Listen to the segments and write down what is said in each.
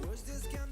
Words just come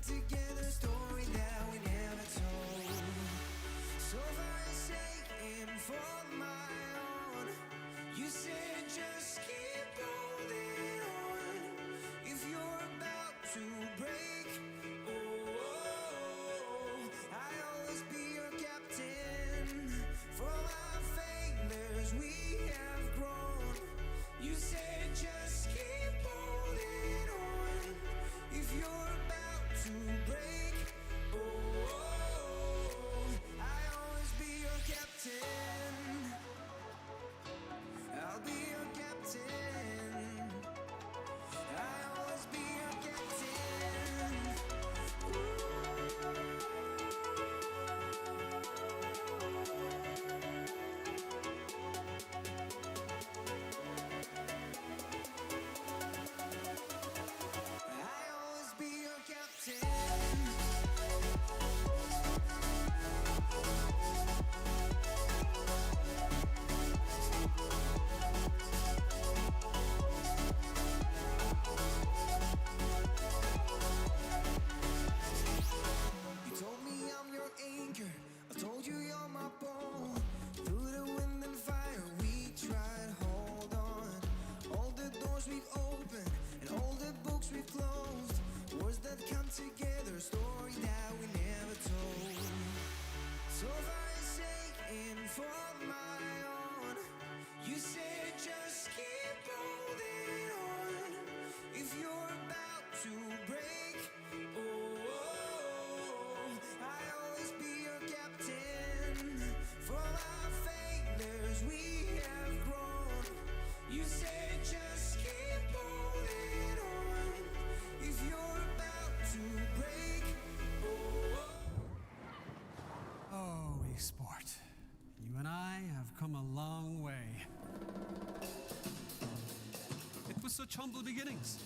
such humble beginnings.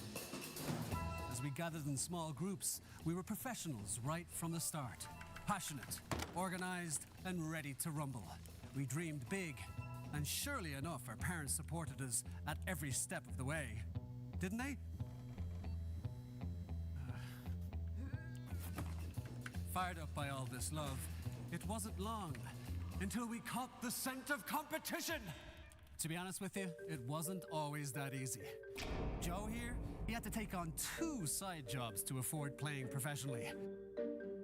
As we gathered in small groups, we were professionals right from the start. Passionate, organized, and ready to rumble. We dreamed big, and surely enough, our parents supported us at every step of the way. Didn't they? Fired up by all this love, it wasn't long until we caught the scent of competition. To be honest with you, it wasn't always that easy. Joe here, he had to take on 2 side jobs to afford playing professionally.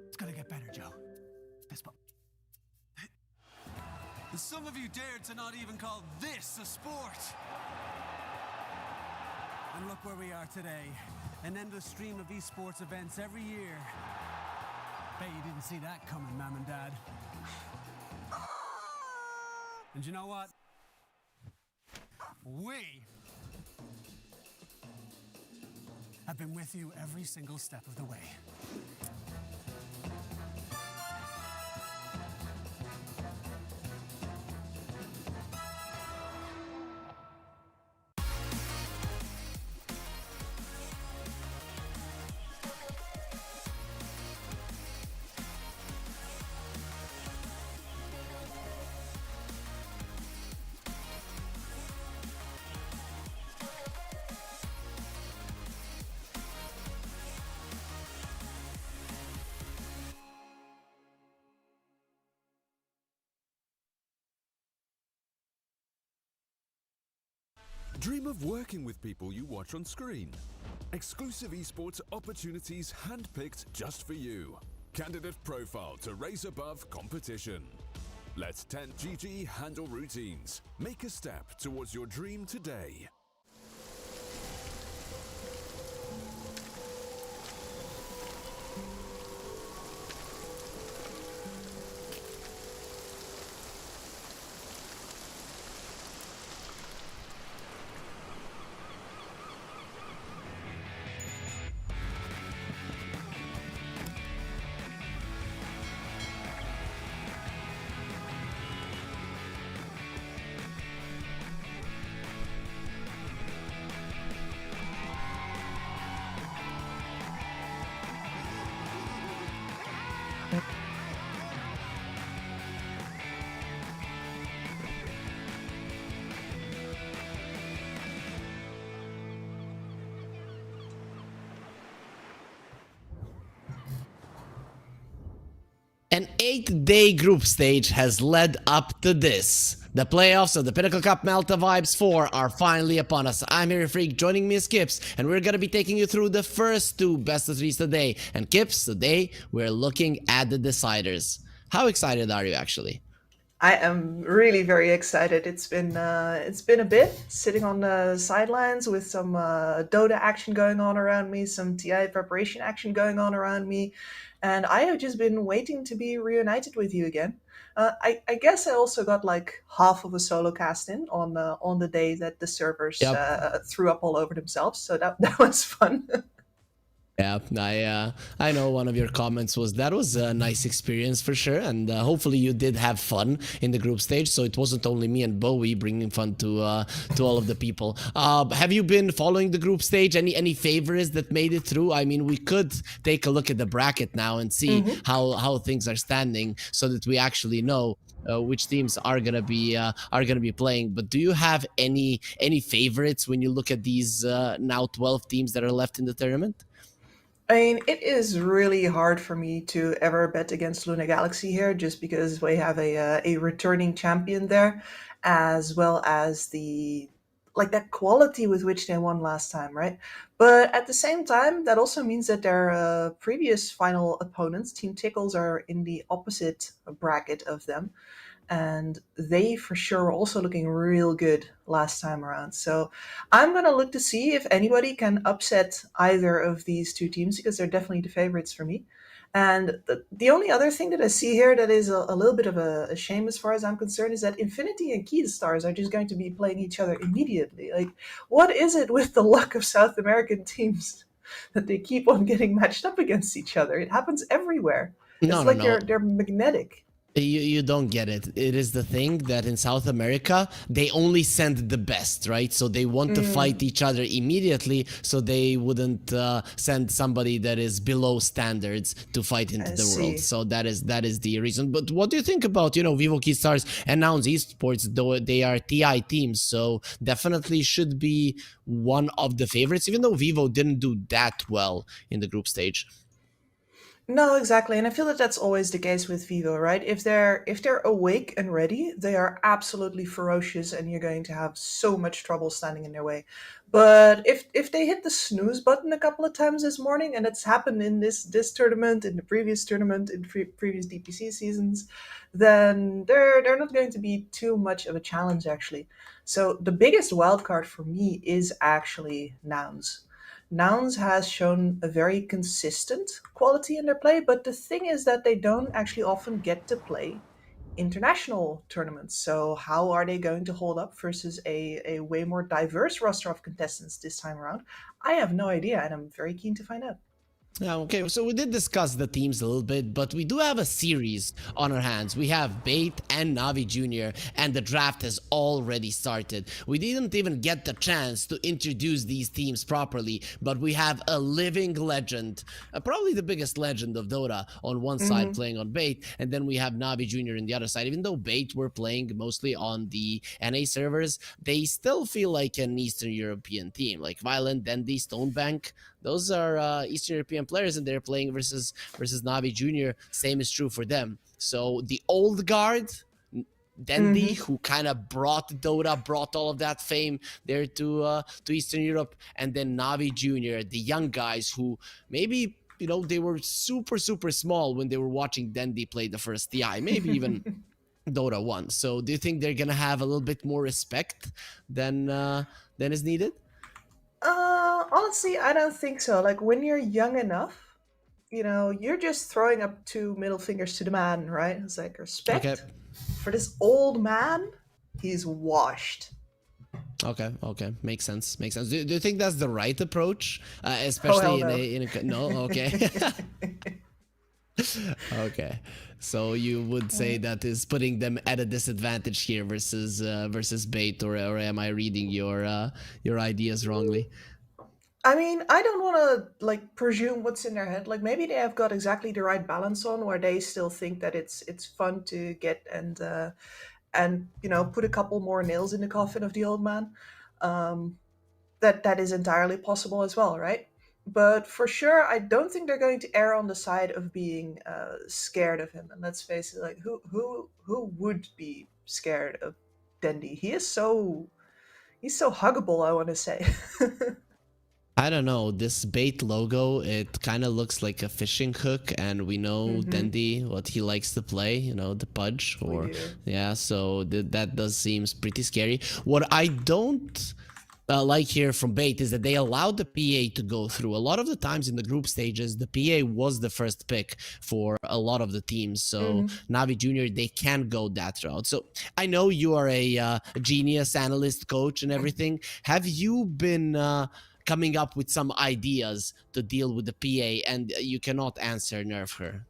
It's gonna get better, Joe. Fist bump. Some of you dared to not even call this a sport. And look where we are today. An endless stream of esports events every year. Bet you didn't see that coming, Mom and Dad. And you know what? We have been with you every single step of the way. Dream of working with people you watch on screen. Exclusive esports opportunities handpicked just for you. Candidate profile to raise above competition. Let 10GG handle routines. Make a step towards your dream today. An 8-day group stage has led up to this. The playoffs of the Pinnacle Cup Malta Vibes 4 are finally upon us. I'm here, Freak, joining me is Kips, and we're gonna be taking you through the first 2 best of 3s today. And Kips, today we're looking at the deciders. How excited are you actually? I am really very excited. It's been a bit sitting on the sidelines with some Dota action going on around me, some TI preparation action going on around me, and I have just been waiting to be reunited with you again. I guess I also got like half of a solo cast in on the day that the servers threw up all over themselves, so that was fun. Yeah, I know one of your comments was that was a nice experience for sure, and hopefully you did have fun in the group stage, so it wasn't only me and Bowie bringing fun to all of the people. Have you been following the group stage? Any favorites that made it through? I mean, we could take a look at the bracket now and see how things are standing, so that we actually know which teams are gonna be playing. But do you have any favorites when you look at these now 12 teams that are left in the tournament? I mean, it is really hard for me to ever bet against Luna Galaxy here, just because we have a returning champion there, as well as that quality with which they won last time, right? But at the same time, that also means that their previous final opponents, Team Tickles, are in the opposite bracket of them. And they for sure were also looking real good last time around. So I'm going to look to see if anybody can upset either of these 2 teams, because they're definitely the favorites for me. And the only other thing that I see here that is a little bit of a shame as far as I'm concerned is that Infinity and Key Stars are just going to be playing each other immediately. Like, what is it with the luck of South American teams that they keep on getting matched up against each other? It happens everywhere. It's No. they're magnetic. You don't get it. It is the thing that in South America, they only send the best, right? So they want to fight each other immediately, so they wouldn't send somebody that is below standards to fight into I the world. see. So that is the reason. But what do you think about, Vivo Keystars announce esports, though they are TI teams, so definitely should be one of the favorites, even though Vivo didn't do that well in the group stage. No, exactly, and I feel that that's always the case with Vivo, right? If they're awake and ready, they are absolutely ferocious, and you're going to have so much trouble standing in their way. But if they hit the snooze button a couple of times this morning, and it's happened in this tournament, in the previous tournament, in previous DPC seasons, then they're not going to be too much of a challenge actually. So the biggest wild card for me is actually Nouns. Nouns has shown a very consistent quality in their play, but the thing is that they don't actually often get to play international tournaments. So how are they going to hold up versus a way more diverse roster of contestants this time around? I have no idea, and I'm very keen to find out. Yeah, okay, so we did discuss the teams a little bit, but we do have a series on our hands. We have Bait and Navi Jr., and the draft has already started. We didn't even get the chance to introduce these teams properly, but we have a living legend, probably the biggest legend of Dota, on one side playing on Bait, and then we have Navi Jr. on the other side. Even though Bait were playing mostly on the NA servers, they still feel like an Eastern European team, like Violent, Dendy, Stonebank. Those are Eastern European players, and they're playing versus Navi Jr. Same is true for them. So the old guard, Dendy, who kind of brought Dota, brought all of that fame there to Eastern Europe, and then Navi Jr., the young guys who maybe they were super small when they were watching Dendy play the first TI, maybe even Dota 1. So do you think they're gonna have a little bit more respect than is needed? Honestly, I don't think so. Like when you're young enough, you're just throwing up two middle fingers to the man, right? It's like Okay. respect for this old man. He's washed. Okay, makes sense. Do you think that's the right approach, Oh especially hell no. in a no? Okay, okay. So you would say that is putting them at a disadvantage here versus Bait, or am I reading your ideas wrongly? I mean, I don't want to like presume what's in their head. Like maybe they have got exactly the right balance on, where they still think that it's fun to get and put a couple more nails in the coffin of the old man. Um, that is entirely possible as well, right? But for sure, I don't think they're going to err on the side of being scared of him. And let's face it, like who would be scared of Dendy? He's so huggable, I want to say. I don't know. This Bait logo, it kind of looks like a fishing hook, and we know Dendy what he likes to play. The pudge, or We do. yeah. So that does seems pretty scary. What I don't like here from Bait is that they allowed the PA to go through. A lot of the times in the group stages, the PA was the first pick for a lot of the teams. So Navi Jr., they can go that route. So I know you are a genius analyst, coach, and everything. Have you been coming up with some ideas to deal with the PA, and you cannot answer nerf her?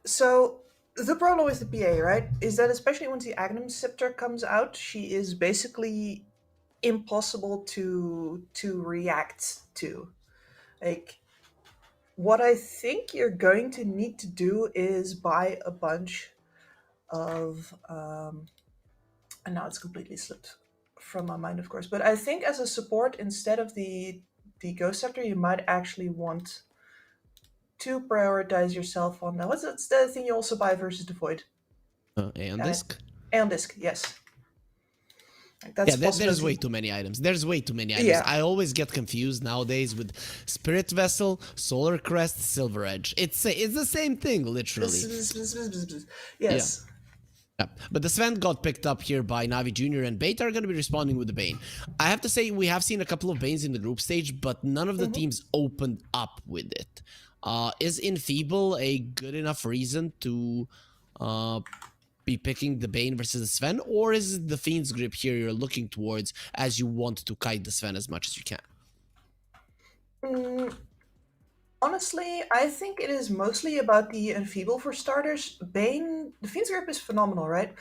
So the problem with the PA, right, is that especially once the Agnum Scepter comes out, she is basically impossible to react to. Like what I think you're going to need to do is buy a bunch of and now it's completely slipped from my mind, of course. But I think as a support, instead of the Ghost Scepter, you might actually want to prioritize yourself on now. What's the thing you also buy versus the Void? Aeon Uh, Disc? Aeon Disc, yes. Like, Yeah, that's a there's way possibility. too many items. There's way too many items. Yeah. I always get confused nowadays with Spirit Vessel, Solar Crest, Silver Edge. It's the same thing, literally. Yes. Yeah. But the Sven got picked up here by Navi Jr. and Bait are going to be responding with the Bane. I have to say, we have seen a couple of Banes in the group stage, but none of the teams opened up with it. Is Enfeeble a good enough reason to be picking the Bane versus the Sven? Or is it the Fiend's Grip here you're looking towards as you want to kite the Sven as much as you can? Mm, Honestly, I think it is mostly about the Enfeeble for starters. Bane, the Fiend's Grip is phenomenal, right?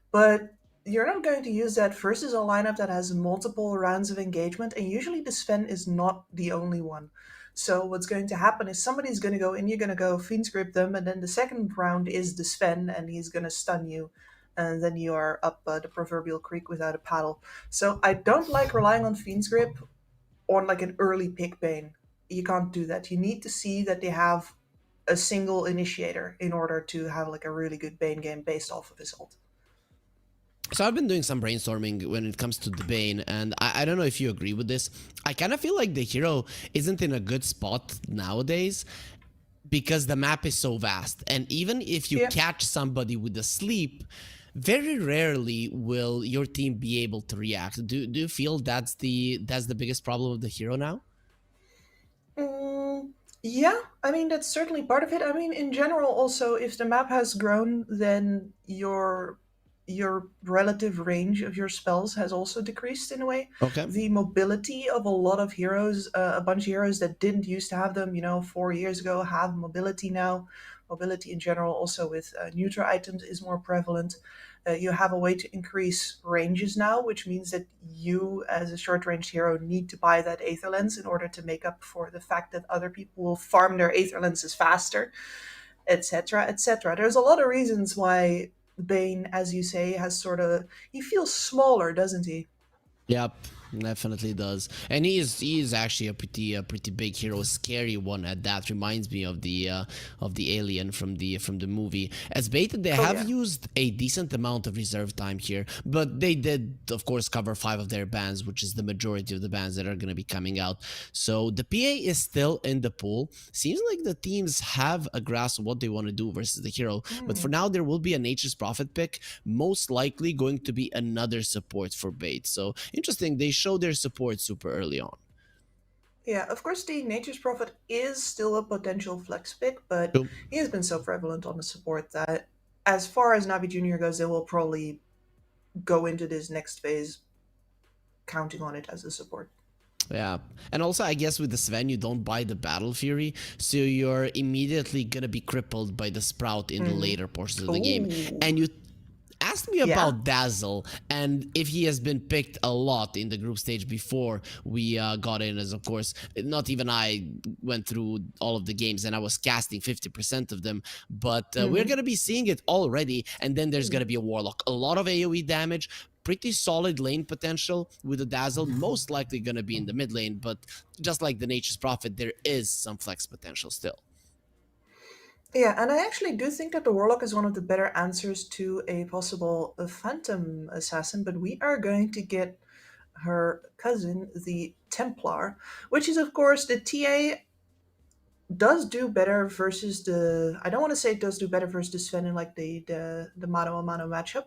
But you're not going to use that versus a lineup that has multiple rounds of engagement, and usually the Sven is not the only one. So what's going to happen is somebody's going to go in, you're going to go Fiend's Grip them, and then the second round is the Sven, and he's going to stun you. And then you are up the proverbial creek without a paddle. So I don't like relying on Fiend's Grip on like an early pick Bane. You can't do that. You need to see that they have a single initiator in order to have like a really good Bane game based off of his ult. So I've been doing some brainstorming when it comes to the Bane, and I don't know if you agree with this. I kind of feel like the hero isn't in a good spot nowadays because the map is so vast. And even if you catch somebody with a sleep, very rarely will your team be able to react. Do you feel that's the biggest problem of the hero now? Yeah, I mean that's certainly part of it. I mean, in general, also, if the map has grown, then your relative range of your spells has also decreased in a way. Okay. The mobility of a lot of heroes, a bunch of heroes that didn't used to have them, 4 years ago, have mobility now. Mobility in general, also with neutral items, is more prevalent. You have a way to increase ranges now, which means that you, as a short-range hero, need to buy that Aether Lens in order to make up for the fact that other people will farm their Aether Lenses faster, etc., etc. There's a lot of reasons why Bane, as you say, has sort of... He feels smaller, doesn't he? Yep, definitely does. And he is actually a pretty big hero, a scary one at that. Reminds me of the alien from the movie. As baited, they have used a decent amount of reserve time here, but they did of course cover 5 of their bans, which is the majority of the bans that are going to be coming out. So the PA is still in the pool. Seems like the teams have a grasp of what they want to do versus the hero. But for now, there will be a Nature's Prophet pick, most likely going to be another support for bait. So interesting, they show their support super early on. Yeah, of course, the Nature's Prophet is still a potential flex pick, but he has been so prevalent on the support that, as far as Navi Junior goes, they will probably go into this next phase counting on it as a support. Yeah, and also I guess with the Sven you don't buy the Battle Fury, so you're immediately gonna be crippled by the Sprout in the later portions of the game. And you asked me about Dazzle and if he has been picked a lot in the group stage before we got in, as of course not even I went through all of the games and I was casting 50% of them, but we're gonna be seeing it already. And then there's gonna be a Warlock, a lot of AoE damage, pretty solid lane potential with the Dazzle, most likely gonna be in the mid lane, but just like the Nature's Prophet, there is some flex potential still. Yeah, and I actually do think that the Warlock is one of the better answers to a possible Phantom Assassin, but we are going to get her cousin, the Templar, which is, of course, the TA does do better versus the... I don't want to say it does do better versus the Sven in like the mano a mano matchup,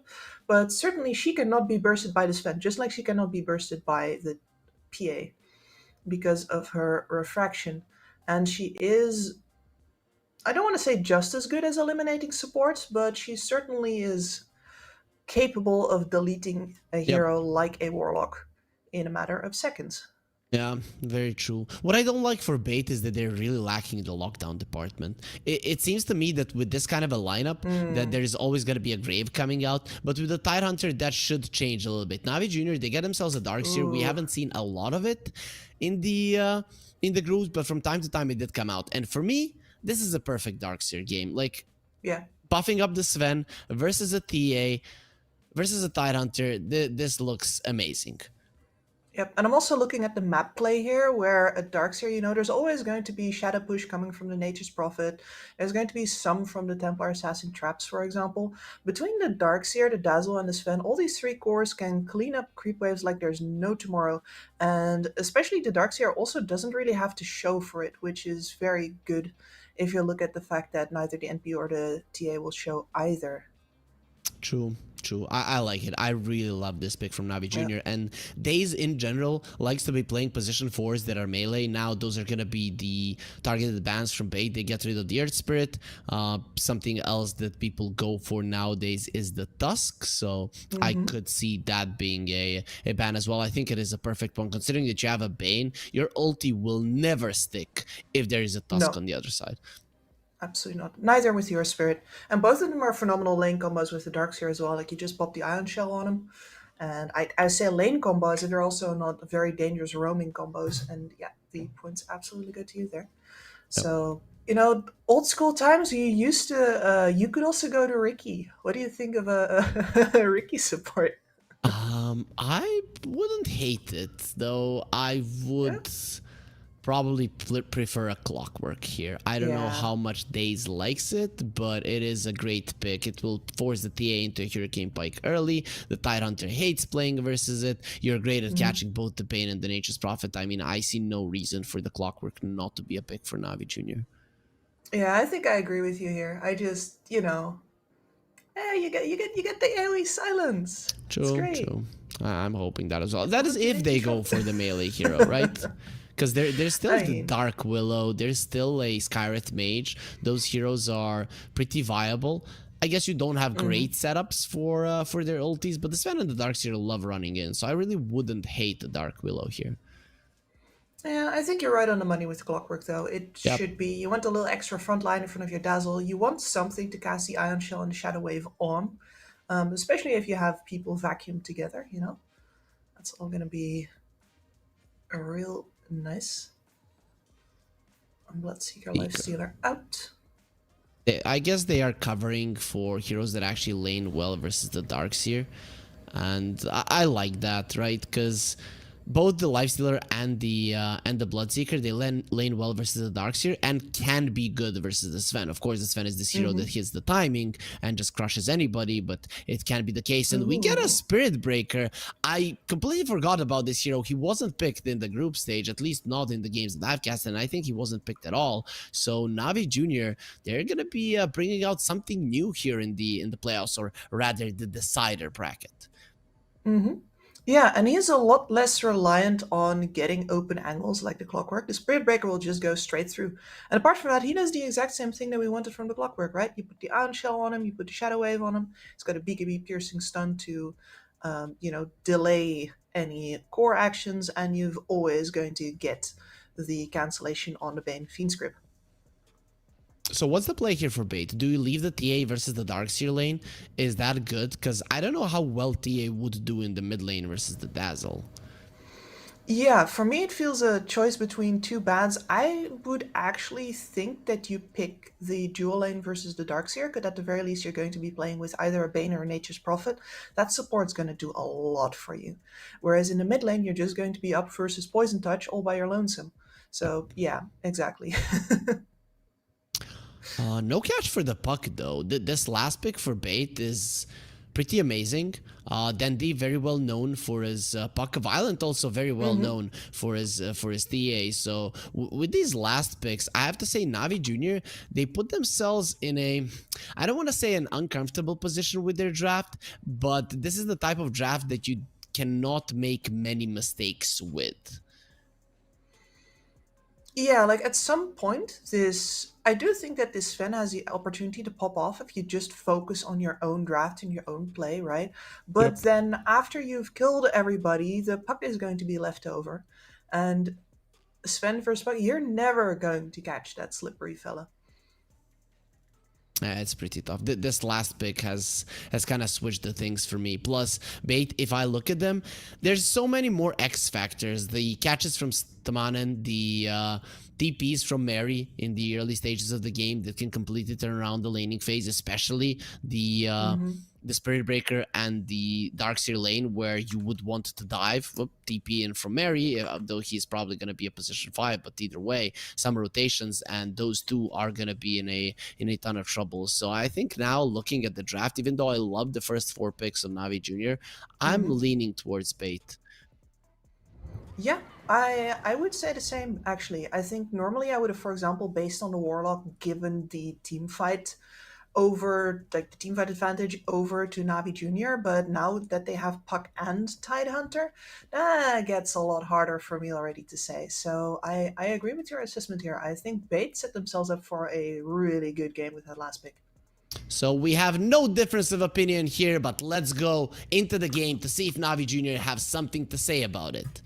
but certainly she cannot be bursted by the Sven, just like she cannot be bursted by the PA because of her refraction. And she is... I don't want to say just as good as eliminating supports, but she certainly is capable of deleting a hero like a Warlock in a matter of seconds. Yeah, very true. What I don't like for bait is that they're really lacking the lockdown department. It seems to me that with this kind of a lineup, that there is always going to be a Grave coming out, but with the Tidehunter, that should change a little bit. Navi Junior, they get themselves a Darkseer. We haven't seen a lot of it in the groups, but from time to time it did come out. And for me, this is a perfect Darkseer game. Like, buffing up the Sven versus a TA versus a Tidehunter, this looks amazing. Yep, and I'm also looking at the map play here, where at Darkseer, there's always going to be Shadow Push coming from the Nature's Prophet. There's going to be some from the Templar Assassin traps, for example. Between the Darkseer, the Dazzle, and the Sven, all these 3 cores can clean up creep waves like there's no tomorrow. And especially the Darkseer also doesn't really have to show for it, which is very good if you look at the fact that neither the NP or the TA will show either. True. True. I like it. I really love this pick from Navi Yeah. Jr. And Daze in general likes to be playing position 4s that are melee. Now those are going to be the targeted bans from bait. They get rid of the Earth Spirit. Something else that people go for nowadays is the Tusk. So I could see that being a ban as well. I think it is a perfect one considering that you have a Bane. Your ulti will never stick if there is a Tusk No, on the other side. absolutely not. Neither with your spirit. And both of them are phenomenal lane combos with the Darkseer as well. Like you just pop the Ion Shell on them. And I say lane combos if they're also not very dangerous roaming combos. And yeah, the points absolutely go to you there. Yep. So, old school times, you could also go to Ricky. What do you think of a Ricky support? I wouldn't hate it, though. I Yeah. would probably prefer a Clockwork here. I don't know Yeah. how much Daze likes it, but it is a great pick. It will force the TA into a Hurricane Pike early. The Tidehunter hates playing versus it. You're great at catching both the Bane and the Nature's Prophet. I mean, I see no reason for the Clockwork not to be a pick for Navi Jr. Yeah, I think I agree with you here. I just, you get the AoE silence. It's True, great. true. I'm hoping that as well. That is What do if they go for the melee hero, right? Because there's still I the mean, Dark Willow, there's still a Skyreth Mage. Those heroes are pretty viable. I guess you don't have great setups for their ultis, but the Sven and the Darkseer love running in, so I really wouldn't hate the Dark Willow here. yeah, I think you're right on the money with Clockwork, though. It Yep. should be, you want a little extra front line in front of your Dazzle. You want something to cast the Ion Shell and the Shadow Wave on, especially if you have people vacuum together, That's all going to be a real nice. Bloodseeker, Lifestealer out. I guess they are covering for heroes that actually lane well versus the Darkseer, and I like that, right? Because both the Lifestealer and the Bloodseeker, they lane well versus the Darkseer and can be good versus the Sven. Of course, the Sven is this hero that hits the timing and just crushes anybody, but it can be the case. And we get a Spirit Breaker. I completely forgot about this hero. He wasn't picked in the group stage, at least not in the games that I've cast, and I think he wasn't picked at all. So Navi Jr., they're gonna be bringing out something new here in the playoffs, or rather the decider bracket. Yeah, and he is a lot less reliant on getting open angles like the Clockwork. The Spirit Breaker will just go straight through. And apart from that, he does the exact same thing that we wanted from the Clockwork, right? You put the Ion Shell on him, you put the Shadow Wave on him. It's got a BKB piercing stun to, delay any core actions, and you've always going to get the cancellation on the Bane Fiend Script. So what's the play here for bait? Do you leave the TA versus the Darkseer lane? Is that good? Because I don't know how well TA would do in the mid lane versus the Dazzle. Yeah, for me it feels a choice between two bads. I would actually think that you pick the dual lane versus the Darkseer, because at the very least you're going to be playing with either a Bane or a Nature's Prophet. That support's going to do a lot for you. Whereas in the mid lane you're just going to be up versus Poison Touch all by your lonesome. So yeah, exactly. No catch for the puck though. This last pick for bait is pretty amazing. Dandy, very well known for his puck. Violent, also very well known for his TA. So with these last picks, I have to say Navi Jr., they put themselves in a, I don't want to say an uncomfortable position with their draft, but this is the type of draft that you cannot make many mistakes with. Yeah, like at some point, I do think that this Sven has the opportunity to pop off if you just focus on your own draft and your own play, right? But then after you've killed everybody, the puck is going to be left over. And Sven versus puck, you're never going to catch that slippery fella. It's pretty tough. This last pick has kind of switched the things for me. Plus, bait, if I look at them, there's so many more X factors. The catches from Stamanen, the TPs from Mary in the early stages of the game that can completely turn around the laning phase, especially the Spirit Breaker and the Darkseer lane, where you would want to dive. TP in from Mary, though he's probably going to be a position 5, but either way, some rotations, and those two are going to be in a ton of trouble. So I think now, looking at the draft, even though I love the first 4 picks of Navi Jr., I'm leaning towards bait. Yeah, I would say the same, actually. I think normally I would have, for example, based on the Warlock, given the team fight over, like the team fight advantage over to Navi Junior, but now that they have Puck and Tidehunter, that gets a lot harder for me already to say. So I agree with your assessment here. I think Bait set themselves up for a really good game with that last pick. So we have no difference of opinion here, but let's go into the game to see if Navi Junior have something to say about it.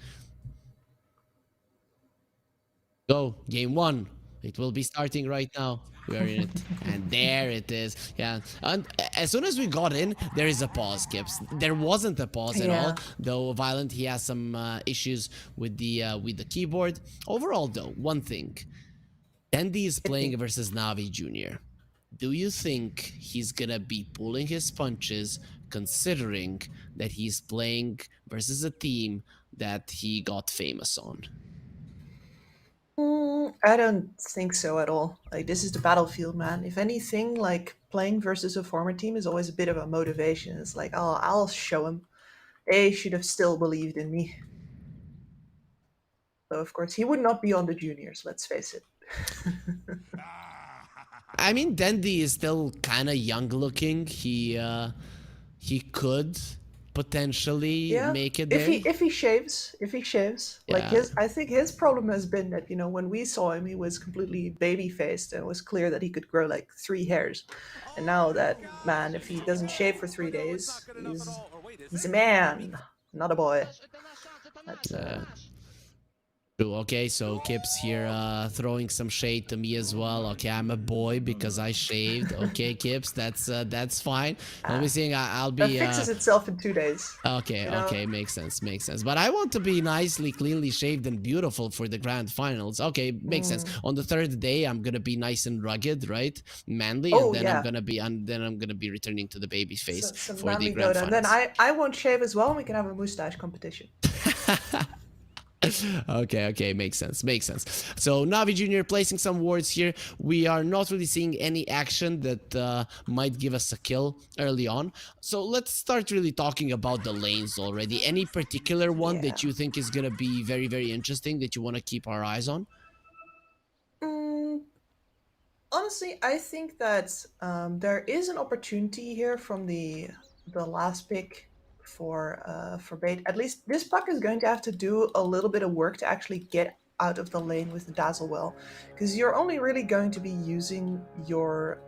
Go, game 1. It will be starting right now. We are in it. And there it is. Yeah. And as soon as we got in, there is a pause, Gibbs. There wasn't a pause at all. Though Violent, he has some issues with the keyboard. Overall, though, one thing. Dandy is playing versus Navi Junior. Do you think he's gonna be pulling his punches, considering that he's playing versus a team that he got famous on? I don't think so at all. Like, this is the battlefield, man. If anything, like, playing versus a former team is always a bit of a motivation. It's like, oh, I'll show them. They should have still believed in me. So, of course, he would not be on the juniors, let's face it. I mean, Dandy is still kind of young looking. He could potentially make it there. If he shaves, like I think his problem has been that, you know, when we saw him, he was completely baby faced, and it was clear that he could grow like 3 hairs. And now that man, if he doesn't shave for 3 days, he's a man, not a boy. That's, Okay, so Kip's here throwing some shade to me as well. Okay, I'm a boy because I shaved. Okay, Kips, that's fine. Let me see. I'll be. That fixes itself in 2 days. Okay, you know? Okay, makes sense. But I want to be nicely, cleanly shaved and beautiful for the grand finals. Okay, makes sense. On the 3rd day, I'm gonna be nice and rugged, right, manly, and then I'm gonna be returning to the baby face for the grand finals. And then I won't shave as well. And we can have a mustache competition. Okay, makes sense. So Navi Junior placing some wards here. We are not really seeing any action that might give us a kill early on. So let's start really talking about the lanes already. Any particular one that you think is gonna be very, very interesting that you want to keep our eyes on? Honestly, I think that there is an opportunity here from the last pick for Bait. At least this Puck is going to have to do a little bit of work to actually get out of the lane with the Dazzle well, because you're only really going to be using your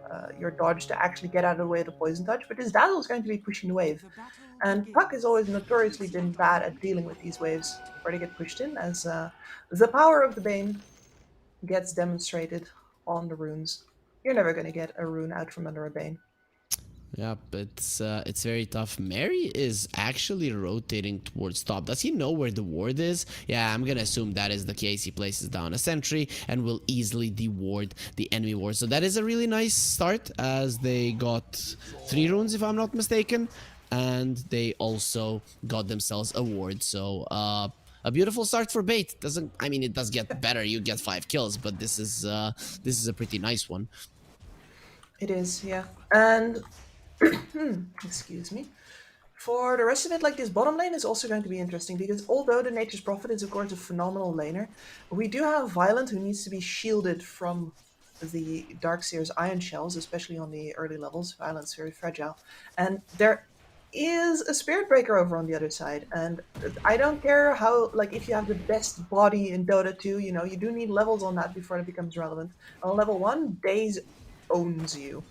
dodge to actually get out of the way of the poison touch, but this Dazzle is going to be pushing the wave. And Puck has always notoriously been bad at dealing with these waves where they get pushed in, as the power of the Bane gets demonstrated on the runes. You're never going to get a rune out from under a Bane. Yep, it's very tough. Mary is actually rotating towards top. Does he know where the ward is? Yeah, I'm gonna assume that is the case. He places down a sentry and will easily deward the enemy ward. So that is a really nice start, as they got 3 runes, if I'm not mistaken, and they also got themselves a ward. So a beautiful start for Bait. I mean, it does get better. You get 5 kills, but this is a pretty nice one. It is, yeah. And excuse me. For the rest of it, like, this bottom lane is also going to be interesting, because although the Nature's Prophet is of course a phenomenal laner, we do have Violent, who needs to be shielded from the Darkseer's Iron Shells, especially on the early levels. Violent's very fragile. And there is a Spirit Breaker over on the other side, and I don't care how, like, if you have the best body in Dota 2, you know, you do need levels on that before it becomes relevant. On level 1, Daze owns you.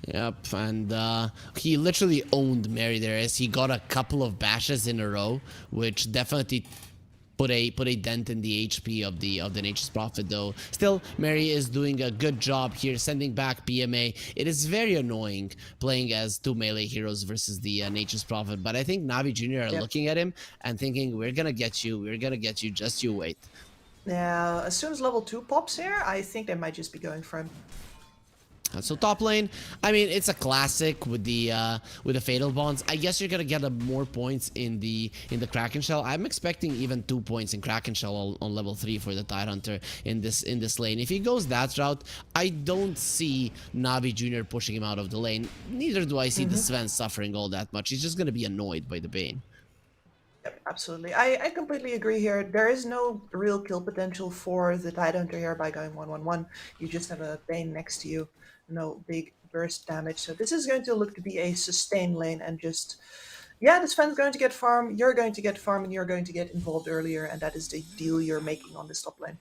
Yep, and he literally owned Mary there, as he got a couple of bashes in a row, which definitely put a dent in the HP of the Nature's Prophet. Though still, Mary is doing a good job here, sending back PMA. It is very annoying playing as 2 melee heroes versus the Nature's Prophet, but I think Navi Junior are looking at him and thinking, we're gonna get you, just you wait. Yeah, as soon as level 2 pops here, I think they might just be going for him. So top lane, I mean, it's a classic with the fatal bonds. I guess you're gonna get more points in the Kraken Shell. I'm expecting even 2 points in Kraken Shell on level 3 for the Tidehunter in this lane. If he goes that route, I don't see Navi Junior pushing him out of the lane. Neither do I see the Sven suffering all that much. He's just gonna be annoyed by the Bane. Yep, absolutely. I completely agree here. There is no real kill potential for the Tidehunter here by going 1-1-1. You just have a Bane next to you, no big burst damage. So this is going to look to be a sustain lane and just, yeah, this Sven's going to get farm, you're going to get farm, and you're going to get involved earlier, and that is the deal you're making on this top lane.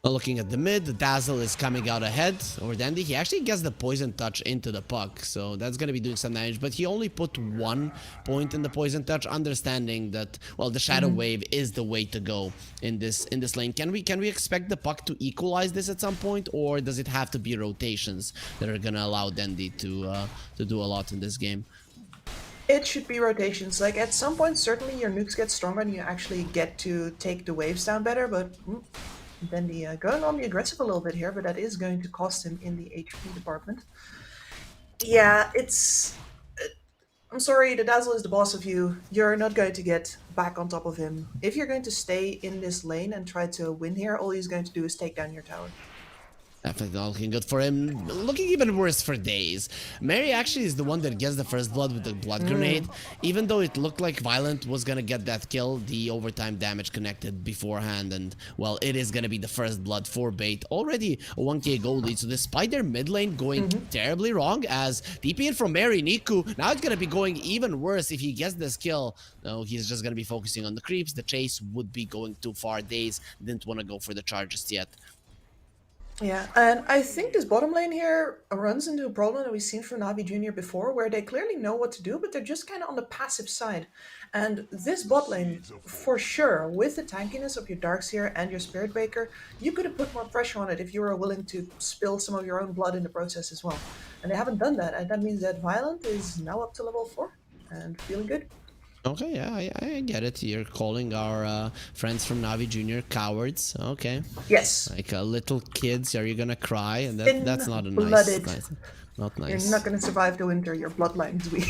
Well, looking at the mid, the Dazzle is coming out ahead over Dandy. He actually gets the poison touch into the puck, so that's going to be doing some damage. But he only put 1 point in the poison touch, understanding that, well, the Shadow Wave is the way to go in this lane. Can we expect the puck to equalize this at some point, or does it have to be rotations that are going to allow Dandy to do a lot in this game? It should be rotations. Like, at some point, certainly your nukes get stronger and you actually get to take the waves down better, but then the going on the aggressive a little bit here, but that is going to cost him in the HP department. Yeah, it's... I'm sorry, the Dazzle is the boss of you. You're not going to get back on top of him. If you're going to stay in this lane and try to win here, all he's going to do is take down your tower. Definitely not looking good for him. Looking even worse for Days. Mary actually is the one that gets the first blood with the blood grenade. Even though it looked like Violent was gonna get that kill, the overtime damage connected beforehand, and well, it is gonna be the first blood for Bait. Already a 1k gold lead, so despite their mid lane going terribly wrong, as TP in from Mary, Niku, now it's gonna be going even worse if he gets this kill. No, he's just gonna be focusing on the creeps. The chase would be going too far. Days didn't want to go for the charges yet. Yeah, and I think this bottom lane here runs into a problem that we've seen from Navi Jr. before, where they clearly know what to do, but they're just kind of on the passive side. And this bot lane, for sure, with the tankiness of your Darkseer and your Spirit Breaker, you could have put more pressure on it if you were willing to spill some of your own blood in the process as well. And they haven't done that, and that means that Violent is now up to level 4 and feeling good. Okay, yeah, I get it. You're calling our friends from Navi Junior cowards. Okay. Yes. Like little kids, are you gonna cry? And that's not a nice, not nice. You're not gonna survive the winter. Your bloodline's weak.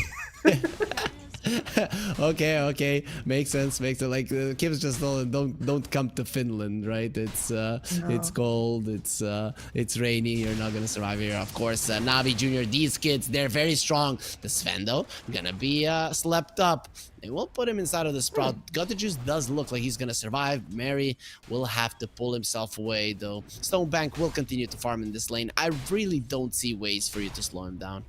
Okay, makes sense. Like kids just don't come to Finland, right? It's cold, it's rainy. You're not gonna survive here, of course. Navi Junior, these kids, they're very strong. The Sven though, gonna be slept up. They will put him inside of the Sprout. Gutter Juice does look like he's gonna survive. Mary will have to pull himself away though. Stonebank will continue to farm in this lane. I really don't see ways for you to slow him down.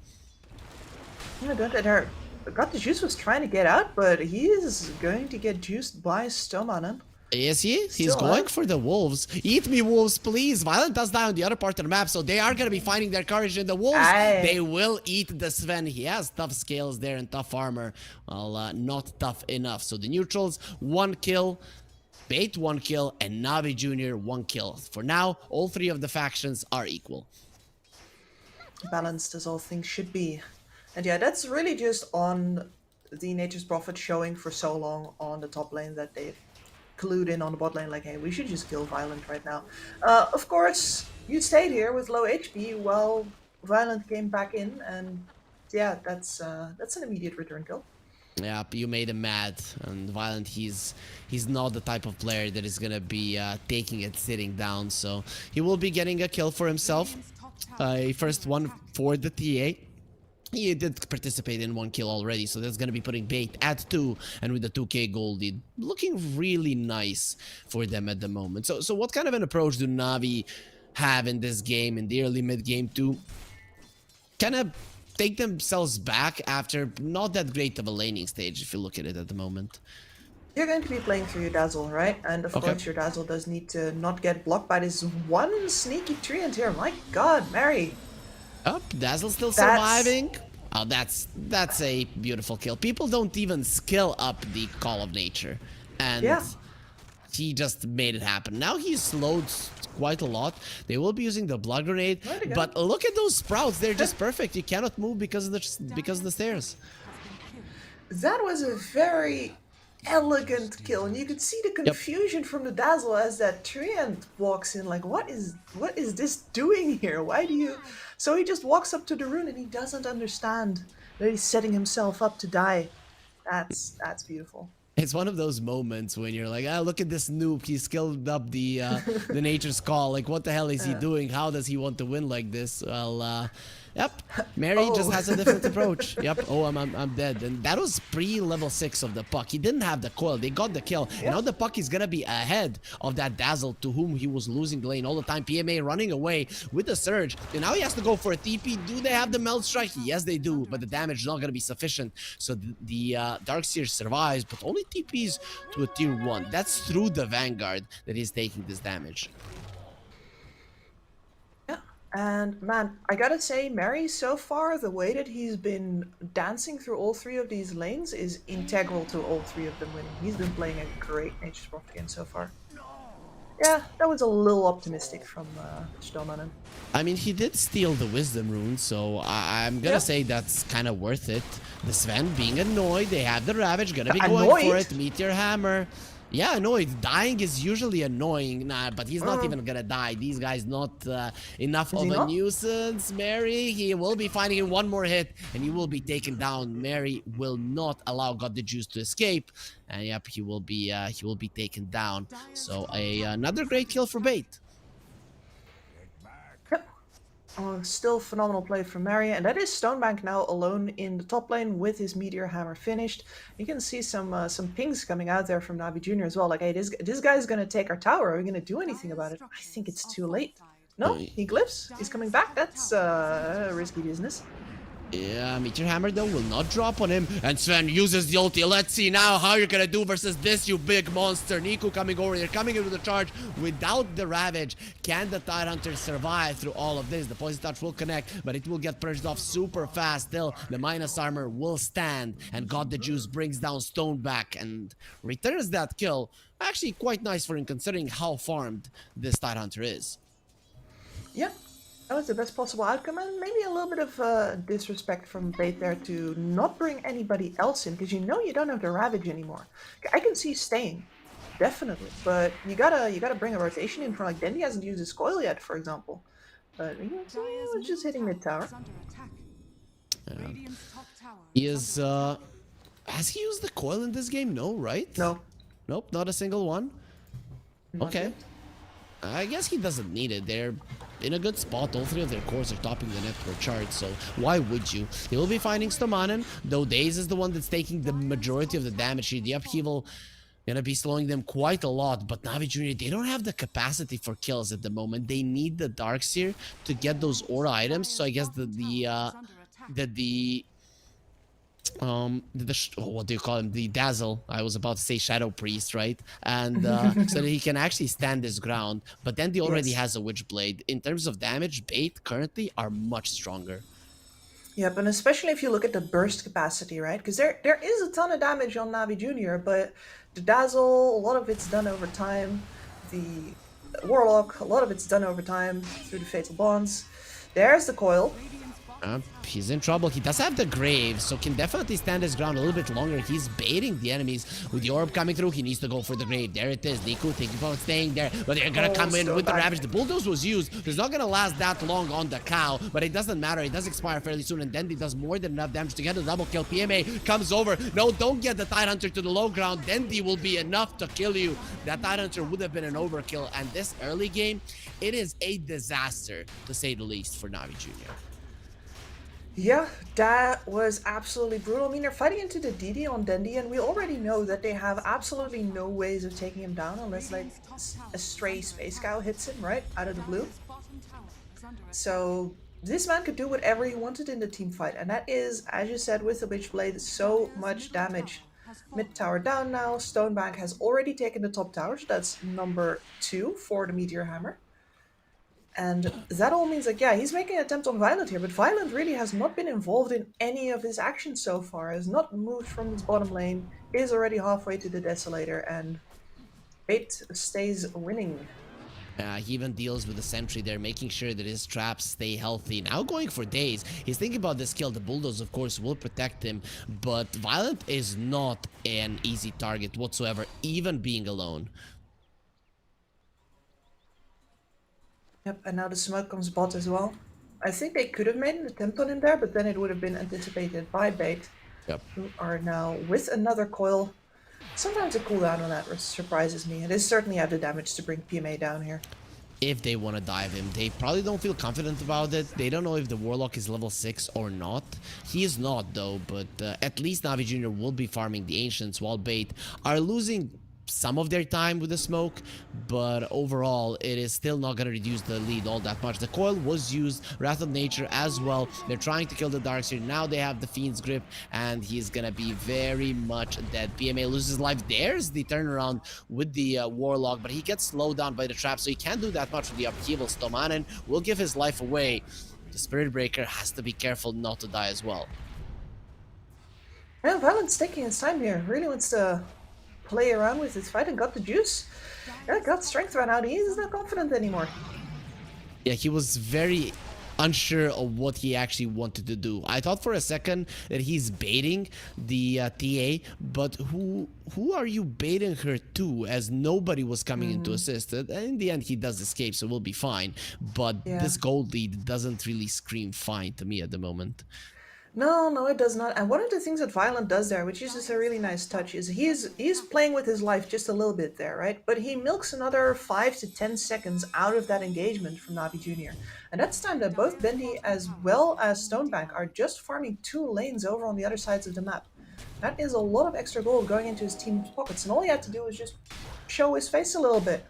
No, don't let her. Gutter Juice was trying to get out, but he is going to get juiced by Stoneman. Is he? He's going for the wolves. Eat me, wolves, please. Violent does die on the other part of the map, so they are going to be finding their courage in the wolves. They will eat the Sven. He has tough scales there and tough armor. Well, not tough enough. So the neutrals, 1 kill. Bait 1 kill, and Navi Jr. 1 kill. For now, all 3 of the factions are equal. Balanced as all things should be. And yeah, that's really just on the Nature's Prophet showing for so long on the top lane that they've clued in on the bot lane like, hey, we should just kill Violent right now. Of course, you stayed here with low HP while Violent came back in, and yeah, that's an immediate return kill. Yeah, you made him mad, and Violent, he's not the type of player that is gonna be taking it sitting down, so he will be getting a kill for himself. A first one for the TA. He did participate in 1 kill already, so that's going to be putting Bait at 2, and with the 2k gold lead, looking really nice for them at the moment. So what kind of an approach do Navi have in this game, in the early mid-game, to kind of take themselves back after not that great of a laning stage, if you look at it at the moment? You're going to be playing through your Dazzle, right? And of course your Dazzle does need to not get blocked by this one sneaky treant here. My god, Mary! Oh, Dazzle's still surviving. Oh, that's a beautiful kill. People don't even skill up the Call of Nature. And he just made it happen. Now he's slowed quite a lot. They will be using the blood grenade. But look at those sprouts. They're just perfect. You cannot move because of the stairs. That was a very elegant kill, and you could see the confusion from the Dazzle as that treant walks in, like, what is this doing here? Why do you... So he just walks up to the rune and he doesn't understand that he's setting himself up to die. That's beautiful. It's one of those moments when you're like, look at this noob. He skilled up the Nature's Call. Like, what the hell is he doing? How does he want to win like this? Well, Yep, Mary just has a different approach. Yep, oh, I'm dead. And that was pre-level 6 of the puck. He didn't have the coil. They got the kill. And now the puck is going to be ahead of that Dazzle to whom he was losing the lane all the time. PMA running away with the surge. And now he has to go for a TP. Do they have the melt strike? Yes, they do. But the damage is not going to be sufficient. So the Darkseer survives, but only TPs to a tier 1. That's through the Vanguard that he's taking this damage. And man, I gotta say, Mary, so far, the way that he's been dancing through all 3 of these lanes is integral to all 3 of them winning. He's been playing a great Nature's Prophet game so far. Yeah, that was a little optimistic from Stelmanen. I mean, he did steal the Wisdom Rune, so I'm gonna say that's kind of worth it. The Sven being annoyed, they have the Ravage, gonna be going for it. Meteor Hammer. Yeah, annoyed. Dying is usually annoying, but he's not even gonna die. These guys not enough of a nuisance. Mary, he will be finding in one more hit, and he will be taken down. Mary will not allow God the Juice to escape, and yep, he will be taken down. So another great kill for Bait. Still phenomenal play from Mary, and that is Stonebank now alone in the top lane with his Meteor Hammer finished. You can see some pings coming out there from Navi Jr. as well, like, hey, this guy's gonna take our tower, are we gonna do anything about it? I think it's too late. No, he glyphs, he's coming back, that's risky business. Yeah, Meteor Hammer though will not drop on him, and Sven uses the ulti. Let's see now how you're gonna do versus this, you big monster. Niku coming over here, coming in with the charge without the Ravage. Can the Tidehunter survive through all of this? The Poison Touch will connect, but it will get purged off super fast. Still, the minus armor will stand, and God the Juice brings down Stoneback and returns that kill. Actually, quite nice for him considering how farmed this Tidehunter is. Yeah. That was the best possible outcome, and maybe a little bit of disrespect from Bait there to not bring anybody else in, because you know you don't have the Ravage anymore. I can see staying, definitely, but you gotta bring a rotation in. For like Dendi hasn't used his coil yet, for example. But it's just hitting mid tower. He is. Has he used the coil in this game? No, right? No. Nope, not a single one. Not okay. yet. I guess he doesn't need it. They're in a good spot. All 3 of their cores are topping the network chart, so why would you? He will be finding Stomanen, though Daze is the one that's taking the majority of the damage here. The upheaval gonna be slowing them quite a lot, but Navi Jr., they don't have the capacity for kills at the moment. They need the Darkseer to get those aura items, so I guess what do you call him, the Dazzle, I was about to say Shadow Priest, right? And so that he can actually stand his ground, but then he already has a Witchblade. In terms of damage, Bait currently are much stronger. Yep, and especially if you look at the burst capacity, right? Because there is a ton of damage on Navi Jr., but the Dazzle, a lot of it's done over time. The Warlock, a lot of it's done over time through the Fatal Bonds. There's the coil. He's in trouble. He does have the Grave, so can definitely stand his ground a little bit longer. He's baiting the enemies with the orb coming through. He needs to go for the Grave. There it is. Niku thinking about staying there, but they're gonna come in with the Ravage. The Bulldoze was used. It's not gonna last that long on the cow, but it doesn't matter. It does expire fairly soon, and Dendi does more than enough damage to get a double kill. PMA comes over. No, don't get the Tidehunter to the low ground. Dendi will be enough to kill you. That Tidehunter would have been an overkill, and this early game, it is a disaster, to say the least, for Navi Jr. Yeah, that was absolutely brutal. I mean, they're fighting into the DD on Dendi, and we already know that they have absolutely no ways of taking him down unless, like, a stray Space Cow hits him, right, out of the blue. So, this man could do whatever he wanted in the team fight, and that is, as you said, with the Witchblade, so much damage. Mid tower down now, Stonebank has already taken the top tower, so that's number 2 for the Meteor Hammer. And that all means, like, yeah, he's making an attempt on Violent here, but Violent really has not been involved in any of his actions so far, has not moved from his bottom lane, is already halfway to the Desolator, and Bait stays winning. He even deals with the sentry there, making sure that his traps stay healthy. Now going for Daze. He's thinking about this kill. The Bulldoze, of course, will protect him, but Violent is not an easy target whatsoever, even being alone. Yep, and now the smoke comes bot as well. I think they could have made an attempt on him there, but then it would have been anticipated by Bait, who are now with another coil. Sometimes the cooldown on that surprises me. It is certainly have the damage to bring PMA down here. if they want to dive him. They probably don't feel confident about it. They don't know if the Warlock is level 6 or not. He is not though, but at least Navi Jr. will be farming the Ancients while Bait are losing some of their time with the smoke, but overall it is still not going to reduce the lead all that much. The coil was used, Wrath of Nature as well. They're trying to kill the Darkseer. Now they have the Fiend's Grip, and he's gonna be very much dead. PMA loses life. There's the turnaround with the Warlock, but he gets slowed down by the trap, so he can't do that much with the upheaval. Stomanen will give his life away. The Spirit Breaker has to be careful not to die as well. Well, Violent's taking his time here. Really wants to play around with his fight and got the juice. Yeah, got strength right now. He's not confident anymore. Yeah, he was very unsure of what he actually wanted to do. I thought for a second that he's baiting the TA, but who are you baiting her to, as nobody was coming in to assist it? And in the end, he does escape, so we'll be fine. But this gold lead doesn't really scream fine to me at the moment. No, it does not. And one of the things that Violent does there, which is just a really nice touch, is he's playing with his life just a little bit there, right? But he milks another 5 to 10 seconds out of that engagement from Navi Jr. And that's time that both Bendy as well as Stonebank are just farming 2 lanes over on the other sides of the map. That is a lot of extra gold going into his team's pockets, and all he had to do was just show his face a little bit.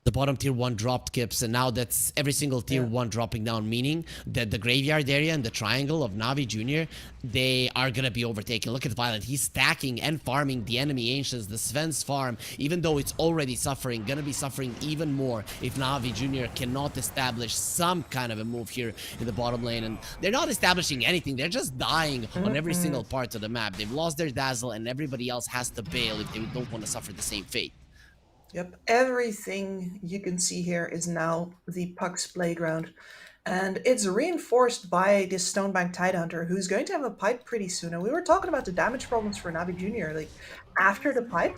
The bottom tier 1 dropped Kips, and now that's every single tier 1 dropping down, meaning that the graveyard area and the triangle of Navi Jr., they are gonna be overtaken. Look at Violent, he's stacking and farming the enemy Ancients. The Sven's farm, even though it's already suffering, gonna be suffering even more if Navi Jr. cannot establish some kind of a move here in the bottom lane. And they're not establishing anything, they're just dying on every single part of the map. They've lost their Dazzle, and everybody else has to bail if they don't want to suffer the same fate. Yep, everything you can see here is now the Puck's playground. And it's reinforced by this Stonebank Tidehunter, who's going to have a pipe pretty soon. And we were talking about the damage problems for Navi Jr. Like, after the pipe,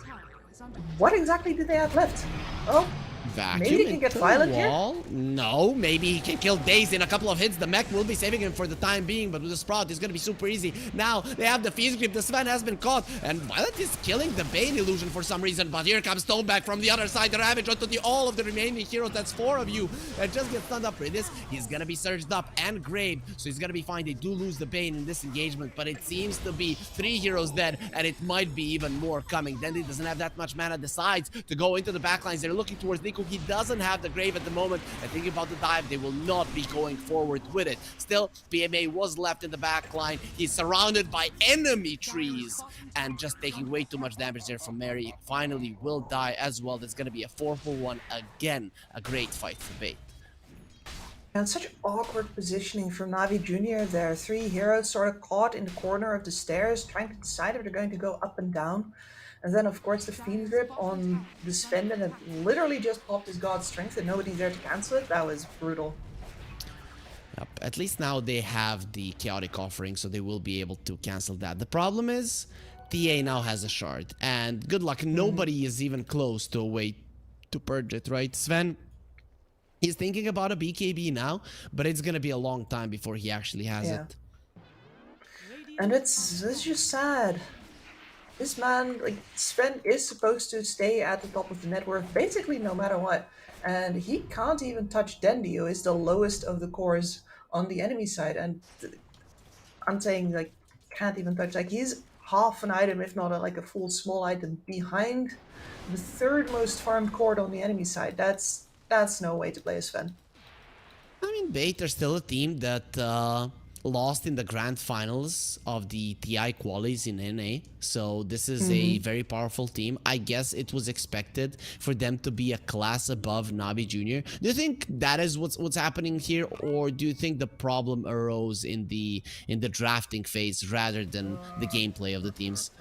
what exactly do they have left? Oh, Vacuum maybe he can get Violent here? No, maybe he can kill Daze in a couple of hits. The mech will be saving him for the time being, but with the Sprout, it's going to be super easy. Now, they have the Fiend's Grip. The Sven has been caught, and Violent is killing the Bane illusion for some reason, but here comes Stoneback from the other side. The Ravage onto all of the remaining heroes. That's 4 of you, and just get stunned up for this. He's going to be surged up and graved, so he's going to be fine. They do lose the Bane in this engagement, but it seems to be 3 heroes dead, and it might be even more coming. Then he doesn't have that much mana, decides to go into the backlines. They're looking towards Nico. He doesn't have the grave at the moment, and thinking about the dive, they will not be going forward with it. Still, PMA was left in the back line. He's surrounded by enemy trees and just taking way too much damage there from Mary. Finally will die as well. There's going to be a 4-for-1 again. A great fight for Bait. And such awkward positioning from Navi Jr. there. 3 heroes sort of caught in the corner of the stairs, trying to decide if they're going to go up and down. And then, of course, the Fiend Grip on the Sven that literally just popped his God's Strength and nobody's there to cancel it. That was brutal. Yep. At least now they have the Chaotic Offering, so they will be able to cancel that. The problem is, TA now has a shard, and good luck. Nobody is even close to a way to purge it, right? Sven, he's thinking about a BKB now, but it's going to be a long time before he actually has it. And it's just sad. This man, like, Sven is supposed to stay at the top of the net worth basically no matter what. And he can't even touch Dendi, who is the lowest of the cores on the enemy side. And I'm saying, like, can't even touch. Like, he's half an item, if not like a full small item, behind the 3rd most farmed core on the enemy side. That's no way to play a Sven. I mean, Bait are still a team that lost in the grand finals of the TI qualies in NA, so this is a very powerful team. I guess it was expected for them to be a class above Navi Jr. Do you think that is what's happening here, or do you think the problem arose in the drafting phase rather than the gameplay of the teams?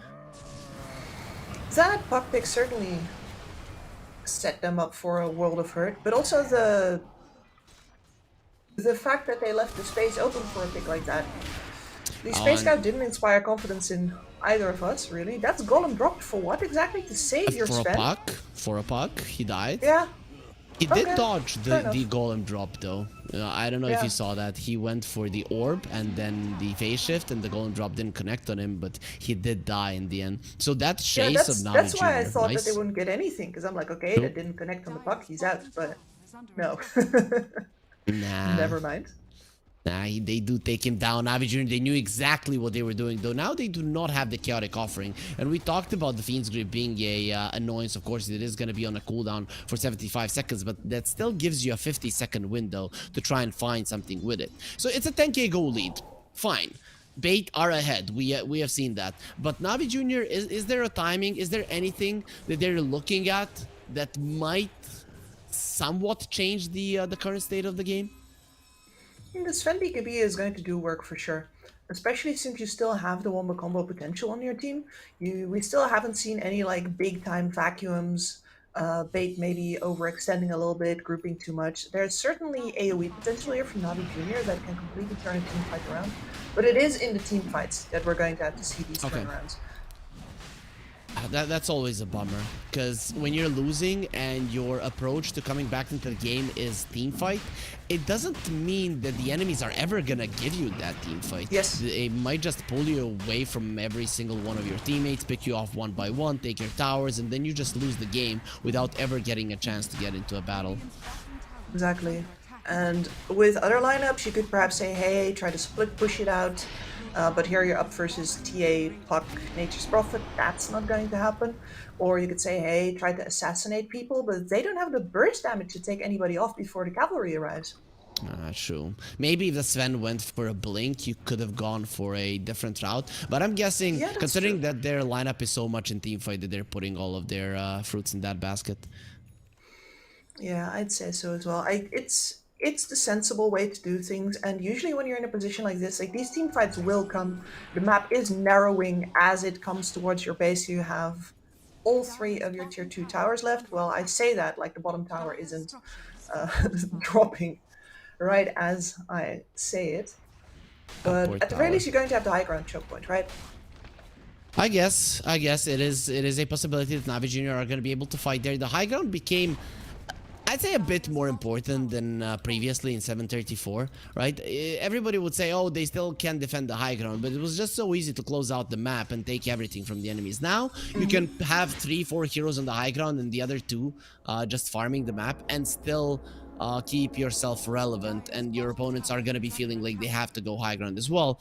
That puck pick certainly set them up for a world of hurt, but also the fact that they left the space open for a pick like that. The Space Scout didn't inspire confidence in either of us, really. That's Golem dropped for what exactly? To save your Sven? For a puck, he died. Yeah. He did Okay, dodge fair the enough. golem drop though. I don't know if you Yeah. saw that. He went for the orb and then the phase shift and the golem drop didn't connect on him, but he did die in the end. So that's Yeah, Chase of Navi that's why I Jr. thought that they Nice. wouldn't get anything, because I'm like, okay, Cool. that didn't connect on the puck, he's out. But no, Nah. never mind. Nah, they do take him down. Navi Jr., they knew exactly what they were doing, though now they do not have the chaotic offering. And we talked about the Fiend's Grip being a annoyance. Of course, it is going to be on a cooldown for 75 seconds, but that still gives you a 50-second window to try and find something with it. So it's a 10k goal lead. Fine. Bait are ahead. We have seen that. But Navi Jr., is there a timing? Is there anything that they're looking at that might somewhat change the current state of the game? The Sven BKB is going to do work for sure, especially since you still have the wombo combo potential on your team. We still haven't seen any like big time vacuums. Bait maybe overextending a little bit, grouping too much. There's certainly AoE potential here from Navi Jr. that can completely turn a team fight around, but it is in the team fights that we're going to have to see these Okay. turnarounds. That's always a bummer, because when you're losing and your approach to coming back into the game is team fight, it doesn't mean that the enemies are ever gonna give you that team fight. Yes. They might just pull you away from every single one of your teammates, pick you off one by one, take your towers, and then you just lose the game without ever getting a chance to get into a battle. Exactly. And with other lineups, you could perhaps say, hey, try to split push it out. But here you're up versus TA, Puck, Nature's Prophet. That's not going to happen. Or you could say, hey, try to assassinate people, but they don't have the burst damage to take anybody off before the cavalry arrives. True. Maybe if the Sven went for a blink, you could have gone for a different route. But I'm guessing, Yeah, that's considering true. that their lineup is so much in teamfight, that they're putting all of their fruits in that basket. Yeah, I'd say so as well. It's the sensible way to do things, and usually when you're in a position like this, like these team fights will come. The map is narrowing as it comes towards your base. You have all three of your tier 2 towers left. Well, I say that like the bottom tower isn't dropping right as I say it. But Poor at the very tower. least, you're going to have the high ground choke point, right? I guess it is a possibility that Navi Jr. are going to be able to fight there. The high ground became, I'd say, a bit more important than previously in 734, right? Everybody would say, oh, they still can defend the high ground, but it was just so easy to close out the map and take everything from the enemies. Now, you can have 3-4 heroes on the high ground and the other two just farming the map and still keep yourself relevant, and your opponents are going to be feeling like they have to go high ground as well,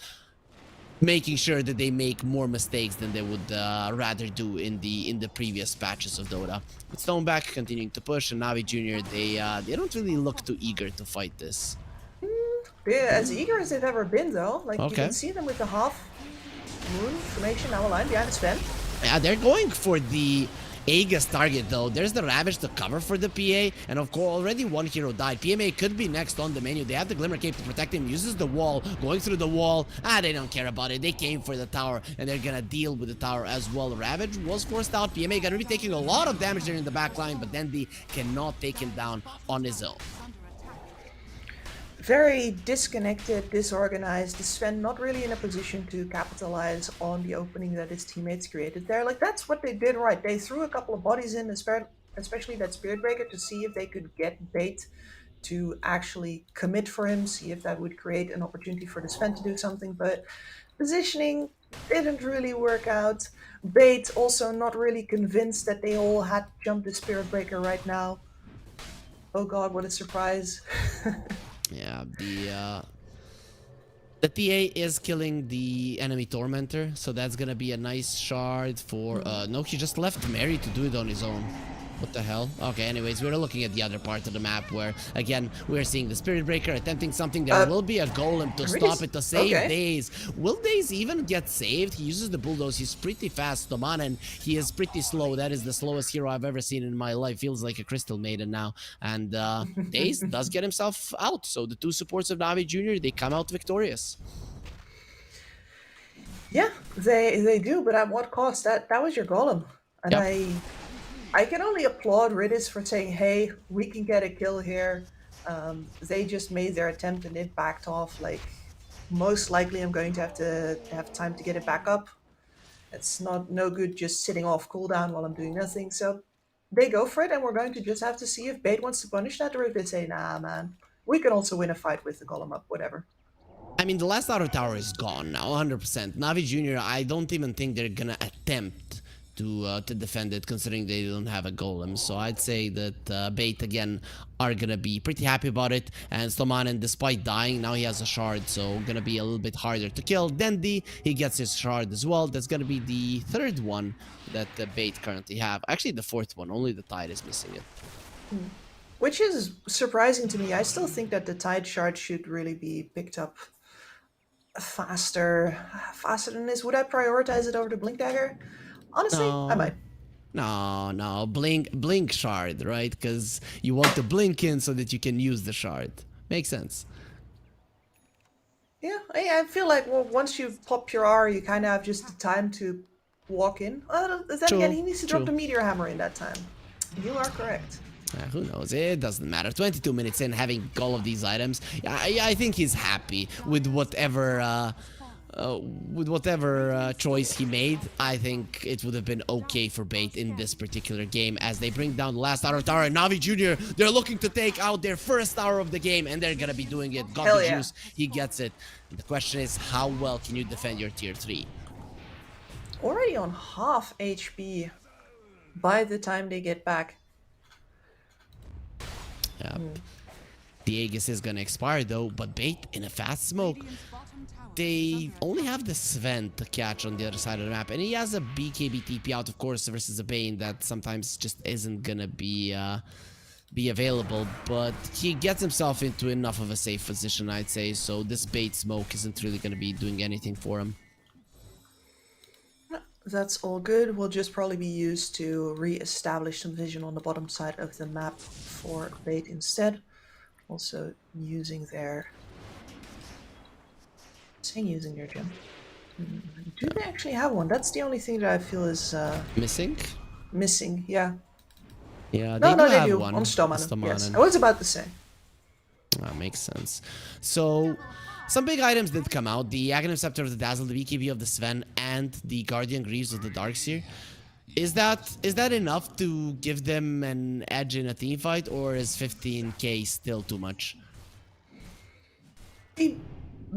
making sure that they make more mistakes than they would rather do in the previous patches of Dota. But Stoneback continuing to push, and Navi Jr. They don't really look too eager to fight this. They're as eager as they've ever been, though. Like, you Okay. can see them with the half moon formation now aligned behind the Sven. Yeah, they're going for the Aegis target though. There's the Ravage to cover for the PA, and of course already one hero died. PMA could be next on the menu. They have the Glimmer Cape to protect him, uses the wall, going through the wall. They don't care about it. They came for the tower, and they're gonna deal with the tower as well. Ravage was forced out. PMA gonna be taking a lot of damage there in the back line, but Dendy cannot take him down on his own. Very disconnected, disorganized. The Sven not really in a position to capitalize on the opening that his teammates created there. Like, that's what they did right. They threw a couple of bodies in, especially that Spirit Breaker, to see if they could get Bait to actually commit for him, see if that would create an opportunity for the Sven to do something. But positioning didn't really work out. Bait also not really convinced that they all had to jump the Spirit Breaker right now. Oh god, what a surprise. Yeah, the TA is killing the enemy Tormentor, so that's gonna be a nice shard for... no, he just left Mary to do it on his own. What the hell? Okay, anyways, we're looking at the other part of the map where, again, we're seeing the Spirit Breaker attempting something. There will be a golem to stop it, to save Daze. Will Daze even get saved? He uses the bulldoze. He's pretty fast, Toman, and he is pretty slow. That is the slowest hero I've ever seen in my life. Feels like a Crystal Maiden now. And Daze does get himself out. So the two supports of Navi Jr., they come out victorious. Yeah, they do, but at what cost? That was your golem. And Yep. I can only applaud Ridis for saying, hey, we can get a kill here. They just made their attempt and it backed off. Like, most likely I'm going to have time to get it back up. It's no good just sitting off cooldown while I'm doing nothing. So they go for it, and we're going to just have to see if Bait wants to punish that, or if they say, nah, man, we can also win a fight with the golem up, whatever. I mean, the last auto tower is gone now, 100%. Navi Jr., I don't even think they're gonna attempt to defend it, considering they don't have a golem. So I'd say that Bait, again, are gonna be pretty happy about it. And Stomanen, despite dying, now he has a shard, so gonna be a little bit harder to kill. Dendi, he gets his shard as well. That's gonna be the third one that the Bait currently have. Actually, the fourth one. Only the Tide is missing it. Which is surprising to me. I still think that the Tide shard should really be picked up faster than this. Would I prioritize it over the Blink Dagger? Honestly, I might. No, blink shard, right? Because you want to blink in so that you can use the shard. Makes sense. Yeah, I feel like, well, once you pop your R, you kind of have just the time to walk in. Then again, he needs to drop the Meteor Hammer in that time. You are correct. Who knows? It doesn't matter. 22 minutes in, having all of these items. I think he's happy with whatever choice he made. I think it would have been okay for Bait in this particular game, as they bring down the last Auto Tower. Navi Jr., they're looking to take out their first tower of the game, and they're gonna be doing it. Got the juice, he gets it. And the question is, how well can you defend your tier 3? Already on half HP by the time they get back. Yep. The Aegis is gonna expire though, but Bait in a fast smoke. They only have the Sven to catch on the other side of the map, and he has a BKB TP out, of course, versus a Bane that sometimes just isn't gonna be available, but he gets himself into enough of a safe position, I'd say, so this Bait smoke isn't really gonna be doing anything for him. That's all good. Will just probably be used to re-establish some vision on the bottom side of the map for Bait instead. Also using their... saying using their gem. Do they actually have one? That's the only thing that I feel is... Missing? Missing, yeah. Yeah, they do they have do. one. On Stomanen, yes. I was about to say. That makes sense. So... some big items did come out: the Aghanim Scepter of the Dazzle, the BKB of the Sven, and the Guardian Greaves of the Darkseer. Is that enough to give them an edge in a team fight, or is 15k still too much? Hey,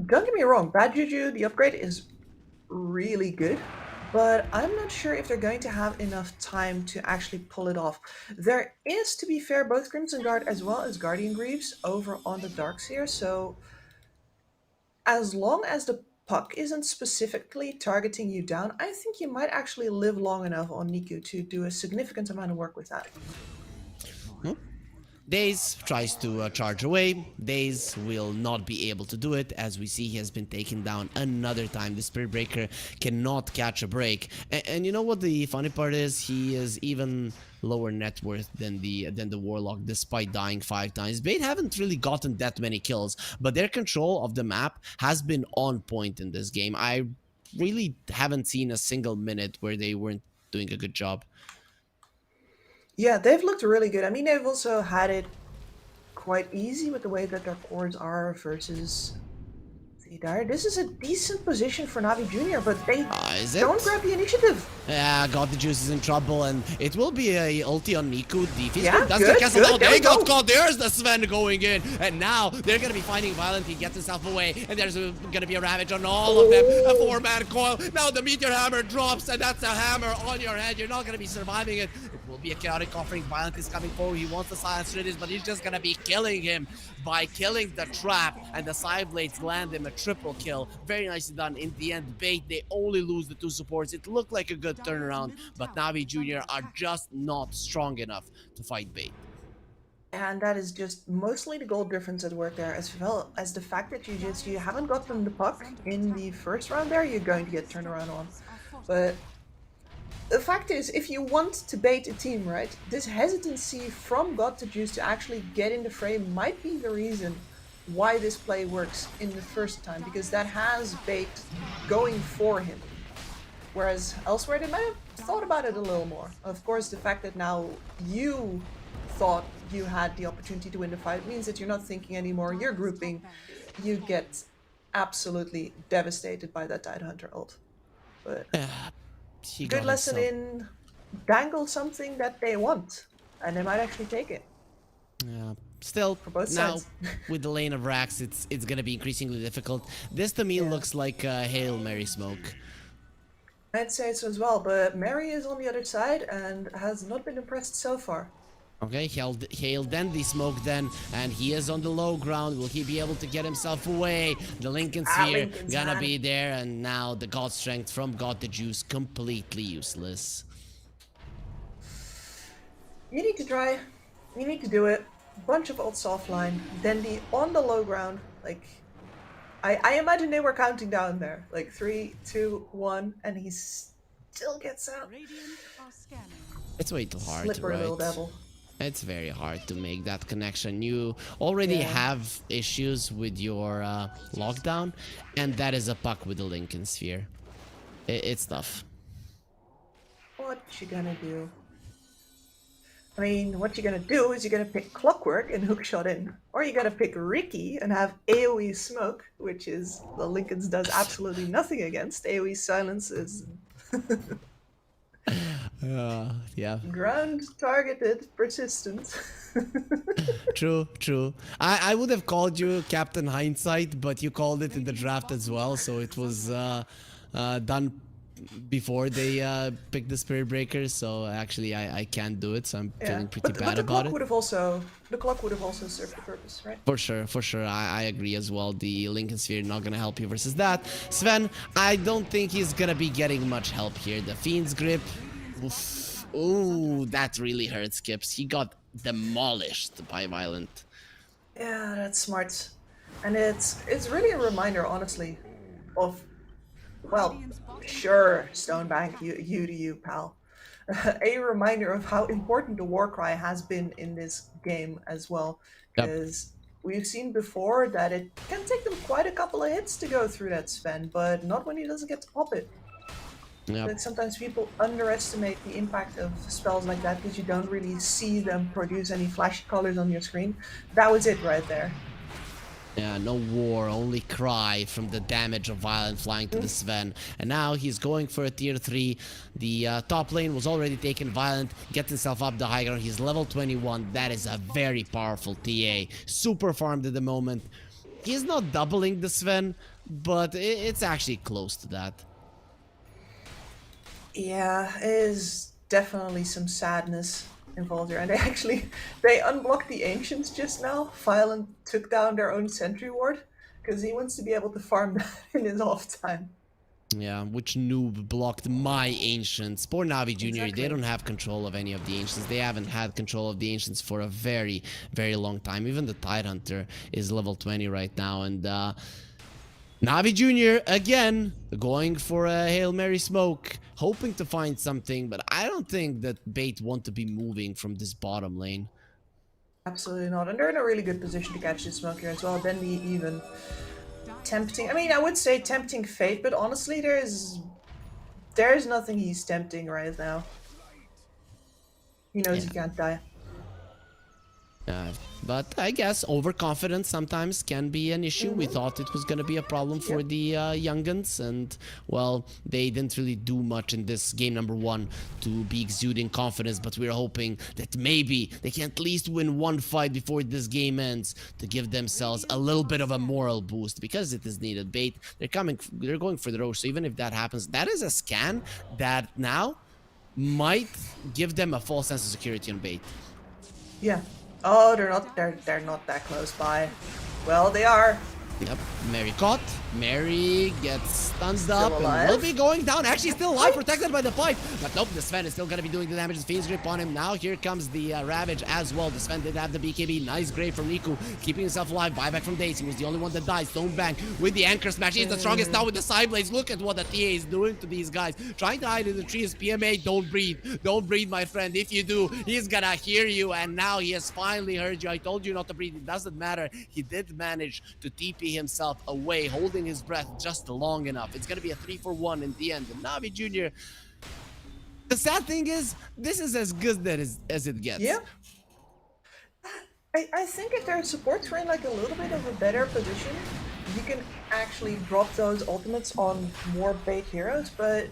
don't get me wrong, Bad Juju, the upgrade is really good, but I'm not sure if they're going to have enough time to actually pull it off. There is, to be fair, both Crimson Guard as well as Guardian Greaves over on the Darkseer, so as long as the puck isn't specifically targeting you down, I think you might actually live long enough on Niku to do a significant amount of work with that. Daze tries to charge away. Daze will not be able to do it. As we see, he has been taken down another time. The Spirit Breaker cannot catch a break. And you know what the funny part is? He is even lower net worth than the Warlock, despite dying 5 times. Bait haven't really gotten that many kills, but their control of the map has been on point in this game. I really haven't seen a single minute where they weren't doing a good job. Yeah, they've looked really good. I mean, they've also had it quite easy with the way that their chords are versus the Dire. This is a decent position for Navi Jr., but they don't grab the initiative. Yeah, God the Juice is in trouble, and it will be a ulti on Niku. The yeah, does good, the castle good. down. They got caught. There's the Sven going in, and now they're gonna be fighting violently. He gets himself away, and there's gonna be a ravage on all of them. A 4-man coil. Now the Meteor Hammer drops, and that's a hammer on your head. You're not gonna be surviving it. It will be a chaotic offering. Violent is coming forward. He wants the silence Riddis, but he's just gonna be killing him by killing the trap, and the side blades land him a triple kill. Very nicely done. In the end, Bait, they only lose the 2 supports. It looked like a good turnaround, but Navi Jr. are just not strong enough to fight Bait. And that is just mostly the gold difference at work there, as well as the fact that you haven't gotten the puck in the first round there, you're going to get turned around on. But the fact is, if you want to bait a team, right, this hesitancy from God to Juice to actually get in the frame might be the reason why this play works in the first time, because that has Bait going for him. Whereas elsewhere, they might have thought about it a little more. Of course, the fact that now you thought you had the opportunity to win the fight means that you're not thinking anymore, you're grouping, you get absolutely devastated by that Tidehunter ult. But good lesson in dangle something that they want, and they might actually take it. Yeah. Still, both now sides. with the lane of racks, it's gonna be increasingly difficult. This to me looks like a Hail Mary smoke. I'd say so as well, but Mary is on the other side and has not been impressed so far. Okay, Hail then the smoke then, and he is on the low ground. Will he be able to get himself away? The Lincoln Sphere Lincoln's gonna man. be there, and now the God Strength from God the Juice completely useless. You need to try. You need to do it. Bunch of ults offline. Dendi on the low ground. Like, I imagine they were counting down there. Like 3, 2, 1, and he still gets out. It's way too hard, Slippery little right? devil. It's very hard to make that connection. You already have issues with your lockdown, and that is a puck with the Lincoln Sphere. It's tough. What you gonna do? I mean, what you're gonna do is you're gonna pick Clockwork and hookshot in. Or you're gonna pick Ricky and have AoE Smoke, which is the Lincoln's does absolutely nothing against. AoE Silence is Yeah. ground targeted, persistent. True, true. I would have called you Captain Hindsight, but you called it in the draft as well, so it was done before they picked the Spirit Breakers, so actually I can't do it, so I'm feeling pretty bad about it. The clock would have also served the purpose, right? For sure. I agree as well. The Lincoln Sphere not gonna help you versus that. Sven, I don't think he's gonna be getting much help here. The Fiend's Grip. Oof. Ooh, that really hurts Skips. He got demolished by Violent. Yeah, that's smart. And it's really a reminder, honestly, of, well, sure, Stonebank, you to you, pal. A reminder of how important the Warcry has been in this game as well. Because we've seen before that it can take them quite a couple of hits to go through that Sven, but not when he doesn't get to pop it. Yep. Like sometimes people underestimate the impact of spells like that because you don't really see them produce any flashy colors on your screen. That was it right there. Yeah, no war, only cry from the damage of Violent flying to the Sven. And now he's going for a tier 3. The top lane was already taken. Violent gets himself up the high ground. He's level 21. That is a very powerful TA. Super farmed at the moment. He's not doubling the Sven, but it's actually close to that. Yeah, it is definitely some sadness involved here. And they unblocked the Ancients just now. Violent took down their own Sentry Ward because he wants to be able to farm that in his off time. Yeah, which noob blocked my Ancients? Poor Navi Jr., Exactly. They don't have control of any of the Ancients. They haven't had control of the Ancients for a very, very long time. Even the Tidehunter is level 20 right now, and Navi Jr. again going for a Hail Mary smoke, hoping to find something, but I don't think that Bait want to be moving from this bottom lane. Absolutely not. And they're in a really good position to catch this smoke here as well. Then the even tempting. I mean, I would say tempting fate, but honestly, there's nothing he's tempting right now. He knows he can't die. But I guess overconfidence sometimes can be an issue. We thought it was going to be a problem for the young'uns, and well, they didn't really do much in this game number 1 to be exuding confidence, but we're hoping that maybe they can at least win one fight before this game ends to give themselves a little bit of a moral boost, because it is needed. Bait, they're going for the Roche, so even if that happens, that is a scan that now might give them a false sense of security on Bait. Yeah. Oh, they're not that close by. Well, they are. Yep, Mary caught. Mary gets stunned up alive. and will be going down. Actually, still alive, protected by the pipe. But nope, the Sven is still going to be doing the damage. The Fiend's Grip on him. Now here comes the Ravage as well. The Sven did have the BKB. Nice grave from Riku, keeping himself alive. Buyback from Daisy. He was the only one that died. Stonebank with the Anchor Smash. He's the strongest now with the side blades. Look at what the TA is doing to these guys. Trying to hide in the trees. PMA, don't breathe. Don't breathe, my friend. If you do, he's going to hear you. And now he has finally heard you. I told you not to breathe. It doesn't matter. He did manage to TP himself away, holding his breath just long enough. It's gonna be a 3-for-1 in the end. And Navi Jr., the sad thing is, this is as good as it gets. Yeah. I think if their supports were in like a little bit of a better position, you can actually drop those ultimates on more Bait heroes, but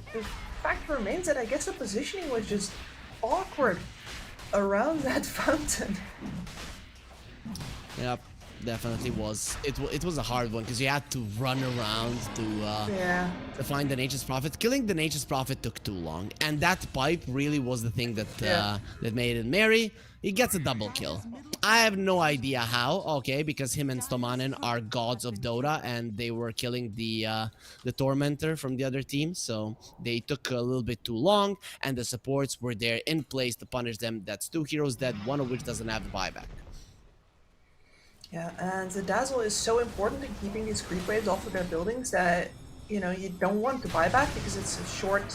fact remains that I guess the positioning was just awkward around that fountain. Yep, definitely was. It was a hard one because you had to run around Yeah. to find the Nature's Prophet. Killing the Nature's Prophet took too long, and that pipe really was the thing that that made it merry. He gets a double kill. I have no idea how. Okay, because him and Stomanen are gods of Dota, and they were killing the Tormentor from the other team, so they took a little bit too long, and the supports were there in place to punish them. That's two heroes dead, one of which doesn't have the buyback. Yeah, and the dazzle is so important in keeping these creep waves off of their buildings that, you know, you don't want to buy back because it's a short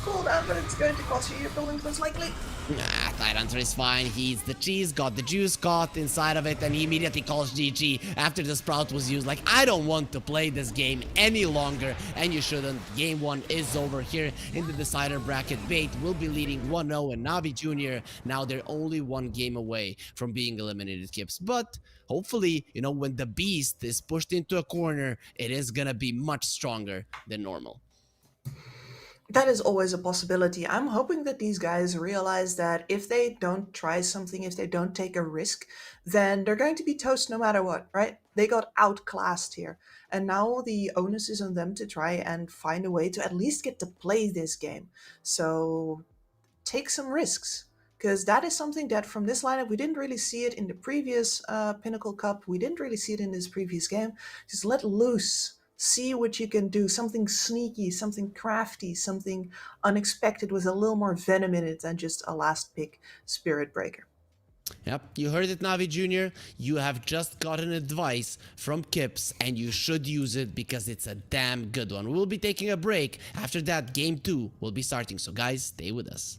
cooldown, but it's going to cost you your buildings most likely. Nah, Tidehunter is fine. He's the cheese, got the juice caught inside of it, and he immediately calls GG after the Sprout was used. Like, I don't want to play this game any longer, and you shouldn't. Game 1 is over here in the decider bracket. Bait will be leading 1-0, and Navi Jr. now they're only one game away from being eliminated, Kips. But hopefully, you know, when the beast is pushed into a corner, it is gonna be much stronger than normal. That is always a possibility. I'm hoping that these guys realize that if they don't try something, if they don't take a risk, then they're going to be toast no matter what, right? They got outclassed here. And now the onus is on them to try and find a way to at least get to play this game. So take some risks. Because that is something that from this lineup, we didn't really see it in the previous Pinnacle Cup. We didn't really see it in this previous game. Just let loose. See what you can do. Something sneaky, something crafty, something unexpected with a little more venom in it than just a last pick Spirit Breaker. Yep, you heard it, Navi Jr. You have just gotten advice from Kips, and you should use it because it's a damn good one. We'll be taking a break. After that, Game 2 will be starting. So guys, stay with us.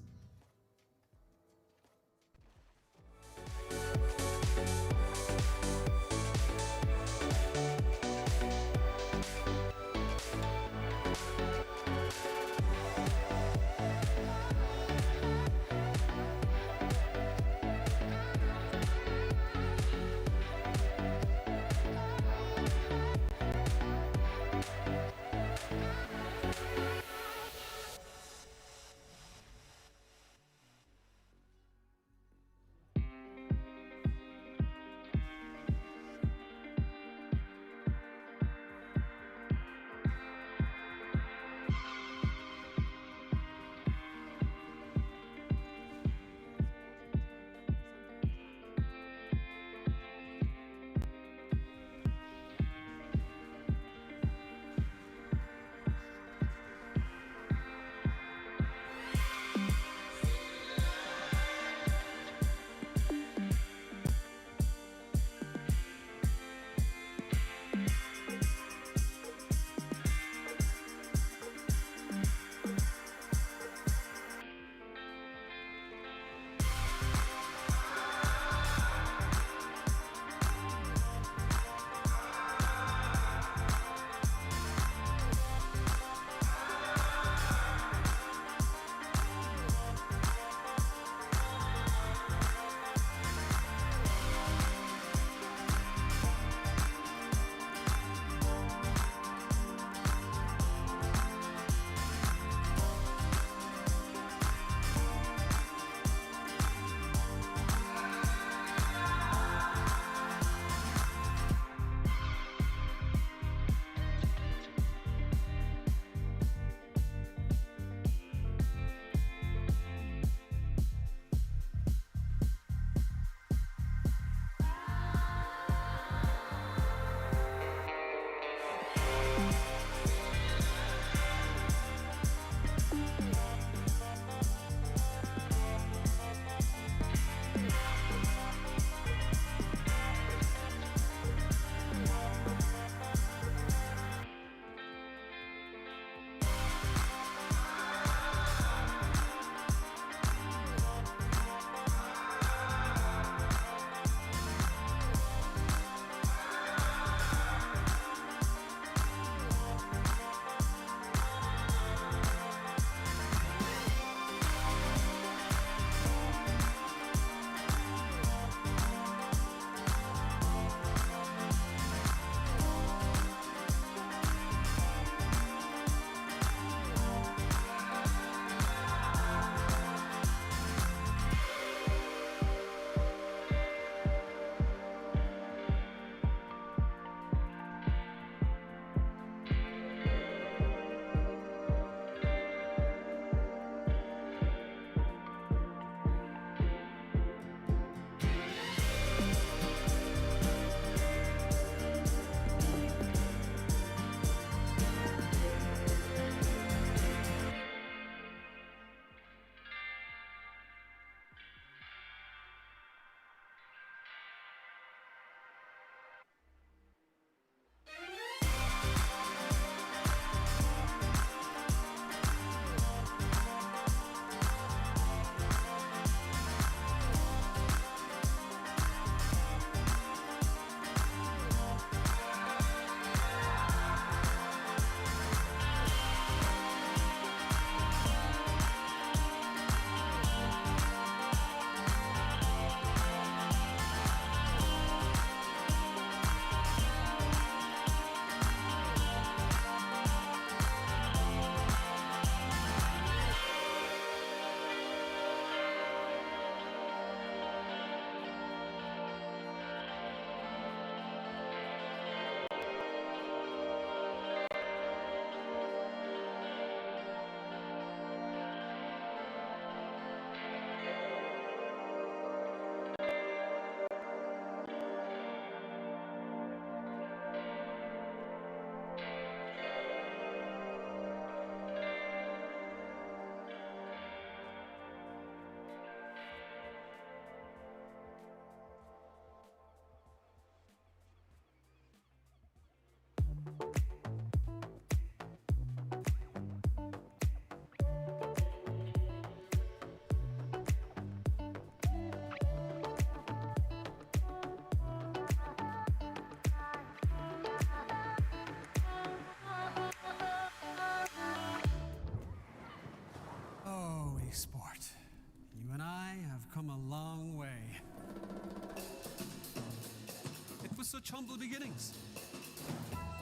such humble beginnings.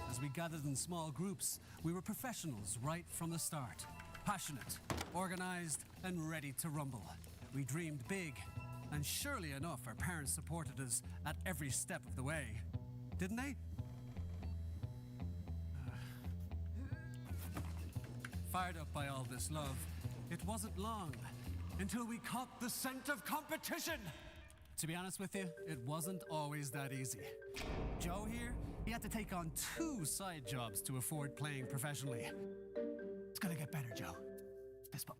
As we gathered in small groups, we were professionals right from the start. Passionate, organized, and ready to rumble. We dreamed big, and surely enough, our parents supported us at every step of the way. Didn't they? Fired up by all this love, it wasn't long until we caught the scent of competition. To be honest with you, it wasn't always that easy. Joe here, he had to take on 2 side jobs to afford playing professionally. It's gonna get better, Joe. Fist bump.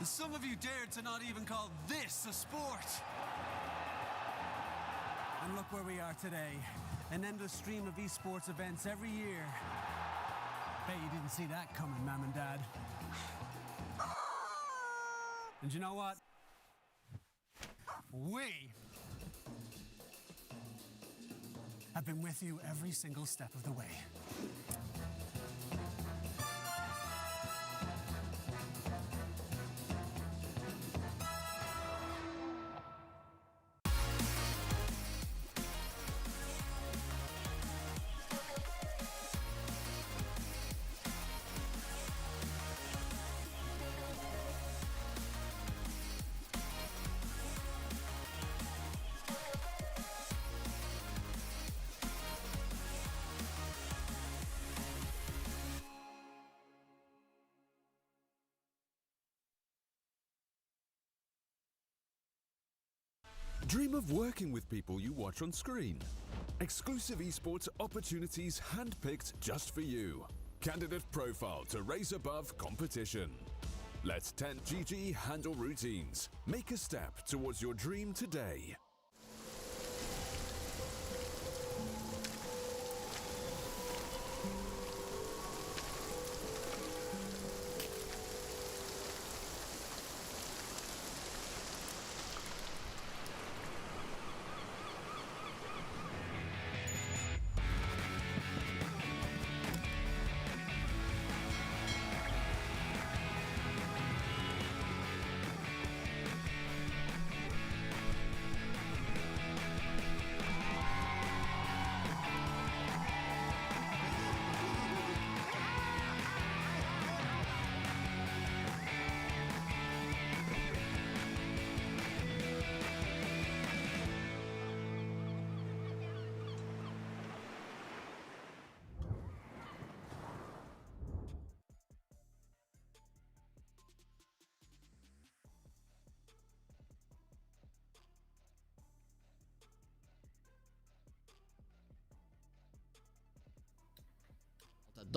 Some of you dared to not even call this a sport. And look where we are today. An endless stream of esports events every year. Bet you didn't see that coming, Mom and Dad. And you know what? We have been with you every single step of the way. Dream of working with people you watch on screen. Exclusive esports opportunities handpicked just for you. Candidate profile to raise above competition. Let 10GG handle routines. Make a step towards your dream today.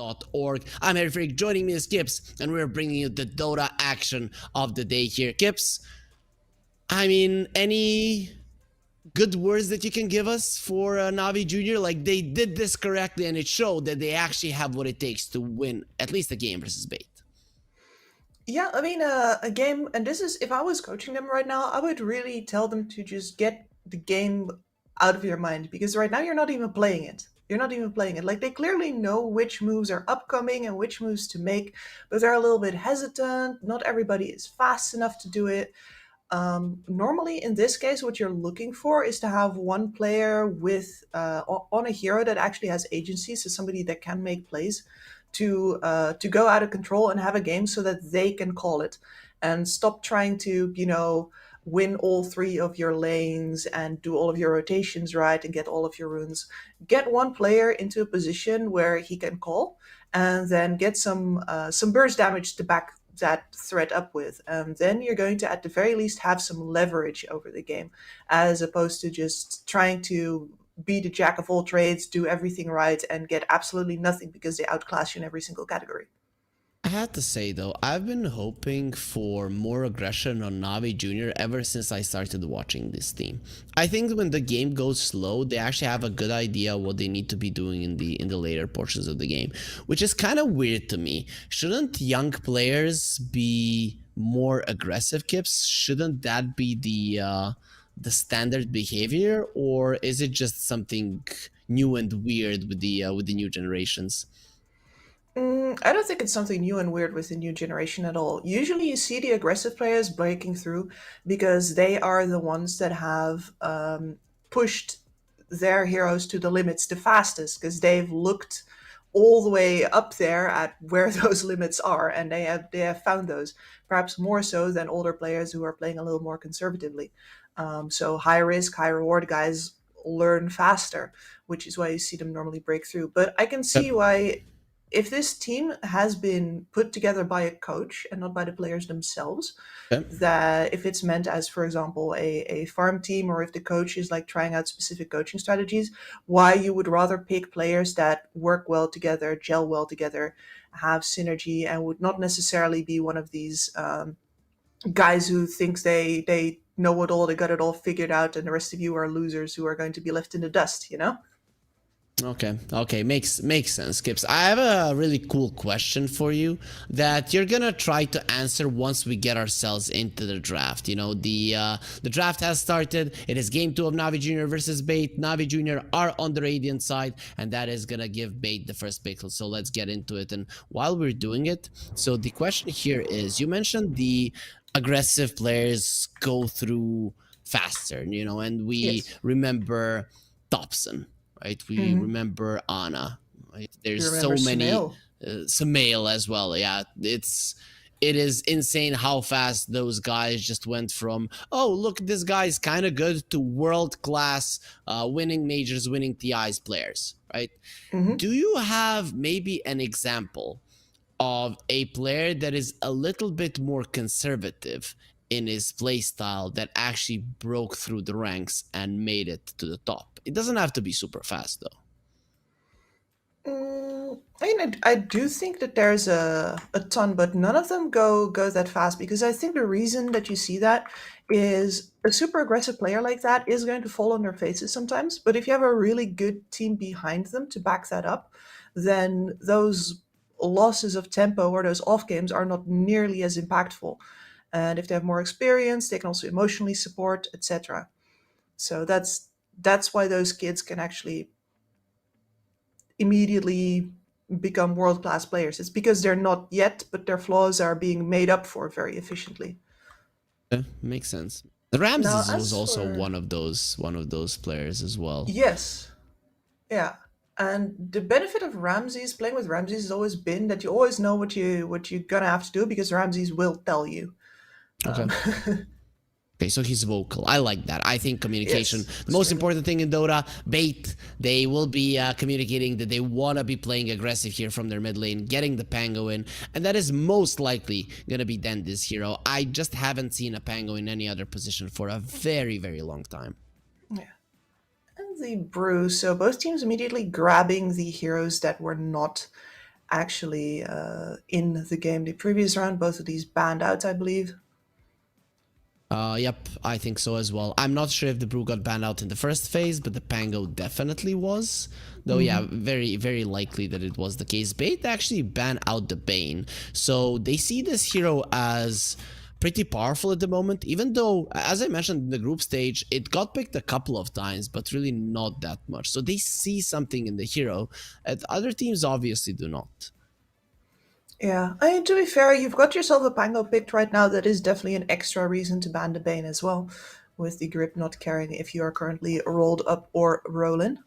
Malta.org. I'm Harry Freak, joining me is Gibbs, and we're bringing you the Dota action of the day here. Gibbs, I mean, any good words that you can give us for Navi Jr.? Like, they did this correctly, and it showed that they actually have what it takes to win at least a game versus Bait. Yeah, I mean, a game, and this is, if I was coaching them right now, I would really tell them to just get the game out of your mind, because right now you're not even playing it. You're not even playing it. Like, they clearly know which moves are upcoming and which moves to make, but they're a little bit hesitant. Not everybody is fast enough to do it. Normally, in this case, what you're looking for is to have one player with on a hero that actually has agency, so somebody that can make plays, to go out of control and have a game so that they can call it, and stop trying to, you know, win all 3 of your lanes and do all of your rotations right and get all of your runes. Get one player into a position where he can call, and then get some burst damage to back that threat up with, and then you're going to at the very least have some leverage over the game, as opposed to just trying to be the jack of all trades, do everything right, and get absolutely nothing because they outclass you in every single category. I have to say though, I've been hoping for more aggression on Navi Jr. ever since I started watching this team. I think when the game goes slow, they actually have a good idea what they need to be doing in the later portions of the game, which is kind of weird to me. Shouldn't young players be more aggressive, Kips? Shouldn't that be the standard behavior, or is it just something new and weird with the new generations? I don't think it's something new and weird with the new generation at all. Usually you see the aggressive players breaking through because they are the ones that have pushed their heroes to the limits the fastest, because they've looked all the way up there at where those limits are, and they have found those, perhaps more so than older players who are playing a little more conservatively. So high risk, high reward guys learn faster, which is why you see them normally break through. But I can see why, if this team has been put together by a coach and not by the players themselves, Yep. that if it's meant as, for example, a farm team, or if the coach is like trying out specific coaching strategies, why you would rather pick players that work well together, gel well together, have synergy, and would not necessarily be one of these guys who thinks they know it all, they got it all figured out, and the rest of you are losers who are going to be left in the dust, you know? Okay, makes sense, Skips. I have a really cool question for you that you're gonna try to answer once we get ourselves into the draft. You know, the draft has started. It is game 2 of Navi Junior versus Bait. Navi Junior are on the Radiant side, and that is gonna give Bait the first pick. So let's get into it. And while we're doing it, so the question here is: you mentioned the aggressive players go through faster, you know, and we Yes. remember Dobson. Right, we remember Anna. Right, there's You so remember many. Sumail? Sumail as well. Yeah, it is insane how fast those guys just went from, oh look, this guy is kind of good, to world class, winning majors, winning TIs players. Right? Do you have maybe an example of a player that is a little bit more conservative in his play style that actually broke through the ranks and made it to the top? It doesn't have to be super fast though. I mean, I do think that there's a ton, but none of them go that fast, because I think the reason that you see that is a super aggressive player like that is going to fall on their faces sometimes. But if you have a really good team behind them to back that up, then those losses of tempo or those off games are not nearly as impactful. And if they have more experience, they can also emotionally support, etc. So that's why those kids can actually immediately become world class players. It's because they're not yet, but their flaws are being made up for very efficiently. Yeah, makes sense. The Now, Ramses was as also for one of those players as well. yes, yeah, and the benefit of Ramses, playing with Ramses, has always been that you always know what you're gonna have to do, because Ramses will tell you. Okay. Um, Okay, so he's vocal. I like that. I think communication, yes, the most extremely. important thing in Dota. Bait, they will be communicating that they want to be playing aggressive here from their mid lane, getting the Pango in, and that is most likely going to be Dendy's hero. I just haven't seen a Pango in any other position for a very, very long time. Yeah. And the brew. So both teams immediately grabbing the heroes that were not actually in the game the previous round. Both of these banned out, I believe. Yep, I think so as well. I'm not sure if the Brew got banned out in the first phase, but the Pango definitely was. Though, yeah, very, very likely that it was the case. Bait actually banned out the Bane. So they see this hero as pretty powerful at the moment, even though, as I mentioned in the group stage, it got picked a couple of times, but really not that much. So they see something in the hero that other teams obviously do not. Yeah, I mean, to be fair, you've got yourself a Pango picked right now. That is definitely an extra reason to ban the Bane as well, with the grip not carrying if you are currently rolled up or rolling.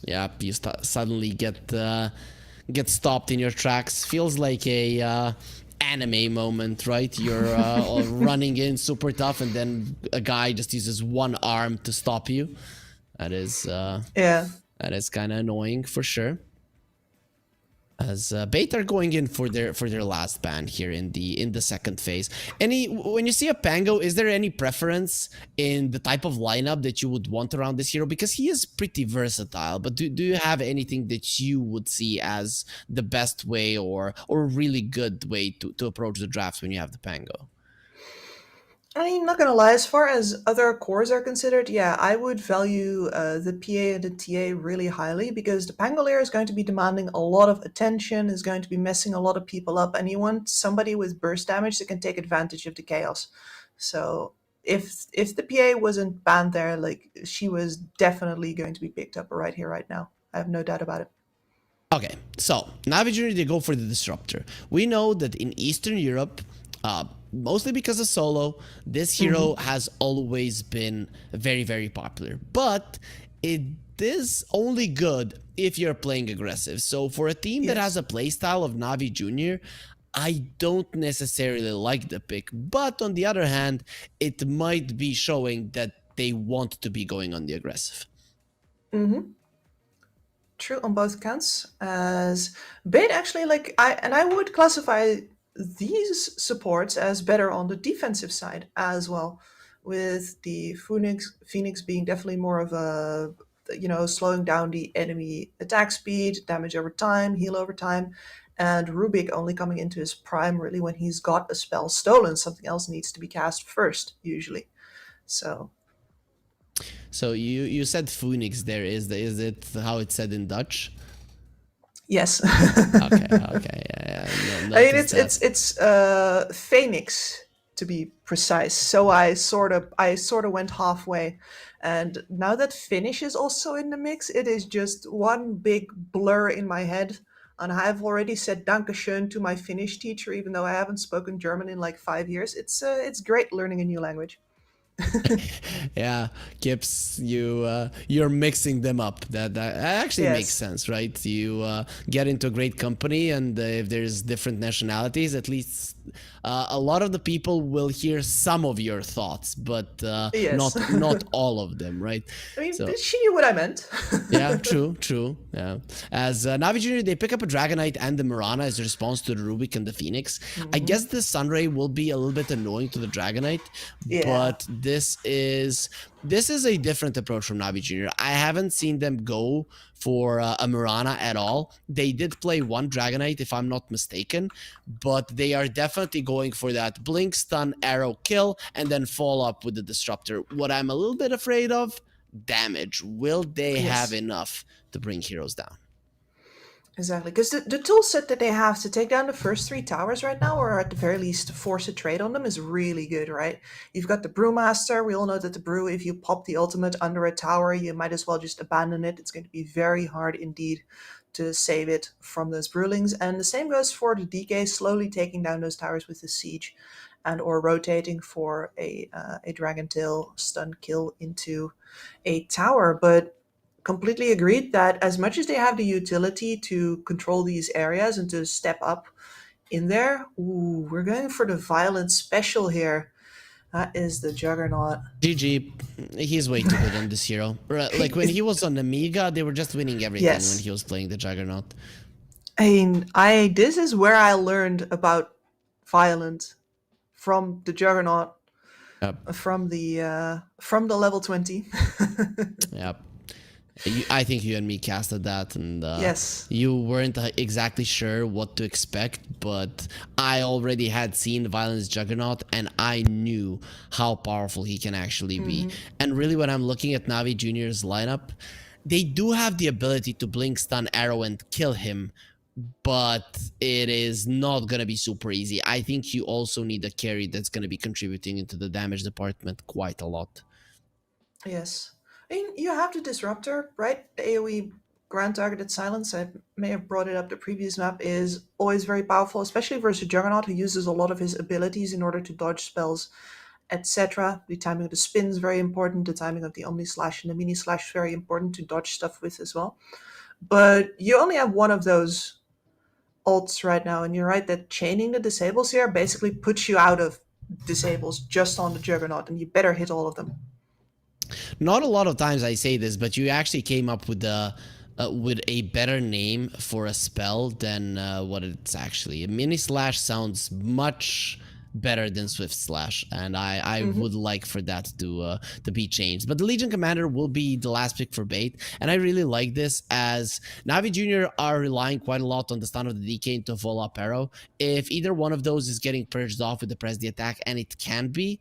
Yeah, you suddenly get stopped in your tracks. Feels like a anime moment, right? You're all running in super tough, and then a guy just uses one arm to stop you. That is Yeah. kind of annoying for sure. As Bait are going in for their last ban here in the second phase. When you see a Pango, is there any preference in the type of lineup that you would want around this hero? Because he is pretty versatile, but do you have anything that you would see as the best way or a really good way to approach the draft when you have the Pango? I mean, not gonna lie, as far as other cores are considered, yeah, I would value the PA and the TA really highly, because the Pangolier is going to be demanding a lot of attention, is going to be messing a lot of people up, and you want somebody with burst damage that can take advantage of the chaos. So if the PA wasn't banned there, like, she was definitely going to be picked up right here, right now. I have no doubt about it. Okay, so Navi Junior, they go for the Disruptor. We know that in Eastern Europe, Mostly because of solo. This hero has always been very, very popular, but it is only good if you're playing aggressive. So for a team that has Yes. a playstyle of Navi Jr., I don't necessarily like the pick, but on the other hand, it might be showing that they want to be going on the aggressive. True on both counts. As Bait actually, I would classify these supports as better on the defensive side as well, with the Phoenix being definitely more of a, slowing down the enemy attack speed, damage over time, heal over time, and Rubik only coming into his prime really when he's got a spell stolen. Something else needs to be cast first usually. So So you said Phoenix there. Is it how it's said in Dutch? yes. Okay, okay, yeah, no, I mean, noticed that. it's Phoenix to be precise. So I sort of went halfway, and now that Finnish is also in the mix, it is just one big blur in my head. And I've already said Dankeschön to my Finnish teacher, even though I haven't spoken German in like 5 years. It's great learning a new language. Yeah, Gibbs, you're mixing them up. That actually makes Yes. sense, right? You get into a great company, and if there's different nationalities, at least a lot of the people will hear some of your thoughts, but Yes. not all of them, right? I mean, So she knew what I meant. yeah, true, true. Yeah. As Navi Jr., they pick up a Dragonite and the Mirana as a response to the Rubik and the Phoenix. I guess the Sunray will be a little bit annoying to the Dragonite, Yeah. but this is a different approach from Navi Jr. I haven't seen them go for a Mirana at all. They did play one Dragonite, if I'm not mistaken, but they are definitely going for that blink, stun, arrow, kill, and then follow up with the Disruptor. What I'm a little bit afraid of, damage. Will they have Yes. enough to bring heroes down? Exactly, because the tool set that they have to take down the first three towers right now, or at the very least force a trade on them, is really good, right? You've got the Brewmaster. We all know that the Brew, if you pop the ultimate under a tower, you might as well just abandon it. It's going to be very hard indeed to save it from those Brewlings. And the same goes for the DK, slowly taking down those towers with the Siege and or rotating for a Dragon Tail stun kill into a tower. But completely agreed that as much as they have the utility to control these areas and to step up in there, ooh, we're going for the violent special here. That is the Juggernaut. GG, he's way too good on this hero. Like when he was on Amiga, they were just winning everything when Yes. he was playing the Juggernaut. I mean, I this is where I learned about violent from the Juggernaut, Yep, from the level 20. yep. I think you and me casted that, and Yes. you weren't exactly sure what to expect, but I already had seen Violence Juggernaut, and I knew how powerful he can actually be. And really, when I'm looking at Navi Jr.'s lineup, they do have the ability to blink, stun, arrow, and kill him, but it is not going to be super easy. I think you also need a carry that's going to be contributing into the damage department quite a lot. Yes. I mean, you have the Disruptor, right? The AoE Grand Targeted Silence, I may have brought it up the previous map, is always very powerful, especially versus Juggernaut, who uses a lot of his abilities in order to dodge spells, etc. The timing of the spin is very important, the timing of the Omni Slash and the Mini Slash very important to dodge stuff with as well. But you only have one of those ults right now, and you're right that chaining the disables here basically puts you out of disables just on the Juggernaut, and you better hit all of them. Not a lot of times I say this, but you actually came up with a better name for a spell than what it's actually. A mini slash sounds much better than Swift Slash, and I would like for that to be changed. But the Legion Commander will be the last pick for bait, and I really like this as Navi Jr. are relying quite a lot on the stun of the DK into follow up arrow. If either one of those is getting purged off with the press the attack, and it can be,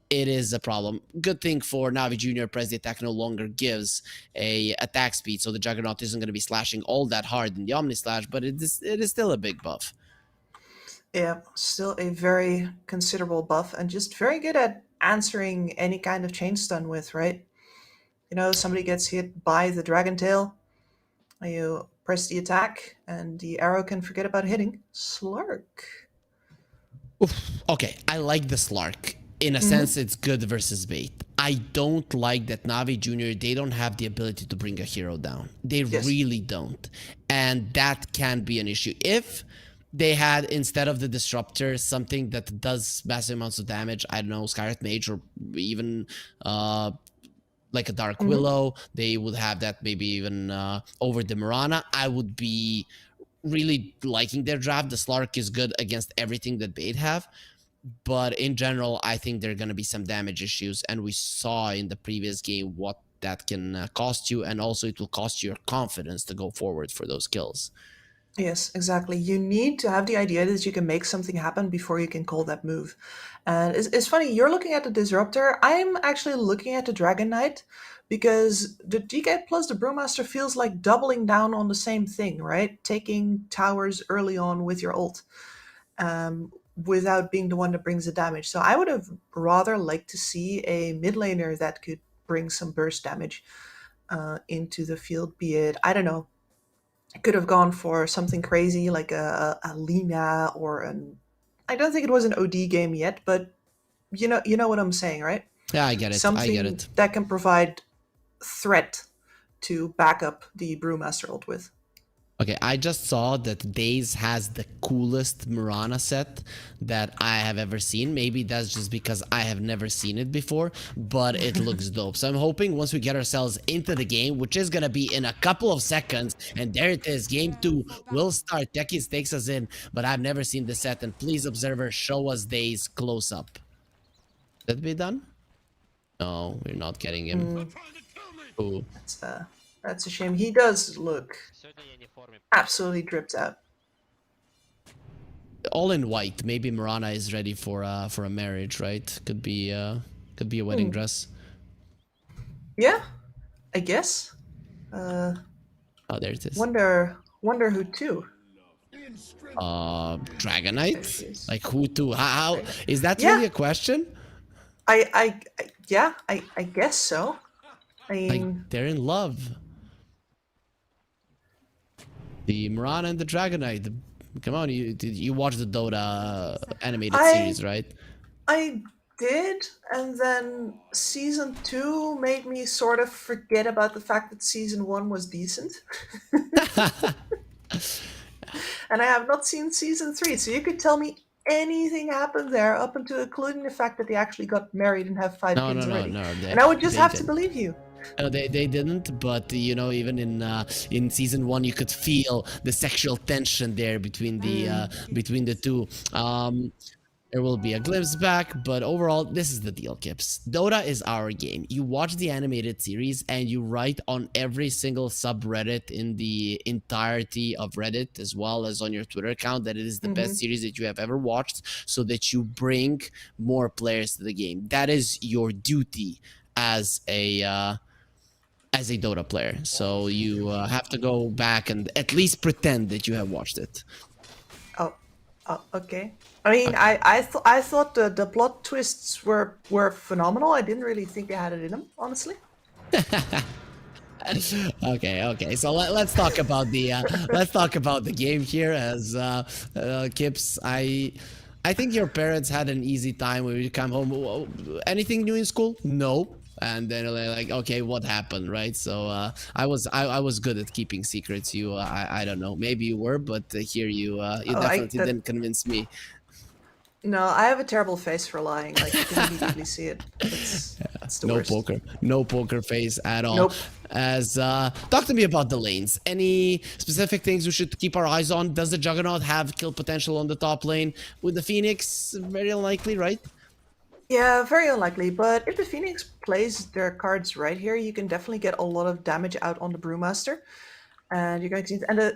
it is a problem. Good thing for Navi Jr. Press the attack no longer gives a attack speed, so the Juggernaut isn't going to be slashing all that hard in the Omni Slash, but it is still a big buff. Yeah, still a very considerable buff, and just very good at answering any kind of chain stun with, right? You know, somebody gets hit by the Dragon Tail, you press the attack, and the arrow can forget about hitting. Slurk. Okay, I like the Slark. In a sense, it's good versus bait. I don't like that Navi Jr., they don't have the ability to bring a hero down. They Yes. really don't. And that can be an issue. If they had, instead of the Disruptor, something that does massive amounts of damage, I don't know, Scarlet Mage, or even like a Dark Willow, they would have that maybe even over the Mirana. I would be really liking their draft. The Slark is good against everything that bait have. But in general, I think there are going to be some damage issues. And we saw in the previous game what that can cost you. And also it will cost you your confidence to go forward for those kills. Yes, exactly. You need to have the idea that you can make something happen before you can call that move. And it's funny, you're looking at the Disruptor. I'm actually looking at the Dragon Knight because the DK plus the Brewmaster feels like doubling down on the same thing, right? Taking towers early on with your ult. Without being the one that brings the damage. So I would have rather liked to see a mid laner that could bring some burst damage into the field, be it, I don't know, could have gone for something crazy like a Lina or an, I don't think it was an OD game yet, but you know what I'm saying, right? Yeah, I get it. Something I get it. that can provide threat to back up the Brewmaster ult with. Okay, I just saw that Daze has the coolest Mirana set that I have ever seen. Maybe that's just because I have never seen it before, but it looks dope. So I'm hoping once we get ourselves into the game, which is going to be in a couple of seconds, and there it is, game 2 will start. Tekis takes us in, but I've never seen the set, and please, observer, show us Daze close up. That be done? No, we're not getting him. Ooh. That's a shame. He does look absolutely dripped out. All in white. Maybe Mirana is ready for a marriage, right? Could be a wedding dress. Yeah, I guess. Oh, there it is. Wonder who to. Dragon Knight? Like who to? How is that Yeah. really a question? I guess so. I mean, Like they're in love. The Mirana and the Dragon Knight. Come on, you watched the Dota animated series, right? I did, and then season 2 made me sort of forget about the fact that season 1 was decent. And I have not seen season 3, so you could tell me anything happened there up until including the fact that they actually got married and have 5 kids already. No. And I would just have to believe you. No, they didn't, but you know, even in season 1, you could feel the sexual tension there between the two. There will be a glimpse back, but overall, this is the deal, Kips. Dota is our game. You watch the animated series and you write on every single subreddit in the entirety of Reddit, as well as on your Twitter account, that it is the best series that you have ever watched, so that you bring more players to the game. That is your duty as a Dota player. So you have to go back and at least pretend that you have watched it. Oh, okay. I mean, I thought the plot twists were phenomenal. I didn't really think they had it in them, honestly. Okay. So let's talk about the game here. As Kips, I think your parents had an easy time when you come home. Anything new in school? No. And then they're like, okay, what happened, right? So I was good at keeping secrets. I don't know, maybe you were, but here you definitely didn't convince me. No, I have a terrible face for lying. Like, you can immediately see it. It's the worst. No poker face at all. Nope. As talk to me about the lanes. Any specific things we should keep our eyes on? Does the Juggernaut have kill potential on the top lane? With the Phoenix, very unlikely, right? Yeah, very unlikely. But if the Phoenix plays their cards right here, you can definitely get a lot of damage out on the Brewmaster. And you're going to see, and this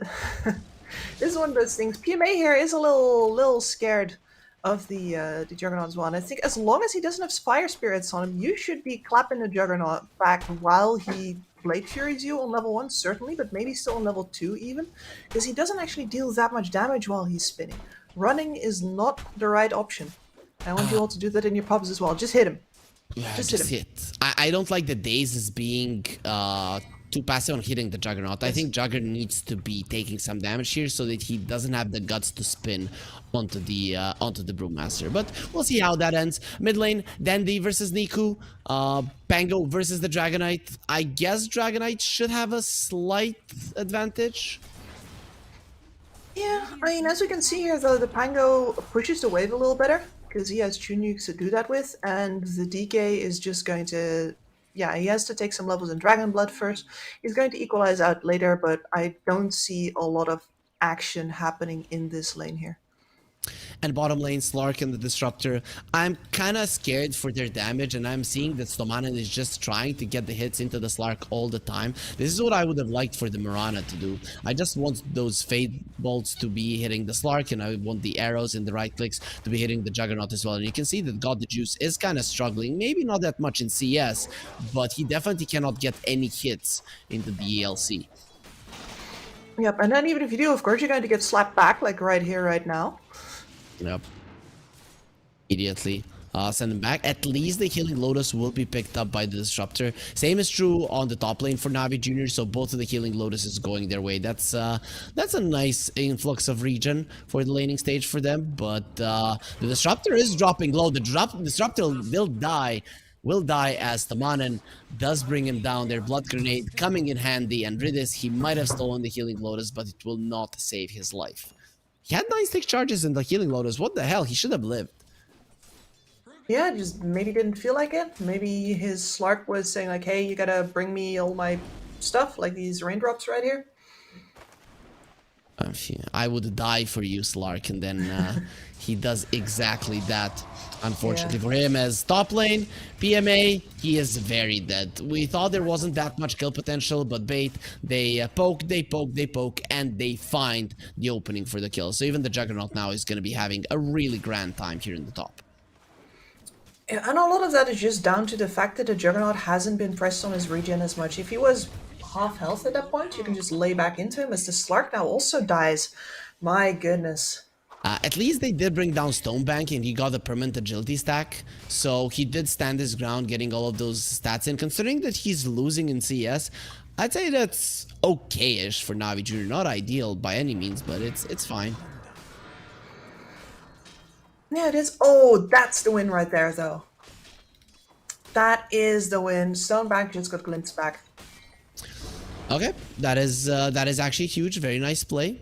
is one of those things. PMA here is a little scared of the Juggernaut as well. And I think as long as he doesn't have Fire Spirits on him, you should be clapping the Juggernaut back while he Blade Furies you on level 1, certainly, but maybe still on level 2 even, because he doesn't actually deal that much damage while he's spinning. Running is not the right option. I want you all to do that in your pubs as well. Just hit him. Yeah, just hit. I don't like the Daze is being too passive on hitting the Juggernaut. I think Jugger needs to be taking some damage here so that he doesn't have the guts to spin onto the Brewmaster. But we'll see how that ends. Mid lane, Dandy versus Niku. Pango versus the Dragonite. I guess Dragonite should have a slight advantage. Yeah, I mean, as we can see here, though, the Pango pushes the wave a little better because he has Chunukes to do that with, and the DK is just going to, yeah, he has to take some levels in Dragon Blood first. He's going to equalize out later, but I don't see a lot of action happening in this lane here. And bottom lane, Slark and the Disruptor. I'm kind of scared for their damage, and I'm seeing that Stomanen is just trying to get the hits into the Slark all the time. This is what I would have liked for the Mirana to do. I just want those Fade Bolts to be hitting the Slark, and I want the arrows and the right clicks to be hitting the Juggernaut as well. And you can see that God the Juice is kind of struggling. Maybe not that much in CS, but he definitely cannot get any hits into the ELC. Yep, and then even if you do, of course, you're going to get slapped back, like right here, right now. Yep. Immediately. Send him back. At least the Healing Lotus will be picked up by the Disruptor. Same is true on the top lane for Navi Jr., so both of the Healing Lotus is going their way. That's a nice influx of regen for the laning stage for them, but the Disruptor is dropping low. The Disruptor will die as Stomanen does bring him down. Their Blood Grenade coming in handy, and Ridis, he might have stolen the Healing Lotus, but it will not save his life. He had 96 charges in the Healing Lotus. What the hell? He should have lived. Yeah, just maybe didn't feel like it. Maybe his Slark was saying like, hey, you gotta bring me all my stuff, like these raindrops right here. I would die for you, Slark, and then he does exactly that. Unfortunately for him, as top lane, PMA, he is very dead. We thought there wasn't that much kill potential, but Bait, they poke, and they find the opening for the kill. So even the Juggernaut now is going to be having a really grand time here in the top. And a lot of that is just down to the fact that the Juggernaut hasn't been pressed on his regen as much. If he was half health at that point, you can just lay back into him, as the Slark now also dies. My goodness. At least they did bring down Stonebank, and he got a permanent agility stack, so he did stand his ground getting all of those stats in. Considering that he's losing in CS, I'd say that's okay-ish for Navi Jr. Not ideal by any means, but it's fine. Yeah, it is. Oh, that's the win right there, though. That is the win. Stonebank just got glimpsed back. Okay, that is actually huge. Very nice play.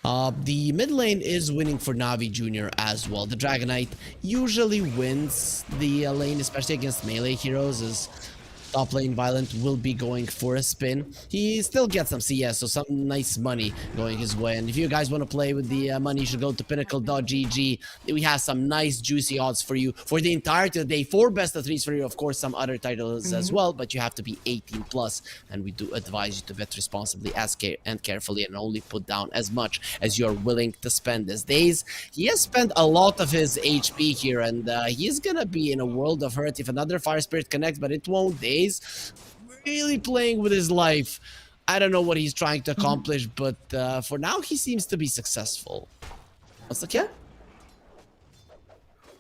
The mid lane is winning for Navi Jr. as well. The Dragonite usually wins the lane, especially against melee heroes, as top lane Violent will be going for a spin. He still gets some CS, so some nice money going his way. And if you guys want to play with the money, you should go to pinnacle.gg. We have some nice juicy odds for you for the entirety of the day. 4 best of 3s for you, of course, some other titles as well, but you have to be 18 plus, and we do advise you to bet responsibly and carefully, and only put down as much as you're willing to spend these days. He has spent a lot of his HP here, and he's gonna be in a world of hurt if another Fire Spirit connects, but it won't. Really playing with his life. I don't know what he's trying to accomplish, but for now he seems to be successful. What's the kill?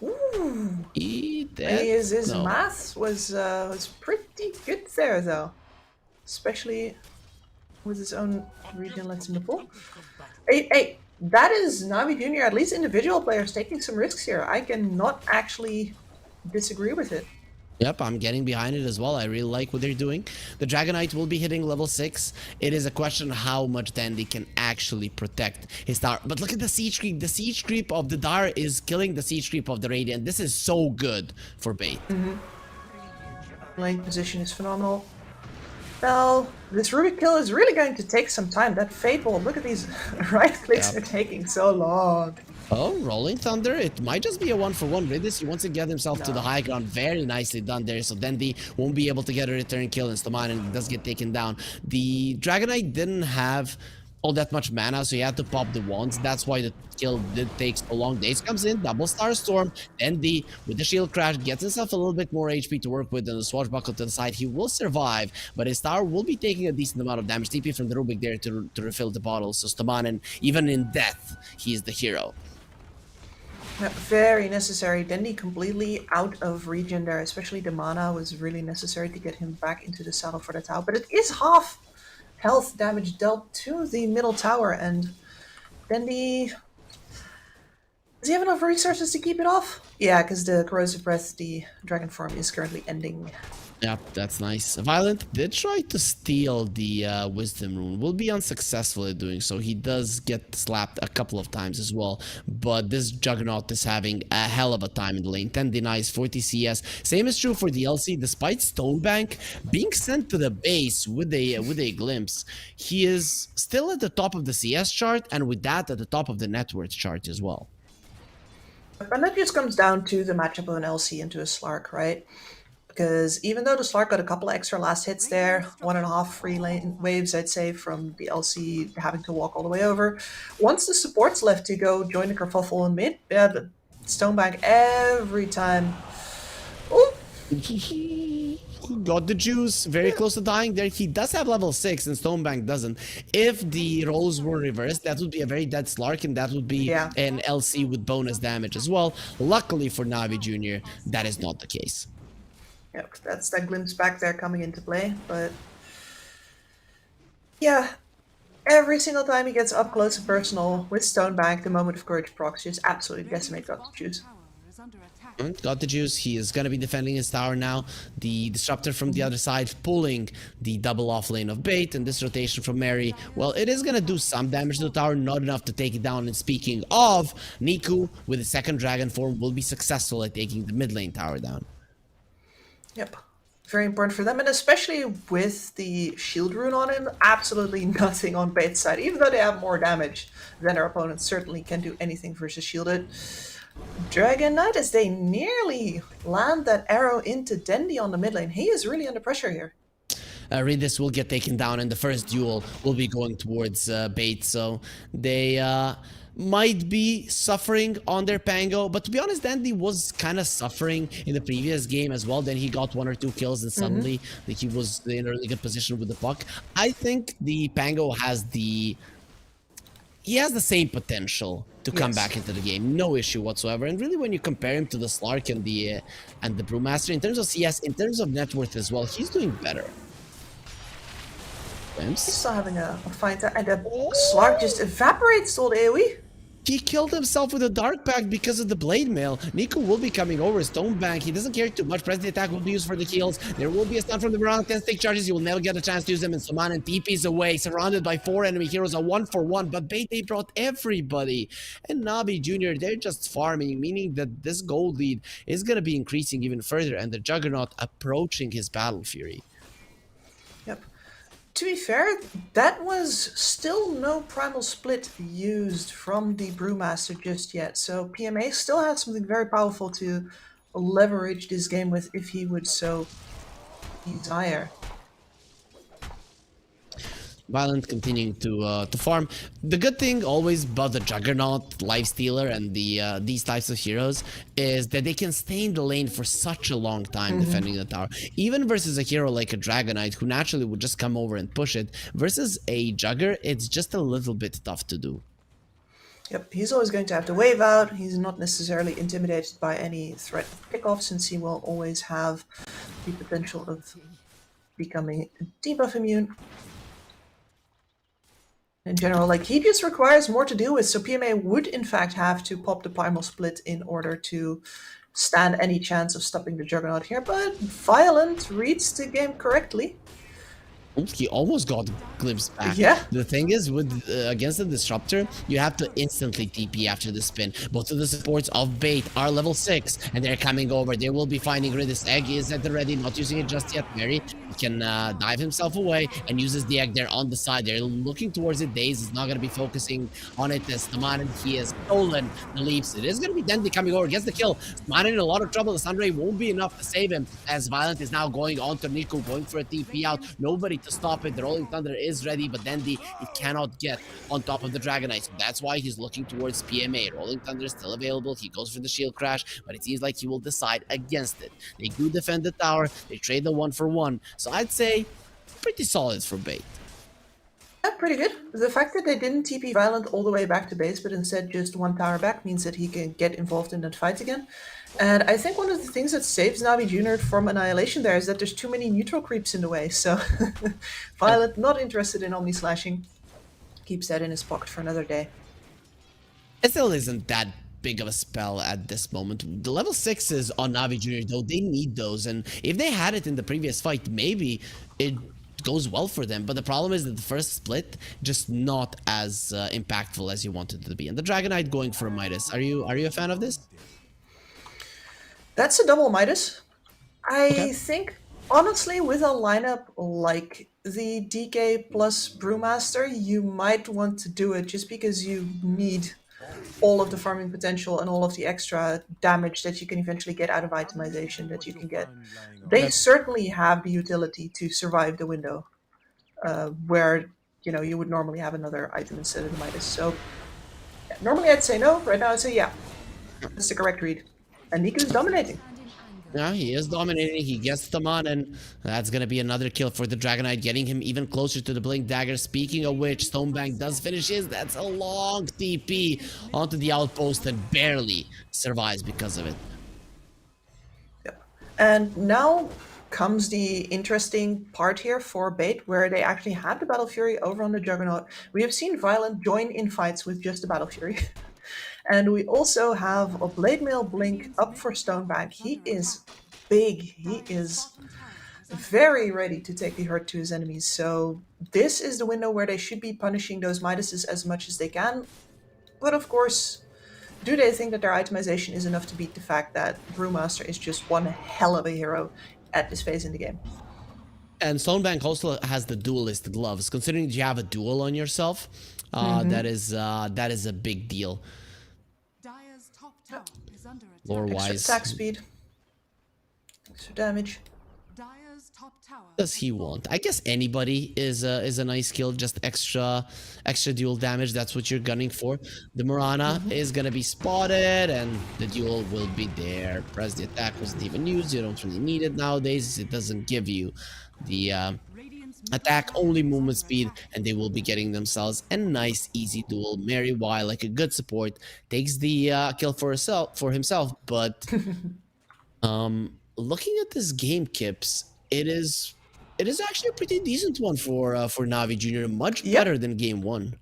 Ooh. His Math was pretty good there, though. Especially with his own regenlets in the pool. Hey, that is Navi Jr., at least individual players, taking some risks here. I cannot actually disagree with it. Yep, I'm getting behind it as well. I really like what they're doing. The Dragonite will be hitting level 6. It is a question of how much Dandy can actually protect his tower. But look at the siege creep. The siege creep of the Dar is killing the siege creep of the Radiant. This is so good for Bait. Lane position is phenomenal. Well, this Rubik kill is really going to take some time. That Fate Bolt, look at these right clicks are taking so long. Oh, Rolling Thunder. It might just be a 1-for-1. Ridis, he wants to get himself to the high ground. Very nicely done there. So Dandy won't be able to get a return kill, and Stomanen does get taken down. The Dragonite didn't have all that much mana, so he had to pop the wands. That's why the kill did take so long. Daze comes in, double star storm, Dandy with the shield crash gets himself a little bit more HP to work with, and the swashbuckle to the side. He will survive, but his tower will be taking a decent amount of damage. TP from the Rubik there to refill the bottle. So Stomanen, even in death, he is the hero. Very necessary. Dendi completely out of region there, especially the mana was really necessary to get him back into the saddle for the tower. But it is half health damage dealt to the middle tower, and Dendi... Does he have enough resources to keep it off? Yeah, because the corrosive breath, the dragon form, is currently ending. Yep, that's nice. Violent did try to steal the wisdom rune. Will be unsuccessful at doing so. He does get slapped a couple of times as well. But this Juggernaut is having a hell of a time in the lane. 10 denies, 40 CS. Same is true for the LC. Despite Stonebank being sent to the base with a glimpse, he is still at the top of the CS chart, and with that at the top of the net worth chart as well. And that just comes down to the matchup of an LC into a Slark, right? Because even though the Slark got a couple extra last hits there, 1.5 free lane waves, I'd say, from the LC having to walk all the way over. Once the support's left to go join the kerfuffle in mid, yeah, the Stonebank every time. Ooh. Got the juice, very close to dying there. He does have level 6 and Stonebank doesn't. If the roles were reversed, that would be a very dead Slark, and that would be an LC with bonus damage as well. Luckily for Navi Jr., that is not the case. Yep, that's that glimpse back there coming into play, but yeah, every single time he gets up close and personal with Stonebank, the moment of courage procs just absolutely decimate Got the Juice. Got the juice. He is going to be defending his tower now. The disruptor from the other side pulling the double off lane of bait, and this rotation from Mary, well, it is going to do some damage to the tower, not enough to take it down. And speaking of, Niku with his second dragon form will be successful at taking the mid lane tower down. Yep, very important for them, and especially with the shield rune on him, absolutely nothing on Bait's side. Even though they have more damage than their opponents, certainly can do anything versus shielded. Dragon Knight, as they nearly land that arrow into Dendi on the mid lane. He is really under pressure here. Redis will get taken down, and the first duel will be going towards Bait, so they might be suffering on their Pango. But to be honest, Dendi was kind of suffering in the previous game as well. Then he got 1 or 2 kills, and suddenly he was in a really good position with the puck. I think the Pango has the same potential to come back into the game, no issue whatsoever. And really, when you compare him to the Slark and the Brewmaster, in terms of CS, in terms of net worth as well, he's doing better. He's still having a fine time, and the Slark just evaporates all the AoE. He killed himself with a Dark Pact because of the Blade Mail. Niku will be coming over. Stonebank, he doesn't care too much. Press the attack will be used for the kills. There will be a stun from the Baron. 10 stick charges. You will never get a chance to use them. And Saman and TP's away, surrounded by 4 enemy heroes. A 1-for-1. But Bait, they brought everybody. And Navi Jr., they're just farming, meaning that this gold lead is going to be increasing even further. And the Juggernaut approaching his Battle Fury. Yep. To be fair, that was still no primal split used from the Brewmaster just yet, so PMA still had something very powerful to leverage this game with if he would so desire. Violent continuing to farm. The good thing always about the Juggernaut, Lifestealer, and these types of heroes is that they can stay in the lane for such a long time defending the tower. Even versus a hero like a Dragon Knight, who naturally would just come over and push it, versus a Jugger, it's just a little bit tough to do. Yep, he's always going to have to wave out. He's not necessarily intimidated by any threat of pickoff, since he will always have the potential of becoming debuff immune. In general, like, he just requires more to deal with, so PMA would in fact have to pop the primal split in order to stand any chance of stopping the Juggernaut here, but Violent reads the game correctly. He almost got glimpsed back. Yeah. The thing is, with against the Disruptor, you have to instantly TP after the spin. Both of the supports of Bait are level 6, and they're coming over. They will be finding Ridis. Egg is at the ready, not using it just yet. Mary can dive himself away and uses the egg there on the side. They're looking towards it. Daze is not going to be focusing on it as Stamanen, he has stolen the leaps. It is going to be Dendi coming over, gets the kill. Stamanen in a lot of trouble. The Sunray won't be enough to save him, as Violent is now going on to Niku, going for a TP out. Nobody to stop it. The Rolling Thunder is ready, but Dendi, he cannot get on top of the Dragon Knight, so that's why he's looking towards PMA. Rolling Thunder is still available. He goes for the shield crash, but it seems like he will decide against it. They do defend the tower. They trade the 1-for-1, so I'd say pretty solid for Bait. Yep, pretty good. The fact that they didn't TP Violent all the way back to base, but instead just one tower back means that he can get involved in that fight again. And I think one of the things that saves Navi Jr. from annihilation there is that there's too many neutral creeps in the way. So Violent, not interested in Omni Slashing, keeps that in his pocket for another day. It still isn't that big of a spell at this moment. The level 6s on Navi Jr. though, they need those, and if they had it in the previous fight, maybe it goes well for them. But the problem is that the first split just not as impactful as you wanted it to be. And the Dragon Knight going for a Midas. Are you a fan of this? That's a double Midas. I think, honestly, with a lineup like the DK plus Brewmaster, you might want to do it just because you need all of the farming potential and all of the extra damage that you can eventually get out of itemization that you can get. They certainly have the utility to survive the window, where you would normally have another item instead of the Midas. So normally I'd say no. Right now I'd say yeah. That's the correct read. And Niku's dominating. Yeah, he is dominating. He gets them on, and that's going to be another kill for the Dragon Knight, getting him even closer to the Blink Dagger. Speaking of which, Stonebank does finish his. That's a long TP onto the outpost and barely survives because of it. Yep. And now comes the interesting part here for Bait, where they actually have the Battle Fury over on the Juggernaut. We have seen Violent join in fights with just the Battle Fury. And we also have a Blade Mail Blink up for Stonebank. He is big. He is very ready to take the hurt to his enemies. So this is the window where they should be punishing those Midases as much as they can. But of course, do they think that their itemization is enough to beat the fact that Brewmaster is just one hell of a hero at this phase in the game? And Stonebank also has the Duelist gloves. Considering that you have a duel on yourself, that is a big deal. Lore-wise, attack speed, extra damage. Does he want? I guess anybody is a nice kill. Just extra duel damage. That's what you're gunning for. The Mirana is gonna be spotted, and the duel will be there. Press the attack wasn't even used. You don't really need it nowadays. It doesn't give you the attack, only movement speed, and they will be getting themselves a nice easy duel. Mary Y, like a good support, takes the kill for himself, but looking at this game, Kips, it is actually a pretty decent one for Navi Jr. Much better than game 1.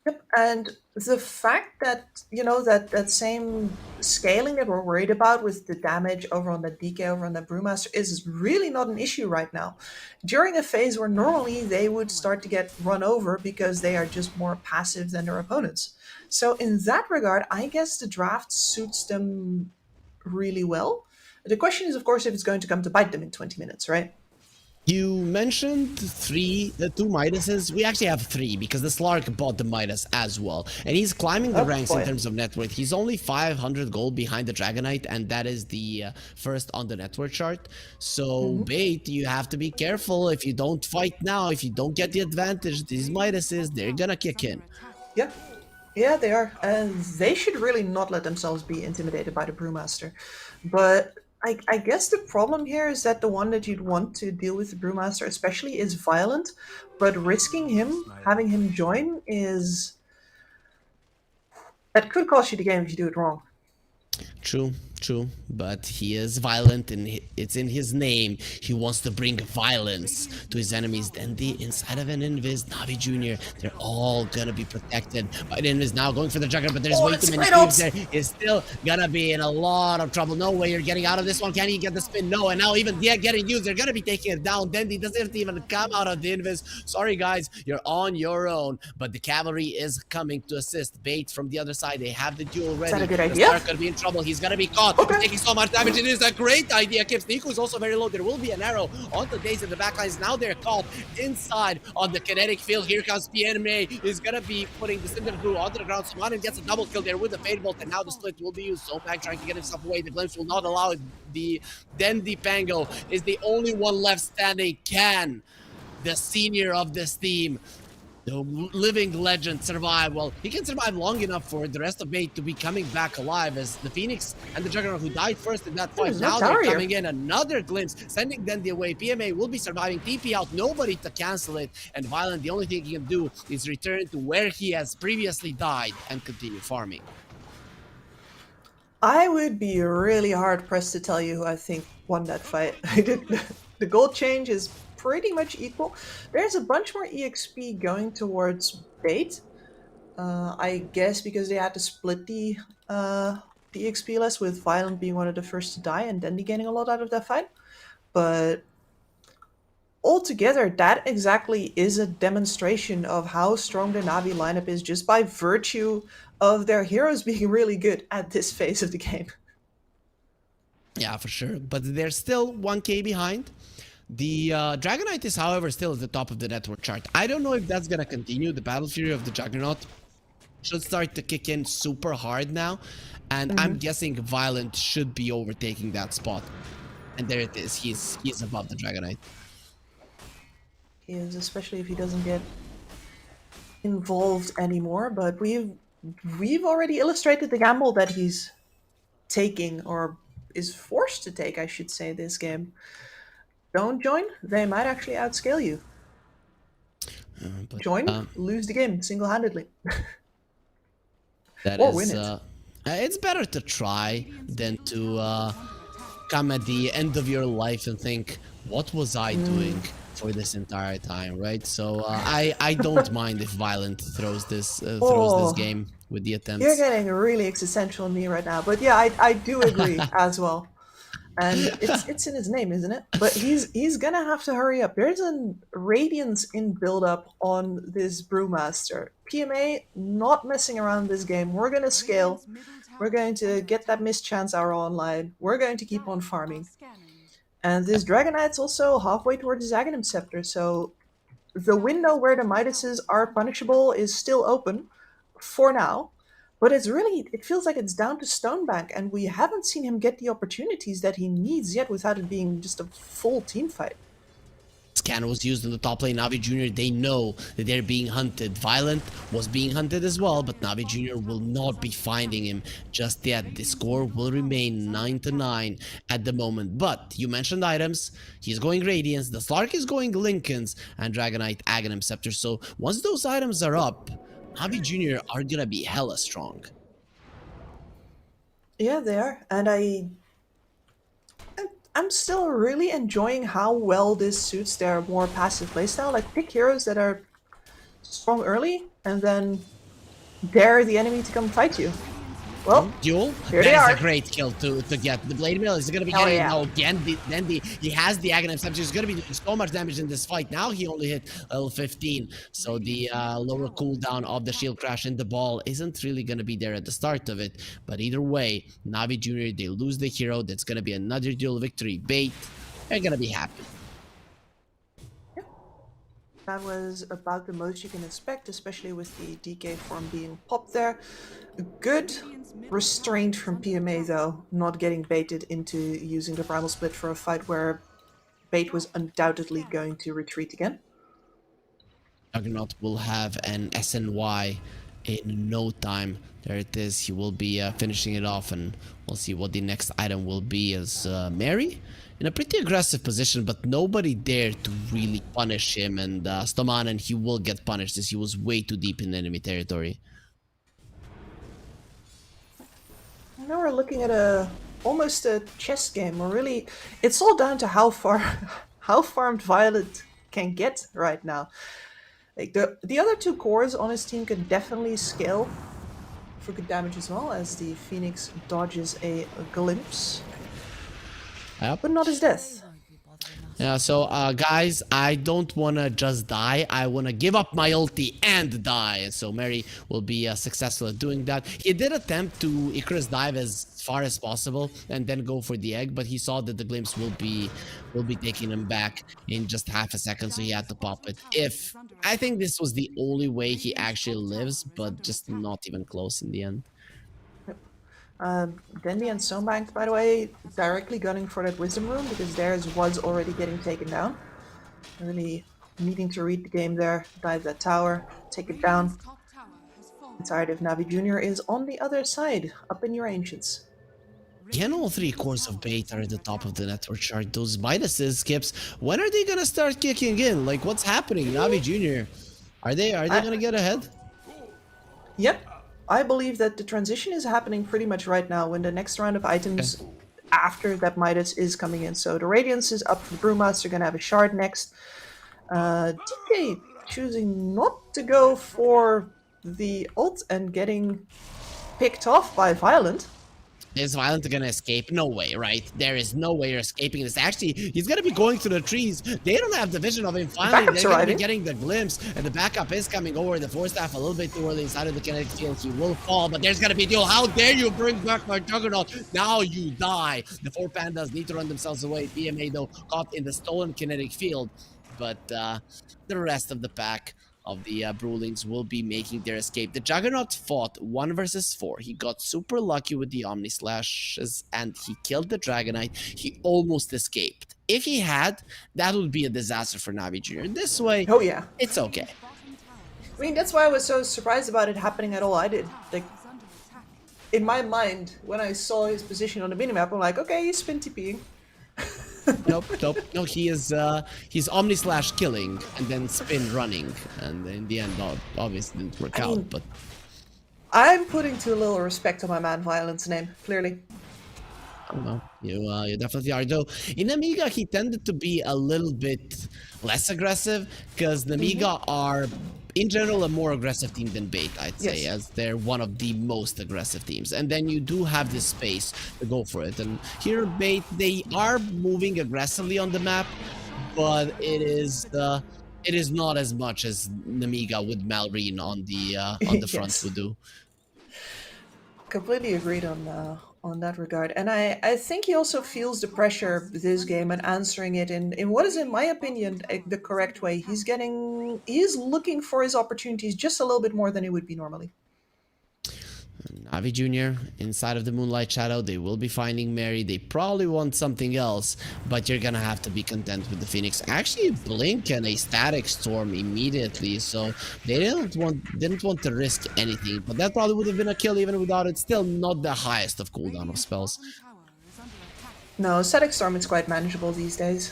Yep, and the fact that, that same scaling that we're worried about with the damage over on the DK, over on the Brewmaster, is really not an issue right now. During a phase where normally they would start to get run over because they are just more passive than their opponents. So in that regard, I guess the draft suits them really well. The question is, of course, if it's going to come to bite them in 20 minutes, right? You mentioned the 2 Midases. We actually have 3 because the Slark bought the Midas as well. And he's climbing the ranks in terms of net worth. He's only 500 gold behind the Dragon Knight, and that is the first on the net worth chart. So, Bait, you have to be careful. If you don't fight now, if you don't get the advantage, these Midases, they're gonna kick in. Yeah. Yeah, they are. And they should really not let themselves be intimidated by the Brewmaster. But I guess the problem here is that the one that you'd want to deal with the Brewmaster especially is Violent, but risking him, having him join, that could cost you the game if you do it wrong. True, but he is violent and it's in his name. He wants to bring violence to his enemies. Then the inside of an Invis, Navi Jr., they're all gonna be protected by the Invis. Now going for the Juggernaut, but there's way too many creeps there. He's still gonna be in a lot of trouble. No way you're getting out of this one. Can he get the spin? No, and now even getting used, they're gonna be taking it down. Then he doesn't even come out of the Invis. Sorry guys, you're on your own, but the cavalry is coming to assist. Bait from the other side, they have the duel ready. Is that a good idea? The Stark gonna be in trouble. He's gonna be caught. He's taking so much damage. It is a great idea. Kips. Nico is also very low. There will be an arrow onto Daze in the backlines. Now they're caught inside on the kinetic field. Here comes PNMA. Is gonna be putting the Cinder Brew onto the ground. Samanin gets a double kill there with the Fade Bolt, and now the split will be used. Soulpack trying to get himself away. The glimpse will not allow it. Then the Pango is the only one left standing. Can the senior of this team The living legend survive. Well, he can survive long enough for the rest of Bait to be coming back alive, as the Phoenix and the Juggernaut who died first in that fight. There's no Now they're tower here. coming in. Another glimpse, sending Dendi away. PMA will be surviving. TP out, nobody to cancel it. And Violent, the only thing he can do is return to where he has previously died and continue farming. I would be really hard pressed to tell you who I think won that fight. The gold change is pretty much equal. There's a bunch more EXP going towards Bait. I guess because they had to split the EXP less, with Violent being one of the first to die and Dendi getting a lot out of that fight. But altogether, that exactly is a demonstration of how strong the Navi lineup is, just by virtue of their heroes being really good at this phase of the game. Yeah, for sure. But they're still 1k behind. The Dragonite is, however, still at the top of the network chart. I don't know if that's going to continue. The Battle Fury of the Juggernaut should start to kick in super hard now. And I'm guessing Violent should be overtaking that spot. And there it is. He's above the Dragonite. He is, especially if he doesn't get involved anymore. But we've already illustrated the gamble that he's taking, or is forced to take, I should say, this game. Don't join, they might actually outscale you. Join, lose the game single-handedly. Or win it. It's better to try than to come at the end of your life and think, what was I doing for this entire time, right? So I don't mind if Violent throws this game with the attempts. You're getting really existential on me right now, but yeah, I do agree as well. And it's in his name, isn't it? But he's gonna have to hurry up. There's a Radiance in build-up on this Brewmaster. PMA not messing around this game. We're gonna scale. We're going to get that mischance hour online. We're going to keep on farming. And this Dragonite's also halfway towards his Aghanim Scepter, so the window where the Midases are punishable is still open for now. But it feels like it's down to Stonebank, and we haven't seen him get the opportunities that he needs yet without it being just a full team fight. Scan was used in the top lane. Navi Jr., they know that they're being hunted. Violent was being hunted as well, but Navi Jr. will not be finding him just yet. The score will remain 9-9 at the moment. But you mentioned items. He's going Radiance. The Slark is going Lincolns and Dragonite Aghanim Scepter. So once those items are up, Navi Jr. are gonna be hella strong. Yeah, they are. And I'm still really enjoying how well this suits their more passive playstyle. Like, pick heroes that are strong early and then dare the enemy to come fight you. Well, Duel? Here they That are. is a great kill to get. The Blade Mill is going to be Hell getting yeah. now again. He has the Aghanim Scepter. He's going to be doing so much damage in this fight. Now he only hit level 15. So the lower cooldown of the shield crash in the ball isn't really going to be there at the start of it. But either way, Navi Jr., they lose the hero. That's going to be another duel victory. Bait, they're going to be happy. that was about the most you can expect, especially with the DK form being popped there. Good restraint from PMA though, not getting baited into using the Primal Split for a fight where Bait was undoubtedly going to retreat again. Juggernaut will have an SNY in no time. There it is. He will be finishing it off, and we'll see what the next item will be as Mary in a pretty aggressive position, but nobody there to really punish him, and Stoman, and he will get punished as he was way too deep in enemy territory. Now we're looking at almost a chess game. We're really, it's all down to how farmed Violet can get right now. Like the other two cores on his team can definitely scale for good damage as well, as the Phoenix dodges a glimpse, Yep. but not his death. Yeah, so guys, I don't want to just die. I want to give up my ulti and die. And so Mary will be successful at doing that. He did attempt to Icarus dive as far as possible and then go for the egg, but he saw that the glimpse will be taking him back in just half a second, so he had to pop it. I think this was the only way he actually lives, but just not even close in the end. Dendi and Stonebank, by the way, directly gunning for that Wisdom Rune, because theirs was already getting taken down. Really needing to read the game there, dive that tower, take it down. Tired if Navi Jr. is on the other side, up in your ancients. Again, all three cores of bait are at the top of the network chart. Those Midases, Skips, when are they gonna start kicking in? Like, what's happening? Navi Jr., are they gonna get ahead? Yep. I believe that the transition is happening pretty much right now when the next round of items after that Midas is coming in. So the Radiance is up for the Brewmaster, gonna have a Shard next. DK choosing not to go for the ult and getting picked off by Violent. Is Violent gonna escape? No way, right? There is no way you're escaping this. Actually, he's gonna be going through the trees. They don't have the vision of him. Finally, they're gonna be getting the glimpse, and the backup is coming over. The Force Staff a little bit too early inside of the kinetic field. He will fall, but there's gonna be a deal. How dare you bring back my Juggernaut? Now you die. The 4 pandas need to run themselves away. PMA, though, caught in the stolen kinetic field, but the rest of the pack of the Brewlings will be making their escape. The Juggernaut fought 1 versus 4. He got super lucky with the Omni Slashes and he killed the Dragonite. He almost escaped. If he had, that would be a disaster for Navi Jr. This way, oh yeah, it's okay. I mean, that's why I was so surprised about it happening at all. I did, like, in my mind, when I saw his position on the minimap, I'm like, okay, he's spin TPing. Nope. No, he's Omni Slash killing and then spin running, and in the end, obviously didn't work out. But I'm putting too little respect on my man Violent's name. Clearly, I don't know. You definitely are. Though in Namiga, he tended to be a little bit less aggressive because Namiga are, in general, a more aggressive team than Bait, I'd say, as they're one of the most aggressive teams. And then you do have this space to go for it. And here, Bait, they are moving aggressively on the map, but it is not as much as Namiga with Malrine on the front would do. Completely agreed on that regard. And I think he also feels the pressure this game and answering it in what is, in my opinion, the correct way. He's looking for his opportunities just a little bit more than he would be normally. Navi Jr. inside of the Moonlight Shadow, they will be finding Mary. They probably want something else, but you're gonna have to be content with the Phoenix. Actually, blink and a Static Storm immediately, so they didn't want to risk anything. But that probably would have been a kill even without it. Still not the highest of cooldown of spells. No, Static Storm is quite manageable these days.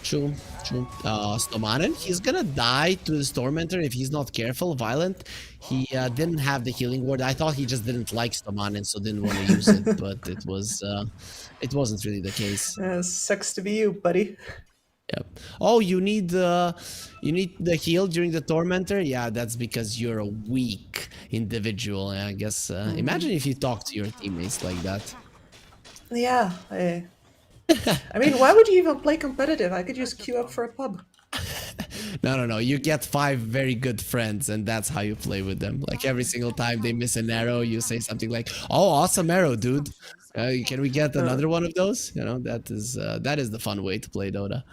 True. Stomanen, he's gonna die to the Tormentor if he's not careful. Violent, he didn't have the healing ward. I thought he just didn't like Stomanen, so didn't want to use it, but it wasn't really the case. Sucks to be you, buddy. Yep. Oh, you need the heal during the Tormentor? Yeah, that's because you're a weak individual, I guess. Imagine if you talk to your teammates like that. Yeah, I mean, why would you even play competitive? I could just queue up for a pub. No. You get 5 very good friends, and that's how you play with them. Like, every single time they miss an arrow, you say something like, "Oh, awesome arrow, dude. Can we get another one of those?" You know, that is the fun way to play Dota.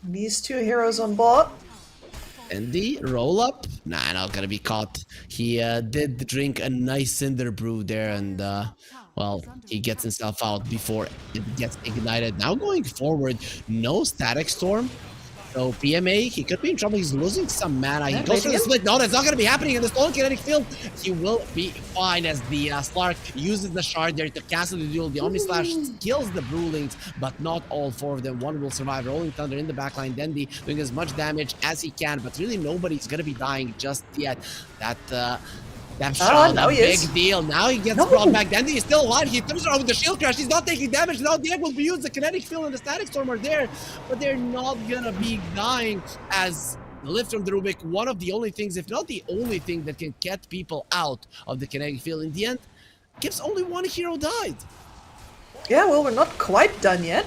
These 2 heroes on bot. And the roll up? Nah, not gonna be caught. He did drink a nice Cinder Brew there, and well, he gets himself out before it gets ignited. Now going forward, no Static Storm. So PMA, he could be in trouble. He's losing some mana. He goes for the split. No, that's not going to be happening in the stolen kinetic field. He will be fine as the Slark uses the shard there to cancel the duel. The Omni Slash kills the Brewlings, but not all 4 of them. One will survive. Rolling Thunder in the backline. Dendi doing as much damage as he can, but really nobody's going to be dying just yet. That shot, a big deal. Now he gets brought back. Dendi is still alive. He comes around with the shield crash. He's not taking damage. Now the egg will be used. The kinetic field and the Static Storm are there, but they're not gonna be dying as the lift from the Rubik, one of the only things, if not the only thing that can get people out of the kinetic field. In the end, gives only 1 hero died. Yeah, well, we're not quite done yet.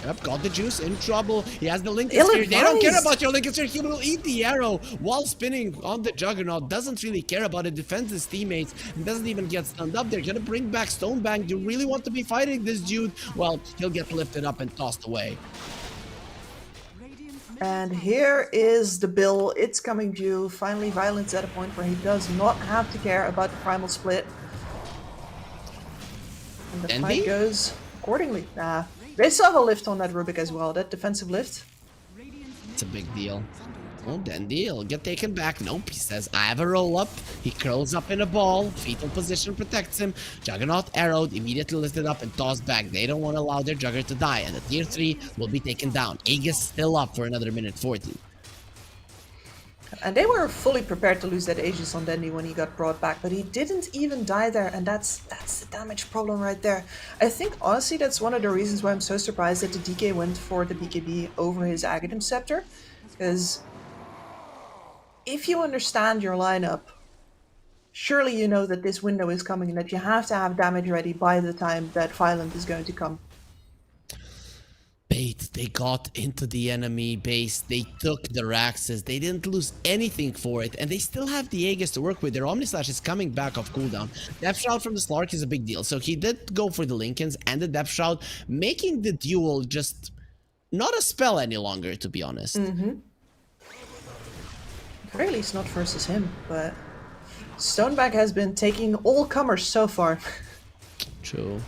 Yep, got the juice, in trouble. He has the Lincoln Sphere. They don't care about your Lincoln Sphere. He will eat the arrow while spinning on the Juggernaut. Doesn't really care about it. Defends his teammates. And doesn't even get stunned up. They're gonna bring back Stonebank. You really want to be fighting this dude? Well, he'll get lifted up and tossed away. And here is the bill. It's coming due. Finally, Violence at a point where he does not have to care about the primal split. And the fight goes accordingly. They still have a lift on that Rubik as well, that defensive lift. that's a big deal. Oh, Dandy, he'll get taken back. Nope, he says, I have a roll-up. He curls up in a ball. Fetal position protects him. Juggernaut arrowed, immediately lifted up and tossed back. They don't want to allow their Jugger to die, and the tier 3 will be taken down. Aegis still up for another minute 40. And they were fully prepared to lose that Aegis on Dandy when he got brought back, but he didn't even die there, and that's the damage problem right there. I think, honestly, that's one of the reasons why I'm so surprised that the DK went for the BKB over his Aghanim Scepter, because if you understand your lineup, surely you know that this window is coming and that you have to have damage ready by the time that Violent is going to come. Bait, they got into the enemy base, they took the Raxes, they didn't lose anything for it, and they still have the Aegis to work with. Their Omnislash is coming back off cooldown. Depth Shroud from the Slark is a big deal, so he did go for the Lincolns and the Depth Shroud, making the duel just not a spell any longer, to be honest. At least not versus him, but Stoneback has been taking all comers so far. True.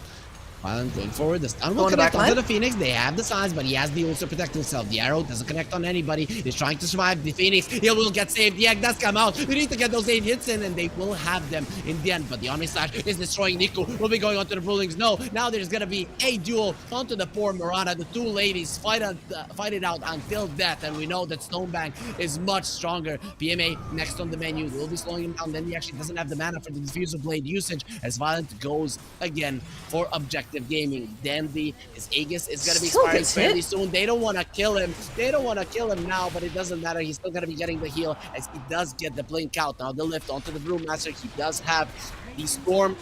Violent going forward. The stun will connect onto the Phoenix. They have the signs, but he has the ult to protect himself. The arrow doesn't connect on anybody. He's trying to survive. The Phoenix, he will get saved. The egg does come out. They need to get those 8 hits in, and they will have them in the end. But the Omnislash is destroying Niku. Will be going onto the Brewlings. No, now there's going to be a duel onto the poor Mirana. The two ladies fight it out until death, and we know that Stonebank is much stronger. PMA next on the menu. Will be slowing him down. Then he actually doesn't have the mana for the Diffuser Blade usage as Violent goes again for objective gaming. Dandy, his Aegis is going to be expiring fairly soon. They don't want to kill him. They don't want to kill him now, but it doesn't matter. He's still going to be getting the heal as he does get the blink out. Now the lift onto the Brewmaster. He does have the Storm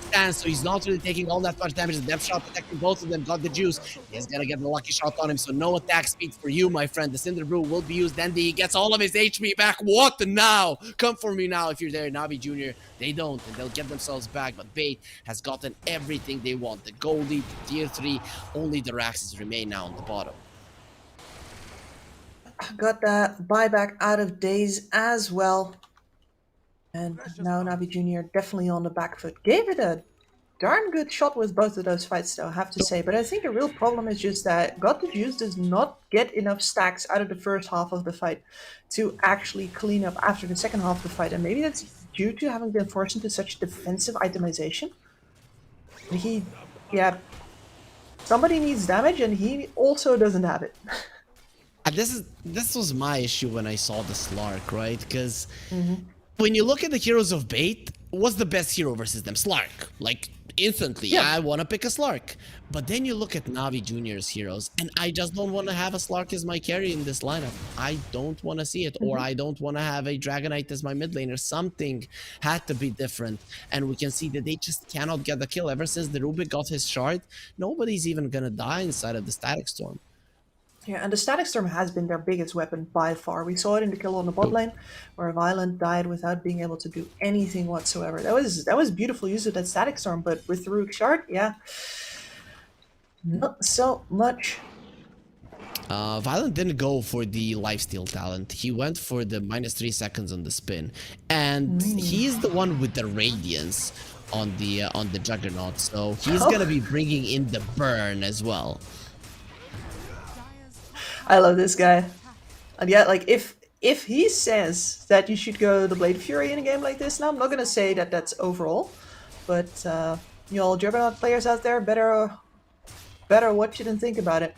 stance, so he's not really taking all that much damage. The Depth Shot protecting both of them. Got the juice. He's going to get the lucky shot on him, so no attack speed for you, my friend. The Cinder Brew will be used. Dandy, he gets all of his HP back. What now? Come for me now if you're there, Navi Jr. They don't, and they'll get themselves back, but Bait has gotten everything they want. The Goldie, the tier 3, only the Raxes remain now on the bottom. Got that buyback out of Daze as well. And now Navi Jr. definitely on the back foot. Gave it a darn good shot with both of those fights, though, I have to say. But I think the real problem is just that Got the Juice does not get enough stacks out of the first half of the fight to actually clean up after the second half of the fight. And maybe that's due to having been forced into such defensive itemization. Somebody needs damage, and he also doesn't have it. This was my issue when I saw the Slark, right? Because when you look at the heroes of Bait, what's the best hero versus them? Slark. Like, instantly, I want to pick a Slark. But then you look at Navi Jr.'s heroes, and I just don't want to have a Slark as my carry in this lineup. I don't want to see it, or I don't want to have a Dragonite as my mid laner. Something had to be different, and we can see that they just cannot get the kill. Ever since the Rubik got his shard, nobody's even going to die inside of the Static Storm. Yeah, and the Static Storm has been their biggest weapon by far. We saw it in the kill on the bot lane, where Violent died without being able to do anything whatsoever. That was beautiful use of that Static Storm, but with the Rook Shard, not so much. Violent didn't go for the lifesteal talent. He went for the -3 seconds on the spin, and he's the one with the Radiance on the Juggernaut, so he's gonna be bringing in the burn as well. I love this guy. And yeah, like if he says that you should go the Blade Fury in a game like this, now I'm not gonna say that that's overall, but you all Juggernaut players out there better watch it and think about it.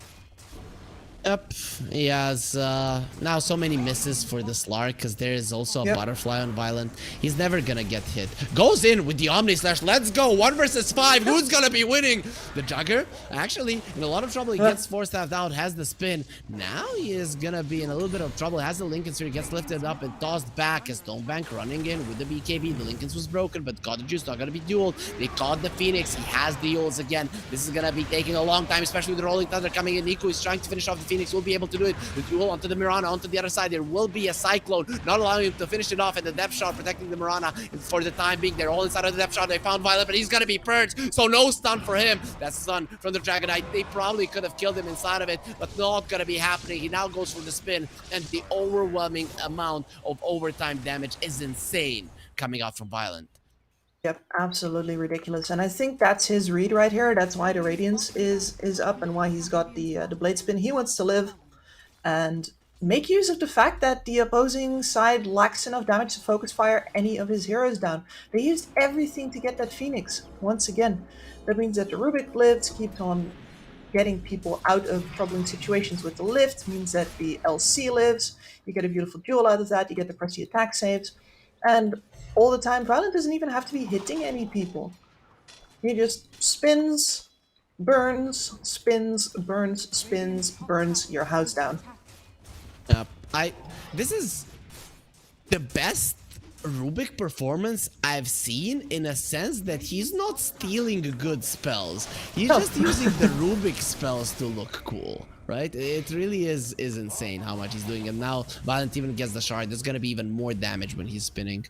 Yep, he has now so many misses for the Slark because there is also a butterfly on Violent. He's never gonna get hit. Goes in with the Omnislash. Let's go. 1 versus 5. Who's gonna be winning? The Jugger, actually, in a lot of trouble. He gets force-staffed out, has the spin. Now he is gonna be in a little bit of trouble. Has the Lincolns here, he gets lifted up and tossed back as Stonebank running in with the BKB. The Lincolns was broken, but Got the Juice not gonna be dueled. They caught the Phoenix. He has the ults again. This is gonna be taking a long time, especially with the Rolling Thunder coming in. Niku is trying to finish off the Phoenix. Will be able to do it. The duel onto the Mirana, onto the other side. There will be a Cyclone, not allowing him to finish it off, and the Depth Shot protecting the Mirana for the time being. They're all inside of the Depth Shot. They found Violet, but he's gonna be purged, so no stun for him. That stun from the Dragonite. They probably could have killed him inside of it, but not gonna be happening. He now goes for the spin, and the overwhelming amount of overtime damage is insane coming out from Violent. Yep, absolutely ridiculous. And I think that's his read right here. That's why the Radiance is up and why he's got the Blade Spin. He wants to live, and make use of the fact that the opposing side lacks enough damage to focus fire any of his heroes down. They used everything to get that Phoenix once again. That means that the Rubik lift keeps on getting people out of troubling situations with the lift, means that the LC lives, you get a beautiful duel out of that, you get the pressy attack saves, and all the time Violent doesn't even have to be hitting any people. He just spins, burns, spins, burns, spins, burns your house down. This is the best Rubik performance I've seen, in a sense that he's not stealing good spells. He's just using the Rubik spells to look cool, right? It really is insane how much he's doing. And now Violent even gets the shard. There's gonna be even more damage when he's spinning.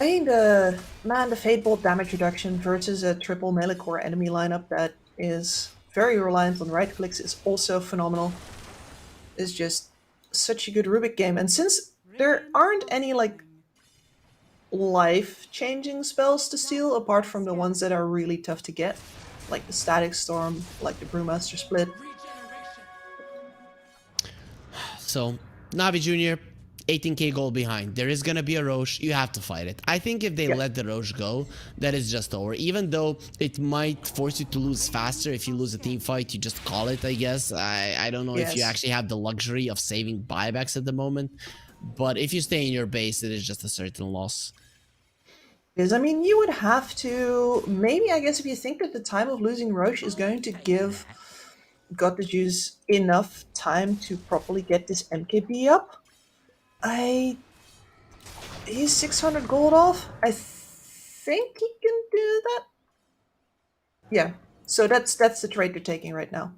I mean, the Fate Bolt damage reduction versus a triple melee core enemy lineup that is very reliant on right clicks is also phenomenal. It's just such a good Rubik game. And since there aren't any like life-changing spells to steal apart from the ones that are really tough to get, like the Static Storm, like the Brewmaster Split. So, Navi Jr., 18k gold behind. There is gonna be a Roche. You have to fight it. I think if they let the Roche go, that is just over. Even though it might force you to lose faster. If you lose a team fight, you just call it, I guess. I don't know if you actually have the luxury of saving buybacks at the moment. But if you stay in your base, it is just a certain loss. Because, I mean, you would have to... Maybe, I guess, if you think that the time of losing Roche is going to give God the Juice enough time to properly get this MKB up, he's 600 gold off. I think he can do that. Yeah, so that's the trade they're taking right now.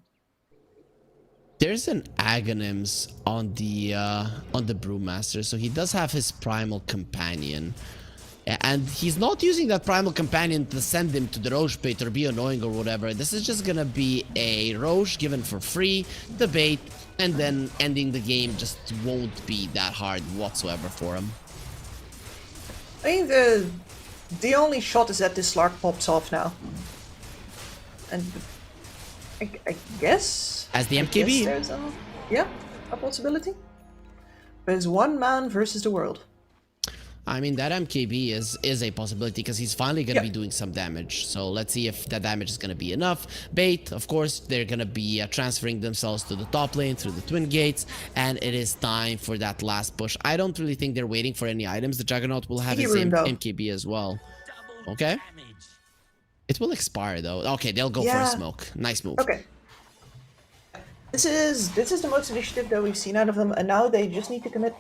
There's an Aghanim's on the Brewmaster, so he does have his Primal Companion. And he's not using that Primal Companion to send him to the Roche bait or be annoying or whatever. This is just gonna be a Roche given for free, the bait, and then ending the game just won't be that hard whatsoever for him. I mean, the only shot is that this Slark pops off now. And I guess... As the MKB. There's a possibility. There's one man versus the world. I mean, that MKB is a possibility because he's finally going to be doing some damage. So let's see if that damage is going to be enough. Bait, of course, they're going to be transferring themselves to the top lane through the Twin Gates. And it is time for that last push. I don't really think they're waiting for any items. The Juggernaut will have his same MKB as well. Okay. It will expire though. Okay, they'll go for a smoke. Nice move. Okay. This is the most initiative that we've seen out of them. And now they just need to commit.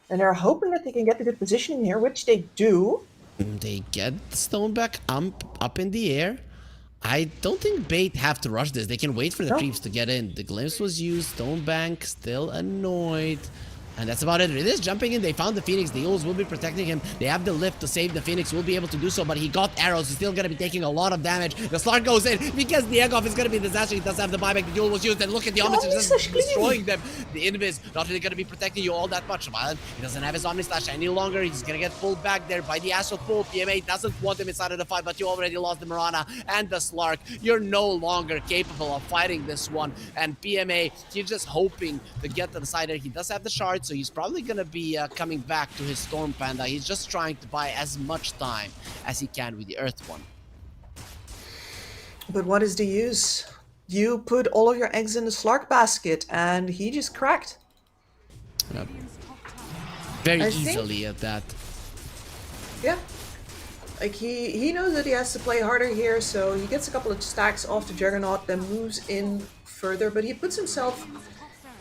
And they're hoping that they can get the good positioning here, which they do. They get Stoneback up in the air. I don't think Bait have to rush this. They can wait for the creeps to get in. The Glimpse was used. Stonebank still annoyed. And that's about it. It is jumping in. They found the Phoenix. The Eagles will be protecting him. They have the lift to save the Phoenix. Will be able to do so, but he got arrows. He's still going to be taking a lot of damage. The Slark goes in because the egg off is going to be a disaster. He does have the buyback. The duel was used. And look at the Omni just destroying them. The Invis not really going to be protecting you all that much. Violent. He doesn't have his Omni Slash any longer. He's going to get pulled back there by the Astral Pool. PMA doesn't want him inside of the fight, but you already lost the Mirana and the Slark. You're no longer capable of fighting this one. And PMA, he's just hoping to get to the side there. He does have the shard, so he's probably going to be coming back to his Storm Panda. He's just trying to buy as much time as he can with the Earth one. But what is the use? You put all of your eggs in the Slark basket and he just cracked. Very easily at that. Yeah. Like he knows that he has to play harder here, so he gets a couple of stacks off the Juggernaut, then moves in further, but he puts himself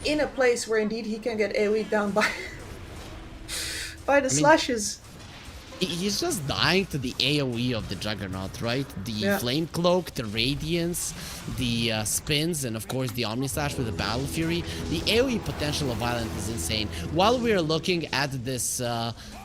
in a place where indeed he can get AoE down by the slashes. He's just dying to the AoE of the Juggernaut, right? The Flame Cloak, the Radiance, the spins, and of course the Omni Slash with the Battle Fury. The AoE potential of Violent is insane. While we're looking at this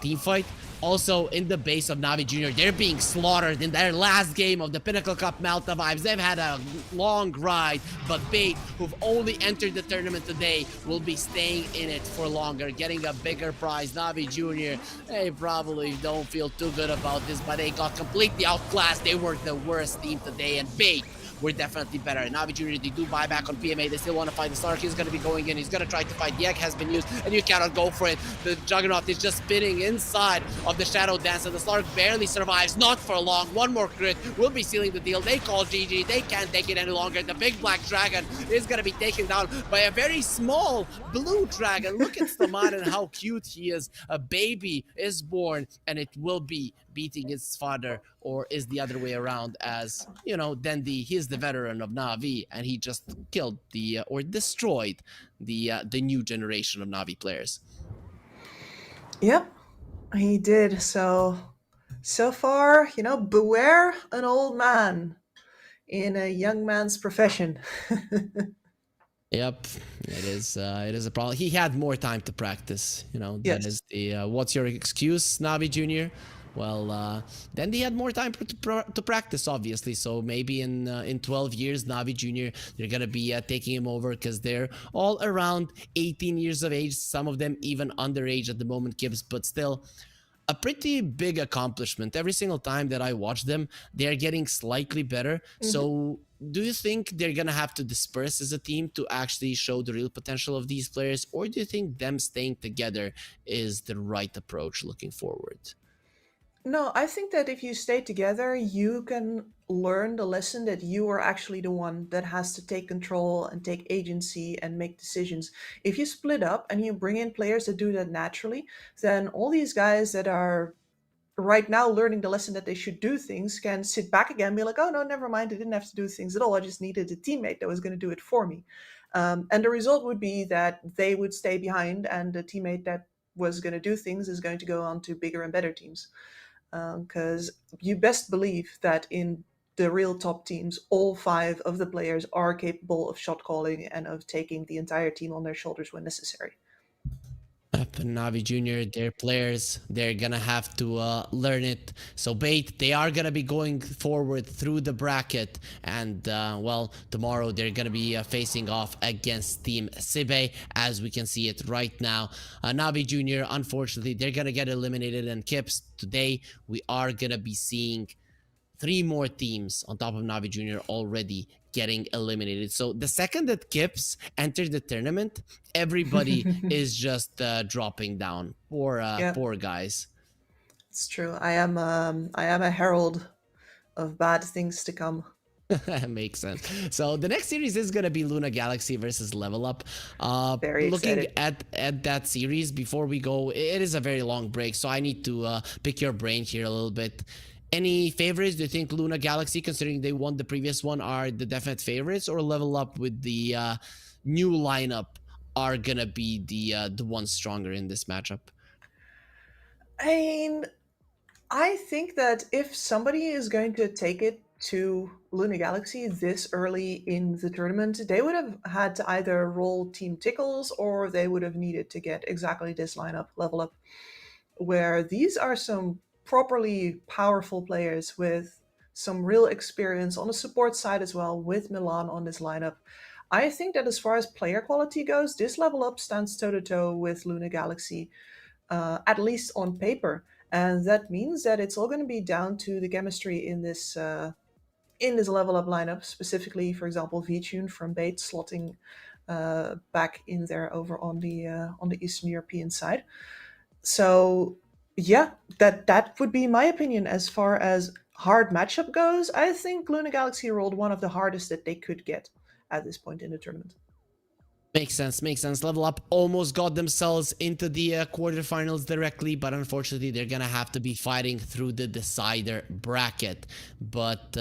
team fight, also in the base of Navi Jr., they're being slaughtered in their last game of the Pinnacle Cup Malta vibes. They've had a long ride, but Bait, who've only entered the tournament today, will be staying in it for longer, getting a bigger prize. Navi Jr., they probably don't feel too good about this, but they got completely outclassed. They were the worst team today, and Bait we're definitely better. And Navi Junior, they do buy back on PMA. They still want to fight the Stark. He's going to be going in. He's going to try to fight. The egg has been used, and you cannot go for it. The Juggernaut is just spinning inside of the Shadow Dance, and the Stark barely survives. Not for long. One more crit will be sealing the deal. They call GG. They can't take it any longer. The big black dragon is going to be taken down by a very small blue dragon. Look at Staman and how cute he is. A baby is born, and it will be beating its father, or is the other way around, as you know, Dendi, he's the veteran of Navi, and he just killed the or destroyed the new generation of Navi players. Yep, he did. So far, beware an old man in a young man's profession. Yep, it is a problem. He had more time to practice, that Yes. is the what's your excuse, Navi Junior? Well, then they had more time to practice, obviously. So maybe in 12 years, Navi Junior, they're gonna be taking him over, because they're all around 18 years of age. Some of them even underage at the moment, Gibbs, but still a pretty big accomplishment. Every single time that I watch them, they're getting slightly better. So do you think they're gonna have to disperse as a team to actually show the real potential of these players, or do you think them staying together is the right approach looking forward? No, I think that if you stay together, you can learn the lesson that you are actually the one that has to take control and take agency and make decisions. If you split up and you bring in players that do that naturally, then all these guys that are right now learning the lesson that they should do things can sit back again and be like, oh, no, never mind. I didn't have to do things at all. I just needed a teammate that was going to do it for me. And the result would be that they would stay behind, and the teammate that was going to do things is going to go on to bigger and better teams. Because you best believe that in the real top teams, all 5 of the players are capable of shot calling and of taking the entire team on their shoulders when necessary. Navi Junior, their players, they're gonna have to learn it. So Bait, they are gonna be going forward through the bracket, and well, tomorrow they're gonna be facing off against Team Sibe, as we can see it right now. Navi Junior, unfortunately, they're gonna get eliminated, and Kips, today we are gonna be seeing 3 more teams on top of Navi Junior already getting eliminated. So the second that Kips entered the tournament, everybody is just dropping down. Poor guys. It's true. I am a herald of bad things to come. Makes sense. So the next series is gonna be Luna Galaxy versus Level Up. Very Looking excited. at that series before we go, it is a very long break, so I need to pick your brain here a little bit. Any favorites? Do you think Luna Galaxy, considering they won the previous one, are the definite favorites, or Level Up with the new lineup are gonna be the ones stronger in this matchup? I mean, I think that if somebody is going to take it to Luna Galaxy this early in the tournament, they would have had to either roll Team Tickles, or they would have needed to get exactly this lineup, Level Up, where these are some properly powerful players with some real experience on the support side as well, with Milan on this lineup. I think that as far as player quality goes, this Level Up stands toe-to-toe with Luna Galaxy, at least on paper. And that means that it's all going to be down to the chemistry in this Level Up lineup, specifically, for example, VTune from Bait slotting back in there over on the Eastern European side. So yeah, that would be my opinion as far as hard matchup goes. I think Luna Galaxy rolled one of the hardest that they could get at this point in the tournament. Makes sense, makes sense. Level Up almost got themselves into the quarterfinals directly, but unfortunately they're gonna have to be fighting through the decider bracket. But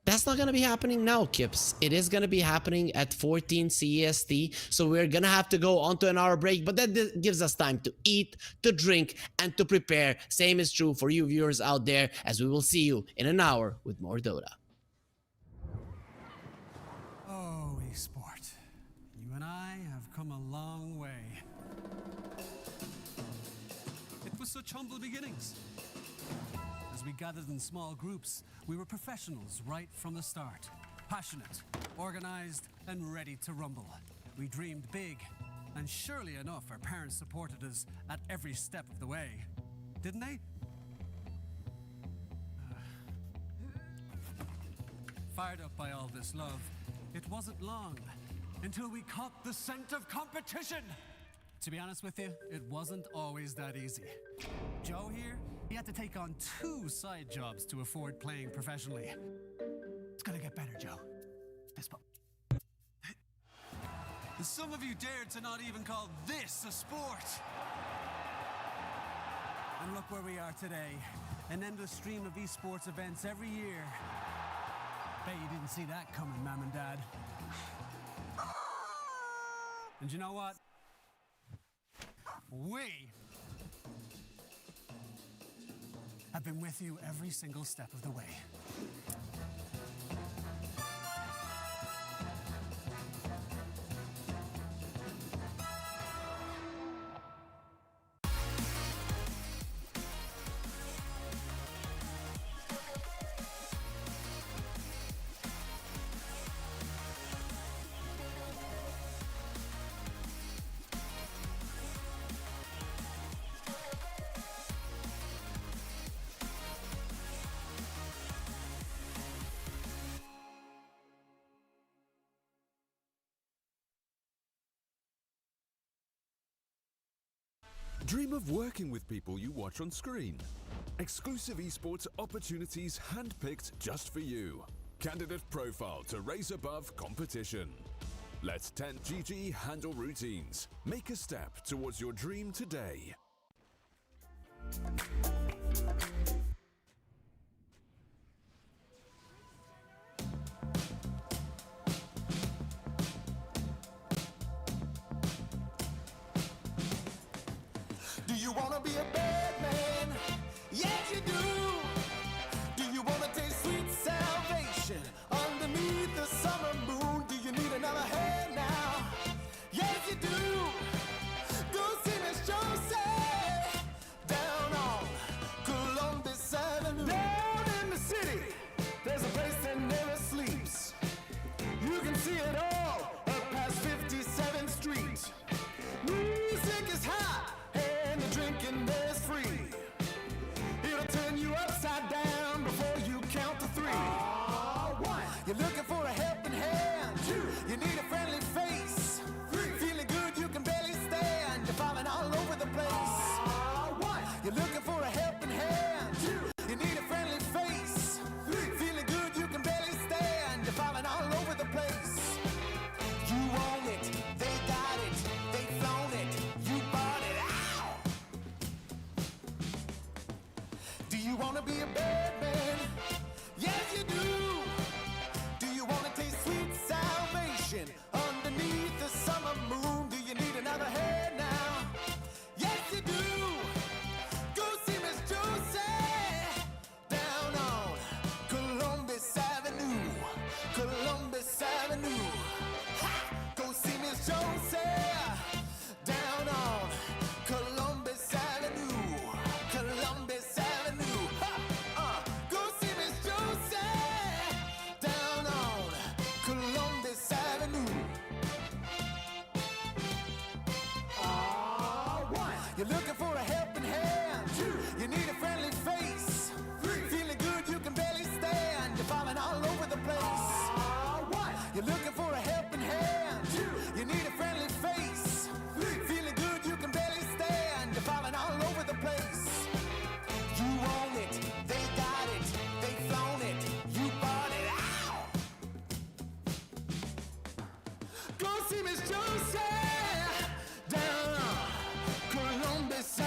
that's not gonna be happening now, Kips. It is gonna be happening at 14 CEST, so we're gonna have to go onto an hour break, but that gives us time to eat, to drink, and to prepare. Same is true for you viewers out there, as we will see you in an hour with more Dota. Oh, esport. You and I have come a long way. It was such humble beginnings. As we gathered in small groups, we were professionals right from the start. Passionate, organized, and ready to rumble. We dreamed big, and surely enough, our parents supported us at every step of the way. Didn't they? Fired up by all this love, it wasn't long until we caught the scent of competition. To be honest with you, it wasn't always that easy. Joe here, he had to take on 2 side jobs to afford playing professionally. It's gonna get better, Joe. Fist bump. And some of you dared to not even call this a sport. And look where we are today. An endless stream of esports events every year. Bet you didn't see that coming, Mom and Dad. And you know what? We have been with you every single step of the way. Dream of working with people you watch on screen. Exclusive esports opportunities handpicked just for you. Candidate profile to raise above competition. Let 10GG handle routines. Make a step towards your dream today. Do you wanna be a bad man? Yes, you do. Do you wanna taste sweet salvation underneath the summer moon? Do you need another hand now? Yes, you do. Go see Miss Josie down on Columbus Avenue. Down in the city, there's a place that never sleeps. You can see it all up past 57th Street. Music is hot. Drinking there's free. It'll turn you upside down before you count to 3. 1. You're looking for a helping hand. 2. You need a friendly face. 3. Feeling good, you can barely stand. You're falling all over the place. 1. You're looking for a helping hand. 2. You need a friendly face. 3. Feeling good, you can barely stand. You're falling all over the place. You own it, they got it, they flown it, you bought it. Do you wanna be a bad man? Yes, you do. Do you wanna taste sweet salvation underneath the summer moon? Do you need another hand now? Yes, you do. Go see Miss Josie down on Columbus Avenue. Columbus Avenue. Ha! Go see Miss Josie down on Columbus Avenue. Columbus Avenue. Go see Miss Josie down on Columbus Avenue. 1. You're looking for a helping hand. 2. You need a friendly face. 3. Feeling good, you can barely stand. You're falling all over the place. 1. You're looking for a helping hand. 2. You need a friendly face. 3. Feeling good, you can barely stand. You're falling all over the place. You own it, they got it, they flown it, you bought it. Ow! Go see Miss Josie down on Columbus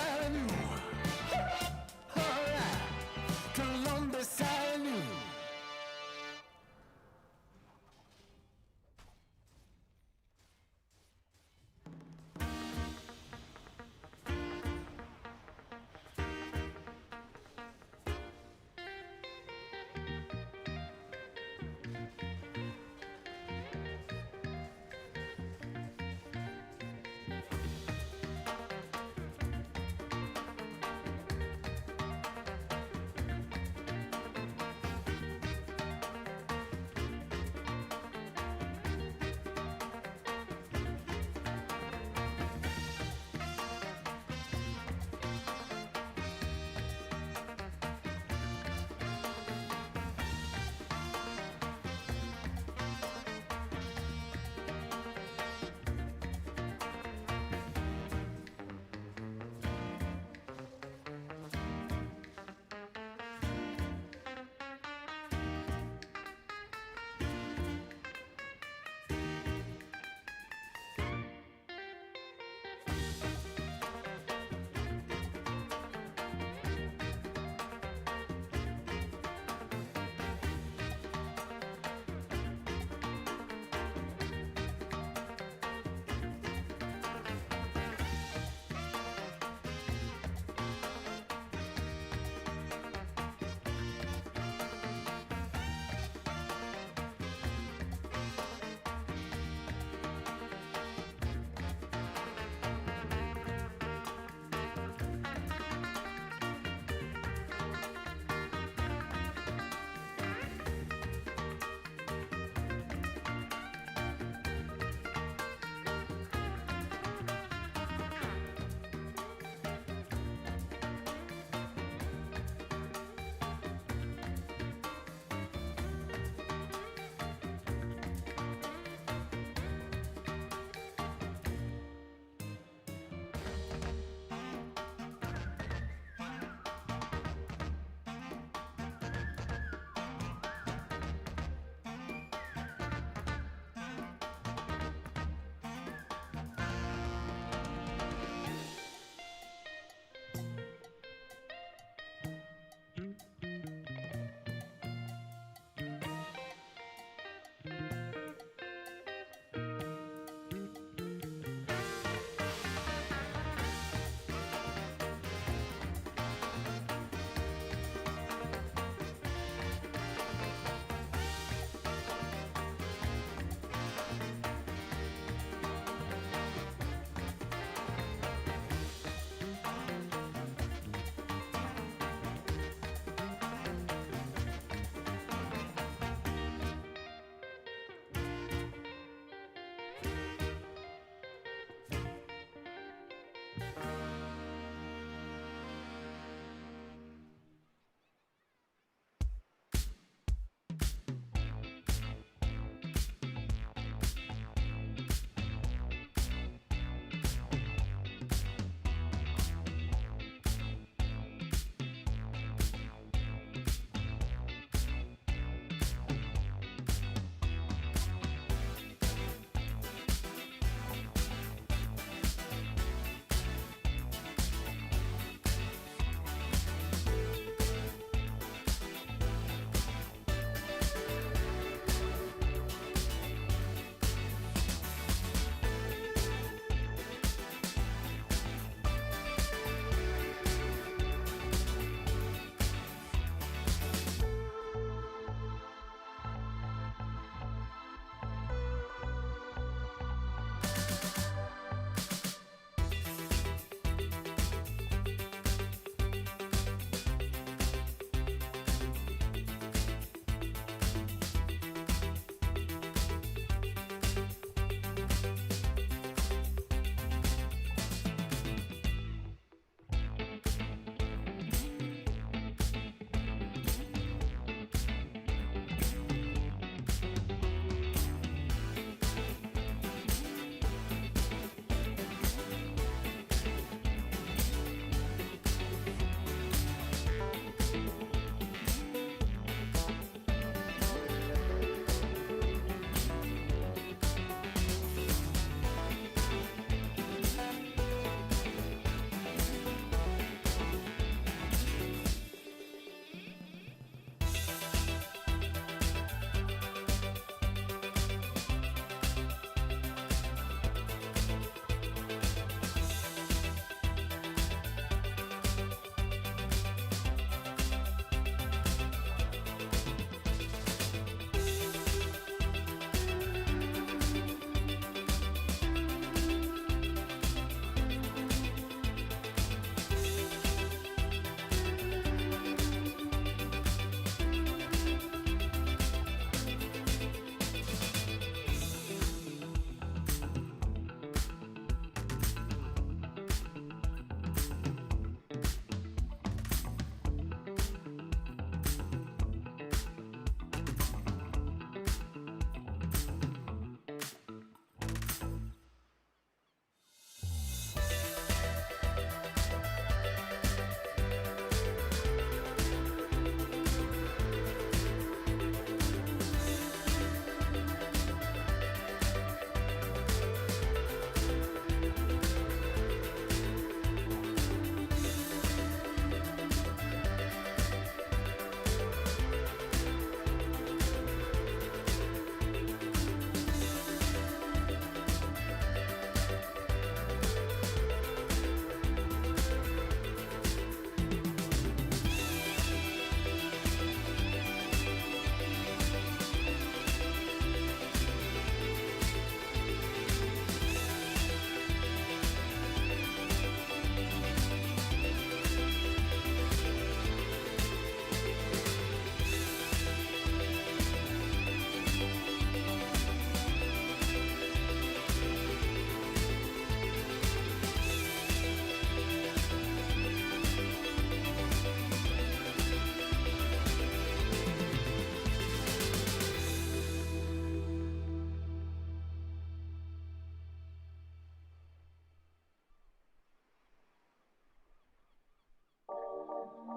I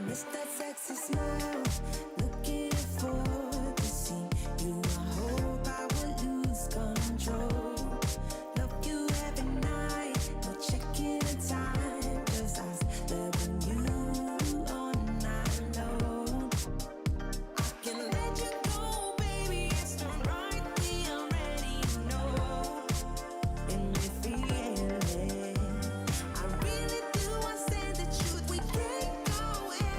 miss that sexy smile, looking forward to see you. I hope I will lose control. Love you every night, no checking the time, just us loving you all night long. I can let you go, baby, it's the right thing, I'm ready to know. And we feel it. I really do, I said the truth, we can't go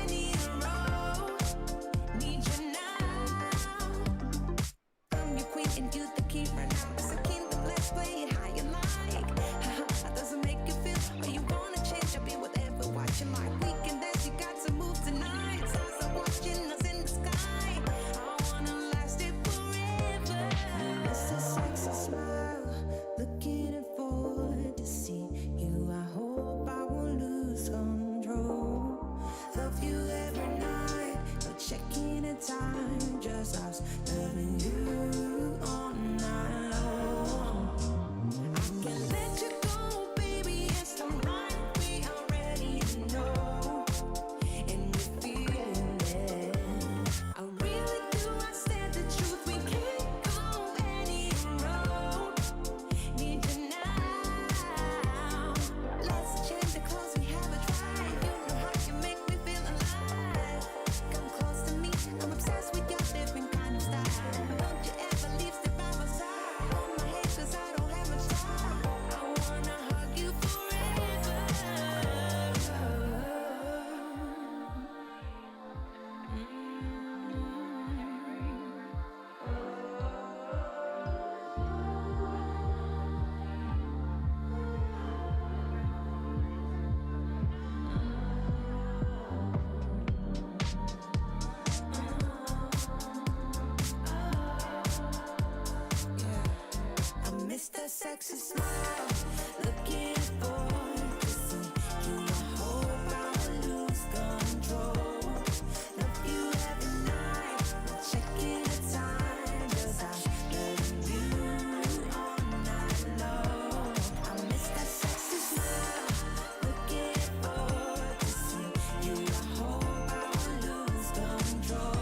any road. Need you now. I'm your queen and you the king right now. It's a kingdom, let's play it how you like. How does it make you feel? Or you wanna change? I'll be whatever, watching my weekend dance. You got to move tonight. Stars are watching us in the sky. I wanna last it forever. It's a sexy smile, looking forward to see you. I hope I won't lose control. Love you every night, no checking the time, just us loving you all night long. I can let you go, baby, it's the right way, I'm ready to know. And we feel it. I really do, I said the truth, we can't go any road. Need you now. Let's change the clothes, we have a drive. You know how you make me feel alive. Come close to me, I'm obsessed with your different kind of style. Don't you ever leave, step by my side. Hold my hand, 'cause I don't have much time. I wanna hug you forever. I miss that sexy smile, looking forward to see you. I hope I will lose control. Love you every night, no checking the time, just us loving you all night long. I miss that sexy smile, looking forward to see you. I hope I will lose control.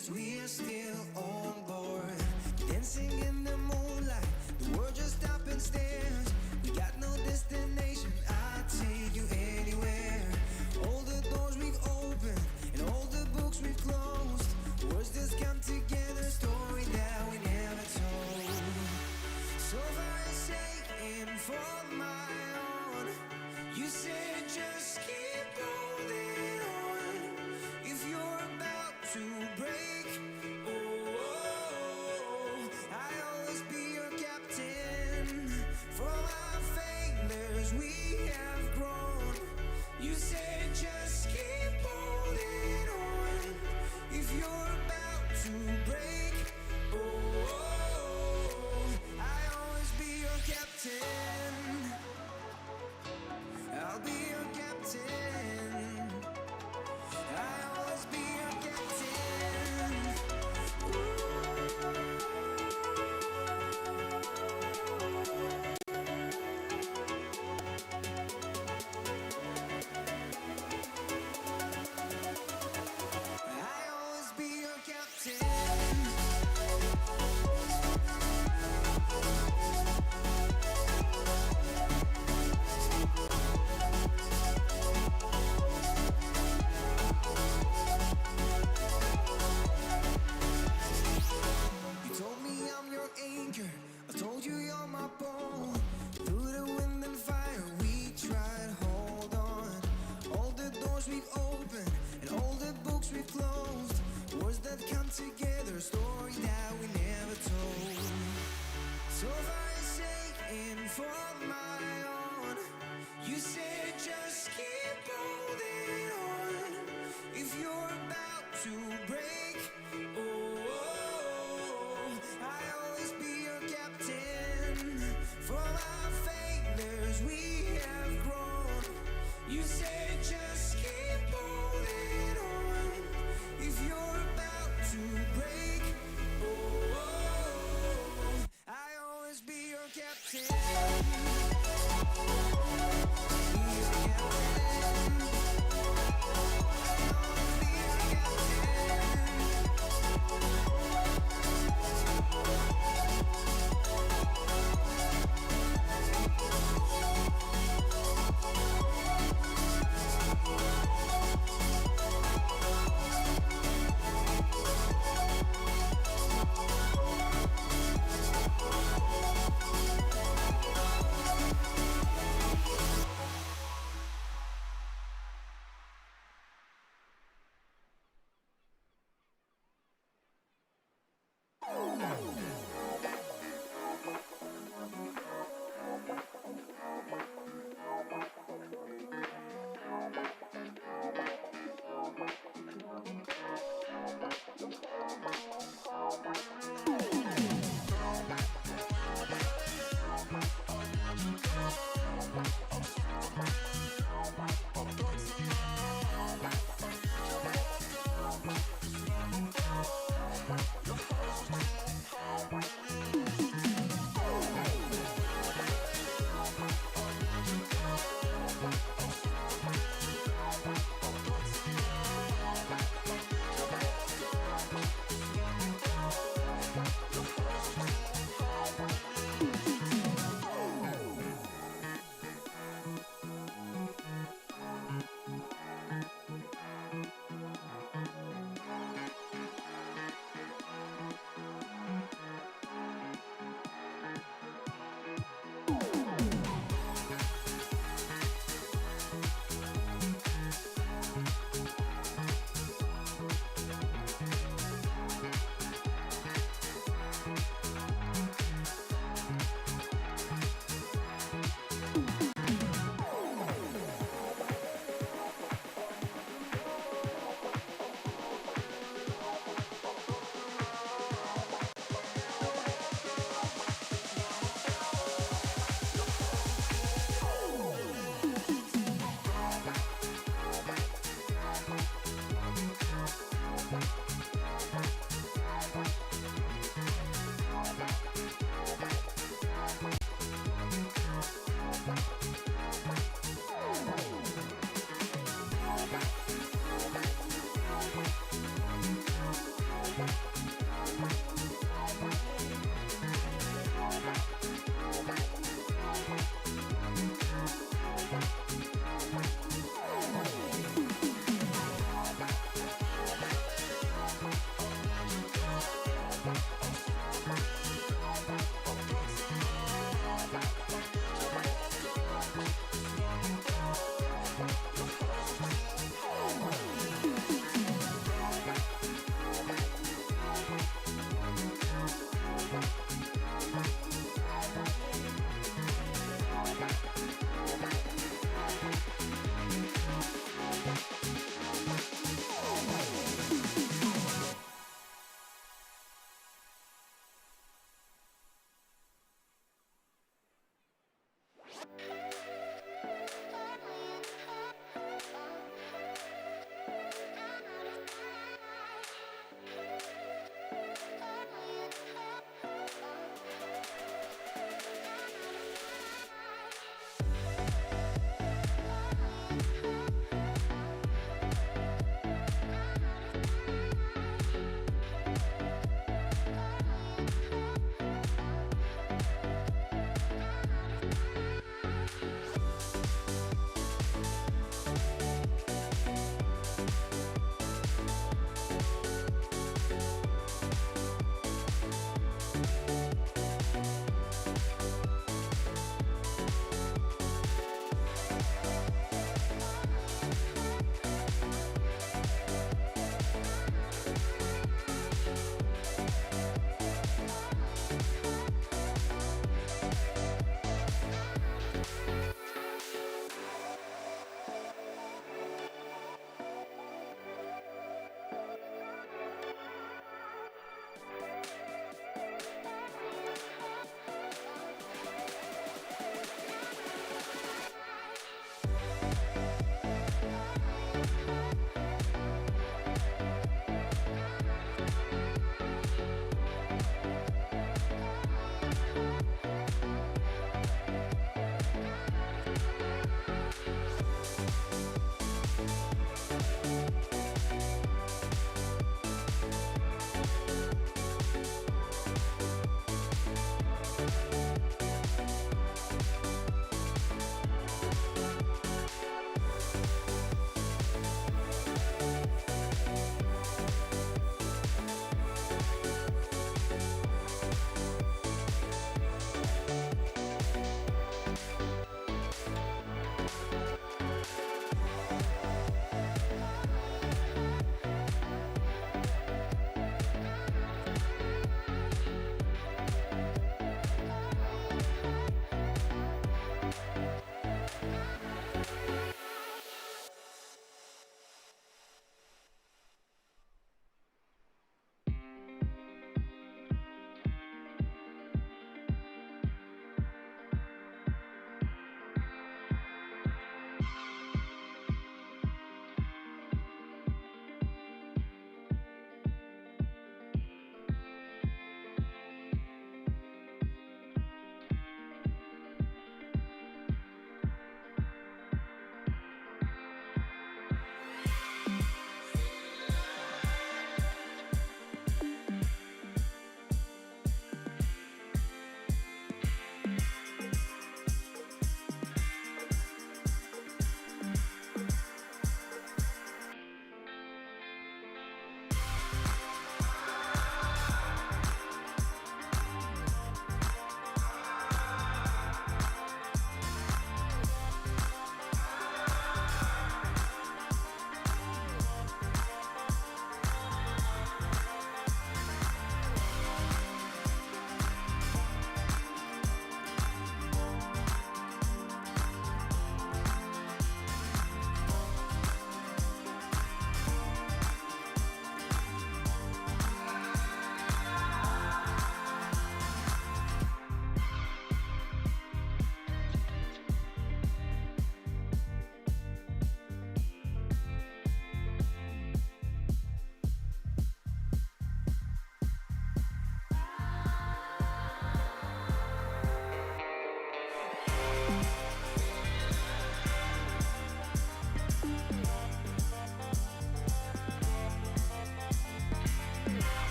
failures, we are still on board. Dancing in the moonlight, the world just stops and stares. We got no destination, I'll take you anywhere. All the doors we've opened and all the books we've closed, words just come together, story that we never told. So far saying for my own, you said just keep holding on. If you're about to break, I'll always be your captain. From our failures we have grown. You said just keep holding on. If you're about to break, I'll always be your captain. I'll be your captain. I'll always be your captain. I'll always be your captain. You told me I'm your anchor, I told you you're my pole. Through the wind and fire we tried, hold on. All the doors we've opened and all the books we've closed, words that come together, a story that we never told. So far saying for my own, you said just keep holding on. If you're about to break, I'll always be your captain. From our failures we have grown. You said just keep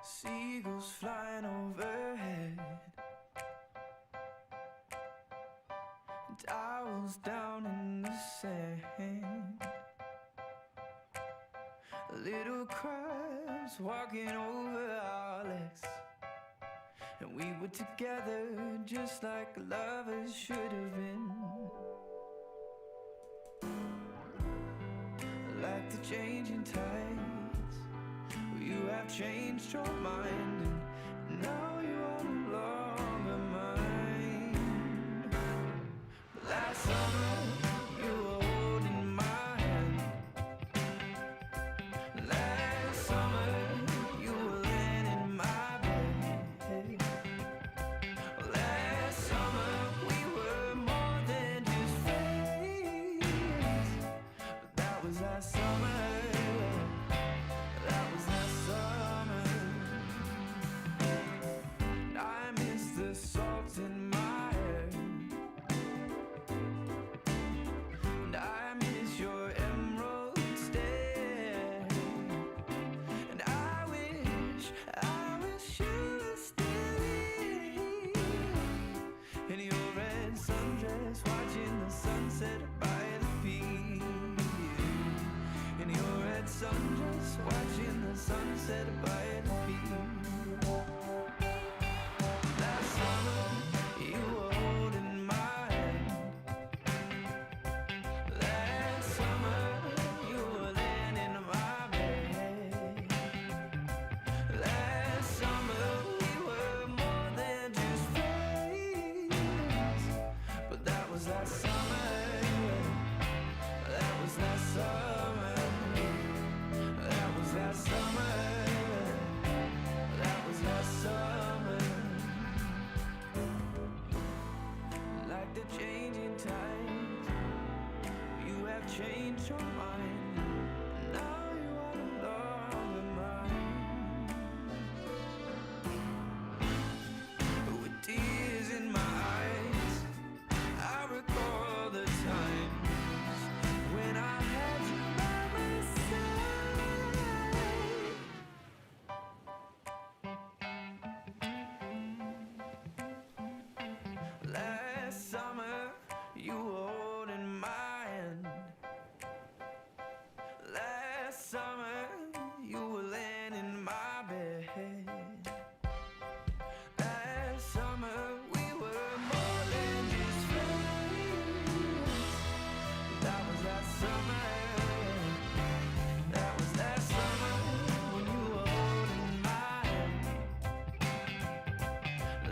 Seagulls flying overhead, and owls down in the sand. Little crabs walking over our legs, and we were together just like lovers should have been. Like the changing tides, you have changed your mind, and now you are no longer mine. But last summer you were holding my hand. Last summer you were laying in my bed. Last summer we were more than just friends. But that was last summer. That was last summer. I miss the salt in my hair, and I miss your emerald stare, and I wish you were still here in your red sundress, watching the sunset by the pier. In your red sundress, watching the sunset by the pier. Last summer, you were holding my hand. Last summer, you were laying in my bed. Last summer, we were more than just friends. But that was last summer. That was last summer. That was last summer. That was last summer. Like the changing tides, you have changed your mind. Now you are no longer mine. With tears in my eyes, I recall the times when I had you by my side. Last summer, you were holding my hand. Last summer, you were laying in my bed. Last summer, we were more than just friends. That was last summer. That was last summer when you were holding my hand.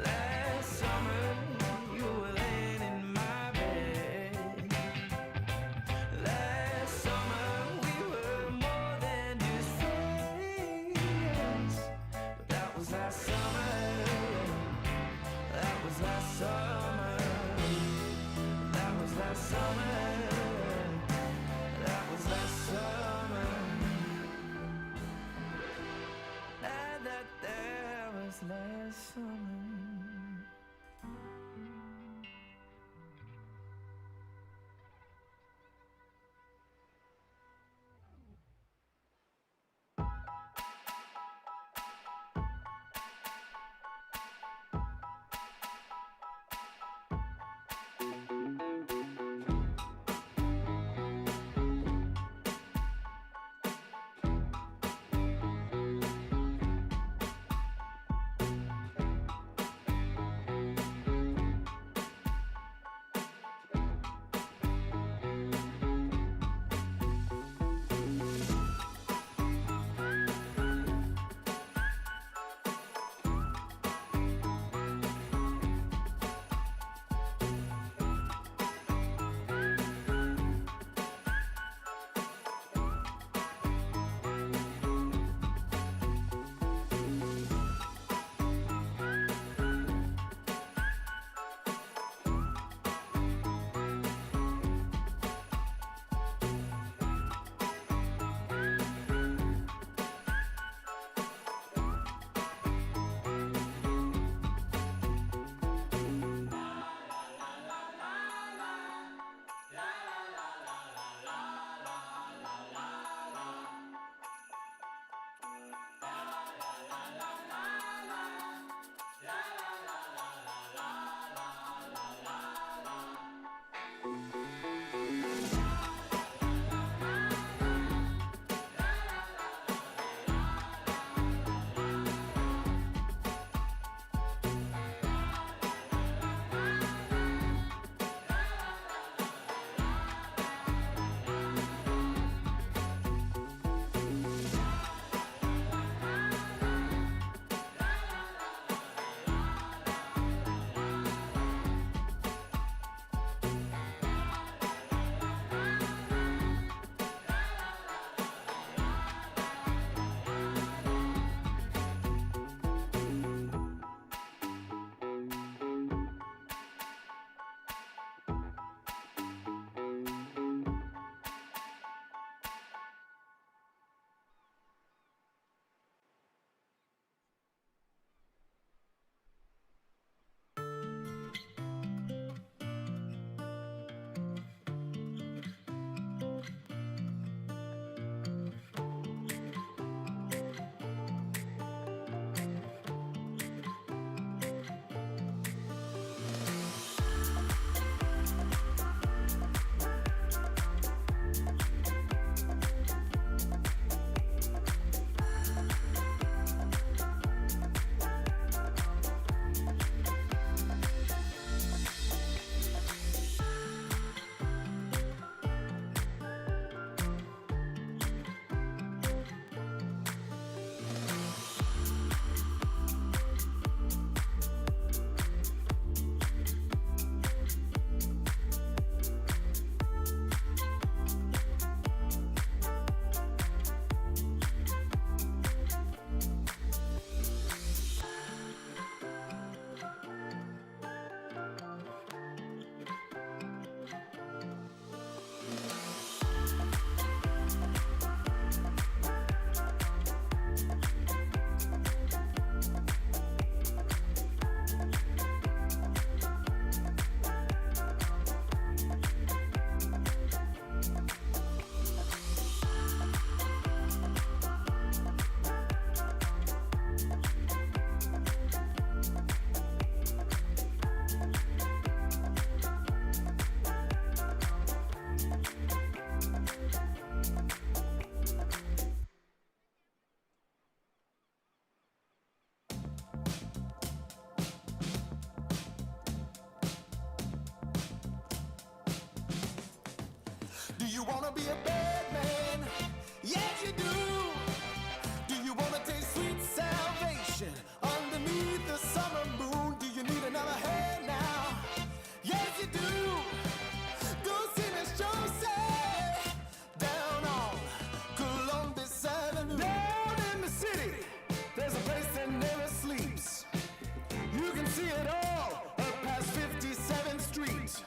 Last summer, you were laying in my bed. Last summer, we were more than just friends. But that was last summer. That was last summer. That was last summer. That you wanna be a bad man? Yes, you do. Do you wanna taste sweet salvation underneath the summer moon? Do you need another hand now? Yes, you do. Go see Miss Josie down on Columbus Avenue. Down in the city, there's a place that never sleeps. You can see it all up past 57th Street.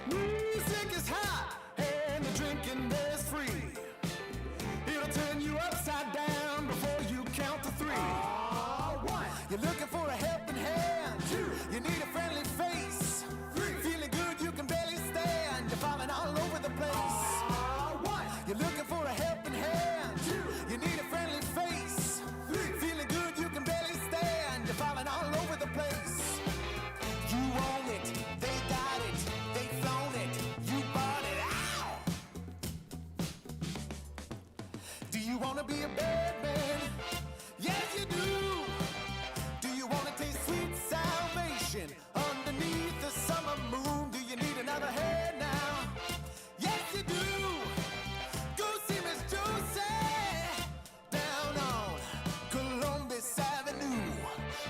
Music is hot and the drinking there's free. It'll turn you upside down before you count to three. One, you're looking for a helping hand. Two, you need a friendly face. Three, feeling good you can barely stand. You're falling all over the place. One, you're looking for a helping hand. Two, you need a friendly face. Three, feeling good you can barely stand. You're falling all over the place. You own it, they got it, they flown it, you bought it. Ow! Do you wanna be a bad man? Yes, you do. Do you wanna taste sweet salvation underneath the summer moon? Do you need another hand now? Yes, you do. Go see Miss Josie down on Columbus Avenue.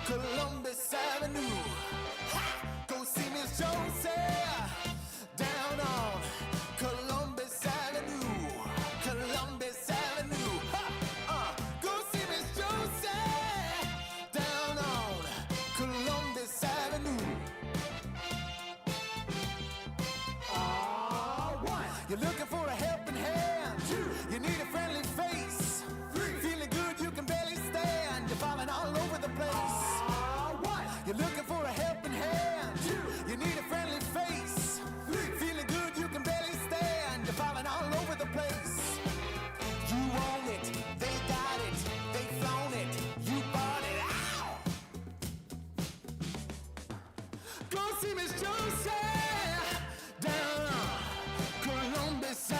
Columbus Avenue. Ha! Go see Miss Josie down on Columbus Avenue. Columbus Avenue. Ha! Go see Miss Josie down on Columbus Avenue. One, you're looking for a helping hand. Two, you need a friendly face. Three, feeling good you can barely stand. You're falling all over the place. One, you're looking for a helping hand. Two, you need a friendly face. Three, feeling good you can barely stand. You're falling all over the place. You own it, they got it, they flown it, you bought it. Ow! Go see Miss Josie down on Columbus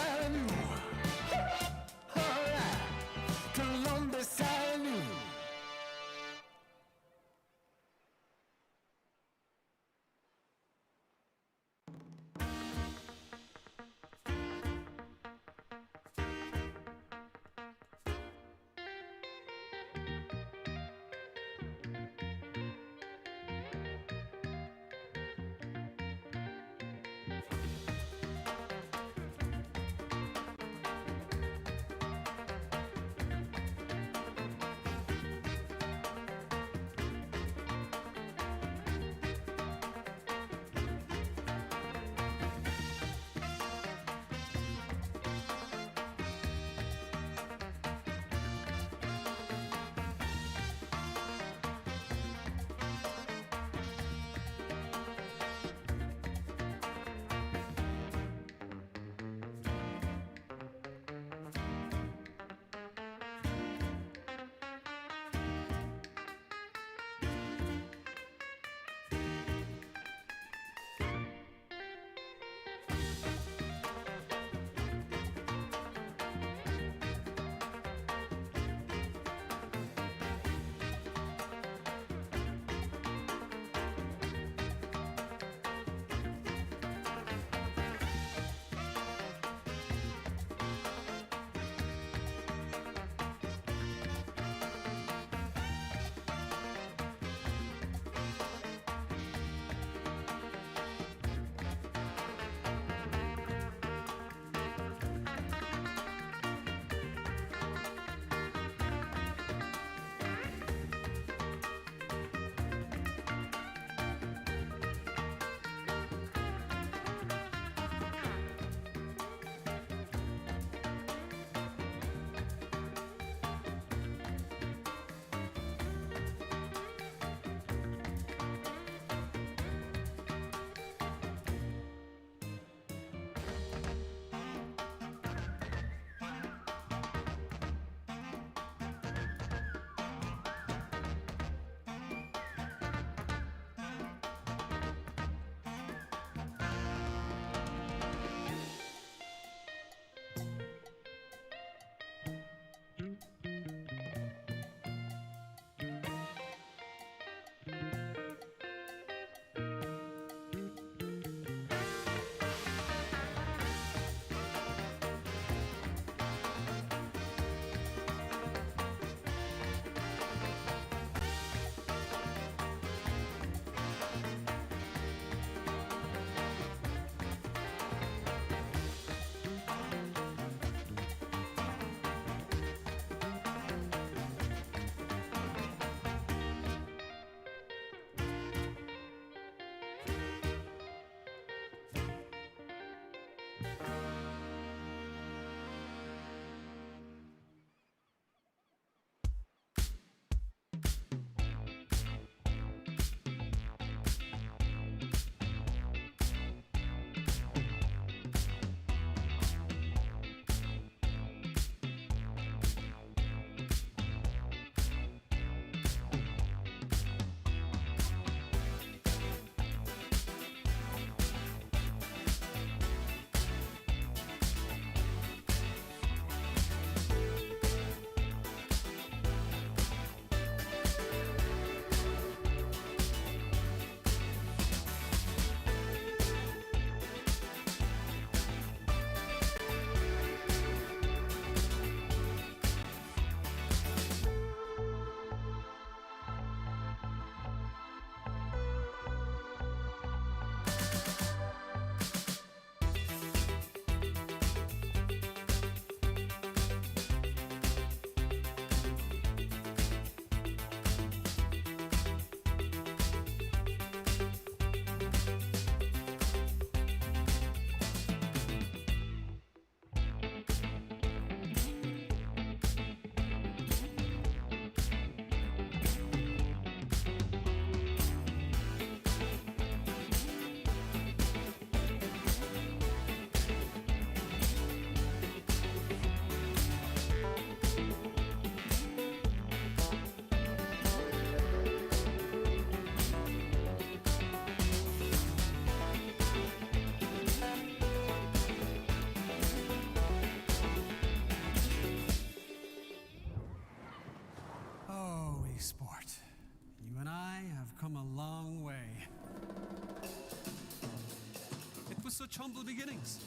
such humble beginnings.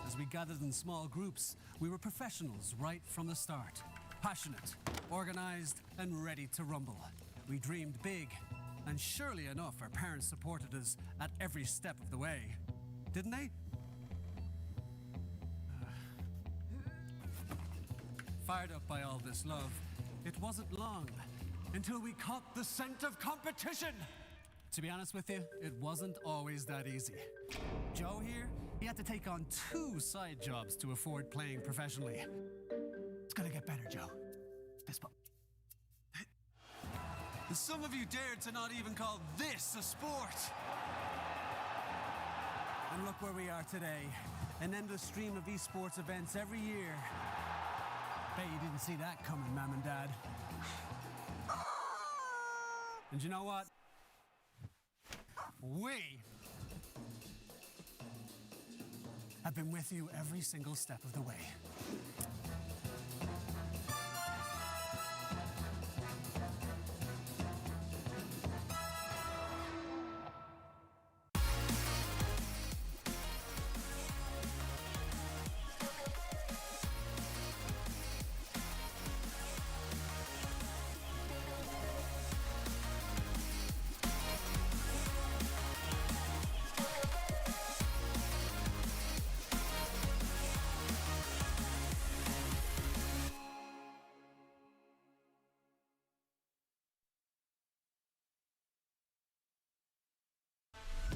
As we gathered in small groups, we were professionals right from the start. Passionate, organized, and ready to rumble. We dreamed big, and surely enough, our parents supported us at every step of the way. Didn't they? Fired up by all this love, it wasn't long until we caught the scent of competition. To be honest with you, it wasn't always that easy. Joe here, he had to take on 2 side jobs to afford playing professionally. It's gonna get better, Joe. Fist bump. Some of you dared to not even call this a sport. And look where we are today. An endless stream of esports events every year. Bet you didn't see that coming, Mom and Dad. And you know what? We have been with you every single step of the way.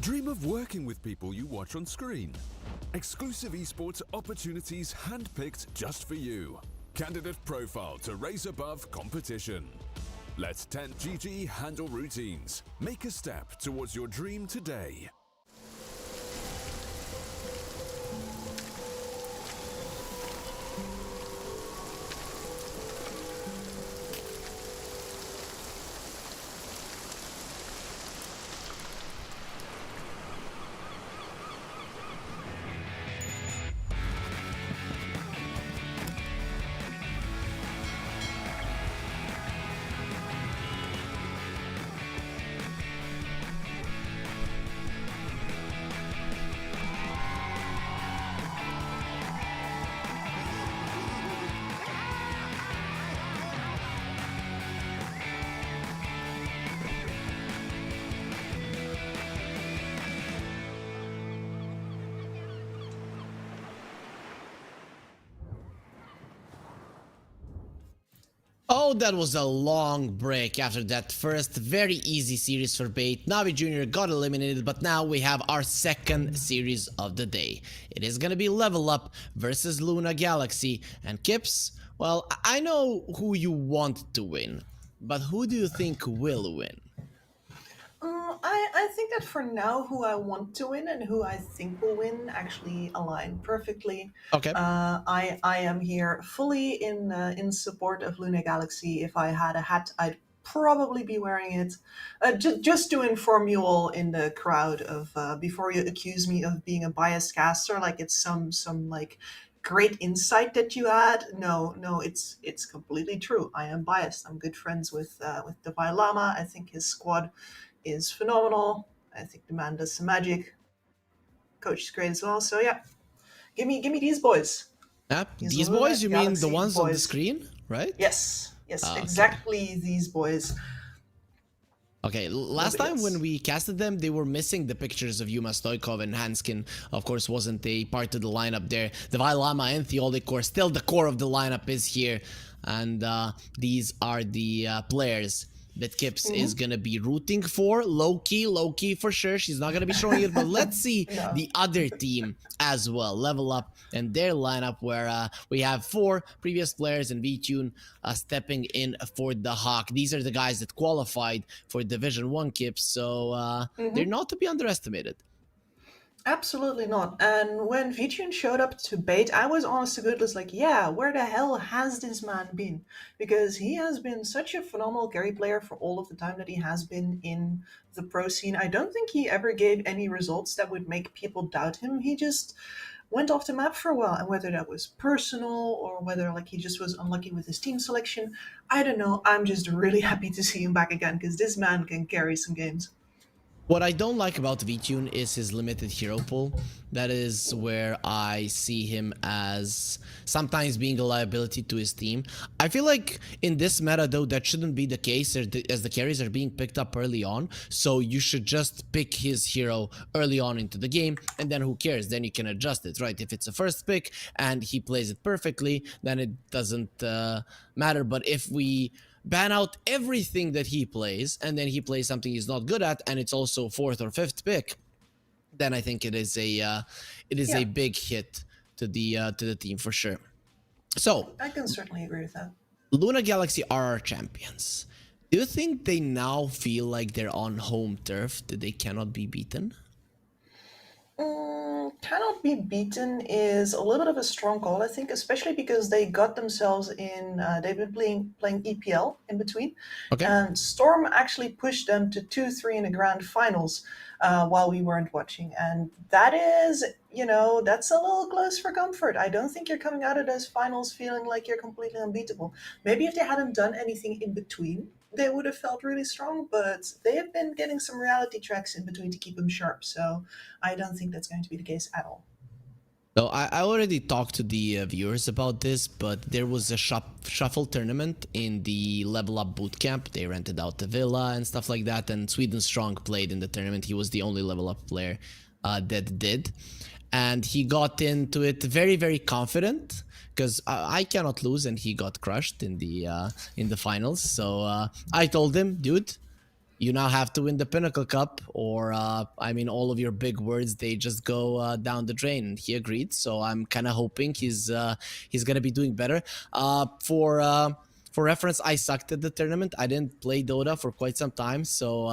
Dream of working with people you watch on screen. Exclusive esports opportunities handpicked just for you. Candidate profile to raise above competition. Let 10GG handle routines. Make a step towards your dream today. Oh, that was a long break after that first very easy series for Bait. Navi Jr. got eliminated, but now we have our second series of the day. It is gonna be Level Up versus Luna Galaxy. And Kips, well, I know who you want to win, but who do you think will win? I think that for now, who I want to win and who I think will win actually align perfectly. Okay. I am here fully in support of Luna Galaxy. If I had a hat, I'd probably be wearing it. Just to inform you all in the crowd of before you accuse me of being a biased caster, like it's some like great insight that you had. No, it's completely true. I am biased. I'm good friends with Devi Lama. I think his squad is phenomenal. I think the man does some magic. Coach is great as well. So yeah, give me these boys. These boys, you mean the Galaxy ones on the boys. screen, right? Yes, Okay. exactly these boys. Okay, last Nobody time else. when we casted them, they were missing the pictures of Yuma Stoikov, and Hanskin, of course, wasn't a part of the lineup there. Devi Lama and Theolic Core, still the core of the lineup is here. And these are the players that Kips is gonna be rooting for. Low key for sure. She's not gonna be showing it, but let's see No. the other team as well. Level Up and their lineup, where we have 4 previous players and VTune stepping in for the Hawk. These are the guys that qualified for Division 1 Kips, so they're not to be underestimated. Absolutely not. And when Vitrian showed up to Bait, I was honest to goodness like, yeah, where the hell has this man been? Because he has been such a phenomenal carry player for all of the time that he has been in the pro scene. I don't think he ever gave any results that would make people doubt him. He just went off the map for a while, and whether that was personal or whether like he just was unlucky with his team selection, I don't know. I'm just really happy to see him back again because this man can carry some games. What I don't like about VTune is his limited hero pool. That is where I see him as sometimes being a liability to his team. I feel like in this meta though, that shouldn't be the case as the carries are being picked up early on. So you should just pick his hero early on into the game, and then who cares? Then you can adjust it, right? If it's a first pick and he plays it perfectly, then it doesn't matter. But if we ban out everything that he plays and then he plays something he's not good at and it's also fourth or fifth pick, then I think it is a big hit to the team for sure. So I can certainly agree with that. Luna Galaxy are our champions. Do you think they now feel like they're on home turf, that they cannot be beaten? Cannot be beaten is a little bit of a strong call, I think, especially because they got themselves in. They've been playing EPL in between, Okay. and Storm actually pushed them to 2-3 in the grand finals while we weren't watching, and that is, that's a little close for comfort. I don't think you're coming out of those finals feeling like you're completely unbeatable. Maybe if they hadn't done anything in between, they would have felt really strong, but they have been getting some reality tracks in between to keep them sharp. So I don't think that's going to be the case at all. So I already talked to the viewers about this, but there was a shuffle tournament in the Level Up Bootcamp. They rented out the villa and stuff like that, and Sweden Strong played in the tournament. He was the only Level Up player that did. And he got into it very, very confident, because I cannot lose, and he got crushed in the finals. So I told him, dude, you now have to win the Pinnacle Cup, or all of your big words, they just go down the drain. And he agreed. So I'm kind of hoping he's gonna be doing better. For reference, I sucked at the tournament. I didn't play Dota for quite some time, so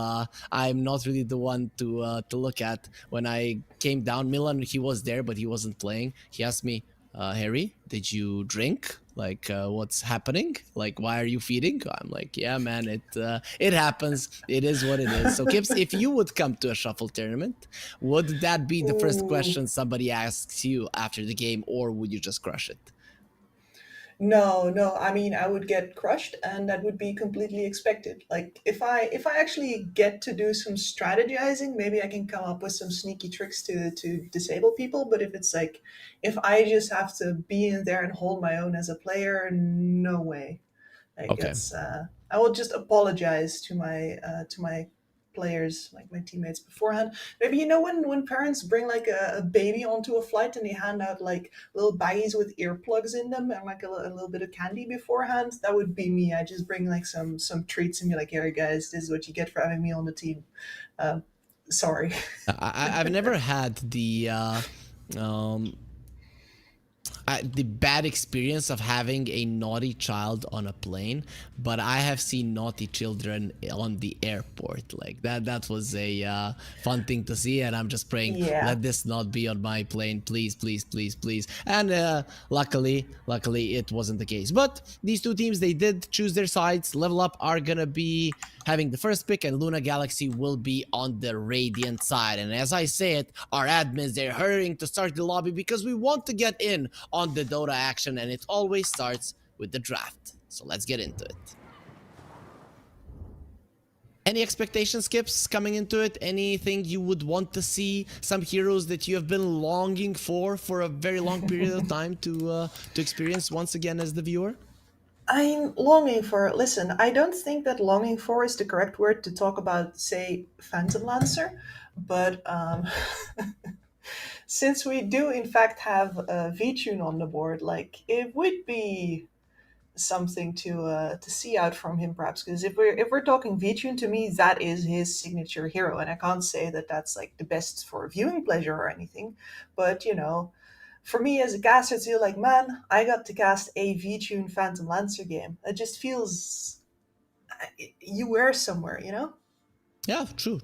I'm not really the one to look at. When I came down, Milan, he was there, but he wasn't playing. He asked me, Harry, did you drink? Like, what's happening? Like, why are you feeding? I'm like, yeah, man, it happens. It is what it is. So, Kips, if you would come to a shuffle tournament, would that be the first question somebody asks you after the game, or would you just crush it? No. I mean, I would get crushed, and that would be completely expected. Like, if I actually get to do some strategizing, maybe I can come up with some sneaky tricks to disable people. But if I just have to be in there and hold my own as a player, no way. Like, Okay. I will just apologize to my players, like my teammates beforehand. Maybe when parents bring like a baby onto a flight and they hand out like little baggies with earplugs in them and like a little bit of candy beforehand. That would be me. I just bring like some treats and be like, "Here, guys, this is what you get for having me on the team." Sorry. I've never had the bad experience of having a naughty child on a plane, but I have seen naughty children on the airport. Like that was a fun thing to see, and I'm just praying, let this not be on my plane, please, please, please, please. And luckily it wasn't the case. But these two teams, they did choose their sides. Level Up are gonna be having the first pick, and Luna Galaxy will be on the Radiant side. And as I say it, our admins, they're hurrying to start the lobby because we want to get in on the Dota action, and it always starts with the draft. So let's get into it. Any expectation skips coming into it? Anything you would want to see? Some heroes that you have been longing for a very long period of time to experience once again as the viewer? I'm longing for. Listen, I don't think that longing for is the correct word to talk about, say, Phantom Lancer, but since we do in fact have VTune on the board, like it would be something to see out from him, perhaps, because if we're talking VTune, to me that is his signature hero, and I can't say that that's like the best for viewing pleasure or anything, but for me as a caster, it's like, man, I got to cast a VTune Phantom Lancer game. It just feels you were somewhere, Yeah, true.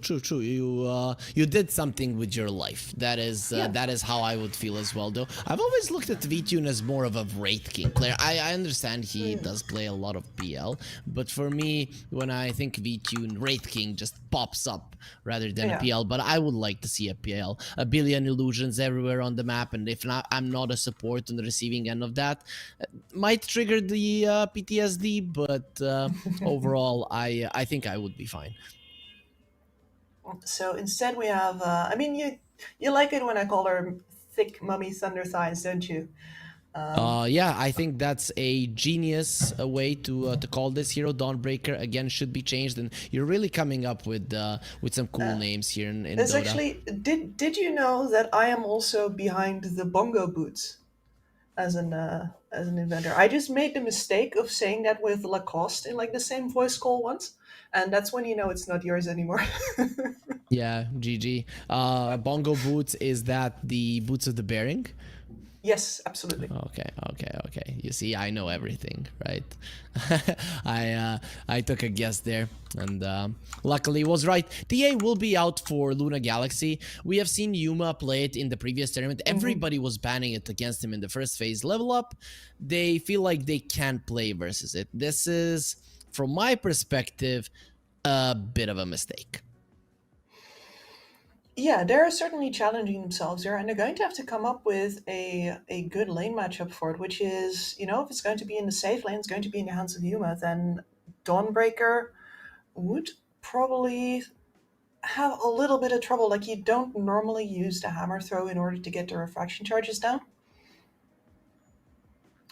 You did something with your life. That is how I would feel as well, though. I've always looked at VTune as more of a Wraith King player. I understand he does play a lot of PL, but for me, when I think VTune, Wraith King just pops up rather than a PL. But I would like to see a PL. A billion illusions everywhere on the map, and if not, I'm not a support on the receiving end of that. Might trigger the PTSD, but overall, I think I would be fine. So instead we have, I mean, you like it when I call her thick mummy thunder thighs, don't you? Yeah, I think that's a genius way to call this hero. Dawnbreaker again should be changed, and you're really coming up with some cool names here in It's Dota. actually, did you know that I am also behind the bongo boots as an inventor? I just made the mistake of saying that with Lacoste in like the same voice call once, and that's when you know it's not yours anymore. Yeah, GG. Bongo boots, is that the boots of the bearing? Yes, absolutely. Okay. You see, I know everything, right? I took a guess there, and luckily was right. TA will be out for Luna Galaxy. We have seen Yuma play it in the previous tournament. Everybody was banning it against him in the first phase. Level Up, they feel like they can't play versus it. This is, from my perspective, a bit of a mistake. Yeah, they're certainly challenging themselves there, and they're going to have to come up with a good lane matchup for it, which is, you know, if it's going to be in the safe lane, it's going to be in the hands of Yuma, then Dawnbreaker would probably have a little bit of trouble. Like, you don't normally use the hammer throw in order to get the refraction charges down,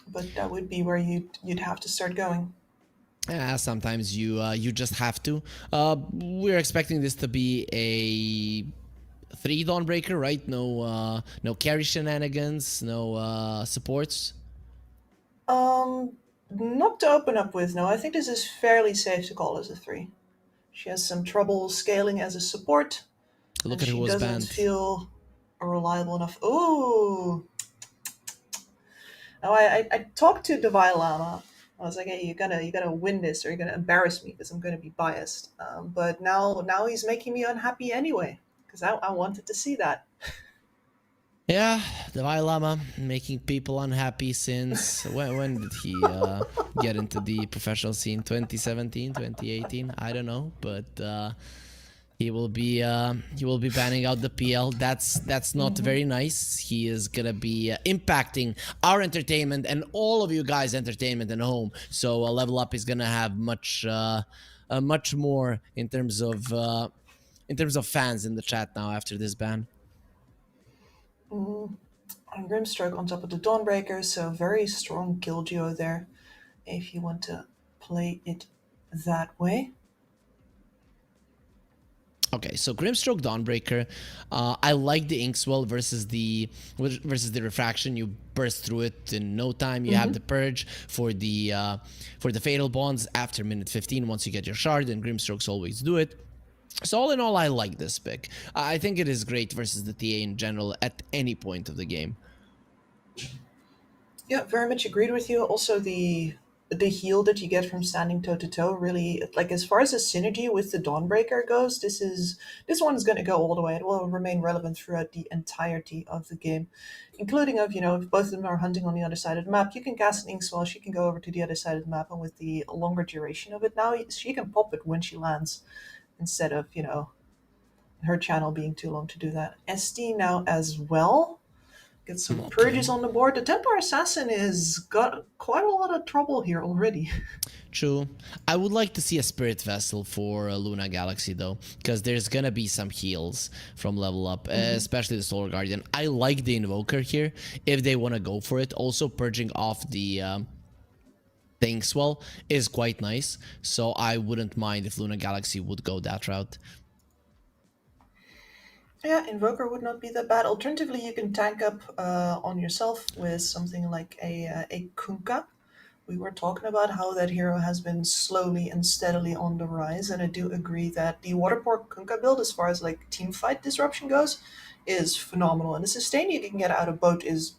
but that would be where you'd have to start going. Sometimes you just have to. We're expecting this to be a 3 Dawnbreaker, right? No carry shenanigans, no supports. Not to open up with, no. I think this is fairly safe to call as a 3. She has some trouble scaling as a support. Look at who was banned. She doesn't feel reliable enough. Ooh. Now I talked to Devi Lama. I was like, hey, you gotta win this, or you're gonna embarrass me because I'm gonna be biased. But now he's making me unhappy anyway, because I wanted to see that. Yeah, Devi Lama making people unhappy since when did he get into the professional scene? 2017, 2018? I don't know, but he will be banning out the PL. That's not very nice. He is gonna be impacting our entertainment and all of you guys' entertainment at home. So Level Up is gonna have much more in terms of fans in the chat now after this ban. And Grimstroke on top of the Dawnbreaker, so very strong kill duo there, if you want to play it that way. Okay, so Grimstroke Dawnbreaker, I like the Inkswell versus the refraction. You burst through it in no time. You have the purge for the fatal bonds after minute 15 once you get your shard, and Grimstrokes always do it. So all in all, I like this pick. I think it is great versus the TA in general at any point of the game. Yeah, very much agreed with you. Also, the heal that you get from standing toe to toe, really, like, as far as the synergy with the Dawnbreaker goes, this one is going to go all the way. It will remain relevant throughout the entirety of the game, including of, you know, if both of them are hunting on the other side of the map, you can cast an Inkswell, she can go over to the other side of the map, and with the longer duration of it now, she can pop it when she lands, instead of, you know, her channel being too long to do that. SD now as well. Get some purges on the board. The Templar Assassin has got quite a lot of trouble here already. True. I would like to see a Spirit Vessel for Luna Galaxy though, because there's gonna be some heals from Level Up, especially the Solar Guardian. I like the Invoker here if they want to go for it. Also, purging off the Inkswell is quite nice, so I wouldn't mind if Luna Galaxy would go that route. Yeah, Invoker would not be that bad. Alternatively, you can tank up on yourself with something like a Kunkka. We were talking about how that hero has been slowly and steadily on the rise, and I do agree that the Waterport Kunkka build, as far as like team fight disruption goes, is phenomenal. And the sustain you can get out of boat is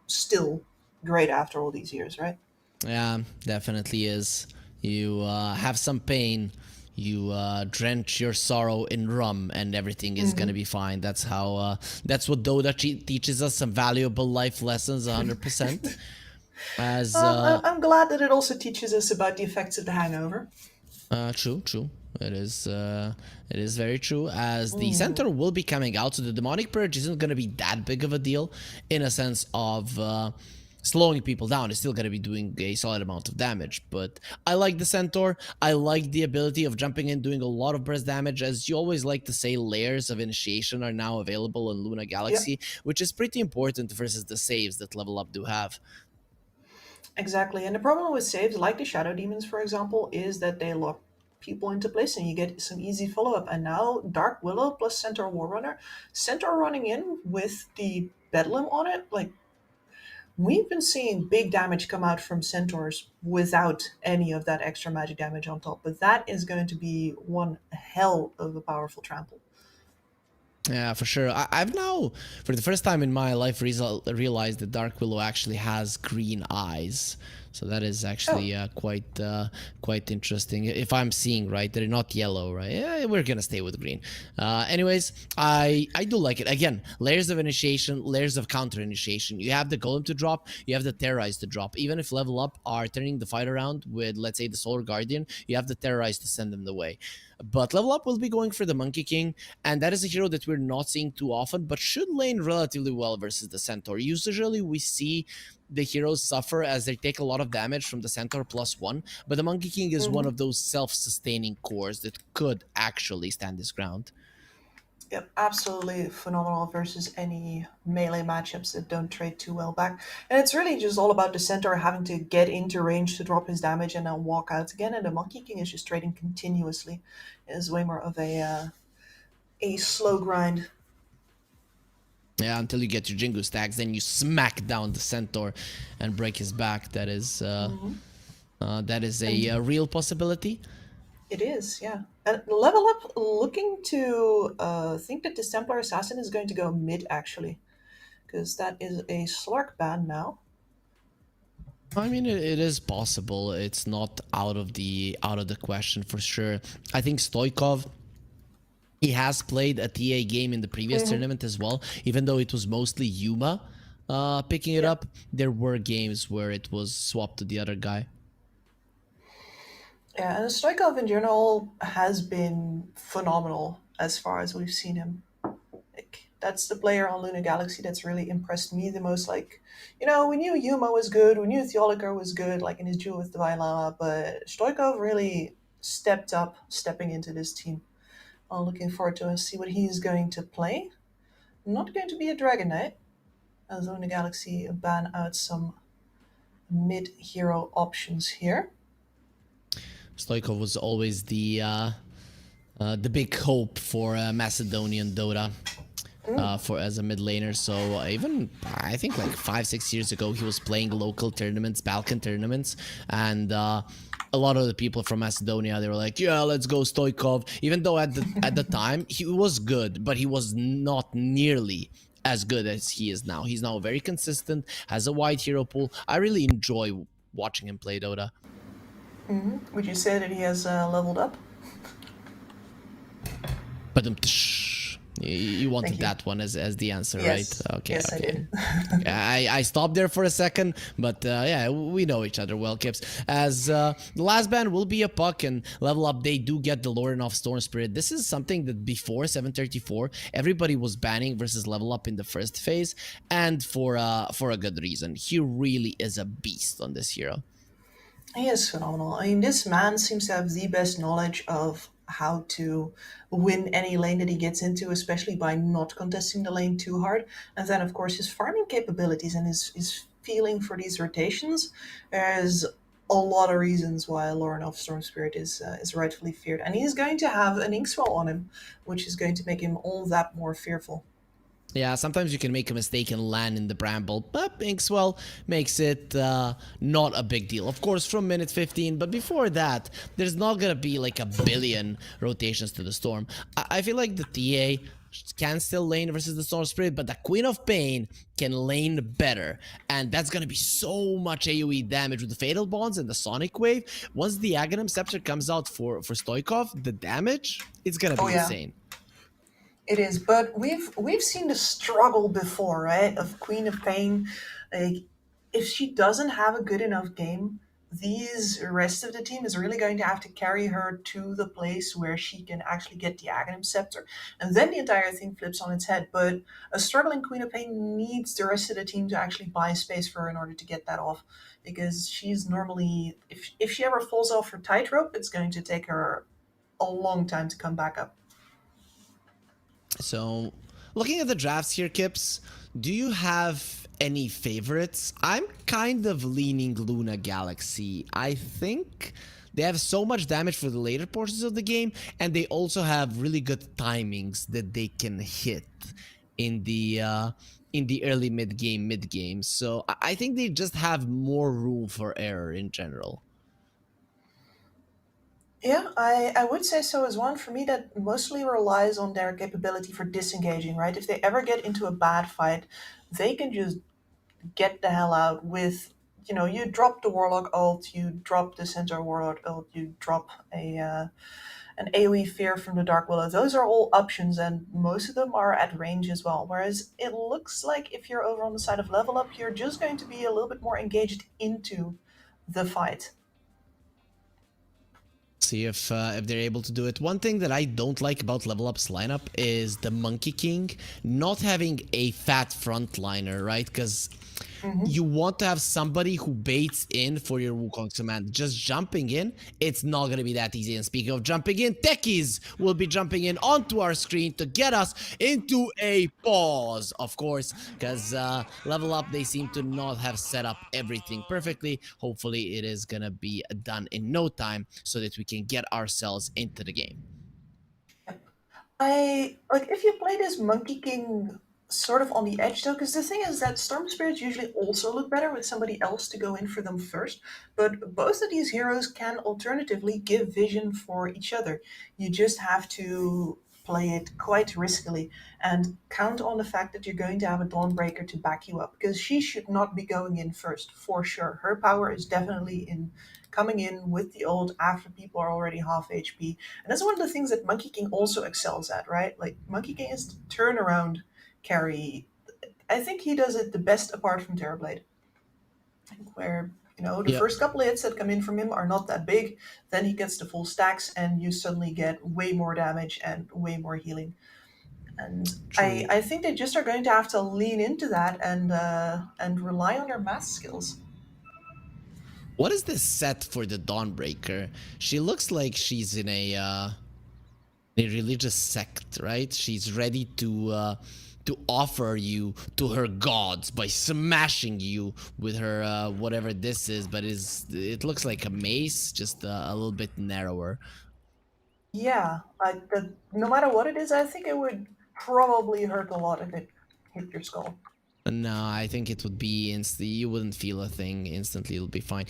still great after all these years, right? Yeah, definitely is. You have some pain. You drench your sorrow in rum and everything is gonna be fine. That's how that's what Dota teaches us, some valuable life lessons, 100%. As I'm glad that it also teaches us about the effects of the hangover. True. It is very true, as the center will be coming out, so the demonic purge isn't gonna be that big of a deal in a sense of slowing people down is still going to be doing a solid amount of damage. But I like the Centaur. I like the ability of jumping in, doing a lot of burst damage. As you always like to say, layers of initiation are now available in Luna Yeah, Galaxy, which is pretty important versus the saves that Level Up do have. exactly. And the problem with saves, like the Shadow Demons, for example, is that they lock people into place and you get some easy follow up. And now Dark Willow plus Centaur Warrunner, Centaur running in with the Bedlam on it, like we've been seeing big damage come out from centaurs without any of that extra magic damage on top, but that is going to be one hell of a powerful trample. Yeah, for sure. I've now, for the first time in my life, realized that Dark Willow actually has green eyes. So that is actually quite interesting. If I'm seeing right, they're not yellow, right? Yeah, we're gonna stay with green. Anyways, I do like it. Again, layers of initiation, layers of counter initiation. You have the Golem to drop, you have the Terrorize to drop. Even if Level Up are turning the fight around with, let's say, the Solar Guardian, you have the Terrorize to send them the way. But Level Up will be going for the Monkey King, and that is a hero that we're not seeing too often, but should lane relatively well versus the Centaur. Usually we see the heroes suffer as they take a lot of damage from the Centaur +1, but the Monkey King is one of those self-sustaining cores that could actually stand his ground. Yep, absolutely phenomenal versus any melee matchups that don't trade too well back. And it's really just all about the centaur having to get into range to drop his damage and then walk out again. And the Monkey King is just trading continuously. It is way more of a slow grind. Yeah, until you get your Jingu stacks, then you smack down the Centaur and break his back. That is a real possibility. It is, yeah. And Level Up looking to think that this Templar Assassin is going to go mid, actually. Because that is a Slark ban now. I mean, it is possible. It's not out of the question for sure. I think Stoikov, he has played a TA game in the previous tournament as well, even though it was mostly Yuma picking it up. There were games where it was swapped to the other guy. Yeah, and Stoikov in general has been phenomenal as far as we've seen him. Like, that's the player on Luna Galaxy that's really impressed me the most. Like, we knew Yuma was good, we knew Theoliker was good, like in his duel with Divine Lama, but Stoikov really stepped up, stepping into this team. I'm looking forward to see what he's going to play. Not going to be a Dragon Knight, as Luna Galaxy ban out some mid-hero options here. Stoikov was always the big hope for Macedonian Dota for as a mid laner. So even I think like 5-6 years ago, he was playing local tournaments, Balkan tournaments, and a lot of the people from Macedonia, they were like, yeah, let's go Stoikov. Even though at the time he was good, but he was not nearly as good as he is now. He's now very consistent, has a wide hero pool. I really enjoy watching him play Dota. Would you say that he has leveled up? But you wanted you. that one as the answer, Yes. right? Okay, Yes, okay. I did. I stopped there for a second, but yeah, we know each other well, Kips. As the last ban will be a puck, and Level Up, they do get the Lorenoff Storm Spirit. This is something that before 734, everybody was banning versus Level Up in the first phase, and for a good reason. He really is a beast on this hero. He is phenomenal. I mean, this man seems to have the best knowledge of how to win any lane that he gets into, especially by not contesting the lane too hard. And then, of course, his farming capabilities and his feeling for these rotations. There's a lot of reasons why Lauren of Storm Spirit is rightfully feared. And he's going to have an Inkswell on him, which is going to make him all that more fearful. Yeah, sometimes you can make a mistake and land in the bramble, but Inkswell makes it not a big deal. Of course, from minute 15, but before that, there's not gonna be like a billion rotations to the Storm. I feel like the TA can still lane versus the Storm Spirit, but the Queen of Pain can lane better, and that's gonna be so much AoE damage with the Fatal Bonds and the Sonic Wave. Once the Aghanim Scepter comes out for Stoikov, the damage, it's gonna be insane. It is, but we've seen the struggle before, right? Of Queen of Pain. Like, if she doesn't have a good enough game, these rest of the team is really going to have to carry her to the place where she can actually get the Aghanim Scepter. And then the entire thing flips on its head. But a struggling Queen of Pain needs the rest of the team to actually buy space for her in order to get that off. Because she's normally, if she ever falls off her tightrope, it's going to take her a long time to come back up. So, looking at the drafts here, Kips, do you have any favorites? I'm kind of leaning Luna Galaxy. I think they have so much damage for the later portions of the game, and they also have really good timings that they can hit in the early mid game. So I think they just have more room for error in general. Yeah, I would say so as one. For me, that mostly relies on their capability for disengaging, right? If they ever get into a bad fight, they can just get the hell out with, you drop the Warlock ult, you drop the Centaur Warlock ult, you drop an AoE Fear from the Dark Willow. Those are all options, and most of them are at range as well. Whereas it looks like if you're over on the side of Level Up, you're just going to be a little bit more engaged into the fight. See if they're able to do it. One thing that I don't like about Level Up's lineup is the Monkey King not having a fat frontliner, right? Because you want to have somebody who baits in for your Wukong's command. Just jumping in, it's not going to be that easy. And speaking of jumping in, techies will be jumping in onto our screen to get us into a pause, of course, because Level Up, they seem to not have set up everything perfectly. Hopefully it is going to be done in no time so that we can get ourselves into the game. If you play this Monkey King sort of on the edge though, because the thing is that Storm Spirits usually also look better with somebody else to go in for them first, but both of these heroes can alternatively give vision for each other. You just have to play it quite riskily and count on the fact that you're going to have a Dawnbreaker to back you up, because she should not be going in first for sure. Her power is definitely in coming in with the ult after people are already half HP. And that's one of the things that Monkey King also excels at, right? Like, Monkey King is the turnaround carry. I think he does it the best apart from Terrorblade. Where, the first couple of hits that come in from him are not that big, then he gets the full stacks and you suddenly get way more damage and way more healing. And I think they just are going to have to lean into that and rely on their math skills. What is this set for the Dawnbreaker? She looks like she's in a religious sect, right? She's ready to offer you to her gods by smashing you with her whatever this is, but it looks like a mace, just a little bit narrower. Yeah, no matter what it is, I think it would probably hurt a lot if it hit your skull. No, I think it would be you wouldn't feel a thing instantly. It'll be fine.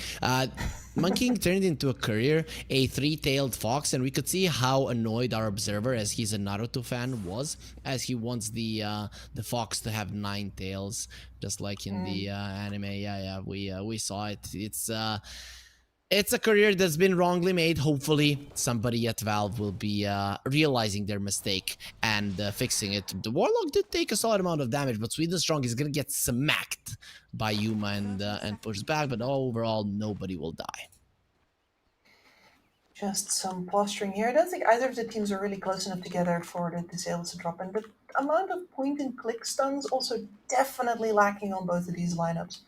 Monkey King turned into a courier, a three-tailed fox, and we could see how annoyed our observer, as he's a Naruto fan, was, as he wants the fox to have 9 tails, just like in the anime. Yeah, we saw it. It's a career that's been wrongly made. Hopefully, somebody at Valve will be realizing their mistake and fixing it. The Warlock did take a solid amount of damage, but Sweden Strong is going to get smacked by Yuma and pushed back, but overall, nobody will die. Just some posturing here. I don't think either of the teams are really close enough together for the disables to drop in, but the amount of point-and-click stuns also definitely lacking on both of these lineups.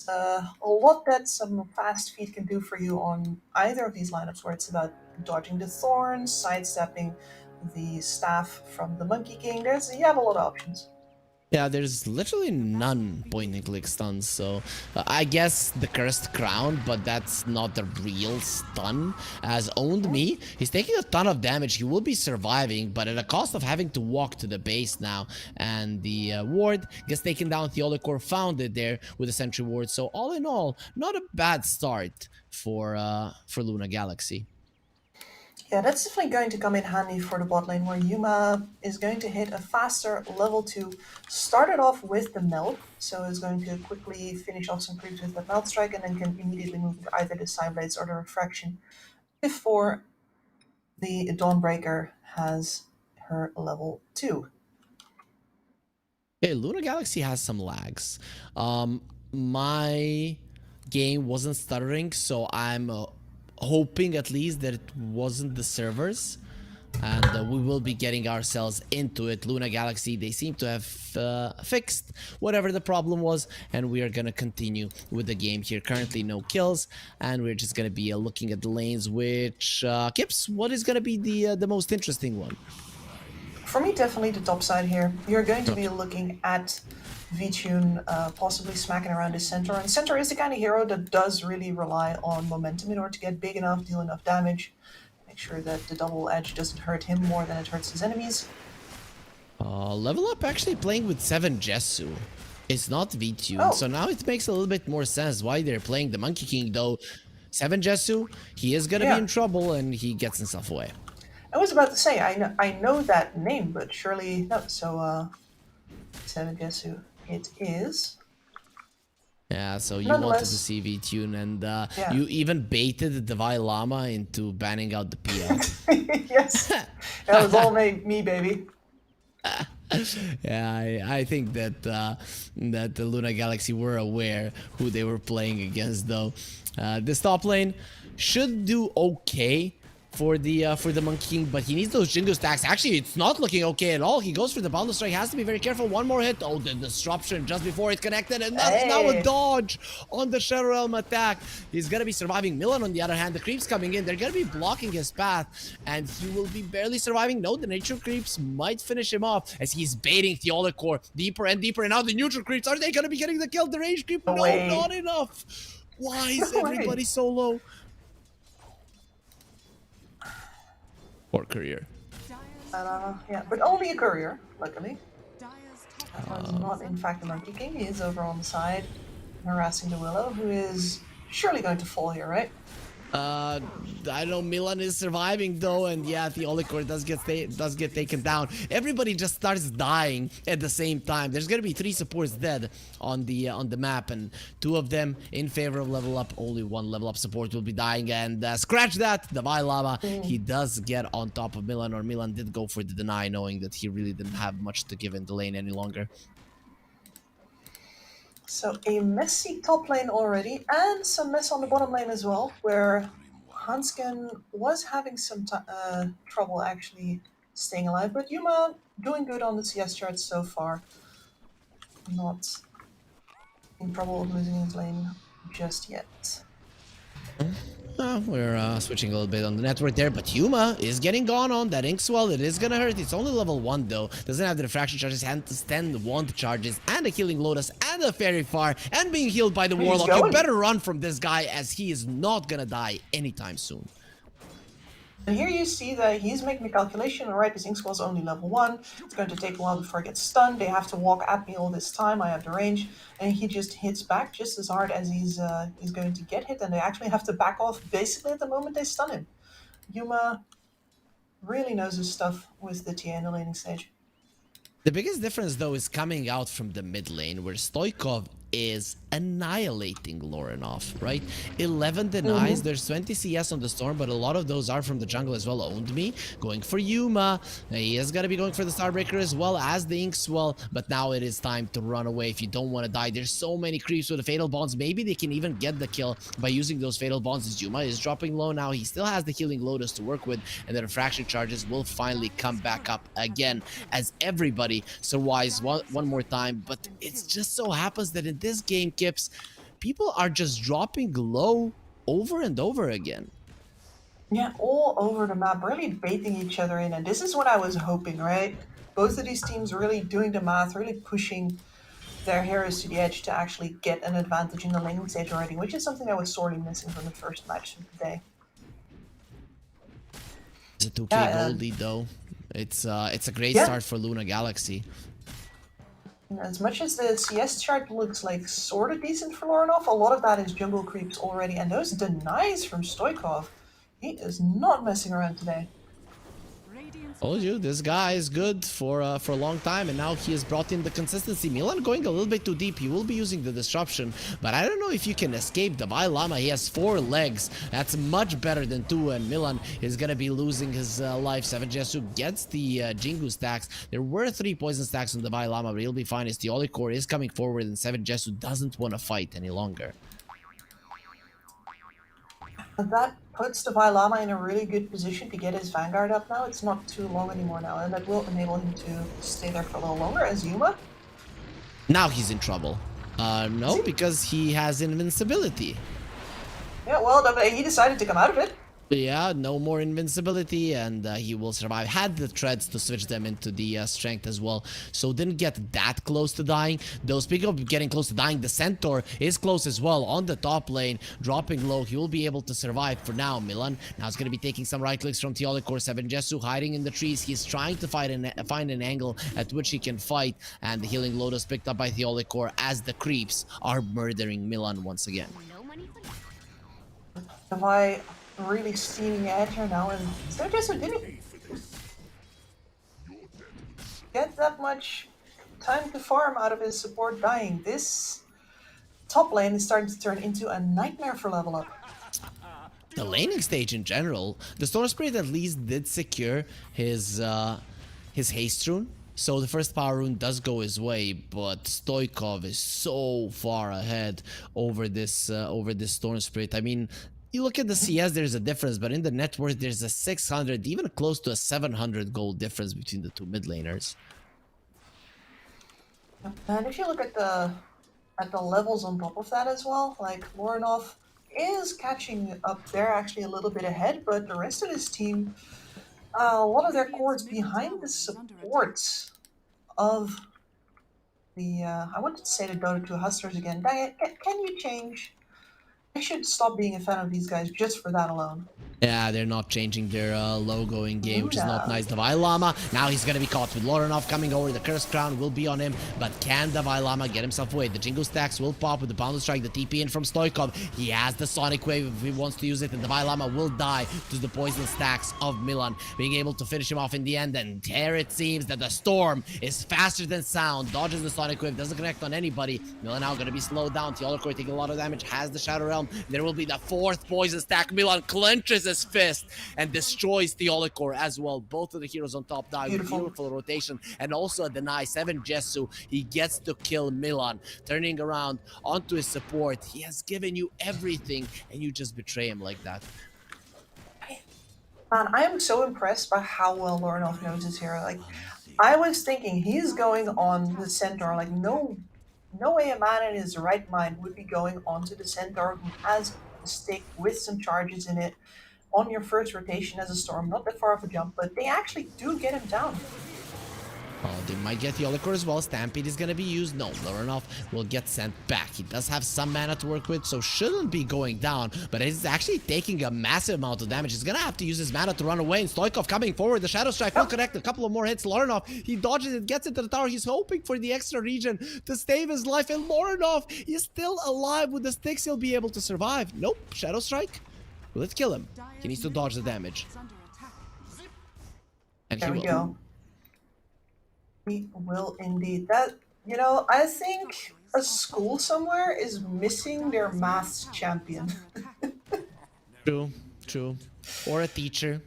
A lot that some fast feet can do for you on either of these lineups, where it's about dodging the thorns, sidestepping the staff from the Monkey King. You have a lot of options. Yeah, there's literally none point-and-click stuns, so I guess the Cursed Crown, but that's not the real stun. As Owned Me, he's taking a ton of damage. He will be surviving, but at a cost of having to walk to the base now. And the ward gets taken down. Theolicore found it there with a Sentry Ward. So all in all, not a bad start for Luna Galaxy. Yeah, that's definitely going to come in handy for the bot lane, where Yuma is going to hit a faster level 2. Started off with the Melt, so is going to quickly finish off some creeps with the Melt Strike, and then can immediately move into either the Sideblades or the Refraction before the Dawnbreaker has her level 2. Okay, Luna Galaxy has some lags. My game wasn't stuttering, so I'm hoping at least that it wasn't the servers. And we will be getting ourselves into it. Luna Galaxy, they seem to have fixed whatever the problem was, and we are gonna continue with the game here. Currently no kills, and we're just gonna be looking at the lanes, which Kips, what is gonna be the most interesting one? For me, definitely the top side here. You're going to be looking at V-Tune possibly smacking around the center. And center is the kind of hero that does really rely on momentum in order to get big enough, deal enough damage. Make sure that the double edge doesn't hurt him more than it hurts his enemies. Level Up actually playing with 7 Jessu. It's not V-Tune, Oh. so now it makes a little bit more sense why they're playing the Monkey King, though. 7 Jessu, he is gonna Yeah. be in trouble, and he gets himself away. I was about to say, I know that name, but surely no. So, 7 Jesu it is. Yeah, so you wanted to Nonetheless. see V-Tune, and Yeah. you even baited the Dalai Lama into banning out the PL. Yes, that was all me, baby. Yeah, I think that that the Luna Galaxy were aware who they were playing against, though. This top lane should do okay for the Monkey King, but he needs those Jingu stacks. Actually, it's not looking okay at all. He goes for the Boundless Strike. Has to be very careful. One more hit. Oh, the disruption just before it connected, and that's now a Hey. dodge on the Shadow Realm attack. He's gonna be surviving. Milan, on the other hand, the creeps coming in. They're gonna be blocking his path, and he will be barely surviving. No, the nature creeps might finish him off as he's baiting the core deeper and deeper. And now the neutral creeps, are they gonna be getting the kill? The range creep, no, way. not enough. Why is No way. everybody so low? Poor career. Yeah, but only a courier, luckily. He's not, in fact, the Monkey King. He is over on the side, harassing the Willow, who is surely going to fall here, right? I know Milan is surviving though, and yeah, the Core does get taken down. Everybody just starts dying at the same time. There's gonna be 3 supports dead on the map, and 2 of them in favor of level up. Only 1 level up support will be dying, and scratch that, the Lava. He does get on top of Milan, or Milan did go for the deny, knowing that he really didn't have much to give in the lane any longer. So a messy top lane already, and some mess on the bottom lane as well, where Hansken was having some trouble actually staying alive, but Yuma doing good on the CS charts so far. Not in trouble of losing his lane just yet. We're switching a little bit on the network there, but Yuma is getting gone on that Inkswell. It is gonna hurt. It's only level 1 though. Doesn't have the refraction charges, and to stand wand charges, and a healing Lotus, and a Fairy Fire, and being healed by the Warlock. You going. better run from this guy, as he is not gonna die anytime soon. And here you see that he's making a calculation, alright, this Inkswell's only level 1, it's going to take a while before it gets stunned, they have to walk at me all this time, I have the range, and he just hits back just as hard as he's going to get hit, and they actually have to back off basically at the moment they stun him. Yuma really knows his stuff with the TA in the laning stage. The biggest difference though is coming out from the mid lane, where Stoikov is annihilating Lorenov, right? 11 denies, there's 20 CS on the Storm, but a lot of those are from the jungle as well. Owned Me, going for Yuma. He is gonna be going for the Starbreaker as well as the Inkswell, but now it is time to run away if you don't want to die. There's so many creeps with the Fatal Bonds. Maybe they can even get the kill by using those Fatal Bonds, as Yuma is dropping low now. He still has the Healing Lotus to work with, and the refraction charges will finally come back up again as everybody survives one more time. But it just so happens that in this game, Kips, people are just dropping low over and over again. Yeah, all over the map, really baiting each other in, and this is what I was hoping, right? Both of these teams really doing the math, really pushing their heroes to the edge to actually get an advantage in the laning stage already, which is something I was sorely missing from the first match of the day. It's a 2k Yeah, gold lead though. It's a great Yeah. start for Luna Galaxy. As much as the CS chart looks like sort of decent for Lorenov, a lot of that is jungle creeps already, and those denies from Stoikov, he is not messing around today. Told you, this guy is good for a long time, and now he has brought in the consistency. Milan going a little bit too deep. He will be using the disruption, but I don't know if you can escape the Lama. He has 4 legs. That's much better than 2, and Milan is gonna be losing his life. 7 Jesu gets the Jingu stacks. There were 3 poison stacks on the Lama, but he'll be fine as the Core is coming forward, and 7 Jesu doesn't want to fight any longer. That puts the Vailama in a really good position to get his Vanguard up now. It's not too long anymore now, and that will enable him to stay there for a little longer as Yuma. Now he's in trouble. No, because he has invincibility. Yeah, well, he decided to come out of it. Yeah, no more invincibility, and he will survive. Had the treads to switch them into the strength as well, so didn't get that close to dying. Though, speaking of getting close to dying, the Centaur is close as well on the top lane, dropping low. He will be able to survive for now. Milan now is going to be taking some right clicks from Teolikor. 7 Jesu hiding in the trees. He's trying to find an angle at which he can fight, and the healing lotus picked up by Teolikor as the creeps are murdering Milan once again. Navi really steaming ahead here now, and so Jesu didn't get that much time to farm out of his support dying. This top lane is starting to turn into a nightmare for level up. The laning stage in general, the Storm Spirit at least did secure his haste rune. So the first power rune does go his way, but Stoikov is so far ahead over this Storm Spirit. I mean, you look at the CS, there's a difference, but in the net worth, there's a 600, even close to a 700 gold difference between the two mid laners. And if you look at the levels on top of that as well, like Lorinov is catching up there actually a little bit ahead, but the rest of his team, a lot of their cores behind the supports of the, I wanted to say the Dota 2 Hustlers again. Dang it, can you change? I should stop being a fan of these guys just for that alone. Yeah, they're not changing their logo in game, which is not nice. Davai Lama, now he's going to be caught with Lorinov coming over. The Cursed Crown will be on him, but can Davai Lama get himself away? The Jingle Stacks will pop with the Boundless Strike, the TP in from Stoikov. He has the Sonic Wave if he wants to use it, and Davai Lama will die to the Poison Stacks of Milan, being able to finish him off in the end. And there it seems that the Storm is faster than sound, dodges the Sonic Wave, doesn't connect on anybody. Milan now going to be slowed down. Teolikor taking a lot of damage, has the Shadow Realm. There will be the 4th Poison Stack. Milan clenches his fist and destroys Teolikor as well. Both of the heroes on top die with beautiful rotation, and also a deny. 7 Jesu, he gets to kill Milan, turning around onto his support. He has given you everything, and you just betray him like that. Man, I am so impressed by how well Lorinov knows his hero. Like, I was thinking he's going on the Centaur. Like, no way a man in his right mind would be going onto the Centaur who has a stick with some charges in it on your first rotation as a Storm. Not that far of a jump, but they actually do get him down. Oh, they might get Teolikor as well. Stampede is going to be used. No, Lorinov will get sent back. He does have some mana to work with, so shouldn't be going down, but he's actually taking a massive amount of damage. He's going to have to use his mana to run away, and Stoikov coming forward. The Shadow Strike will connect. A couple of more hits. Lorinov, he dodges it, gets into the tower. He's hoping for the extra regen to save his life, and Lorinov is still alive. With the sticks, he'll be able to survive. Nope, Shadow Strike. Let's kill him. He needs to dodge the damage. And There he we will. go. We will indeed. That, you know, I think a school somewhere is missing their maths champion. True, true. Or a teacher.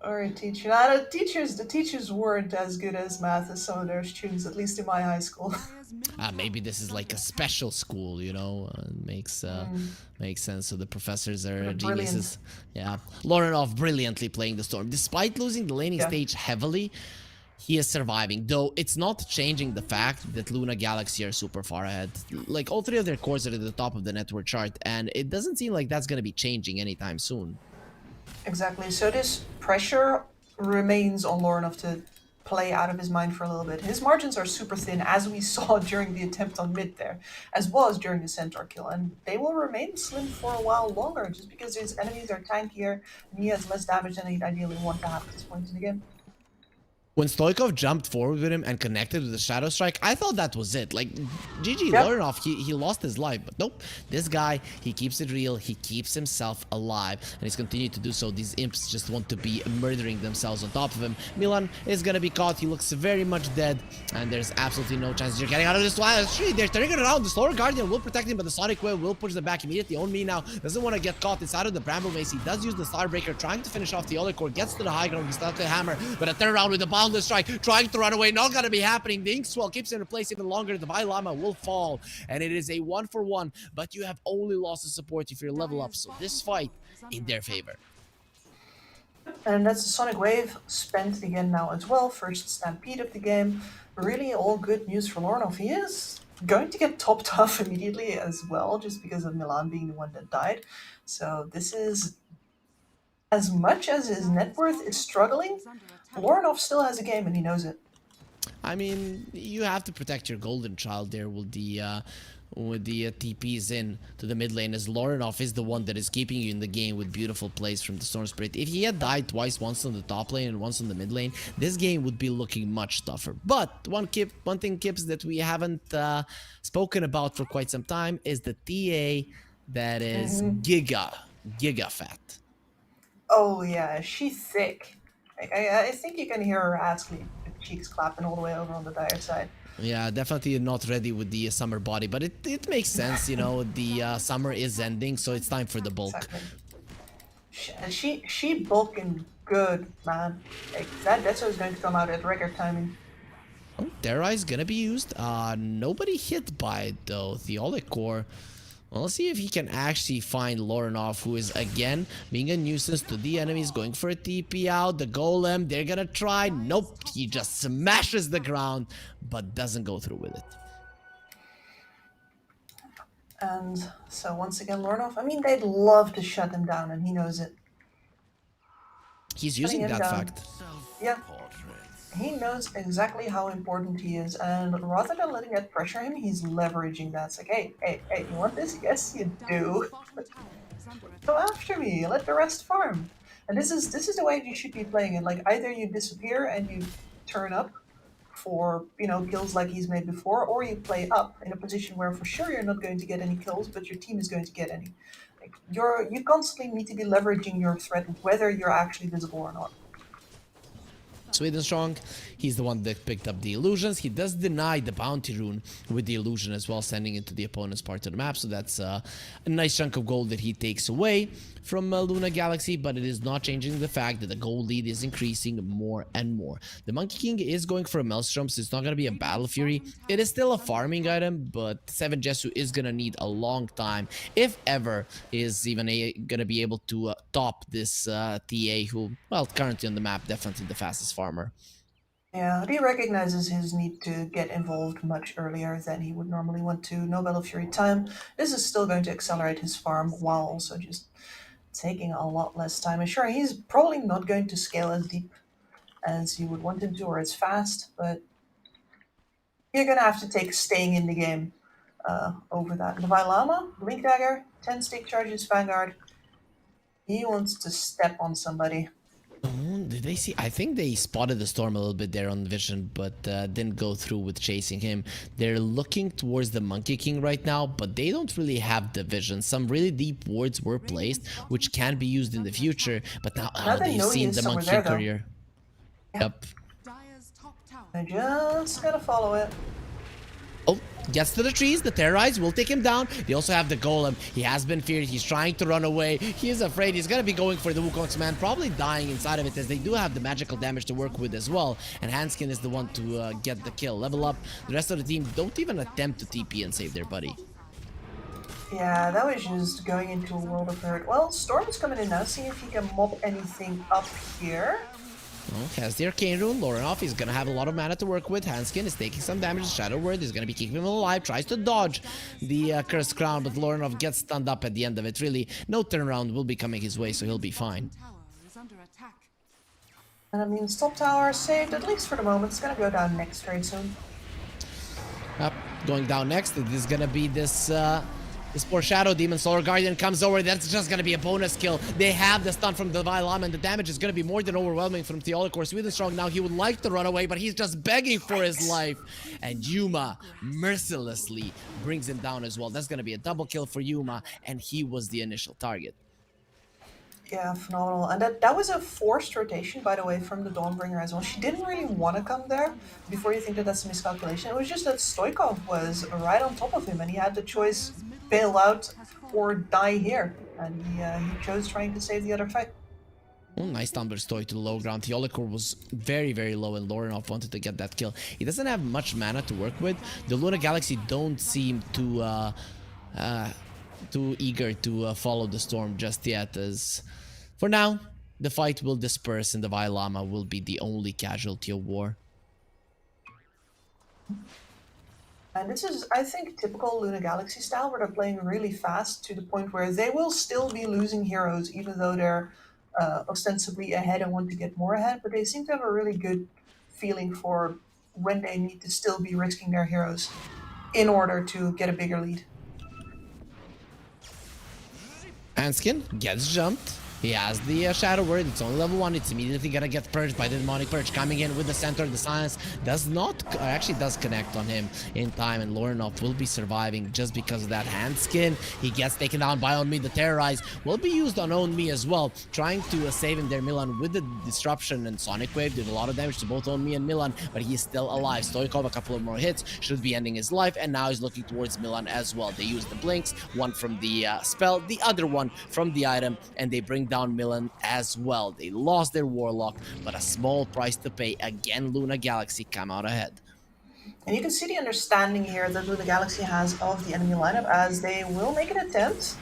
Or a teacher. Now, the teachers weren't as good as math as some of their students, at least in my high school. Maybe this is like a special school, you know, makes sense. So the professors are geniuses. Yeah, Lorinov brilliantly playing the Storm. Despite losing the laning stage heavily, he is surviving. Though it's not changing the fact that Luna Galaxy are super far ahead. Like, all 3 of their cores are at the top of the network chart, and it doesn't seem like that's going to be changing anytime soon. Exactly. So this pressure remains on Lorinov to play out of his mind for a little bit. His margins are super thin, as we saw during the attempt on mid there, as well as during the Centaur kill, and they will remain slim for a while longer, just because his enemies are tankier and he has less damage than he'd ideally want to have at this point in the game. When Stoikov jumped forward with him and connected with the Shadow Strike, I thought that was it. Like, GG Lorinov, he lost his life. But nope, this guy, he keeps it real. He keeps himself alive, and he's continued to do so. These imps just want to be murdering themselves on top of him. Milan is going to be caught. He looks very much dead, and there's absolutely no chance you're getting out of this wild street. They're turning it around. The Slower Guardian will protect him, but the Sonic Wave will push them back immediately. On me now. Doesn't want to get caught inside of the Bramble Mace. He does use the Starbreaker, trying to finish off the Teolikor. Gets to the high ground. He's stuck to the hammer, but a turnaround with the bomb. down the strike, trying to run away. Not gonna be happening. The Inkswell keeps him in place even longer. The Vailama will fall, and it is a 1-for-1. But you have only lost the support if you're level up. So this fight in their favor. And that's the Sonic Wave spent again now as well. First Stampede of the game. Really all good news for Lornov. He is going to get topped off immediately as well, just because of Milan being the one that died. So this is, as much as his net worth is struggling, Lornov still has a game and he knows it. I mean, you have to protect your golden child there with the TPs in to the mid lane, as Lorinov is the one that is keeping you in the game with beautiful plays from the Storm Spirit. If he had died twice, once on the top lane and once on the mid lane, this game would be looking much tougher. But one thing, Kips, that we haven't spoken about for quite some time is the TA that is giga fat. Oh yeah, she's thick. I think you can hear her ass cheeks clapping all the way over on the dire side. Yeah, definitely not ready with the summer body, but it makes sense, you know, the summer is ending, so it's time for the bulk. Exactly. She bulking good, man. Like that's what's going to come out at record timing. Oh, Terrorize gonna be used. Nobody hit by it though. Theolic Core. Well, let's see if he can actually find Lorinov, who is again being a nuisance to the enemies, going for a TP out. The Golem, they're gonna try. Nope, he just smashes the ground, but doesn't go through with it. And so once again, Lorinov, I mean, they'd love to shut him down, and he knows it. He's using that fact. Yeah. He knows exactly how important he is, and rather than letting that pressure him, he's leveraging that. It's like, hey, you want this? Yes, you do. Go after me. Let the rest farm. And this is the way you should be playing it. Like, either you disappear and you turn up for, you know, kills like he's made before, or you play up in a position where for sure you're not going to get any kills, but your team is going to get any. Like, you constantly need to be leveraging your threat, whether you're actually visible or not. Sweden Strong, he's the one that picked up the illusions. He does deny the bounty rune with the illusion as well, sending it to the opponent's part of the map. So that's a nice chunk of gold that he takes away from Luna Galaxy, but it is not changing the fact that the gold lead is increasing more and more. The Monkey King is going for a Maelstrom, so it's not going to be a Battle Fury. It is still a farming item, but 7 Jesu is going to need a long time, if ever is even going to be able to top this TA, who, well, currently on the map, definitely the fastest farmer. Yeah, he recognizes his need to get involved much earlier than he would normally want to. No Battle Fury time. This is still going to accelerate his farm while also just taking a lot less time. And sure, he's probably not going to scale as deep as you would want him to or as fast, but you're going to have to take staying in the game over that. The Vailama, Blink Dagger, 10 stake charges, Vanguard. He wants to step on somebody. Did they see? I think they spotted the storm a little bit there on vision, but didn't go through with chasing him. They're looking towards the Monkey King right now, but they don't really have the vision. Some really deep wards were placed, which can be used in the future, but now they've seen the Monkey King courier. Yep. I just gotta follow it. Oh, gets to the trees. The Terrorize will take him down. They also have the Golem. He has been feared. He's trying to run away. He is afraid. He's going to be going for the Wukong's man, probably dying inside of it, as they do have the magical damage to work with as well. And Hanskin is the one to get the kill. Level up. The rest of the team don't even attempt to TP and save their buddy. Yeah, that was just going into a world of hurt. Well, Storm's coming in now, seeing if he can mop anything up here. Well, has the Arcane Rune. Lorinov, he's gonna have a lot of mana to work with. Hanskin is taking some damage. Shadow Word is gonna be keeping him alive. Tries to dodge the Cursed Crown, but Lorinov gets stunned up at the end of it. Really, no turnaround will be coming his way, so he'll be fine. And I mean, Stop Tower saved, at least for the moment. It's gonna go down next very soon. Yep, going down next. It is gonna be this poor Shadow Demon. Solar Guardian comes over. That's just gonna be a bonus kill. They have the stun from the Vailama, and the damage is gonna be more than overwhelming from Theolic or Sweden Strong. Now he would like to run away, but he's just begging for his life. And Yuma mercilessly brings him down as well. That's gonna be a double kill for Yuma, and he was the initial target. Yeah, phenomenal. And that was a forced rotation, by the way, from the Dawnbringer as well. She didn't really want to come there before you think that that's a miscalculation. It was just that Stoikov was right on top of him, and he had the choice bail out or die here. And he chose trying to save the other fight. Oh, nice Thunder Story to the low ground. Theolicor was very, very low and Lorinov wanted to get that kill. He doesn't have much mana to work with. The Luna Galaxy don't seem too eager to follow the storm just yet, as for now, the fight will disperse and the Vailama will be the only casualty of war. And this is, I think, typical Luna Galaxy style, where they're playing really fast to the point where they will still be losing heroes, even though they're ostensibly ahead and want to get more ahead. But they seem to have a really good feeling for when they need to still be risking their heroes in order to get a bigger lead. Anskin gets jumped. He has the Shadow Word. It's only level 1. It's immediately gonna get purged by the Demonic Purge. Coming in with the Center. The Silence does not, actually does connect on him in time. And Lorinov will be surviving just because of that. Handskin, he gets taken down by On Me. The Terrorize will be used on On Me as well. Trying to save him there, Milan, with the Disruption and Sonic Wave. Did a lot of damage to both On Me and Milan, but he's still alive. Stoikov, a couple of more hits, should be ending his life. And now he's looking towards Milan as well. They use the Blinks, one from the spell, the other one from the item, and they bring down Milan as well. They lost their Warlock, but a small price to pay. Again, Luna Galaxy come out ahead. And you can see the understanding here that Luna Galaxy has of the enemy lineup, as they will make an attempt.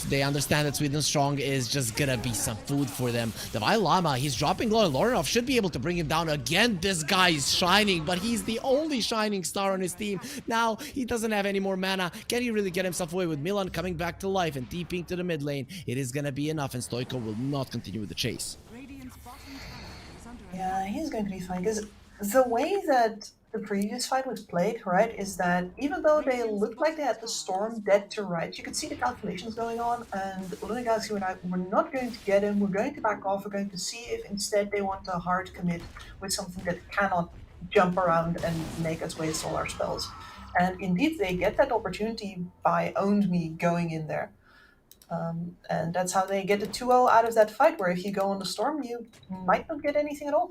They understand that Sweden Strong is just gonna be some food for them. The Vailama, he's dropping low. Lorinov should be able to bring him down again. This guy is shining, but he's the only shining star on his team. Now, he doesn't have any more mana. Can he really get himself away with Milan coming back to life and TPing to the mid lane? It is gonna be enough, and Stoiko will not continue with the chase. Yeah, he's going to be fine, because the way that the previous fight was played, right, is that even though they looked like they had the storm dead to rights, you could see the calculations going on, and Luna Galaxy were not going to get him, we're going to back off, we're going to see if instead they want a hard commit with something that cannot jump around and make us waste all our spells. And indeed, they get that opportunity by Owned Me going in there. And that's how they get the 2-0 out of that fight, where if you go on the storm, you might not get anything at all.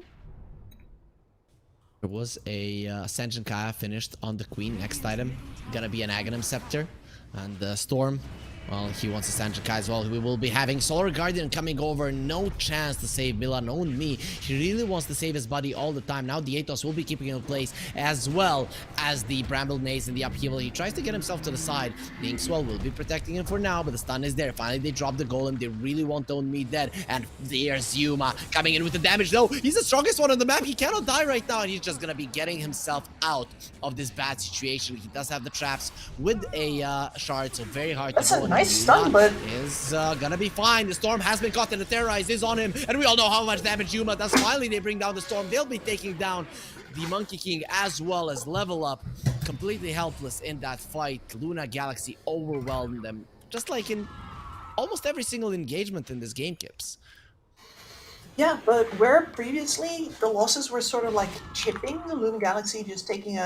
There was a Ascension Kaya finished on the Queen. Next item, gonna be an Aghanim Scepter. And the Storm, well, he wants Ascension Kaya as well. We will be having Solar Guardian coming over. No chance to save Milan. On Me. He really wants to save his buddy all the time. Now the Athos will be keeping him in place, as well as the Bramble Maze in the upheaval. He tries to get himself to the side. The Inkswell will be protecting him for now, but the stun is there. Finally, they drop the Golem. They really want On Me dead. And there's Yuma coming in with the damage. No, he's the strongest one on the map. He cannot die right now, and he's just gonna be getting himself out of this bad situation. He does have the traps with a shard, so very hard That's to go. a nice stun, but is gonna be fine. The Storm has been caught, and the Terrorize is on him, and we all know how much damage Yuma does. Finally, they bring down the Storm. They'll be taking down the Monkey King as well as Level Up. Completely helpless in that fight. Luna Galaxy overwhelmed them, just like in almost every single engagement in this game, Kips. yeah, but where previously the losses were sort of like chipping, the Luna Galaxy just taking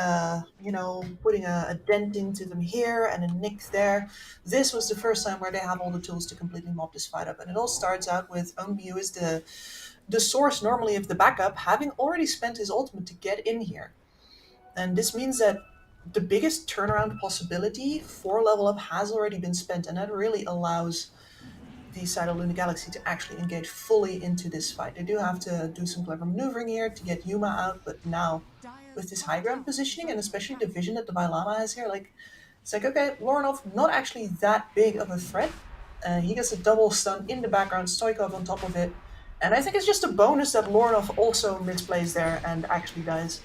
putting a dent into them here and a nick there. This was the first time where they have all the tools to completely mop this fight up. And it all starts out with Onbu is the source normally of the backup, having already spent his ultimate to get in here. And this means that the biggest turnaround possibility for Level Up has already been spent, and that really allows the side of Luna Galaxy to actually engage fully into this fight. They do have to do some clever maneuvering here to get Yuma out, but now with this high ground positioning, and especially the vision that the Vailama has here, like, it's like, okay, Lorinov, not actually that big of a threat. He gets a double stun in the background, Stoikov on top of it, and I think it's just a bonus that Lorinov also misplays there and actually dies.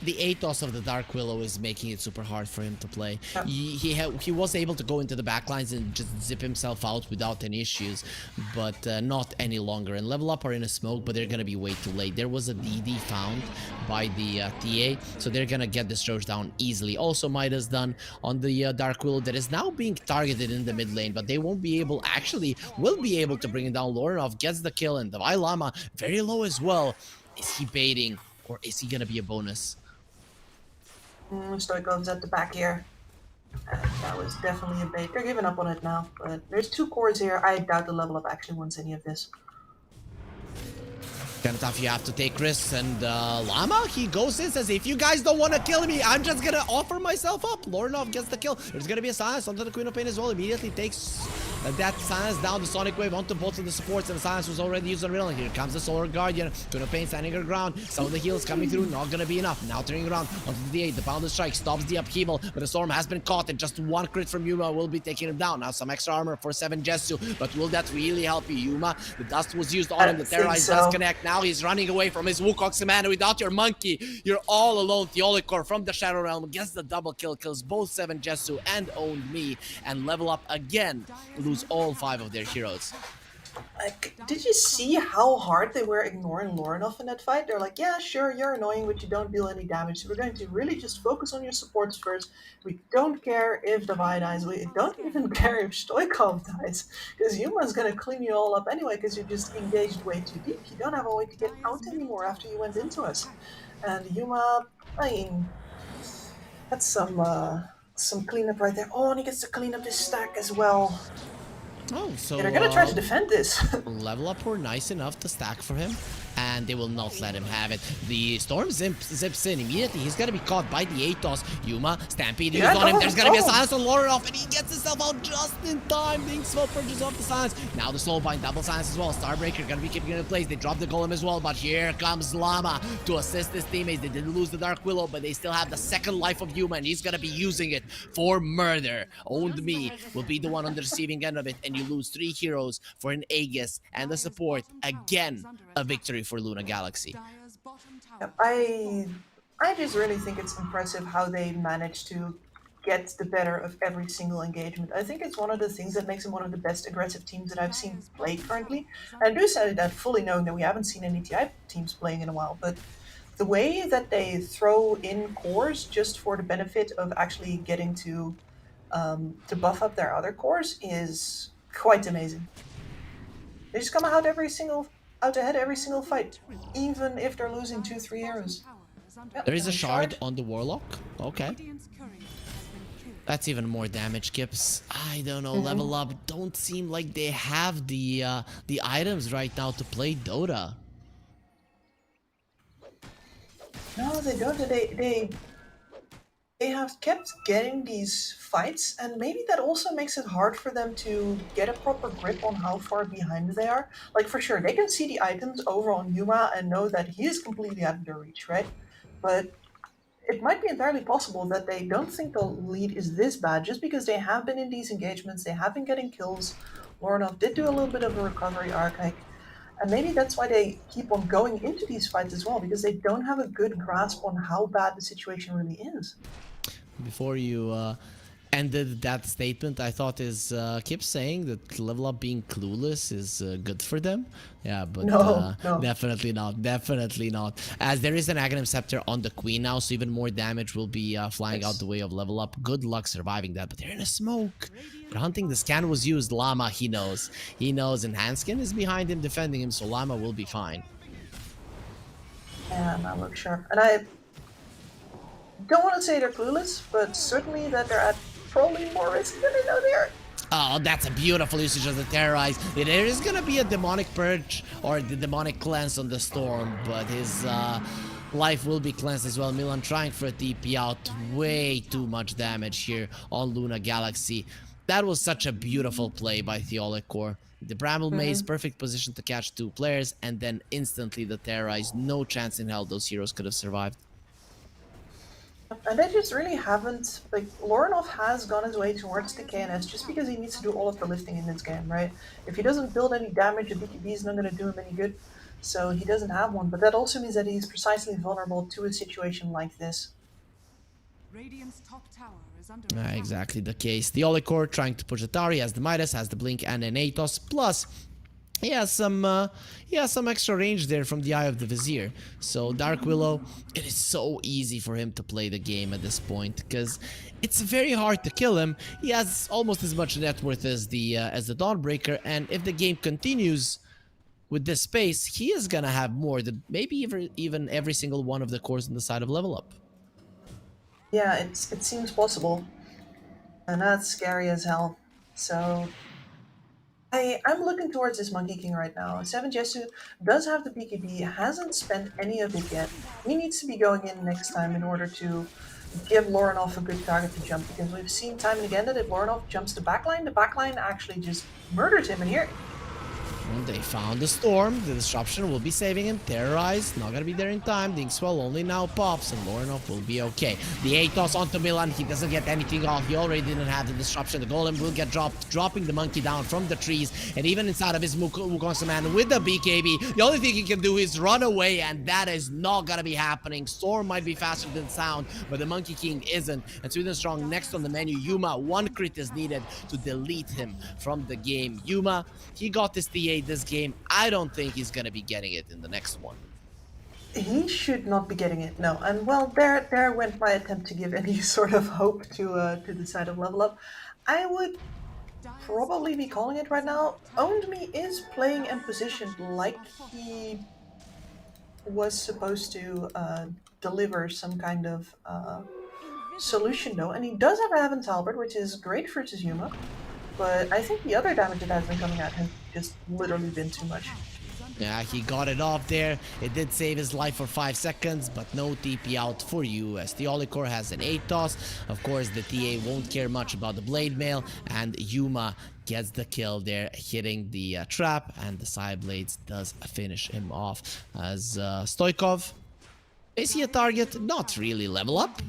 The Athos of the Dark Willow is making it super hard for him to play. Yeah. He was able to go into the backlines and just zip himself out without any issues, but not any longer. And Level Up are in a smoke, but they're gonna be way too late. There was a DD found by the TA, so they're gonna get this Roach down easily. Also, Midas done on the Dark Willow that is now being targeted in the mid lane, but they won't be able, actually will be able to bring it down. Lorinov gets the kill, and the Vailama very low as well. Is he baiting, or is he gonna be a bonus? Stoikov's at the back here. That was definitely a bait. They're giving up on it now, but there's 2 cores here. I doubt the Level Up actually wants any of this. Kind of tough, you have to take risks, and Llama, he goes in, says, if you guys don't want to kill me, I'm just gonna offer myself up. Lorinov gets the kill. There's gonna be a silence onto the Queen of Pain as well. Immediately takes that silence down the Sonic Wave onto both of the supports, and the silence was already used on Riddle. Here comes the Solar Guardian, gonna pain standing her ground. Some of the heals coming through, not gonna be enough. Now turning around onto the D8, the Boundless Strike stops the upheaval, but the Storm has been caught, and just one crit from Yuma will be taking him down. Now some extra armor for 7 Jesu, but will that really help you, Yuma? The dust was used on him, the Terrorize does connect. Now he's running away from his Wukong Commander. Without your monkey, you're all alone. Theolicor from the Shadow Realm gets the double kill, kills both 7 Jesu and owned me, and level up again, lose all 5 of their heroes. Like, did you see how hard they were ignoring Lorinov in that fight? They're like, yeah, sure, you're annoying, but you don't deal any damage. So we're going to really just focus on your supports first. We don't care if Navi dies. We don't even care if Stoikov dies. Because Yuma's going to clean you all up anyway, because you just engaged way too deep. You don't have a way to get out anymore after you went into us. And Yuma, I mean, that's some cleanup right there. Oh, and he gets to clean up his stack as well. Oh, so Yeah, they're gonna try to defend this. level up were nice enough to stack for him, and they will not let him have it. The Storm zips in immediately. He's gonna be caught by the Atos. Yuma, Stampede used on him. There's gonna be a silence on Lorinov, and he gets himself out just in time. The Inkswell purges off the silence. Now the Soulbind, double silence as well. Starbreaker gonna be keeping it in place. They drop the Golem as well, but here comes Llama to assist his teammates. They didn't lose the Dark Willow, but they still have the second life of Yuma, and he's gonna be using it for murder. Owned Me will be the one on the receiving end of it, and you lose 3 heroes for an Aegis and the support. Again, a victory for Luna Galaxy. Yep, I just really think it's impressive how they managed to get the better of every single engagement. I think it's one of the things that makes them one of the best aggressive teams that I've seen play currently. And I do say that fully knowing that we haven't seen any TI teams playing in a while, but the way that they throw in cores just for the benefit of actually getting to buff up their other cores is quite amazing. They just come out ahead every single fight, even if they're losing 2-3 heroes. Yep, There is a shard on the Warlock. Okay. That's even more damage, Kips. I don't know, level up. Don't seem like they have the items right now to play Dota. No, they don't. They have kept getting these fights, and maybe that also makes it hard for them to get a proper grip on how far behind they are. Like, for sure, they can see the items over on Yuma and know that he is completely out of their reach, right? But it might be entirely possible that they don't think the lead is this bad just because they have been in these engagements, they have been getting kills. Lorinov did do a little bit of a recovery arc, and maybe that's why they keep on going into these fights as well, because they don't have a good grasp on how bad the situation really is. Before you ended that statement, I thought is Kip saying that level up being clueless is good for them. Yeah, but No. definitely not. As there is an Aghanim Scepter on the Queen now, so even more damage will be flying out the way of level up. Good luck surviving that, but they're in a smoke. They're hunting. The scan was used. Llama, he knows, and Hanskin is behind him, defending him, so Llama will be fine. And I look sharp. And I don't want to say they're clueless, but certainly that they're at probably more risk than they know they are. Oh, that's a beautiful usage of the Terrorize. There is gonna be a demonic purge or the demonic cleanse on the Storm, but his life will be cleansed as well. Milan trying for a TP out. Way too much damage here on Luna Galaxy. That was such a beautiful play by Theolicor. The Bramble Maze, perfect position to catch 2 players, and then instantly the Terrorize. No chance in hell those heroes could have survived. And they just really haven't, like, Lorinov has gone his way towards the KNS just because he needs to do all of the lifting in this game, right? If he doesn't build any damage, the BKB is not going to do him any good, so he doesn't have one. But that also means that he's precisely vulnerable to a situation like this. Radiant's top tower is under Exactly the case. The Olicor trying to push the tower. He has the Midas, has the Blink, and an Atos. Plus, he has some extra range there from the Eye of the Vizier. So Dark Willow, it is so easy for him to play the game at this point because it's very hard to kill him. He has almost as much net worth as the Dawnbreaker, and if the game continues with this pace, he is gonna have more than maybe even every single one of the cores on the side of level up. Yeah, it seems possible, and that's scary as hell. So I'm looking towards this Monkey King right now. 7 Jesu does have the BKB, hasn't spent any of it yet. He needs to be going in next time in order to give Lorinov a good target to jump, because we've seen time and again that if Lorinov jumps the backline actually just murders him. And here, And they found the storm. The disruption will be saving him. Terrorized, not gonna be there in time. The Inkswell only now pops, and Lorinov will be okay. The Atos onto Milan. He doesn't get anything off. He already didn't have the disruption. The golem will get dropped, dropping the monkey down from the trees. And even inside of his Wukong command with the BKB, the only thing he can do is run away, and that is not gonna be happening. Storm might be faster than sound, but the Monkey King isn't. And Sweden Strong next on the menu. Yuma, one crit is needed to delete him from the game. Yuma, he got his TA this game. I don't think he's gonna be getting it in the next one. he should not be getting it, no. And well, there went my attempt to give any sort of hope to the side of Level Up. I would probably be calling it right now. Owned Me is playing and positioned like he was supposed to deliver some kind of solution though, and he does have Raven's Halberd, which is great for Yuma, but I think the other damage that has been coming at him just literally been too much. Yeah, he got it off there. It did save his life for 5 seconds, but no TP out for you, as the Olicor has an 8 toss. Of course, the TA won't care much about the Blade Mail, and Yuma gets the kill there, hitting the trap, and the Side Blades does finish him off. As Stoikov, is he a target? Not really. Level Up.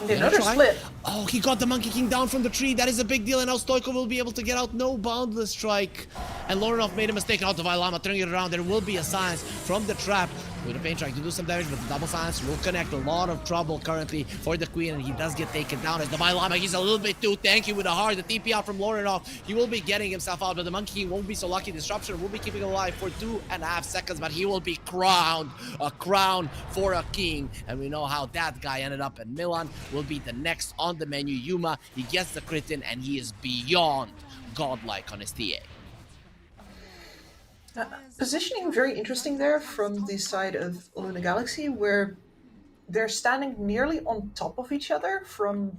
Another split. Oh, he got the Monkey King down from the tree. That is a big deal, and now Stoikov will be able to get out. No Boundless Strike. And Lorinov made a mistake out of Vailama, turning it around. There will be a silence from the trap with a Pain Strike to do some damage, but the double silence will connect. A lot of trouble currently for the Queen, and he does get taken down as the Vailama. He's a little bit too tanky with a heart. The TP out from Lorinov. He will be getting himself out, but the Monkey King won't be so lucky. Disruption will be keeping him alive for 2.5 seconds, but he will be crowned. A crown for a king. And we know how that guy ended up, and Milan will be the next on the menu. Yuma, he gets the crit in, and he is beyond godlike on his TA. Positioning very interesting there from the side of Luna Galaxy, where they're standing nearly on top of each other from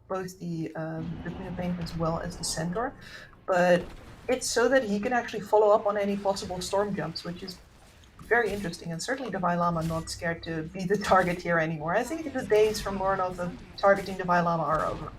both the Queen of Pain as well as the Centaur, but it's so that he can actually follow up on any possible storm jumps, which is very interesting, and certainly the Vailama not scared to be the target here anymore. I think the days from Lorinov of targeting the Vailama are over.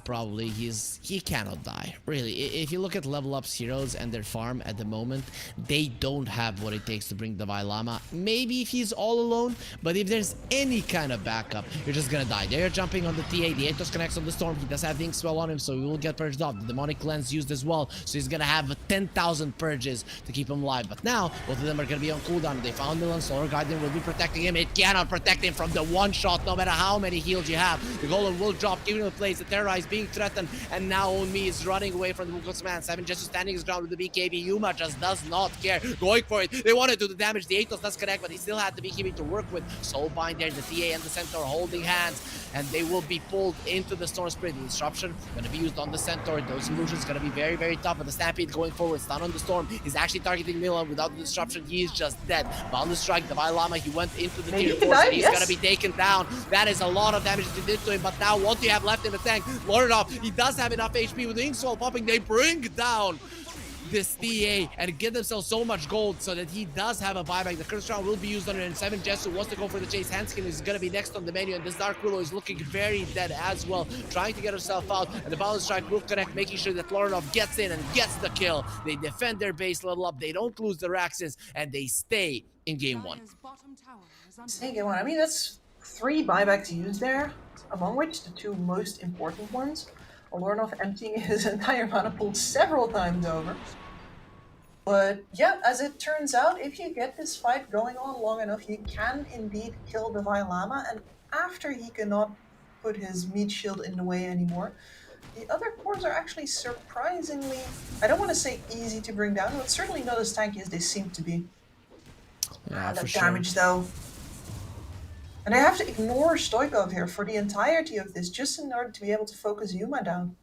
Probably he cannot die. Really, if you look at Level Up's heroes and their farm at the moment, they don't have what it takes to bring the Vailama. Maybe if he's all alone, but if there's any kind of backup, you're just gonna die. They're jumping on the TA. The Atos connects on the Storm. He does have the Inkswell on him, so he will get purged off. The Demonic Lens used as well, so he's gonna have 10,000 purges to keep him alive. But now, both of them are gonna be on cooldown. They found Milan. Solar Guardian will be protecting him. It cannot protect him from the one shot, no matter how many heals you have. The Golem will drop, giving him a place. The Terrorize being threatened, and now On Me is running away from the Wukong's man. 7 just standing his ground with the BKB. Yuma just does not care. Going for it. They want to do the damage. The Atos does connect, but he still had the BKB to work with. Soulbind there, the TA and the Centaur holding hands, and they will be pulled into the Storm Spirit. The disruption going to be used on the Centaur. Those illusions going to be very, very tough, but the Stampede going forward. Stun on the Storm. He's actually targeting Milan. Without the disruption, he is just dead. Boundless Strike, the Vailama, he went into the tier 4, so he's going to be taken down. That is a lot of damage he did to him, but now what do you have left in the tank? Lorinov, he does have enough HP with the Inkswell popping. They bring down this TA and get themselves so much gold so that he does have a buyback. The curse round will be used on him. 7 Jesu wants to go for the chase. Handskin is going to be next on the menu, and this Dark Willow is looking very dead as well, trying to get herself out, and the Balance Strike will connect, making sure that Lorinov gets in and gets the kill. They defend their base level up, they don't lose the Raxes, and they stay in game 1. Stay game 1. I mean, that's 3 buybacks used there, among which the 2 most important ones. Lorinov emptying his entire mana pool several times over. But yeah, as it turns out, if you get this fight going on long enough, you can indeed kill the Vailama, and after he cannot put his meat shield in the way anymore, the other cores are actually surprisingly, I don't want to say easy to bring down, but certainly not as tanky as they seem to be. Yeah, the for sure. damage though. And I have to ignore Stoikov here for the entirety of this, just in order to be able to focus Yuma down.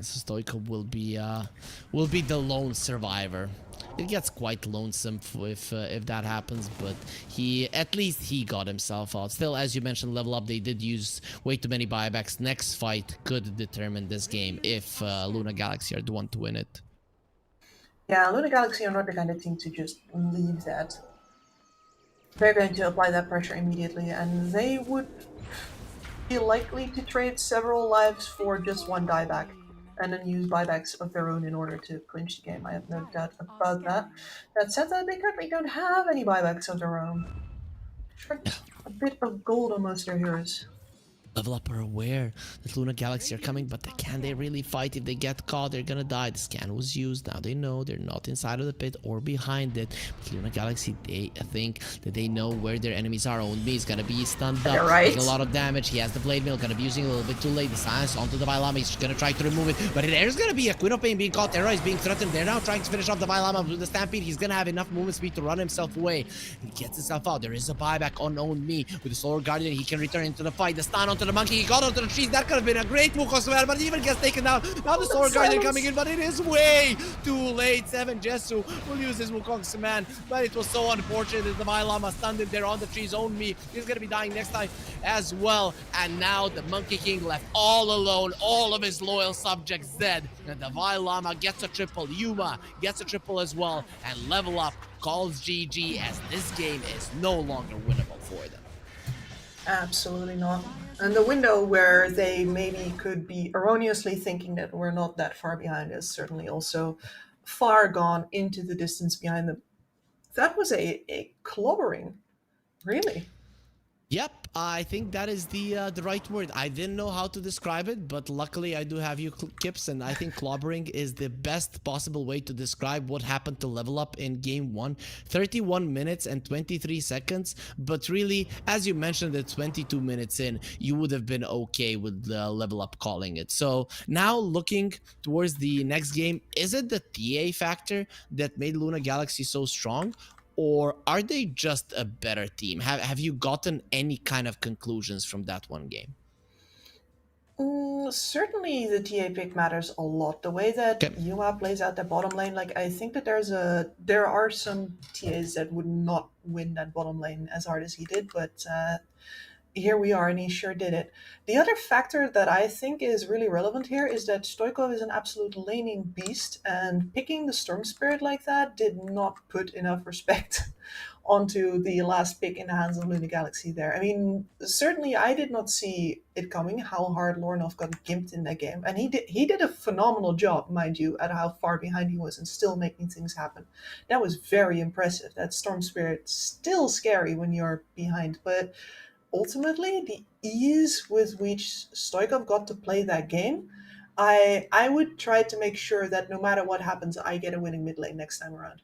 So Stoikov will be the lone survivor. It gets quite lonesome if that happens, but at least he got himself out. Still, as you mentioned, Level Up, they did use way too many buybacks. Next fight could determine this game if Luna Galaxy are the one to win it. Yeah, Luna Galaxy are not the kind of team to just leave that. they're going to apply that pressure immediately, and they would be likely to trade several lives for just one dieback, and then use buybacks of their own in order to clinch the game. I have no doubt about that. That said, that they currently don't have any buybacks of their own. Short a bit of gold on most of their heroes. Level Up are aware that Luna Galaxy are coming, but can they really fight? If they get caught, they're gonna die. The scan was used. Now they know they're not inside of the pit or behind it. But Luna Galaxy, they think that they know where their enemies are. Only is gonna be stunned up, taking a lot of damage. He has the Blade Mill, gonna be using a little bit too late. The silence onto the Vailama. He's gonna try to remove it, but there's gonna be a Queen of Pain being caught. Terra is being threatened. They're now trying to finish off the Vailama with the Stampede. He's gonna have enough movement speed to run himself away. He gets himself out. There is a buyback on Own Me with the Solar Guardian. He can return into the fight. The stun onto the monkey. He got onto the trees. That could have been a great move as well, but even gets taken down. Now the Sword Guardian coming in, but it is way too late. 7 Jesu will use his Wukong's command, but it was so unfortunate that the Vailama stunned him there on the trees. Own Me, he's gonna be dying next time as well. And now the Monkey King left all alone, all of his loyal subjects dead. And the Vailama gets a triple. Yuma gets a triple as well, and Level Up calls GG, as this game is no longer winnable for them. Absolutely not. And the window where they maybe could be erroneously thinking that we're not that far behind is certainly also far gone into the distance behind them. That was a clobbering, really. Yep, I think that is the right word. I didn't know how to describe it, but luckily I do have you, Kips, and I think clobbering is the best possible way to describe what happened to Level Up in Game 1. 31 minutes and 23 seconds, but really, as you mentioned, at 22 minutes in, you would have been okay with Level Up calling it. So now looking towards the next game, is it the TA factor that made Luna Galaxy so strong? Or are they just a better team? Have you gotten any kind of conclusions from that one game? Certainly the TA pick matters a lot. The way that Yuma plays out that bottom lane, like I think that there are some TAs that would not win that bottom lane as hard as he did, but here we are, and he sure did it. The other factor that I think is really relevant here is that Stoikov is an absolute laning beast, and picking the Storm Spirit like that did not put enough respect onto the last pick in the hands of Luna Galaxy there. I mean, certainly I did not see it coming, how hard Lornov got gimped in that game, and he did a phenomenal job, mind you, at how far behind he was and still making things happen. That was very impressive. That Storm Spirit still scary when you're behind, but ultimately, the ease with which Stoikov got to play that game, I would try to make sure that no matter what happens, I get a winning mid lane next time around.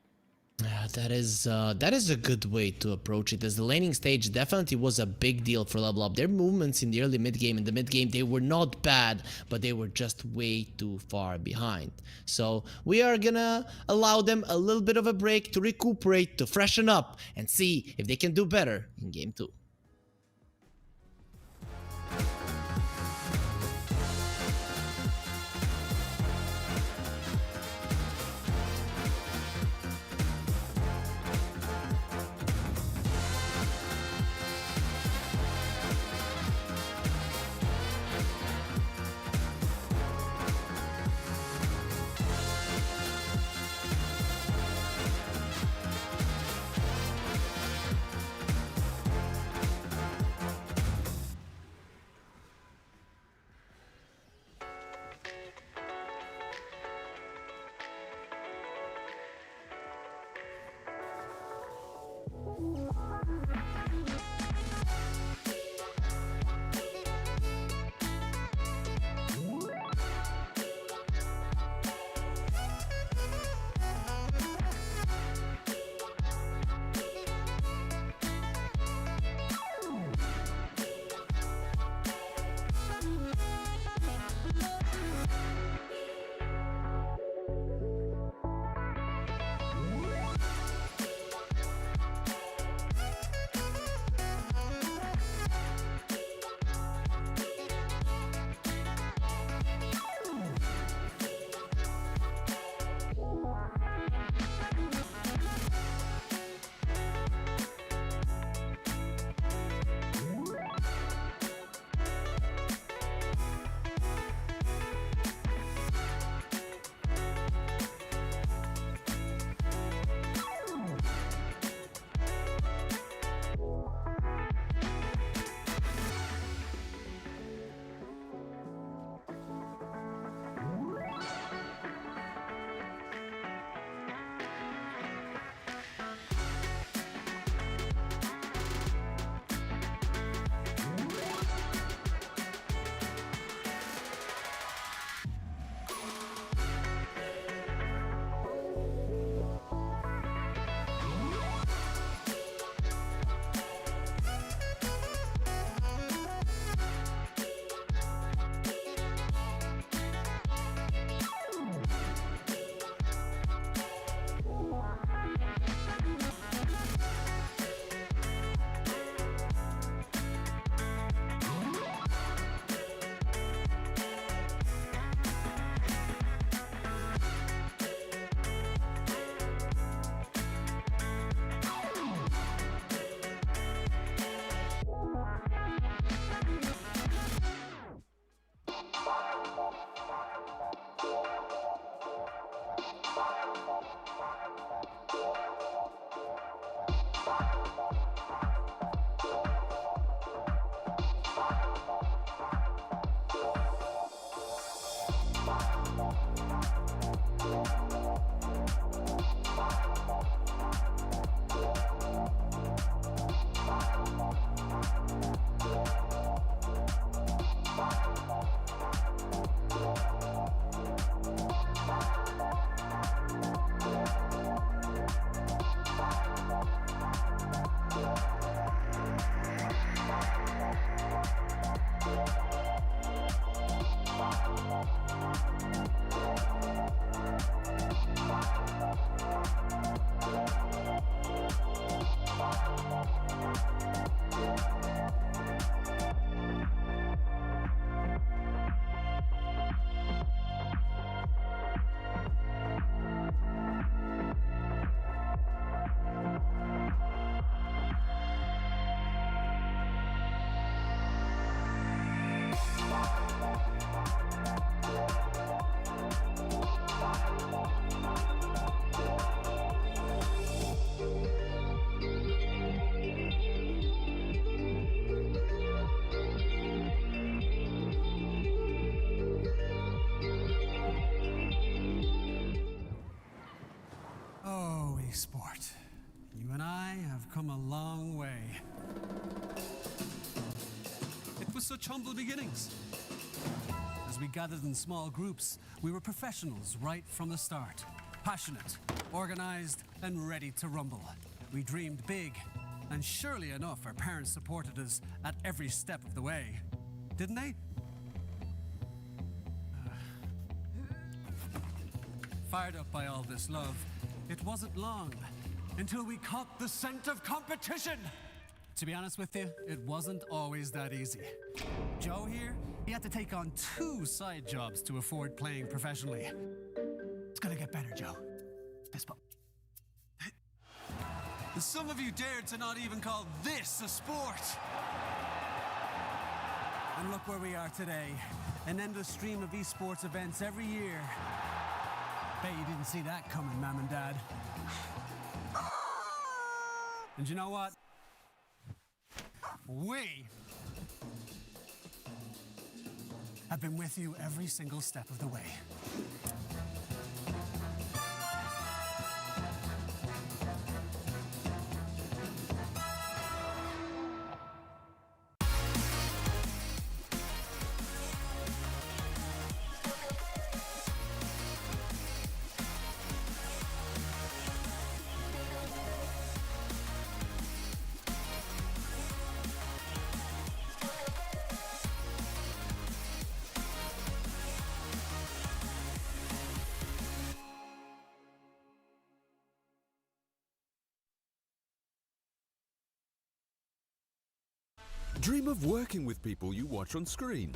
Yeah, that is a good way to approach it, as the laning stage definitely was a big deal for Level Up. Their movements in the early mid game and the mid game, they were not bad, but they were just way too far behind. So we are gonna allow them a little bit of a break to recuperate, to freshen up, and see if they can do better in Game 2. Sport. You and I have come a long way. It was such humble beginnings. As we gathered in small groups, we were professionals right from the start. Passionate, organized, and ready to rumble. We dreamed big, and surely enough, our parents supported us at every step of the way. Didn't they? Fired up by all this love, it wasn't long until we caught the scent of competition. To be honest with you, it wasn't always that easy. Joe here, he had to take on 2 side jobs to afford playing professionally. It's gonna get better, Joe. Fist bump. Some of you dared to not even call this a sport. And look where we are today. An endless stream of esports events every year. Bet you didn't see that coming, Mom and Dad. And you know what? We have been with you every single step of the way. Dream of working with people you watch on screen.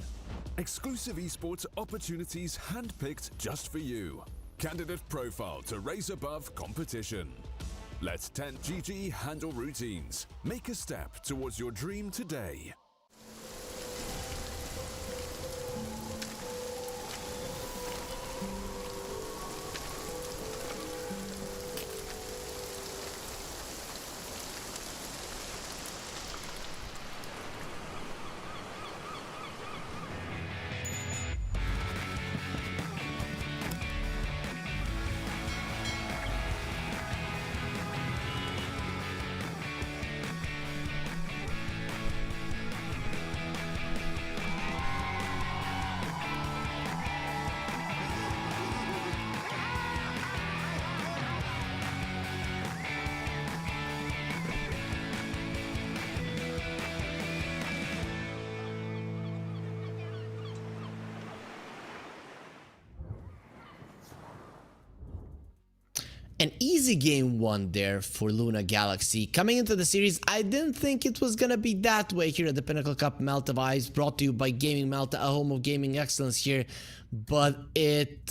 Exclusive esports opportunities handpicked just for you. Candidate profile to raise above competition. Let 10GG handle routines. Make a step towards your dream today. An easy game 1 there for Luna Galaxy. Coming into the series, I didn't think it was gonna be that way here at the Pinnacle Cup Malta Vibes, brought to you by Gaming Malta, a home of gaming excellence here. But it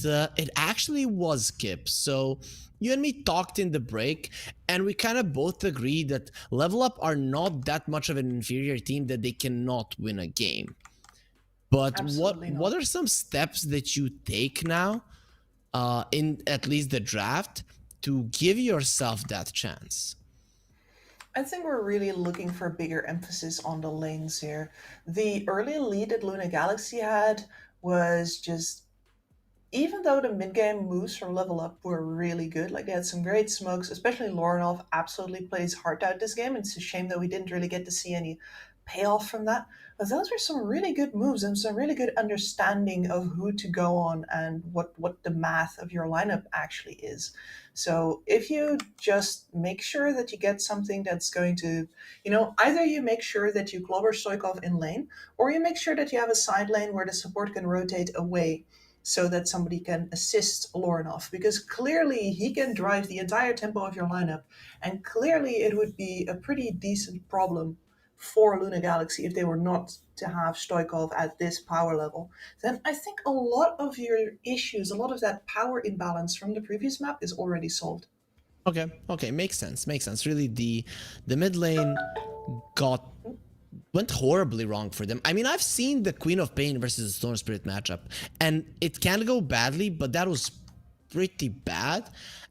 actually was, Kip. So you and me talked in the break, and we kind of both agreed that Level Up are not that much of an inferior team that they cannot win a game. But what are some steps that you take now, in at least the draft, to give yourself that chance? I think we're really looking for bigger emphasis on the lanes here. The early lead that Luna Galaxy had was just, even though the mid game moves from level up were really good, like they had some great smokes, especially Lorinov absolutely plays heart out this game. It's a shame that we didn't really get to see any payoff from that. But those were some really good moves and some really good understanding of who to go on and what the math of your lineup actually is. So if you just make sure that you get something that's going to, either you make sure that you clobber Stoikov in lane, or you make sure that you have a side lane where the support can rotate away so that somebody can assist Lorinov, because clearly he can drive the entire tempo of your lineup, and clearly it would be a pretty decent problem for Luna Galaxy if they were not to have Stoikov at this power level. Then I think a lot of your issues, a lot of that power imbalance from the previous map is already solved. Okay, makes sense. Really, the mid lane went horribly wrong for them. I mean, I've seen the Queen of Pain versus the Storm Spirit matchup, and it can go badly, but that was pretty bad.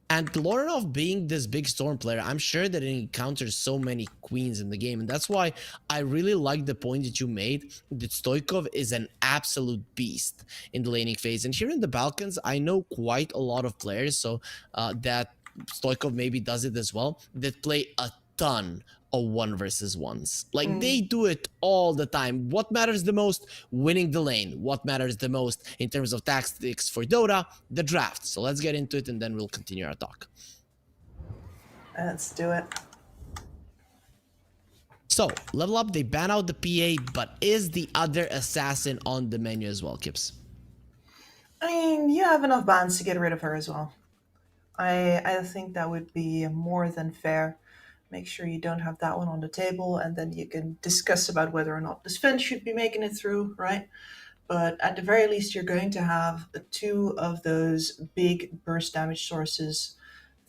And Lorinov being this big Storm player, I'm sure that it encounters so many queens in the game, and that's why I really like the point that you made, that Stoikov is an absolute beast in the laning phase. And here in the Balkans, I know quite a lot of players, so that Stoikov maybe does it as well, that play a ton of 1v1s. Like they do it all the time. What matters the most? Winning the lane. What matters the most in terms of tactics for Dota? The draft. So let's get into it and then we'll continue our talk. Let's do it. So, level up, they ban out the PA, but is the other assassin on the menu as well, Kips? I mean, you have enough bans to get rid of her as well. I think that would be more than fair. Make sure you don't have that one on the table, and then you can discuss about whether or not this fence should be making it through, right? But at the very least, you're going to have two of those big burst damage sources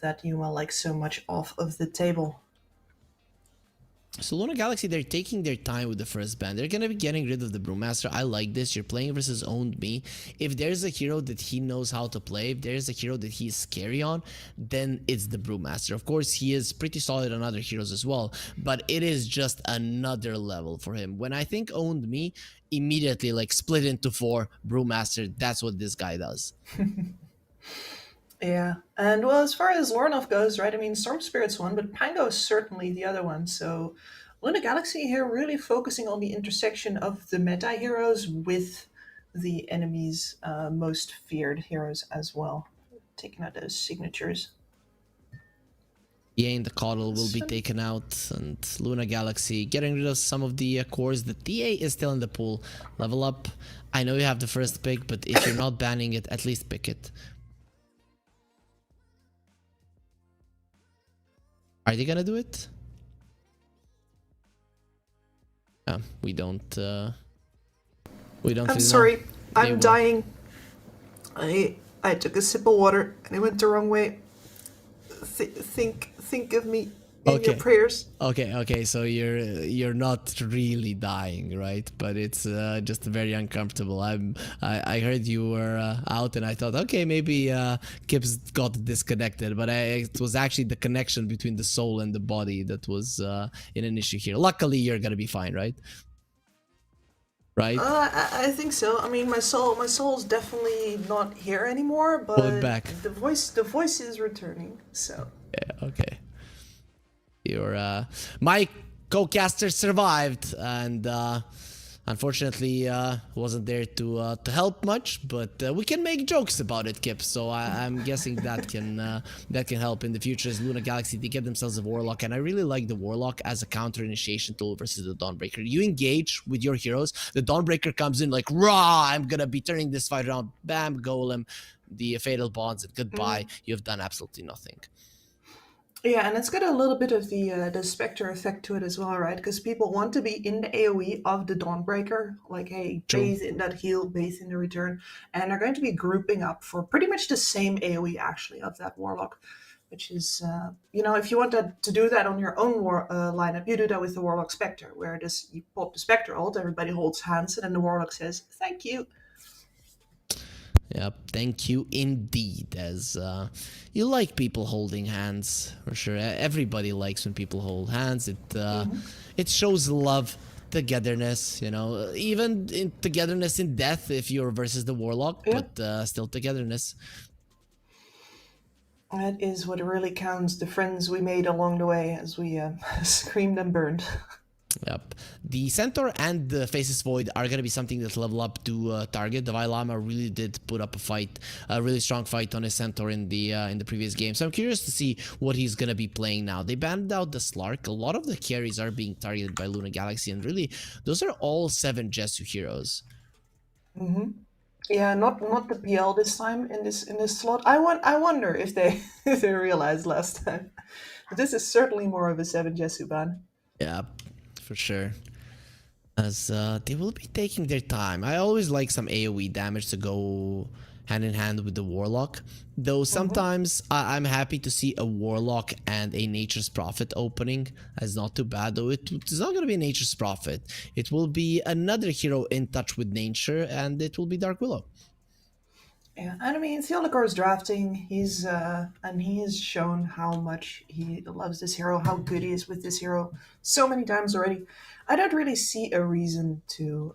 that you will like so much off of the table. So Luna Galaxy, they're taking their time with the first ban. They're going to be getting rid of the Brewmaster. I like this. You're playing versus Owned Me. If there's a hero that he knows how to play, if there's a hero that he's scary on, then it's the Brewmaster. Of course, he is pretty solid on other heroes as well, but it is just another level for him. When I think Owned Me, immediately like split into 4, Brewmaster, that's what this guy does. Yeah, and well, as far as Lorinov goes, right, I mean, Storm Spirit's one, but Pango is certainly the other one. So Luna Galaxy here really focusing on the intersection of the meta heroes with the enemy's most feared heroes as well. Taking out those signatures. Yeah, and the Coddle will be taken out, and Luna Galaxy getting rid of some of the cores. The TA is still in the pool. Level up. I know you have the first pick, but if you're not banning it, at least pick it. Are they gonna do it? We don't. I'm sorry. I'm dying. I took a sip of water and it went the wrong way. Think of me in your prayers. Okay. So you're not really dying, right? But it's just very uncomfortable. I heard you were out, and I thought, okay, maybe Kips got disconnected, but it was actually the connection between the soul and the body that was in an issue here. Luckily, you're gonna be fine, right? Right? I think so. I mean, my soul's definitely not here anymore, but pull it back. The voice is returning. So yeah, okay. My co-caster survived, and unfortunately wasn't there to help much, but we can make jokes about it, Kip. So I'm guessing that can help in the future. As Luna Galaxy, they get themselves a Warlock, and I really like the Warlock as a counter initiation tool versus the Dawnbreaker. You engage with your heroes, the Dawnbreaker comes in like, rah, I'm gonna be turning this fight around, bam, golem, the fatal bonds, and goodbye. You've done absolutely nothing. yeah, and it's got a little bit of the Spectre effect to it as well, right? Because people want to be in the AoE of the Dawnbreaker, like, hey, bathe in that heal, bathe in the return, and they're going to be grouping up for pretty much the same AoE, actually, of that Warlock, which is, if you want to do that on your own lineup, you do that with the Warlock Spectre, where you pop the Spectre ult, everybody holds hands, and then the Warlock says, thank you. Yep, thank you indeed. As you like people holding hands for sure. Everybody likes when people hold hands. It shows love, togetherness. You know, even in togetherness in death if you're versus the warlock, Yeah. but still togetherness. That is what really counts, the friends we made along the way as we screamed and burned. Yep. The Centaur and the Faceless Void are going to be something that level up to target. The Vailama really did put up a fight, a really strong fight on his Centaur in the previous game. So I'm curious to see what he's going to be playing now. They banned out the Slark. A lot of the carries are being targeted by Luna Galaxy, and really, those are all 7 Jesu heroes. Yeah, not the PL this time in this slot. I wonder if they if they realized last time. But this is certainly more of a 7 Jesu ban. Yeah, for sure. As they will be taking their time. I always like some AoE damage to go hand in hand with the Warlock. Though sometimes I'm happy to see a Warlock and a Nature's Prophet opening. That's not too bad, though it's not going to be a Nature's Prophet. It will be another hero in touch with nature, and it will be Dark Willow. Yeah, and I mean Theodor's drafting. He has shown how much he loves this hero, how good he is with this hero, so many times already. I don't really see a reason to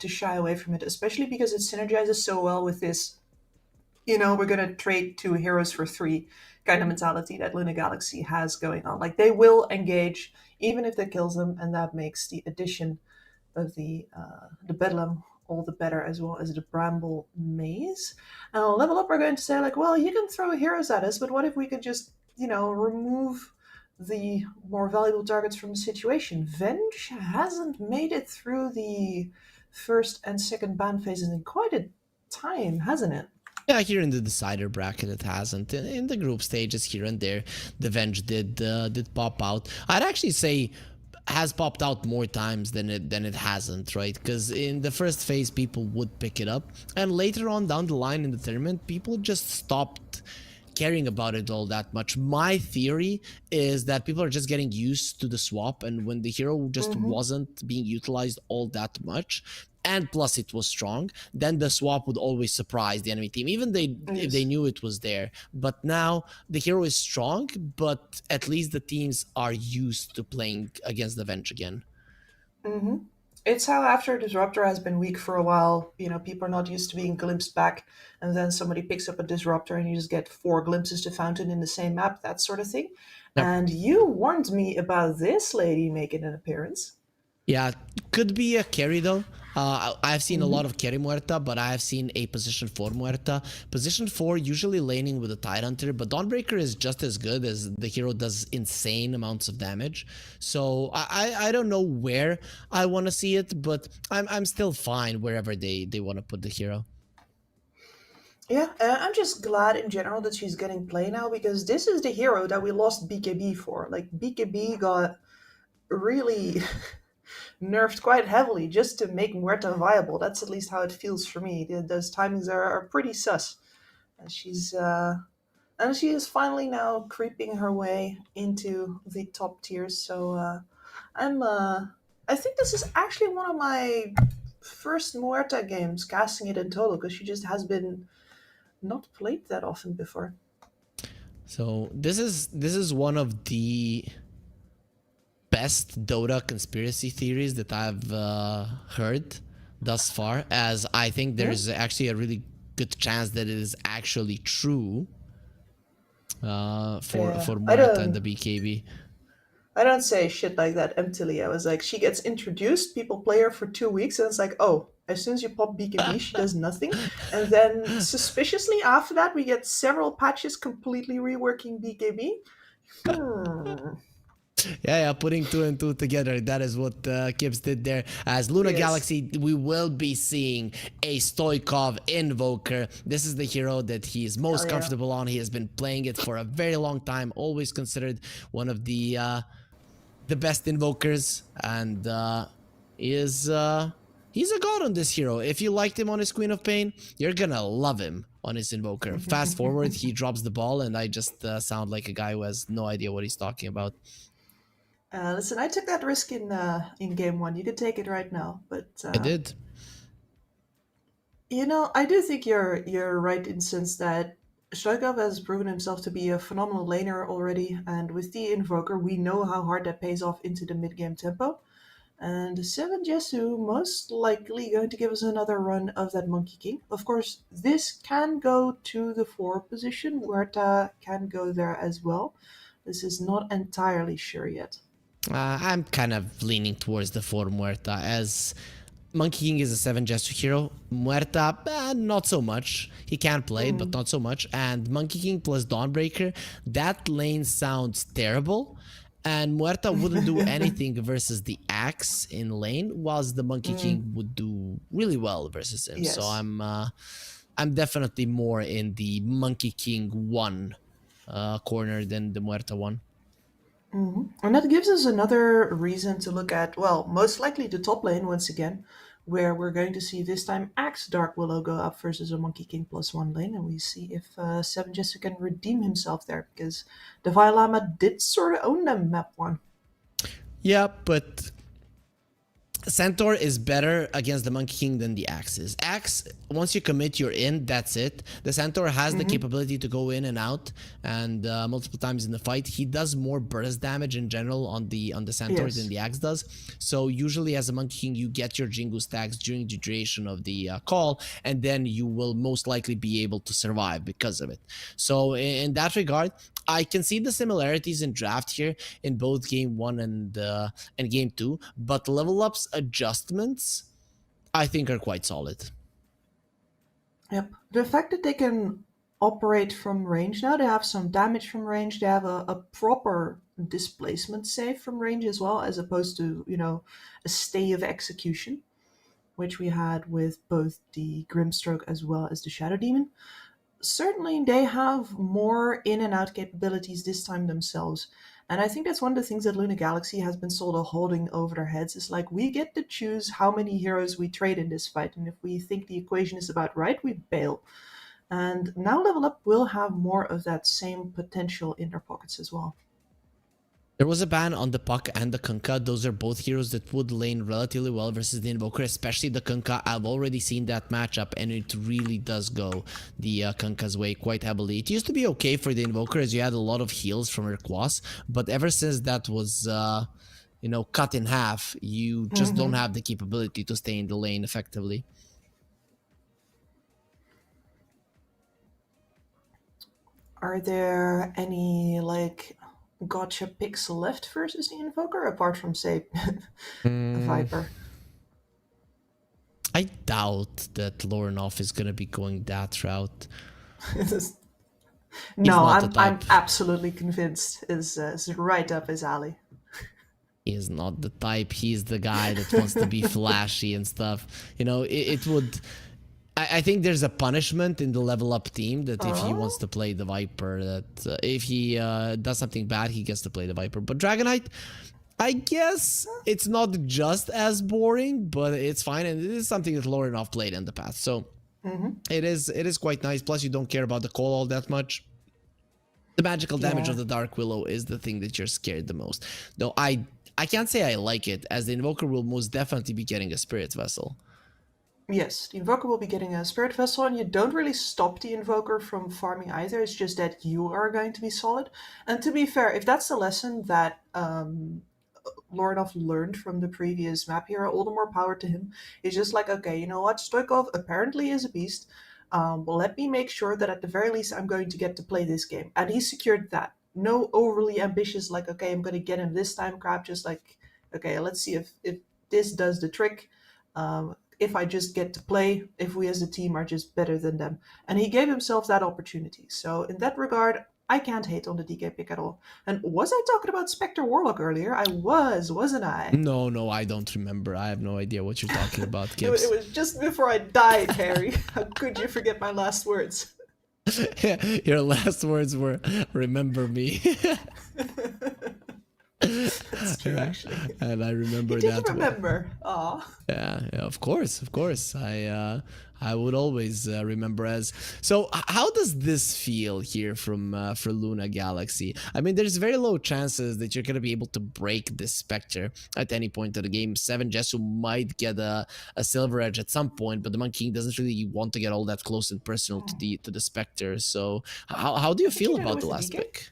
shy away from it, especially because it synergizes so well with this. You know, we're gonna trade 2 heroes for 3 kind of mentality that Luna Galaxy has going on. Like they will engage even if that kills them, and that makes the addition of the Bedlam all the better, as well as the Bramble Maze. And on level up, we're going to say like, well, you can throw heroes at us, but what if we could just, you know, remove the more valuable targets from the situation? Venge hasn't made it through the first and second ban phases in quite a time, hasn't it? Yeah, here in the decider bracket it hasn't. In the group stages here and there, the Venge did pop out. I'd actually say has popped out more times than it hasn't, right? Because in the first phase people would pick it up, and later on down the line in the tournament people just stopped caring about it all that much. My theory is that people are just getting used to the swap, and when the hero just wasn't being utilized all that much, and plus it was strong, then the swap would always surprise the enemy team, even if they knew it was there. But now the hero is strong, but at least the teams are used to playing against the Venge again. It's how after Disruptor has been weak for a while, you know, people are not used to being glimpsed back, and then somebody picks up a Disruptor and you just get 4 glimpses to Fountain in the same map, that sort of thing. Yep. And you warned me about this lady making an appearance. Yeah, could be a carry though. I've seen a lot of carry Muerta, but I have seen a position 4 Muerta. Position 4 usually laning with a Tidehunter, but Dawnbreaker is just as good, as the hero does insane amounts of damage. So I don't know where I want to see it, but I'm still fine wherever they want to put the hero. Yeah, I'm just glad in general that she's getting play now, because this is the hero that we lost BKB for. Like, BKB got really nerfed quite heavily just to make Muerta viable. That's at least how it feels for me. Those timings are pretty sus. And she is finally now creeping her way into the top tiers. So I think this is actually one of my first Muerta games casting it in total, because she just has been not played that often before. So this is one of the best Dota conspiracy theories that I've heard thus far, as I think there's actually a really good chance that it is actually true for Muerta and the BKB. I don't say shit like that emptily. I was like, she gets introduced, people play her for 2 weeks, and it's like, oh, as soon as you pop BKB, she does nothing. And then suspiciously after that, we get several patches completely reworking BKB. Yeah, putting 2 and 2 together. That is what Kips did there. As Luna Galaxy, we will be seeing a Stoikov Invoker. This is the hero that he is most comfortable on. He has been playing it for a very long time. Always considered one of the best invokers, and he's a god on this hero. If you liked him on his Queen of Pain, you're gonna love him on his Invoker. Fast forward, he drops the ball, and I just sound like a guy who has no idea what he's talking about. Listen, I took that risk in game 1. You could take it right now, but I did. I do think you're right in the sense that Stoikov has proven himself to be a phenomenal laner already, and with the Invoker, we know how hard that pays off into the mid-game tempo. And 7 Jesu most likely going to give us another run of that Monkey King. Of course, this can go to the 4 position. Huerta can go there as well. This is not entirely sure yet. I'm kind of leaning towards the 4 Muerta, as Monkey King is a 7 Jesu hero. Muerta, not so much. He can play it, but not so much. And Monkey King plus Dawnbreaker, that lane sounds terrible. And Muerta wouldn't do anything versus the Axe in lane, whilst the Monkey King would do really well versus him. Yes. So I'm definitely more in the Monkey King 1 corner than the Muerta 1. And that gives us another reason to look at, well, most likely the top lane once again, where we're going to see this time Axe Dark Willow go up versus a Monkey King +1 lane, and we see if 7 Jesu can redeem himself there, because the Violama did sort of own them map 1. Yeah, but Centaur is better against the Monkey King than the Axe is. Axe, once you commit, you're in, that's it. The Centaur has the capability to go in and out and multiple times in the fight. He does more burst damage in general on the Centaur than the Axe does. So usually as a Monkey King, you get your Jingu stacks during the duration of the call, and then you will most likely be able to survive because of it. So in that regard, I can see the similarities in draft here in both game 1 and game 2, but level ups adjustments I think are quite solid. Yep. The fact that they can operate from range now, they have some damage from range, they have a proper displacement save from range as well, as opposed to, a stay of execution, which we had with both the Grimstroke as well as the Shadow Demon. Certainly they have more in and out capabilities this time themselves. And I think that's one of the things that Luna Galaxy has been sort of holding over their heads. Is like, we get to choose how many heroes we trade in this fight. And if we think the equation is about right, we bail. And now Level Up will have more of that same potential in their pockets as well. There was a ban on the Puck and the Kunkka. Those are both heroes that would lane relatively well versus the Invoker, especially the Kunkka. I've already seen that matchup, and it really does go the Kunkka's way quite heavily. It used to be okay for the Invoker, as you had a lot of heals from Rayquaza, but ever since that was cut in half, you just don't have the capability to stay in the lane effectively. Are there any gotcha picks left versus the Invoker, apart from, say, Viper? I doubt that Lornoff is going to be going that route. No, I'm absolutely convinced is right up his alley. He is not the type. He's the guy that wants to be flashy and stuff. It would... I think there's a punishment in the level up team that if he wants to play the Viper, that if he does something bad, he gets to play the Viper. But Dragonite, I guess it's not just as boring, but it's fine. And it is something that Lornoff played in the past. So it is quite nice. Plus, you don't care about the call all that much. The magical damage of the Dark Willow is the thing that you're scared the most. Though I can't say I like it, as the Invoker will most definitely be getting a Spirit Vessel. Yes, the Invoker will be getting a Spirit Vessel, and you don't really stop the Invoker from farming either. It's just that you are going to be solid. And to be fair, if that's the lesson that Lornoff learned from the previous map here, all the more power to him. It's just like, okay, you know what? Stoikov apparently is a beast. Well, let me make sure that at the very least I'm going to get to play this game. And he secured that. No overly ambitious, like, okay, I'm going to get him this time crap. Just like, okay, let's see if this does the trick. If I just get to play, if we as a team are just better than them. And he gave himself that opportunity. So in that regard, I can't hate on the DK pick at all. And was I talking about Spectre Warlock earlier? I was, wasn't I? No, I don't remember. I have no idea what you're talking about, Gibbs. It was just before I died, Harry. How could you forget my last words? Your last words were, remember me. That's true, actually. And I remember You that. didn't remember. Aw. Yeah, of course, of course. I would always remember as. So, how does this feel here from for Luna Galaxy? I mean, there's very low chances that you're gonna be able to break this Spectre at any point of the game. 7 Jesu might get a silver edge at some point, but the Monkey King doesn't really want to get all that close and personal to the Spectre. So, how do you feel you know about with the the last DK? pick?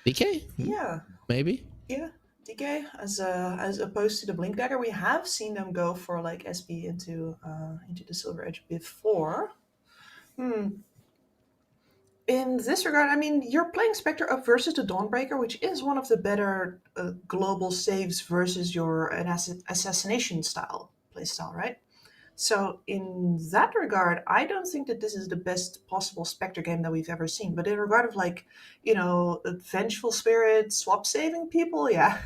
DK? Yeah. Maybe. Yeah, DK as opposed to the Blink Dagger, we have seen them go for like SB into the Silver Edge before. In this regard, I mean, you're playing Spectre up versus the Dawnbreaker, which is one of the better global saves versus your assassination style playstyle, right? So in that regard, I don't think that this is the best possible Spectre game that we've ever seen. But in regard of like, a vengeful spirit, swap saving people, yeah,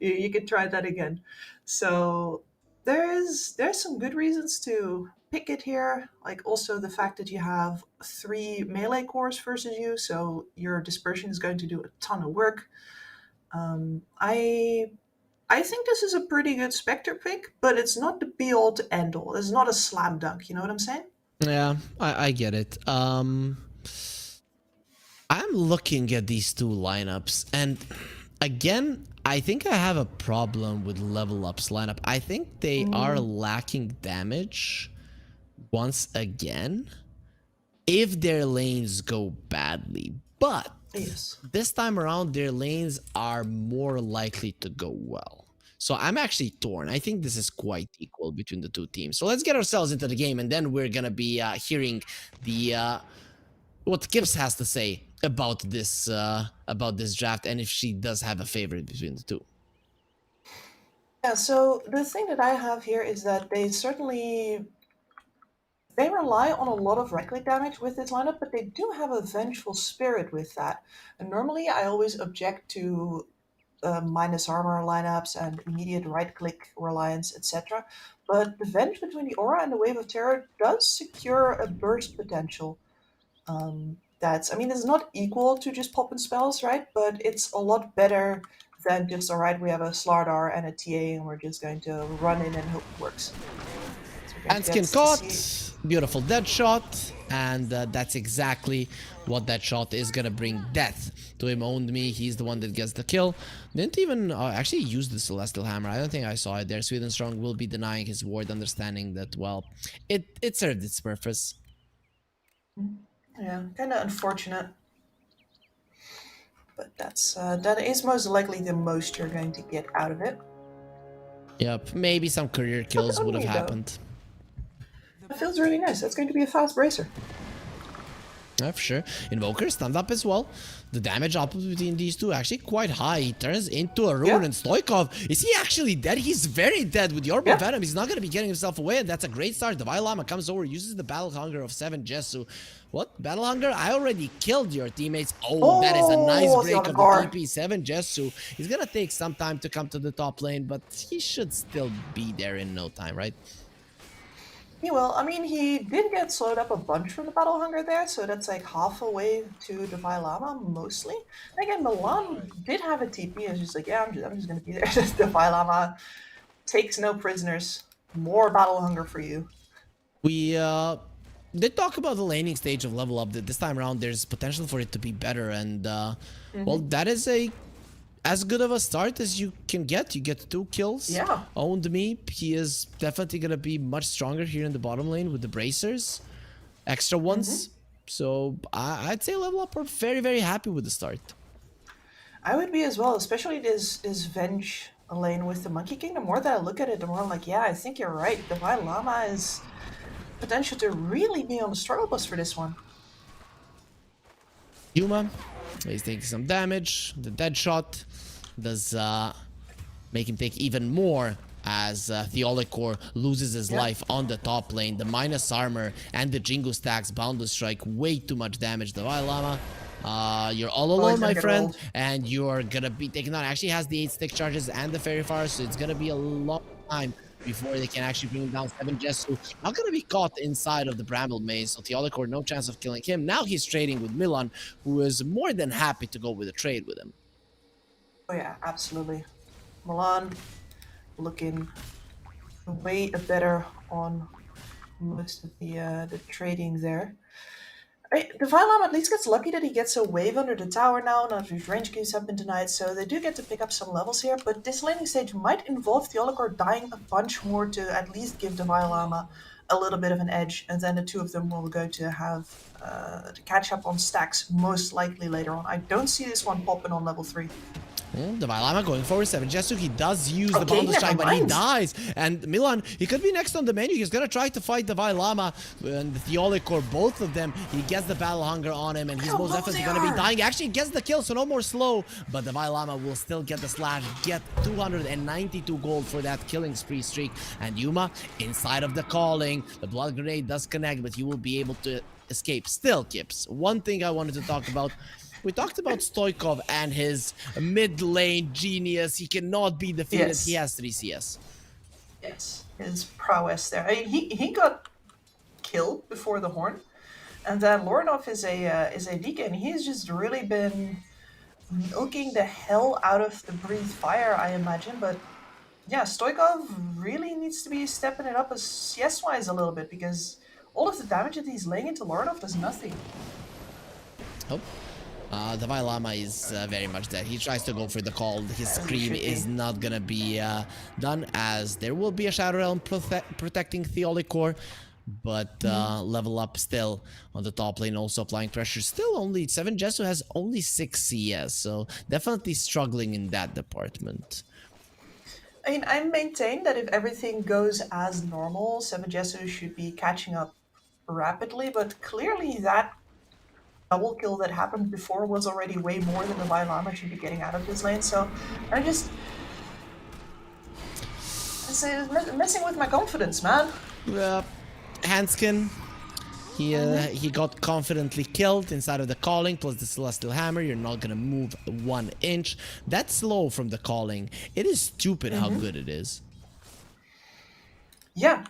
you could try that again. So there's some good reasons to pick it here. Like also the fact that you have 3 melee cores versus you, so your dispersion is going to do a ton of work. I think this is a pretty good Spectre pick, but it's not the be all to end all. It's not a slam dunk. You know what I'm saying? Yeah, I get it. I'm looking at these two lineups, and again, I think I have a problem with Level Up's lineup. I think they are lacking damage once again if their lanes go badly. But Yes. this time around, their lanes are more likely to go well. So I'm actually torn. I think this is quite equal between the two teams. So let's get ourselves into the game, and then we're gonna be hearing the what Gibbs has to say about this draft, and if she does have a favorite between the two. Yeah, so the thing that I have here is that they rely on a lot of right-click damage with this lineup, but they do have a vengeful spirit with that. And normally I always object to minus armor lineups and immediate right-click reliance, etc. But the Venge between the Aura and the Wave of Terror does secure a burst potential. It's not equal to just popping spells, right? But it's a lot better than just, all right, we have a Slardar and a TA and we're just going to run in and hope it works. So we're going And to skin get to caught, see- beautiful dead shot, and that's exactly what that shot is gonna bring. Death to him. Owned me, he's the one that gets the kill. Didn't even actually use the Celestial Hammer. I don't think I saw it there. Sweden Strong will be denying his ward, understanding that, well, it served its purpose. Yeah, kind of unfortunate. But that is most likely the most you're going to get out of it. Yep, maybe some career kills would have only, though. happened. It feels really nice. That's going to be a fast bracer. Yeah, for sure. Invoker stand up as well. The damage output between these two actually quite high. He turns into a rune, Yeah. and Stoikov, is he actually dead? He's very dead with the Orb of Venom. He's not going to be getting himself away, and that's a great start. The Lama comes over, uses the Battle Hunger of 7 Jesu. What? Battle Hunger? I already killed your teammates. Oh, that is a nice Oh, break of the Zalgar. TP. 7 Jesu. He's going to take some time to come to the top lane, but he should still be there in no time, right? He will. I mean, he did get slowed up a bunch from the Battle Hunger there, so that's like half a way to the Lama, mostly. And again, Milan did have a TP, and was just like, yeah, I'm just going to be there. The Lama takes no prisoners. More Battle Hunger for you. We did talk about the laning stage of Level Up. That this time around, there's potential for it to be better, and well, that is as good of a start as you can get. You get 2 kills. Yeah. Owned me. He is definitely gonna be much stronger here in the bottom lane with the bracers, extra ones. So I'd say Level Up are very, very happy with the start. I would be as well, especially this Venge lane with the Monkey King. The more that I look at it, the more I'm like, yeah, I think you're right. The Lama is potential to really be on the struggle bus for this one. Yuma, he's taking some damage. The dead shot does make him take even more as Theolicor loses his life on the top lane. The minus armor and the Jingu stacks Boundless Strike, way too much damage. The Lama, you're all alone, he's gonna my get friend, rolled. and you're gonna be taken on. Actually has the 8 stick charges and the Fairy Fire, so it's gonna be a long time before they can actually bring him down. 7 Jesu not gonna be caught inside of the Bramble Maze, so Theolicor, no chance of killing him. Now he's trading with Milan, who is more than happy to go with a trade with him. Oh yeah, absolutely. Milan looking way better on most of the trading there. Right, the Vilam at least gets lucky that he gets a wave under the tower now. None of his range queues have been denied, so they do get to pick up some levels here. But this laning stage might involve Theolikor dying a bunch more to at least give the Violama a little bit of an edge, and then the two of them will go to have to catch up on stacks most likely later on. I don't see this one popping on level 3. The Vailama going forward, 7 Jesu, he does use the Okay, bundle strike, never but he mind. dies. And Milan, he could be next on the menu. He's gonna try to fight the Vailama and the Theolikor, both of them. He gets the battle hunger on him, and he's How most low definitely they gonna be are. dying. Actually, he gets the kill, so no more slow. But the Vailama will still get the slash, get 292 gold for that killing spree streak. And Yuma, inside of the calling, the blood grenade does connect, but you will be able to escape. Still, Kips, one thing I wanted to talk about. We talked about Stoikov and his mid lane genius. He cannot be defeated. Yes. He has 3 CS. Yes, his prowess there. I mean, he got killed before the horn, and then Lornov is a DK, and he's just really been milking the hell out of the breathe fire, I imagine. But yeah, Stoikov really needs to be stepping it up as CS wise a little bit, because all of the damage that he's laying into Lornov does nothing. Oh. The Vailama is very much dead. He tries to go for the call. His scream is not gonna be done, as there will be a Shadow Realm protecting Theolikor. But level up still on the top lane, also applying pressure. Still only 7 Jesu has only 6 CS, so definitely struggling in that department. I mean, I maintain that if everything goes as normal, Seven Jesu should be catching up rapidly, but clearly that double kill that happened before was already way more than the Vailama should be getting out of this lane, so I just... It's messing with my confidence, man. Hanskin, he got confidently killed inside of the calling, plus the Celestial Hammer. You're not gonna move 1 inch. That's slow from the calling. It is stupid how good it is. Yeah,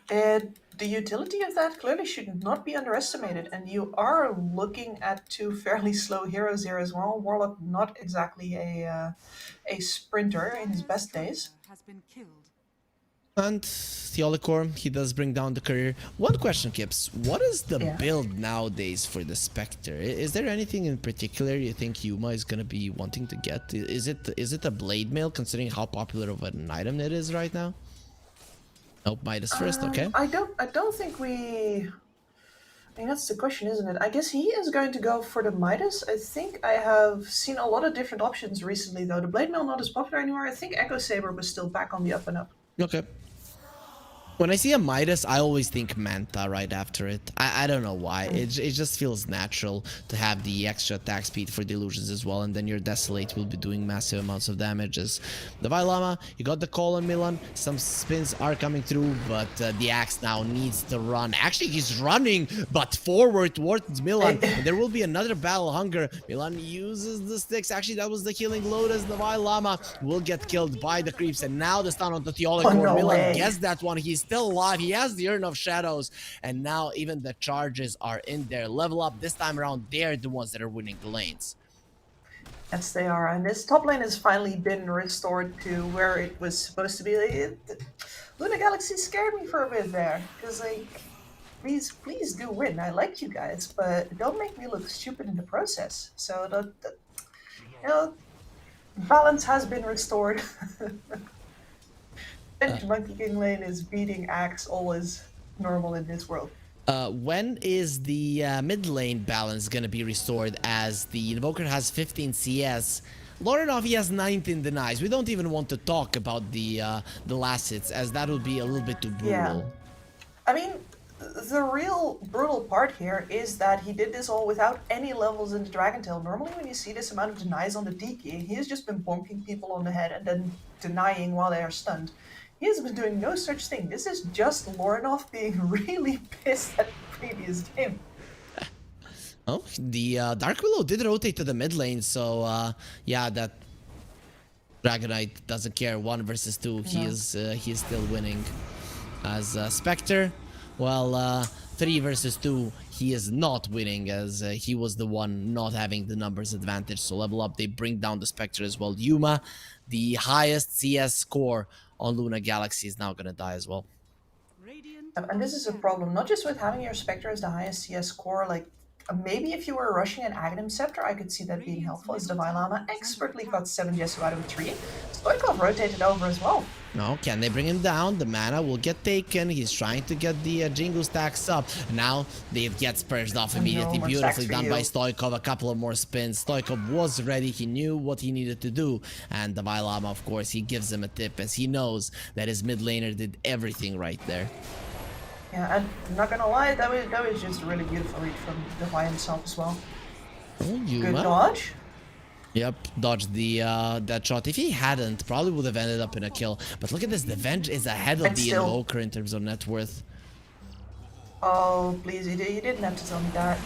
the utility of that clearly should not be underestimated, and you are looking at 2 fairly slow heroes here as well. Warlock not exactly a sprinter in his best days. Has been killed. And Theolikor, he does bring down the career. One question, Kips. What is the build nowadays for the Spectre? Is there anything in particular you think Yuma is going to be wanting to get? Is it a blade mail, considering how popular of an item it is right now? Oh, Midas first, okay. I don't think we... I mean, that's the question, isn't it? I guess he is going to go for the Midas. I think I have seen a lot of different options recently, though. The blade mail not as popular anymore. I think Echo Saber was still back on the up and up. Okay. When I see a Midas, I always think Manta right after it. I don't know why. It just feels natural to have the extra attack speed for the illusions as well, and then your Desolate will be doing massive amounts of damages. The Vailama, you got the call on Milan. Some spins are coming through, but the Axe now needs to run. Actually, he's running, but forward towards Milan. And there will be another battle hunger. Milan uses the sticks. Actually, that was the killing Lotus. The Vailama will get killed by the creeps, and now the stun on the Theolikor. Oh, no Milan way. gets that one. He's still alive. He has the Urn of Shadows, and now even the charges are in there. Level up this time around. They're the ones that are winning the lanes. Yes, they are. And this top lane has finally been restored to where it was supposed to be. Luna Galaxy scared me for a bit there, because like, please do win. I like you guys, but don't make me look stupid in the process. So you know, balance has been restored. Monkey King lane is beating Axe always normal in this world. When is the mid lane balance gonna be restored, as the Invoker has 15 CS? Lorinov, he has 19 denies. We don't even want to talk about the last hits, as that would be a little bit too brutal. Yeah. I mean, the real brutal part here is that he did this all without any levels in the Dragon Tail. Normally when you see this amount of denies on the DK, he has just been bonking people on the head and then denying while they are stunned. He has been doing no such thing. This is just Lorinov being really pissed at the previous game. Oh, the Dark Willow did rotate to the mid lane, so yeah, that Dragonite doesn't care. 1 versus 2, he is still winning. As Spectre, well, 3 versus 2, he is not winning, as he was the one not having the numbers advantage. So level up, they bring down the Spectre as well. Yuma, the highest CS score on Luna Galaxy, is now gonna die as well. Radiant And this is a problem, not just with having your Spectre as the highest CS score, like maybe if you were rushing an Aghanim Scepter, I could see that being helpful, as the Vailama expertly got 7 Jesu out of a tree. Stoikov rotated over as well. No, can they bring him down? The mana will get taken. He's trying to get the Jingu stacks up. Now they get purged off immediately. more Beautifully stacks for done by you. Stoikov. A couple of more spins. Stoikov was ready. He knew what he needed to do. And the Vailama, of course, he gives him a tip, as he knows that his mid laner did everything right there. Yeah, and I'm not gonna lie, that was just a really beautiful read from Devi himself as well. Oh, Good Yuma. dodge. Yep, dodged the that shot. If he hadn't, probably would have ended up in a kill. But look at this, the Venge is ahead of And the still- Invoker in terms of net worth. Oh, please, you didn't have to tell me that.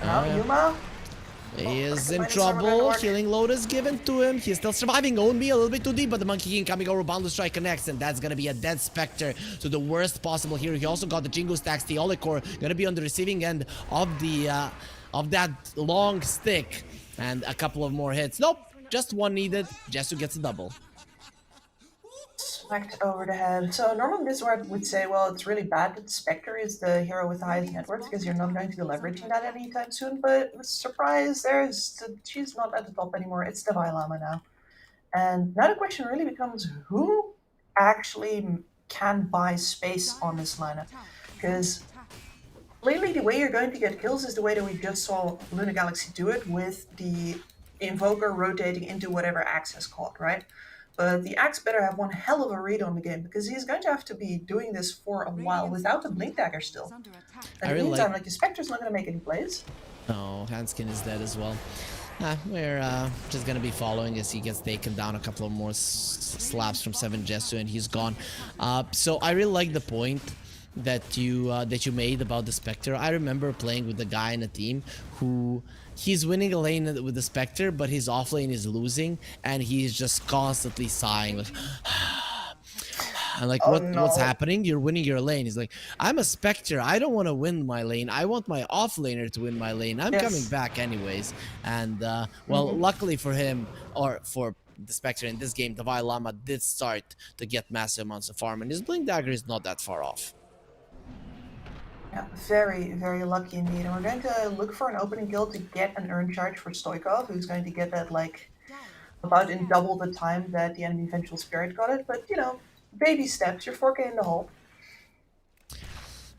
Now, yeah. Yuma? He is in Minus armor gonna trouble. work. Healing load is given to him. He's still surviving. Own me a little bit too deep, but the Monkey King coming over. Boundless Strike connects, and that's gonna be a dead Spectre. So the worst possible here. He also got the Jingu stacks. The Olikor gonna be on the receiving end of the of that long stick, and a couple of more hits. Nope, just one needed. Jesu gets a double. Smacked over the head. So normally this is where I would say, well, it's really bad that Spectre is the hero with the highest net worth, because you're not going to be leveraging that anytime soon. But surprise, she's not at the top anymore. It's the Vailama now. And now the question really becomes, who actually can buy space on this lineup? Because lately the way you're going to get kills is the way that we just saw Luna Galaxy do it, with the Invoker rotating into whatever Axe has caught, right? But the Axe better have one hell of a read on the game, because he's going to have to be doing this for a while without the Blink Dagger still. under attack. In I the really meantime, like- like the Spectre's not going to make any plays. Oh, Hanskin is dead as well. We're just gonna be following as he gets taken down. A couple of more slaps from 7 Jesu, and he's gone. So I really like the point that you made about the Spectre. I remember playing with the guy in a team who he's winning a lane with the Spectre, but his off lane is losing, and he's just constantly sighing like. And like, what's happening? You're winning your lane. He's like, I'm a Spectre. I don't want to win my lane. I want my off laner to win my lane. I'm coming back anyways. And well, luckily for him, or for the Spectre in this game, the Vailama did start to get massive amounts of farm, and his Blink Dagger is not that far off. Yeah, very, very lucky indeed. And we're going to look for an opening kill to get an earn charge for Stoikov, who's going to get that like about in double the time that the enemy Vengeful Spirit got it. But you know, baby steps. You're 4K in the hole.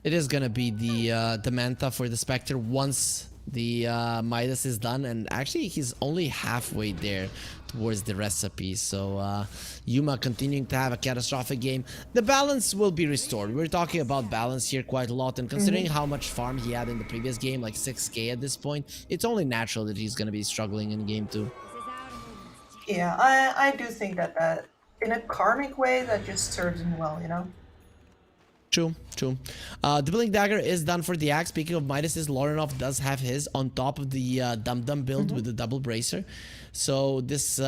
It is gonna be the Manta for the Spectre once the Midas is done, and actually he's only halfway there towards the recipe. So Yuma continuing to have a catastrophic game. The balance will be restored. We're talking about balance here quite a lot, and considering how much farm he had in the previous game, like 6K at this point, it's only natural that he's gonna be struggling in game 2. Yeah, I do think that in a karmic way that just serves him well, you know. True, true. The Blink Dagger is done for the Axe. Speaking of Midas's, Lorenov does have his on top of the Dum Dum build with the double bracer. So this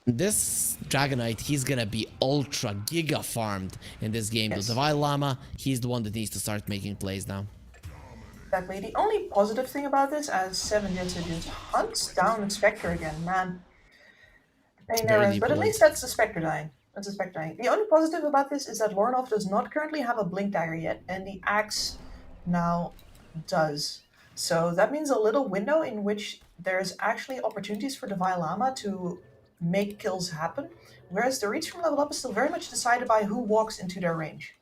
Dragonite, he's gonna be ultra giga farmed in this game. Yes. The Vailama, he's the one that needs to start making plays now. Exactly. The only positive thing about this, as 7 Jesu just hunts down the Spectre again, man. Pain there is, but at least that's the Spectre dying. That's the Spectre dying. The only positive about this is that Lorenov does not currently have a Blink Dagger yet, and the Axe now does. So that means a little window in which there's actually opportunities for the Vailama to make kills happen, whereas the reach from level up is still very much decided by who walks into their range.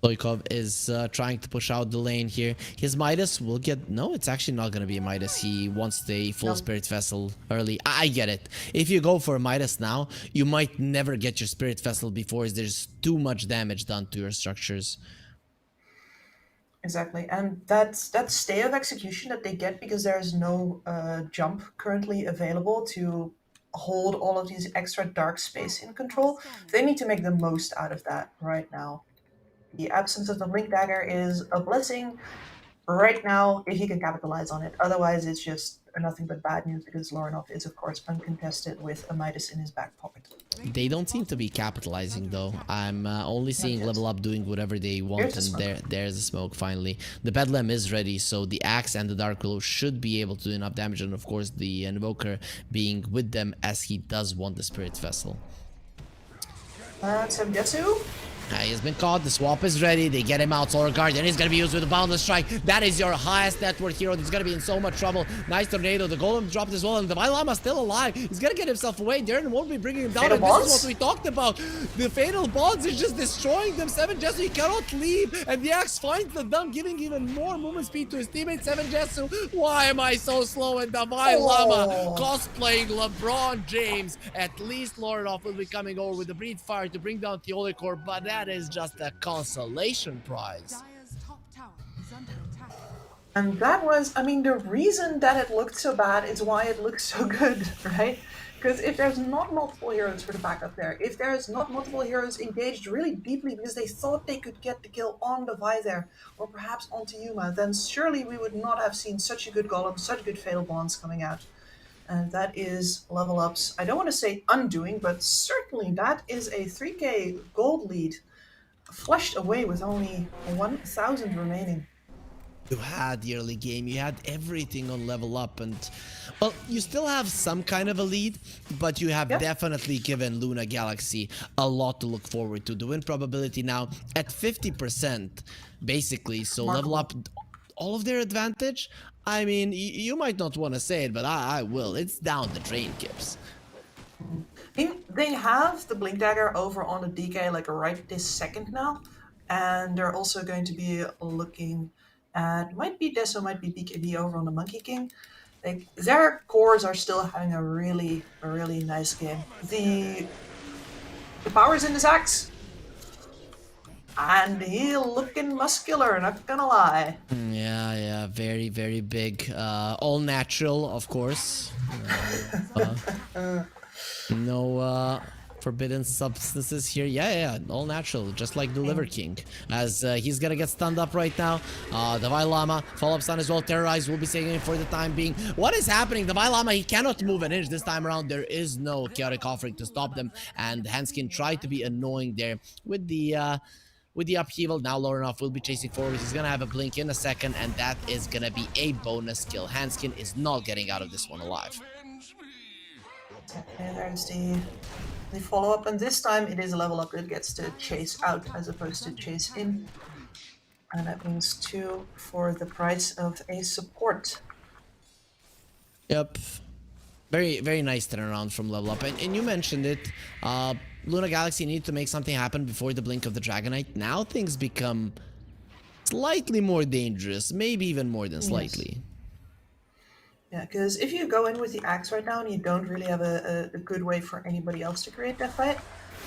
Stoikov is trying to push out the lane here. His Midas will get... No, it's actually not going to be a Midas. He wants the full Spirit Vessel early. I get it. If you go for a Midas now, you might never get your Spirit Vessel before there's too much damage done to your structures. Exactly, and that's stay of execution that they get because there's no jump currently available to hold all of these extra dark space in control. They need to make the most out of that right now. The absence of the Blink Dagger is a blessing right now if you can capitalize on it. Otherwise, it's just nothing but bad news because Lorinov is, of course, uncontested with a Midas in his back pocket. They don't seem to be capitalizing though. I'm only seeing yet. Level Up doing whatever they want, Here's the and smoke. there's the smoke finally. The Bedlam is ready, so the Axe and the Dark Willow should be able to do enough damage, and of course the Invoker being with them as he does want the Spirit Vessel. Semjetsu. He has been caught, the swap is ready, they get him out, Solar Guardian is going to be used with a Boundless Strike. That is your highest net worth hero, he's going to be in so much trouble. Nice Tornado, the Golem dropped as well, and the Vailama still alive. He's going to get himself away, Darren won't be bringing him down, Fatal and this Bonds? is what we talked about. The Fatal Bonds is just destroying them. 7 Jesu, he cannot leave, and the Axe finds the dunk, giving even more movement speed to his teammate. 7 Jesu, why am I so slow? And the Vailama cosplaying LeBron James. At least Lorinov will be coming over with the Breed Fire to bring down Theolicor, but that is just a consolation prize. Dire's top tower is under attack. And that was, I mean, the reason that it looked so bad is why it looked so good, right? Because if there's not multiple heroes for the backup there, if there's not multiple heroes engaged really deeply because they thought they could get the kill on the Vi there, or perhaps onto Yuma, then surely we would not have seen such a good Golem, such good Fatal Bonds coming out. And that is Level Up's, I don't want to say undoing, but certainly that is a 3k gold lead flushed away with only 1,000 remaining. You had the early game, you had everything on Level Up, and well, you still have some kind of a lead, but you have definitely given Luna Galaxy a lot to look forward to. The win probability now at 50%, basically, so Level Up all of their advantage. I mean, you might not want to say it, but I will. It's down the drain, Gibbs. They have the Blink Dagger over on the DK like right this second now, and they're also going to be looking at, might be Deso, might be BKB over on the Monkey King. Like, their cores are still having a really nice game. The power's in his Axe, and he looking muscular, not gonna lie. Yeah, very big. All natural, of course. No forbidden substances here. Yeah, all natural, just like the Liver King. As he's gonna get stunned up right now. The Vailama, follow-up stun as well, terrorized, will be saving him for the time being. What is happening? The Vailama, he cannot move an inch this time around. There is no chaotic offering to stop them, and Hanskin tried to be annoying there with the upheaval. Now Lorinov will be chasing forward. He's gonna have a blink in a second, and that is gonna be a bonus kill. Hanskin is not getting out of this one alive. And there's the follow-up, and this time it is a Level Up that gets to chase out as opposed to chase in. And that means 2 for the price of a support. Yep. Very nice turnaround from Level Up. And you mentioned it. Luna Galaxy needed to make something happen before the blink of the Dragonite. Now things become slightly more dangerous. Maybe even more than slightly. Yeah, because if you go in with the Axe right now and you don't really have a good way for anybody else to create that fight,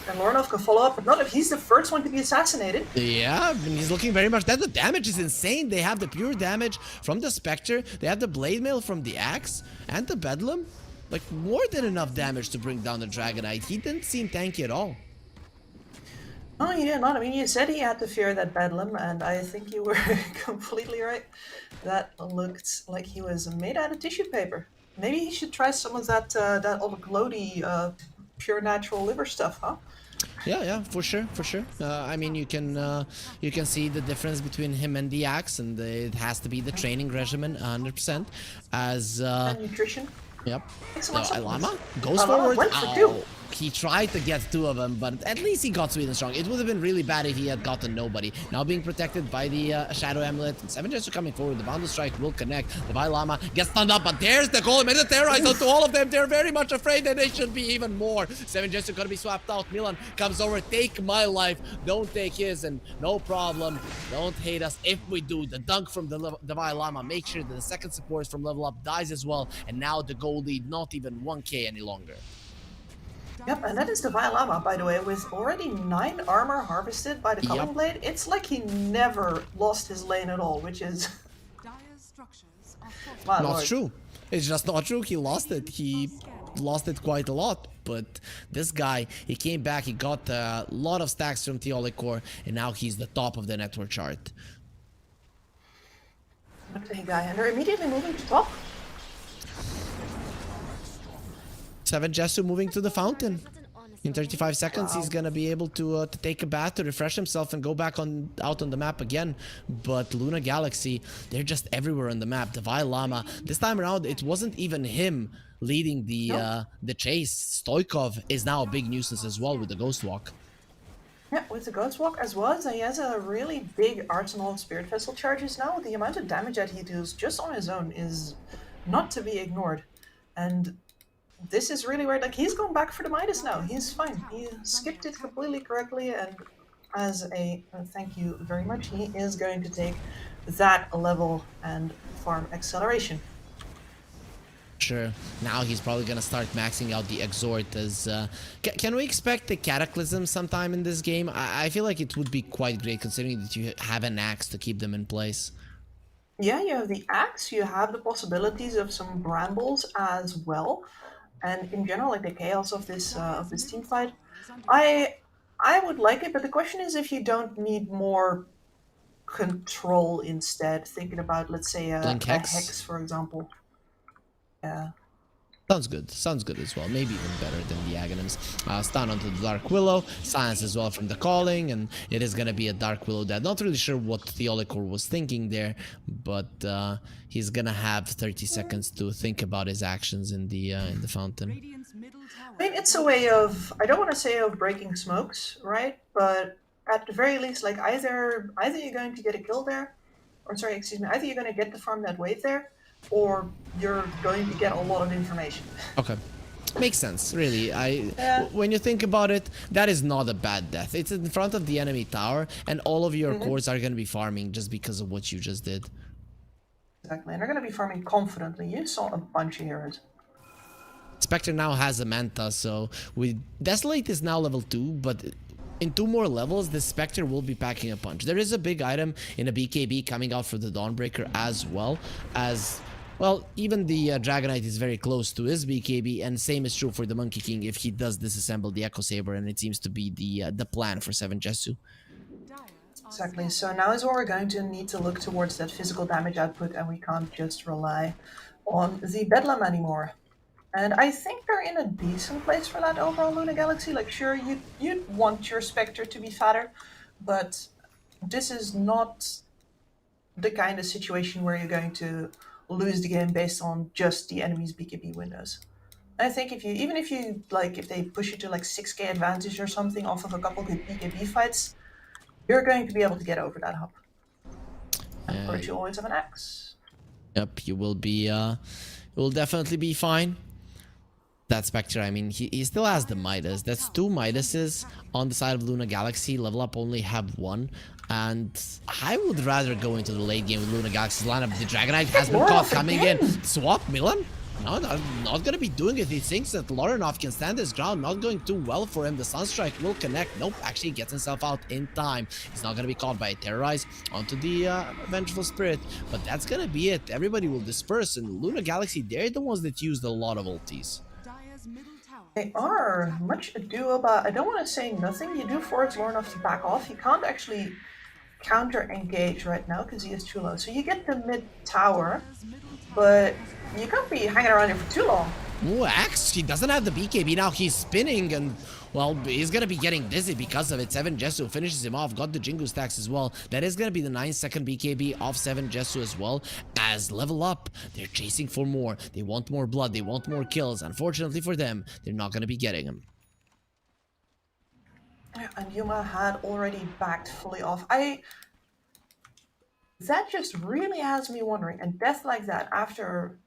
then Lorinov can follow up, but not if he's the first one to be assassinated. Yeah, I mean, he's looking very much dead. The damage is insane. They have the pure damage from the Spectre. They have the Blade Mail from the Axe and the Bedlam. Like, more than enough damage to bring down the Dragonite. He didn't seem tanky at all. Oh, he did not. I mean, you said he had to fear that Bedlam, and I think you were completely right. That looked like he was made out of tissue paper. Maybe he should try some of that old gloaty, pure natural liver stuff, huh? Yeah, for sure. I mean, you can see the difference between him and the Axe, and it has to be the training regimen, 100%. As And nutrition. Yep. Excellent. Alama goes Alama forward. went for 2. He tried to get 2 of them, but at least he got Sweden strong. It would have been really bad if he had gotten nobody. Now being protected by the Shadow Amulet. 7 Jets are coming forward. The Boundless Strike will connect. The Vailama gets stunned up, but there's the Golem and the Terrorize onto all of them. They're very much afraid that they should be even more. 7 Jets are going to be swapped out. Milan comes over. Take my life. Don't take his, and no problem. Don't hate us if we do. The dunk from the Vailama. Make sure that the second support from Level Up dies as well. And now the goal lead, not even 1k any longer. Yep, and that is the Vailama, by the way, with already 9 armor harvested by the Culling Blade. It's like he never lost his lane at all, which is... Dire's structures are fortified. My Not lord. true. It's just not true. He lost it. He lost it quite a lot. But this guy, he came back. He got a lot of stacks from Theolicor, and now he's the top of the network chart. Okay, guy, and they're immediately moving to top. Seven Jesu moving to the fountain. In 35 seconds, he's gonna be able to take a bath, to refresh himself, and go back out on the map again. But Luna Galaxy, they're just everywhere on the map. Davai Lama, this time around, it wasn't even him leading the chase. Stoikov is now a big nuisance as well with the Ghost Walk. Yeah, with the Ghost Walk as well, he has a really big arsenal of Spirit Vessel charges now. The amount of damage that he deals just on his own is not to be ignored. And this is really weird. Like, he's going back for the Midas now. He's fine. He skipped it completely correctly, and as a thank you very much, he is going to take that level and farm acceleration. Sure. Now he's probably gonna start maxing out the Exhort as... can we expect the Cataclysm sometime in this game? I feel like it would be quite great considering that you have an axe to keep them in place. Yeah, you have the axe, you have the possibilities of some brambles as well. And in general, like the chaos of this team fight. I would like it, but the question is if you don't need more control instead. Thinking about, let's say, a hex, for example. Yeah. Sounds good. Sounds good as well. Maybe even better than the Aghanims. Stun onto the Dark Willow. Silence as well from the Calling. And it is going to be a Dark Willow dead. Not really sure what Theolicor was thinking there. But he's going to have 30 seconds to think about his actions in the fountain. I mean, it's a way of, I don't want to say of breaking smokes, right? But at the very least, like either you're going to get a kill there. Or sorry, excuse me. Either you're going to get the farm that wave there. Or you're going to get a lot of information. Okay. Makes sense, really. When you think about it, that is not a bad death. It's in front of the enemy tower, and all of your cores are going to be farming just because of what you just did. Exactly, and they're going to be farming confidently. You saw a bunch of heroes. Spectre now has a Manta, so with Desolate is now level 2, but in 2 more levels, the Spectre will be packing a punch. There is a big item in a BKB coming out for the Dawnbreaker as well as... Well, even the Dragonite is very close to his BKB, and same is true for the Monkey King if he does disassemble the Echo Saber, and it seems to be the plan for 7 Jesu. Exactly, so now is where we're going to need to look towards that physical damage output, and we can't just rely on the Bedlam anymore. And I think they're in a decent place for that overall Luna Galaxy. Like, sure, you'd want your Spectre to be fatter, but this is not the kind of situation where you're going to lose the game based on just the enemy's BKB windows. I think if they push you to like 6k advantage or something off of a couple good BKB fights, you're going to be able to get over that hump. And of course, you always have an axe. Yep, you will be, will definitely be fine. That Spectre, I mean, he still has the Midas. That's 2 Midases on the side of Luna Galaxy. Level up only have 1. And I would rather go into the late game with Luna Galaxy's lineup. The Dragonite has been caught coming in. Swap Milan? No, not gonna be doing it. He thinks that Lorinov can stand his ground. Not going too well for him. The Sunstrike will connect. Nope, actually gets himself out in time. He's not gonna be caught by a Terrorize onto the Vengeful Spirit. But that's gonna be it. Everybody will disperse. And Luna Galaxy, they're the ones that used a lot of ultis. They are. Much ado about... I don't want to say nothing. You do force Lorinov to back off. He can't actually counter-engage right now because he is too low. So you get the mid-tower, but you can't be hanging around here for too long. Ooh, Axe, he doesn't have the BKB now. He's spinning and, well, he's going to be getting dizzy because of it. 7 Jesu finishes him off. Got the Jingu stacks as well. That is going to be the 9-second BKB of 7 Jesu as well. As level up, they're chasing for more. They want more blood. They want more kills. Unfortunately for them, they're not going to be getting them. And Yuma had already backed fully off. That just really has me wondering. And death like that after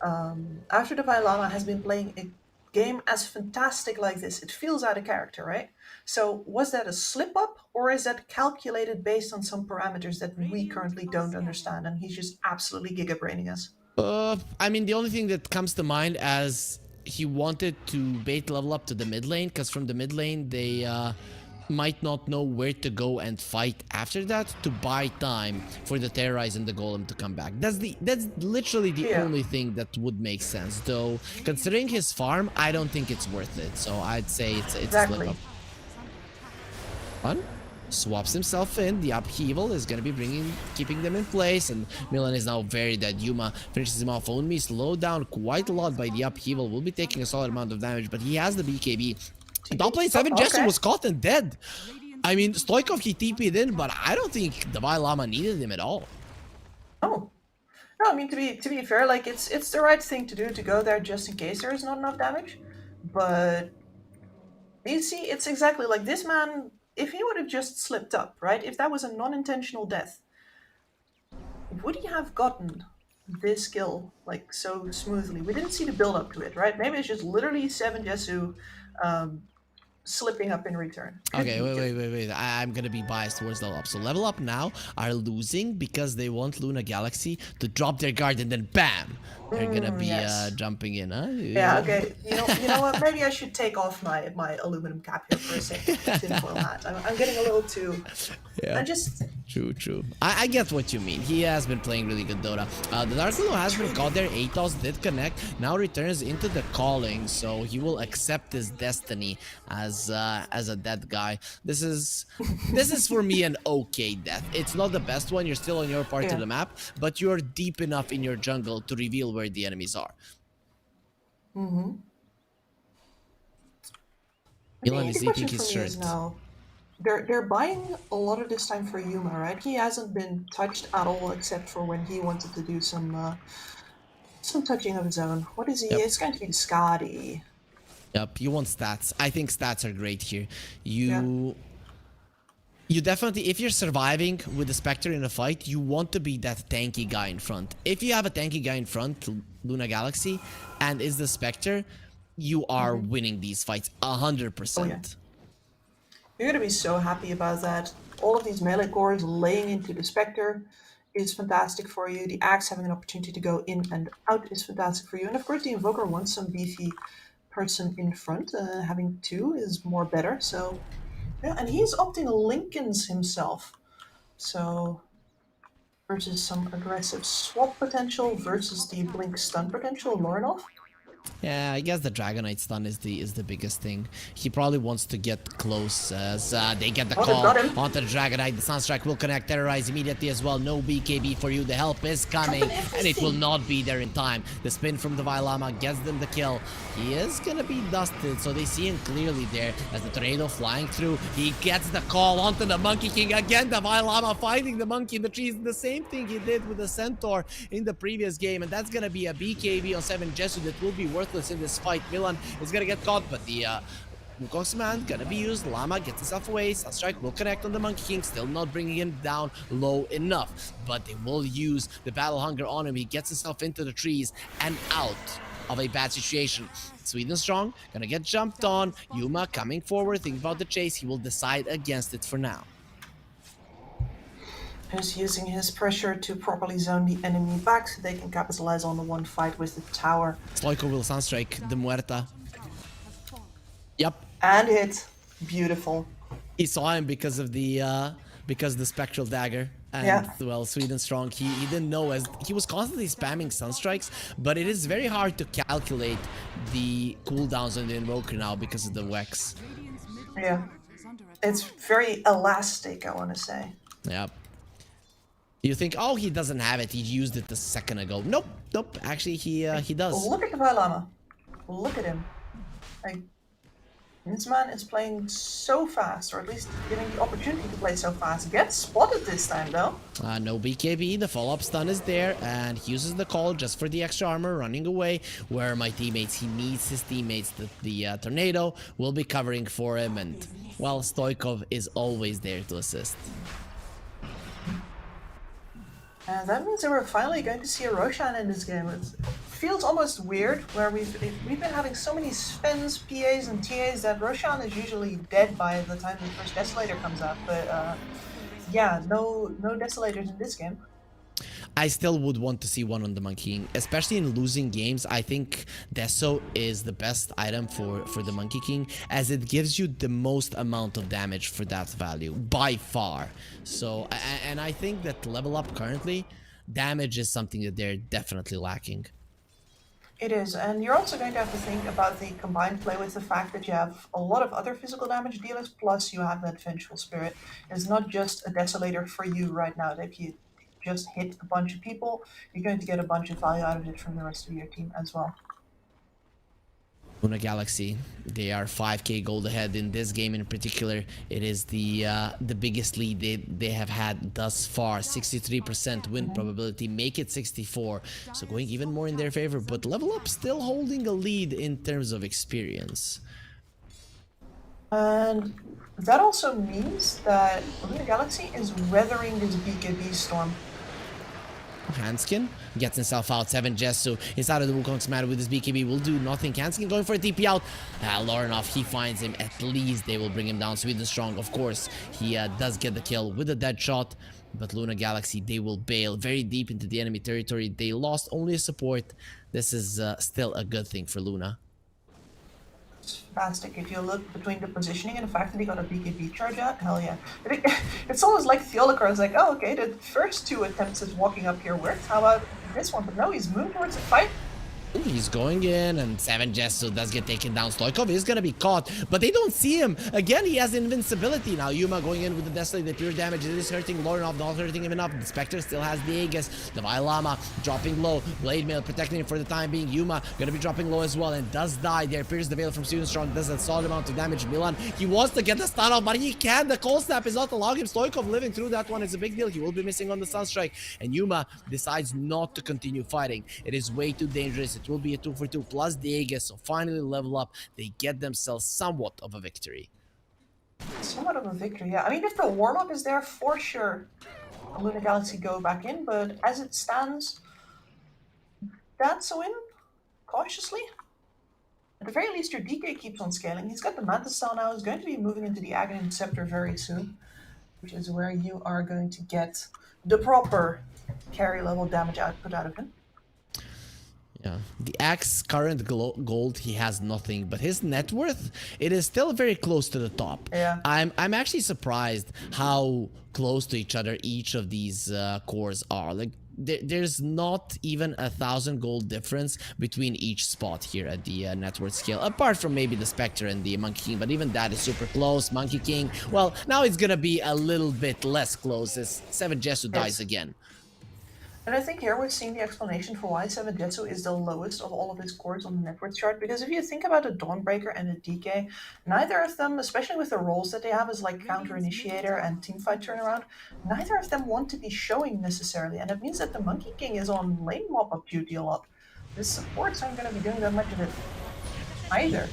the Vailana has been playing a game as fantastic like this, it feels out of character, right? So was that a slip up, or is that calculated based on some parameters that we currently don't understand, and he's just absolutely giga-braining us? I mean, the only thing that comes to mind as he wanted to bait level up to the mid lane, because from the mid lane they might not know where to go and fight after that to buy time for the Terrorize and the Golem to come back. That's literally the only thing that would make sense, though considering his farm, I don't think it's worth it. So I'd say it's a slip up. Fun? Swaps himself in. The upheaval is going to be keeping them in place. And Milan is now very dead. Yuma finishes him off. Only slowed down quite a lot by the upheaval. Will be taking a solid amount of damage, but he has the BKB. Top lane 7 Jesu was caught and dead. I mean, Stoikov, he TP'd in, but I don't think the Lama needed him at all. Oh. No, I mean, to be fair, like, it's the right thing to do to go there just in case there is not enough damage. But you see, it's exactly like this man, if he would have just slipped up, right? If that was a non-intentional death, would he have gotten this kill, like, so smoothly? We didn't see the build-up to it, right? Maybe it's just literally 7 Jesu slipping up in return. Okay, wait. I'm gonna be biased towards level up. So level up now are losing because they want Luna Galaxy to drop their guard and then BAM! They're gonna be jumping in, huh? Yeah, okay. You know what? Maybe I should take off my aluminum cap here for a second. Tinfoil hat. I'm getting a little too... Yeah. True. I get what you mean. He has been playing really good Dota. The Dark Willow has been caught there. Atos did connect. Now returns into the calling, so he will accept his destiny as a dead guy. This is for me an okay death. It's not the best one. You're still on your part of the map, but you're deep enough in your jungle to reveal where the enemies are. Milan is eating his shirt. They're buying a lot of this time for Yuma, right? He hasn't been touched at all except for when he wanted to do some touching of his own. What is he? Yep. It's going to be Scotty. Yep, you want stats. I think stats are great here. You definitely, if you're surviving with the Spectre in a fight, you want to be that tanky guy in front. If you have a tanky guy in front, Luna Galaxy, and is the Spectre, you are winning these fights 100%. Oh, yeah. You're going to be so happy about that. All of these melee cores laying into the Spectre is fantastic for you. The Axe having an opportunity to go in and out is fantastic for you. And of course, the Invoker wants some beefy person in front. Having 2 is more better. So, yeah, and he's opting Lincolns himself. So, versus some aggressive swap potential versus the Blink stun potential, Lorinov. Yeah, I guess the Dragonite stun is the biggest thing. He probably wants to get close as they get the call onto the Dragonite. The Sunstrike will connect, terrorize immediately as well. No BKB for you. The help is coming, and it will not be there in time. The spin from the Vailama gets them the kill. He is gonna be dusted, so they see him clearly there as the tornado flying through. He gets the call onto the Monkey King again. The Vailama finding the monkey in the trees. The same thing he did with the Centaur in the previous game, and that's gonna be a BKB on 7 Jesu that will be worthless in this fight. Milan is gonna get caught, but the Wukong's command gonna be used. Llama gets himself away. Sunstrike will connect on the Monkey King, still not bringing him down low enough, but they will use the Battle Hunger on him. He gets himself into the trees and out of a bad situation. Sweden strong, gonna get jumped on. Yuma coming forward, thinking about the chase. He will decide against it for now. He's using his pressure to properly zone the enemy back so they can capitalize on the one fight with the tower. Stoiko will Sunstrike the Muerta. Yep. And hit. Beautiful. He saw him because of the Spectral Dagger. And well, Sweden strong. He didn't know, as he was constantly spamming Sunstrikes, but it is very hard to calculate the cooldowns on the Invoker now because of the Wex. Yeah. It's very elastic, I want to say. Yep. You think, oh, he doesn't have it. He used it a second ago. Nope. Actually, he does. Look at the Vailama. Look at him. Like, this man is playing so fast, or at least getting the opportunity to play so fast. Gets spotted this time, though. No BKB. The follow-up stun is there, and he uses the call just for the extra armor, running away. Where are my teammates? He needs his teammates. The Tornado will be covering for him, and, well, Stoikov is always there to assist. And that means that we're finally going to see a Roshan in this game. It feels almost weird, where we've been having so many Spens, PAs, and TAs that Roshan is usually dead by the time the first Desolator comes out. But yeah, no Desolators in this game. I still would want to see one on the Monkey King, especially in losing games. I think Deso is the best item for the Monkey King, as it gives you the most amount of damage for that value, by far. So, and I think that level up currently, damage is something that they're definitely lacking. It is, and you're also going to have to think about the combined play with the fact that you have a lot of other physical damage dealers, plus you have that Vengeful Spirit. It's not just a Desolator for you right now. If you just hit a bunch of people, you're going to get a bunch of value out of it from the rest of your team as well. Luna Galaxy, they are 5k gold ahead in this game in particular. It is the biggest lead they have had thus far. 63% win probability, make it 64, so going even more in their favor. But Level Up still holding a lead in terms of experience. And that also means that Luna Galaxy is weathering this BKB storm. Hanskin gets himself out. 7 Jesu inside of the Wukong's command with his BKB will do nothing. Hanskin going for a TP out. Lorinov, he finds him. At least they will bring him down. Sweden strong, of course. He does get the kill with a dead shot. But Luna Galaxy, they will bail very deep into the enemy territory. They lost only a support. This is still a good thing for Luna. It's fantastic. If you look between the positioning and the fact that he got a BKB charge out, hell yeah. It's almost like Theolicar is like, oh, okay, the first 2 attempts of walking up here worked. How about this one? But no, he's moved towards the fight. Ooh, he's going in, and 7 Jesu does get taken down. Stoikov is gonna be caught, but they don't see him. Again, he has invincibility. Now Yuma going in with the Desolator, the pure damage. It is hurting Lorinov, not hurting him enough. The Spectre still has the Aegis. The Vailama dropping low. Blade Mail protecting him for the time being. Yuma gonna be dropping low as well, and does die there. Pierce the Veil from Student Strong does a solid amount of damage. Milan, he wants to get the stun off, but he can't. The Cold Snap is not allowing him. Stoikov living through that one is a big deal. He will be missing on the Sunstrike, and Yuma decides not to continue fighting. It is way too dangerous. It will be a 2-for-2 plus the Aegis, so finally Level Up. They get themselves somewhat of a victory. Somewhat of a victory, yeah. I mean, if the warm-up is there, for sure, Luna Galaxy go back in, but as it stands, that's a win, cautiously. At the very least, your DK keeps on scaling. He's got the Mantis style now. He's going to be moving into the Aghanim Scepter very soon, which is where you are going to get the proper carry level damage output out of him. Yeah, the Axe current gold, he has nothing, but his net worth, it is still very close to the top. Yeah. I'm actually surprised how close to each other each of these cores are. Like there's not even 1,000 gold difference between each spot here at the net worth scale, apart from maybe the Spectre and the Monkey King, but even that is super close. Monkey King, well, now it's gonna be a little bit less close as 7 Jesu dies again. And I think here we're seeing the explanation for why 7 Jetsu is the lowest of all of his cores on the net worth chart. Because if you think about a Dawnbreaker and a DK, neither of them, especially with the roles that they have as like Counter Initiator and Teamfight Turnaround, neither of them want to be showing necessarily. And it means that the Monkey King is on lane mop-up duty a lot. The supports aren't going to be doing that much of it either.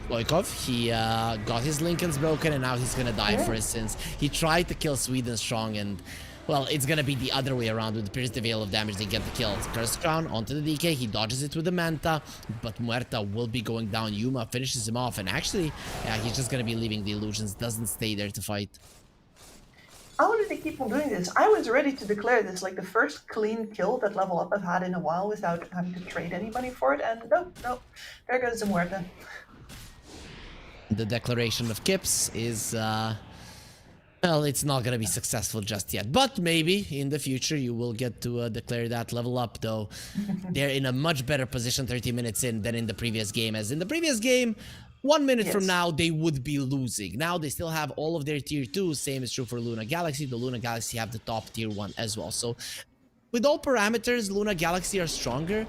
Stoikov, he got his Lincolns broken and now he's gonna die for his sins. He tried to kill Sweden strong and, well, it's gonna be the other way around. With Pierce the Veil of damage, they get the kill. Curse Crown onto the DK, he dodges it with the Manta, but Muerta will be going down. Yuma finishes him off, and actually, yeah, he's just gonna be leaving the illusions, doesn't stay there to fight. How did they keep on doing this? I was ready to declare this like the first clean kill that Level Up have had in a while without having to trade anybody for it, and nope, there goes the Muerta. The declaration of Kips is, well, it's not gonna be successful just yet, but maybe in the future you will get to declare that. Level Up, though, they're in a much better position 30 minutes in than in the previous game, as in the previous game, 1 minute from now, they would be losing. Now they still have all of their tier 2, same is true for Luna Galaxy. The Luna Galaxy have the top tier 1 as well, so with all parameters, Luna Galaxy are stronger,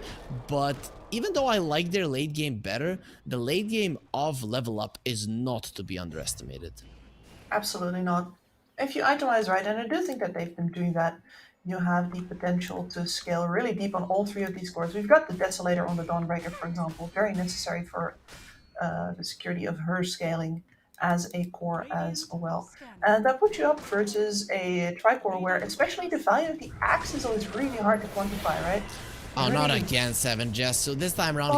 but even though I like their late game better, the late game of Level Up is not to be underestimated. Absolutely not. If you itemize right, and I do think that they've been doing that, you have the potential to scale really deep on all 3 of these cores. We've got the Desolator on the Dawnbreaker, for example, very necessary for the security of her scaling as a core as well. And that puts you up versus a Tricore where especially the value of the Axe is always really hard to quantify, right? Oh, not again, 7 Jess. So this time around,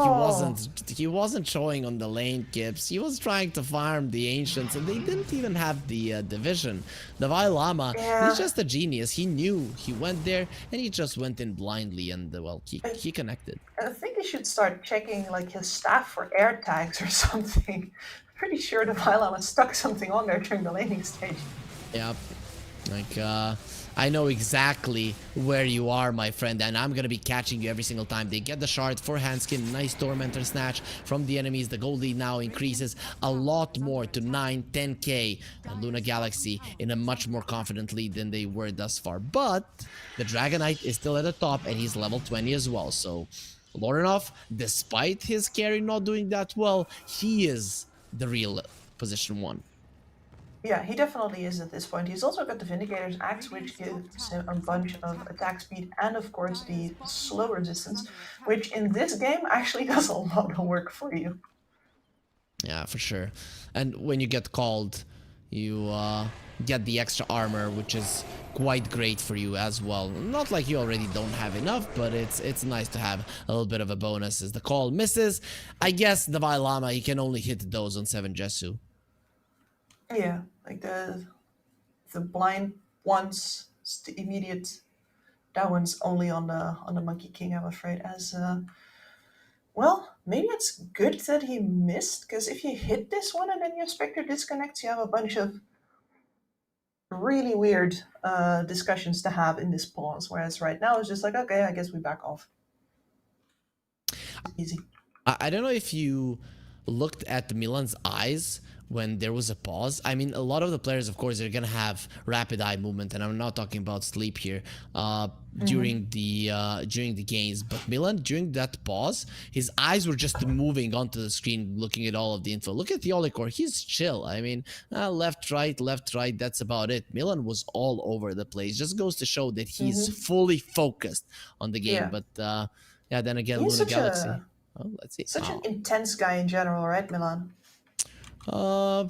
he wasn't showing on the lane Kips. He was trying to farm the Ancients, and they didn't even have the division. The Vailama, he's just a genius. He knew. He went there, and he just went in blindly, and, well, he connected. I think he should start checking, like, his staff for air tags or something. Pretty sure the Vailama stuck something on there during the laning stage. Yep. Like, I know exactly where you are, my friend, and I'm gonna be catching you every single time. They get the shard for Handskin, nice Tormentor snatch from the enemies. The gold lead now increases a lot more to 9, 10k. And Luna Galaxy in a much more confident lead than they were thus far. But the Dragonite is still at the top, and he's level 20 as well. So Lorinov, despite his carry not doing that well, he is the real position 1. Yeah, he definitely is at this point. He's also got the Vindicator's Axe, which gives him a bunch of attack speed and, of course, the slow resistance, which in this game actually does a lot of work for you. Yeah, for sure. And when you get called, you get the extra armor, which is quite great for you as well. Not like you already don't have enough, but it's nice to have a little bit of a bonus as the call misses. I guess the Vailama, he can only hit those on 7 Jesu. Yeah, like the blind ones, the immediate. That one's only on the Monkey King, I'm afraid. As well, maybe it's good that he missed, because if you hit this one and then your Spectre disconnects, you have a bunch of really weird discussions to have in this pause. Whereas right now it's just like, okay, I guess we back off. Easy. I don't know if you looked at Milan's eyes when there was a pause. I mean, a lot of the players, of course, they're gonna have rapid eye movement, and I'm not talking about sleep here during the games. But Milan, during that pause, his eyes were just moving onto the screen, looking at all of the info. Look at the Olikor, he's chill. I mean, left, right, that's about it. Milan was all over the place. Just goes to show that he's fully focused on the game. Yeah. But yeah, then again, He's Luna such Galaxy. a- Oh, let's see. Such an intense guy in general, right, Milan? I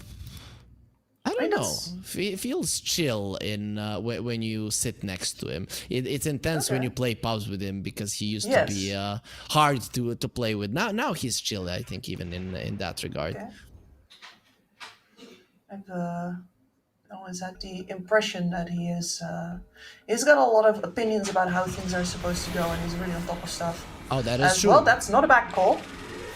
don't Right, know. that's- It feels chill in when you sit next to him. It's intense when Okay. you play pubs with him, because he used Yes. to be hard to play with. Now he's chill, I think, even in that regard. Okay. I've always had the impression that he is. He's got a lot of opinions about how things are supposed to go, and he's really on top of stuff. Oh, that is As true. well, that's not a bad call.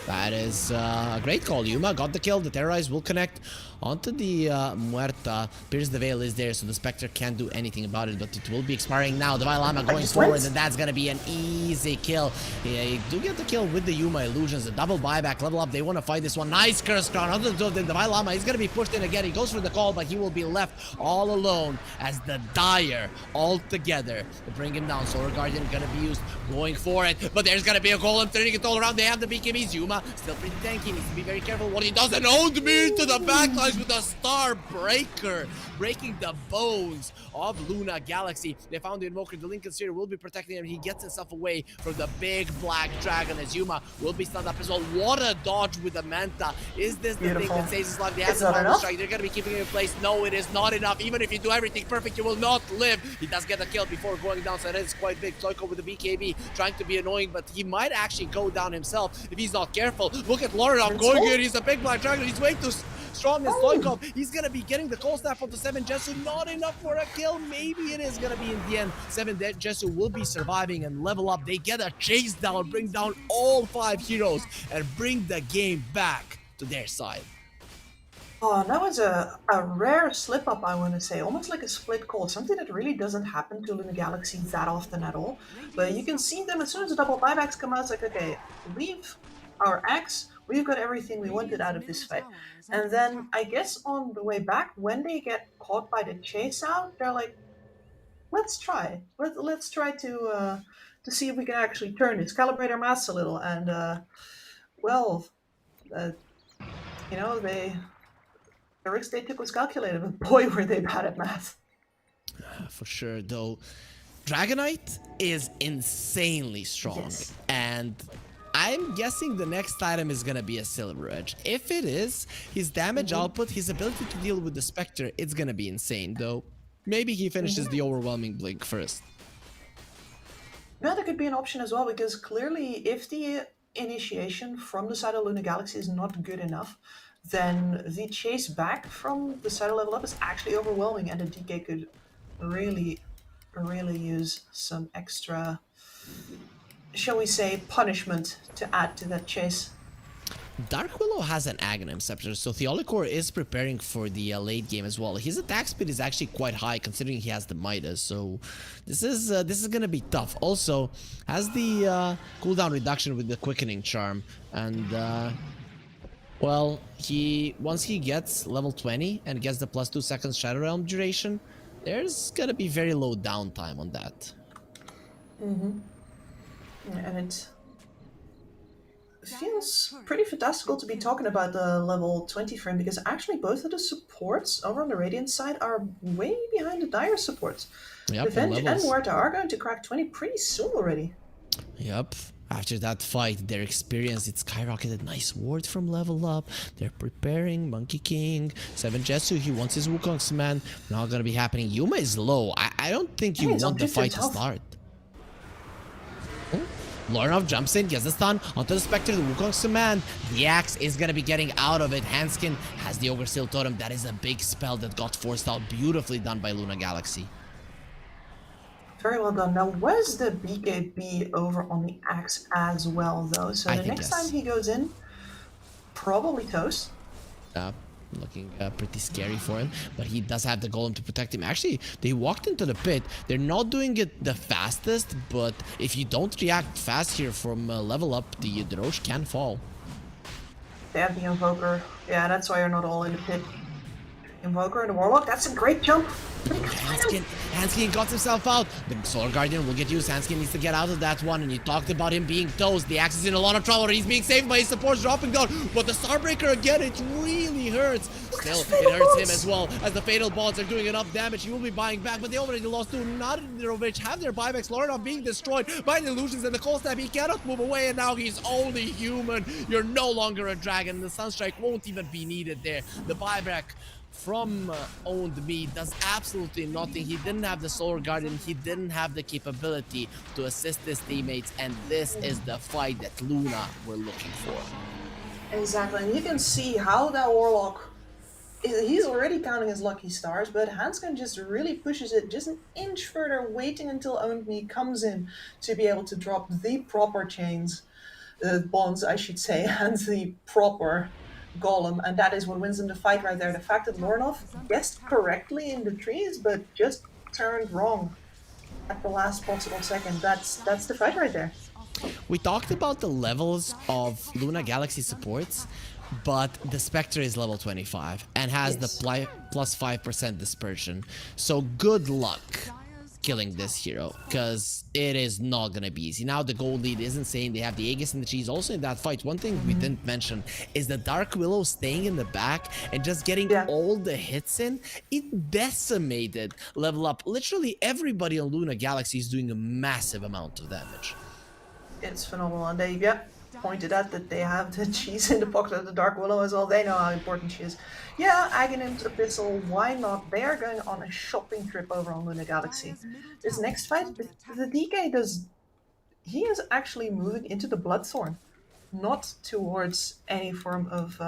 That is a great call. Yuma got the kill. The Terrorize will connect onto the Muerta. Pierce the Veil is there, so the Spectre can't do anything about it, but it will be expiring now. The Vailama going just forward, went. and that's going to be an easy kill. Yeah, you do get the kill with the Yuma Illusions. The double buyback, level up. They want to fight this one. Nice Curse Crown. The Vailama is going to be pushed in again. He goes for the call, but he will be left all alone as the Dire all together to bring him down. Solar Guardian going to be used, going for it, but there's going to be a golem turning it all around. They have the BKBs. Yuma still pretty tanky. Needs to be very careful what he does. And owned me into the backlines with a Star Breaker, breaking the bones of Luna Galaxy. They found the Invoker. The Lincoln Sphere will be protecting him. He gets himself away from the big black dragon as Yuma will be stunned up as well. What a dodge with the Manta. Is this the Beautiful. thing that saves his life? They have It's the not Marble enough? Strike. They're going to be keeping him in place. No, it is not enough. Even if you do everything perfect, you will not live. He does get a kill before going down, so that is quite big. Toiko with the BKB trying to be annoying, but he might actually go down himself if he's not careful. Look at Lorinov going in. He's a big black dragon. He's way too strong as Stoikov. He's gonna be getting the cold snap onto 7 Jesu. Not enough for a kill. Maybe it is gonna be in the end. 7 Jesu will be surviving and level up. They get a chase down, bring down all 5 heroes, and bring the game back to their side. Oh, that was a rare slip up, I want to say. Almost like a split call. Something that really doesn't happen to Luna Galaxy that often at all. But you can see them as soon as the double buybacks come out. It's like, okay, leave our axe. We've got everything we wanted out of this fight. And then I guess on the way back, when they get caught by the chase out, they're like, let's try. Let's try to see if we can actually turn this, calibrate our maths a little. And you know, the risk they took was calculated, but boy, were they bad at math. For sure, though. Dragonite is insanely strong. Yes. And I'm guessing the next item is gonna be a Silver Edge. If it is, his damage output, his ability to deal with the Spectre, it's gonna be insane, though. Maybe he finishes the overwhelming blink first. Yeah, that could be an option as well, because clearly if the initiation from the side of Luna Galaxy is not good enough, then the chase back from the side of level up is actually overwhelming, and the DK could really use some extra, shall we say, punishment to add to that chase. Dark Willow has an Aghanim Scepter, so Theolicor is preparing for the late game as well. His attack speed is actually quite high considering he has the Midas, so this is gonna be tough. Also, has the cooldown reduction with the Quickening Charm, and well, once he gets level 20 and gets the +2 seconds Shadow Realm duration, there's gonna be very low downtime on that. Yeah, and it feels pretty fantastical to be talking about the level 20 frame, because actually both of the supports over on the Radiant side are way behind the Dire supports. Yep, The Venge and levels. Muerta are going to crack 20 pretty soon already. Yep. After that fight, their experience, it skyrocketed. Nice ward from level up. They're preparing. Monkey King. 7 Jetsu, he wants his Wukong's man. Not gonna be happening. Yuma is low. I don't think you he's on want the 50 fight to health. start. Lorinov jumps in, gets the stun onto the Spectre, the Wukong's command. The axe is gonna be getting out of it. Hanskin has the Ogre Seal Totem. That is a big spell that got forced out. Beautifully done by Luna Galaxy. Very well done. Now, where's the BKB over on the axe as well, though? So I the think next yes. time he goes in, probably toast. Looking pretty scary for him, but he does have the golem to protect him. Actually, they walked into the pit. They're not doing it the fastest, but if you don't react fast here from level up, the Roche can fall. They have the Invoker. Yeah, that's why you're not all in the pit. Invoker and the Warlock, that's a great jump. Hanskin got himself out. The Solar Guardian will get used. Hanskin needs to get out of that one, and you talked about him being toast. The axe is in a lot of trouble. He's being saved by his supports dropping down, but the Starbreaker again, it really hurts. Still, it hurts him as well, as the Fatal Bonds are doing enough damage. He will be buying back, but they already lost to Nadirovich, have their buybacks. Lorinov being destroyed by the illusions and the cold snap. He cannot move away, and now he's only human. You're no longer a dragon. The Sunstrike won't even be needed there. The buyback from Owned Me does absolutely nothing. He didn't have the Solar Guardian. He didn't have the capability to assist his teammates, and this is the fight that Luna were looking for. Exactly, and you can see how that Warlock, he's already counting his lucky stars, but Hanskin just really pushes it just an inch further, waiting until Owned Me comes in to be able to drop the proper chains, bonds, I should say, and the proper golem, and that is what wins them the fight right there. The fact that Lorinov guessed correctly in the trees, but just turned wrong at the last possible second. That's the fight right there. We talked about the levels of Luna Galaxy supports, but the Spectre is level 25 and has the plus 5% dispersion. So good luck killing this hero, because it is not gonna be easy. Now the gold lead is insane. They have the Aegis and the cheese also in that fight. One thing we didn't mention is the Dark Willow staying in the back and just getting all the hits in. It decimated level up. Literally everybody on Luna Galaxy is doing a massive amount of damage. It's phenomenal, and they pointed out that they have the cheese in the pocket of the Dark Willow as well. They know how important she is. Yeah, Aghanim's Abyssal, why not? They are going on a shopping trip over on Luna Galaxy. This next fight, the DK he is actually moving into the Bloodthorn, not towards any form of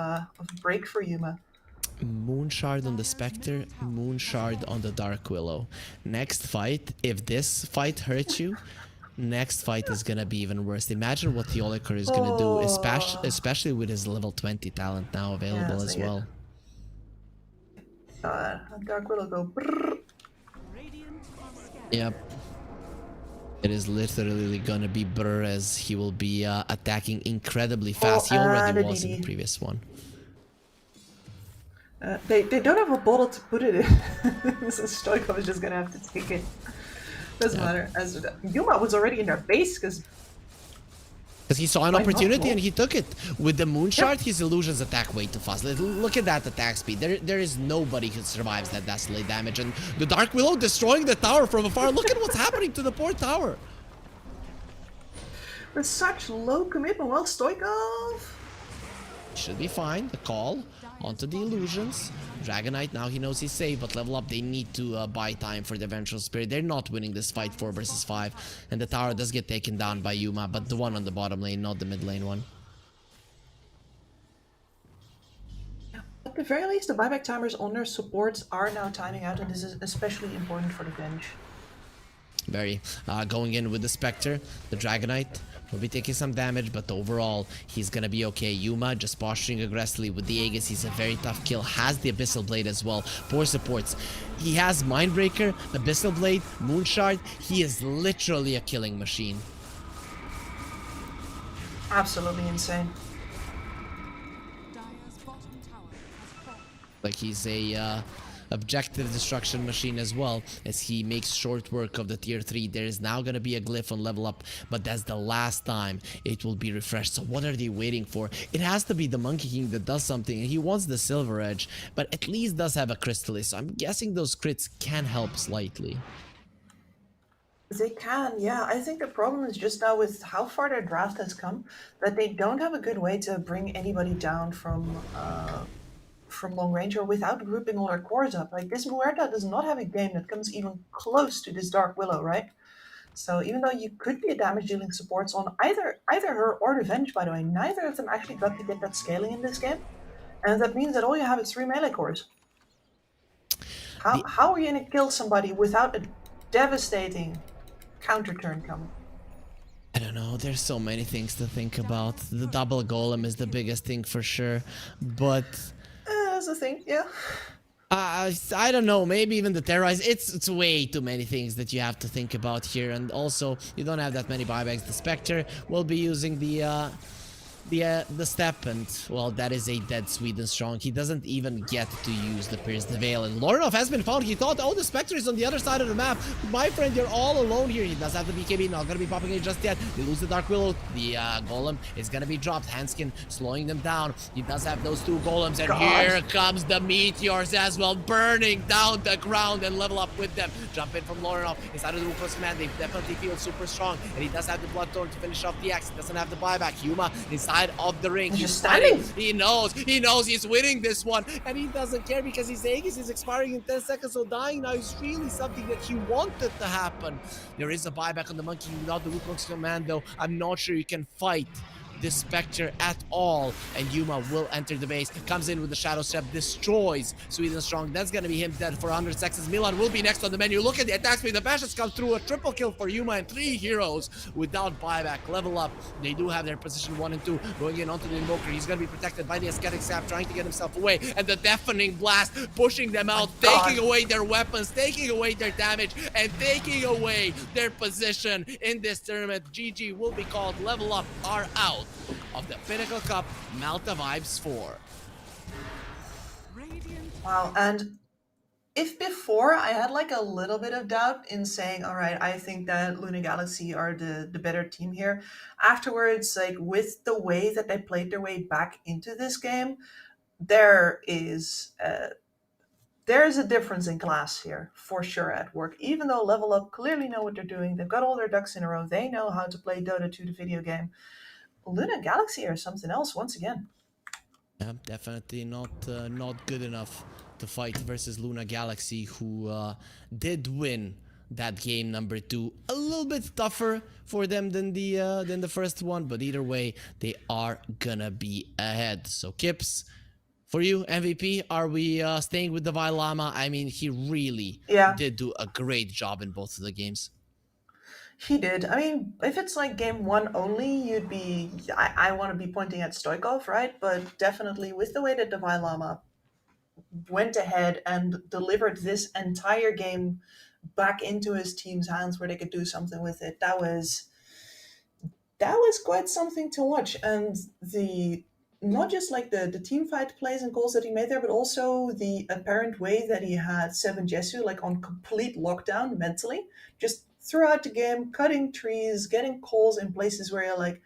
break for Yuma. Moonshard on the Spectre, Moonshard on the Dark Willow. Next fight, if this fight hurts you, next fight is gonna be even worse. Imagine what Theolicor is gonna do, especially with his level 20 talent now available as well. Dark Willow go brrr. Yep. It is literally gonna be brr, as he will be attacking incredibly fast. He already was in the previous one. They don't have a bottle to put it in, so Stoikov is just gonna have to take it. Doesn't matter. As Yuma was already in their base because he saw an opportunity and he took it. With the Moonshard, his illusions attack way too fast. Look at that attack speed. There is nobody who survives that Desolate damage. And the Dark Willow destroying the tower from afar. Look at what's happening to the poor tower. With such low commitment, well, Stoikov should be fine. The call onto the illusions. Dragonite, now he knows he's safe, but level up, they need to buy time for the Vengeful Spirit. They're not winning this fight 4 versus 5. And the tower does get taken down by Yuma, but the one on the bottom lane, not the mid lane one. At the very least, the buyback timers on their supports are now timing out, and this is especially important for the Venge. Very. Going in with the Spectre, the Dragonite, He'll be taking some damage, but overall, he's gonna be okay. Yuma just posturing aggressively with the Aegis. He's a very tough kill. Has the Abyssal Blade as well. Poor supports. He has Mindbreaker, Abyssal Blade, Moonshard. He is literally a killing machine. Absolutely insane. Dire's bottom tower has fallen. Like he's a objective destruction machine as well, as he makes short work of the tier 3. There is now going to be a glyph on level up, but that's the last time it will be refreshed. So what are they waiting for? It has to be the Monkey King that does something, and he wants the Silver Edge, but at least does have a Crystallis. So I'm guessing those crits can help slightly. They can, yeah. I think the problem is just now with how far their draft has come, that they don't have a good way to bring anybody down from long range or without grouping all their cores up. Like this Muerta does not have a game that comes even close to this Dark Willow, right? So even though you could be a damage dealing supports on either her or Revenge, by the way, neither of them actually got to get that scaling in this game. And that means that all you have is 3 melee cores. How are you gonna kill somebody without a devastating counter turn coming? I don't know, there's so many things to think about. The double golem is the biggest thing for sure, but That's the thing, yeah. I don't know, maybe even the terrorize. It's way too many things that you have to think about here, and also you don't have that many buybacks. The Spectre will be using the step, and well, that is a dead Sweden strong. He doesn't even get to use the Pierce the Veil, and Lorinov has been found. He thought, oh, the Spectre is on the other side of the map. My friend, you're all alone here. He does have the BKB, not gonna be popping it just yet. They lose the Dark Willow. The Golem is gonna be dropped. Handskin slowing them down. He does have those 2 Golems, and here comes the Meteors as well, burning down the ground and level up with them. Jump in from Lorinov inside of the Wukong's command. They definitely feel super strong, and he does have the Bloodthorn to finish off the axe. He doesn't have the buyback. Yuma inside of the ring. He's standing. He knows he's winning this one, and he doesn't care because his Aegis is expiring in 10 seconds, so dying now is really something that he wanted to happen. There is a buyback on the Monkey without the Wukong's command, though. I'm not sure you can fight this Spectre at all, and Yuma will enter the base, comes in with the Shadow Step, destroys Sweden Strong. That's gonna be him dead for 100 seconds. Milan will be next on the menu. Look at the attack speed. The bashes come through. A triple kill for Yuma and 3 heroes without buyback. Level up. They do have their position 1 and 2 going in onto the Invoker. He's gonna be protected by the Ascetic Staff, trying to get himself away, and the Deafening Blast pushing them out, taking away their weapons, taking away their damage, and taking away their position in this tournament. GG will be called. Level up are out of the Pinnacle Cup Malta Vibes 4. Wow, and if before I had like a little bit of doubt in saying, all right, I think that Luna Galaxy are the better team here, afterwards, like with the way that they played their way back into this game, there is a difference in class here for sure at work. Even though Level Up clearly know what they're doing, they've got all their ducks in a row, they know how to play Dota 2, the video game. Luna Galaxy are something else once again. Yeah, definitely not good enough to fight versus Luna Galaxy, who did win that game number 2. A little bit tougher for them than the first one, but either way, they are gonna be ahead. So Kips, for you, MVP, are we staying with the Vailama? I mean, he really did do a great job in both of the games. He did. I mean, if it's like game 1 only, you'd be... I want to be pointing at Stoikov, right? But definitely with the way that the Vailama went ahead and delivered this entire game back into his team's hands where they could do something with it, that was quite something to watch. And the... not just like the team fight plays and calls that he made there, but also the apparent way that he had Seven Jesu like on complete lockdown mentally, just throughout the game, cutting trees, getting calls in places where you're like,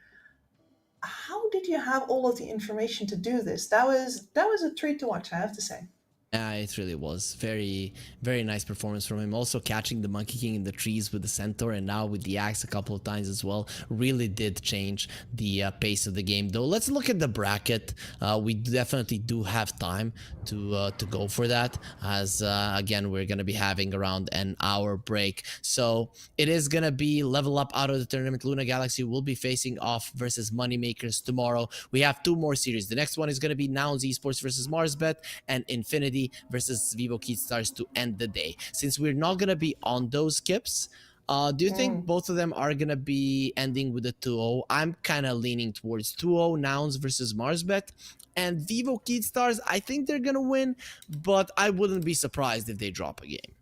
how did you have all of the information to do this? That was a treat to watch, I have to say. It really was. Very, very nice performance from him. Also catching the Monkey King in the trees with the Centaur and now with the axe a couple of times as well. Really did change the pace of the game. Though, let's look at the bracket. We definitely do have time to go for that, as again, we're going to be having around an hour break. So it is going to be level up out of the tournament. Luna Galaxy will be facing off versus Moneymakers tomorrow. We have 2 more series. The next one is going to be Nouns Esports versus Marsbet and Infinity versus Vivo Keystars to end the day. Since we're not going to be on those skips, Do you think both of them are gonna be ending with a 2-0? I'm kind of leaning towards 2-0 Nouns versus Marsbet. And Vivo Keystars, I think they're gonna win, but I wouldn't be surprised if they drop a game.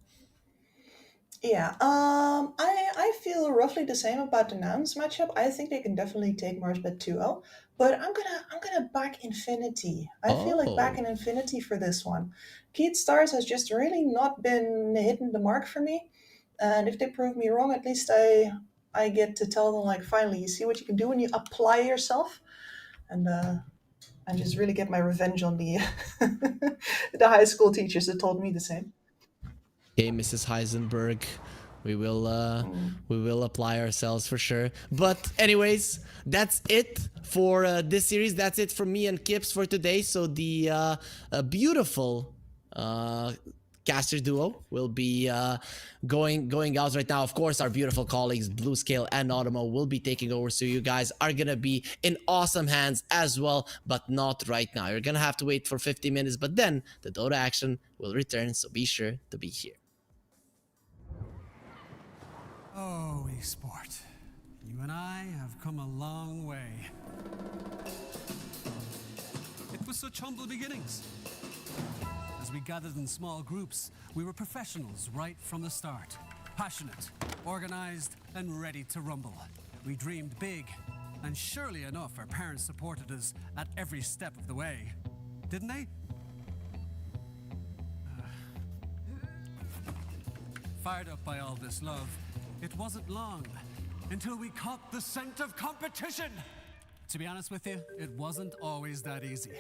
Yeah, I feel roughly the same about the Nouns matchup. I think they can definitely take Marsbet 2-0, but I'm gonna back Infinity. I feel like Oh. backing Infinity for this one. Keat Stars has just really not been hitting the mark for me, and if they prove me wrong, at least I get to tell them like, finally, you see what you can do when you apply yourself, and just really get my revenge on the the high school teachers that told me the same. Okay, Mrs. Heisenberg, we will apply ourselves for sure. But anyways, that's it for this series. That's it from me and Kips for today. So the beautiful caster duo will be going out right now. Of course, our beautiful colleagues Blue Scale and Automo will be taking over, so you guys are gonna be in awesome hands as well, but not right now. You're gonna have to wait for 50 minutes, but then the Dota action will return, so be sure to be here. Oh, esport. You and I have come a long way. It was such humble beginnings. As we gathered in small groups, we were professionals right from the start. Passionate, organized, and ready to rumble. We dreamed big, and surely enough, our parents supported us at every step of the way. Didn't they? Fired up by all this love, it wasn't long until we caught the scent of competition. To be honest with you, it wasn't always that easy.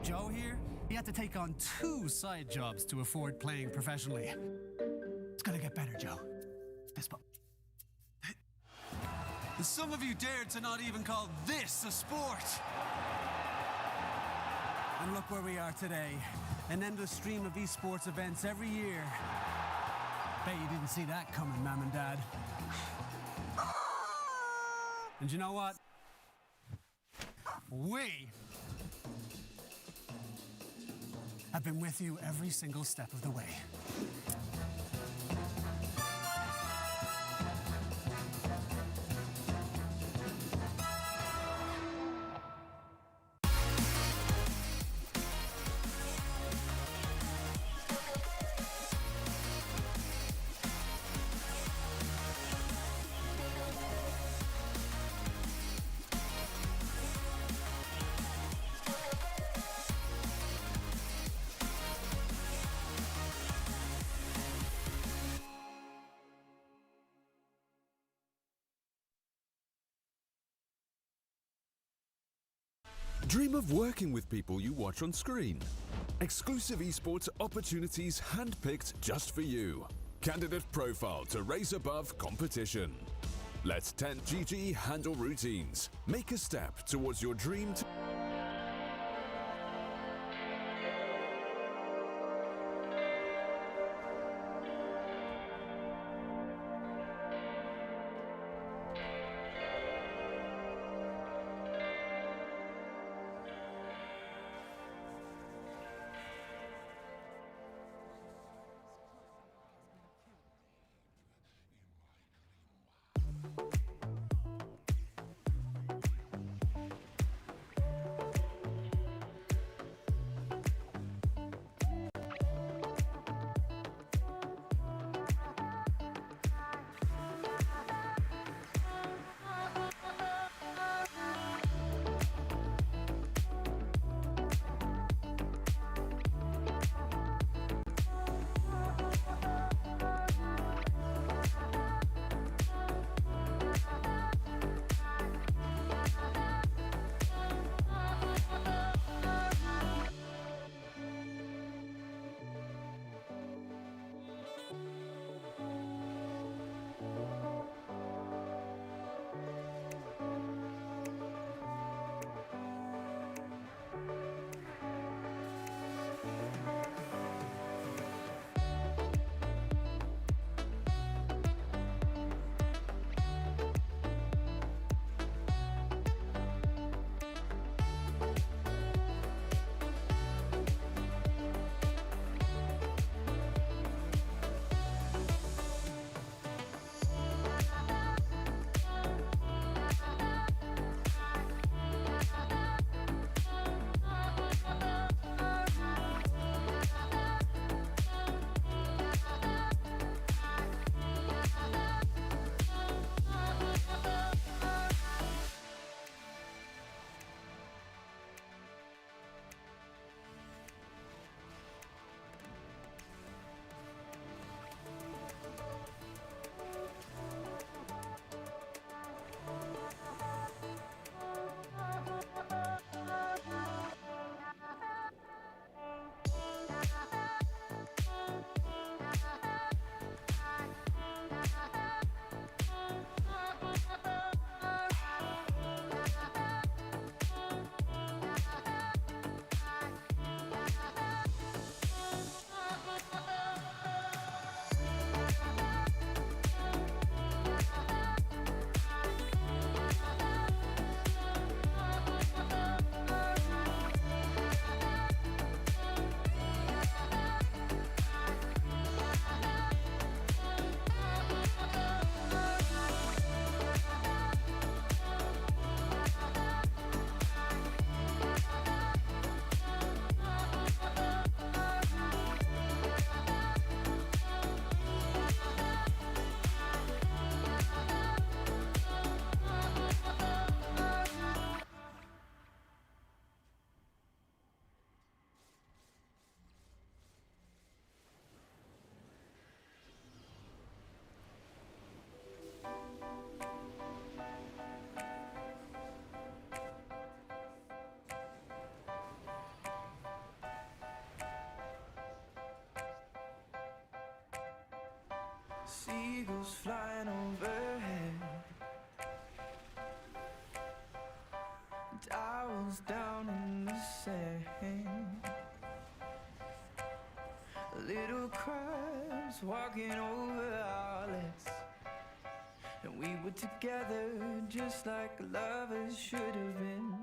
Joe here, he had to take on 2 side jobs to afford playing professionally. It's gonna get better, Joe. Fist bump. Some of you dared to not even call this a sport. And look where we are today. An endless stream of esports events every year. Bet you didn't see that coming, Mom and Dad. And you know what? We have been with you every single step of the way. Dream of working with people you watch on screen. Exclusive esports opportunities handpicked just for you. Candidate profile to raise above competition. Let 10GG handle routines. Make a step towards your dream. seagulls flying overhead, towels down in the sand, little crabs walking over our legs, and we were together just like lovers should have been.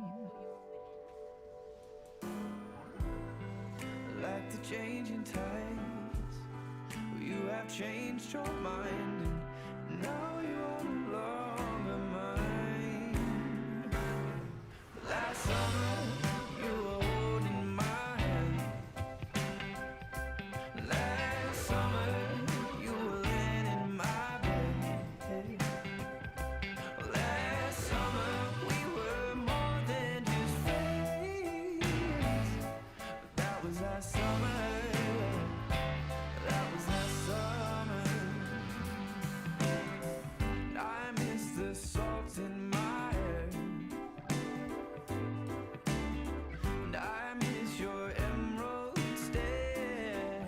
Like the changing tides, you have changed your mind, and now you are no longer mine. Last summer, you were holding my hand. Last summer, you were laying in my bed. Last summer, we were more than just friends. That was last summer. That was last summer. I miss the salt in my hair, and I miss your emerald stare,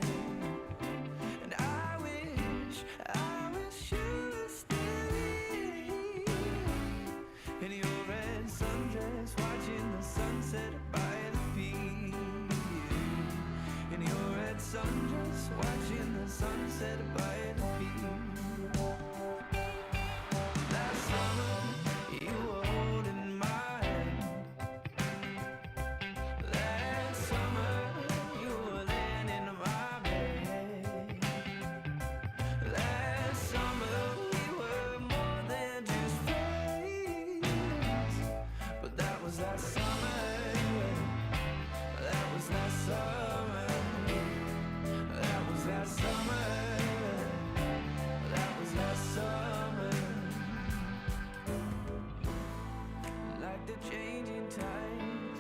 and I wish you were still here in your red sundress, watching the sunset by the beach. In your red sundress, watching the sunset by the beach. Last summer, you were holding my hand. Last summer, you were laying in my bed. Last summer, we were more than just friends. But that was last summer. That was last summer. That was last summer. That was last summer. Like the changing tides,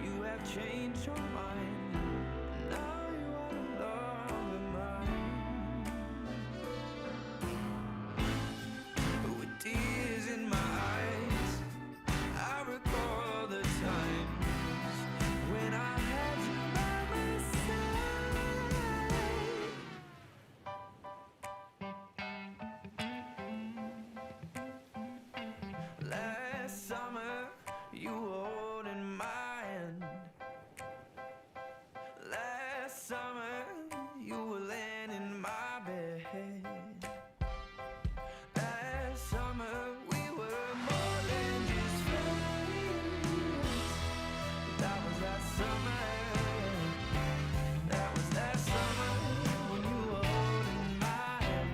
you have changed your mind. Now you are no longer mine. With tears in my eyes, I recall the times when I had you by my side. Last summer, you were holding my hand. Last summer, you were laying in my bed. Last summer, we were more than just friends. That was last summer. That was last summer when you were holding my hand.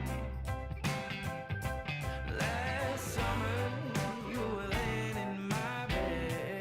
Last summer, you were laying in my bed.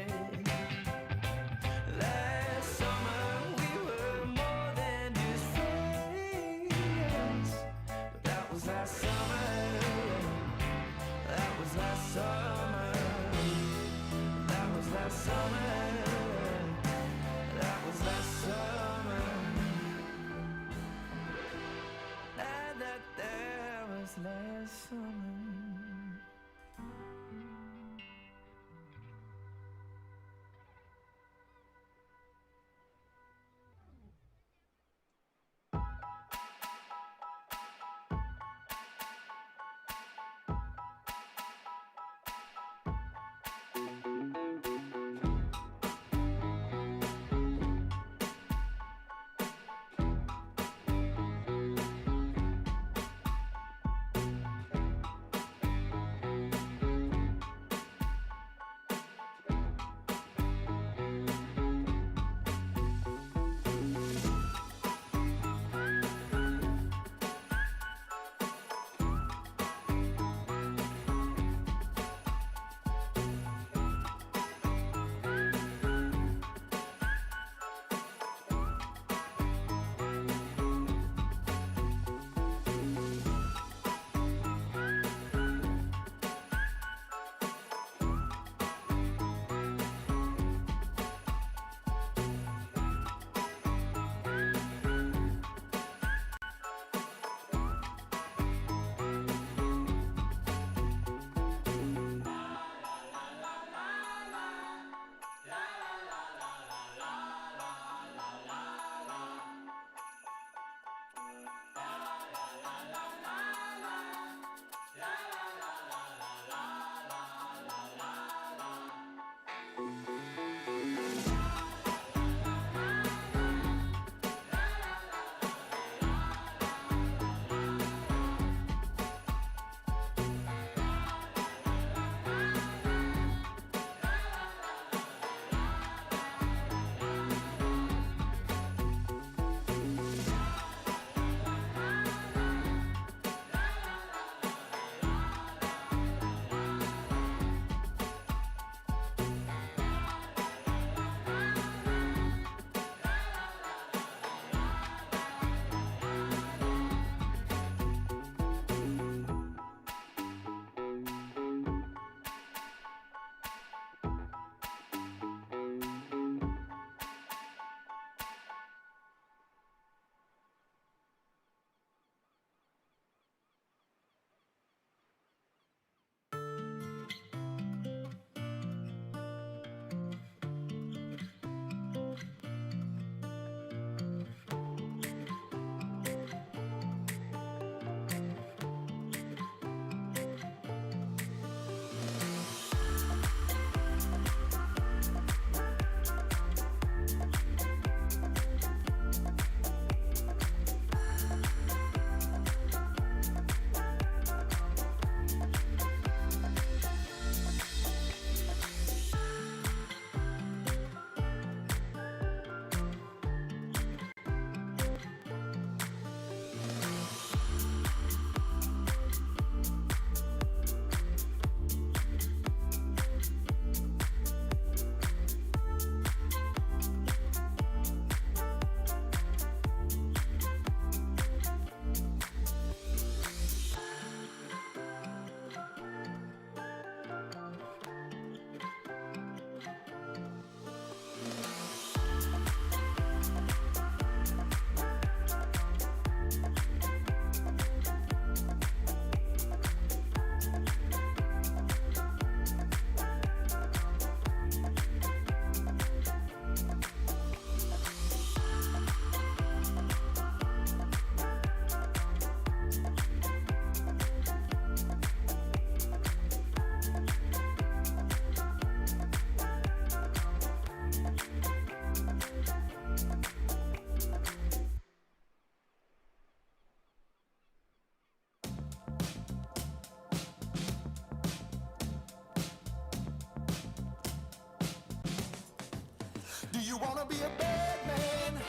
you wanna be a bad man?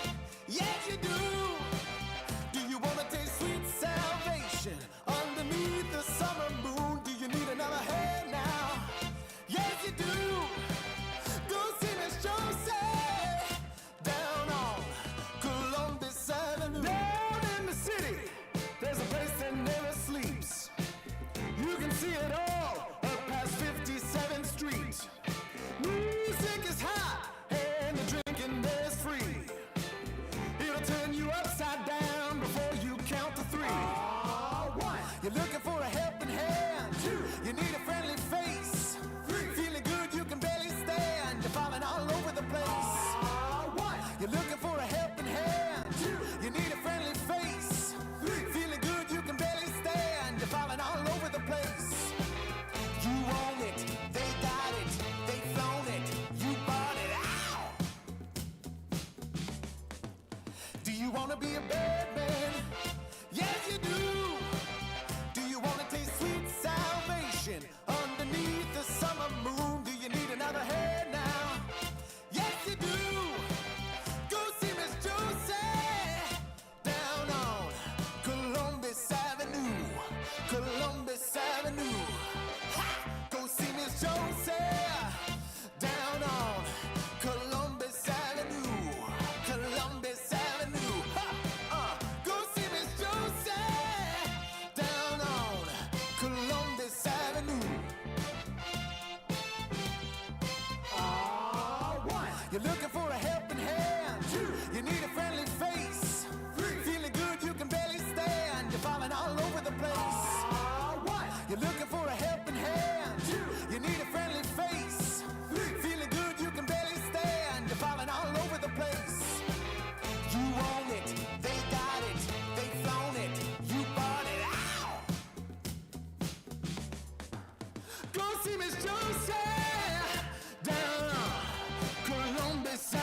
Yes, you do. Do you wanna taste sweet salvation underneath the summer moon? Do you need another hand now? Yes, you do. Go see Miss Josie down on Columbus Avenue. Down in the city, there's a place that never sleeps. You can see it all up past 57th Street. Music is hot and the drinking there's free. It'll turn you upside down before you count to three. One, you're looking for a helping hand. Two, you need a friendly face. Three, feeling good you can barely stand. You're falling all over the place. One, you're looking for a helping hand. Two, you need a friendly face. Three, feeling good you can barely stand. You're falling all over the place. You own it, they got it, they flown it, you bought it. Ow! Do you wanna be a bad man? Yes, you do. Do you wanna taste sweet salvation underneath the summer moon? Do you need another hand now? Yes, you do. Go see Miss Josie down on Columbus Avenue. Columbus Avenue. Ha! Go see Miss Josie down on Columbus Avenue. Columbus Avenue. Ha! Go see Miss Josie down on Columbus Avenue. One, you're looking for a helping hand. Two, you need a friendly face. Three, feeling good you can barely stand. You're falling all over the place. One, you're looking for a helping hand. Two, you need a friendly face. Three, feeling good you can barely stand. You're falling all over the place. You own it, they got it, they flown it, you bought it. Ow! Go see Miss Josie down on Columbus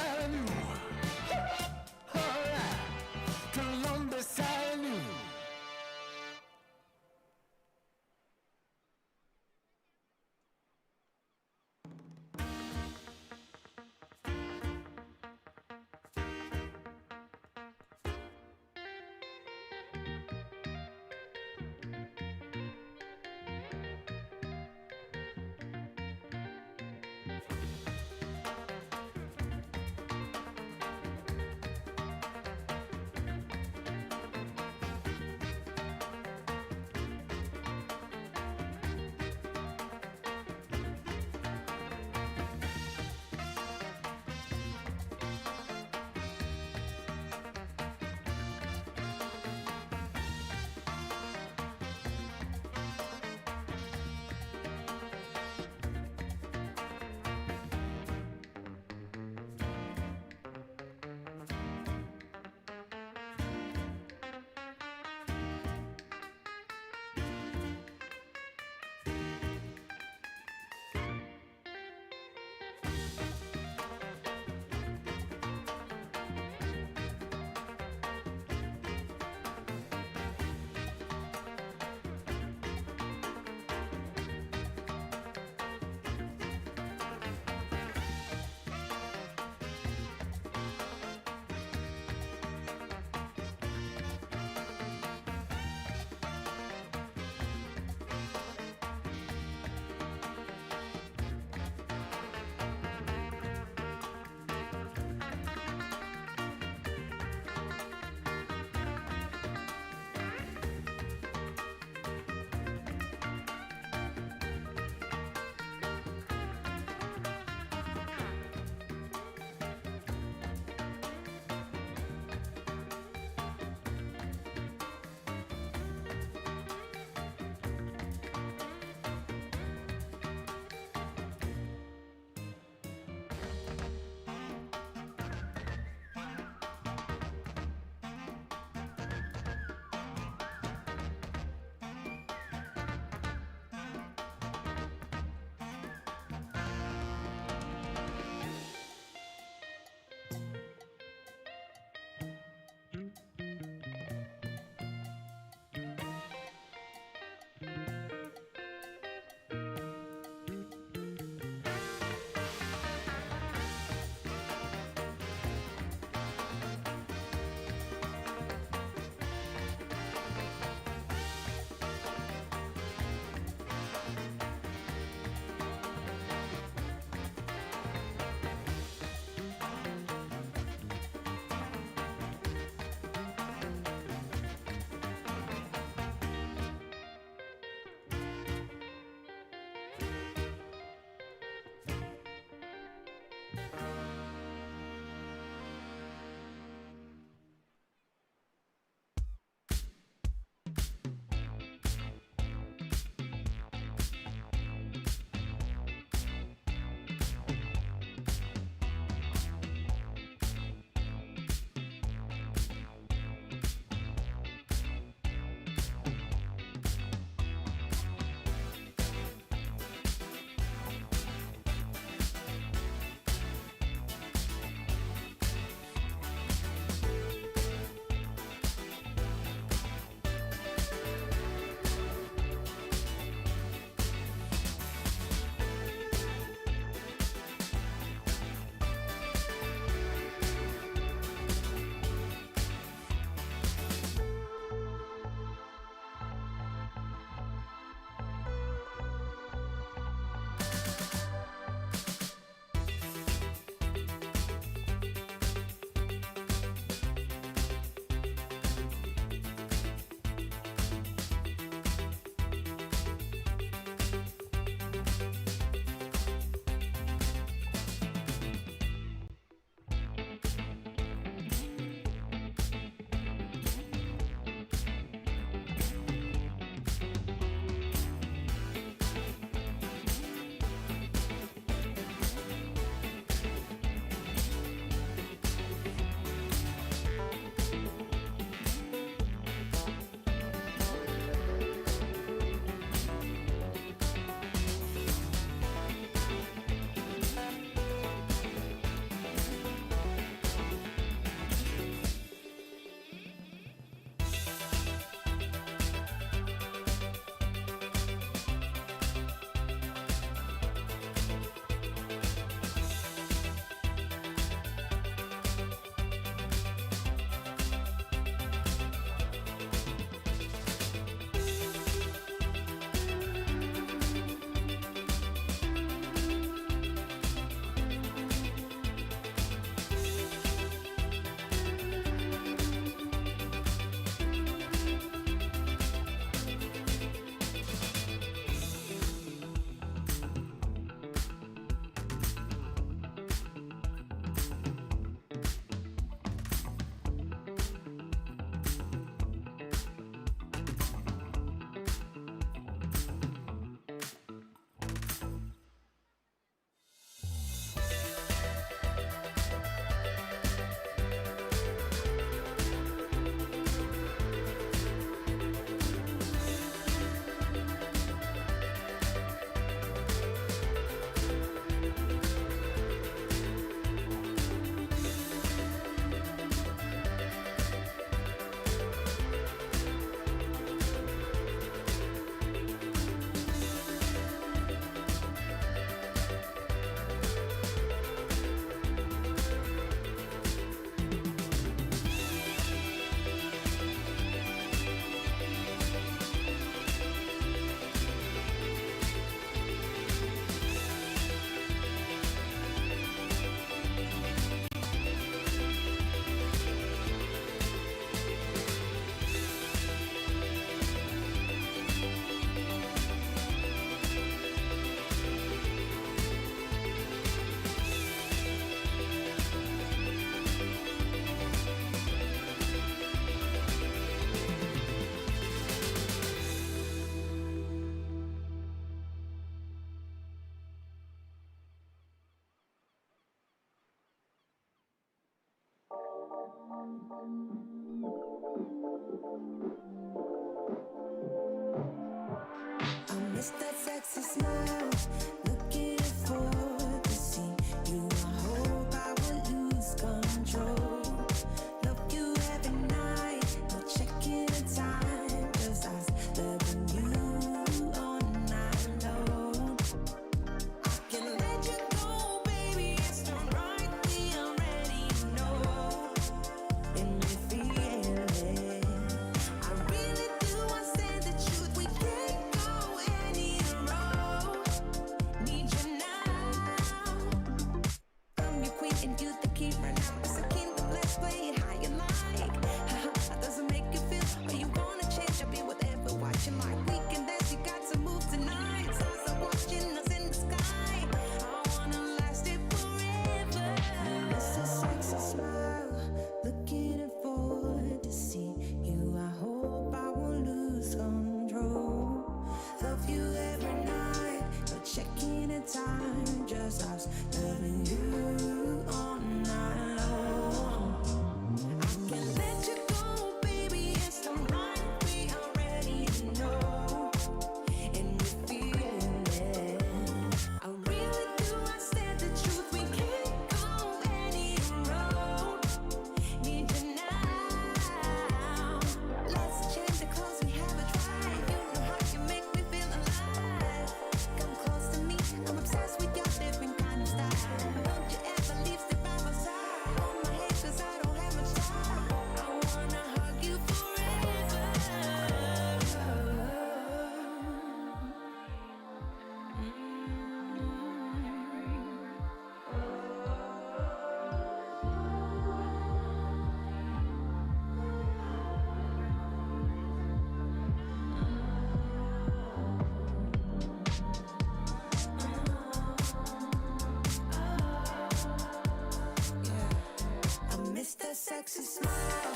sexy smile,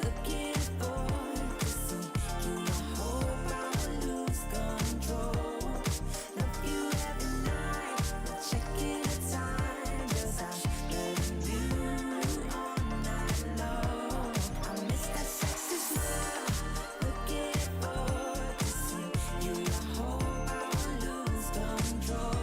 looking forward to see you. I hope I lose control. Love you every night, not checking the time, 'cause I love you all night long. I miss that sexy smile, looking forward to see you. I hope I lose control.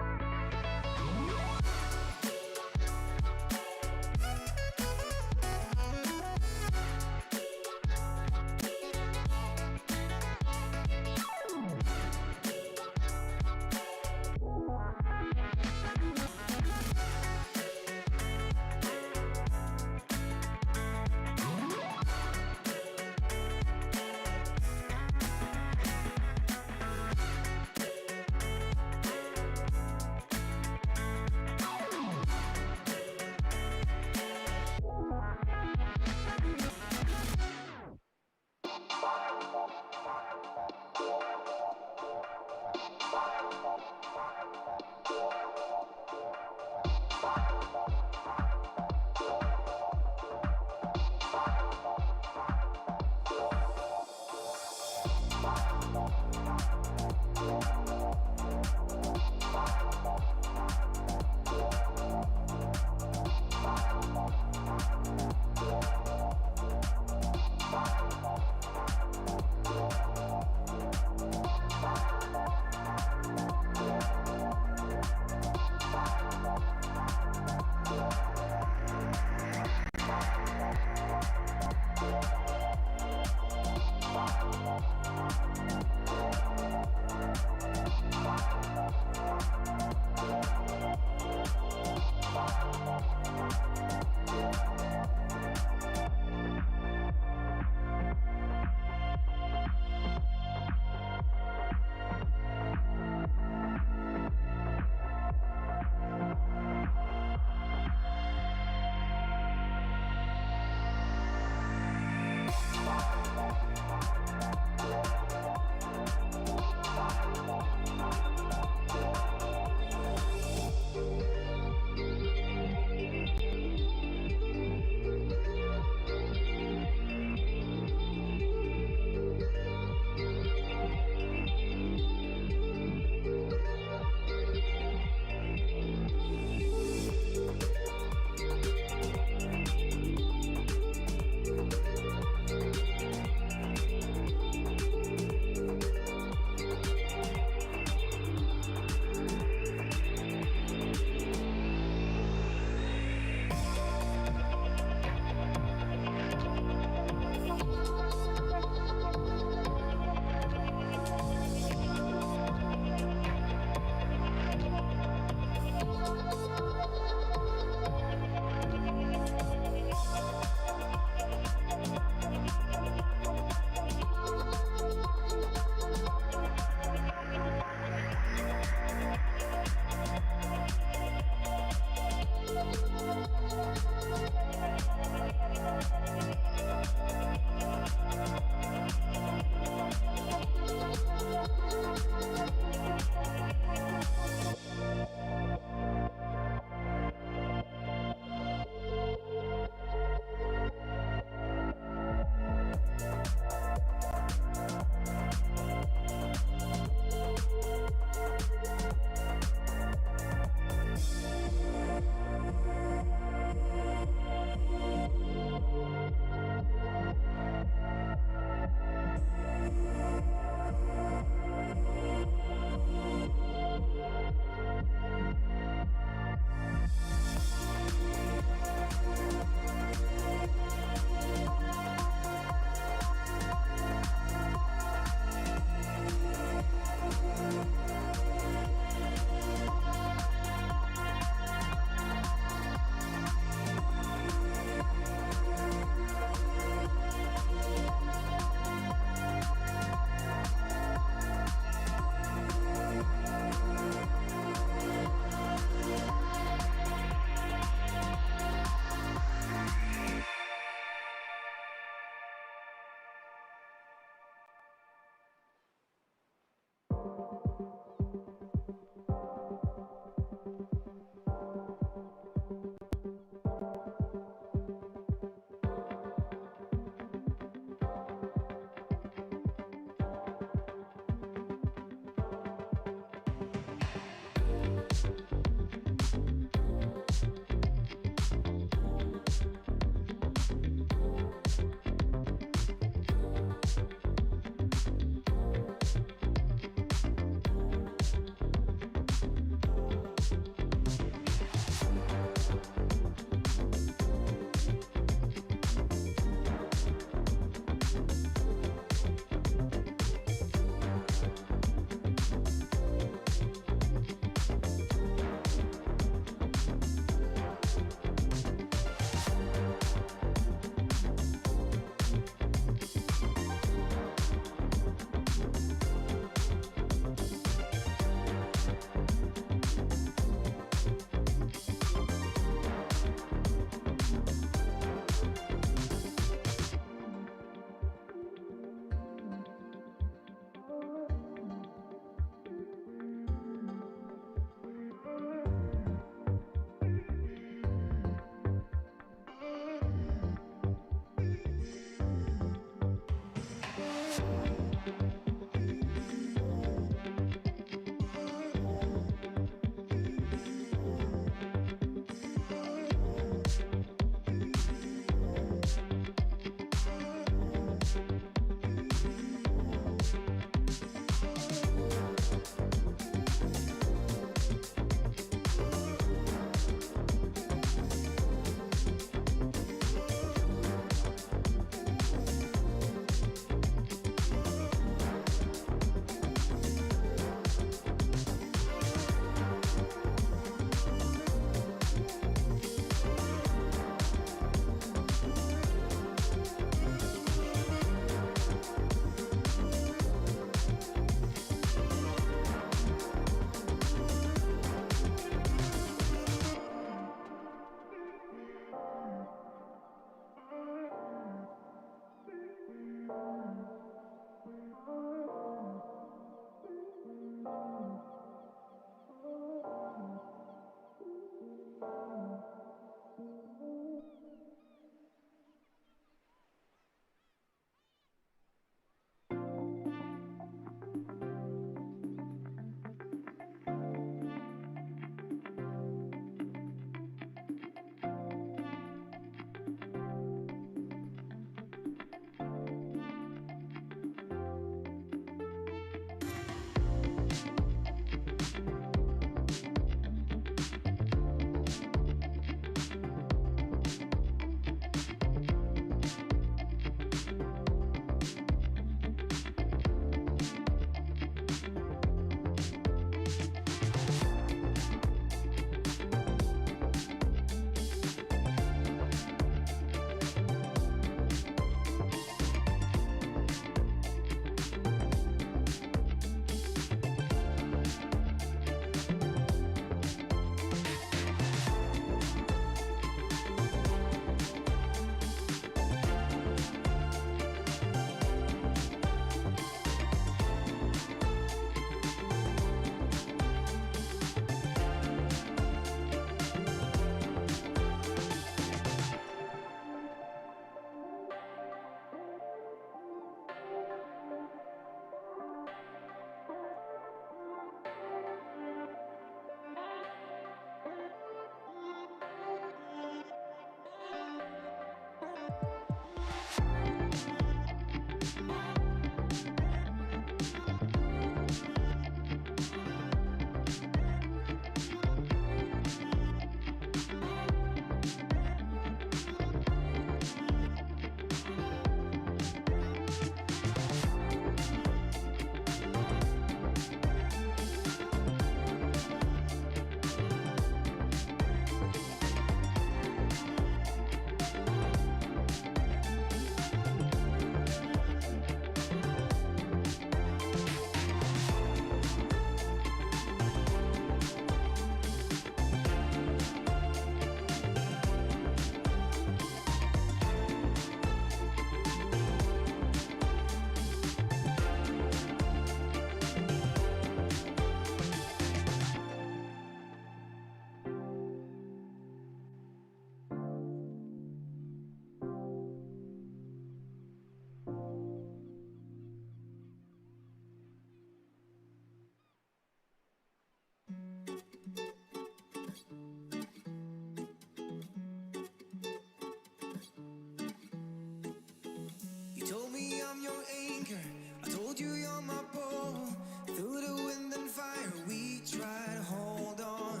told you you're my pole. Through the wind and fire, we try to hold on.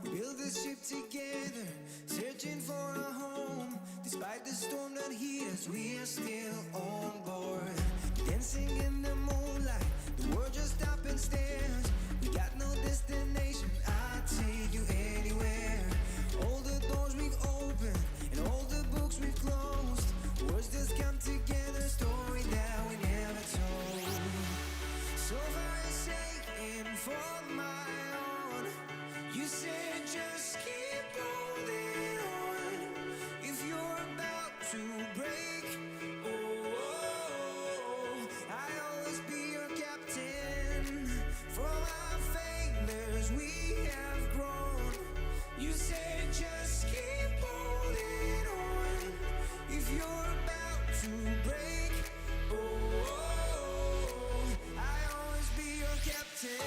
We build this ship together, searching for a home. Despite the storm that hit us, we are still on board. Dancing in the moonlight, the world just stopped and stares. We got no destination, I'll take you anywhere. All the doors we've opened and all the books we've closed. Words just come together, story that we never told. So far saying for my own, you said just keep holding on. If you're about to break, oh, I'll always be your captain. From our failures we have grown. You said just keep holding on. If you're about to break, oh, I'll always be your captain.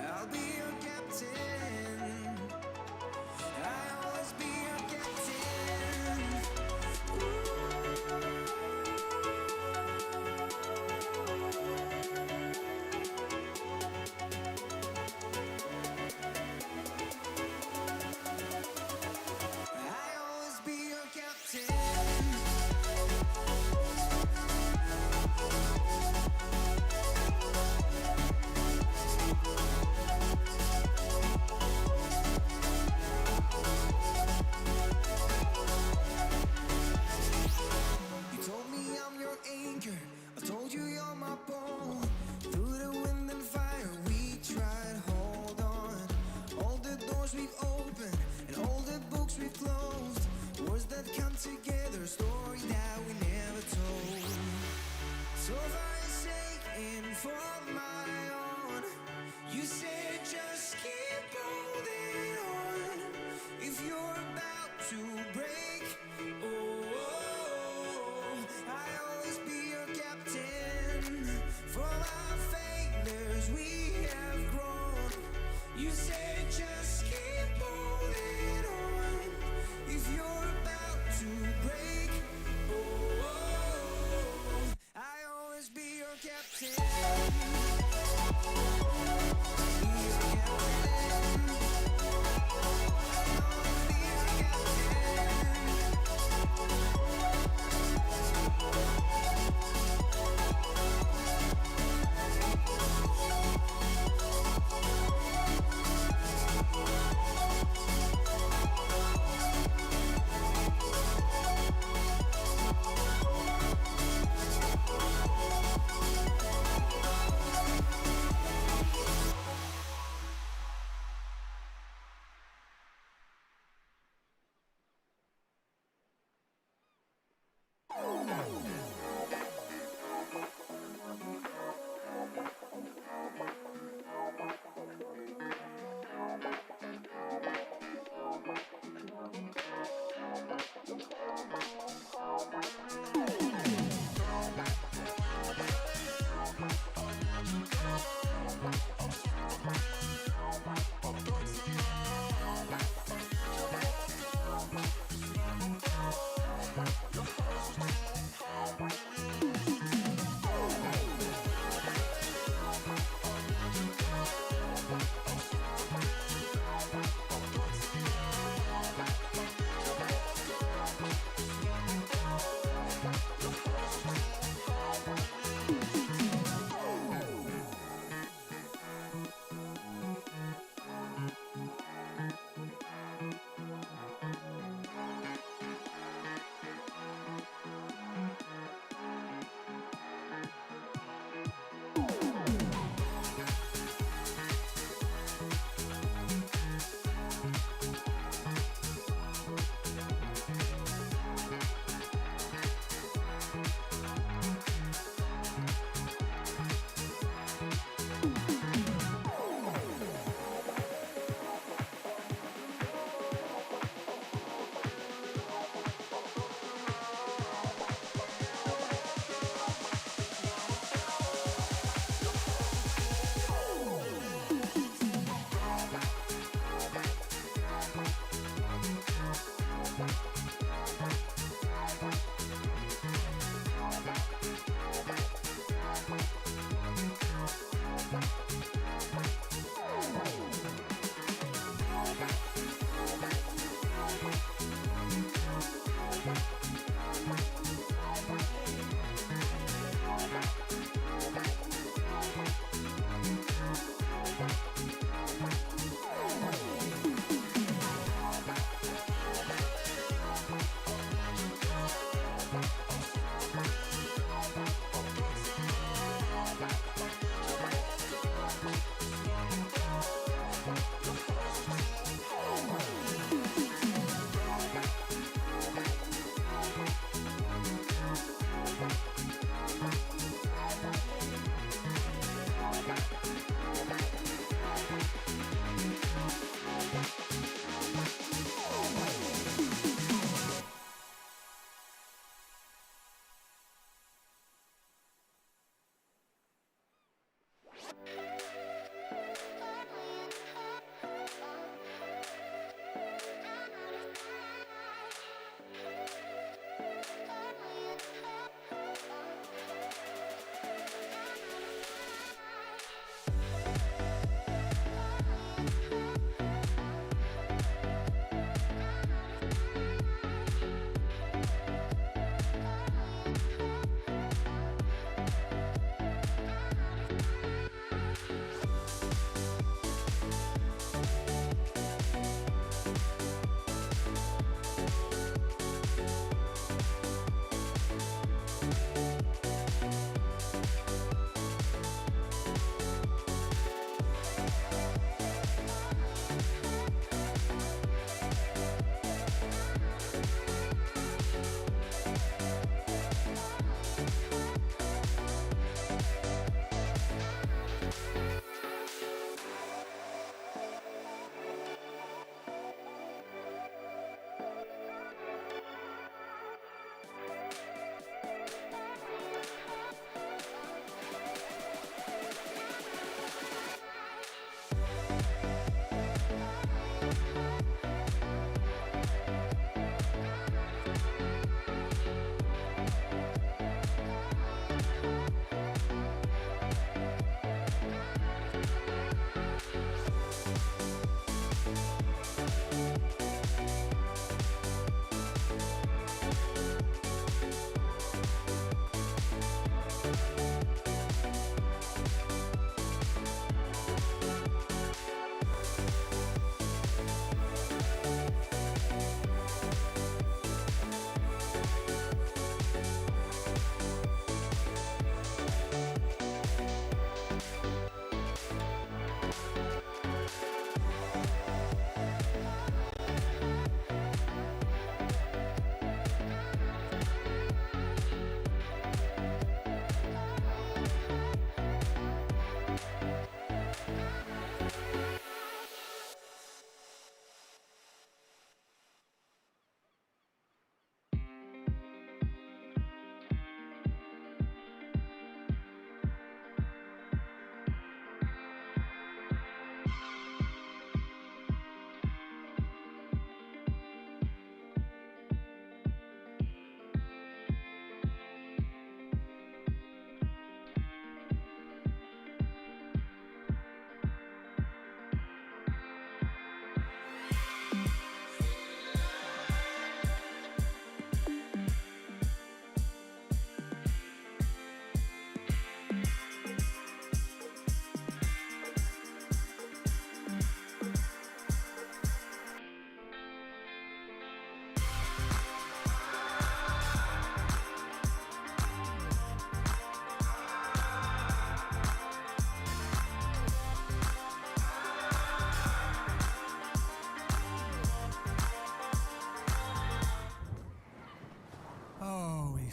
I'll be your captain. I'll always be your captain. I'll always be your captain. You told me I'm your anchor. I told you you're my pole. Through the wind and fire, we tried hold on. All the doors we've opened and all the books we've closed. Words that come together, story that we never told. So far saying for my own, you said just keep holding on. If you're about to break, oh, I'll always be your captain. From our failures we have grown. You said just keep holding on. If you're about to break, oh, I'll always be your captain. Be your captain. I'll always be your captain.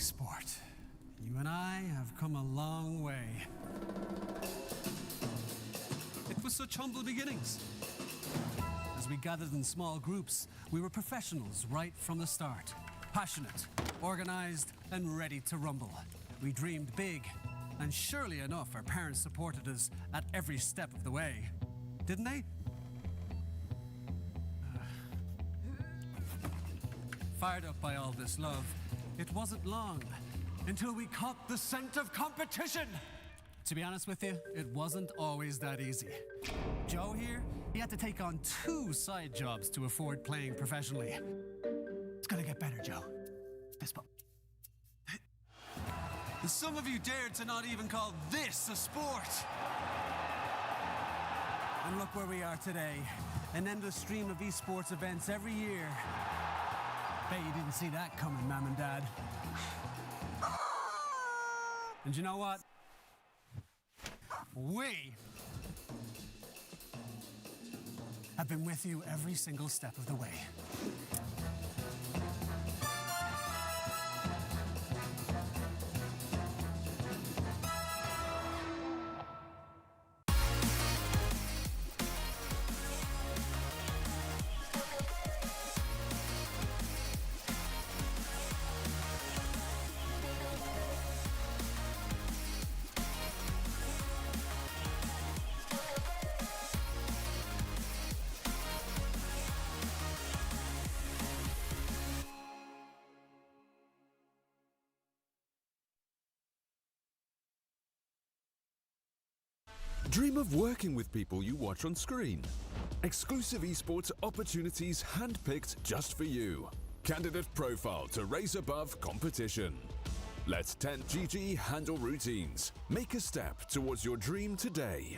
sport. You and I have come a long way. It was such humble beginnings. As we gathered in small groups, we were professionals right from the start. Passionate, organized, and ready to rumble. We dreamed big, and surely enough, our parents supported us at every step of the way. Didn't they? Fired up by all this love, it wasn't long until we caught the scent of competition. To be honest with you, it wasn't always that easy. Joe here, He had to take on 2 side jobs to afford playing professionally. It's gonna get better, Joe. Fist bump. Some of you dared to not even call this a sport. And look where we are today. An endless stream of esports events every year. Bet you didn't see that coming, Mom and Dad. And you know what? We have been with you every single step of the way. Dream of working with people you watch on screen. Exclusive esports opportunities handpicked just for you. Candidate profile to raise above competition. Let 10GG handle routines. Make a step towards your dream today.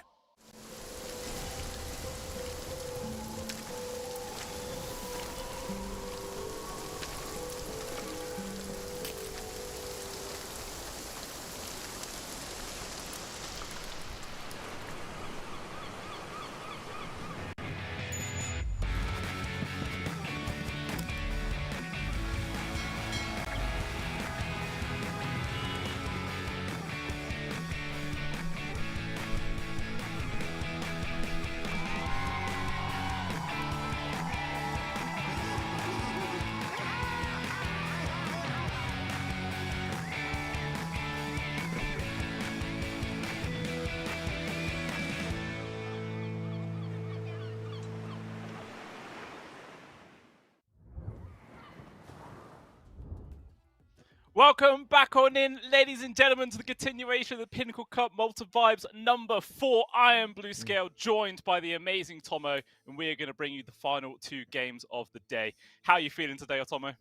Welcome back on in, ladies and gentlemen, to the continuation of the Pinnacle Cup Malta Vibes number 4 Iron Blue Scale, joined by the amazing Tomo, and we are going to bring you the final 2 games of the day. How are you feeling today, Tomo?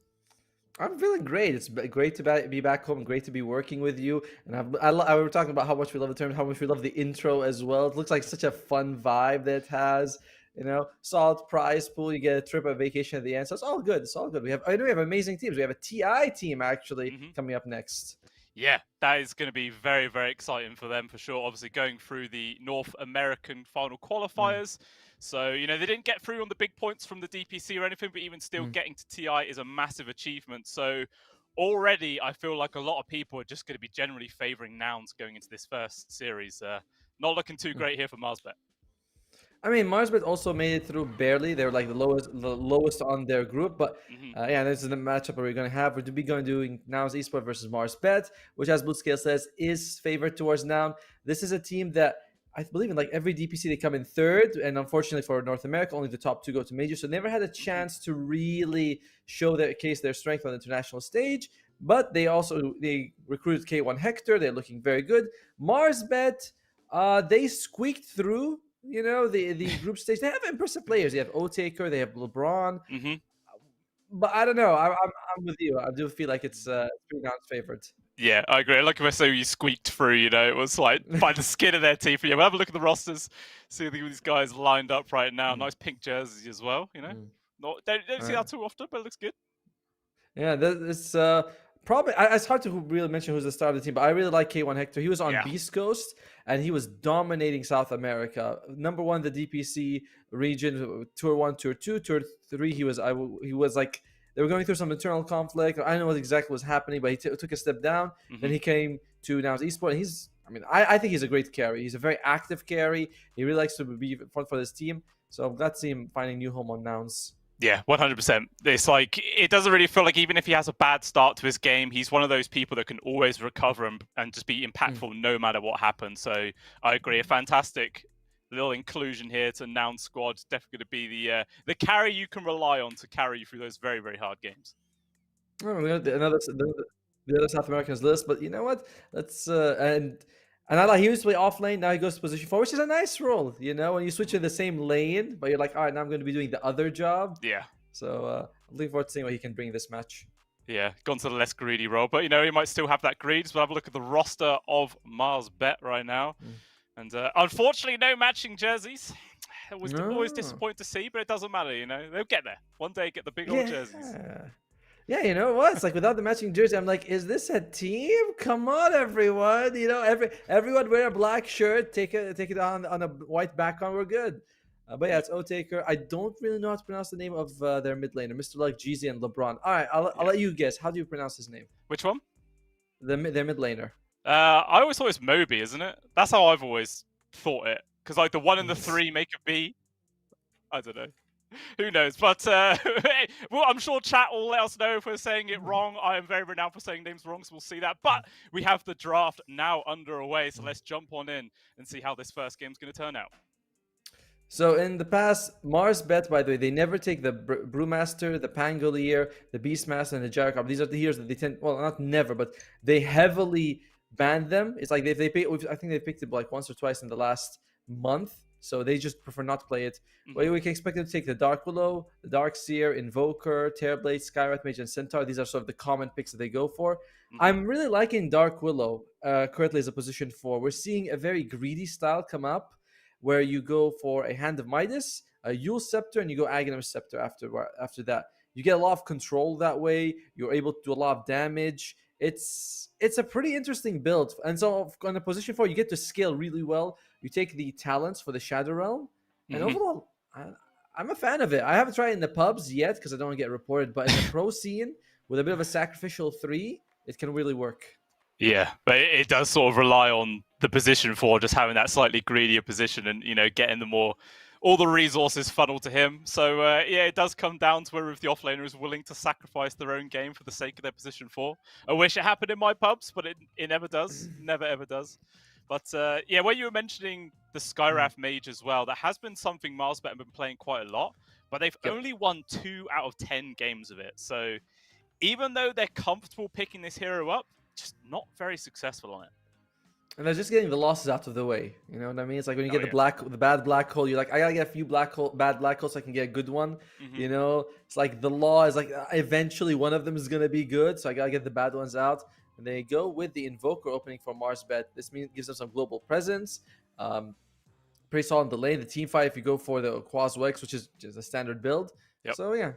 I'm feeling great. It's great to be back home. Great to be working with you. And I were talking about how much we love the tournament, how much we love the intro as well. It looks like such a fun vibe that it has. You know, solid prize pool. You get a trip, a vacation at the end. So it's all good. It's all good. I know we have amazing teams. We have a TI team actually coming up next. Yeah, that is going to be very, very exciting for them for sure. Obviously, going through the North American final qualifiers. So, you know, they didn't get through on the big points from the DPC or anything, but even still getting to TI is a massive achievement. So already I feel like a lot of people are just going to be generally favouring Nouns going into this first series. Not looking too great here for Marsbet. I mean, Marsbet also made it through barely. They were like the lowest on their group. But yeah, this is the matchup we're going to have. We're going to do Noun's Esports versus Marsbet, which, as Bluescale says, is favored towards Noun. This is a team that I believe in like every DPC they come in third, and unfortunately for North America, only the top 2 go to major. So never had a chance to really show their strength on the international stage. But they recruited K1 Hector. They're looking very good. Marsbet, they squeaked through. You know, the group stage. They have impressive players. They have O-Taker. They have LeBron. But I don't know. I'm with you. I do feel like it's pretty Noun's favorite. Yeah, I agree. Like if I say you squeaked through, you know, it was like by the skin of their teeth. But yeah, we'll have a look at the rosters. See these guys lined up right now. Nice pink jerseys as well. You know, don't see that too often, but it looks good. Yeah, it's probably it's hard to really mention who's the star of the team, but I really like K1 Hector. He was on Beast Coast and he was dominating South America. Number 1, the DPC region, Tour 1, Tour 2, Tour 3. He was like. They were going through some internal conflict. I don't know what exactly was happening, but he took a step down. Then he came to Nouns Esports. And I think he's a great carry. He's a very active carry. He really likes to be front for this team. So I'm glad to see him finding new home on Nouns. Yeah, 100%. It's like, it doesn't really feel like even if he has a bad start to his game, he's one of those people that can always recover and just be impactful no matter what happens. So I agree. A fantastic little inclusion here to Noun squad. Definitely going to be the carry you can rely on to carry you through those very, very hard games. Oh, we got the other South Americans list, but you know what? Let's and And I like he used to play off lane. Now he goes to position 4, which is a nice role. You know, when you switch to the same lane, but you're like, all right, now I'm going to be doing the other job. Yeah. So I'm looking forward to seeing what he can bring this match. Yeah, gone to the less greedy role, but you know, he might still have that greed. So we'll have a look at the roster of Mars Bet right now. And unfortunately, no matching jerseys. It was always disappointing to see, but it doesn't matter, you know. They'll get there. One day, get the big old jerseys. Yeah, you know what? It's like without the matching jersey, I'm like, is this a team? Come on, everyone! You know, everyone wear a black shirt, take it on a white background. We're good. But yeah, it's O-Taker. I don't really know how to pronounce the name of their mid laner, Mr. Like Jeezy and LeBron. All right, I'll let you guess. How do you pronounce his name? Which one? Their mid laner. I always thought it's Moby, isn't it? That's how I've always thought it. Because like the 1 and the 3 make a B. I don't know. Who knows? But well, I'm sure chat will let us know if we're saying it wrong. I am very renowned for saying names wrong, so we'll see that. But we have the draft now underway, so let's jump on in and see how this first game's going to turn out. So in the past, Mars Bet, by the way, they never take the Brewmaster, the Pangolier, the Beastmaster, and the Gyrocop. These are the heroes that they tend, well, not never, but they heavily ban them. It's like they pick, I think they picked it like once or twice in the last month. So they just prefer not to play it. But we can expect them to take the Dark Willow, the Darkseer, Invoker, Terrorblade, Skywrath Mage, and Centaur. These are sort of the common picks that they go for. I'm really liking Dark Willow currently as a position 4. We're seeing a very greedy style come up where you go for a Hand of Midas, a Yule Scepter, and you go Aghanim Scepter after that. You get a lot of control that way. You're able to do a lot of damage. It's a pretty interesting build. And so on a position 4, you get to scale really well. You take the talents for the Shadow Realm. And overall, I'm a fan of it. I haven't tried it in the pubs yet because I don't want to get reported. But in the pro scene, with a bit of a sacrificial 3, it can really work. Yeah, but it does sort of rely on the position 4 just having that slightly greedier position and, you know, getting all the resources funneled to him. So, yeah, it does come down to whether if the offlaner is willing to sacrifice their own game for the sake of their position 4. I wish it happened in my pubs, but it never does. Never, ever does. But, yeah, when you were mentioning the Skywrath Mage as well, that has been something Marsbet have been playing quite a lot, but they've only won 2 out of 10 games of it. So even though they're comfortable picking this hero up, just not very successful on it. And they're just getting the losses out of the way. You know what I mean? It's like when you get the bad black hole, you're like, I gotta get a few bad black holes so I can get a good one. You know, it's like the law is like eventually one of them is gonna be good, so I gotta get the bad ones out. And they go with the Invoker opening for Marsbet. This gives them some global presence. Pretty solid in the lane. The team fight, if you go for the Quaswa X, which is just a standard build. So yeah,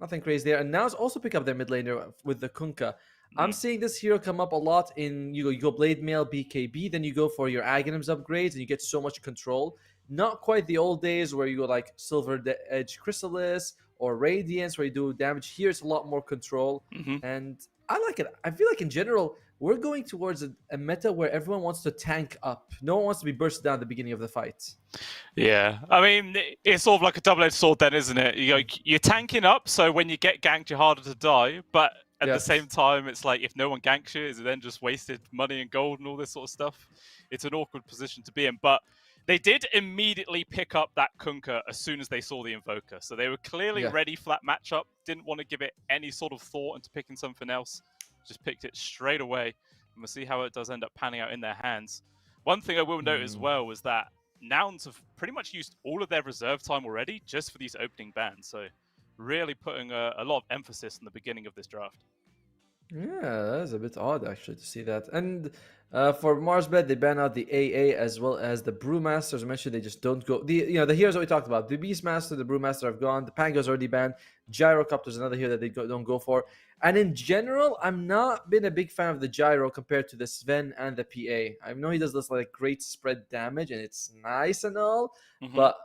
nothing crazy there. And now it's also pick up their mid laner with the Kunkka. I'm seeing this hero come up a lot in you go Blade Mail, BKB, then you go for your Aghanims upgrades and you get so much control. Not quite the old days where you go like Silver Edge Chrysalis or Radiance where you do damage. Here it's a lot more control. And I like it. I feel like in general, we're going towards a meta where everyone wants to tank up. No one wants to be bursted down at the beginning of the fight. Yeah, I mean, it's sort of like a double-edged sword then, isn't it? You're tanking up, so when you get ganked, you're harder to die, but at the same time, it's like, if no one ganks you, is it then just wasted money and gold and all this sort of stuff? It's an awkward position to be in, but they did immediately pick up that Kunkka as soon as they saw the Invoker. So they were clearly ready for that matchup, didn't want to give it any sort of thought into picking something else, just picked it straight away. And we'll see how it does end up panning out in their hands. One thing I will note as well was that Nouns have pretty much used all of their reserve time already just for these opening bans. So really putting a lot of emphasis in the beginning of this draft. Yeah, that's a bit odd actually to see that. And for Marsbet, they ban out the AA as well as the Brewmaster. As I mentioned, they just don't go. The heroes that we talked about, the Beastmaster, the Brewmaster have gone. The Pango's already banned. Gyrocopter's another hero that they don't go for. And in general, I'm not been a big fan of the Gyro compared to the Sven and the PA. I know he does this like great spread damage and it's nice and all, but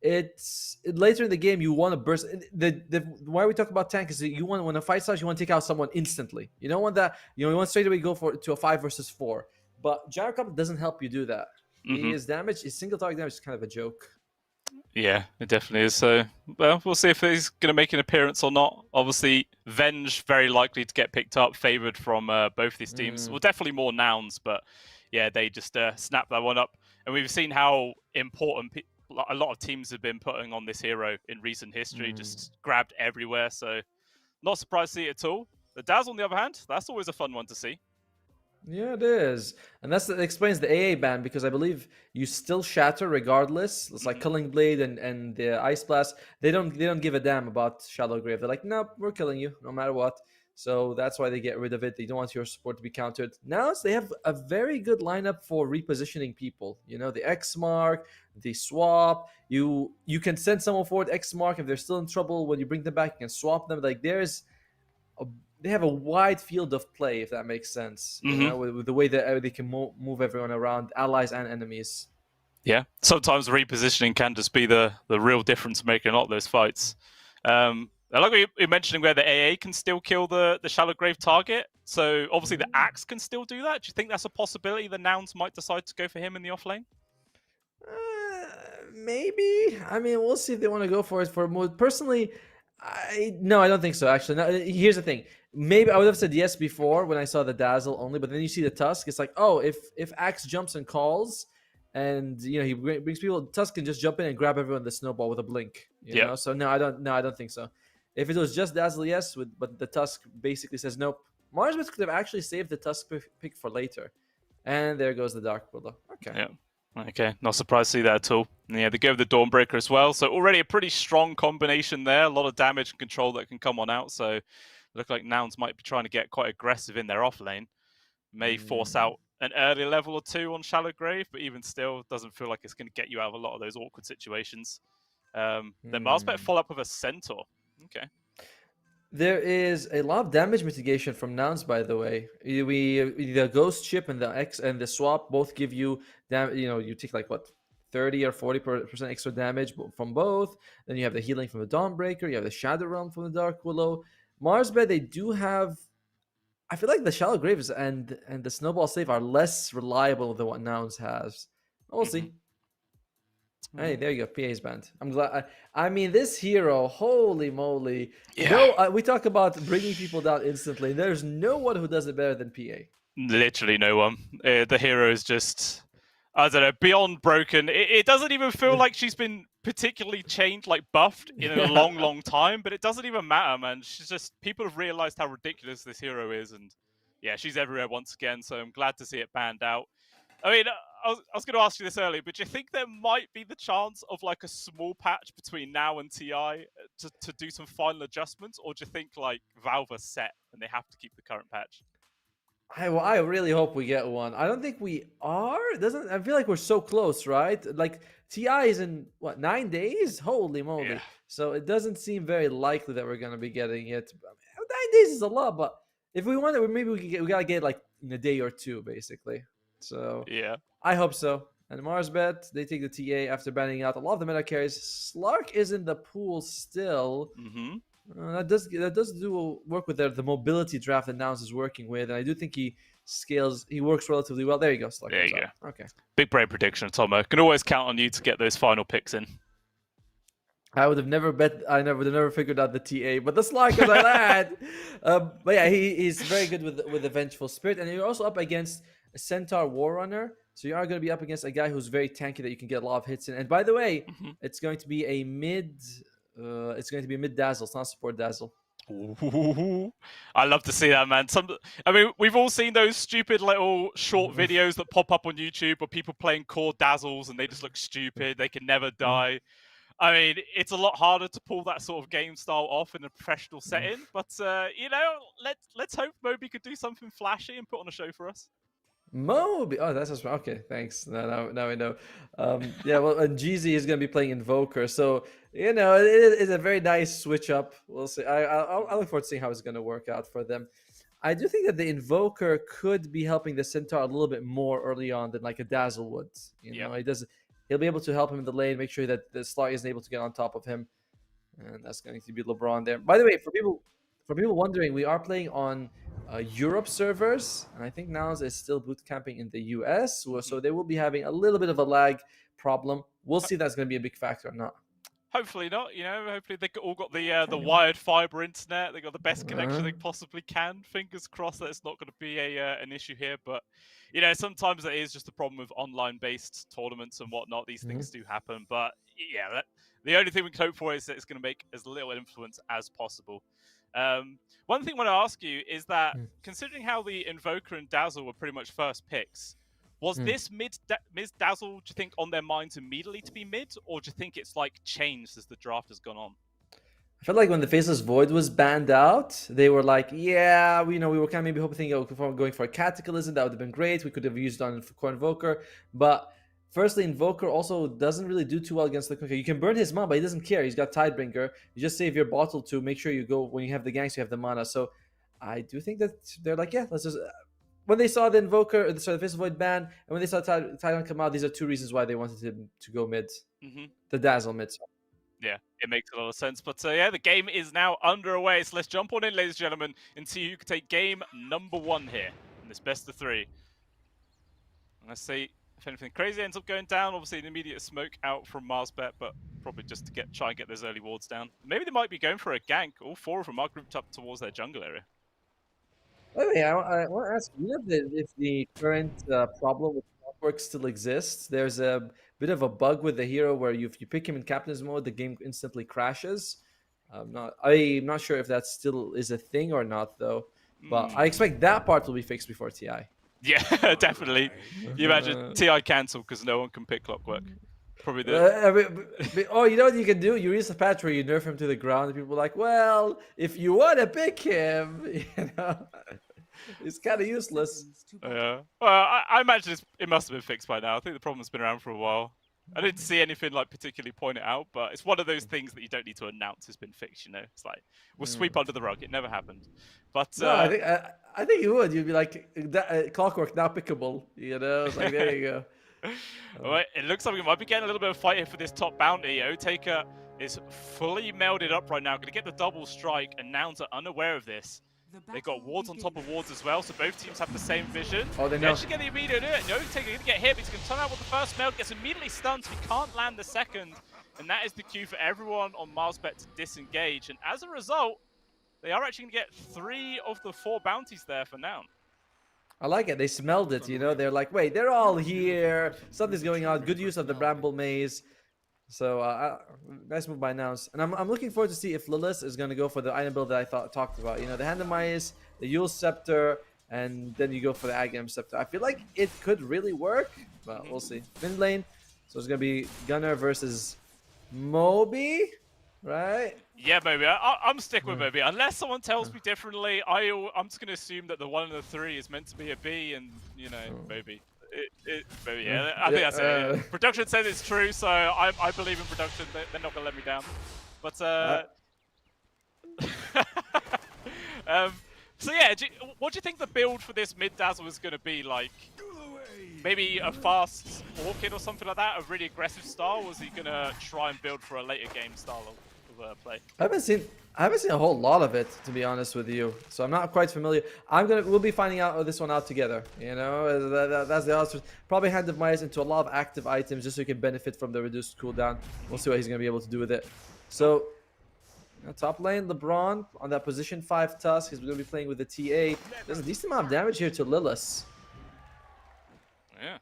it's later in the game you want to burst. The why we talk about tank is that you want, when a fight starts, you want to take out someone instantly. You don't want that. You want straight away go to a 5 versus 4. But Gyrocopter doesn't help you do that. His damage, his single target damage is kind of a joke. Yeah, it definitely is. So, well, we'll see if he's going to make an appearance or not. Obviously, Venge very likely to get picked up, favoured from both these teams. Well, definitely more Nouns, but yeah, they just snap that one up. And we've seen how important a lot of teams have been putting on this hero in recent history, just grabbed everywhere. So, not surprised to see it at all. The Daz, on the other hand, that's always a fun one to see. Yeah, it is, and that explains the AA ban because I believe you still shatter regardless. It's like Culling Blade and the Ice Blast. They don't give a damn about Shallow Grave. They're like, nope, we're killing you no matter what. So that's why they get rid of it. They don't want your support to be countered. Now they have a very good lineup for repositioning people. You know, the X mark, the swap. You can send someone forward X mark if they're still in trouble. When you bring them back, you can swap them. Like a, they have a wide field of play, if that makes sense. You know, with the way that they can move everyone around, allies and enemies. Yeah, sometimes repositioning can just be the real difference maker in a lot of those fights. I like what you're mentioning where the AA can still kill the Shallow Grave target. So obviously the Axe can still do that. Do you think that's a possibility the Nouns might decide to go for him in the offlane? Maybe. I mean, we'll see if they want to go for it for more. Personally, no, I don't think so. Actually, no, here's the thing. Maybe I would have said yes before when I saw the Dazzle only, but then you see the Tusk. It's like, oh, if Axe jumps and calls, and he brings people, Tusk can just jump in and grab everyone the snowball with a blink. You know? So no, I don't think so. If it was just Dazzle, yes, but the Tusk basically says nope. Marsbeth could have actually saved the Tusk pick for later, and there goes the Dark Willow. Okay. Yeah. Okay, not surprised to see that at all. And yeah, they go with the Dawnbreaker as well. So already a pretty strong combination there. A lot of damage and control that can come on out. So look like Nouns might be trying to get quite aggressive in their off lane. May force out an early level or two on Shallow Grave, but even still, doesn't feel like it's going to get you out of a lot of those awkward situations. Then Marsbeth follow up with a Centaur. Okay. There is a lot of damage mitigation from Nouns, by the way. The Ghost Chip and the X and the Swap both give you you take like what 30 or 40% extra damage from both. Then you have the healing from the Dawnbreaker. You have the Shadow Realm from the Dark Willow. Marsbed, they do have. I feel like the Shallow Graves and the Snowball Save are less reliable than what Nouns has. We'll see. Hey, there you go. PA's banned. I'm glad. I mean, this hero, holy moly. Yeah. No, we talk about bringing people down instantly. There's no one who does it better than PA. Literally no one. The hero is just, I don't know, beyond broken. It doesn't even feel like she's been particularly changed, like buffed in a long, long time, but it doesn't even matter, man. She's just, people have realized how ridiculous this hero is, and yeah, she's everywhere once again, so I'm glad to see it banned out. I mean, I was going to ask you this earlier, but do you think there might be the chance of like a small patch between now and TI to do some final adjustments, or do you think like Valve are set and they have to keep the current patch? I really hope we get one. I don't think we are. I feel like we're so close, right? Like TI is in what 9 days? Holy moly! Yeah. So it doesn't seem very likely that we're going to be getting it. 9 days is a lot, but if we want it, maybe we gotta get like in a day or two, basically. So yeah, I hope so. And Marsbet, they take the TA after banning out a lot of the meta carries. Slark is in the pool still. That does do work with the mobility draft that Nouns is working with, and I do think he works relatively well. There you go, Slark. There you go. Okay. Big brain prediction, Tomo. Can always count on you to get those final picks in. I would have never bet. I would have never figured out the TA, but the Slark is like that. But yeah, he's very good with the Vengeful Spirit, and you're also up against a Centaur Warrunner, so you are going to be up against a guy who's very tanky that you can get a lot of hits in. And by the way, it's going to be a mid. It's going to be mid dazzle. It's not support dazzle. Ooh, I love to see that, man. I mean, we've all seen those stupid little short videos that pop up on YouTube of people playing core dazzles and they just look stupid. They can never die. I mean, it's a lot harder to pull that sort of game style off in a professional setting. But let's hope Moby could do something flashy and put on a show for us. Moby. Oh, that's just okay. Thanks. Now we know. Yeah. Well, and Jeezy is going to be playing Invoker, so it is a very nice switch up. We'll see. I look forward to seeing how it's going to work out for them. I do think that the Invoker could be helping the Centaur a little bit more early on than like a Dazzle would. He'll be able to help him in the lane, make sure that the Slark isn't able to get on top of him, and that's going to be LeBron there. By the way, for people wondering, we are playing on Europe servers, and I think Nouns is still boot camping in the US, so they will be having a little bit of a lag problem. We'll see if that's going to be a big factor or not. Hopefully not. Hopefully they all got the wired fiber internet. They got the best connection they possibly can. Fingers crossed that it's not going to be an issue here. But sometimes it is just a problem with online-based tournaments and whatnot. These things do happen. But yeah, the only thing we can hope for is that it's going to make as little influence as possible. One thing I want to ask you is that, considering how the Invoker and Dazzle were pretty much first picks, was this mid Dazzle, do you think, on their minds immediately to be mid, or do you think it's like changed as the draft has gone on? I felt like when the Faceless Void was banned out, they were like, yeah, we were kind of maybe hoping going for a Cataclysm. That would have been great. We could have used it on Core Invoker. But firstly, Invoker also doesn't really do too well against the Cooker. You can burn his mana, but he doesn't care. He's got Tidebringer. You just save your bottle to make sure you go when you have the ganks, you have the mana. So I do think that they're like, yeah, let's just... When they saw the Invoker, the Faceless Void ban, and when they saw Tidon come out, these are two reasons why they wanted him to go mid. The Dazzle mid. Yeah, it makes a lot of sense. But yeah, the game is now underway. So let's jump on in, ladies and gentlemen, and see who can take game number 1 here in this best of 3. And let's see if anything crazy ends up going down. Obviously, an immediate smoke out from Marsbet, but probably just to try and get those early wards down. Maybe they might be going for a gank. All 4 of them are grouped up towards their jungle area. Oh yeah, I want to ask you if the current problem with Clockwork still exists. There's a bit of a bug with the hero where if you pick him in captain's mode, the game instantly crashes. I'm not sure if that still is a thing or not, though. But I expect that part will be fixed before TI. Yeah, definitely. You imagine TI cancel because no one can pick Clockwork. Probably the... oh, you know what you can do? You release a patch where you nerf him to the ground, and people are like, well, if you want to pick him, it's kind of useless. Yeah. Well, I imagine it must have been fixed by now. I think the problem's been around for a while. I didn't see anything like particularly point it out, but it's one of those things that you don't need to announce has been fixed. It's like we'll sweep under the rug. It never happened. But no, I think you would. You'd be like Clockwork now pickable. It's like there you go. Alright, it looks like we might be getting a little bit of a fight here for this top bounty. Otaker is fully melded up right now. Going to get the double strike, and Nouns are unaware of this. They got wards on top of wards as well, so both teams have the same vision. Oh, they know. Actually get the immediate hit. Otaker going to get hit, but he's going to turn out with the first meld, gets immediately stunned, so he can't land the second. And that is the cue for everyone on Marsbet to disengage. And as a result, they are actually going to get 3 of the 4 bounties there for Noun. I like it. They smelled it, They're like, wait, they're all here. Something's going on. Good use of the Bramble Maze. So, nice move by Nouns. And I'm looking forward to see if Lilith is going to go for the item build that I talked about. The Handamize, the Yule Scepter, and then you go for the Agam Scepter. I feel like it could really work, but we'll see. Mid lane. So it's going to be Gunnar versus Moby, right? Yeah, Moby. I'm sticking with Moby. Unless someone tells me differently, I'm just going to assume that the 1 and the 3 is meant to be a B, and, Moby. Maybe, yeah. I think that's it. Yeah. Production says it's true, so I believe in production. They're not going to let me down. But, so yeah, what do you think the build for this mid-dazzle is going to be like? Maybe a fast Orchid or something like that? A really aggressive style? Or is he going to try and build for a later game style of play? I haven't seen a whole lot of it, to be honest with you. So I'm not quite familiar. We'll be finding out this one out together. That's the answer. Probably Hand of Mice into a lot of active items just so you can benefit from the reduced cooldown. We'll see what he's gonna be able to do with it. So top lane, LeBron on that position 5 Tusk. He's gonna be playing with the TA. There's a decent amount of damage here to Lilith. Yeah,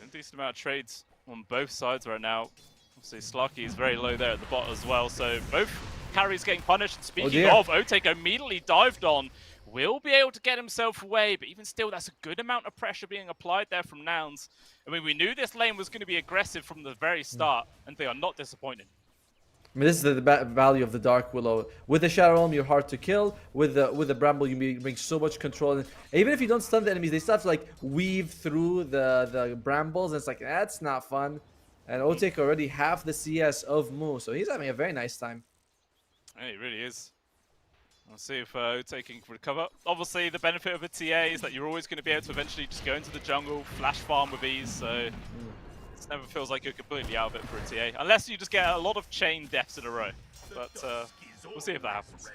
a decent amount of trades on both sides right now. Obviously, Slarky is very low there at the bot as well, so both carries getting punished. And speaking of, Otaker immediately dived on, will be able to get himself away, but even still, that's a good amount of pressure being applied there from Nouns. I mean, we knew this lane was going to be aggressive from the very start, and they are not disappointed. I mean, this is the value of the Dark Willow. With the Shadow Realm, you're hard to kill. With the Bramble, you bring so much control. And even if you don't stun the enemies, they still have to like weave through the Brambles, and it's like, that's not fun. And Otaker already half the CS of Mu, so he's having a very nice time. Yeah, he really is. I'll see if Otaker can recover. Obviously, the benefit of a TA is that you're always going to be able to eventually just go into the jungle, flash farm with ease, so it never feels like you're completely out of it for a TA. Unless you just get a lot of chain deaths in a row. But we'll see if that happens.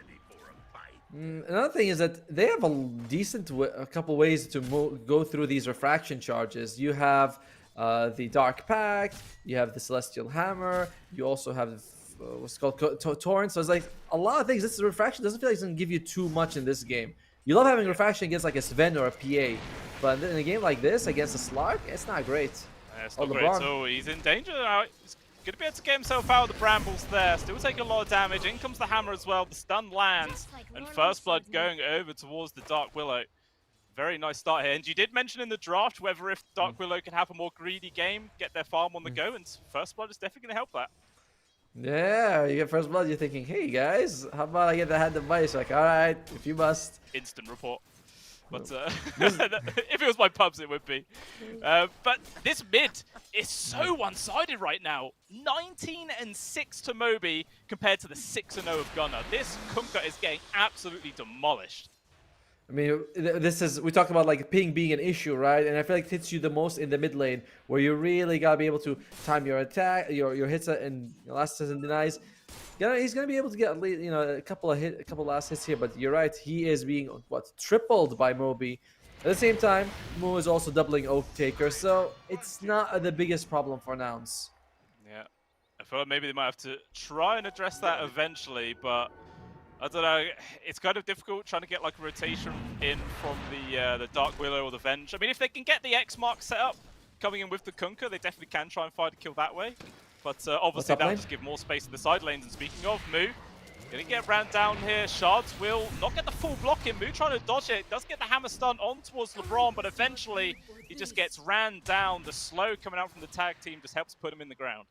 Another thing is that they have a couple ways to go through these refraction charges. You have the Dark Pact, you have the Celestial Hammer, you also have what's called Torrent. So it's like a lot of things. This refraction doesn't feel like it's going to give you too much in this game. You love having refraction against like a Sven or a PA, but in a game like this against a Slark, it's not great. It's not great at all. He's in danger. Gonna be able to get himself out of the brambles there. Still taking a lot of damage. In comes the hammer as well. The stun lands. And First Blood going over towards the Dark Willow. Very nice start here. And you did mention in the draft whether if Dark Willow can have a more greedy game, get their farm on the go, and First Blood is definitely going to help that. Yeah, you get First Blood, you're thinking, hey guys, how about I get the hand device? Like, alright, if you must. Instant report. But if it was my pubs, it would be. But this mid is so one-sided right now. 19-6 to Moby compared to the 6-0 of Gunnar. This Kunkka is getting absolutely demolished. I mean, we talked about like ping being an issue, right? And I feel like it hits you the most in the mid lane, where you really gotta be able to time your attack, your hits, and your last hits and denies. He's gonna be able to get a couple last hits here, but you're right, he is being tripled by Moby. At the same time, Mo is also doubling Oak Taker, so it's not the biggest problem for Nouns. Yeah, I feel like maybe they might have to try and address that eventually, but I don't know. It's kind of difficult trying to get like a rotation in from the Dark Willow or the Venge. I mean, if they can get the X mark set up coming in with the Kunkka, they definitely can try and find a kill that way. But obviously that'll just give more space to the side lanes. And speaking of, Mu gonna get ran down here. Shards will not get the full block in. Mu trying to dodge it. Does get the hammer stun on towards LeBron, but eventually he just gets ran down. The slow coming out from the tag team just helps put him in the ground.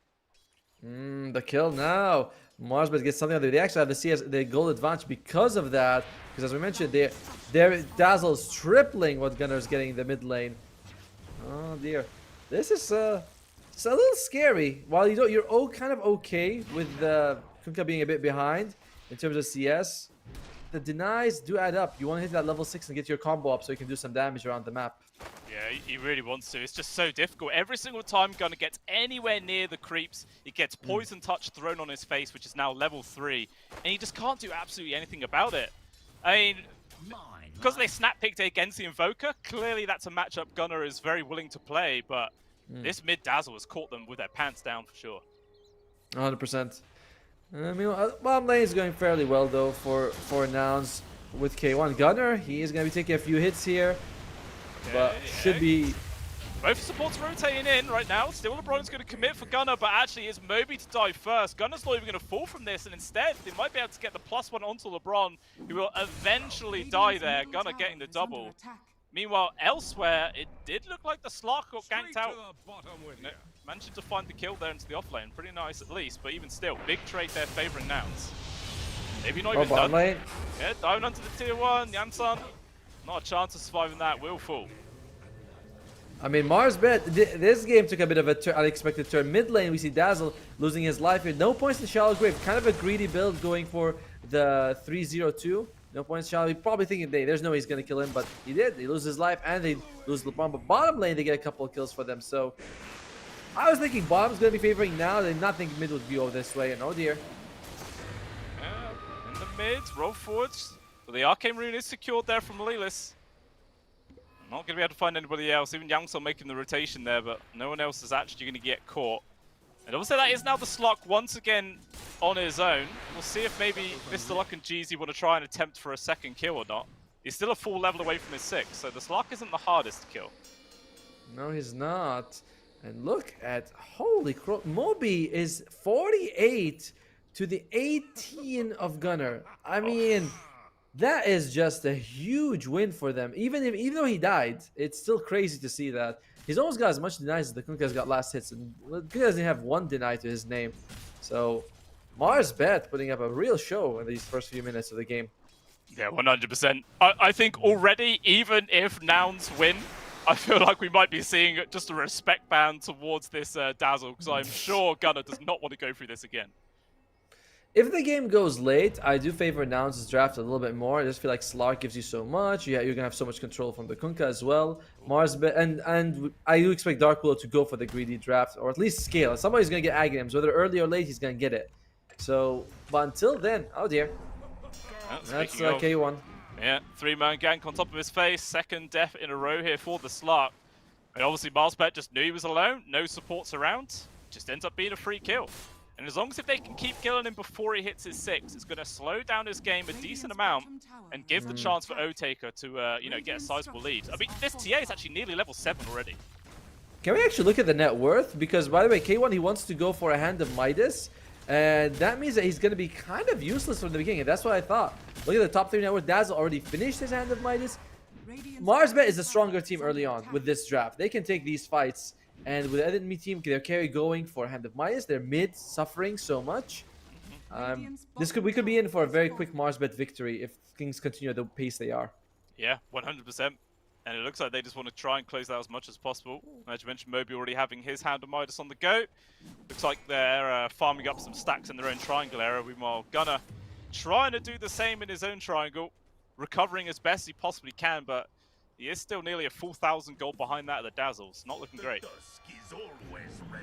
The kill now. Marsbet gets something out of it. They actually have the CS, the goal advantage because of that. Because as we mentioned, their Dazzle's tripling what Gunnar's getting in the mid lane. Oh dear. This is it's a little scary. While you're all kind of okay with the Kunkka being a bit behind in terms of CS, the denies do add up. You want to hit that level 6 and get your combo up so you can do some damage around the map. Yeah, he really wants to. It's just so difficult. Every single time Gunnar gets anywhere near the creeps, he gets Poison Touch thrown on his face, which is now level 3, and he just can't do absolutely anything about it. I mean, because they snap picked it against the Invoker, clearly that's a matchup Gunnar is very willing to play, but this mid Dazzle has caught them with their pants down for sure. 100%. I mean, bottom lane is going fairly well though for Nouns with K1. Gunnar, he is going to be taking a few hits here, but should be... Both supports rotating in right now. Still LeBron's going to commit for Gunnar, but actually it's Moby to die first. Gunnar's not even going to fall from this, and instead they might be able to get the +1 onto LeBron, who will eventually die there. Gunnar getting the double. Meanwhile, elsewhere, it did look like the Slark got ganked out. Managed to find the kill there into the offlane. Pretty nice at least, but even still, big trade there favoring Nouns. Maybe not even done. Lane. Yeah, down onto the tier 1. Janssen, not a chance of surviving that. Will fall. I mean, Marsbet, this game took a bit of an unexpected turn. Mid lane, we see Dazzle losing his life here. No points in Shallow Grave. Kind of a greedy build going for the 3-0-2. No points, Shallow. He's probably thinking, there's no way he's going to kill him, but he did. He loses his life, and they lose LeBron. But bottom lane, they get a couple of kills for them. So I was thinking bottom's going to be favoring now. They did not think mid would go this way, and oh dear. In the mids, roll forwards. But the Arcane Rune is secured there from Lelis. Not going to be able to find anybody else. Even Yangsel making the rotation there, but no one else is actually going to get caught. And obviously that is now the Slug once again on his own. We'll see if maybe Mr. Luck and Jeezy want to try and attempt for a second kill or not. He's still a full level away from his 6, so the Slug isn't the hardest to kill. No, he's not. And look at, holy crap, Moby is 48 to the 18 of Gunnar. I mean, that is just a huge win for them. Even though he died, it's still crazy to see that. He's almost got as much denies as the Kunkka's got last hits, and Kunkka doesn't have 1 deny to his name. So, Marsbet putting up a real show in these first few minutes of the game. Yeah, 100%. I think already, even if Nouns win, I feel like we might be seeing just a respect ban towards this Dazzle, because I'm sure Gunnar does not want to go through this again. If the game goes late, I do favor Nouns' draft a little bit more. I just feel like Slark gives you so much. You're going to have so much control from the Kunkka as well. Marsbet, and I do expect Dark Willow to go for the greedy draft, or at least scale. Somebody's going to get Aghanim's. Whether early or late, he's going to get it. So, but until then, oh dear. That's K1. Yeah, 3-man gank on top of his face. Second death in a row here for the Slark. And obviously, Marsbet just knew he was alone. No supports around. Just ends up being a free kill. And as long as if they can keep killing him before he hits his 6, it's going to slow down his game a decent amount and give the chance for O-Taker to, you know, get a sizable lead. I mean, this TA is actually nearly level 7 already. Can we actually look at the net worth? Because, by the way, K1, he wants to go for a Hand of Midas. And that means that he's going to be kind of useless from the beginning. And that's what I thought. Look at the top 3 net worth. Dazzle already finished his Hand of Midas. Marsbet is a stronger team early on with this draft. They can take these fights. And with the enemy team, they're carry going for Hand of Midas. They're mid, suffering so much. We could be in for a very quick Marsbet victory if things continue at the pace they are. Yeah, 100%. And it looks like they just want to try and close that as much as possible. As you mentioned, Moby already having his Hand of Midas on the go. Looks like they're farming up some stacks in their own triangle area. Meanwhile, Gunnar trying to do the same in his own triangle, recovering as best he possibly can, but he is still nearly a 4,000 gold behind that of the Dazzles. Not looking great.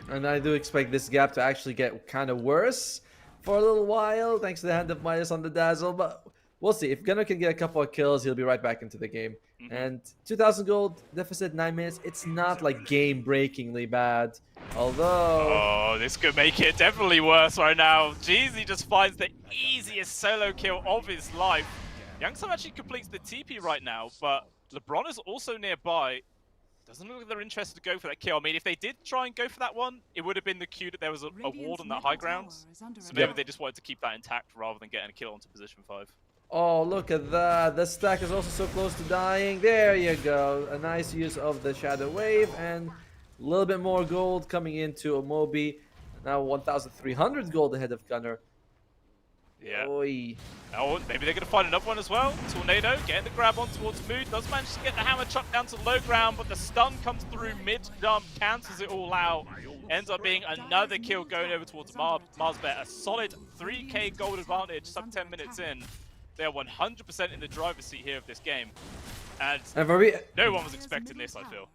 And I do expect this gap to actually get kind of worse for a little while, thanks to the Hand of Midas on the Dazzle, but we'll see. If Gunnar can get a couple of kills, he'll be right back into the game. And 2,000 gold, deficit 9 minutes. It's not like game-breakingly bad, although... Oh, this could make it definitely worse right now. Jeezy just finds the easiest solo kill of his life. Youngsam actually completes the TP right now, but LeBron is also nearby. Doesn't look like they're interested to go for that kill. I mean, if they did try and go for that one, it would have been the cue that there was a ward on that high ground. So maybe they just wanted to keep that intact rather than getting a kill onto position 5. Oh, look at that. The stack is also so close to dying. There you go. A nice use of the Shadow Wave and a little bit more gold coming into Omobi. Now 1,300 gold ahead of Gunnar. Yeah. Oy. Oh, maybe they're going to find another one as well. Tornado getting the grab on towards Mood. Does manage to get the hammer chucked down to low ground, but the stun comes through mid-jump, cancels it all out. Ends up being another kill going over towards Marsbet. A solid 3k gold advantage some 10 minutes in. They're 100% in the driver's seat here of this game. And no one was expecting this, I feel.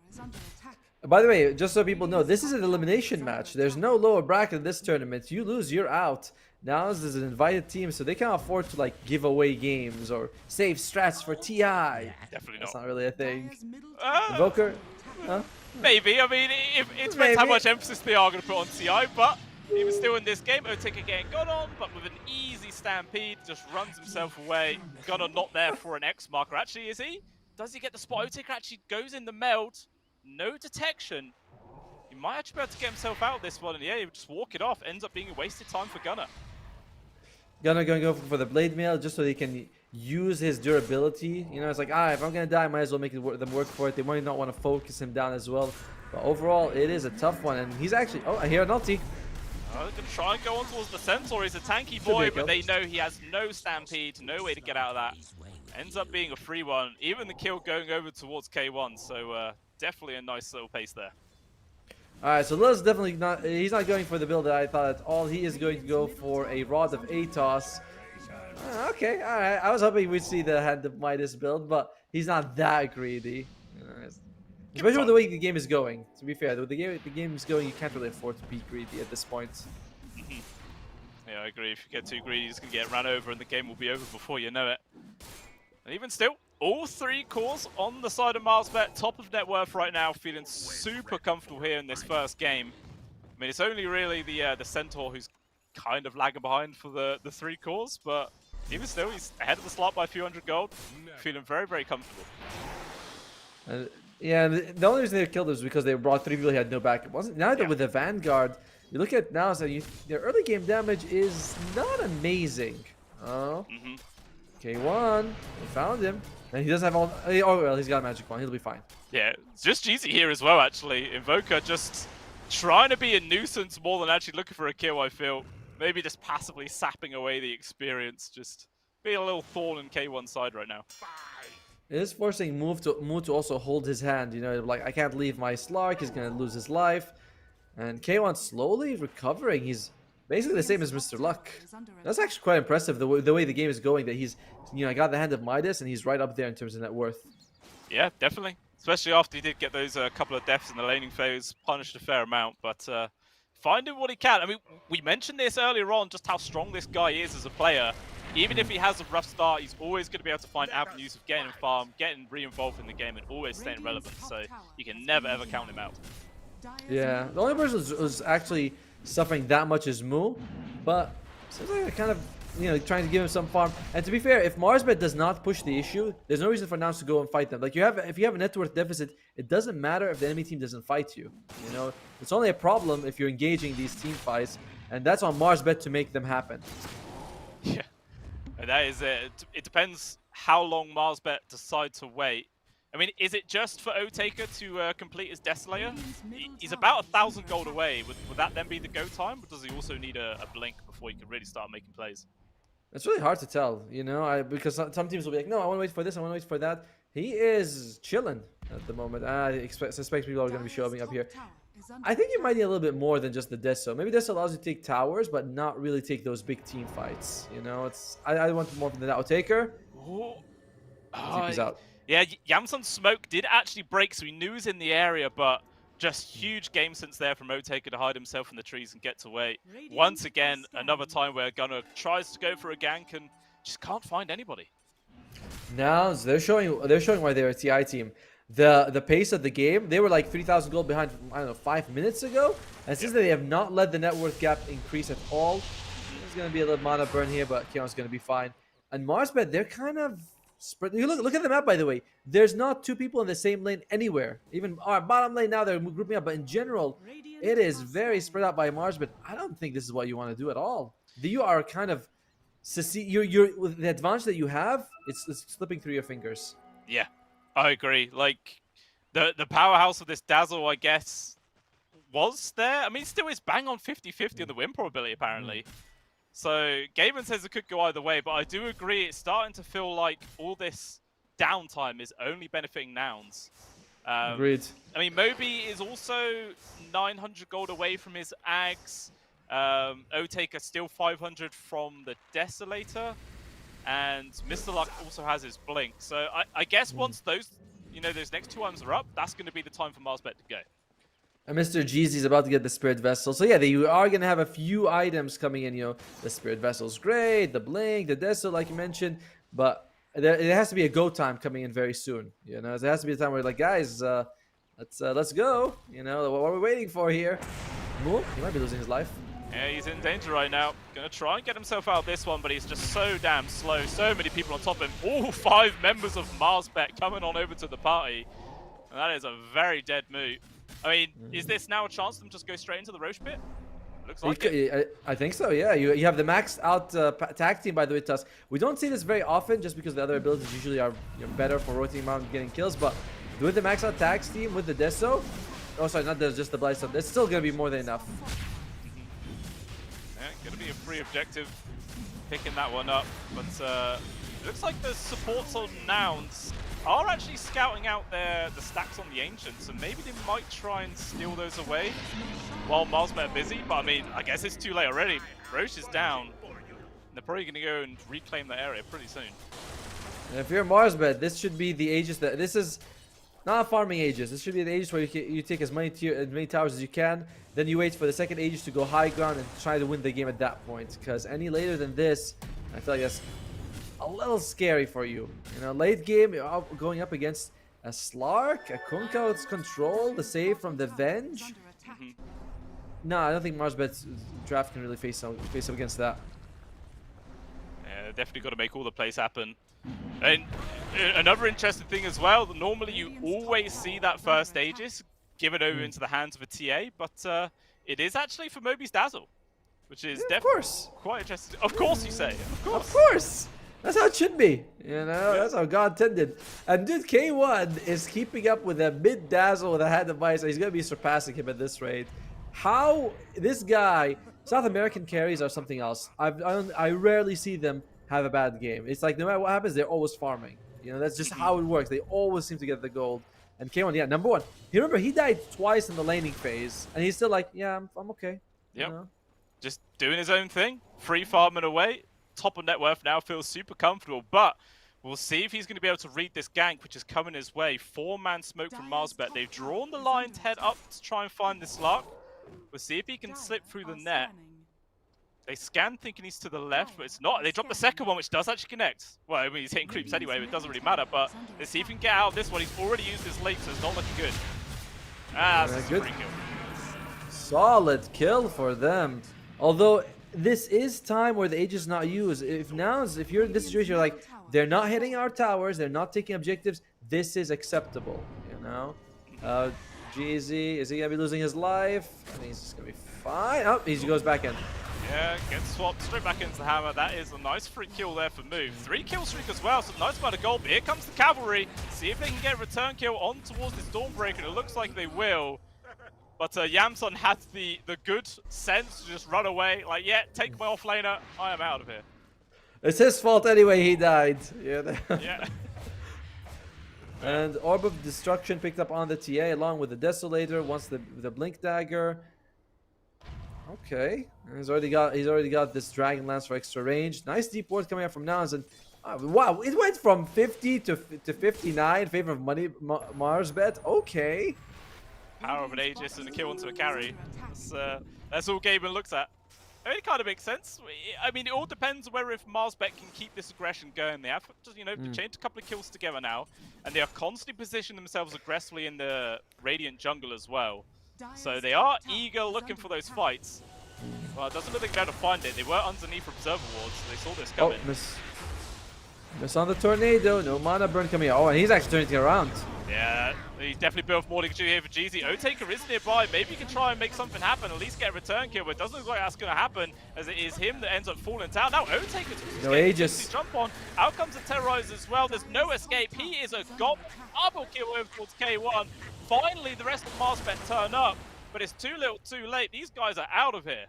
By the way, just so people know, this is an elimination match. There's no lower bracket in this tournament. You lose, you're out. Now this is an invited team, so they can't afford to like give away games or save strats for TI. Definitely That's not. not really a thing. Invoker? Huh? Maybe. I mean, it depends how much emphasis they are going to put on TI, but even still in this game, Otika getting got on, but with an easy stampede, just runs himself away. Gunnar not there for an X marker. Actually, is he? Does he get the spot? Otika actually goes in the meld. No detection. He might actually be able to get himself out of this one, and yeah, he would just walk it off. Ends up being a wasted time for Gunnar. Gunnar going to go for the blade mail just so he can use his durability. You know, it's like, if I'm going to die, I might as well make them work for it. They might not want to focus him down as well. But overall, it is a tough one, and he's actually... Oh, I hear an ulti. They're going to try and go on towards the Centaur. He's a tanky boy, but they know he has no stampede, no way to get out of that. Ends up being a free one. Even the kill going over towards K1, so definitely a nice little pace there. Alright, so Lil's definitely not... He's not going for the build that I thought at all. He is going to go for a Rod of Atos. Okay, alright. I was hoping we'd see the Hand of Midas build, but he's not that greedy. Especially with the way the game is going. To be fair, the game is going, you can't really afford to be greedy at this point. Yeah, I agree. If you get too greedy, it's going to get ran over and the game will be over before you know it. And even still, all 3 cores on the side of Marsbet, top of net worth right now, feeling super comfortable here in this first game. I mean, it's only really the Centaur who's kind of lagging behind for the 3 cores, but even still, he's ahead of the slot by a few hundred gold, feeling very, very comfortable. Yeah, the only reason they killed him was because they brought 3 people who had no backup. Now that with the Vanguard, you look at now, so their early game damage is not amazing. Oh. K1, we found him. And he doesn't have all... Oh, well, he's got a magic wand. He'll be fine. Yeah, it's just Jeezy here as well, actually. Invoker just trying to be a nuisance more than actually looking for a kill, I feel. Maybe just passively sapping away the experience. Just being a little thorn in K1's side right now. It is forcing Mood to also hold his hand. You know, like, I can't leave my Slark. He's going to lose his life. And K1 slowly recovering. He's basically the same as Mr. Luck. That's actually quite impressive, the way the game is going, that he's, you know, got the Hand of Midas, and he's right up there in terms of net worth. Yeah, definitely. Especially after he did get those couple of deaths in the laning phase, punished a fair amount, but finding what he can. I mean, we mentioned this earlier on, just how strong this guy is as a player. Even if he has a rough start, he's always going to be able to find avenues of getting farm, getting re-involved in the game, and always staying relevant, so you can never ever count him out. Yeah, the only person who's actually suffering that much is Moo, but seems like they're kind of trying to give him some farm. And to be fair, if Marsbet does not push the issue, there's no reason for Nouns to go and fight them. Like if you have a net worth deficit, it doesn't matter if the enemy team doesn't fight you. It's only a problem if you're engaging these team fights, and that's on Marsbet to make them happen. Yeah, and that is it. It depends how long Marsbet decide to wait. I mean, is it just for Otaker to complete his Desolator? He's about 1,000 gold away. Would that then be the go time, or does he also need a blink before he can really start making plays? It's really hard to tell, because some teams will be like, no, I want to wait for this, I want to wait for that. He is chilling at the moment. I suspect people are going to be showing up here. I think you might need a little bit more than just the Deso. Maybe Deso allows you to take towers, but not really take those big team fights. I want more than that. Otaker. He's out. Yeah, Yamson's smoke did actually break, so he knew he was in the area, but just huge game sense there from Otaker to hide himself in the trees and get to wait. Once again, another time where Gunnar tries to go for a gank and just can't find anybody. Now they're showing why they're a TI team. The pace of the game, they were like 3,000 gold behind, I don't know, 5 minutes ago. And since they have not let the net worth gap increase at all, there's going to be a little mana burn here, but Keon's going to be fine. And Marsbet, they're kind of spread. You look at the map, by the way. There's not two people in the same lane anywhere. Even our bottom lane now, they're grouping up. But in general, it is very spread out by Marsbet. I don't think this is what you want to do at all. You are kind of... You're with the advantage that you have, it's slipping through your fingers. Yeah, I agree. Like, the powerhouse of this Dazzle, I guess, was there. I mean, it still is bang on 50-50 on the win probability, apparently. So, Gaiman says it could go either way, but I do agree it's starting to feel like all this downtime is only benefiting Nouns. Agreed. I mean, Moby is also 900 gold away from his Ags. Otaker still 500 from the Desolator. And Mr. Luck also has his Blink. So, I guess once those next two items are up, that's going to be the time for Marsbet to go. And Mr. Jeezy is about to get the Spirit Vessel. So yeah, you are going to have a few items coming in. The Spirit Vessel's great, the Blink, the Deso, like you mentioned. But it has to be a go time coming in very soon. There has to be a time where like, guys, let's go. What are we waiting for here? Moore, he might be losing his life. Yeah, he's in danger right now. Gonna try and get himself out of this one, but he's just so damn slow. So many people on top of him. All 5 members of Marsbet coming on over to the party. And that is a very dead move. I mean, is this now a chance for them to just go straight into the Roche pit? Looks like it. I think so, yeah. You have the maxed out tag team, by the way, Tusk. We don't see this very often just because the other abilities usually are better for rotating around and getting kills. But with the maxed out tag team with the Deso, oh, sorry, not just the Blightstone, it's still going to be more than enough. Yeah, going to be a free objective picking that one up. But it looks like the supports on Nouns are actually scouting out the stacks on the Ancients, and maybe they might try and steal those away while Marsbet are busy, but I mean, I guess it's too late already. Roche is down, and they're probably going to go and reclaim the area pretty soon. And if you're Marsbet, this should be the Aegis that... This is not farming Aegis. This should be the Aegis where you take as many towers as you can, then you wait for the second Aegis to go high ground and try to win the game at that point, because any later than this, I feel like that's a little scary for you. Late game, you're going up against a Slark, a Kunkka's Control, the save from the Venge. No, I don't think Marsbet's draft can really face up against that. Yeah, definitely got to make all the plays happen. And another interesting thing as well, normally you always see that first Aegis given over into the hands of a TA, but it is actually for Moby's Dazzle, which is definitely quite interesting. Of course you say, of course. Of course! That's how it should be, That's how God intended. And dude, K1 is keeping up with a mid Dazzle with a hand device. He's gonna be surpassing him at this rate. How this guy, South American carries are something else. I rarely see them have a bad game. It's like no matter what happens, they're always farming. That's just how it works. They always seem to get the gold. And K1, yeah, number 1. Remember, he died twice in the laning phase, and he's still like, yeah, I'm okay. Yep. Just doing his own thing, free farming away. Top of net worth now, feels super comfortable, but we'll see if he's going to be able to read this gank, which is coming his way. 4-man smoke from Marsbet. They've drawn the line to head up to try and find this Lark. We'll see if he can slip through the net. They scan thinking he's to the left, but it's not. They drop the second one, which does actually connect. Well, I mean, he's hitting creeps anyway, but it doesn't really matter. But let's see if he can get out of this one. He's already used his late, so it's not looking good. That's a free kill. Solid kill for them. Although, this is time where the Aegis is not used. If you're in this situation, you're like, they're not hitting our towers, they're not taking objectives. This is acceptable, you know. GZ, is he gonna be losing his life? I think he's just gonna be fine. Oh, he goes back in. Yeah, gets swapped straight back into the hammer. That is a nice free kill there for Move. 3 kill streak as well, so nice amount of gold. But here comes the cavalry. See if they can get a return kill on towards this Dawnbreaker. It looks like they will. But Yamson had the good sense to just run away. Like, yeah, take my offlaner. I am out of here. It's his fault anyway, he died. Yeah. Yeah. And Orb of Destruction picked up on the TA along with the Desolator. Once the Blink Dagger. Okay, he's already got this Dragon Lance for extra range. Nice deep ward coming out from Nouns, and wow, it went from 50 to 59 in favor of Mars bet. Okay, Power of an Aegis and a kill onto a carry. That's all Gaben looks at. I mean, it kind of makes sense. I mean, it all depends whether if Marsbet can keep this aggression going. They have, you know, changed a couple of kills together now, and they are constantly positioning themselves aggressively in the Radiant jungle as well. So they are eager looking for those fights. Well, it doesn't look like they're going to find it. They were underneath Observer wards, so they saw this coming. Oh, miss on the tornado. No mana burn coming out. Oh, and he's actually turning it around. Yeah, he's definitely built more than here for GZ. O-Taker is nearby. Maybe he can try and make something happen, at least get a return kill, but it doesn't look like that's going to happen, as it is him that ends up falling down. Now O-Taker's no Aegis. Jump on. Out comes the Terrorize as well. There's no escape. He is a double kill over towards K1. Finally, the rest of Marsbet turn up, but it's too little too late. These guys are out of here.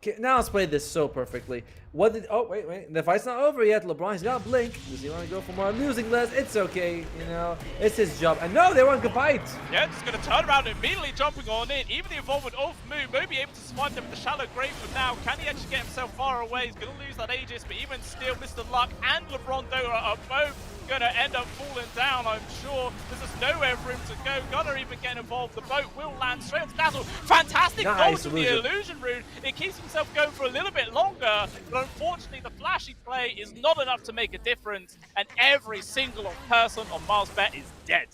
Okay, now let's play this so perfectly. Oh, wait. The fight's not over yet. LeBron, he's got Blink. Does he want to go for more losing less? It's okay, you know. It's his job. And no, they want to fight. Yeah, just going to turn around and immediately jumping on in. Even the involvement of Moo may be able to survive them with the shallow grave for now. Can he actually get himself far away? He's going to lose that Aegis, but even still, Mr. Luck and LeBron Dora are both going to end up falling down, I'm sure. There's just nowhere for him to go. Gunner even getting involved. The boat will land straight onto Dazzle. Fantastic goal to the illusion rune. It keeps himself going for a little bit longer, but unfortunately the flashy play is not enough to make a difference, and every single person on Marsbet is dead.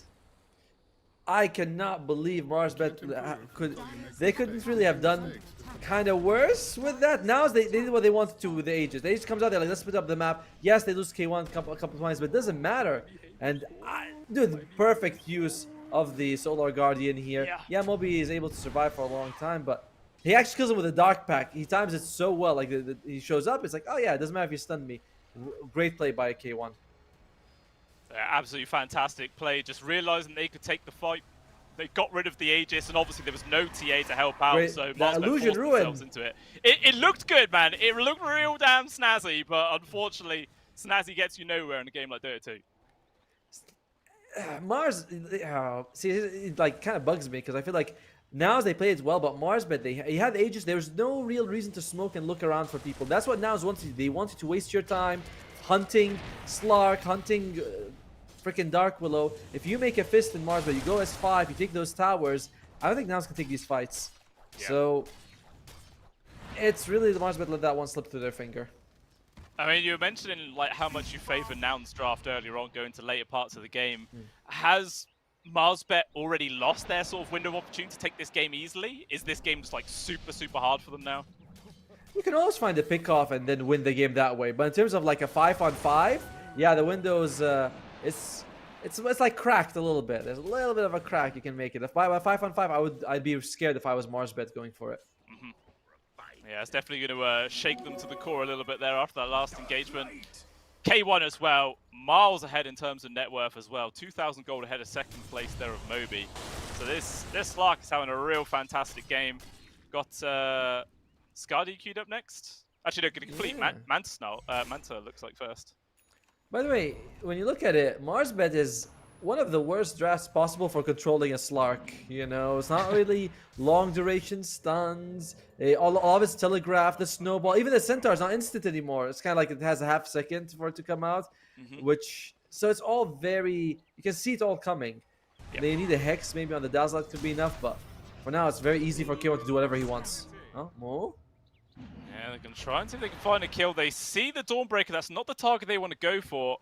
I cannot believe Marsbet couldn't really have done kind of worse with that. Now they did what they wanted to with the Aegis. The Aegis comes out, they're like, let's split up the map. Yes, they lose K1 a couple times, but it doesn't matter. And dude, perfect use of the Solar Guardian here. Yeah, Moby is able to survive for a long time, but he actually kills him with a Dark Pack. He times it so well. Like he shows up, it's like, oh yeah, it doesn't matter if you stun me. Great play by K1. Absolutely fantastic play. Just realizing they could take the fight. They got rid of the Aegis, and obviously there was no TA to help out, so Marsbet forced themselves into it. It looked good, man. It looked real damn snazzy, but unfortunately, snazzy gets you nowhere in a game like Dota 2. Mars, see, it like kind of bugs me because I feel like Nows they played it well, but Marsbet he had the Aegis. There was no real reason to smoke and look around for people. That's what Nows wanted. They wanted to waste your time hunting Slark, hunting freaking Dark Willow. If you make a fist in Marsbet, you go S5, you take those towers. I don't think Nows can take these fights. Yeah. So it's really the Marsbet let that one slip through their finger. I mean, you were mentioning like how much you favor Nouns draft earlier on, going to later parts of the game. Has Marsbet already lost their sort of window of opportunity to take this game easily? Is this game just like super hard for them now? You can always find a pick off and then win the game that way. But in terms of like a 5-on-5, yeah, the windows it's like cracked a little bit. There's a little bit of a crack you can make it. If by 5-on-5, I'd be scared if I was Marsbet going for it. Yeah, it's definitely going to shake them to the core a little bit there after that last engagement. K1 as well, miles ahead in terms of net worth as well. 2,000 gold ahead of second place there of Moby. So this Slark is having a real fantastic game. Got Skadi queued up next. Actually, they're going to complete Manta looks like first. By the way, when you look at it, Marsbet is one of the worst drafts possible for controlling a Slark. You know, it's not really long duration stuns. All of it's telegraphed, the snowball. Even the Centaur is not instant anymore. It's kind of like it has a half second for it to come out. So it's all very, you can see it all coming. They need a Hex maybe on the Dazzle could be enough, but for now it's very easy for K1 to do whatever he wants. Oh, Mo? Yeah, they're going to try and see if they can find a kill. They see the Dawnbreaker. That's not the target they want to go for.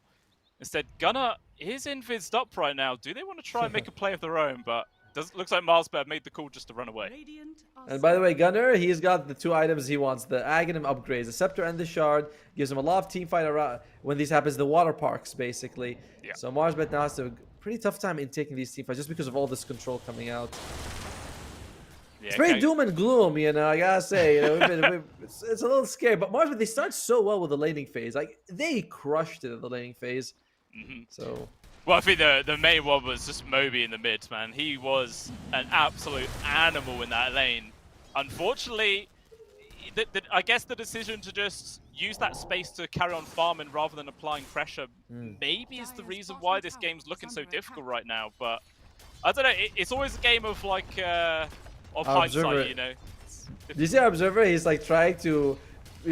Instead, Gunner is invised up right now. Do they want to try and make a play of their own? But Looks like Marsbet made the call just to run away. Radiant are And by the way, Gunner, he's got the 2 items he wants. The Aghanim upgrades, the Scepter and the Shard. Gives him a lot of team fight around when this happens, the water parks, basically. Yeah. So Marsbet now has a pretty tough time in taking these team fights just because of all this control coming out. Yeah, It's very doom and gloom, you know, I gotta say. You know, it's a little scary. But Marsbet, they start so well with the laning phase. Like, they crushed it at the laning phase. So... Well, I think the main one was just Moby in the mid, man. He was an absolute animal in that lane. Unfortunately, I guess the decision to just use that space to carry on farming rather than applying pressure maybe is the reason why this game's looking so difficult right now. But I don't know. It's always a game of like of hindsight, you know. Do you see our observer? He's like trying to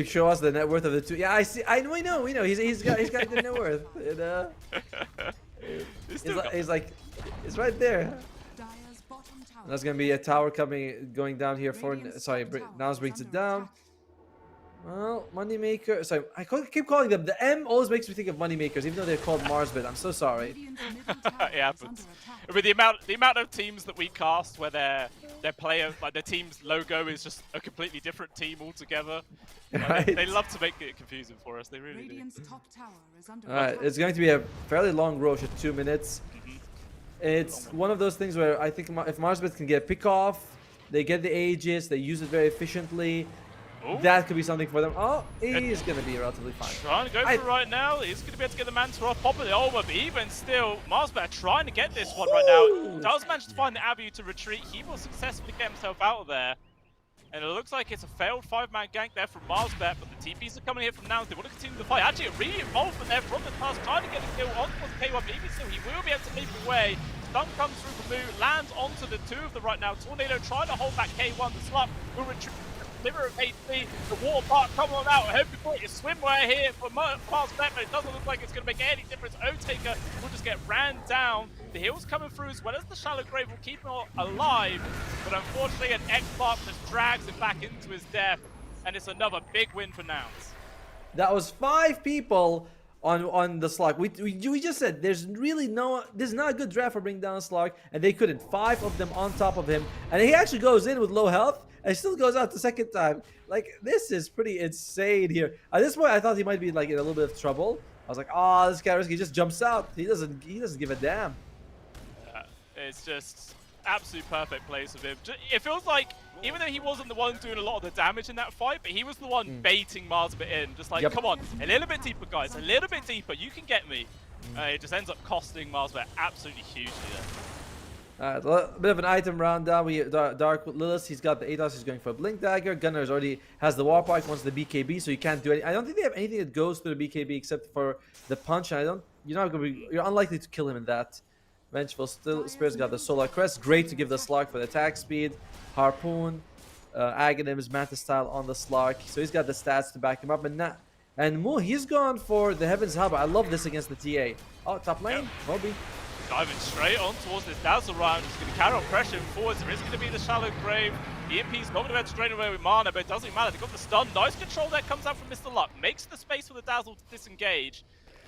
show us the net worth of the 2. Yeah, I see. We know. He's got the net worth. You know. He's like, it's right there. Dire's bottom tower. That's gonna be a tower going down here for. Sorry, Nas brings it down. Well, Moneymaker. Sorry, I keep calling them. The M always makes me think of Moneymakers, even though they're called Marsbit. I'm so sorry. Radiant's middle tower It happens. is under attack. With the amount of teams that we cast where their player, like their team's logo is just a completely different team altogether. Right. They love to make it confusing for us. They really do. Radiant's top tower is under All right, attack. it's going to be a fairly long roach at 2 minutes. It's one of those things where I think if Marsbit can get a pick off, they get the Aegis, they use it very efficiently. Ooh. That could be something for them. Oh, he's going to be relatively fine. Trying to go for it right now. He's going to be able to get the Mantra off, pop the Ulma, but even still, Marsbet trying to get this one right now. Does manage to find the Avenue to retreat. He will successfully get himself out of there. And it looks like it's a failed 5-man gank there from Marsbet, but the TPs are coming here from now. They want to continue the fight. Actually, a re-involvement there from the task, trying to get a kill on the K1, but even still, he will be able to leap away. Stun comes through the move, lands onto the 2 of them right now. Tornado trying to hold back K1. The Slut will retreat. Liver of HP, the water park coming on out. I hope you put your swimwear here for Marsbet, but it doesn't look like it's going to make any difference. O-Taker will just get ran down. The heal's coming through as well as the Shallow Grave will keep him alive, but unfortunately an X-Bark just drags him back into his death, and it's another big win for Nouns. That was 5 people on the Slug. We just said there's not a good draft for bringing down a Slug, and they couldn't. 5 of them on top of him, and he actually goes in with low health and still goes out the second time. Like, this is pretty insane here. At this point, I thought he might be like in a little bit of trouble. I was like, oh, this guy risky. He just jumps out. He doesn't give a damn. It's just absolute perfect plays of him. It feels like, even though he wasn't the one doing a lot of the damage in that fight, but he was the one baiting Marsbit in. Just like, come on, a little bit deeper, guys. A little bit deeper. You can get me. It just ends up costing Marsbit absolutely hugely there. Alright, a bit of an item round down. We Dark with Lilith. He's got the Atos. He's going for a Blink Dagger. Gunner's already has the War Park. Wants the BKB, so you can't do anything. I don't think they have anything that goes through the BKB except for the punch. And you're unlikely to kill him in that. Vengeful Spirit's got the Solar Crest. Great to give the Slark for the attack speed. Harpoon. Aghanim's Mantis style on the Slark. So he's got the stats to back him up. And Mu, he's gone for the Heaven's Hub. I love this against the TA. Oh, top lane. Moby. Diving straight on towards this Dazzle round. Just going to carry on pressure forwards. There is going to be the Shallow Grave. The EMP's not going to be able to drain away with mana, but it doesn't matter. They've got the stun. Nice control there comes out from Mr. Luck. Makes the space for the Dazzle to disengage.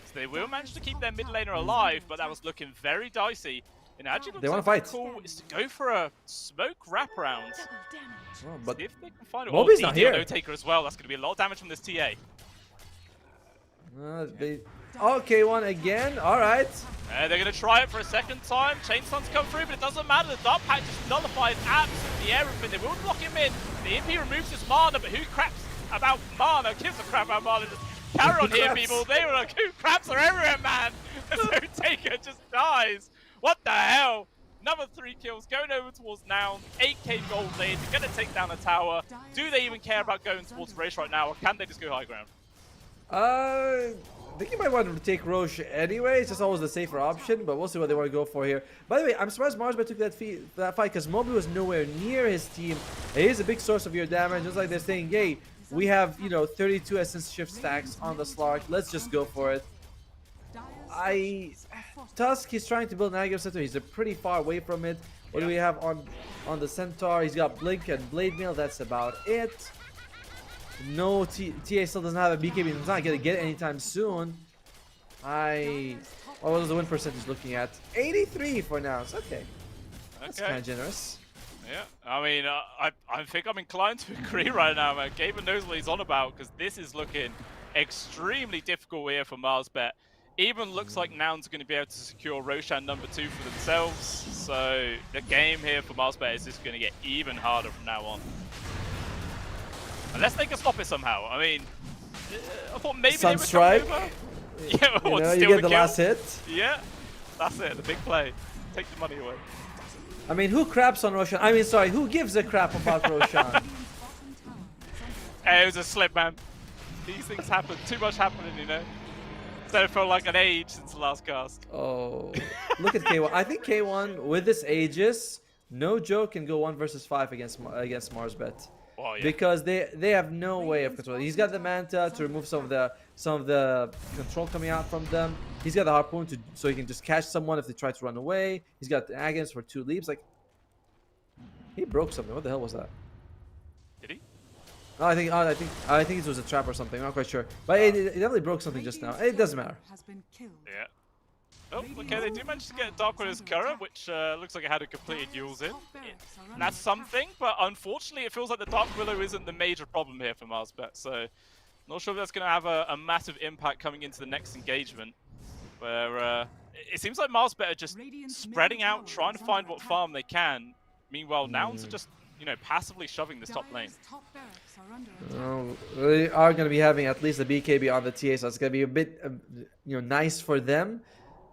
So they will manage to keep their mid laner alive, but that was looking very dicey. And actually looks They wanna like fight. cool is to go for a smoke wraparound. Oh, but See if they can find it. Moby's not here. No taker as well. That's going to be a lot of damage from this TA. Okay, one again. All right. They're going to try it for a second time. Chain Stun's come through, but it doesn't matter. The Dark Pact just nullifies absolutely everything. They will block him in. The MP removes his mana, but who craps about mana? Gives a crap about mana. Just carry on here, people. They were like, who craps are everywhere, man? So Taker just dies. What the hell? Another 3 kills going over towards Noun. 8k gold lead. They're going to take down a tower. Do they even care about going towards race right now, or can they just go high ground? I think you might want to take Roche anyway. It's just always the safer option, but we'll see what they want to go for here. By the way, I'm surprised Marsbet took that fight because Moby was nowhere near his team. It is a big source of your damage. Just like they're saying, hey, we have 32 essence shift stacks on the Slark. Let's just go for it. Tusk, he's trying to build an Aghanim Centaur. He's pretty far away from it. What do we have on the Centaur? He's got Blink and Blade Mail. That's about it. No, TA still doesn't have a BKB. He's not going to get it anytime soon. What was the win percentage looking at? 83 for now. It's okay. That's kind of generous. Yeah, I mean, I think I'm inclined to agree right now, man. Gaben knows what he's on about, because this is looking extremely difficult here for MarsBet. Even looks like Noun's going to be able to secure Roshan number 2 for themselves. So the game here for MarsBet is just going to get even harder from now on. Unless they can stop it somehow. I mean, I thought maybe Sunstrike. they would come over. Yeah, You know, you steal get the the kill. last hit. Yeah, that's it, the big play. Take the money away. I mean, who craps on Roshan? I mean, sorry, who gives a crap about Roshan? Hey, it was a slip, man. These things happen. Too much happening, you know. So it felt like an age since the last cast. Oh, look at K1. I think K1 with this Aegis, no joke, can go 1 versus 5 against MarsBet. Oh, yeah. Because they have no way of control. He's got the Manta to remove some of the control coming out from them. He's got the Harpoon so he can just catch someone if they try to run away. He's got the Agons for 2 leaps. Like, he broke something. What the hell was that? Did he? No, I think it was a trap or something. I'm not quite sure. But it definitely broke something just now. It doesn't matter. Yeah. Oh, okay, they do manage to get Dark Widow's current, which looks like it had a completed Yule's in. That's something, but unfortunately it feels like the Dark Willow isn't the major problem here for MarsBet, so not sure if that's going to have a massive impact coming into the next engagement, where it seems like MarsBet are just spreading out, trying to find what farm they can. Meanwhile, Nouns are just, you know, passively shoving this top lane. They are going to be having at least a BKB on the TA, so it's going to be a bit, nice for them.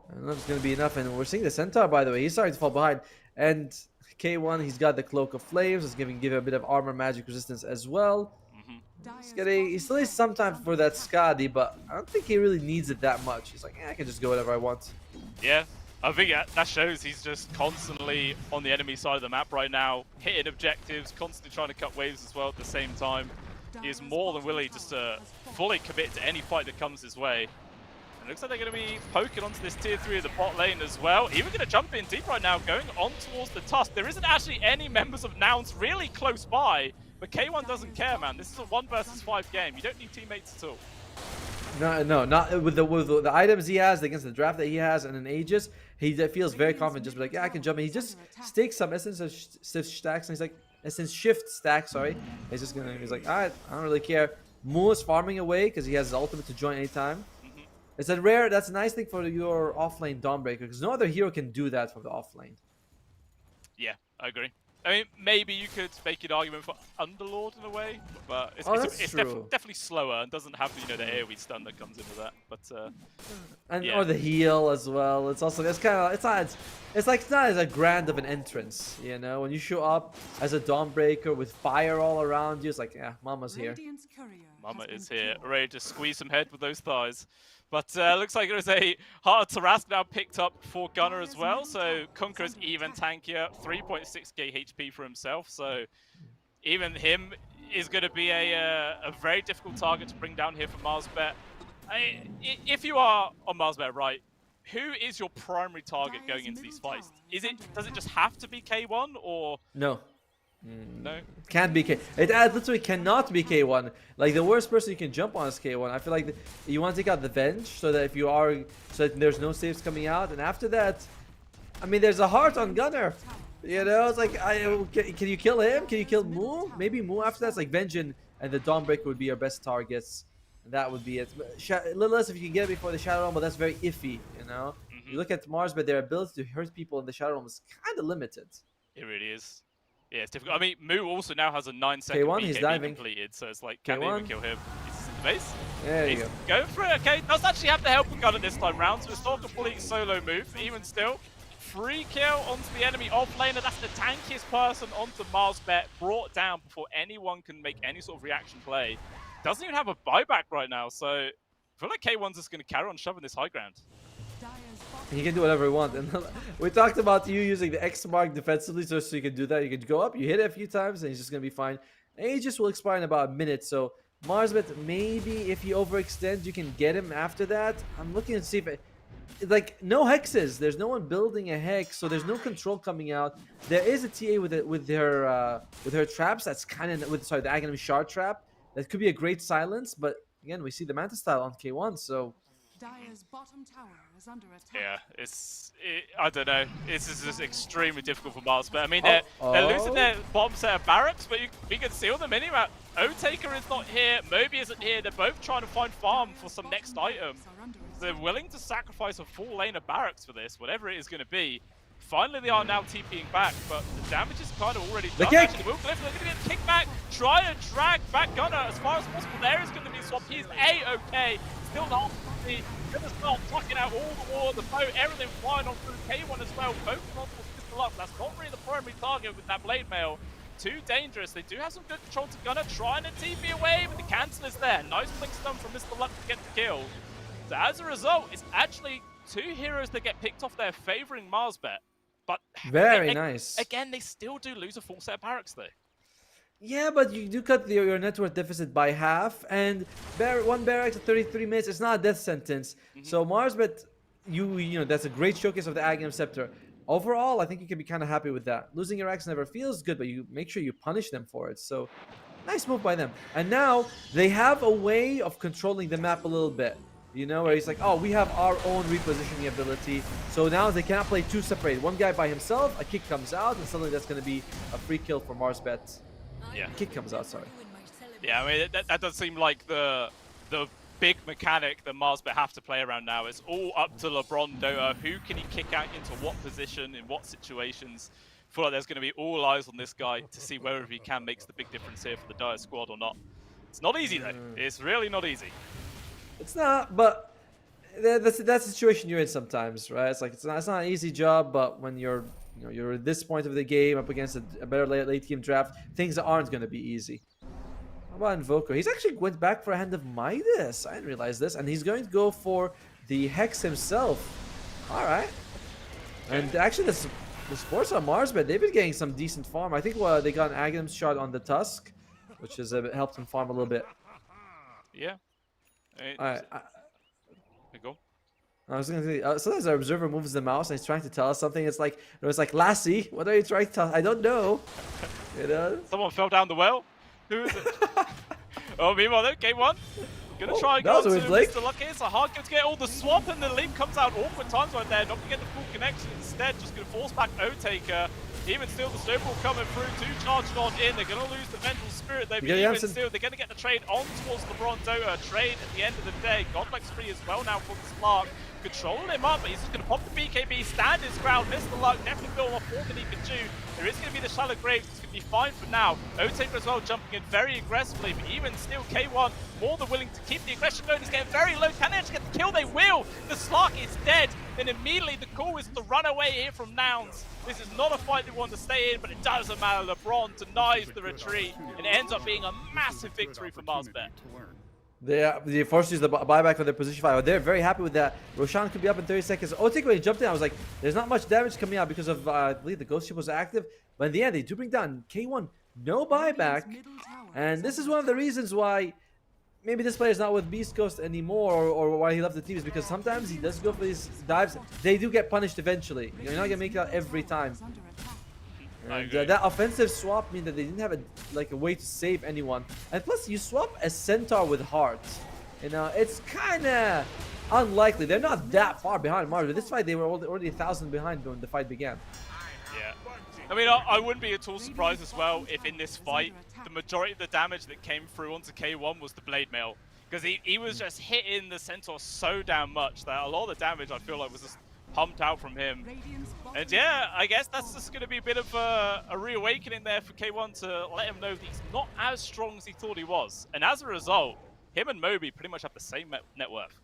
I don't know if it's going to be enough, and we're seeing the Centaur, by the way. He's starting to fall behind. And K1, he's got the Cloak of Flames. It's give him a bit of armor magic resistance as well. He still needs some time for that Skadi, but I don't think he really needs it that much. He's like, I can just go whatever I want. Yeah, I think that shows he's just constantly on the enemy side of the map right now, hitting objectives, constantly trying to cut waves as well at the same time. He is more than willing just to fully commit to any fight that comes his way. And it looks like they're going to be poking onto this tier 3 of the bot lane as well. Even going to jump in deep right now, going on towards the Tusk. There isn't actually any members of Nouns really close by, but K1 doesn't care, man. This is a 1 versus 5 game. You don't need teammates at all. No, not with the items he has against the draft that he has and an Aegis. He feels very confident, just be like, yeah, I can jump in. He just stakes some essence of shift stacks, and he's like, essence shift stack, sorry. He's like, alright, I don't really care. Mu is farming away because he has his ultimate to join anytime. It's that's a nice thing for your offlane Dawnbreaker, because no other hero can do that from the offlane. Yeah, I agree. I mean, maybe you could make an argument for Underlord in a way, but it's definitely slower and doesn't have the AoE stun that comes in with that. But or the heal as well. It's also it's not as a grand of an entrance, you know. When you show up as a Dawnbreaker with fire all around you, it's like, yeah, Mama's here. Mama is here, ready to squeeze some head with those thighs. But looks like there's a Heart of Tarask now picked up for Gunnar as well. So Conqueror's even tankier, 3.6k HP for himself. So even him is going to be a very difficult target to bring down here for MarsBet. If you are on MarsBet, right, who is your primary target going into these fights? Does it just have to be K1 or no? No, can't be K. It literally cannot be K1. Like, the worst person you can jump on is K1. I feel like you want to take out the Venge so that so that there's no saves coming out, and after that, I mean, there's a heart on Gunnar. You know, it's like, can you kill him? Can you kill Mu? Maybe Mu after that. It's like Venge and the Dawnbreaker would be your best targets, and that would be it. A little less if you can get it before the Shadow Realm, but that's very iffy. You know, you look at MarsBet, their ability to hurt people in the Shadow Realm is kind of limited. It really is. Yeah, it's difficult. I mean, Mu also now has a 9-second K1, he's diving. completed, so it's like, can they even kill him? He's in the base. There you go. Go for it. Okay, does actually have the help of Gunnar this time round, so it's not a complete solo move. Even still, free kill onto the enemy offlaner. That's the tankiest person onto MarsBet, brought down before anyone can make any sort of reaction play. Doesn't even have a buyback right now, so I feel like K1's just going to carry on shoving this high ground. He can do whatever he wants. And we talked about you using the X mark defensively, so you can do that. You can go up, you hit it a few times, and he's just going to be fine. Aegis will expire in about a minute, so MarsBet, maybe if you overextend, you can get him after that. I'm looking to see if like, no hexes. There's no one building a hex, so there's no control coming out. There is a TA with her traps. That's kind of the Aghanim Shard trap. That could be a great silence, but again, we see the Manta style on K1, so Dire's bottom tower is under attack. Yeah, I don't know. This is just extremely difficult for Mars. But I mean, they're losing their bottom set of barracks, but we can seal them anyway. O-Taker is not here. Moby isn't here. They're both trying to find farm for some next item. They're willing to sacrifice a full lane of barracks for this, whatever it is going to be. Finally, they are now TPing back, but the damage is kind of already done. Actually, Will Glyph looking to get a kickback. Try and drag back Gunner as far as possible. There is going to be a swap. He's A-okay. Still not going to start tucking out all the war, the boat, everything flying on through K1 as well. Both multiples pistol up. That's not really the primary target with that blade mail. Too dangerous. They do have some good control to Gunner, trying to TP away, but the cancel is there. Nice blink stun from Mr. Luck to get the kill. So as a result, it's actually 2 heroes that get picked off there, favoring Marsbet. But very nice. Again, they still do lose a full set of barracks though. Yeah, but you do cut your net worth deficit by half, and one barracks at 33 minutes is not a death sentence. So Marsbet, you know, that's a great showcase of the Aghanim Scepter. Overall, I think you can be kind of happy with that. Losing your axe never feels good, but you make sure you punish them for it. So nice move by them. And now they have a way of controlling the map a little bit. You know, where he's like, oh, we have our own repositioning ability. So now they cannot play 2 separate. One guy by himself, a kick comes out, and suddenly that's going to be a free kill for Marsbet. Yeah. Kick comes out, sorry. Yeah, I mean, that does seem like the big mechanic that Marsbet have to play around now. It's all up to LeBron Dota. Who can he kick out into what position, in what situations? I feel like there's going to be all eyes on this guy to see whether he can makes the big difference here for the Dire squad or not. It's not easy, though. It's really not easy. It's not, but that's the situation you're in sometimes, right? It's like it's not an easy job, but when you're at this point of the game up against a better late game draft, things aren't going to be easy. How about Invoker? He's actually went back for a Hand of Midas. I didn't realize this, and he's going to go for the Hex himself. All right, and actually the sports on Marsbet, they've been getting some decent farm. I think they got an Aghanim's shot on the Tusk, which has helped them farm a little bit. Yeah. Alright. Go. I was gonna say sometimes our observer moves the mouse and he's trying to tell us something. It's like Lassie, what are you trying to tell? I don't know. You know? Someone fell down the well. Who is it? Oh, meanwhile, okay, one. Gonna try and go to Mr. Lucky. It's a hard game to get all the swap, and the leap comes out awkward times right there. Not gonna get the full connection. Instead, just gonna force back O-Taker. Even still, the snowball coming through, 2 charged on in. They're going to lose the Vengeful Spirit, though, but even still, they're going to get the trade on towards LeBron Dota. Trade at the end of the day. Godlike's free as well now for the Slark. Controlling him up, but he's just going to pop the BKB, stand his ground. Mr. Luck definitely built off more than he could do. There is going to be the Shallow Graves. It's going to be fine for now. O-Taker as well jumping in very aggressively, but even still, K1 more than willing to keep the aggression going. He's getting very low. Can they actually get the kill? They will. The Slark is dead. Then immediately the call is to run away here from Nouns. This is not a fight they want to stay in, but it doesn't matter. LeBron denies the retreat, and it ends up being a massive victory for Marsbet. They forced to use the buyback for their position 5. They're very happy with that. Roshan could be up in 30 seconds. O-Taker, when he jumped in, I was like, there's not much damage coming out because of, I believe the Ghost Ship was active. But in the end, they do bring down K1. No buyback. And this is one of the reasons why maybe this player is not with Beast Ghost anymore, or why he left the team, is because sometimes he does go for these dives. They do get punished eventually. You're not going to make it out every time. And that offensive swap means that they didn't have a way to save anyone. And plus, you swap a Centaur with Hearts. You know, it's kind of unlikely. They're not that far behind Mars. But this fight, they were already 1,000 behind when the fight began. Yeah. I mean, I wouldn't be at all surprised as well if in this fight, the majority of the damage that came through onto K1 was the blade mail. Because he was just hitting the Centaur so damn much that a lot of the damage, I feel like, was just pumped out from him. And yeah, I guess that's just going to be a bit of a reawakening there for K1 to let him know that he's not as strong as he thought he was. And as a result, him and Moby pretty much have the same net worth.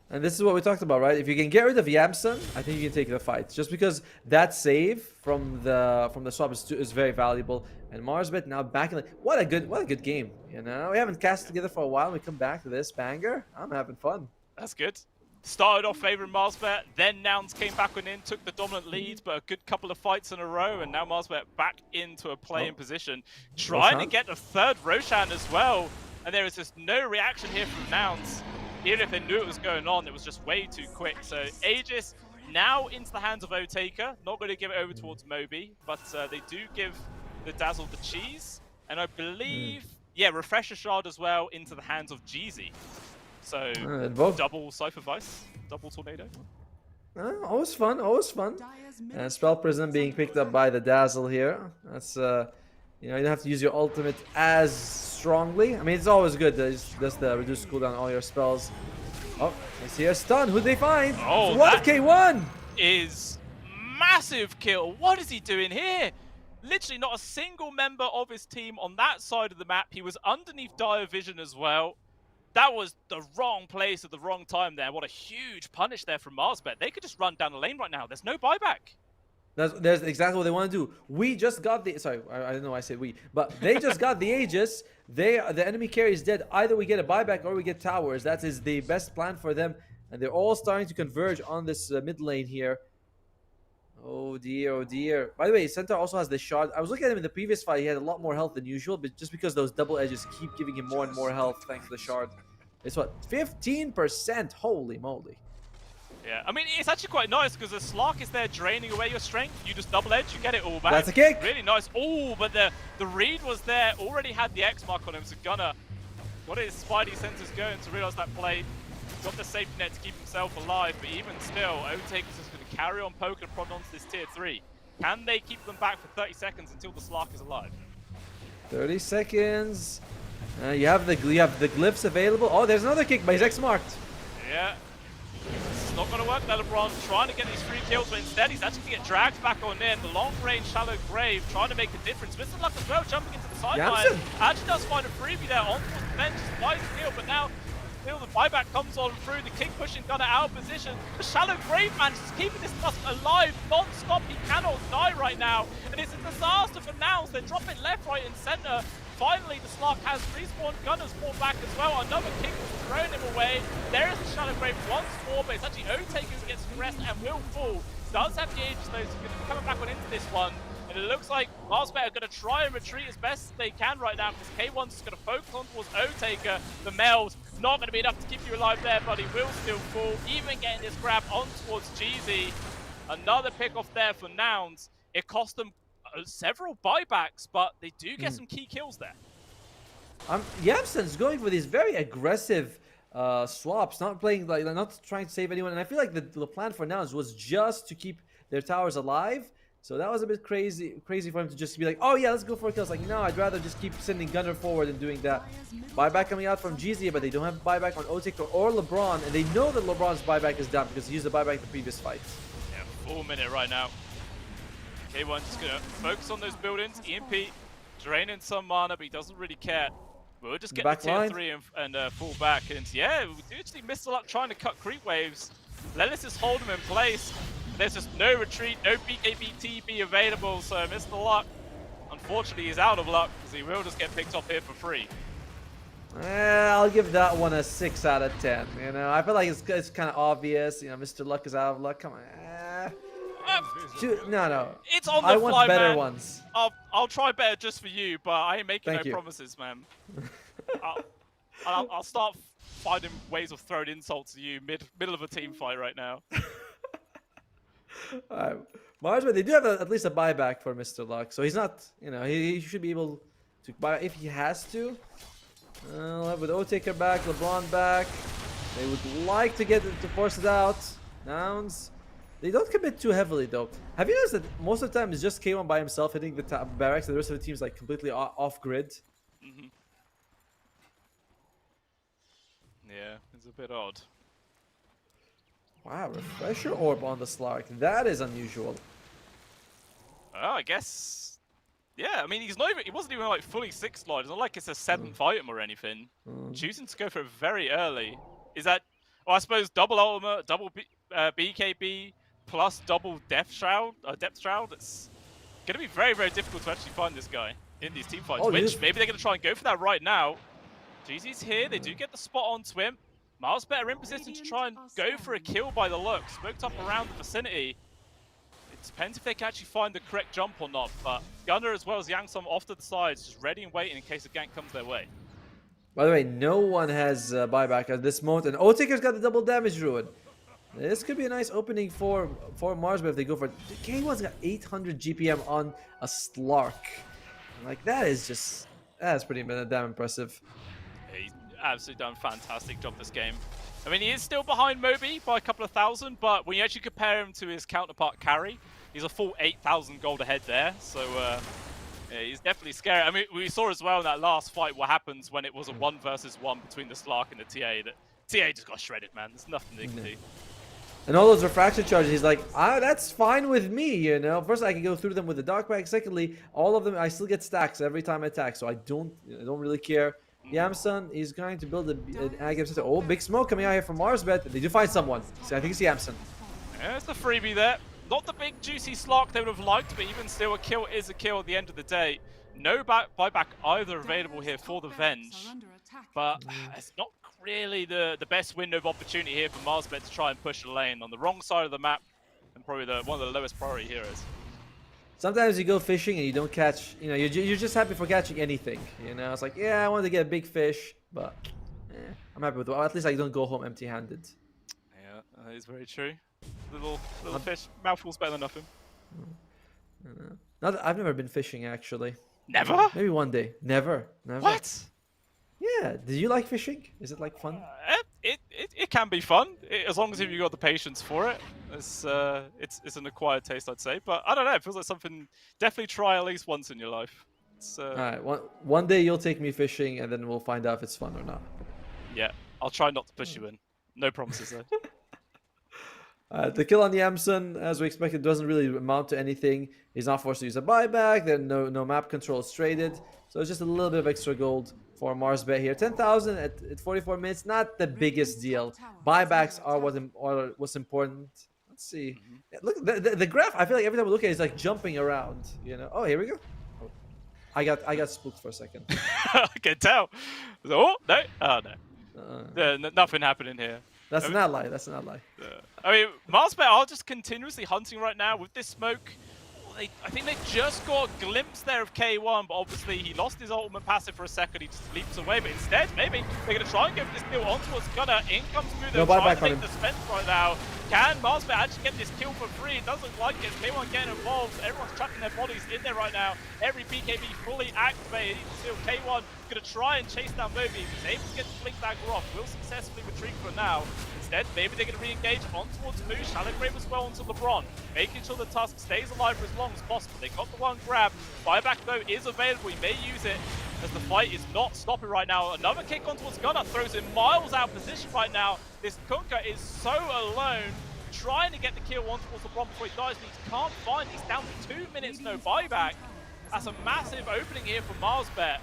And this is what we talked about, right? If you can get rid of Yamson, I think you can take the fight. Just because that save from the swap is very valuable. And Marsbet now back in. What a good game, you know? We haven't cast together for a while. We come back to this banger. I'm having fun. That's good. Started off favouring Marsbet, then Nouns came back on in, took the dominant lead, but a good couple of fights in a row, and now Marsbet back into a playing position. Trying to get a third Roshan as well, and there is just no reaction here from Nouns. Even if they knew it was going on, it was just way too quick. So Aegis now into the hands of O-Taker. Not going to give it over towards Moby, but they do give the Dazzle the cheese. And I believe, yeah, Refresher Shard as well into the hands of Jeezy. So both. double Cypher Vice, double Tornado. Always fun, always fun. And Spell Prism being picked up by the Dazzle here. That's you don't have to use your ultimate as strongly. I mean, it's always good to just reduce cooldown on all your spells. Oh, I see a stun. Who'd they find? Oh, what K1 is massive kill. What is he doing here? Literally not a single member of his team on that side of the map. He was underneath Dire Vision as well. That was the wrong place at the wrong time there. What a huge punish there from Marsbet. They could just run down the lane right now. There's no buyback. That's exactly what they want to do. We just got the... Sorry, I don't know why I said we. But they just got the Aegis. The enemy carry is dead. Either we get a buyback or we get towers. That is the best plan for them. And they're all starting to converge on this mid lane here. Oh dear, oh dear. By the way, Centaur also has the shard. I was looking at him in the previous fight. He had a lot more health than usual. But just because those double edges keep giving him more and more health thanks to the shard. It's what? 15%? Holy moly. Yeah, I mean, it's actually quite nice because the Slark is there draining away your strength. You just double edge, you get it all back. That's a kick. Really nice. Oh, but the read was there, already had the X mark on him, so Gunner got his Spidey senses going to realize that play. Got the safety net to keep himself alive, but even still, Otaker's just going to carry on poking and prod onto this tier 3. Can they keep them back for 30 seconds until the Slark is alive? 30 seconds. You have the glyphs available. Oh, there's another kick, but he's X marked. Yeah. It's not going to work there, LeBron. Trying to get these 3 kills, but instead he's actually going to get dragged back on in. The long-range shallow grave trying to make a difference. Mr. Luck as well, jumping into the sideline. Actually does find a freebie there on the bench. Nice deal, but now still the buyback comes on through. The kick pushing Gunner out of position. The shallow grave man is keeping this bus alive non-stop. He cannot die right now. And it's a disaster for Nouns. They're dropping left, right, and center. Finally, the Slark has respawned. Gunner's fought back as well. Another kick was thrown him away. There is the Shadow Grave once more, but it's actually Otaker who gets stressed and will fall. Does have the Aegis though, so he's going to be coming back on into this one. And it looks like Marsbet are going to try and retreat as best as they can right now because K1's just going to focus on towards Otaker. The Mel's not going to be enough to keep you alive there, but he will still fall. Even getting this grab on towards Jeezy. Another pick off there for Nouns. It cost them several buybacks, but they do get some key kills there. Yamsen's going for these very aggressive swaps, not playing not trying to save anyone. And I feel like the plan for Nouns was just to keep their towers alive. So that was a bit crazy for him to just be like, oh yeah, let's go for kills. Like, no, I'd rather just keep sending Gunner forward and doing that. Buyback coming out from GZ, but they don't have buyback on Otaker or LeBron, and they know that LeBron's buyback is down because he used the buyback the previous fight. Yeah, 4 minute right now. K1 just gonna focus on those buildings. EMP draining some mana, but he doesn't really care. We'll just get the tier 3 and fall back. And yeah, we do actually miss a lot trying to cut creep waves. Let's just hold him in place. There's just no retreat, no BKB TP available, so Mr. Luck, unfortunately, he's out of luck because he will just get picked off here for free. I'll give that one a 6 out of 10. You know, I feel like it's kind of obvious. You know, Mr. Luck is out of luck. Come on. No. It's on the I fly, want better man. ones. I'll try better just for you, but I ain't making Thank no you. promises, man. I'll start finding ways of throwing insults to you middle of a team fight right now. Marsbet, they do have at least a buyback for Mr. Luck, so he's not, you know, he should be able to buy if he has to. With Otaker back, LeBron back, they would like to force it out. Nouns, they don't commit too heavily though. Have you noticed that most of the time it's just K1 by himself hitting the barracks, and the rest of the team's like completely off grid? Yeah, it's a bit odd. Wow, refresher orb on the Slark. That is unusual. Oh, I guess. Yeah, I mean, he wasn't even like fully 6-slide. It's not like it's a 7th item or anything. Choosing to go for it very early. Is that, well, I suppose double ultimate, double BKB, plus double Depth Shroud? It's going to be very, very difficult to actually find this guy in these team fights, which maybe they're going to try and go for that right now. GZ's here. They do get the spot on to him. Marsbet are in position to try and go for a kill by the look. Smoked up around the vicinity. It depends if they can actually find the correct jump or not, but Gunner as well as Yangsong off to the sides, just ready and waiting in case a gank comes their way. By the way, no one has buyback at this moment, and Otaker's got the double damage ruin. This could be a nice opening for Marsbet if they go for it. K1's got 800 GPM on a Slark. Like, that's pretty damn impressive. absolutely done a fantastic job this game. I mean, he is still behind Moby by a couple of thousand, but when you actually compare him to his counterpart Carry, he's a full 8,000 gold ahead there. So yeah, he's definitely scary. I mean, we saw as well in that last fight what happens when it was a 1 versus 1 between the Slark and the TA. That TA just got shredded, man. There's nothing they can do. And all those refraction charges, he's like, that's fine with me, you know. First, I can go through them with the dark bag. Secondly, all of them, I still get stacks every time I attack, so I don't really care. Yamson is going to build an Agam system. Oh, big smoke coming out here from Marsbet. They do find someone. So I think it's Yamson. Yeah, it's the freebie there. Not the big juicy Slark they would have liked, but even still, a kill is a kill at the end of the day. No buyback either available here for the Venge, but it's not really the best window of opportunity here for Marsbet to try and push a lane on the wrong side of the map, and probably one of the lowest priority heroes. Sometimes you go fishing and you don't catch, you know, you're just happy for catching anything, you know. It's like, yeah, I wanted to get a big fish, but I'm happy with it. Well, at least I don't go home empty-handed. Yeah, that is very true. Little fish, mouthful's better than nothing. I've never been fishing, actually. Never? Maybe one day. Never. What? Yeah. Do you like fishing? Is it like fun? It can be fun as long as you've got the patience for it. It's an acquired taste, I'd say. But I don't know. It feels like something. Definitely try at least once in your life. All right. One day you'll take me fishing, and then we'll find out if it's fun or not. Yeah. I'll try not to push you in. No promises though. The kill on Yamson, as we expected, doesn't really amount to anything. He's not forced to use a buyback. Then no map control is traded. So it's just a little bit of extra gold for Marsbet here. 10,000 at 44 minutes, not the biggest deal. Buybacks are what's important. Let's see. Yeah, look, the graph, I feel like every time we look at it, it's like jumping around. You know? Oh, here we go. Oh. I got spooked for a second. I can tell. Oh, no. Oh, no. Nothing happening here. That's not lie. That's not lie. I mean, Marsbet are just continuously hunting right now with this smoke. I think they just got a glimpse there of K1, but obviously he lost his ultimate passive for a second. He just leaps away, but instead, maybe they're going to try and go for this kill on towards Gunner. In comes Smooth, they're trying to take the Spence right now. Can Marsbet actually get this kill for free? It doesn't look like it. K1 getting involved. Everyone's chucking their bodies in there right now. Every BKB fully activated. Still, K1 going to try and chase down Moby. He's able to get the Blink Dagger off. Will successfully retreat for now. Instead, maybe they're going to re-engage on towards Moo. Shallow Grave as well onto LeBron. Making sure the Tusk stays alive for as long as possible. They got the one grab. Buyback, though, is available. He may use it as the fight is not stopping right now. Another kick on towards Gunner. Throws him miles out of position right now. This Kunkka is so alone. Trying to get the kill on towards LeBron before he dies, but he can't find. He's down to 2 minutes, no buyback. That's a massive opening here for Marsbet.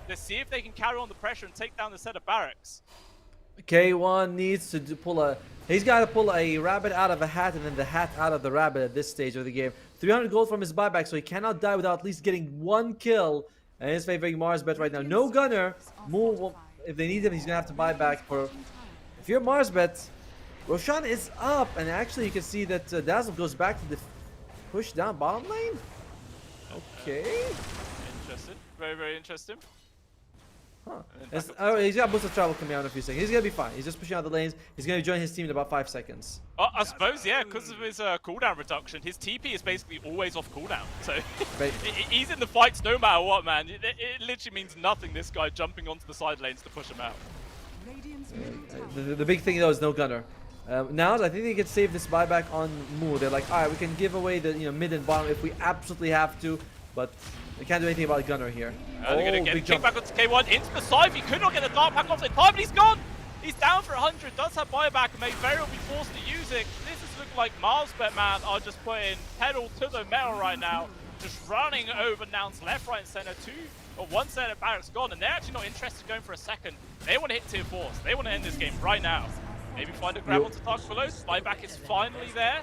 Let's see if they can carry on the pressure and take down the set of barracks. K1 needs to he's got to pull a rabbit out of a hat and then the hat out of the rabbit at this stage of the game. 300 gold from his buyback, so he cannot die without at least getting one kill. And he's favoring Marsbet right now. No gunner. Moo, if they need him, he's going to have to buy back. If you're Marsbet, Roshan is up. And actually, you can see that Dazzle goes back to the push down bottom lane. Okay. Interesting. Very, very interesting. Huh. He's got boost of travel coming out in a few seconds. He's going to be fine. He's just pushing out the lanes. He's going to join his team in about 5 seconds. I suppose, yeah, because of his cooldown reduction, his TP is basically always off cooldown. So he's in the fights no matter what, man. It literally means nothing, this guy jumping onto the side lanes to push him out. The big thing, though, is no gunner. Now, I think they can save this buyback on Moo. They're like, all right, we can give away the mid and bottom if we absolutely have to, but we can't do anything about Gunner here. They're going to get a kick back onto K1 into the side. He could not get the Dark Pack off in time, but he's gone. He's down for 100. Does have buyback and may very well be forced to use it. This is looking like Marsbet, man, are just putting pedal to the metal right now. Just running over Nouns left, right, and center. One set of barracks gone, and they're actually not interested in going for a second. They want to hit tier 4s. They want to end this game right now. Maybe find a grab onto Tark below. Buyback is finally there.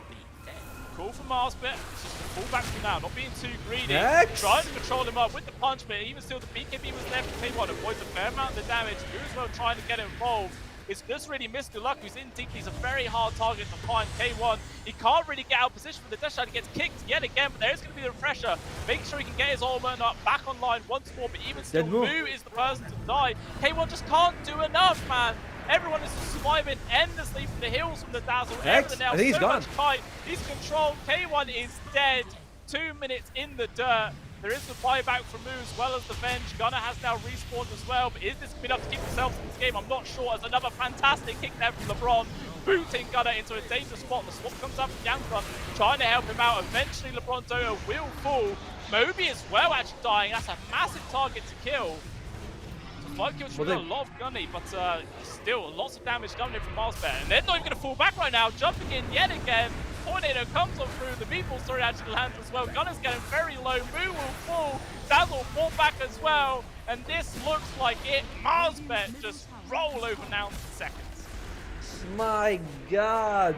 Cool for Marsbet. It's just a pull back for now, not being too greedy. Trying to control him up with the punch, but even still, the BKB was there for K1. Avoids a fair amount of the damage. Guzmo trying to get involved. It's just really Mr. Luck who's in deep. He's a very hard target to find. K1, he can't really get out of position for the dash shot. He gets kicked yet again, but there is going to be the pressure. Making sure he can get his ultimate up back online once more, but even still, Moo is the person to die. K1 just can't do enough, man. Everyone is surviving endlessly from the hills, from the Dazzle, everything else. So much kite. He's controlled. K1 is dead. 2 minutes in the dirt. There is the buyback from Moo as well as the Venge. Gunner has now respawned as well, but is this going to be enough to keep themselves in this game? I'm not sure. As another fantastic kick there from LeBron, booting Gunner into a dangerous spot. The swap comes up from Yamka, trying to help him out. Eventually, LeBron Dota will fall. Moby as well actually dying. That's a massive target to kill. Five kills from a lot of Gunny, but still lots of damage coming in from Marsbet. And they're not even going to fall back right now. Jumping in yet again. Tornado comes on through. The meatball story actually lands as well. Gunner's getting very low. Moo will fall. Dazzle fall back as well. And this looks like it. Marsbet just roll over now in seconds. My God,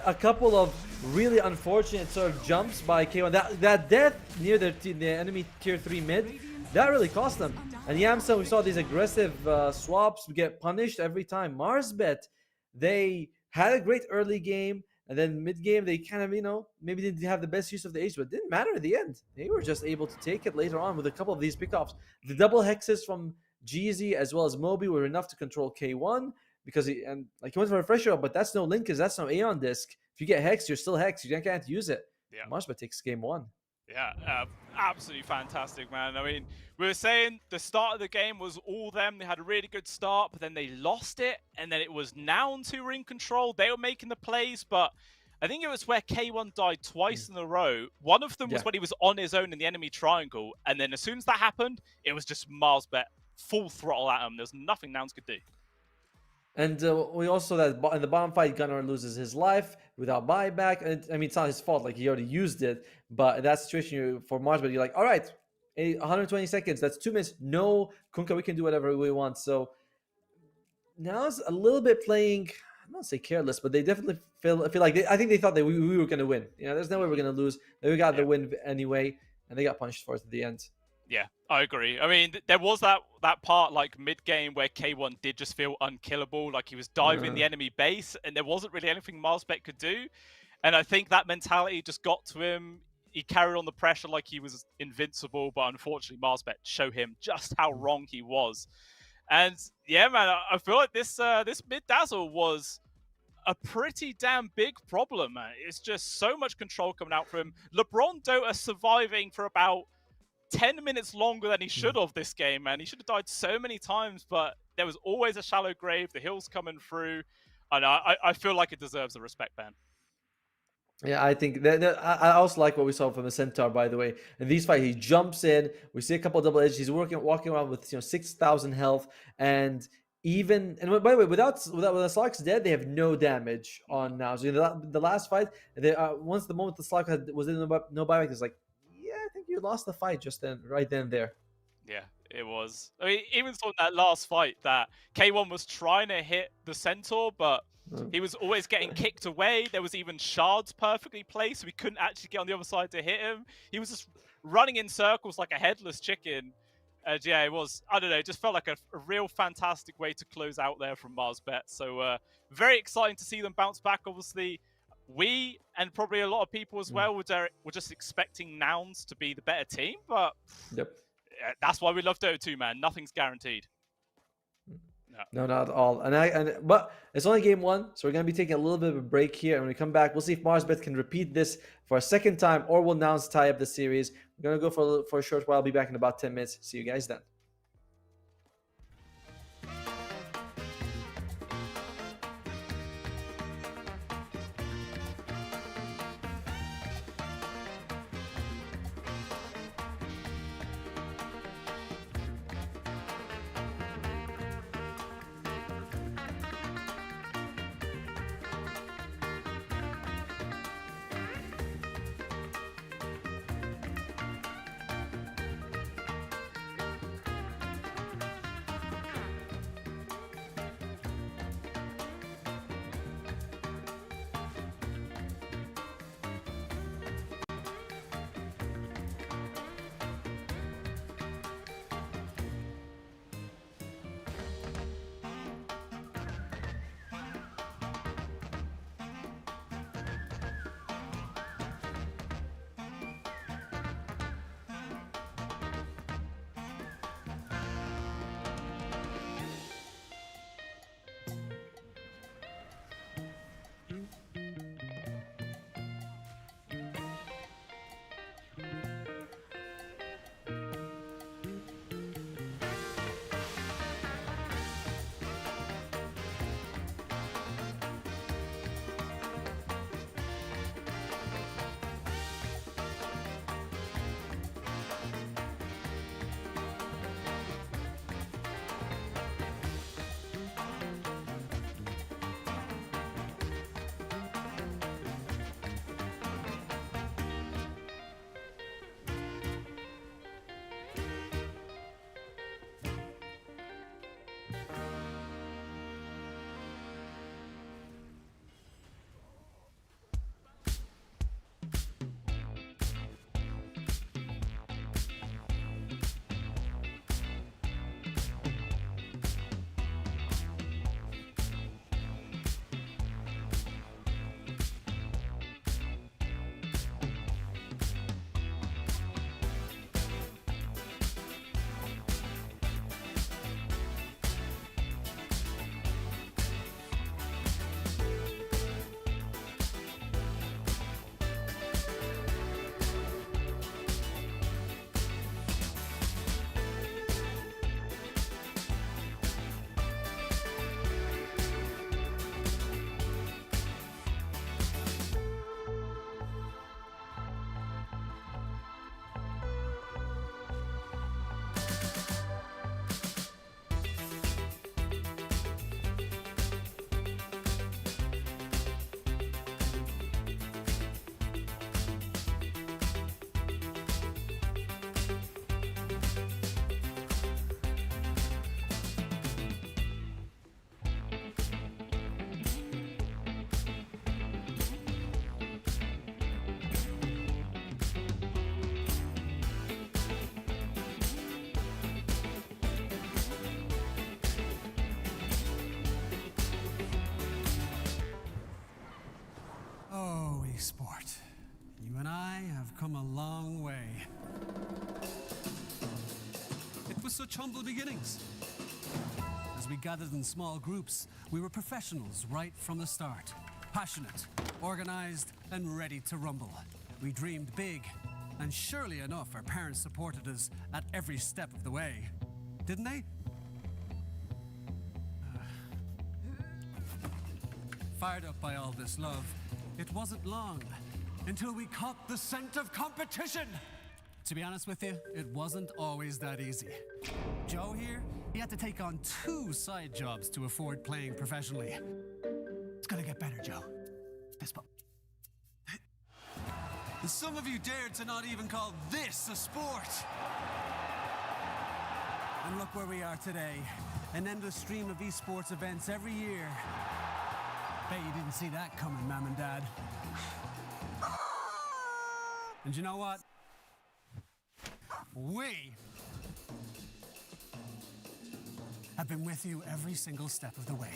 a couple of really unfortunate sort of jumps by K1. That death near the enemy tier 3 mid, that really cost them. And Yamsa, we saw these aggressive swaps get punished every time. Marsbet, they had a great early game, and then mid game they kind of, you know, maybe didn't have the best use of the age, but it didn't matter at the end. They were just able to take it later on with a couple of these pickoffs. The double hexes from Jeezy as well as Moby were enough to control K1. Because he went for a refresher, but that's no Linkers, that's no Aeon disc. If you get hexed, you're still hexed. You can't use it. Yeah. Marsbet takes game 1. Yeah, absolutely fantastic, man. I mean, we were saying the start of the game was all them. They had a really good start, but then they lost it, and then it was Nouns who were in control. They were making the plays, but I think it was where K1 died twice in a row. One of them was when he was on his own in the enemy triangle, and then as soon as that happened, it was just Marsbet full throttle at him. There's nothing Nouns could do. And we also that in the bottom fight, Gunnar loses his life without buyback. And I mean, it's not his fault; like he already used it. But in that situation, for Marsbet, you're like, all right, 120 seconds. That's 2 minutes. No, Kunkka, we can do whatever we want. So now it's a little bit playing. I'm not say careless, but they definitely feel like I think they thought that we were going to win. You know, there's no way we're going to lose. We got the win anyway, and they got punished for it at the end. Yeah, I agree. I mean, there was that part like mid-game where K1 did just feel unkillable, like he was diving the enemy base, and there wasn't really anything Marsbet could do. And I think that mentality just got to him. He carried on the pressure like he was invincible, but unfortunately Marsbet showed him just how wrong he was. And yeah, man, I feel like this mid-dazzle was a pretty damn big problem, man. It's just so much control coming out from him. LeBron Dota surviving for about 10 minutes longer than he should have this game, man. He should have died so many times, but there was always a shallow grave, the hills coming through, and I feel like it deserves the respect ban. Yeah, I think I also like what we saw from the Centaur, by the way. In these fights, he jumps in. We see a couple of double edges. He's walking around with 6,000 health, and by the way, without the Slug's dead, they have no damage on now. So the last fight, once the moment the Slug was in no buyback, it's like, I think you lost the fight just then, right then and there. Yeah, it was. I mean, even saw in that last fight that K1 was trying to hit the Centaur, but he was always getting kicked away. There was even shards perfectly placed, so we couldn't actually get on the other side to hit him. He was just running in circles like a headless chicken. Yeah, it was, I don't know, it just felt like a real fantastic way to close out there from Marsbet. So very exciting to see them bounce back, obviously. We, and probably a lot of people as well, were just expecting Nouns to be the better team, but that's why we love Dota 2, man. Nothing's guaranteed. No, not at all. But it's only game 1, so we're going to be taking a little bit of a break here. And when we come back, we'll see if Marsbet can repeat this for a second time, or will Nouns tie up the series. We're going to go for a short while. I'll be back in about 10 minutes. See you guys then. Oh, esport. You and I have come a long way. It was such humble beginnings. As we gathered in small groups, we were professionals right from the start. Passionate, organized, and ready to rumble. We dreamed big, and surely enough, our parents supported us at every step of the way. Didn't they? Fired up by all this love, it wasn't long until we caught the scent of competition. To be honest with you, it wasn't always that easy. Joe here, he had to take on 2 side jobs to afford playing professionally. It's gonna get better, Joe. Fist bump. Some of you dared to not even call this a sport. And look where we are today. An endless stream of esports events every year. Bet you didn't see that coming, Mom and Dad. And you know what? We have been with you every single step of the way.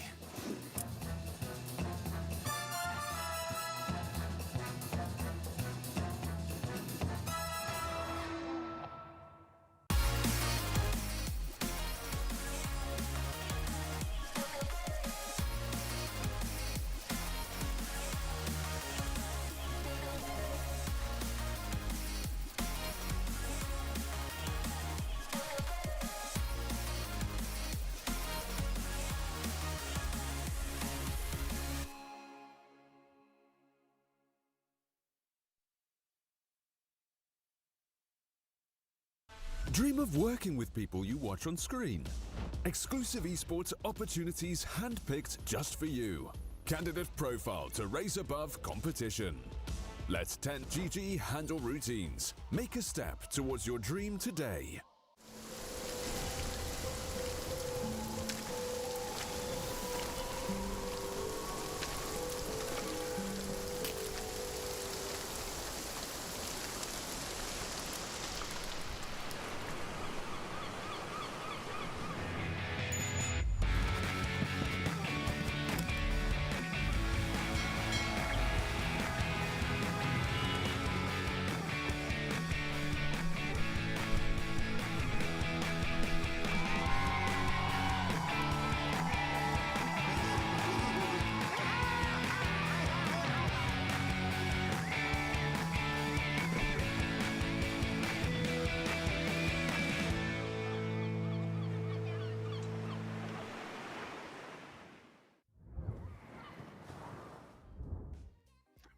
Dream of working with people you watch on screen. Exclusive esports opportunities handpicked just for you. Candidate profile to raise above competition. Let 10GG handle routines. Make a step towards your dream today.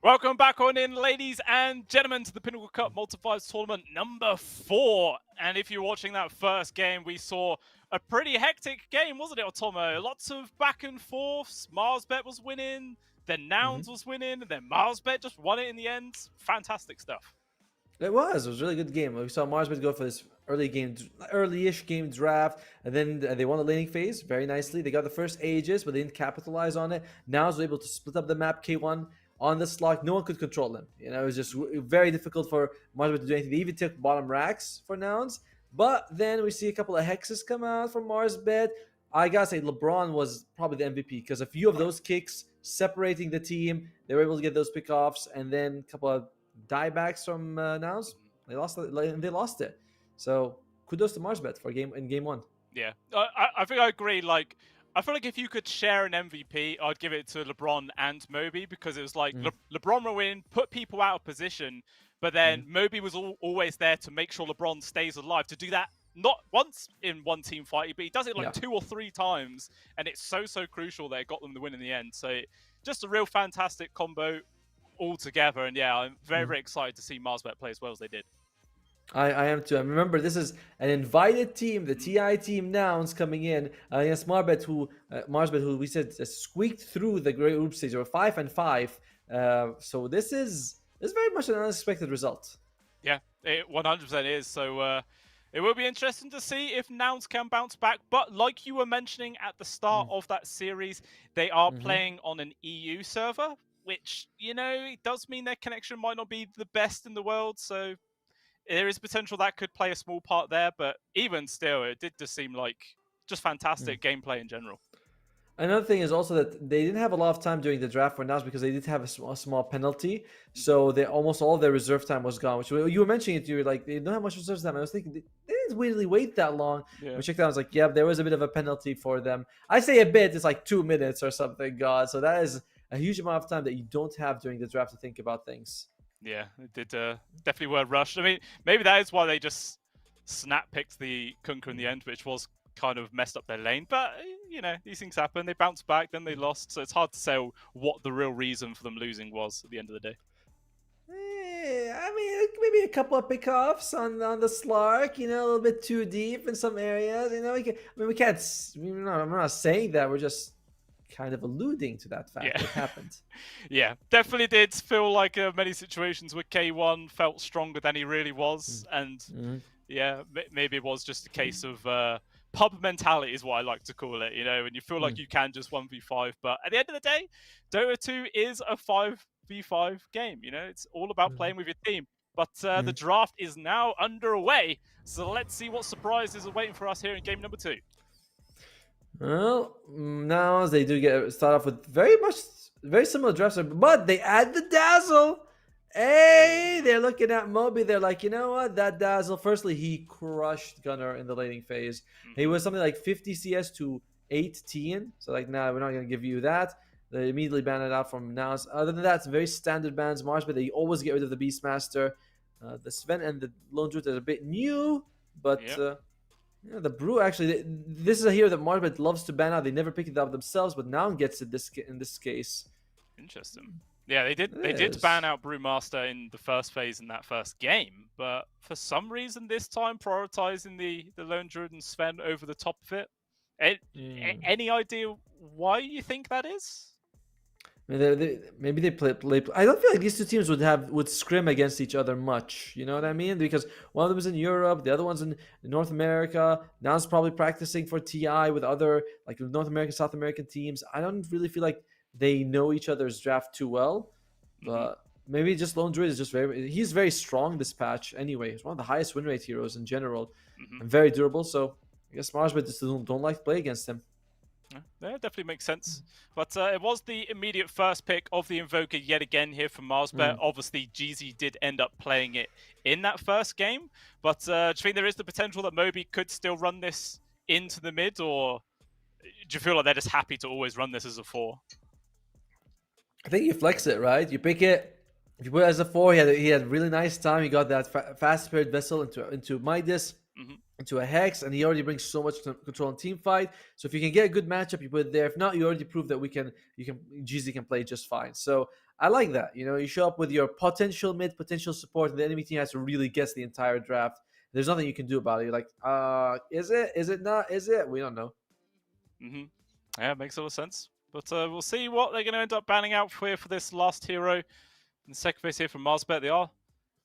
Welcome back on in, ladies and gentlemen, to the Pinnacle Cup Multipliers Tournament number 4. And if you're watching that first game, we saw a pretty hectic game, wasn't it, Otomo? Lots of back and forths. Marsbet was winning, then Nouns was winning, and then Marsbet just won it in the end. Fantastic stuff. It was a really good game. We saw Marsbet go for this early-ish game draft, and then they won the laning phase very nicely. They got the first Aegis, but they didn't capitalize on it. Nouns was able to split up the map K1 on the slot. No one could control them. You know, it was just very difficult for Marsbet to do anything. They even took bottom racks for Nouns. But then we see a couple of hexes come out from Marsbet. I gotta say, LeBron was probably the MVP because a few of those kicks separating the team, they were able to get those pickoffs, and then a couple of diebacks from Nouns. They lost it. So kudos to Marsbet for game 1. Yeah, I think I agree. Like, I feel like if you could share an MVP, I'd give it to LeBron and Moby, because it was like LeBron will win, put people out of position, but then Moby was always there to make sure LeBron stays alive. To do that not once in one team fight, but he does it like 2 or 3 times, and it's so crucial that it got them the win in the end. So just a real fantastic combo altogether, and yeah, I'm very excited to see Marsbet play as well as they did. I am too. And remember, this is an invited team, the TI team Nouns coming in against Marsbet, who we said squeaked through the group stage. They were 5-5. So this is very much an unexpected result. Yeah, it 100% is. So it will be interesting to see if Nouns can bounce back. But like you were mentioning at the start of that series, they are playing on an EU server, which, you know, it does mean their connection might not be the best in the world. So there is potential that could play a small part there, but even still, it did just seem like just fantastic gameplay in general. Another thing is also that they didn't have a lot of time during the draft for Nas because they did have a small penalty. So they almost all their reserve time was gone. Which you were mentioning it, you were like, they don't have much reserve time. I was thinking they didn't really wait that long. Yeah. We checked out. I was like, yeah, there was a bit of a penalty for them. I say a bit, it's like 2 minutes or something. God, so that is a huge amount of time that you don't have during the draft to think about things. Yeah, it did definitely were rushed. I mean, maybe that is why they just snap picked the Kunka in the end, which was kind of messed up their lane. But you know, these things happen. They bounced back, then they lost. So it's hard to say what the real reason for them losing was at the end of the day. I mean, maybe a couple of pickoffs on the Slark, you know, a little bit too deep in some areas. You know, we can't. I'm not saying that. We're just kind of alluding to that fact that happened. Yeah, definitely did feel like many situations where K1 felt stronger than he really was, and yeah, maybe it was just a case of pub mentality is what I like to call it. You know, and you feel like you can just 1v5, but at the end of the day, Dota 2 is a 5v5 game. You know, it's all about playing with your team. But the draft is now underway, so let's see what surprises are waiting for us here in game number 2. Well, now they do start off with very similar drafts, but they add the Dazzle. Hey, they're looking at Moby. They're like, you know what? That Dazzle. Firstly, he crushed Gunnar in the laning phase. He was something like 50 CS to 18. So like, nah, we're not gonna give you that. They immediately banned it out from now. Other than that, it's very standard bans. Mars, but they always get rid of the Beastmaster. The Sven and the Lone Druid are a bit new, but. Yeah, the Brew actually. This is a hero that Marbet loves to ban out. They never pick it up themselves, but now gets it in this case. Interesting. Yeah, they did ban out Brewmaster in the first phase in that first game, but for some reason this time prioritizing the Lone Druid and Sven over the top of it. Any idea why you think that is? Maybe they play. I don't feel like these two teams would scrim against each other much. You know what I mean? Because one of them is in Europe, the other one's in North America. Now it's probably practicing for TI with other like North American, South American teams. I don't really feel like they know each other's draft too well. But maybe just Lone Druid is just he's very strong this patch anyway. He's one of the highest win rate heroes in general and very durable. So I guess Marsbet just don't like to play against him. Yeah, definitely makes sense. But it was the immediate first pick of the Invoker yet again here from Marsbet. Obviously, Jeezy did end up playing it in that first game. But do you think there is the potential that Moby could still run this into the mid? Or do you feel like they're just happy to always run this as a 4? I think you flex it, right? You pick it. If you put it as a 4, he had really nice time. He got that fast spirit vessel into Midas. Into a Hex, and he already brings so much control in team fight. So if you can get a good matchup, you put it there. If not, you already proved that GZ can play just fine. So I like that. You know, you show up with your potential mid, potential support, and the enemy team has to really guess the entire draft. There's nothing you can do about it. You're like, is it? Is it not? Is it? We don't know. Yeah, it makes a lot of sense. But we'll see what they're going to end up banning out for this last hero in the second phase here from Marsbet. They are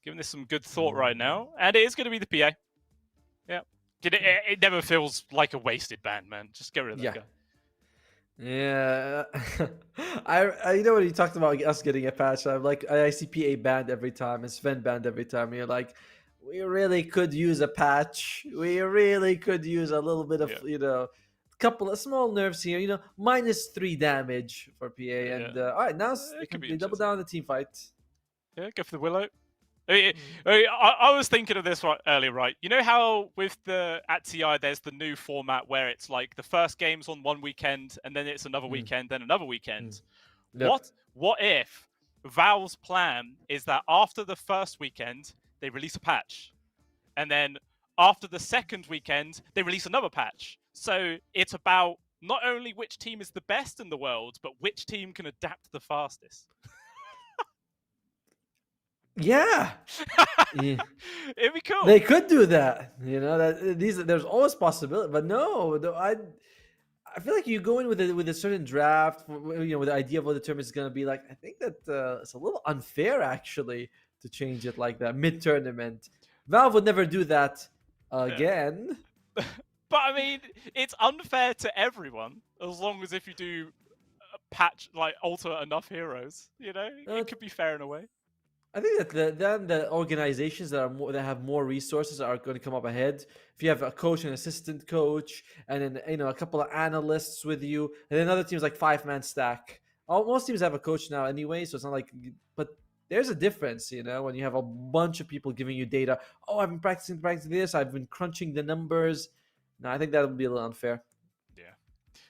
giving this some good thought right now, and it is going to be the PA. Yeah, it never feels like a wasted ban, man. Just get rid of that guy. Yeah, I you know when you talked about us getting a patch, I'm like I see PA banned every time and Sven banned every time. And you're like, we really could use a patch. We really could use a little bit of couple of small nerfs here. You know, -3 damage for PA, and all right, now they double down on the team fight. Yeah, go for the Willow. I was thinking of this earlier, right? You know how with at TI there's the new format where it's like the first game's on one weekend and then it's another weekend, then another weekend. Yep. What if Valve's plan is that after the first weekend they release a patch, and then after the second weekend they release another patch? So it's about not only which team is the best in the world, but which team can adapt the fastest. Yeah. It'd be cool. They could do that. You know, there's always possibility, but no, I feel like you go in with a certain draft, with the idea of what the tournament is going to be like. I think that it's a little unfair actually to change it like that mid-tournament. Valve would never do that again. But I mean, it's unfair to everyone as long as if you do patch alter enough heroes. You know, it could be fair in a way. I think that then the organizations that have more resources are going to come up ahead. If you have a coach and assistant coach, and then a couple of analysts with you, and then other teams like 5-man stack. Most teams have a coach now anyway, so it's not like. But there's a difference, when you have a bunch of people giving you data. Oh, I've been practicing this. I've been crunching the numbers. No, I think that would be a little unfair. Yeah,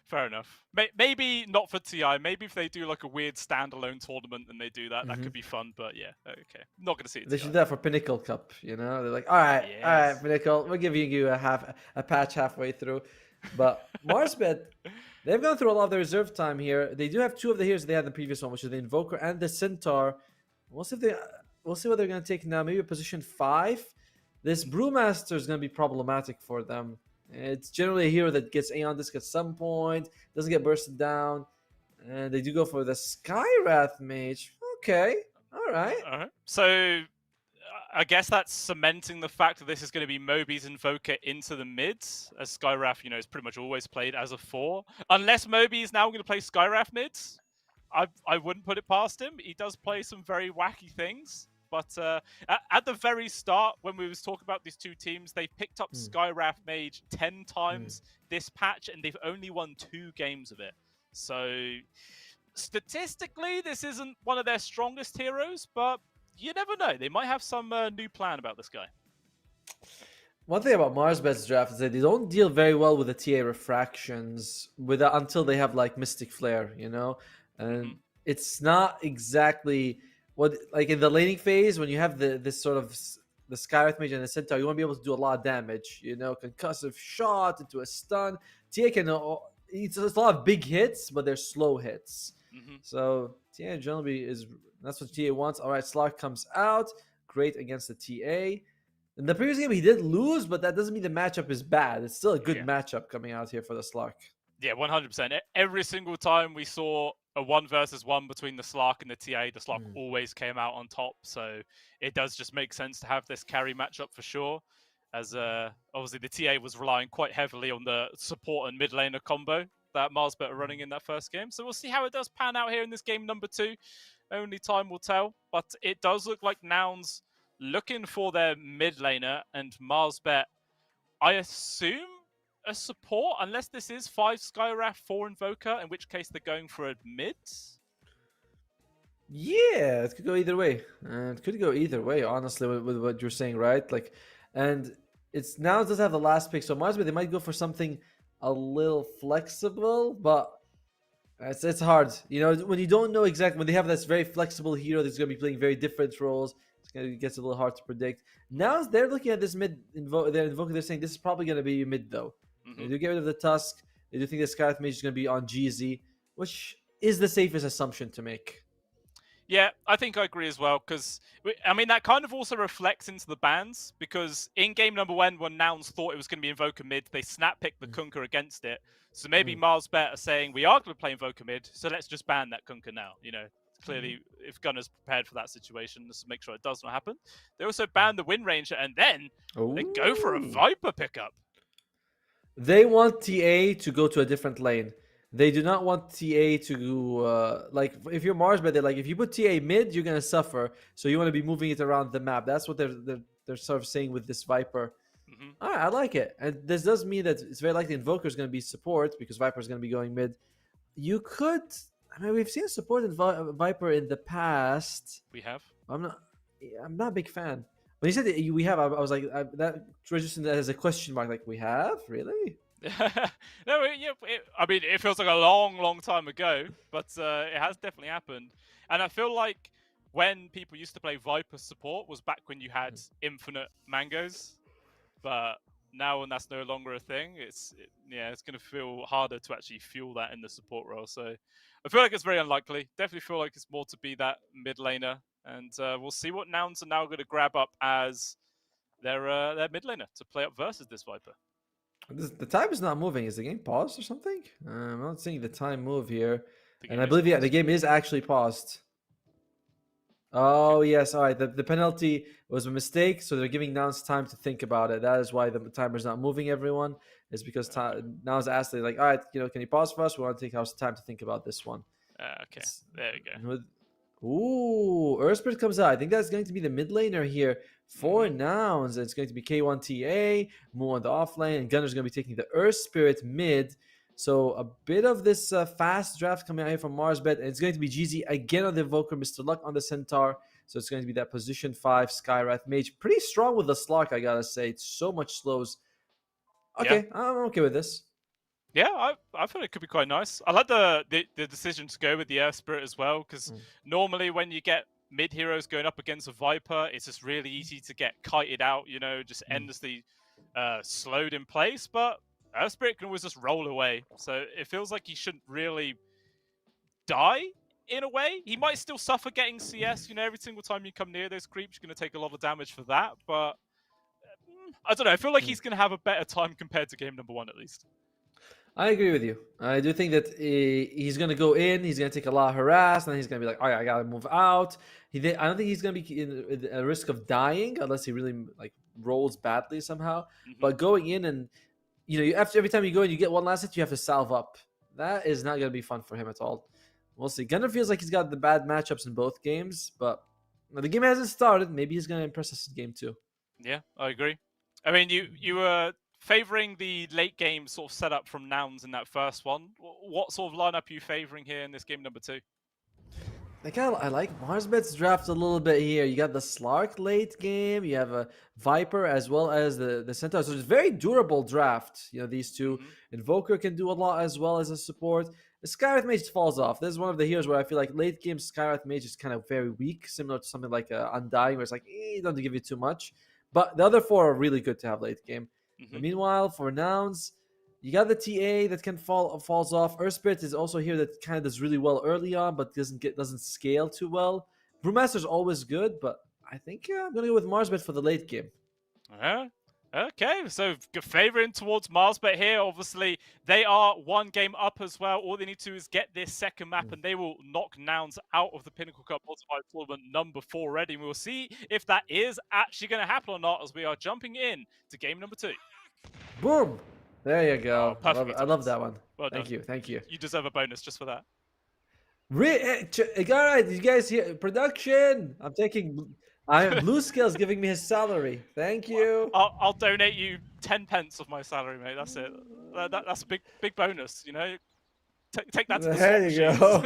fair enough. Maybe not for TI. Maybe if they do like a weird standalone tournament and they do that, that could be fun. But yeah, okay. Not going to see it. They should do that for Pinnacle Cup, They're like, all right, Pinnacle, we're giving you a patch halfway through. But Marsbet, they've gone through a lot of their reserve time here. They do have 2 of the heroes they had in the previous one, which is the Invoker and the Centaur. We'll see what they're going to take now. Maybe position 5. This Brewmaster is going to be problematic for them. It's generally a hero that gets Aeon Disc at some point, doesn't get bursted down, and they do go for the Skywrath Mage. Okay, all right. So I guess that's cementing the fact that this is going to be Moby's Invoker into the mids, as Skywrath, is pretty much always played as a 4. Unless Moby is now going to play Skywrath mids, I wouldn't put it past him. He does play some very wacky things. But at the very start, when we was talking about these 2 teams, they picked up Skywrath Mage 10 times this patch, and they've only won 2 games of it. So statistically, this isn't one of their strongest heroes, but you never know. They might have some new plan about this guy. One thing about Marsbet's draft is that they don't deal very well with the TA refractions until they have like Mystic Flare, and it's not exactly what, like in the laning phase when you have this sort of the Skywrath Mage and the Centaur, you want to be able to do a lot of damage, concussive shot into a stun. TA can it's a lot of big hits, but they're slow hits. So TA generally that's what TA wants. All right, Slark comes out, great against the TA. In the previous game, he did lose, but that doesn't mean the matchup is bad. It's still a good matchup coming out here for the Slark. Yeah, 100%. Every single time we saw a 1-versus-1 between the Slark and the TA, the Slark always came out on top. So it does just make sense to have this carry matchup for sure. As obviously the TA was relying quite heavily on the support and mid laner combo that Marsbet are running in that first game. So we'll see how it does pan out here in this game number 2. Only time will tell. But it does look like Nouns looking for their mid laner, and Marsbet, I assume, a support, unless this is 5 Skywrath, 4 Invoker, in which case they're going for a mid. Yeah, it could go either way. Honestly, with what you're saying, right? And it's now it does have the last pick, so Marsbet, they might go for something a little flexible, but it's hard. When you don't know exactly, when they have this very flexible hero that's going to be playing very different roles, it gets a little hard to predict. Now they're looking at this mid Invoker. They're saying this is probably going to be mid though. They do get rid of the Tusk. They do think the Skywrath Mage is going to be on GZ, which is the safest assumption to make. Yeah, I think I agree as well, because, that kind of also reflects into the bans, because in game number 1, when Nouns thought it was going to be Invoker mid, they snap-picked the Kunkka against it. So maybe Marsbet are saying, we are going to play Invoker mid, so let's just ban that Kunkka now. Clearly, if Gunner's prepared for that situation, just to make sure it does not happen. They also ban the Wind Ranger, and then they go for a Viper pickup. They want TA to go to a different lane. They do not want TA to if you're Marsbet, they're like, if you put TA mid, you're gonna suffer. So you want to be moving it around the map. That's what they're sort of saying with this Viper. All right, I like it, and this does mean that it's very likely Invoker is going to be support because Viper is going to be going mid. You could, we've seen support in Viper in the past. We have. I'm not a big fan. When you said that we have, I was like, that registered as a question mark. Like, we have? Really? No, it feels like a long, long time ago, but it has definitely happened. And I feel like when people used to play Viper support was back when you had infinite mangoes, but now when that's no longer a thing, it's going to feel harder to actually fuel that in the support role. So I feel like it's very unlikely. Definitely feel like it's more to be that mid laner, and we'll see what Nouns are now going to grab up as their mid laner to play up versus this Viper. The time is not moving. Is the game paused or something? I'm not seeing the time move here. And I believe, the game is actually paused. Oh, yes. All right. The penalty was a mistake, so they're giving Nouns time to think about it. That is why the timer's not moving, everyone. It's because Nouns asked, they're like, all right, can you pause for us? We want to take our time to think about this one. Okay. There we go. Ooh, Earthspirit comes out. I think that's going to be the mid laner here for Nouns. It's going to be K1 TA, Moo on the off lane, and Gunner's going to be taking the Earthspirit mid. So a bit of this fast draft coming out here from Marsbet. And it's going to be GZ again on the Evoker, Mr. Luck on the Centaur. So it's going to be that position 5 Skywrath Mage. Pretty strong with the Slark, I gotta say. It's so much slows. Okay, yeah. I'm okay with this. Yeah, I thought it could be quite nice. I like the decision to go with the Earth Spirit as well, because normally when you get mid heroes going up against a Viper, it's just really easy to get kited out, you know, just endlessly slowed in place. But Earth Spirit can always just roll away. So it feels like he shouldn't really die in a way. He might still suffer getting CS, you know, every single time you come near those creeps, you're going to take a lot of damage for that. But I don't know, I feel like he's going to have a better time compared to game number 1 at least. I agree with you. I do think that he's going to go in, he's going to take a lot of harass, and then he's going to be like, all right, I got to move out. I don't think he's going to be in a risk of dying unless he really like rolls badly somehow. But going in and, you know, after every time you go in, you get one last hit, you have to salve up. That is not going to be fun for him at all. We'll see. Gunner feels like he's got the bad matchups in both games, but the game hasn't started. Maybe he's going to impress us in game 2. Yeah, I agree. I mean, you were favoring the late game sort of setup from Nouns in that first one. What sort of lineup are you favoring here in this game number 2? I like Marsbet's draft a little bit here. You got the Slark late game. You have a Viper as well as the Centaur. So it's a very durable draft. You know, these two. Invoker can do a lot as well as a support. The Skywrath Mage falls off. This is one of the heroes where I feel like late game Skywrath Mage is kind of very weak, similar to something like Undying, where it's like, don't give you too much. But the other 4 are really good to have late game. Meanwhile, for Nouns, you got the TA that can falls off. Earth Spirit is also here that kind of does really well early on, but doesn't scale too well. Brewmaster's always good, but I think I'm gonna go with Marsbet for the late game. Okay, so favouring towards Marsbet here. Obviously, they are 1 game up as well. All they need to do is get this second map, and they will knock Nouns out of the Pinnacle Cup Multiplier Tournament number 4 already. And we'll see if that is actually going to happen or not as we are jumping in to game number 2. Boom! There you go. Oh, I love that one. Well Thank you. You deserve a bonus just for that. All right, you guys hear production? Blue Scale's giving me his salary. Thank you. I'll donate you 10 pence of my salary, mate. That's it. That's a big bonus, you know. Take that to the There you go.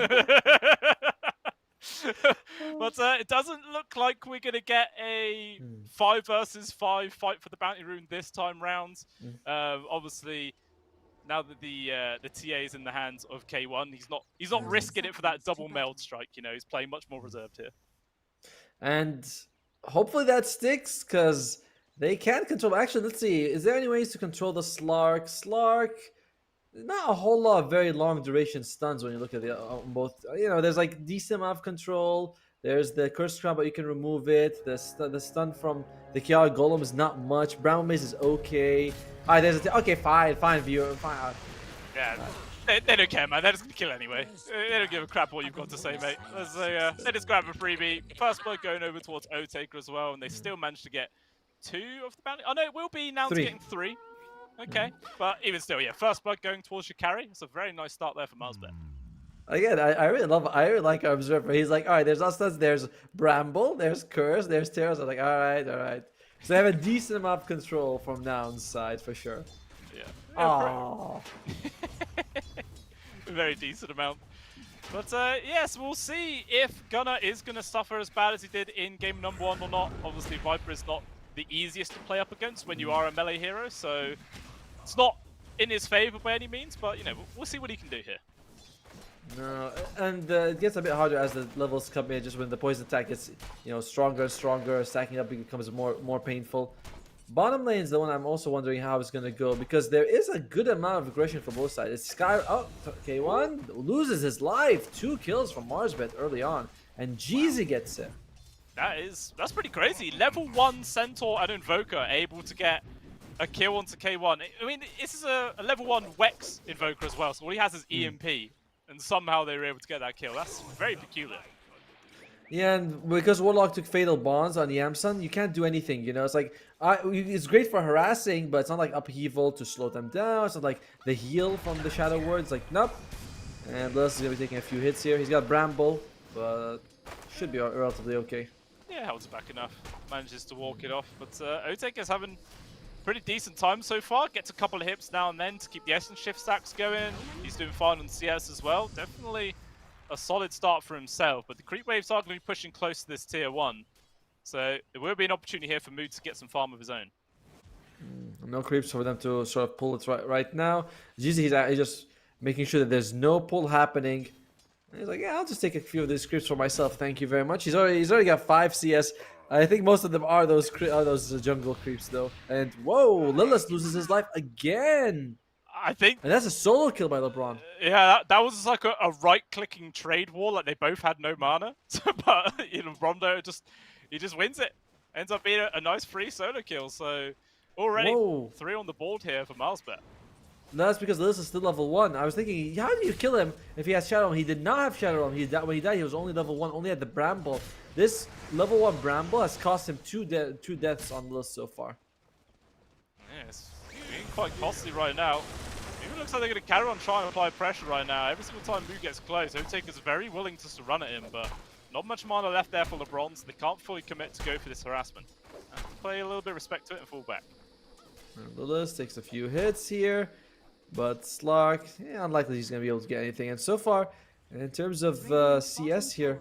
But it doesn't look like we're going to get a 5 versus 5 fight for the bounty rune this time round. Obviously, now that the TA is in the hands of K1, he's not risking it for that double meld strike. You know, he's playing much more reserved here. And hopefully that sticks, because they can control. Actually, let's see. Is there any ways to control the Slark? Slark, not a whole lot of very long duration stuns when you look at the both. You know, there's like decent amount of control. There's the Curse Crown, but you can remove it. The stun from the Kiara Golem is not much. Brown Maze is okay. All right, there's okay, fine, viewer, fine. Yeah. They don't care, man. They're just going to kill anyway. They don't give a crap what you've got to say, mate. They just grab a freebie. First blood going over towards O-Taker as well, and they still managed to get 2 of the bounty. Oh, no, it will be now getting 3. Okay. But even still, yeah, first blood going towards your carry. It's a very nice start there for Marsbet. Again, I really like our observer. He's like, all right, there's us, there's Bramble, there's Curse, there's Terrace. I'm like, all right. So they have a decent amount of control from Noun's side for sure. Yeah. Oh. Very decent amount. But yes, we'll see if Gunner is going to suffer as bad as he did in game number 1 or not. Obviously, Viper is not the easiest to play up against when you are a melee hero, so it's not in his favor by any means, but you know, we'll see what he can do here. No, and it gets a bit harder as the levels come in. Just when the poison attack gets, you know, stronger and stronger, stacking up becomes more painful. Bottom lane is the one I'm also wondering how it's gonna go, because there is a good amount of aggression from both sides. It's K1 loses his life. 2 kills from Marsbet early on, and Jeezy gets it. That's pretty crazy. Level 1 Centaur and Invoker able to get a kill onto K1. I mean, this is a level 1 Wex Invoker as well, so all he has is EMP, and somehow they were able to get that kill. That's very peculiar. Yeah, and because Warlock took Fatal Bonds on Yamsun, you can't do anything, you know? It's like, it's great for harassing, but it's not like Upheaval to slow them down. It's not like the heal from the Shadow Word. It's like, nope. And Lilith is going to be taking a few hits here. He's got Bramble. but should be relatively okay. Yeah, holds it back enough. Manages to walk it off. But Otaker's having pretty decent time so far. Gets a couple of hips now and then to keep the essence shift stacks going. He's doing fine on CS as well. Definitely a solid start for himself. But the creep waves are going to be pushing close to this tier 1. So there will be an opportunity here for Mood to get some farm of his own. No creeps for them to sort of pull it right now. Jeezy, he's just making sure that there's no pull happening. And he's like, yeah, I'll just take a few of these creeps for myself. Thank you very much. He's already got 5 CS. I think most of them are those jungle creeps though. And whoa, Lilith loses his life again. I think, and that's a solo kill by LeBron. Yeah, that was like a right-clicking trade war. Like they both had no mana, but you know, Rondo he just wins it. Ends up being a nice free solo kill. So already 3 on the board here for Malsbet. No, that's because Lilith is still level 1. I was thinking, how do you kill him if he has Shadow Realm? He did not have Shadow Realm. When he died, he was only level 1, only had the Bramble. This level 1 Bramble has cost him 2 deaths on Lilith so far. Yeah, it's being quite costly right now. It looks like they're going to carry on trying to apply pressure right now. Every single time Mood gets close, Otaker's very willing just to run at him, but not much mana left there for LeBron, so they can't fully commit to go for this harassment. And play a little bit of respect to it and fall back. Lilith takes a few hits here. But Slark, unlikely he's going to be able to get anything. And so far, in terms of CS here,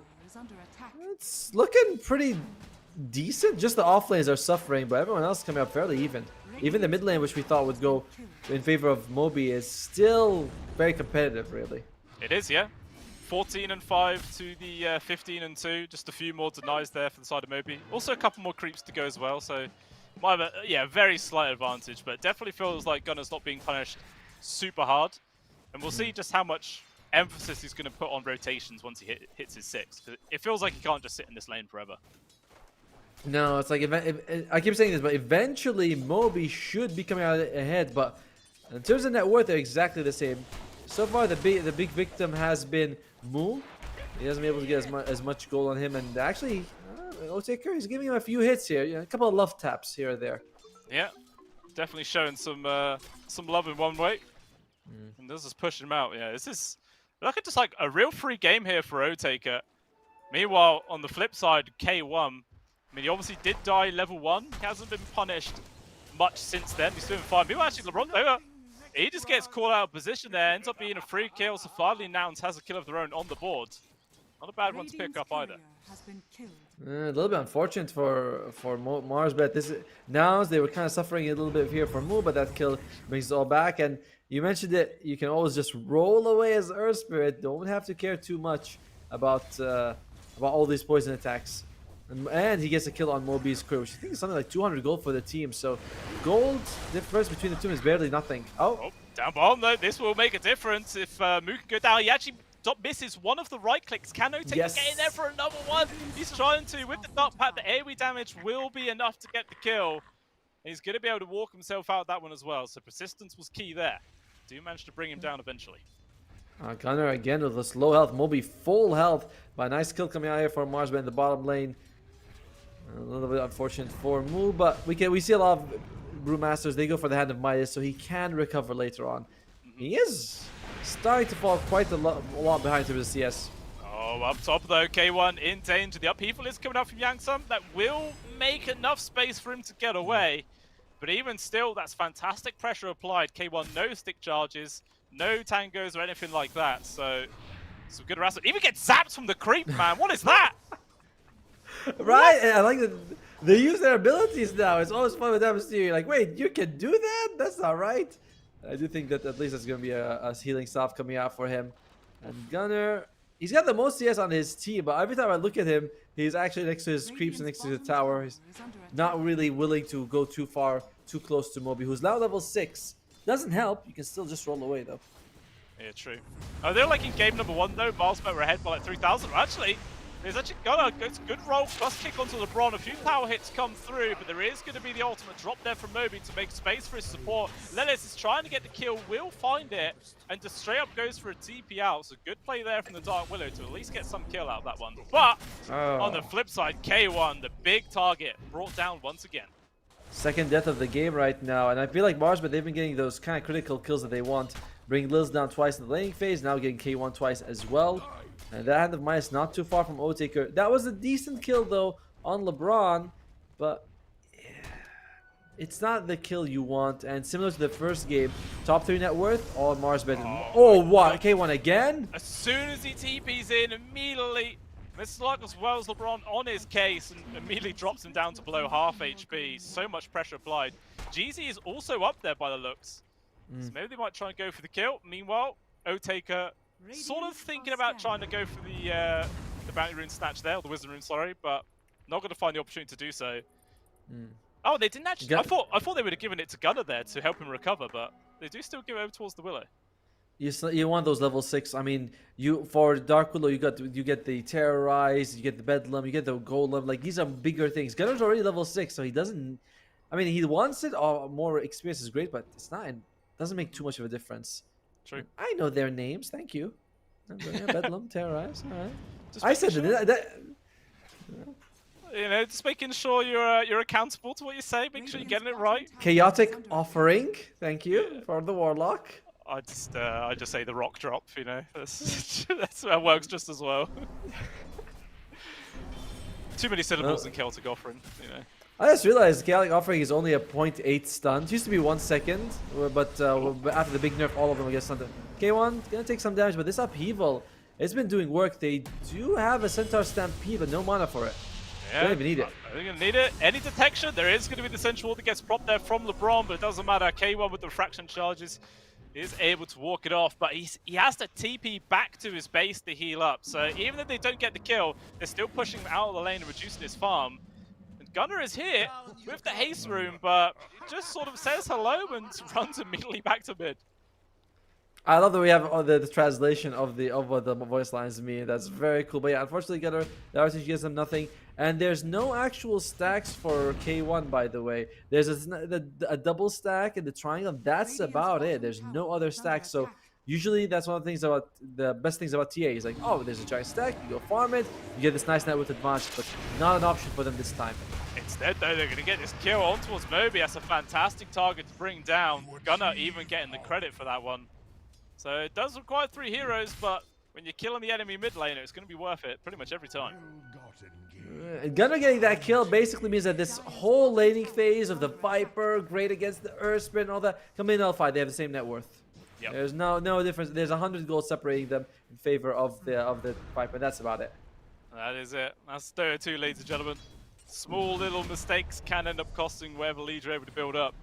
it's looking pretty decent. Just the off lanes are suffering, but everyone else is coming up fairly even. Even the mid lane, which we thought would go in favor of Moby, is still very competitive, really. It is, yeah. 14-5 to the 15-2. Just a few more denies there for the side of Moby. Also a couple more creeps to go as well, so might have a very slight advantage, but it definitely feels like Gunner's not being punished super hard, and we'll see just how much emphasis he's going to put on rotations once he hits his 6. It feels like he can't just sit in this lane forever. No, it's like I keep saying this, but eventually Moby should be coming out ahead. But in terms of net worth, they're exactly the same. So far, the big victim has been Moo. He hasn't been able to get as much gold on him, and actually, Otaker is giving him a few hits here, a couple of love taps here or there. Yeah, definitely showing some love in one way. And this is pushing him out. Yeah, this is look at just like a real free game here for Otaker. Meanwhile, on the flip side, K1, I mean, he obviously did die level 1. He hasn't been punished much since then. He's doing fine. Meanwhile, actually, LeBron, he just gets caught out of position there. Ends up being a free kill. So finally, Nouns has a kill of their own on the board. Not a bad one to pick up either. A little bit unfortunate for Marsbet. Nouns, they were kind of suffering a little bit here for Moo, but that kill brings it all back. And you mentioned it, you can always just roll away as Earth Spirit. Don't have to care too much about all these poison attacks. And he gets a kill on Moby's crew, which I think is something like 200 gold for the team. So gold difference between the two is barely nothing. Oh, down bomb though. This will make a difference if Moo can go down. He actually misses one of the right clicks. Can Otaker get in there for another one? He's trying to with the dark pad. The AoE damage will be enough to get the kill. He's going to be able to walk himself out of that one as well. So persistence was key there. Do manage to bring him down eventually. Gunner again with this low health. Moby full health. But a nice kill coming out here for Marsbet in the bottom lane. A little bit unfortunate for Moo, but we see a lot of Brewmasters. They go for the Hand of Midas, so he can recover later on. He is starting to fall quite a lot behind him with CS. Oh, up top though, K1 in danger. The upheaval is coming out from Yangsum. That will make enough space for him to get away. But even still, that's fantastic pressure applied. K1, no stick charges, no tangos or anything like that. So, some good harassment. Even gets zapped from the creep, man. What is that? Right? I like that they use their abilities now. It's always fun with them. You're like, wait, you can do that? That's not right. I do think that at least there's going to be a healing staff coming out for him. And Gunner, he's got the most CS on his team, but every time I look at him, he's actually next to his creeps and next to the tower. He's not really willing to go too close to Moby, who's now level 6. Doesn't help. You can still just roll away, though. Yeah, true. Oh, they're like in game number 1, though. Malsbet were ahead by like 3,000. Actually, there's actually got a good roll plus kick onto LeBron. A few power hits come through, but there is going to be the ultimate drop there from Moby to make space for his support. Lelis is trying to get the kill, will find it, and just straight up goes for a TP out. So good play there from the Dark Willow to at least get some kill out of that one. But on the flip side, K1, the big target, brought down once again. Second death of the game right now, and I feel like Marsbet, they've been getting those kind of critical kills that they want. Bring Lils down twice in the laning phase, now getting K1 twice as well. And that hand of mine is not too far from Otaker. That was a decent kill though on LeBron, but it's not the kill you want. And similar to the first game, top 3 net worth, all Mars bet. Oh, what? K1 again? As soon as he TPs in, immediately Mr. Luck as well as LeBron on his case and immediately drops him down to below half HP. So much pressure applied. Jeezy is also up there by the looks. So maybe they might try and go for the kill. Meanwhile, Otaker sort of thinking about trying to go for the bounty rune snatch there, or the wisdom rune, sorry, but not going to find the opportunity to do so. Oh, they didn't actually. I thought they would have given it to Gunnar there to help him recover, but they do still give it over towards the Willow. You want those level 6. I mean, for Dark Willow, you get the Terrorize, you get the Bedlam, you get the Golem. Like, these are bigger things. Gunnar's already level 6, so he doesn't. I mean, he wants it. More experience is great, but it's not. It doesn't make too much of a difference. True. I know their names. Thank you. Bedlam, Terrorize. All right. Just I said sure. that. You know, just making sure you're accountable to what you say. Make sure you're getting it right. Chaotic Offering. Thank you for the Warlock. I just say the rock drop. You know, that works just as well. Too many syllables in Celtic Offering. You know. I just realized Chaotic Offering is only a 0.8 stun. It used to be 1 second, but after the big nerf, all of them will get stunned. K1 gonna take some damage, but this upheaval, it's been doing work. They do have a Centaur Stampede, but no mana for it. Yeah, don't even need it. I think they need it. Any detection, there is going to be the central wall that gets propped there from LeBron, but it doesn't matter. K1 with the refraction charges is able to walk it off, but he has to TP back to his base to heal up. So even if they don't get the kill, they're still pushing him out of the lane and reducing his farm. And Gunnar is here with the haste rune, but just sort of says hello and runs immediately back to mid. I love that we have the translation of what the voice lines mean. That's very cool. But yeah, unfortunately, Gunnar, the RTG gives them nothing. And there's no actual stacks for K1, by the way. There's a double stack and the triangle. That's about it. There's no other stacks. So usually that's one of the things about the best things about TA. Is like, oh, there's a giant stack. You go farm it. You get this nice net with advantage, but not an option for them this time. Instead, though, they're going to get this kill on towards Moby. That's a fantastic target to bring down. Gunnar even getting the credit for that one. So it does require 3 heroes, but when you're killing the enemy mid laner, it's going to be worth it pretty much every time. Gunnar getting that kill basically means that this whole laning phase of the Viper, great against the Earthspin and all that, come in L5, they have the same net worth. Yep. There's no difference. There's 100 gold separating them in favor of the Viper. That's about it. That is it. That's 32, ladies and gentlemen. Small little mistakes can end up costing whatever lead you're able to build up.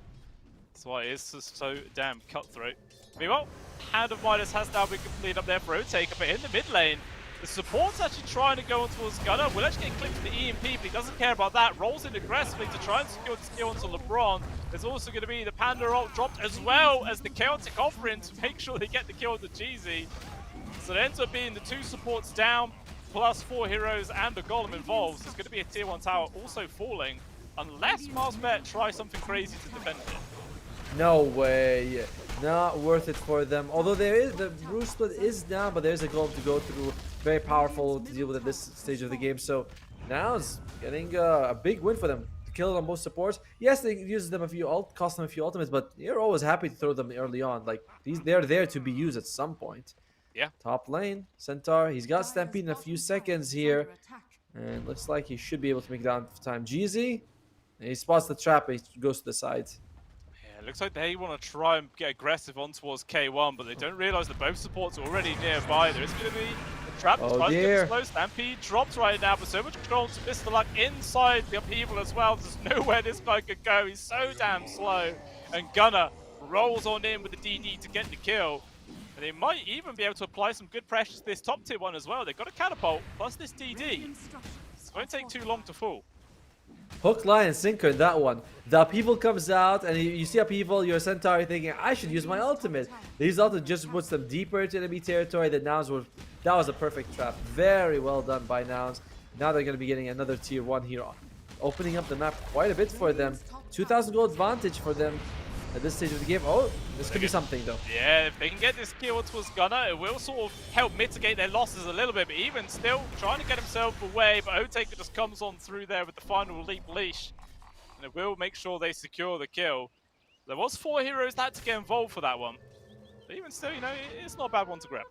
That's why it is just so damn cutthroat. Meanwhile, Hand of Midas has now been completed up there for Otaker, but in the mid lane, the support's actually trying to go on towards Gunnar. Will actually get clipped for the EMP, but he doesn't care about that. Rolls in aggressively to try and secure the skill onto LeBron. There's also going to be the Panda ult dropped as well as the Chaotic Offering to make sure they get the kill on the Jeezy. So it ends up being the 2 supports down, plus 4 heroes and a golem involved. There's going to be a tier 1 tower also falling, unless Marsbet tries something crazy to defend it. No way. Not worth it for them. Although there is the Bruce split is down, but there's a golem to go through. Very powerful to deal with at this stage of the game. So now it's getting a big win for them. To kill it on both supports. Yes, they use them cost them a few ultimates, but you're always happy to throw them early on. Like they're there to be used at some point. Yeah. Top lane, Centaur. He's got Stampede in a few seconds here. And looks like he should be able to make it down for time. Jeezy, he spots the trap and he goes to the side. It looks like they want to try and get aggressive on towards K1, but they don't realize that both supports are already nearby. There is going to be a trap that's trying to get slow. Stampede drops right now, but so much control to Mr. Luck inside the upheaval as well. There's nowhere this guy could go. He's so damn slow. And Gunnar rolls on in with the DD to get the kill. And they might even be able to apply some good pressure to this top tier one as well. They've got a catapult plus this DD. It won't take too long to fall. Hook, line, and sinker in that one. The upheaval comes out, and you see upheaval, you're a Centaur, you're thinking, I should use my ultimate. These ultimate just puts them deeper into enemy territory. That was a perfect trap. Very well done by Nouns. Now they're going to be getting another tier 1 here, opening up the map quite a bit for them. 2,000 gold advantage for them at this stage of the game. Oh, this could be something though. Yeah, if they can get this kill towards Gunnar, it will sort of help mitigate their losses a little bit, but even still trying to get himself away, but Otaker just comes on through there with the final leap leash. And it will make sure they secure the kill. There was 4 heroes that had to get involved for that one. But even still, you know, it's not a bad one to grab.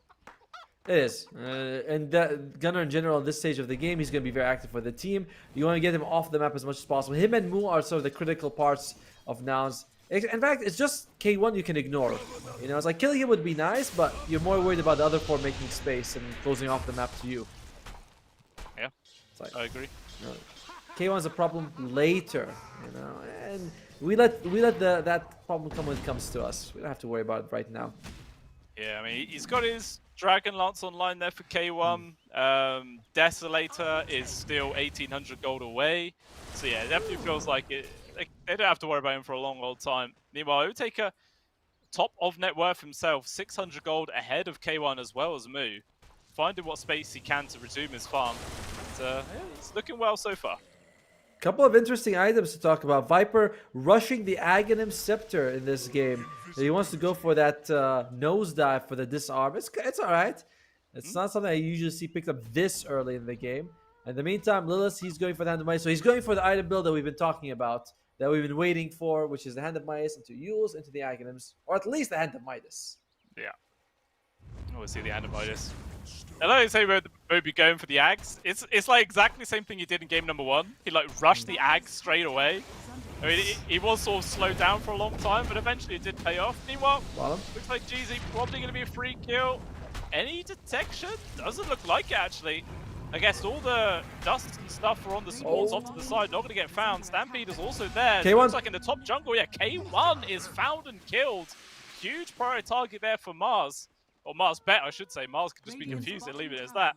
It is. And that Gunnar in general at this stage of the game, he's going to be very active for the team. You want to get him off the map as much as possible. Him and Mu are sort of the critical parts of Nouns. In fact, it's just K1 you can ignore. You know, it's like killing him would be nice, but you're more worried about the other four making space and closing off the map to you. Yeah, Like, I agree. you know, K1's a problem later, you know, and we let that problem come when it comes to us. We don't have to worry about it right now. Yeah, I mean, he's got his Dragon Lance online there for K1. Desolator is still 1,800 gold away. So yeah, it definitely feels like it. They don't have to worry about him for a long old time. Meanwhile, Otaker, top of net worth himself, 600 gold ahead of K1 as well as Mu. Finding what space he can to resume his farm. And, yeah, he's looking well so far. Couple of interesting items to talk about. Viper rushing the Aghanim Scepter in this game. He wants to go for that nosedive for the disarm. It's all right. It's not something I usually see picked up this early in the game. In the meantime, Lilith, he's going for the Hand of Midas. So he's going for the item build that we've been talking about, that we've been waiting for, which is the Hand of Midas into Yules, into the Aghanims, or at least the Hand of Midas. Yeah. I always see the Hand of Midas. I like to say about Moby going for the Ags. It's like exactly the same thing he did in game number 1. He like rushed the Ags straight away. I mean, he was sort of slowed down for a long time, but eventually it did pay off. Meanwhile, looks like GZ probably going to be a free kill. Any detection? Doesn't look like it, actually. I guess all the dust and stuff are on the spawns off to the side, not going to get found. Stampede is also there. K1. Looks like in the top jungle, yeah, K1 is found and killed. Huge priority target there for Mars. Or Mars Bet, I should say. Mars could just be confused and leave it as that.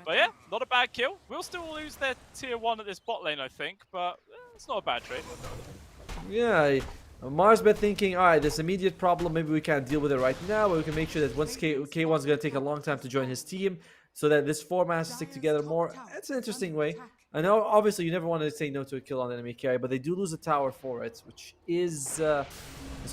But yeah, not a bad kill. We'll still lose their tier 1 at this bot lane, I think. But it's not a bad trade. Yeah, Mars bet thinking, all right, this immediate problem, maybe we can't deal with it right now, but we can make sure that once K1's going to take a long time to join his team, so that this format has to stick together more. It's an interesting way. I know, obviously, you never want to say no to a kill on enemy carry, but they do lose a tower for it, which is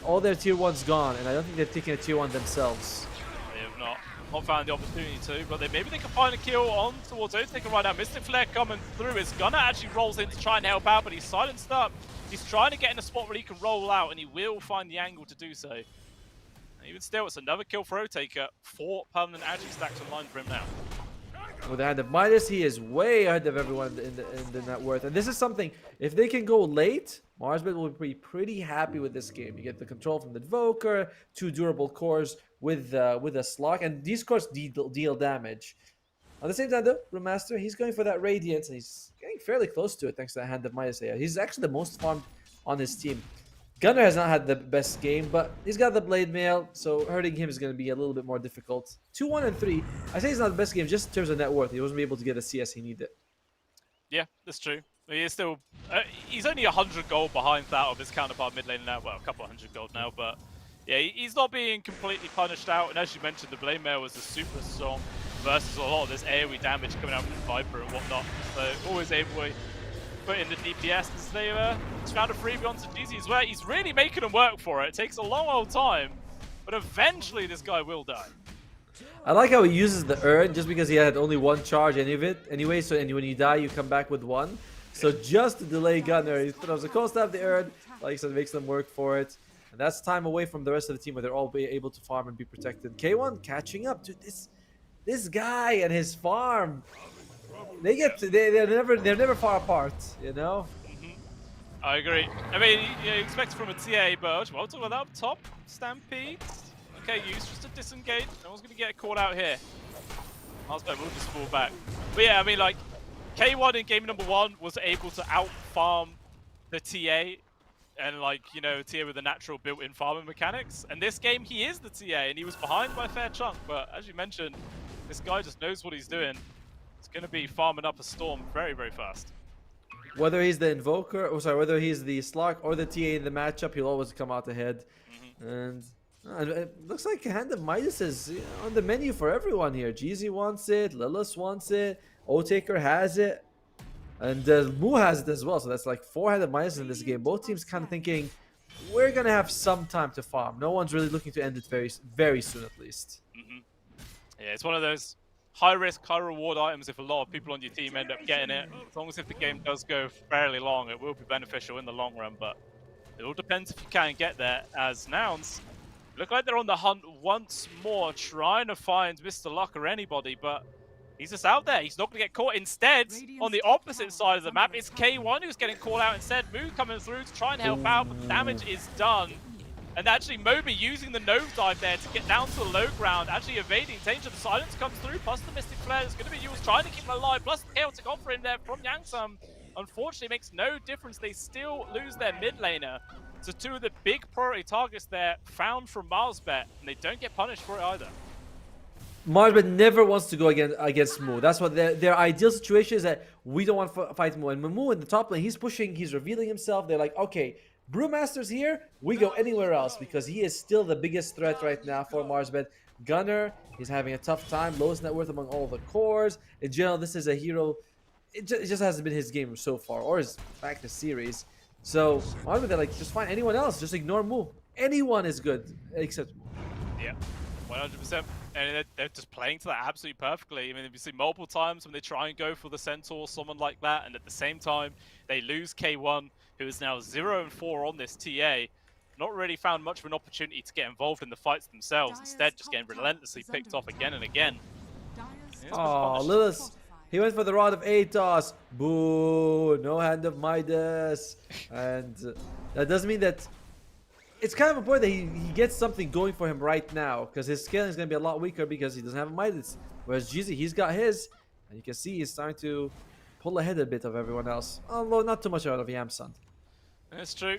all their tier 1's gone, and I don't think they've taken a tier 1 themselves. They have not found the opportunity to, but maybe they can find a kill on towards Otaker right now. Mystic Flare coming through. His Gunner actually rolls in to try and help out, but he's silenced up. He's trying to get in a spot where he can roll out, and he will find the angle to do so. And even still, it's another kill for Otaker. 4 permanent Agi stacks online for him now. With the Hand of Midas, he is way ahead of everyone in the net worth. And this is something, if they can go late, Marsbet will be pretty happy with this game. You get the control from the Invoker, 2 durable cores with a slot, and these cores deal damage. At the same time, though, Remaster, he's going for that Radiance, and he's getting fairly close to it thanks to the Hand of Midas. He's actually the most farmed on his team. Gunnar has not had the best game, but he's got the Blade Mail, so hurting him is going to be a little bit more difficult. 2-1 and 3. I say it's not the best game just in terms of net worth. He wasn't able to get the CS he needed. Yeah, that's true. He is still... he's only 100 gold behind that of his counterpart mid lane now. Well, a couple 100 gold now, but... Yeah, he's not being completely punished out. And as you mentioned, the Blade Mail was a super strong versus a lot of this AoE damage coming out from Viper and whatnot. So always able to put in the DPS as they found a freebie onto GZ as well. He's really making them work for it. It takes a long old time, but eventually this guy will die. I like how he uses the urn just because he had only 1 charge anyway, so when you die you come back with 1. So just to delay Gunnar, he throws a cold stab the urn, like I said, makes them work for it. And that's time away from the rest of the team where they're all be able to farm and be protected. K1 catching up to this guy and his farm. They're never far apart, you know? I agree. I mean, you expect it from a TA, but well, talk about that up top. Stampede. Okay, use just to disengage. No one's going to get caught out here. Marsbet will just fall back. But yeah, I mean, like, K1 in game number 1 was able to out-farm the TA and, like, you know, TA with the natural built-in farming mechanics. And this game, he is the TA, and he was behind by a fair chunk. But as you mentioned, this guy just knows what he's doing. It's going to be farming up a storm very, very fast. Whether he's the Invoker, whether he's the Slug or the TA in the matchup, he'll always come out ahead. And it looks like Hand of Midas is on the menu for everyone here. GZ wants it, Lilith wants it, Otaker has it, and Mu has it as well. So that's like 4 Hand of Midas in this game. Both teams kind of thinking, we're going to have some time to farm. No one's really looking to end it very, very soon at least. Yeah, it's one of those high risk, high reward items if a lot of people on your team end up getting it. As long as if the game does go fairly long, it will be beneficial in the long run, but it all depends if you can get there. As Nouns, Look like they're on the hunt once more, trying to find Mr. Luck or anybody, but he's just out there. He's not going to get caught. Instead, on the opposite side of the map, it's K1 who's getting called out instead. Moo coming through to try and help out, but the damage is done. And actually, Moby using the nosedive there to get down to the low ground, actually evading danger. The silence comes through, plus the Mystic Flare is going to be used, trying to keep him alive, plus the chaotic offering there from Yangsum. Unfortunately, makes no difference. They still lose their mid laner. So two of the big priority targets there found from MarsBet, and they don't get punished for it either. MarsBet never wants to go against Moo. That's what their ideal situation is, that we don't want to fight Moo. And Moo in the top lane, he's pushing, he's revealing himself. They're like, okay, Brewmaster's here, we go anywhere else, because he is still the biggest threat right now for MarsBet. Gunner, he's having a tough time, lowest net worth among all the cores. In general, this is a hero. It just hasn't been his game so far, or his back to series. So MarsBet, they're like, just find anyone else, just ignore Moo. Anyone is good except Moo. Yeah, 100%. And they're just playing to that absolutely perfectly. I mean, we've seen multiple times when they try and go for the Centaur, someone like that, and at the same time, they lose K1, who is now 0-4 on this TA. Not really found much of an opportunity to get involved in the fights themselves. Instead, just getting relentlessly picked off again and again. Oh, Lilith. He went for the Rod of Atos. Boo. No Hand of Midas. And that doesn't mean that... It's kind of important that he gets something going for him right now, because his scaling is going to be a lot weaker because he doesn't have a Midas. Whereas Jeezy, he's got his. And you can see he's starting to pull ahead a bit of everyone else. Although not too much out of Yamsun. That's true.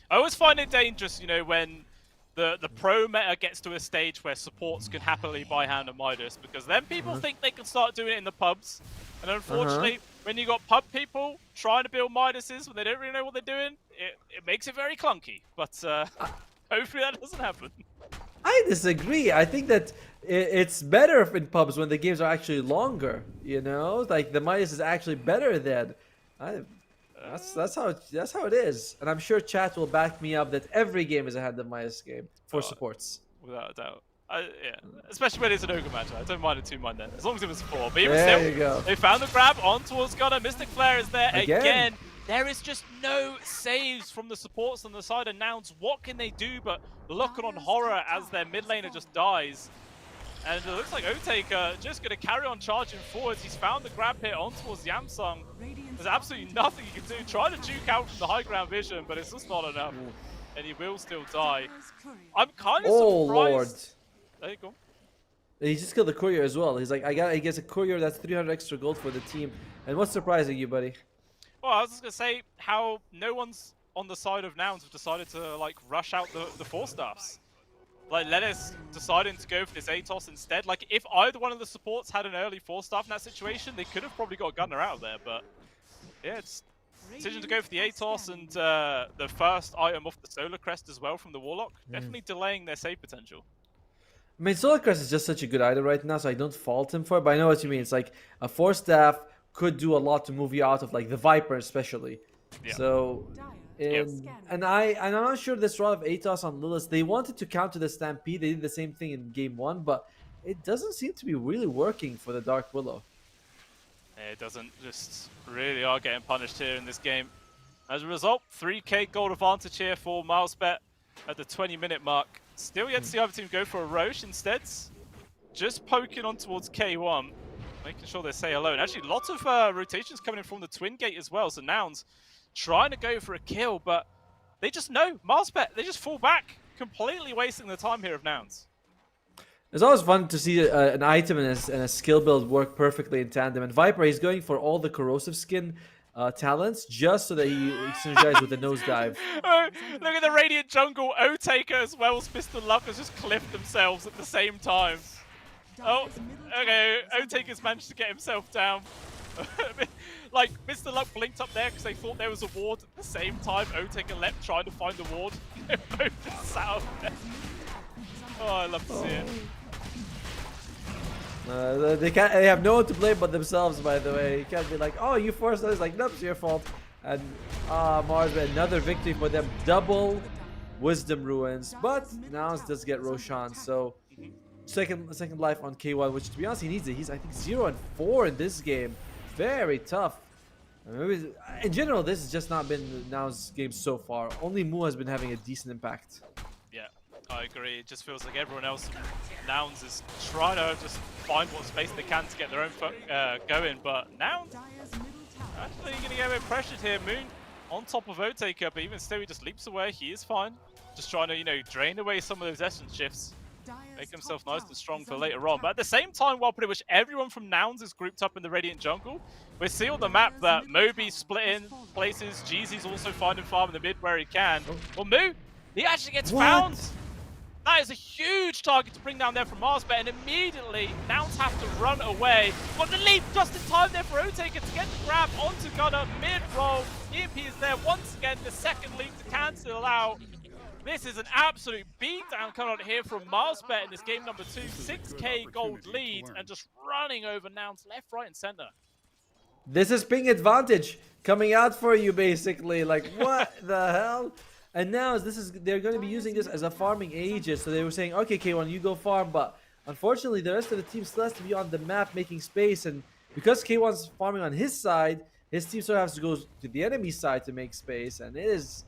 I always find it dangerous, you know, when the pro meta gets to a stage where supports can happily buy Hand of Midas, because then people think they can start doing it in the pubs. And unfortunately, when you got pub people trying to build Midases when they don't really know what they're doing, it makes it very clunky. But hopefully that doesn't happen. I disagree. I think that it's better in pubs when the games are actually longer. You know, like the Midas is actually better then. That's how it is, and I'm sure chat will back me up that every game is a Hand of Midas game for supports. Without a doubt. Yeah, especially when it's an Ogre match. I don't mind it too much then, as long as it was 4. But even there you go. They found the grab on towards Gunner. Mystic Flare is there again. There is just no saves from the supports on the side of Nouns. What can they do but look on horror as their mid laner just dies? And it looks like Otake just going to carry on charging forwards. He's found the grab here on towards Yamsung. There's absolutely nothing he can do. Trying to juke out from the high ground vision, but it's just not enough. And he will still die. I'm kind of surprised. Lord. There you go. He just killed the courier as well. He's like, he gets a courier, that's 300 extra gold for the team. And what's surprising you, buddy? Well, I was just going to say how no one's on the side of Nouns have decided to like rush out the 4-staffs. Like, Lennis deciding to go for this Atos instead. Like, if either one of the supports had an early 4-staff in that situation, they could have probably got Gunner out of there. But, yeah, it's decision to go for the Atos and the first item off the Solar Crest as well from the Warlock. Definitely delaying their save potential. I mean, Solar Crest is just such a good item right now, so I don't fault him for it. But I know what you mean. It's like a 4-staff could do a lot to move you out of, like, the Viper especially. Yeah. So... And I'm not sure this Rod of Atos on Lilith, they wanted to counter the Stampede. They did the same thing in game 1, but it doesn't seem to be really working for the Dark Willow. It doesn't. Just really are getting punished here in this game. As a result, 3k gold advantage here for MilesBet at the 20-minute mark. Still yet to see the other team go for a Roche instead. Just poking on towards K1, making sure they stay alone. Actually, lots of rotations coming in from the Twin Gate as well. So Nouns trying to go for a kill, but they just know. MilesBet, they just fall back, completely wasting the time here of Nouns. It's always fun to see an item and a skill build work perfectly in tandem. And Viper, he's going for all the corrosive skin talents just so that he synergizes with the nosedive. Oh, look at the Radiant Jungle. O-Taker as well as Mr. Luck has just cliffed themselves at the same time. Oh, okay. O-Taker's managed to get himself down. Like, Mr. Luck blinked up there because they thought there was a ward at the same time. O-Taker leapt trying to find the ward. They both just sat up there. Oh, I love to see it. They have no one to blame but themselves, by the way. You can't be like, oh, you forced us. Like, nope, it's your fault. And MarsBet, another victory for them. Double Wisdom Ruins. But now it does get Roshan. So second life on K1, which to be honest he needs it. He's I think 0-4 in this game. Very tough. In general, this has just not been Now's game so far. Only Mu has been having a decent impact. Yeah, I agree. It just feels like everyone else, Nouns, is trying to just find what space they can to get their own going. But Nouns actually going to get a bit pressured here. Moon on top of Otaker, but even still, he just leaps away. He is fine. Just trying to, drain away some of those essence shifts. Make himself nice and strong for later on. But at the same time, while pretty much everyone from Nouns is grouped up in the Radiant jungle, we see on the map that Moby's splitting places. Jeezy's also finding farm in the mid where he can. Well, Moo, he actually gets found. That is a huge target to bring down there from Marsbet, and immediately Nouns have to run away. Got the leap just in time there for Otaker to get the grab onto Gunner mid-roll. EMP is there once again, the second leap to cancel out. This is an absolute beatdown coming out here from Marsbet in this game number 2. 6k gold lead, and just running over Nouns left, right, and center. This is ping advantage coming out for you, basically. Like, what the hell? And now they're going to be using this as a farming Aegis. So they were saying, okay, K1, you go farm. But unfortunately, the rest of the team still has to be on the map making space. And because K1's farming on his side, his team sort of has to go to the enemy side to make space. And it's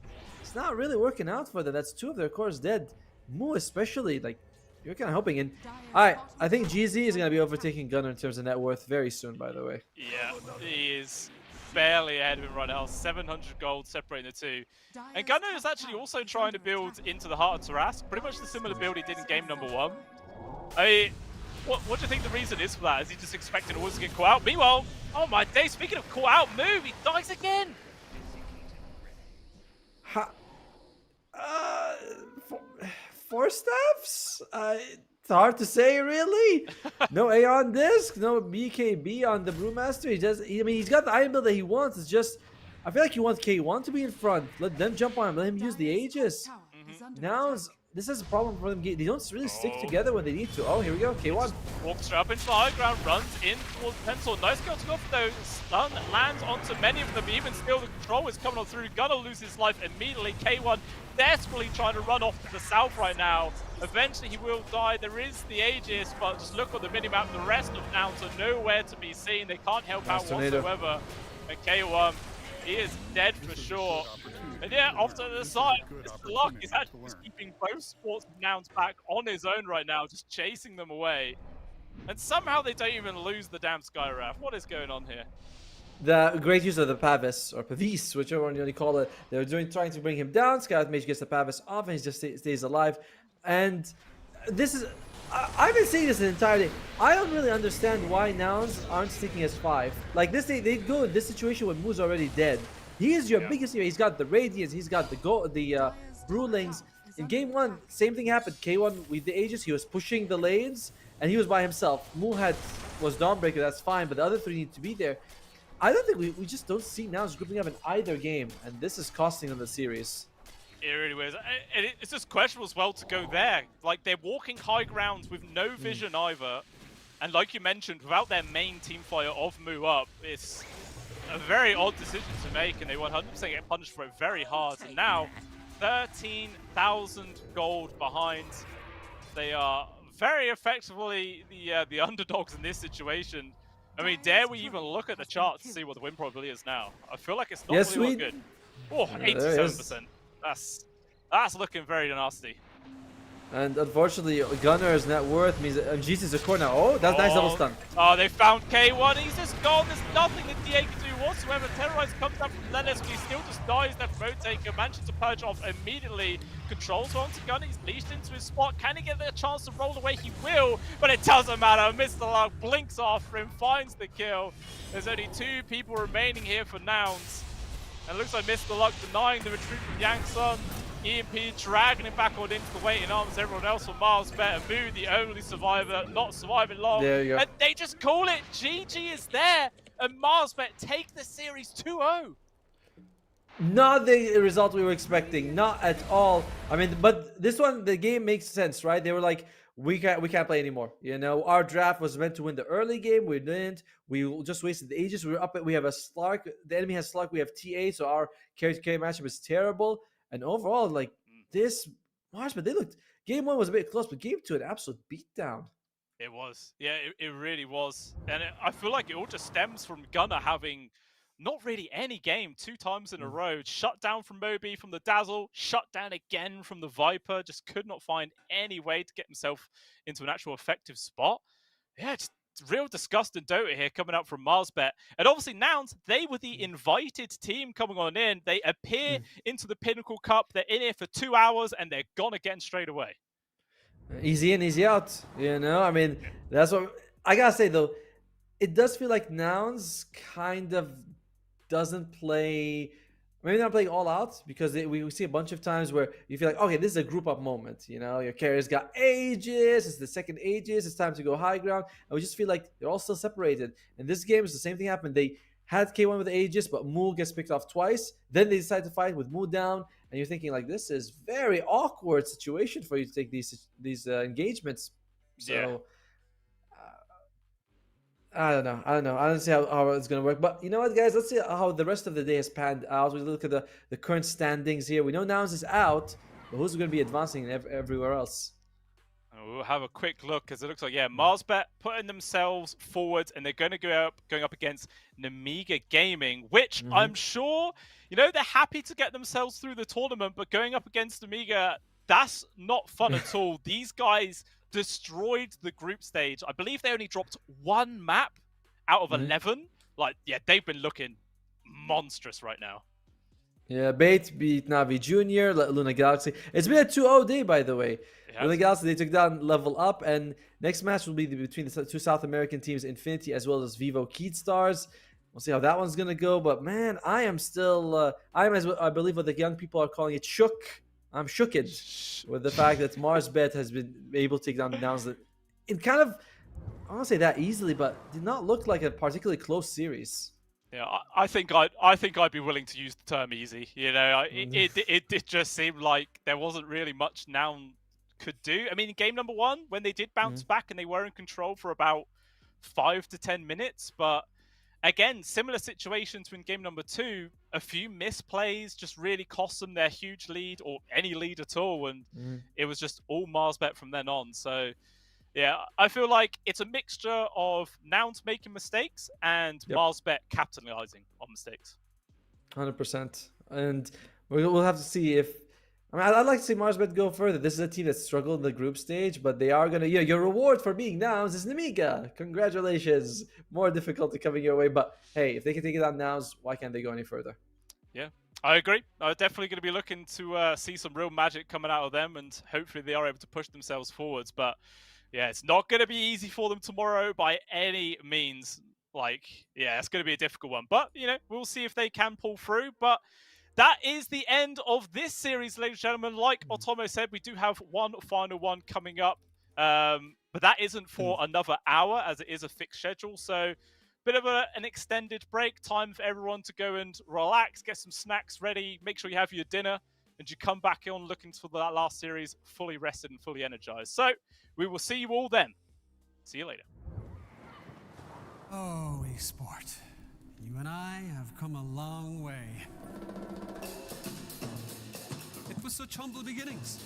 not really working out for them. That's 2 of their cores dead. Moo especially, like, you're kind of hoping. And I think GZ is going to be overtaking Gunner in terms of net worth very soon, by the way. Yeah, he is barely ahead of him right now. 700 gold separating the two. And Gunner is actually also trying to build into the heart of Tarask. Pretty much the similar build he did in game number 1. I mean, what do you think the reason is for that? Is he just expecting always to get caught out? Meanwhile, oh my day, speaking of caught out, Move, he dies again. Four staffs? It's hard to say, really. No A on disc, no BKB on the Brewmaster. He's got the item build that he wants. It's just, I feel like he wants K1 to be in front. Let them jump on him. Let him use the Aegis. Now, this is a problem for them. They don't really stick together when they need to. Oh, here we go. K1. Walks up into the high ground, runs in towards Pencil. Nice kill to go for those. Stun lands onto many of them. Even still, the control is coming on through. Gonna lose his life immediately. K1 desperately trying to run off to the south right now. Eventually, he will die. There is the Aegis, but just look on the minimap. The rest of Nouns are nowhere to be seen. They can't help out whatsoever. And K1, he is dead for sure. And yeah, off to the side, Mr. Luck is actually just keeping both sports Nouns back on his own right now, just chasing them away. And somehow they don't even lose the damn Skywrath. What is going on here? The great use of the Pavis, or Pavis, whichever one you call it. They're trying to bring him down. Scout Mage gets the Pavis off, and he just stays alive. And this is... I've been saying this the entire day. I don't really understand why Nouns aren't sticking as 5. Like this, they go in this situation when Moo's already dead. He is your biggest hero. He's got the Radiance. He's got the Brewlings. In game 1, same thing happened. K1 with the Aegis, he was pushing the lanes, and he was by himself. Moo was Dawnbreaker, that's fine, but the other 3 need to be there. I don't think we just don't see Nouns grouping up in either game, and this is costing them the series. It really is. And it's just questionable as well to go there. Like, they're walking high grounds with no vision either. And like you mentioned, without their main team fire of Moo up, it's a very odd decision to make, and they 100% get punished for it very hard. And now, 13,000 gold behind. They are very effectively the underdogs in this situation. I mean, dare we even look at the chart to see what the win probability is now? I feel like it's not really good. Oh, 87%. That's looking very nasty. And unfortunately, Gunner's net worth means that Jesus is a corner. Oh, that's nice double stun. Oh, they found K1. He's just gone. There's nothing that DA can do whatsoever. Terrorize comes up from Lennis, but he still just dies. That Rotaker manages to purge off immediately. Controls onto Gunner. He's leashed into his spot. Can he get the chance to roll away? He will, but it doesn't matter. Mr. Luck blinks after him, finds the kill. There's only 2 people remaining here for Nouns. And it looks like Mr. Luck denying the retreat from Yang Sun. EMP dragging him back on into the waiting arms. Everyone else for Miles better. Moo, the only survivor, not surviving long. There you go. And they just call it. GG is there. And Marsbet take the series 2-0. Not the result we were expecting. Not at all. I mean, but this one, the game makes sense, right? They were like, we can't play anymore. You know, our draft was meant to win the early game. We didn't. We just wasted the Aegis. We were up. We have a Slark. The enemy has Slark. We have TA. So our carry-to-carry matchup is terrible. And overall, like this, but they looked. Game 1 was a bit close, but game 2 an absolute beatdown. It was, yeah, it really was, and I feel like it all just stems from Gunner having not really any game 2 times in a row. Shut down from Moby, from the Dazzle, shut down again from the Viper. Just could not find any way to get himself into an actual effective spot. Yeah, just real disgust and Dota here coming out from Marsbet. And obviously Nouns, they were the invited team coming on in. They appear into the Pinnacle Cup. They're in here for 2 hours and they're gone again straight away. Easy in, easy out. You know, I mean, that's what I gotta say though. It does feel like Nouns kind of doesn't play. Maybe not playing all out because we see a bunch of times where you feel like, okay, this is a group up moment. You know, your carrier's got Aegis, it's the second Aegis, it's time to go high ground. And we just feel like they're all still separated. And this game is the same thing happened. They had K1 with Aegis, but Moo gets picked off twice. Then they decide to fight with Moo down. And you're thinking like, this is very awkward situation for you to take these engagements. So I don't know. I don't see how it's going to work. But you know what, guys? Let's see how the rest of the day has panned out. We look at the current standings here. We know Nouns is out, but who's going to be advancing everywhere else? We'll have a quick look because it looks like, Marsbet putting themselves forward and they're going to going up against Namiga Gaming, which I'm sure, you know, they're happy to get themselves through the tournament, but going up against Namiga, that's not fun at all. These guys destroyed the group stage. I believe they only dropped 1 map out of 11. Like, they've been looking monstrous right now. Yeah, Bait beat Navi Junior, Luna Galaxy. It's been a 2-0 day, by the way. Luna Galaxy, they took down Level Up, and next match will be between the 2 South American teams, Infinity as well as Vivo Keat Stars. We'll see how that one's gonna go. But man, I am still, I believe what the young people are calling it, shook. I'm shooked with the fact that Marsbet has been able to take down the Nouns in kind of, I won't say that easily, but did not look like a particularly close series. Yeah, I think I'd be willing to use the term easy. You know, it did just seem like there wasn't really much Noun could do. I mean, in game number 1, when they did bounce back and they were in control for about 5 to 10 minutes, but again, similar situation to in game number 2, a few misplays just really cost them their huge lead or any lead at all, and it was just all Marsbet from then on. So yeah, I feel like it's a mixture of Nouns making mistakes and Marsbet capitalizing on mistakes. 100%. And we'll have to see if... I mean, I'd like to see Marsbet go further. This is a team that struggled in the group stage, but they are going to... your reward for being Nouns is Namiga. Congratulations. More difficulty coming your way. But hey, if they can take it on Nouns, why can't they go any further? Yeah, I agree. I'm definitely going to be looking to see some real magic coming out of them, and hopefully they are able to push themselves forwards. But yeah, it's not going to be easy for them tomorrow by any means. Like, yeah, it's going to be a difficult one. But, you know, we'll see if they can pull through. But that is the end of this series, ladies and gentlemen. Like Otomo said, we do have one final one coming up. But that isn't for another hour, as it is a fixed schedule. So, bit of an extended break. Time for everyone to go and relax, get some snacks ready, make sure you have your dinner, and you come back on looking for that last series fully rested and fully energized. So, we will see you all then. See you later. Oh, esport. You and I have come a long way. It was such humble beginnings.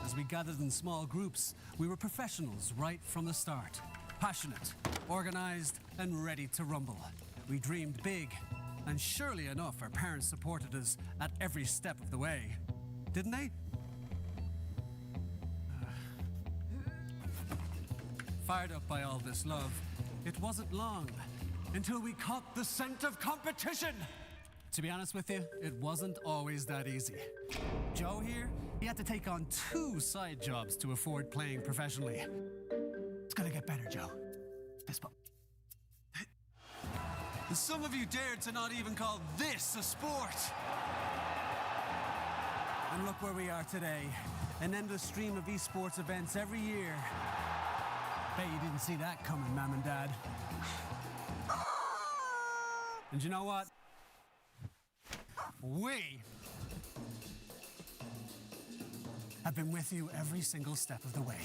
As we gathered in small groups, we were professionals right from the start. Passionate, organized, and ready to rumble. We dreamed big, and surely enough, our parents supported us at every step of the way. Didn't they? Fired up by all this love, it wasn't long until we caught the scent of competition. To be honest with you, it wasn't always that easy. Joe here, he had to take on 2 side jobs to afford playing professionally. It's gonna get better, Joe. Fist bump. Some of you dared to not even call this a sport. And look where we are today. An endless stream of esports events every year. Bet you didn't see that coming, Mom and Dad. And you know what? We have been with you every single step of the way.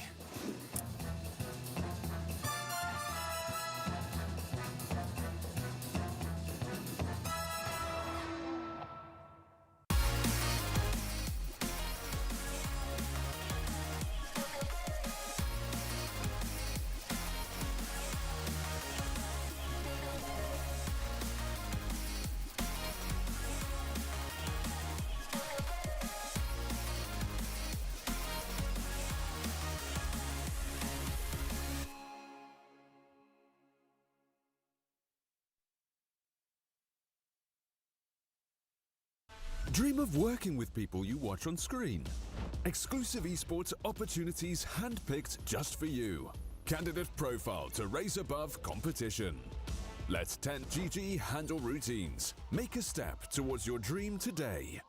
Dream of working with people you watch on screen. Exclusive esports opportunities handpicked just for you. Candidate profile to raise above competition. Let 10GG handle routines. Make a step towards your dream today.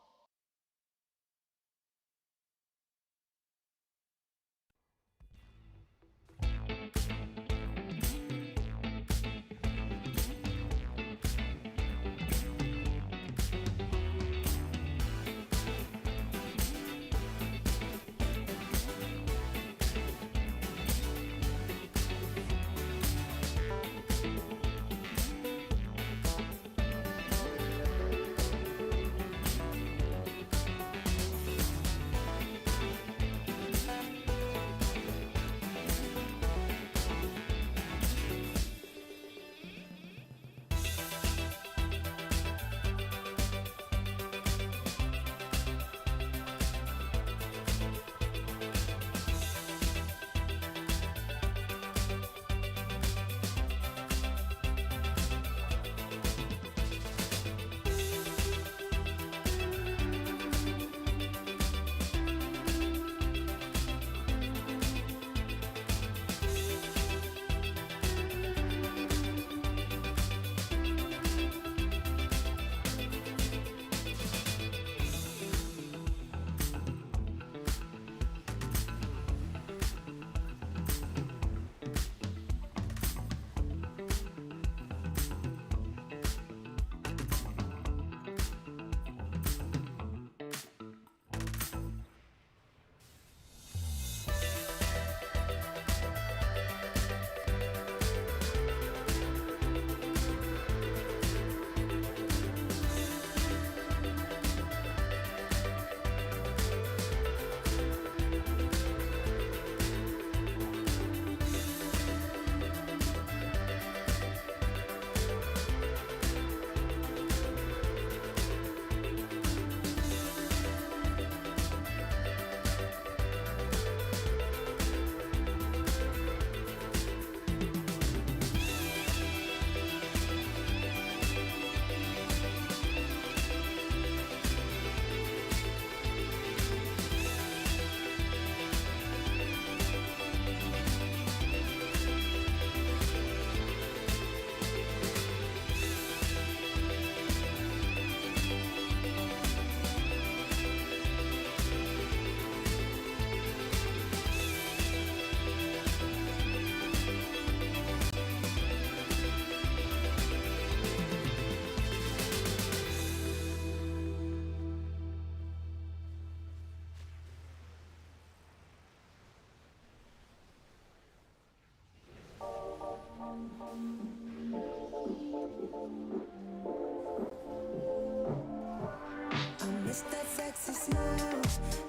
I miss that sexy smile,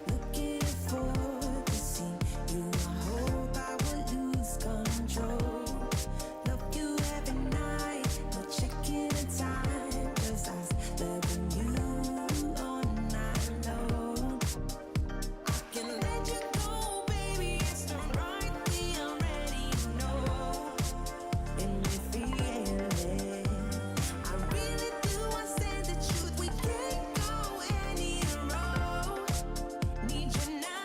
looking for the scene. You, I hope I will lose control. Love you every night, no checking the time, 'cause I was loving you all night long. I can let you go, baby, it's not right, we already know. And we feel it. I really do, I said the truth, we can't go any road. Need you now.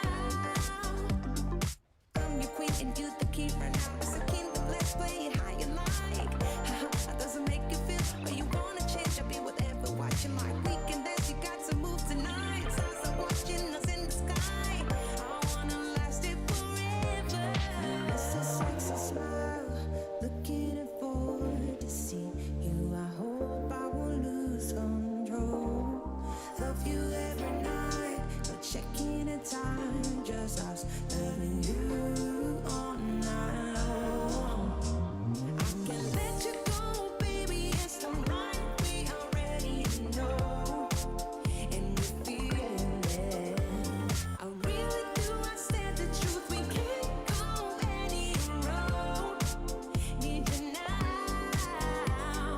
I'm your queen and you the king right now. It's a kingdom, let's play it how you like. How does it make you feel? Or you wanna change? I'll be whatever, watching like we can dance, you got to move tonight. Stars are watching us in the sky. I wanna last it forever. It's a sexy smile, looking forward to see you. I hope I won't lose control. Love you every night, no checking the time, just us loving you all night long. I can let you go, baby, it's the right, we already know. And we feel it. I really do, I said the truth, we can't go any road. Need you now.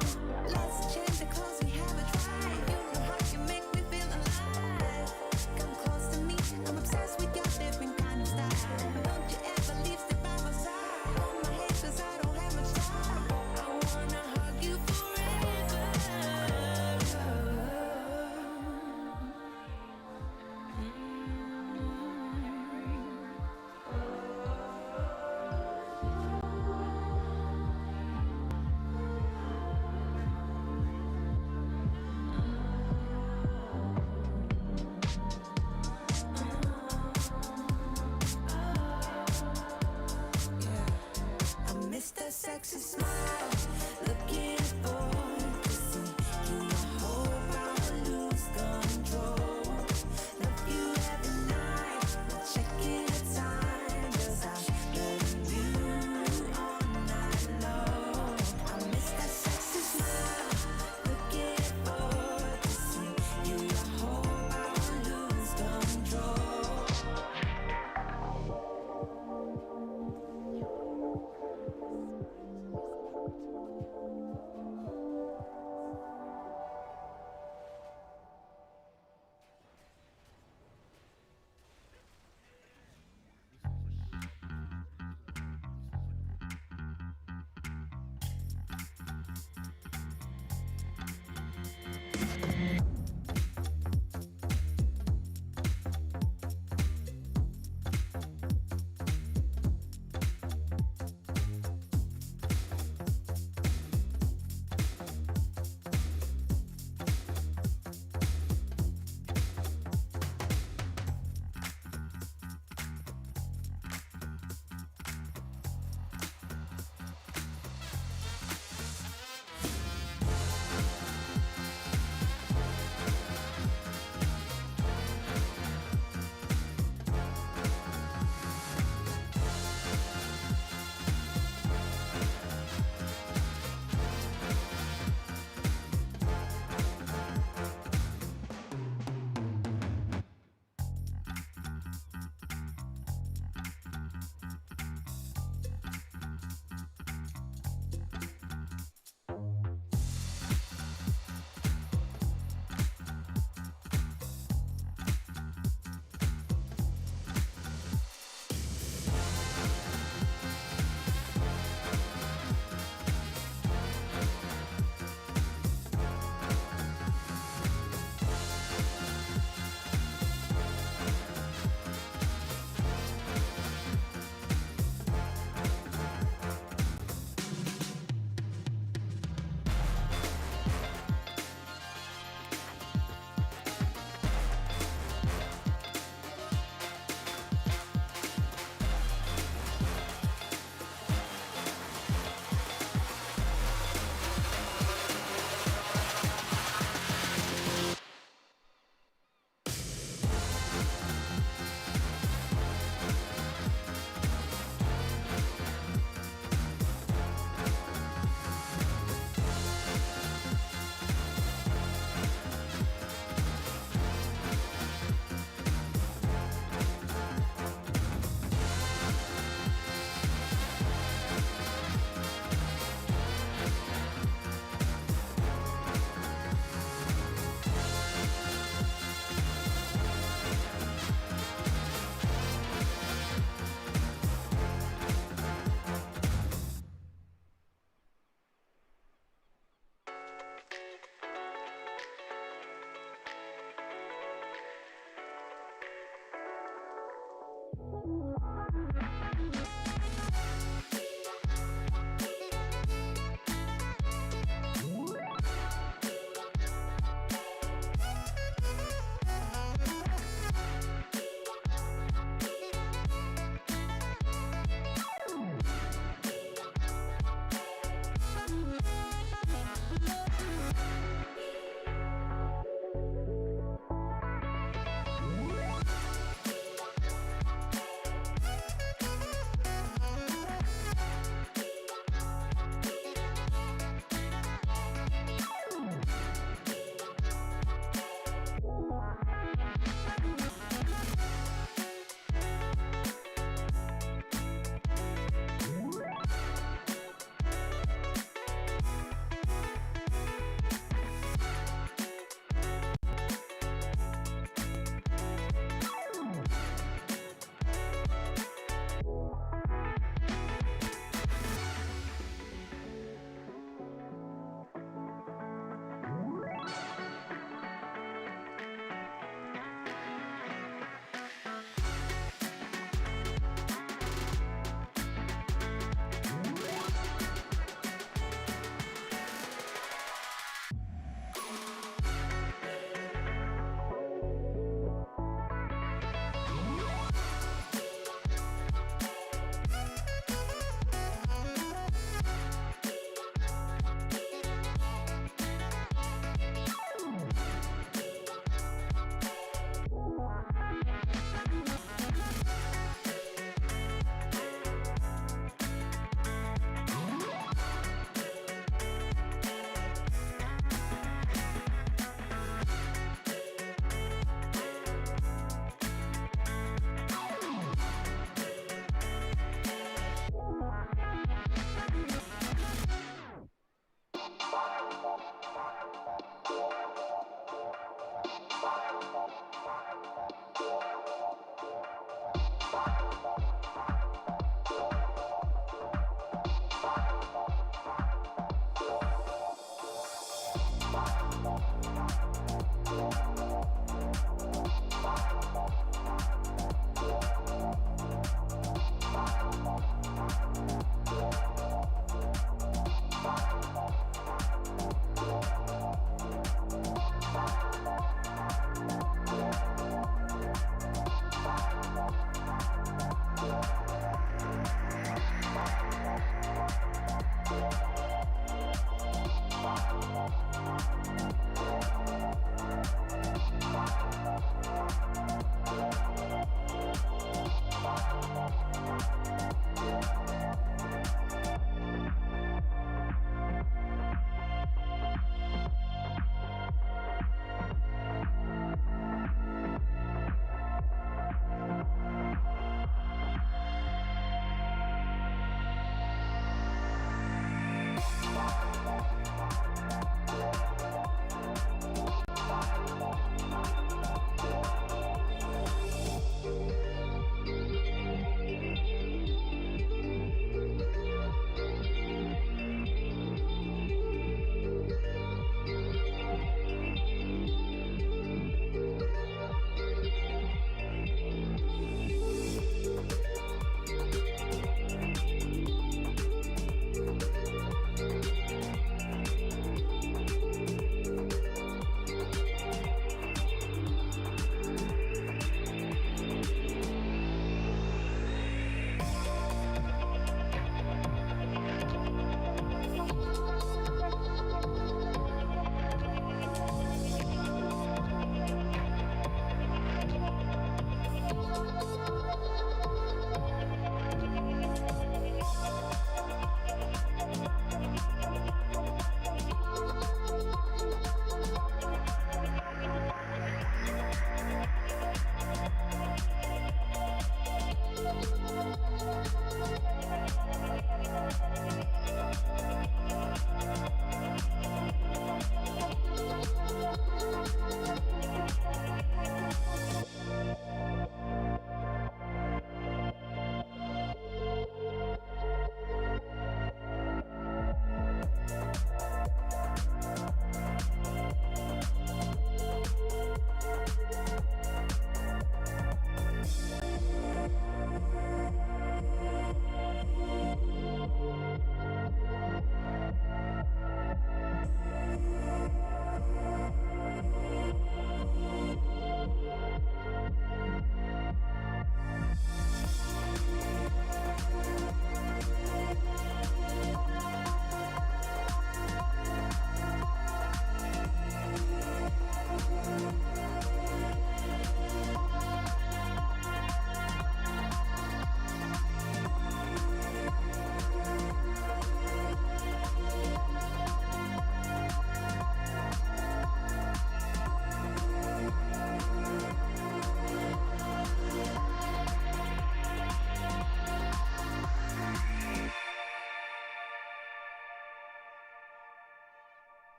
Let's change the clothes, we haven't tried. You know how you make me feel alive. Come close to me, I'm obsessed with your different kind of style. Don't you ever leave, step by my sexy smile. Looking forward to see you. I hope I lose control. Love you every night, not checking the time, 'cause I'm loving you all night long. I miss that sexy smile. Looking forward to see you. I hope I lose control.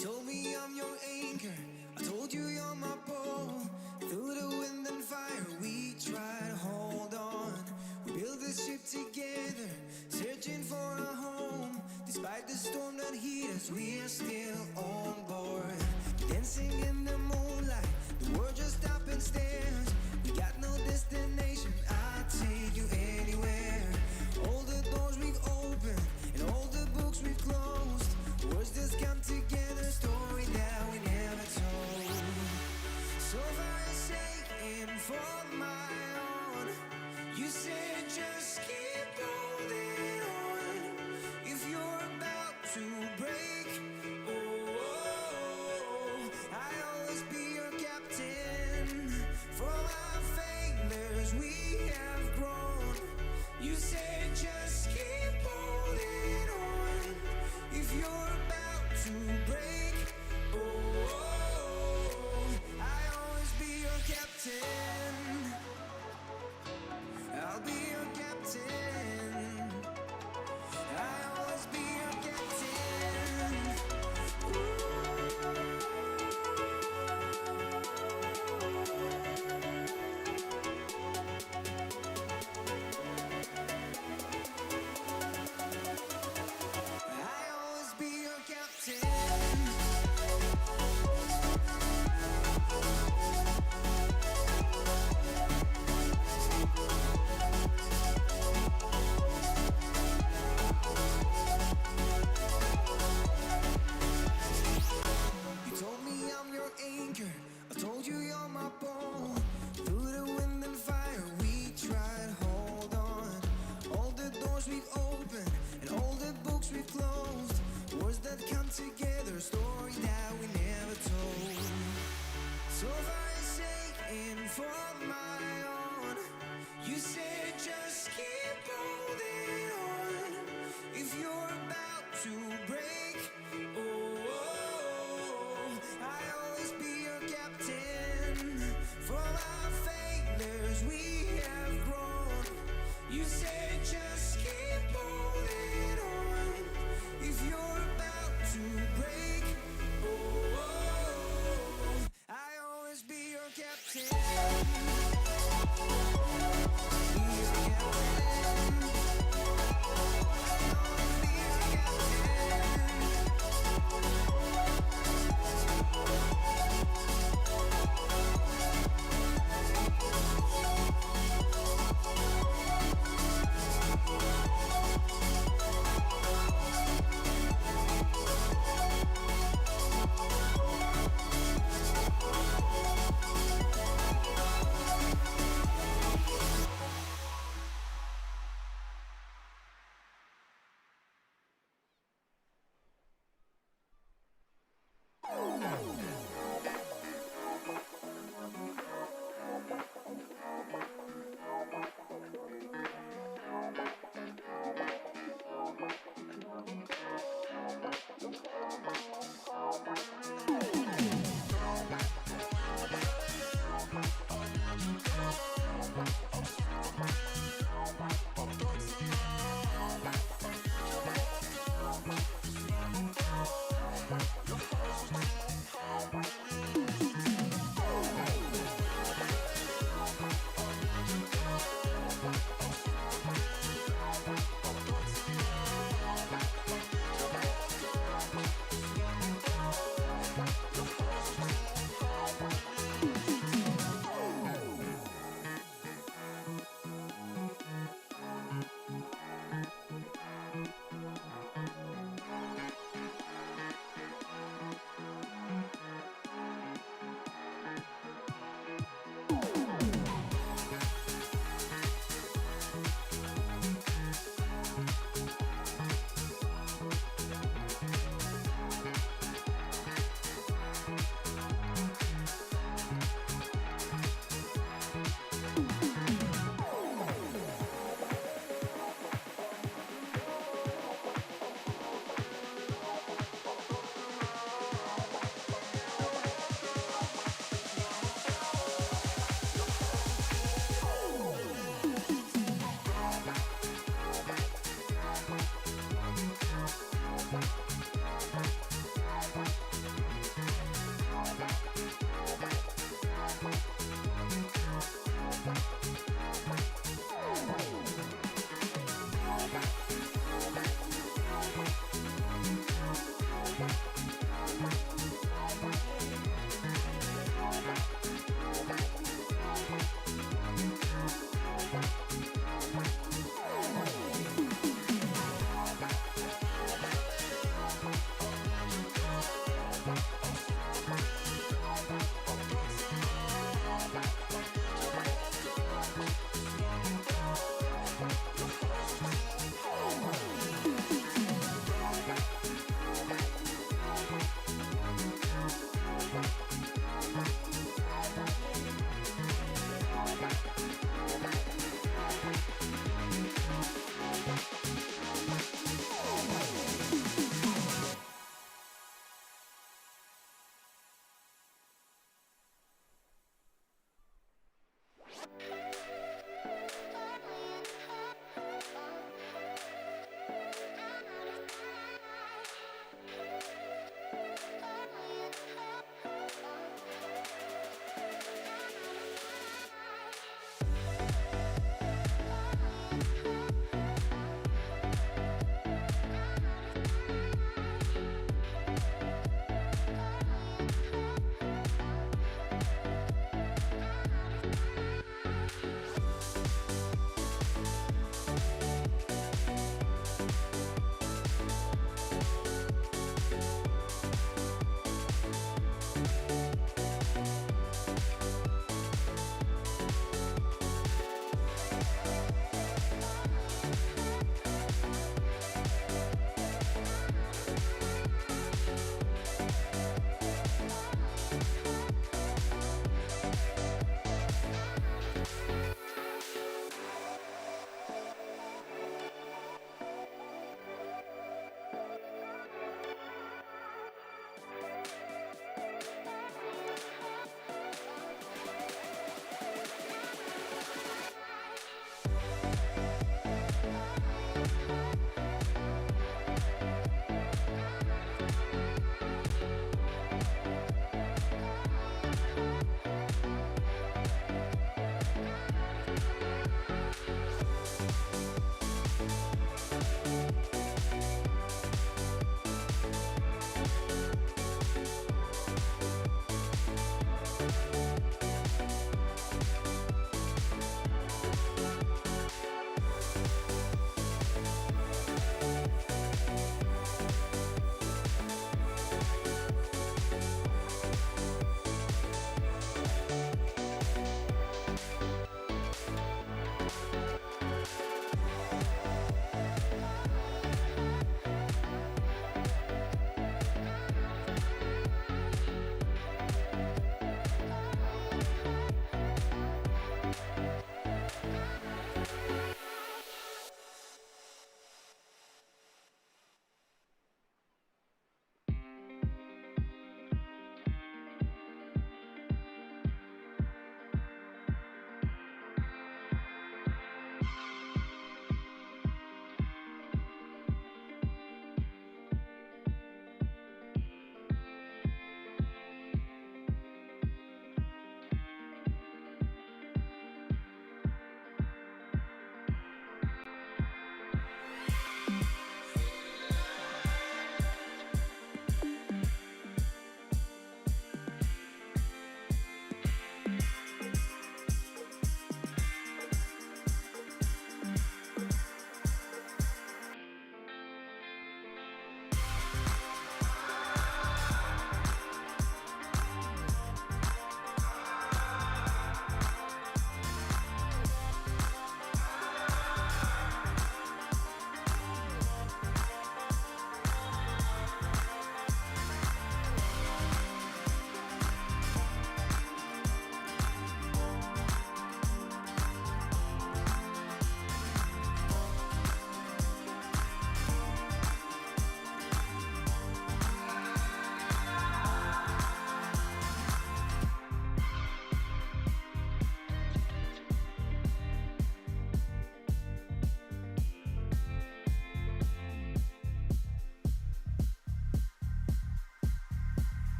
told me I'm your anchor. I told you you're my bow. Through the wind and fire, we try to hold on. We build this ship together, searching for a home. Despite the storm that hit us, we are still on board. Dancing in the moonlight, the world just stops and stares. We got no destination, I'll take you anywhere. All the doors we've opened and all the books we've closed. Words just come together, story that we never told. So far forsaken for my own. You said just keep holding on. If you're about to break, I'll always be your captain. From our failures we have grown. You said just keep holding on. If you're about to break, I'll always be your captain. I'll be your captain. I'll always be your captain. I'll always be your captain. You told me I'm your anchor. I told you you're my bow. Through the wind and fire, we tried hold on. All the doors we've opened and all the books we've closed. Words that come together, story that we never told. So far forsaken for my own. You said just keep holding on. If you're about to break, I'll always be your captain. From our failures we have grown. You said just keep holding on. If you're about to break, I'll always be your captain. Be your captain. I'll always be your captain.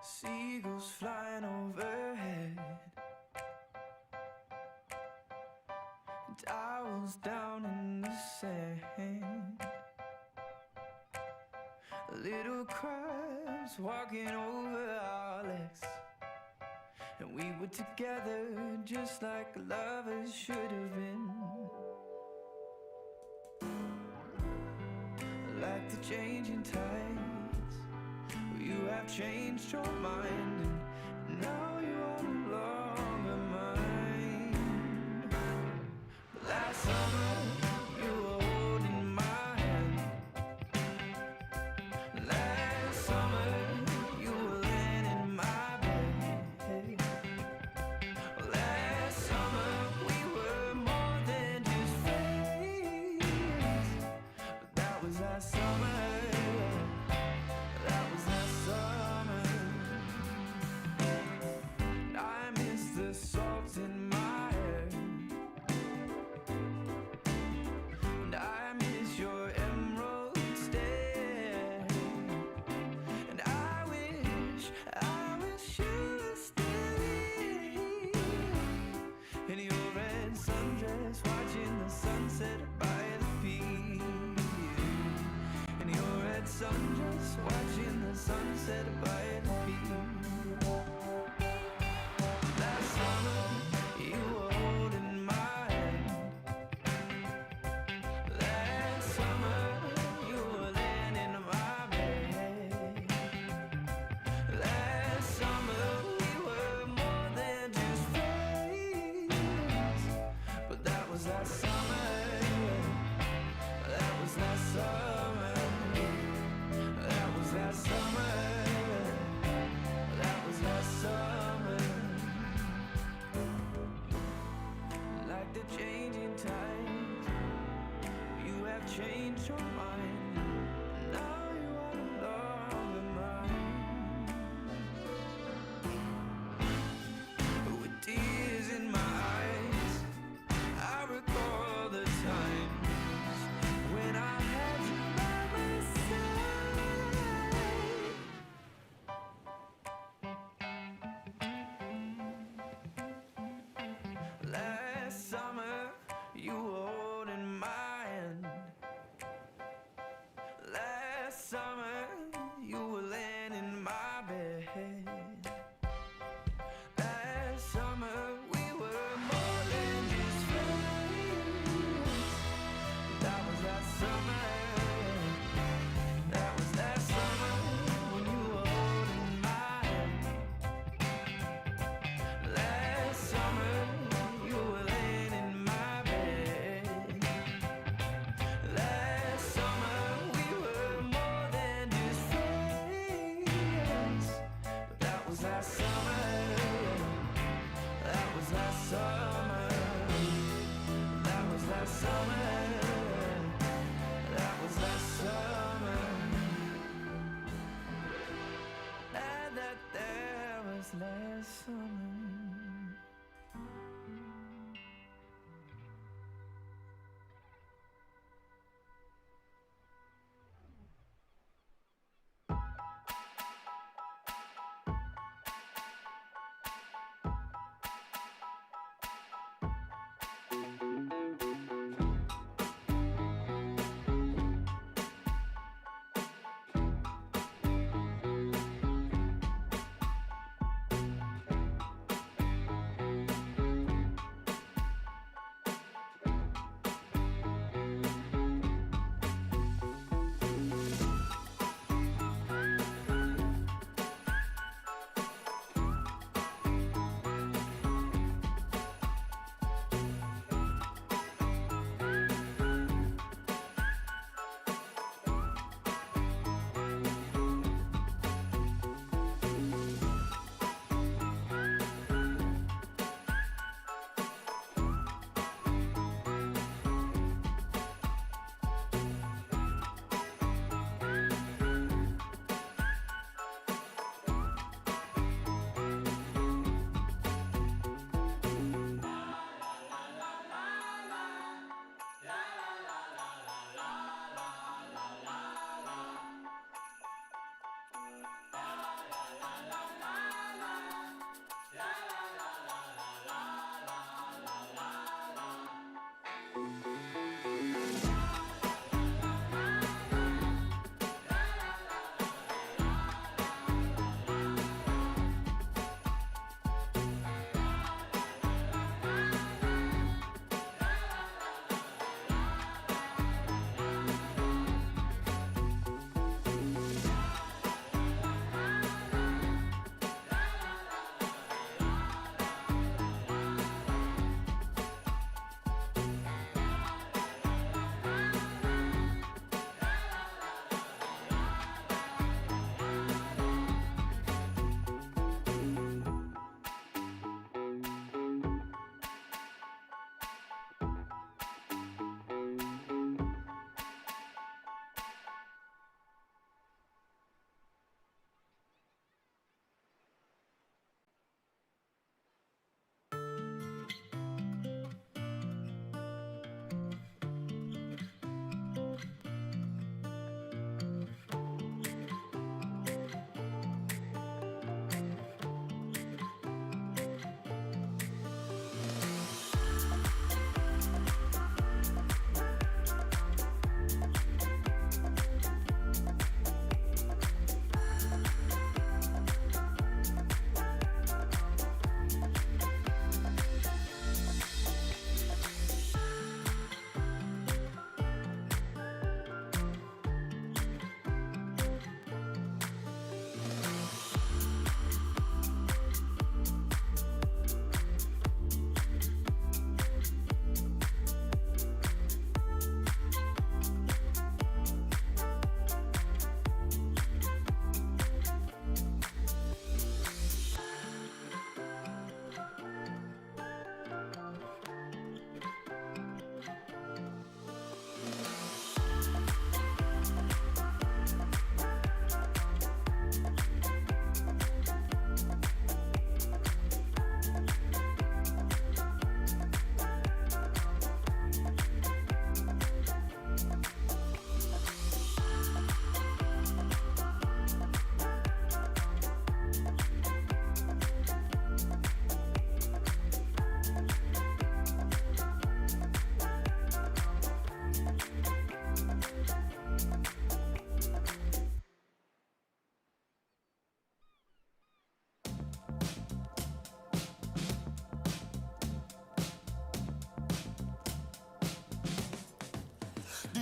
seagulls flying overhead, towels down in the sand, little crabs walking over our legs, and we were together just like lovers should have been. Like the changing tides, you have changed your mind, and now you are no longer mine. Last summer, you were holding my hand. Last summer, you were laying in my bed. Last summer, we were more than just friends. But that was last summer. That was last summer. I miss the salt in my hair, and I miss your emerald stare, and I wish you were still here in your red sundress, watching the sunset by the pier. In your red sundress, watching the sunset by the pier. Last summer, you were holding my hand. Last summer, you were laying in my bed. Last summer, we were more than just friends. But that was last summer. That was last summer. That was last summer. That was last summer. Like the changing tides, you have changed your mind. Now you are no longer mine. With tears in my eyes, I recall the times when I had you by my side. Last summer, you were holding my hand.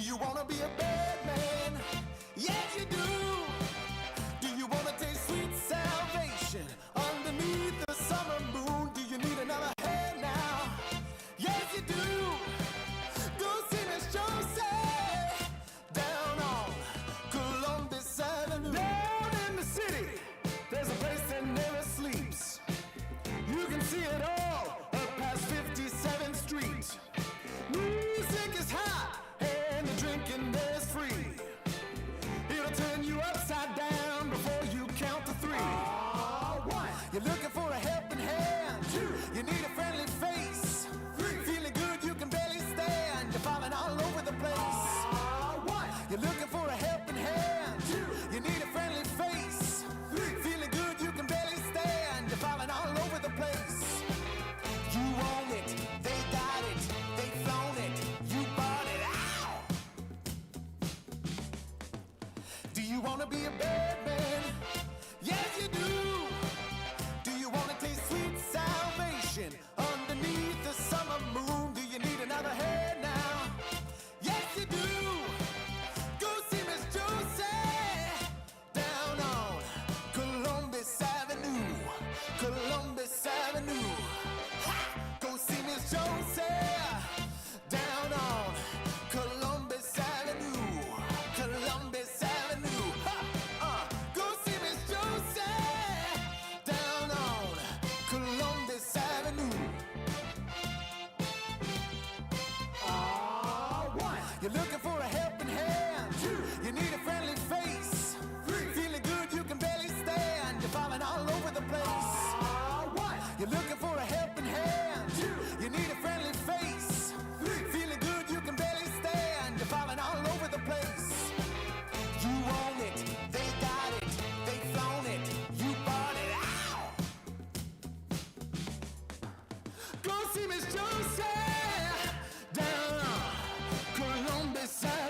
you wanna be a bad man? Yes, you do. Do you wanna taste sweet salvation underneath the summer moon? Do you need another hand now? Yes, you do. Go see Miss Josie down on Columbus Avenue. Down in the city, there's a place that never sleeps. You can see it all up past 57th Street. Music is hot and the drinking there is free. It'll turn you upside down before you count to three. One, you're looking for a helping hand. Two, you need a friendly face. Three, feeling good you can barely stand. You're falling all over the place. One, you're looking for a helping hand. Two, you need a friendly face. Three, feeling good you can barely stand. You're falling all over the place. You own it, they got it, they flown it, you bought it. Ow! Do you wanna be a bad man? Yes, you do. Do you wanna taste sweet salvation underneath the summer moon? Do you need another hand now? Yes, you do. Go see Miss Josie down on Columbus Avenue. Columbus Avenue. Ha! Go see Miss Josie down on Columbus Avenue. Columbus Avenue. Ha! Go see Miss Josie down on Columbus Avenue. One, you're looking for a helping hand. Two, you need a friendly face. Three, feeling good you can barely stand. You're falling all over the place. One, you're looking for a helping hand. Two, you need a friendly face. Three, feeling good you can barely stand. You're falling all over the place. You own it, they got it, they flown it, you bought it. Ow! Go see Miss Josie down on Columbus Avenue.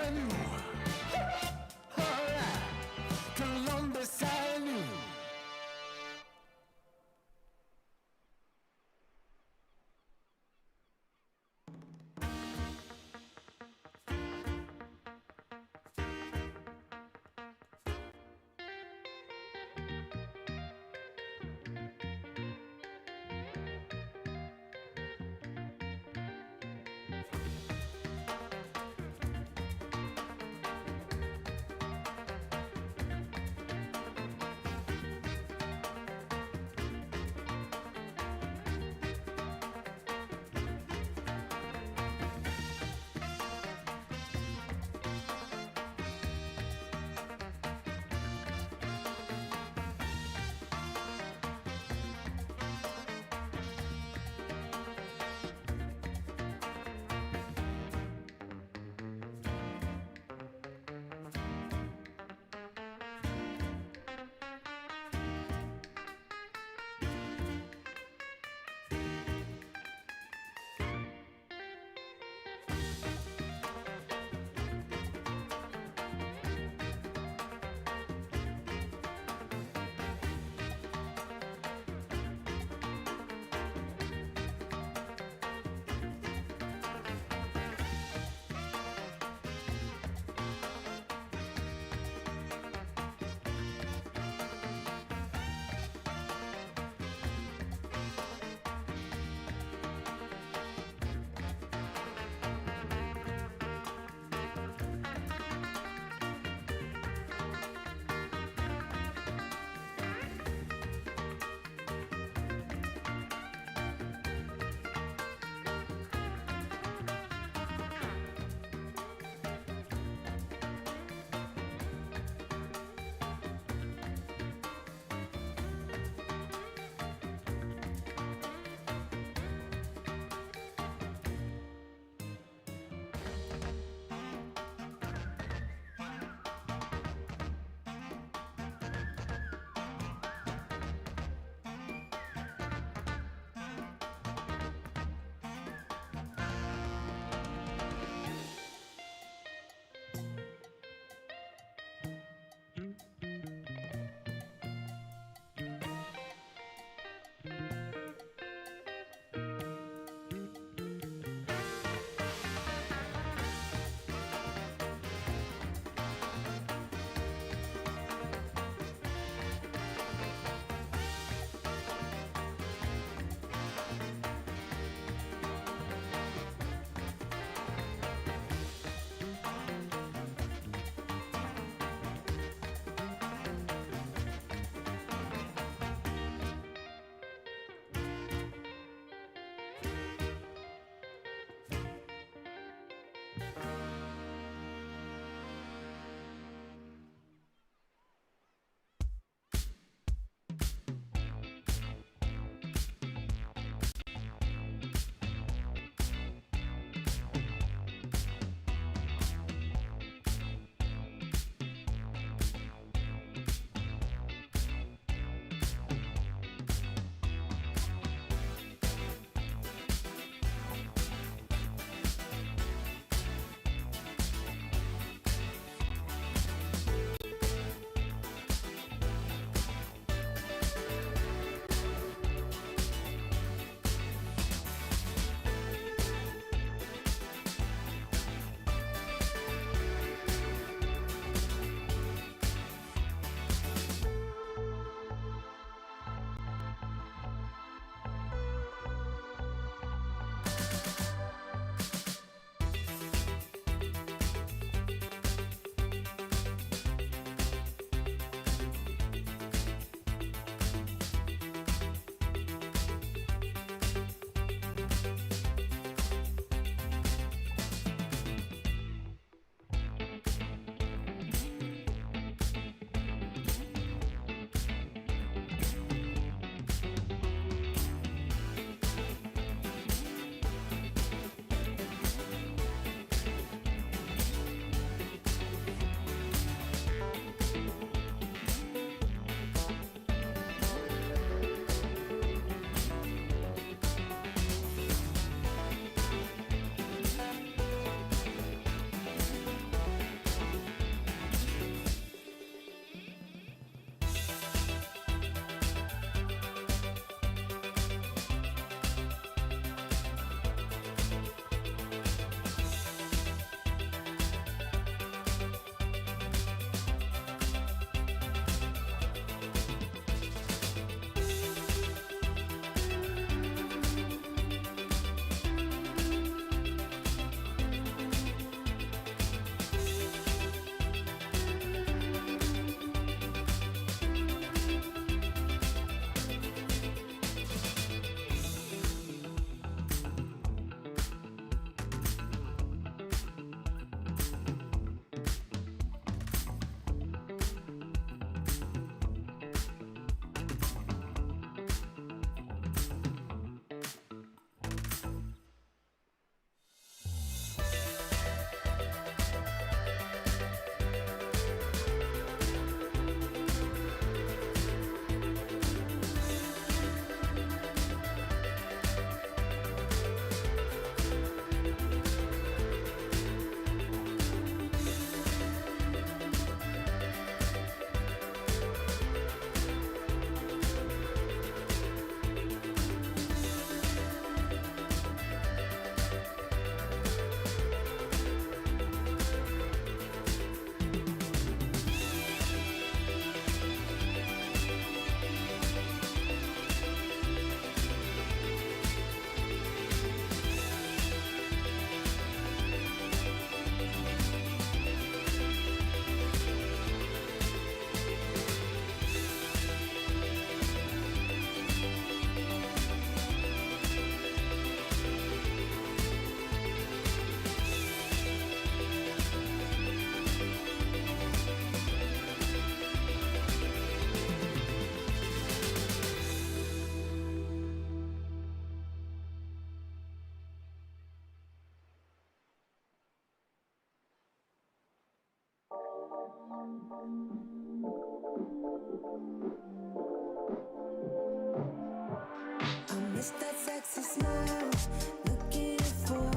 I miss that sexy smile, looking for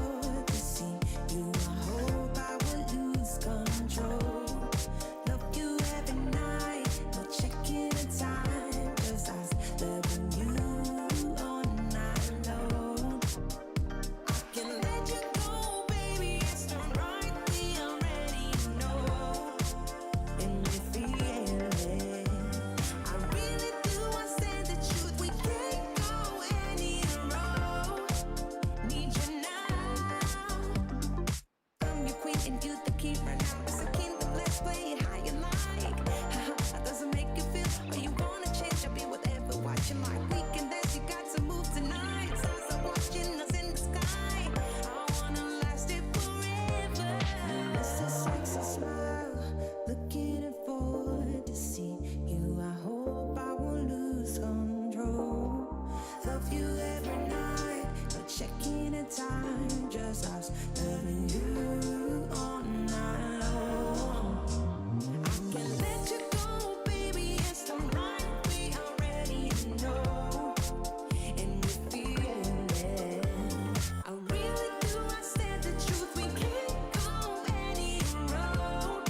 to see you. I hope I will lose control. Love you every night, no checking the time, 'cause I was loving you all night long. I can let you go, baby, it's the right thing, I already know. And we feel it, I really do, I say the truth, we can't go any road. Need you now. I'm your queen and you the king right now. It's a kingdom, let's play it how you like. That doesn't make you feel, or you wanna change, I'll be whatever, watching like we can dance, you got to move tonight. Stars are watching us in the sky, I wanna last it forever. It's a sexy smile, looking forward to see you. I hope I won't lose control. Love you every night, but checking the time, just us loving you all night long. I can let you go, baby, it's the right we already know. And we feel it, I really do, I said the truth, we can't go any road.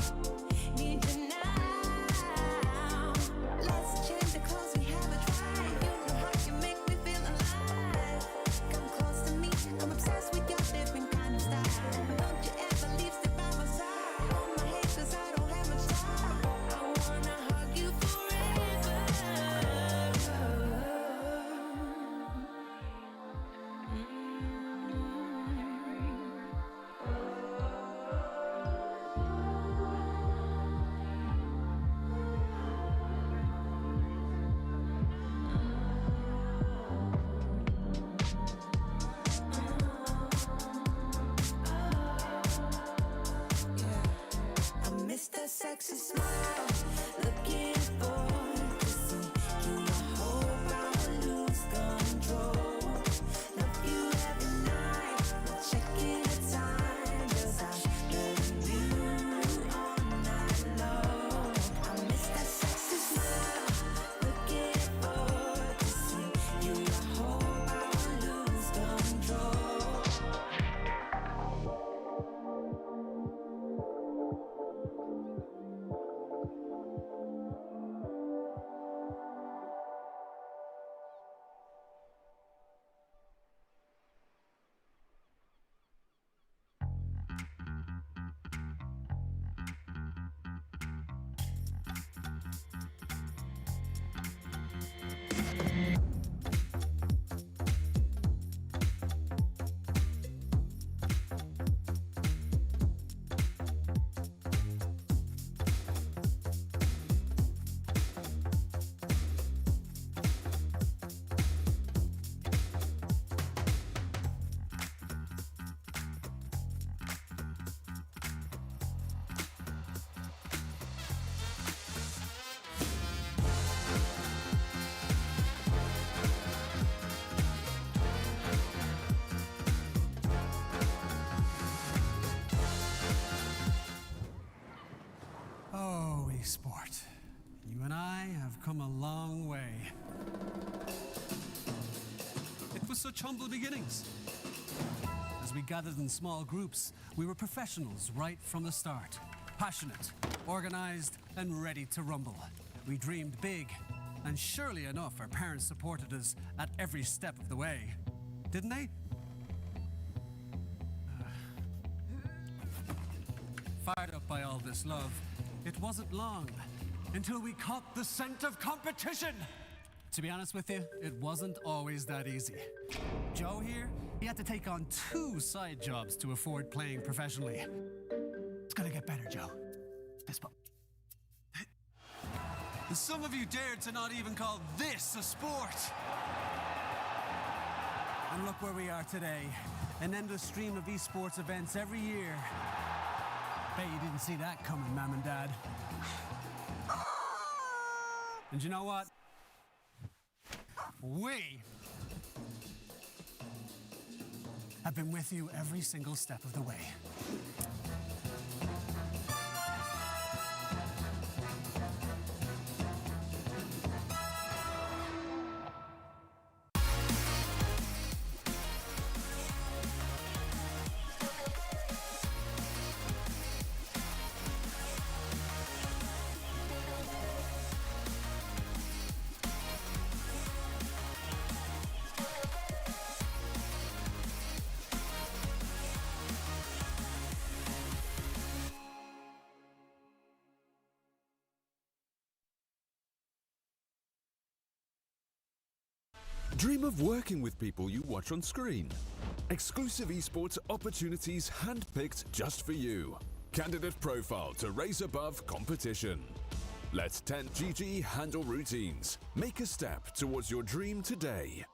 Need you now. Let's change the clothes, we have a drive. You know how you make me feel alive. Come close to me, I'm obsessed with your different kind of style. Don't you ever leave, step by my side. Hold my hand, 'cause I don't have much time. I wanna hug you forever. I miss that sexy smile, looking forward to see you. I hope I will lose control. Love you every night, not checking the time, 'cause I'm loving you all night long. I miss that sexy smile, looking forward to see you. I hope I will lose control. Oh, esport. You and I have come a long way. It was such humble beginnings. As we gathered in small groups, we were professionals right from the start. Passionate, organized, and ready to rumble. We dreamed big, and surely enough, our parents supported us at every step of the way. Didn't they? Fired up by all this love, it wasn't long until we caught the scent of competition. To be honest with you, it wasn't always that easy. Joe here, he had to take on 2 side jobs to afford playing professionally. It's gonna get better, Joe. Fist bump. And some of you dared to not even call this a sport. And look where we are today. An endless stream of esports events every year. Bet you didn't see that coming, Mom and Dad. And you know what? We have been with you every single step of the way. Dream of working with people you watch on screen. Exclusive esports opportunities handpicked just for you. Candidate profile to raise above competition. Let 10GG handle routines. Make a step towards your dream today.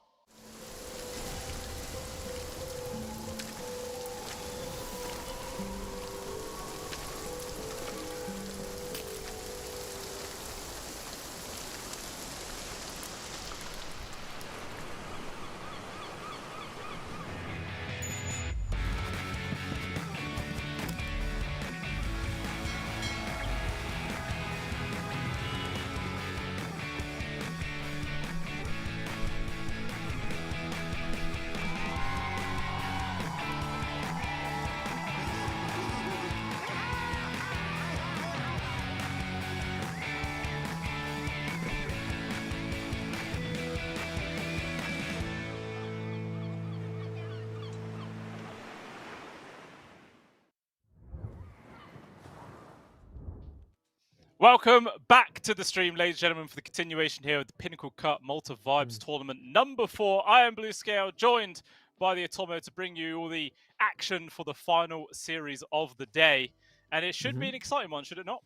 Welcome back to the stream, ladies and gentlemen, for the continuation here of the Pinnacle Cup Malta Vibes Tournament number 4. I am Blue Scale, joined by the Atomo to bring you all the action for the final series of the day. And it should be an exciting one, should it not?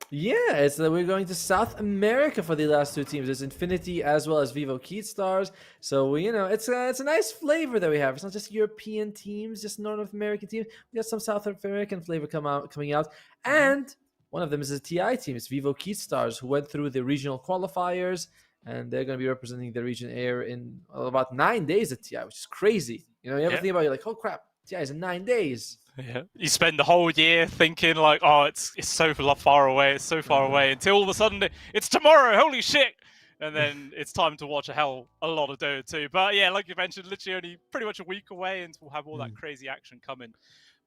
Yeah, it's we're going to South America for the last two teams. There's Infinity as well as Vivo Keystars. So it's a nice flavor that we have. It's not just European teams, just North American teams. We got some South American flavor coming out, and one of them is a TI team. It's Vivo Keystars, who went through the regional qualifiers, and they're going to be representing the region here in about 9 days at TI, which is crazy. You ever think about it, you're like, oh crap, TI is in 9 days. Yeah, you spend the whole year thinking like, oh, it's so far away, it's so far away, until all of a sudden it's tomorrow, holy shit! And then it's time to watch a lot of Dota 2. But yeah, like you mentioned, literally only pretty much a week away, and we'll have all that crazy action coming.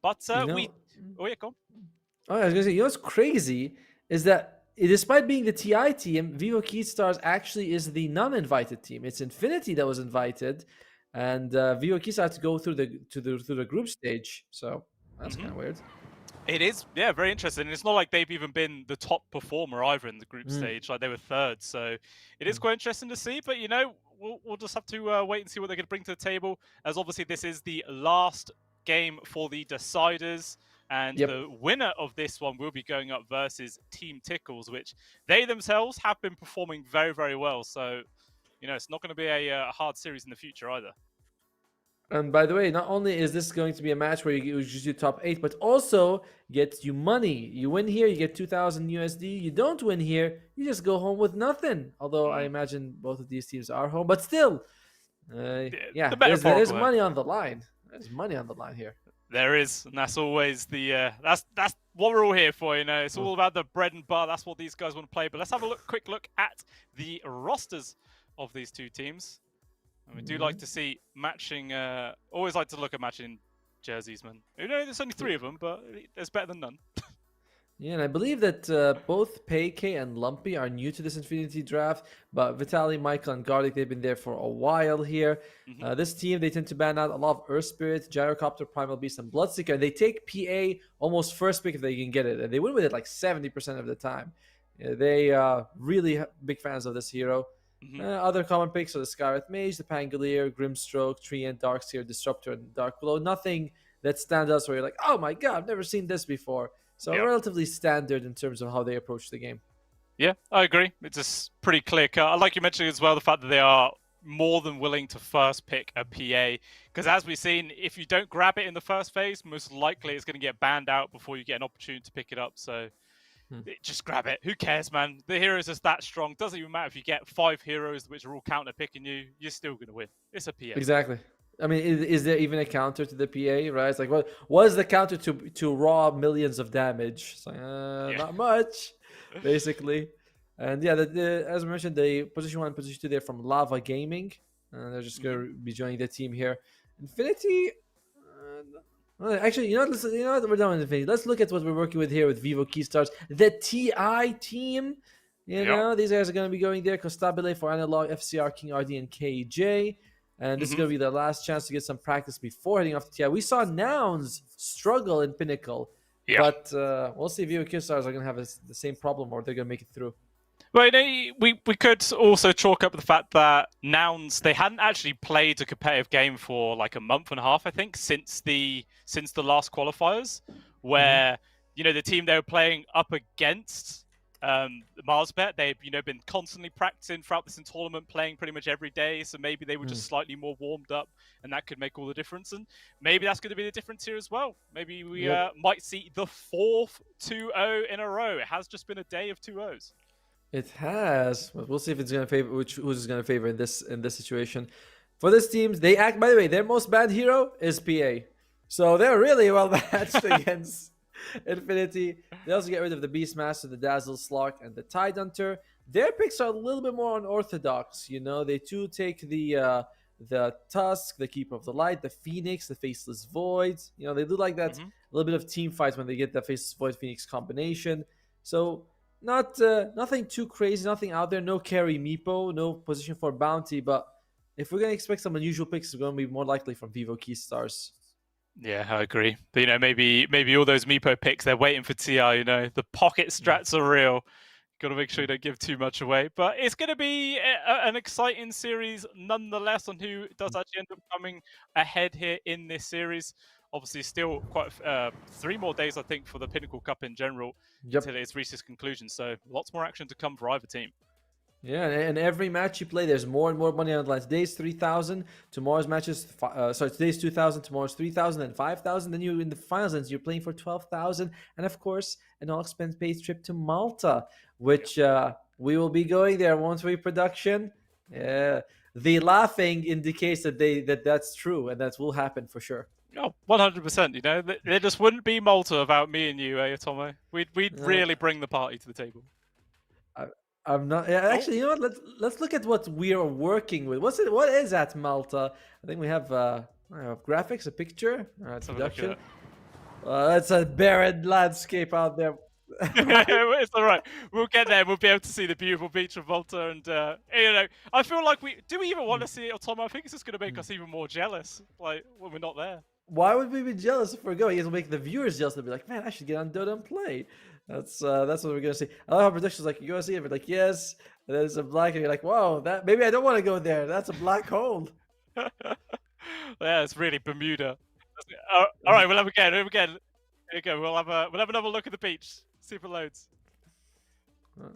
But oh yeah, go on. Oh, I was gonna say, what's crazy is that despite being the TI team, Vivo Keystars actually is the non-invited team. It's Infinity that was invited, and Vivo Keystars had to go through the group stage. So that's kind of weird. It is, yeah, very interesting. It's not like they've even been the top performer either in the group stage. Like they were third, so it is quite interesting to see. But we'll just have to wait and see what they're going to bring to the table. As obviously this is the last game for the deciders. And the winner of this one will be going up versus Team Tickles, which they themselves have been performing very, very well. So, it's not going to be a hard series in the future either. And by the way, not only is this going to be a match where you just do top 8, but also gets you money. You win here, you get 2,000 USD. You don't win here, you just go home with nothing. Although I imagine both of these teams are home, but still, there's money on the line. There's money on the line here. There is, and that's always the that's what we're all here for. It's all about the bread and butter. That's what these guys want to play. But let's have a quick look at the rosters of these two teams. And we do like to see matching. Always like to look at matching jerseys, man. There's only 3 of them, but it's better than none. Yeah, and I believe that both Payke and Lumpy are new to this Infinity draft, but Vitaly, Michael, and Garlic, they've been there for a while here. This team, they tend to ban out a lot of Earth Spirit, Gyrocopter, Primal Beast, and Bloodseeker, and they take PA almost first pick if they can get it, and they win with it like 70% of the time. They are really big fans of this hero. Other common picks are the Skywrath Mage, the Pangolier, Grimstroke, Treant, Darkseer, Disruptor, and Dark Blow. Nothing that stands out where you're like, oh my god, I've never seen this before. So relatively standard in terms of how they approach the game. Yeah, I agree. It's just pretty clear cut. I like you mentioned as well the fact that they are more than willing to first pick a PA. Because as we've seen, if you don't grab it in the first phase, most likely it's going to get banned out before you get an opportunity to pick it up. So just grab it. Who cares, man? The hero is just that strong. Doesn't even matter if you get 5 heroes which are all counter picking you. You're still going to win. It's a PA. Exactly. I mean, is there even a counter to the PA, right? It's like, what is the counter to raw millions of damage? It's like, not much, basically. And yeah, as I mentioned, the position 1 and position 2, they're from Lava Gaming. And they're just going to be joining the team here. Infinity, actually, you know what? We're done with Infinity. Let's look at what we're working with here with Vivo Keystars. The TI team, these guys are going to be going there. Costabile for Analog, FCR, King RD, and KJ. And this is going to be their last chance to get some practice before heading off to TI. We saw Nouns struggle in Pinnacle, but we'll see if Vivo Keystars are going to have the same problem or they're going to make it through. Well, we could also chalk up the fact that Nouns, they hadn't actually played a competitive game for like a month and a half, I think, since the last qualifiers, where the team they were playing up against, Marsbet, they've been constantly practicing throughout this tournament, playing pretty much every day. So maybe they were just slightly more warmed up, and that could make all the difference. And maybe that's going to be the difference here as well. Maybe we might see the 4th 2-0 in a row. It has just been a day of 2-0s. It has, but we'll see if it's gonna favor who's gonna favor in this situation. For this teams, they act. By the way, their most banned hero is PA, so they're really well matched against Infinity. They also get rid of the Beastmaster, the Dazzle Slark, and the Tidehunter. Their picks are a little bit more unorthodox. They too take the Tusk, the Keeper of the Light, the Phoenix, the Faceless Void. They do like that a little bit of team fights when they get the Faceless Void Phoenix combination. So. Nothing too crazy, nothing out there. No carry Meepo, no position for bounty. But if we're gonna expect some unusual picks, it's gonna be more likely from Vivo Keystars. Yeah, I agree. But maybe all those Meepo picks, they're waiting for TI. The pocket strats are real. Got to make sure you don't give too much away. But it's going to be an exciting series nonetheless on who does actually end up coming ahead here in this series. Obviously, still quite 3 more days, I think, for the Pinnacle Cup in general until it's reached its conclusion. So lots more action to come for either team. Yeah, and every match you play, there's more and more money on the line. Today's 3,000, tomorrow's matches, today's 2,000, tomorrow's 3,000 and 5,000. Then you in the finals, and you're playing for 12,000. And of course, an all-expense paid trip to Malta, which we will be going there once we production. Yeah, the laughing indicates that that's true, and that will happen for sure. Oh, 100%. There just wouldn't be Malta without me and you, Tomo. We'd really bring the party to the table. I'm not. Yeah, actually, you know what? Let's look at what we are working with. What is at Malta? I think we have graphics, a picture, production. That's a barren landscape out there. It's all right. We'll get there. We'll be able to see the beautiful beach of Malta, and I feel like we even want to see it, Tomo. I think it's just going to make us even more jealous, like when we're not there. Why would we be jealous if we're going? It'll make the viewers jealous. They'll be like, man, I should get on Dota and play. That's what we're gonna see. I love how production's like, you wanna see it? We're like, yes. And then it's a black, and you're like, whoa, that maybe I don't want to go there. That's a black hole. Yeah, it's really Bermuda. All right, we'll have again. Here you go. We'll have another look at the beach. See if it loads. All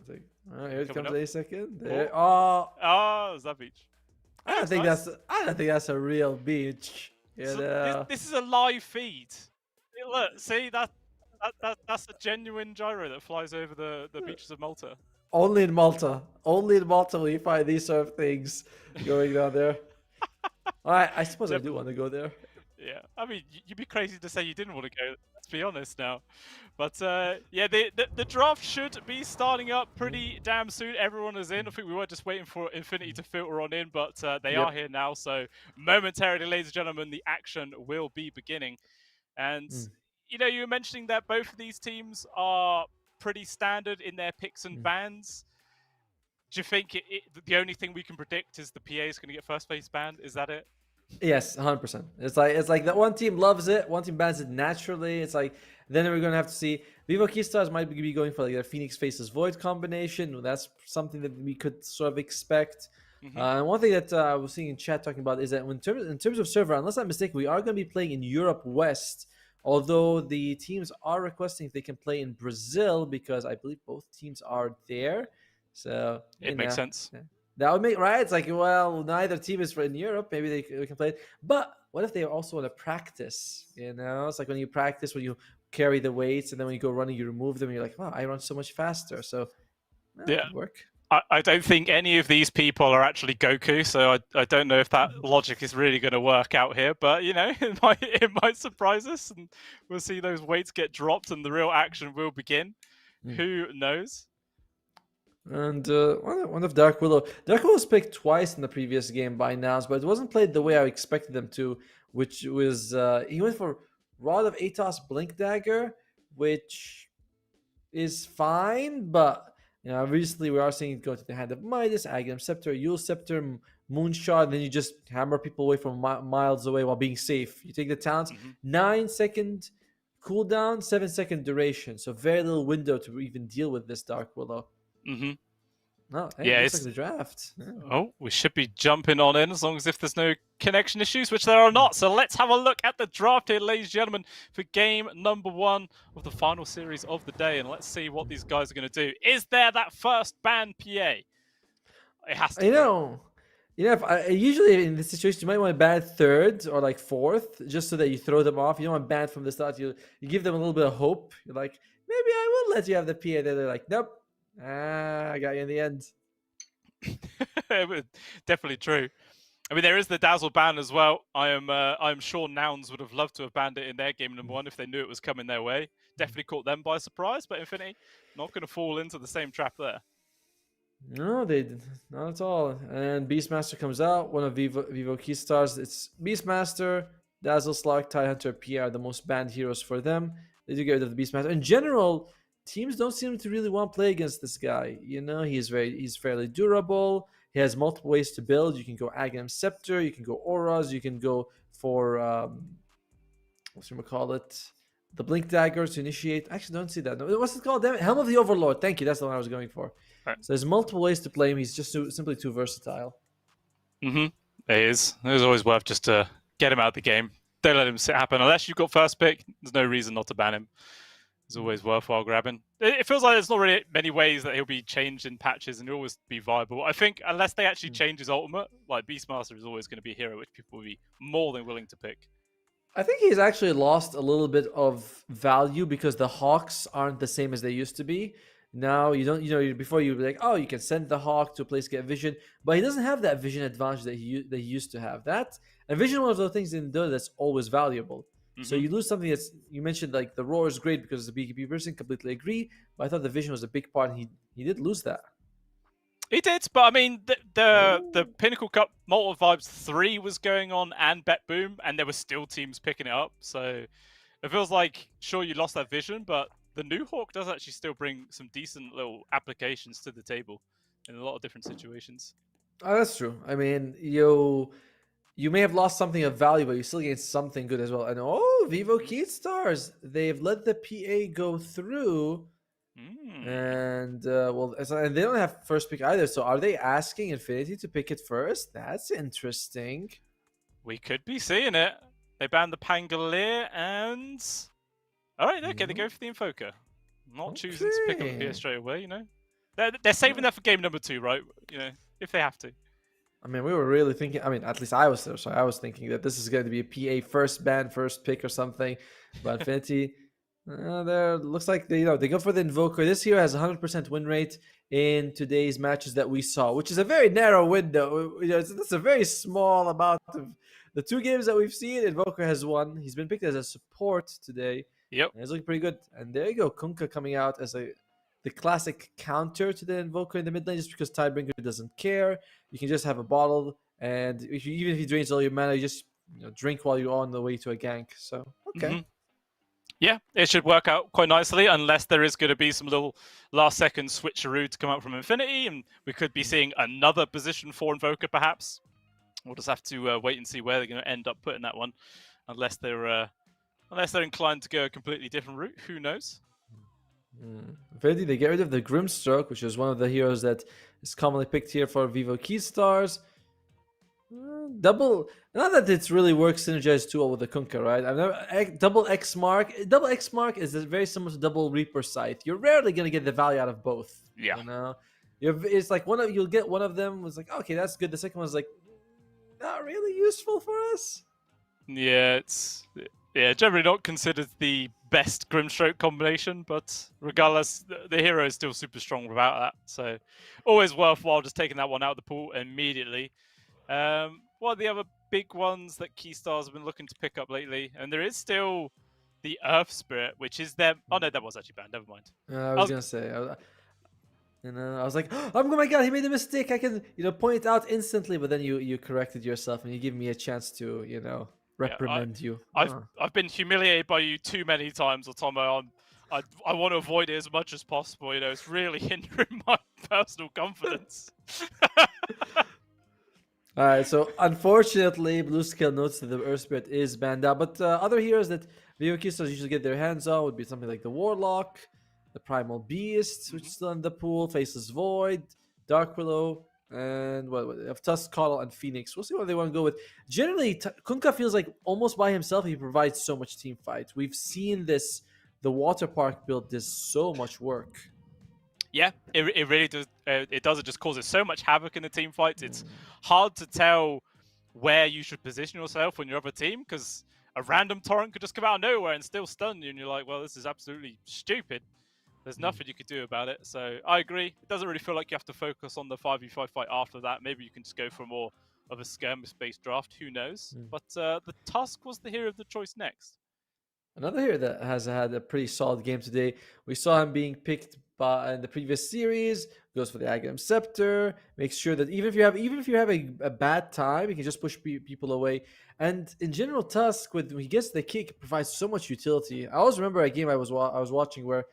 right, here it comes. A second. There. Oh, is that beach? I don't think that's a real beach. So this is a live feed. Look, see that's a genuine gyro that flies over the beaches of Malta. Only in Malta will you find these sort of things going down there. All right, I suppose I do want to go there. Yeah, I mean, you'd be crazy to say you didn't want to go. Let's be honest now. But yeah, the draft should be starting up pretty damn soon. Everyone is in. I think we were just waiting for Infinity to filter on in, but they are here now. So momentarily, ladies and gentlemen, the action will be beginning. And you were mentioning that both of these teams are pretty standard in their picks and bans. Do you think the only thing we can predict is the PA is going to get first place banned? Is that it? Yes, 100%. It's like that one team loves it, one team bans it naturally. It's like then we're gonna have to see. Vivo Keystars might be going for like their Phoenix Faces Void combination. That's something that we could sort of expect. And one thing that I was seeing in chat talking about is that in terms of server, unless I'm mistaken, we are going to be playing in Europe West. Although the teams are requesting if they can play in Brazil because I believe both teams are there. So it makes sense. Yeah. That would make right. It's like, well, neither team is in Europe. Maybe they can play it. But what if they also want to practice? It's like when you practice, when you carry the weights, and then when you go running, you remove them. And you're like, wow, I run so much faster. So that would work. I don't think any of these people are actually Goku, so I don't know if that logic is really going to work out here. But it might surprise us, and we'll see those weights get dropped, and the real action will begin. Who knows? And one of Dark Willow. Dark Willow was picked twice in the previous game by Nouns, but it wasn't played the way I expected them to, which was he went for Rod of Atos Blink Dagger, which is fine, but recently we are seeing it go to the Hand of Midas, Aghanim Scepter, Yule Scepter, Moonshot, and then you just hammer people away from miles away while being safe. You take the talents, 9-second cooldown, 7-second duration, so very little window to even deal with this Dark Willow. No, hey, Yeah, looks it's- like the draft. Yeah. Oh, we should be jumping on in as long as if there's no connection issues, which there are not. So let's have a look at the draft here, ladies and gentlemen, for game number 1 of the final series of the day. And let's see what these guys are going to do. Is there that first ban PA? It has to. If usually in this situation you might want to ban third or like fourth, just so that you throw them off. You don't want to ban from the start. You give them a little bit of hope. You're like, maybe I will let you have the PA. They're like, nope. I got you in the end. Definitely true. I mean, there is the Dazzle ban as well. I am sure Nouns would have loved to have banned it in their game number 1 if they knew it was coming their way. Definitely caught them by surprise, but Infinity not going to fall into the same trap there. No, they did not at all. And Beastmaster comes out, one of Vivo Keystars. It's Beastmaster, Dazzle, Slark, Tidehunter, PR, the most banned heroes for them. They do get rid of the Beastmaster. In general, teams don't seem to really want to play against this guy. He's fairly durable. He has multiple ways to build. You can go Aghanim Scepter, you can go Auras, you can go for the Blink Dagger to initiate. Actually, don't see that. No, what's it called? Damn it. Helm of the Overlord. Thank you. That's the one I was going for. Right. So there's multiple ways to play him. He's just simply too versatile. Mm-hmm. It is. It was always worth just to get him out of the game. Don't let him happen. Unless you've got first pick, there's no reason not to ban him. It's always worthwhile grabbing. It feels like there's not really many ways that he'll be changed in patches and he'll always be viable. I think unless they actually change his ultimate, like Beastmaster is always going to be a hero which people will be more than willing to pick. I think he's actually lost a little bit of value because the Hawks aren't the same as they used to be. Now you don't, before you were like, oh, you can send the Hawk to a place, get vision, but he doesn't have that vision advantage that he used to have. That and vision, one of those things in Dota that's always valuable. Mm-hmm. So you lose something that's, you mentioned like the roar is great because it's a BKB person, completely agree. But I thought the vision was a big part. And he did lose that. He did, but I mean the Pinnacle Cup Malta Vibes 3 was going on and Bet Boom, and there were still teams picking it up. So it feels like sure you lost that vision, but the new Hawk does actually still bring some decent little applications to the table in a lot of different situations. Oh, that's true. I mean, you may have lost something of value, but you still gain something good as well. And Vivo Keystars, they've let the PA go through. And and they don't have first pick either. So are they asking Infinity to pick it first? That's interesting. We could be seeing it. They banned the Pangolier and all right, okay, they go for the Invoker. Not choosing to pick up here straight away. They're saving that for game number 2, right? If they have to. I mean, we were really thinking. I mean, at least I was there, so I was thinking that this is going to be a PA first ban, first pick or something. But Infinity. There looks like they go for the Invoker. This hero has 100% win rate in today's matches that we saw, which is a very narrow window. That's a very small amount of the 2 games that we've seen. Invoker has won. He's been picked as a support today. Yep, and he's looking pretty good. And there you go, Kunkka coming out as the classic counter to the Invoker in the mid lane, just because Tidebringer doesn't care. You can just have a bottle, and even if he drains all your mana, you just drink while you're on the way to a gank. So okay. Mm-hmm. Yeah, it should work out quite nicely, unless there is going to be some little last-second switcheroo to come out from Infinity, and we could be seeing another position for Invoker, perhaps. We'll just have to wait and see where they're going to end up putting that one, unless they're inclined to go a completely different route. Who knows? Infinity, they get rid of the Grimstroke, which is one of the heroes that is commonly picked here for Vivo Keystars. Double, not that it really works synergized too well with the Kunkka, right? I've never double X mark. Double X mark is very similar to double Reaper Scythe. You're rarely gonna get the value out of both. Yeah. It's like you'll get one of them was like, okay, that's good. The second one's like, not really useful for us. Yeah, it's generally not considered the best Grimstroke combination, but regardless, the hero is still super strong without that. So always worthwhile just taking that one out of the pool immediately. What are the other big ones that Keystars have been looking to pick up lately? And there is still the Earth Spirit, which is their... Oh no, that was actually banned. Never mind. I was gonna say, I was like, oh my god, he made a mistake. I can point it out instantly, but then you corrected yourself and you give me a chance to reprimand you. I've been humiliated by you too many times, Otomo. I want to avoid it as much as possible. It's really hindering my personal confidence. All right, so unfortunately, Blue Scale notes that the Earth Spirit is banned out, but other heroes that Vivo Keystars usually get their hands on would be something like the Warlock, the Primal Beast, which is still in the pool, Faceless Void, Dark Willow, and of Tusk, Coddle, and Phoenix. We'll see what they want to go with. Generally, Kunkka feels like almost by himself he provides so much team fight. We've seen this. The water park build does so much work. Yeah, it really does. It does. It just causes so much havoc in the team fights. It's hard to tell where you should position yourself when you're other team, because a random torrent could just come out of nowhere and still stun you, and you're like, well, this is absolutely stupid. There's nothing you could do about it. So I agree. It doesn't really feel like you have to focus on the 5v5 fight after that. Maybe you can just go for more of a skirmish-based draft. Who knows? But the Tusk was the hero of the choice next. Another hero that has had a pretty solid game today. We saw him being picked in the previous series. Goes for the Aghanim Scepter. Makes sure that even if you have a bad time, you can just push people away. And in general, Tusk when he gets the kick provides so much utility. I always remember a game I was watching where,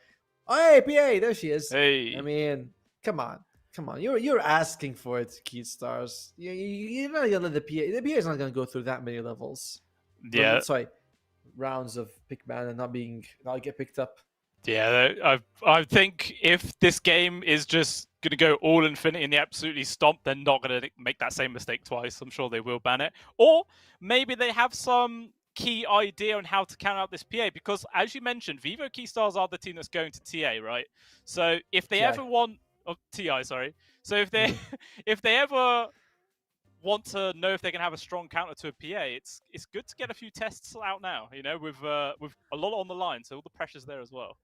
oh, hey, PA, there she is. Hey, I mean, come on. You're asking for it, Keith Stars. You're not gonna let the PA. The PA is not gonna go through that many levels. Yeah. Sorry, rounds of pick man and not get picked up. Yeah, I think if this game is just going to go all infinity and they absolutely stomp, they're not going to make that same mistake twice. I'm sure they will ban it. Or maybe they have some key idea on how to count out this PA, because as you mentioned, Vivo Keystars are the team that's going to TA, right? So if they ever want... Oh, TI, sorry. So if they if they ever want to know if they can have a strong counter to a PA, it's good to get a few tests out now, with a lot on the line, so all the pressure's there as well.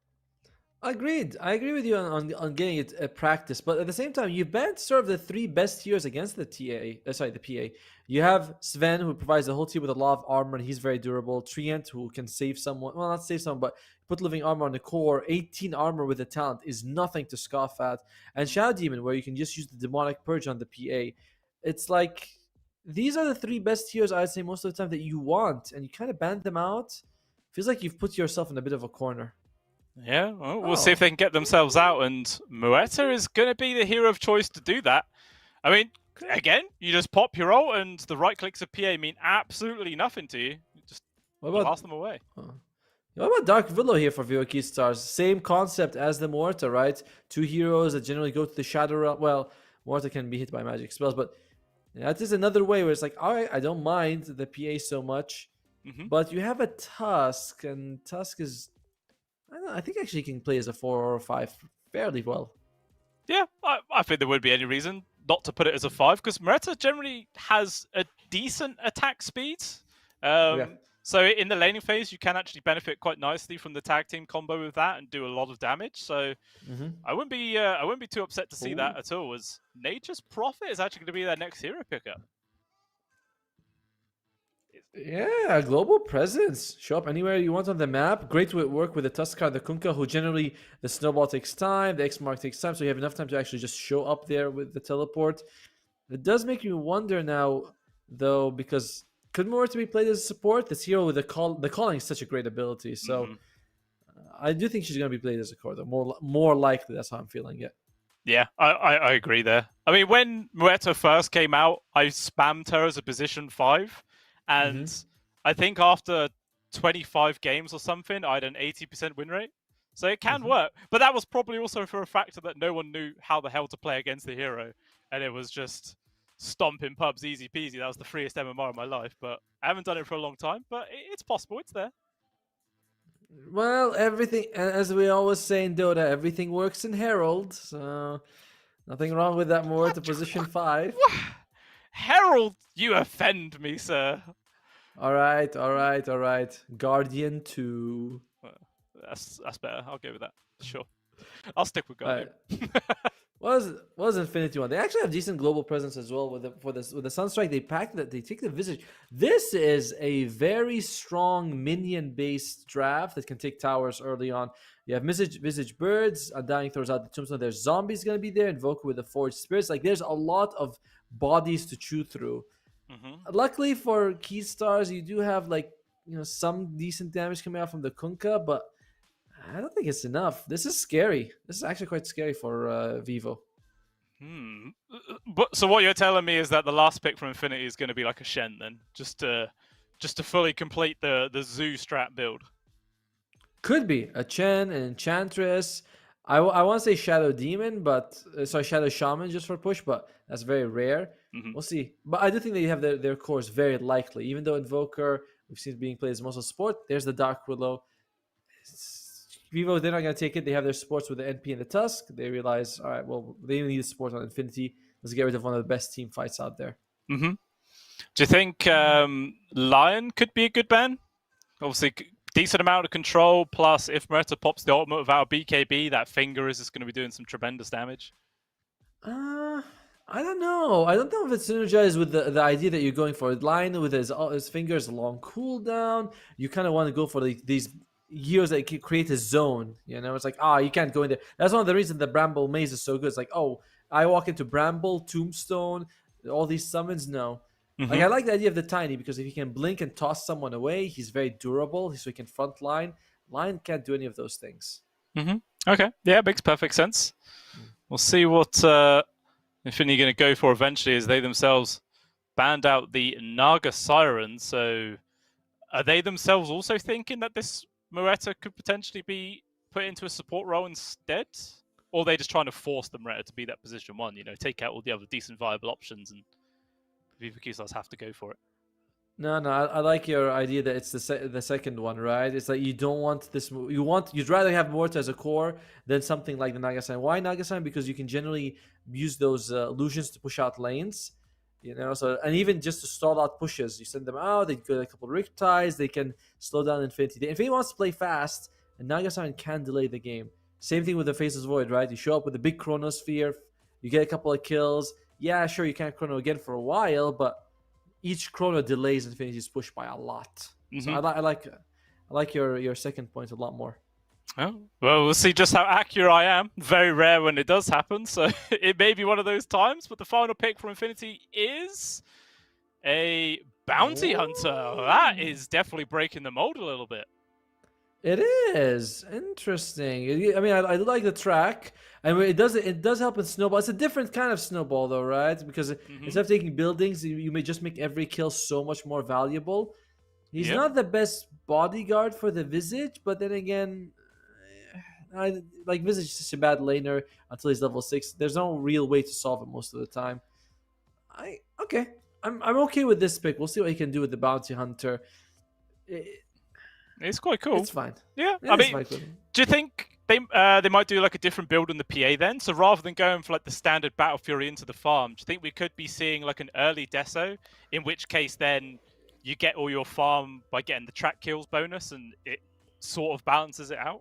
Agreed. I agree with you on getting it a practice, but at the same time, you banned sort of the three best heroes against the the PA. You have Sven, who provides the whole team with a lot of armor, and he's very durable. Trient, who can save someone. Well, not save someone, but put living armor on the core. 18 armor with the talent is nothing to scoff at. And Shadow Demon, where you can just use the demonic purge on the PA. It's like these are the three best heroes I'd say most of the time that you want, and you kind of banned them out. Feels like you've put yourself in a bit of a corner. Yeah, well, we'll see if they can get themselves out, and Muerta is going to be the hero of choice to do that. I mean, again, you just pop your ult, and the right clicks of PA mean absolutely nothing to you. You just blast them away. What about Dark Willow here for VOK Stars? Same concept as the Muerta, right? Two heroes that generally go to the Shadow Realm. Well, Muerta can be hit by magic spells, but that is another way where it's like, all right, I don't mind the PA so much, but you have a Tusk, and Tusk is... I think actually he can play as a 4 or a 5 fairly well. Yeah, I think there would be any reason not to put it as a 5, because Muerta generally has a decent attack speed. So in the laning phase, you can actually benefit quite nicely from the tag team combo with that and do a lot of damage. So I wouldn't be too upset to see that at all. As Nature's Prophet is actually going to be their next hero pickup. Yeah, global presence. Show up anywhere you want on the map. Great work with the Tuskar, the Kunkka, who generally the snowball takes time, the X mark takes time, so you have enough time to actually just show up there with the teleport. It does make me wonder now, though, because could Muerta be played as a support? This hero with the calling is such a great ability, so I do think she's going to be played as a core, though. More likely, that's how I'm feeling it. Yeah, I agree there. I mean, when Muerta first came out, I spammed her as a position 5. And I think after 25 games or something, I had an 80% win rate. So it can work. But that was probably also for a factor that no one knew how the hell to play against the hero. And it was just stomping pubs, easy peasy. That was the freest MMR of my life. But I haven't done it for a long time. But it's possible. It's there. Well, everything, as we always say in Dota, everything works in Herald. So nothing wrong with that more to position 5. Herald, you offend me, sir. All right. Guardian 2. That's better. I'll go with that. Sure. I'll stick with Guardian. What was Infinity one? They actually have decent global presence as well with the Sunstrike. They packed that. They take the Visage. This is a very strong minion-based draft that can take towers early on. You have Visage Birds. Undying throws out the Tombstone. There's Zombies going to be there. Invoker with the Forged Spirits. Like, there's a lot of bodies to chew through. Luckily for Keystars, you do have some decent damage coming out from the Kunkka, but I don't think it's enough. This is scary. This is actually quite scary for Vivo. But so what you're telling me is that the last pick from Infinity is going to be like a Shen then, just to fully complete the Zoo strat build. Could be a Chen, an Enchantress. I want to say Shadow Demon, but sorry, Shadow Shaman just for push, but that's very rare. We'll see. But I do think they have their cores very likely. Even though Invoker we've seen being played as most of support, there's the Dark Willow. Vivo, they're not going to take it. They have their supports with the NP and the Tusk. They realize, all right, well, they need a support on Infinity. Let's get rid of one of the best team fights out there. Do you think Lion could be a good ban? Obviously, decent amount of control, plus if Moreta pops the ultimate without a BKB, that finger is just going to be doing some tremendous damage. I don't know. I don't know if it's synergized with the idea that you're going for. Lion with his fingers long cooldown. You kind of want to go for these heroes that can create a zone. You know, it's like, you can't go in there. That's one of the reasons the Bramble Maze is so good. It's like, I walk into Bramble, Tombstone, all these summons. No. Like, I like the idea of the Tiny because if he can blink and toss someone away, he's very durable, so he can front line. Lion can't do any of those things. Okay, yeah, makes perfect sense. We'll see what Infinity going to go for eventually, as they themselves banned out the Naga Siren. So are they themselves also thinking that this Moreta could potentially be put into a support role instead? Or are they just trying to force the Moreta to be that position 1, take out all the other decent viable options and Viva Q-Stars have to go for it? No, I like your idea that it's the second one, right? It's like you don't want this. You'd rather have Morta as a core than something like the Nagasan. Why Nagasan? Because you can generally use those illusions to push out lanes, So and even just to stall out pushes, you send them out. They get a couple of Riptides. They can slow down Infinity. The Infinity wants to play fast, and Nagasan can delay the game. Same thing with the Faceless Void, right? You show up with a big Chronosphere, you get a couple of kills. Yeah, sure, you can't Chrono again for a while, but each Chrono delays Infinity's push by a lot. So I like your second point a lot more. Oh, well, we'll see just how accurate I am. Very rare when it does happen, so it may be one of those times. But the final pick for Infinity is a Bounty Hunter. That is definitely breaking the mold a little bit. It is interesting. I mean, I like the track. I mean, it does help with snowball. It's a different kind of snowball, though, right? Because instead of taking buildings, you may just make every kill so much more valuable. He's not the best bodyguard for the Visage, but then again, Visage is just a bad laner until he's level 6. There's no real way to solve it most of the time. I'm okay with this pick. We'll see what he can do with the Bounty Hunter. It's quite cool. It's fine. Yeah, I mean, do you think they might do like a different build on the PA then? So rather than going for like the standard Battle Fury into the farm, do you think we could be seeing like an early Deso? In which case, then you get all your farm by getting the track kills bonus, and it sort of balances it out.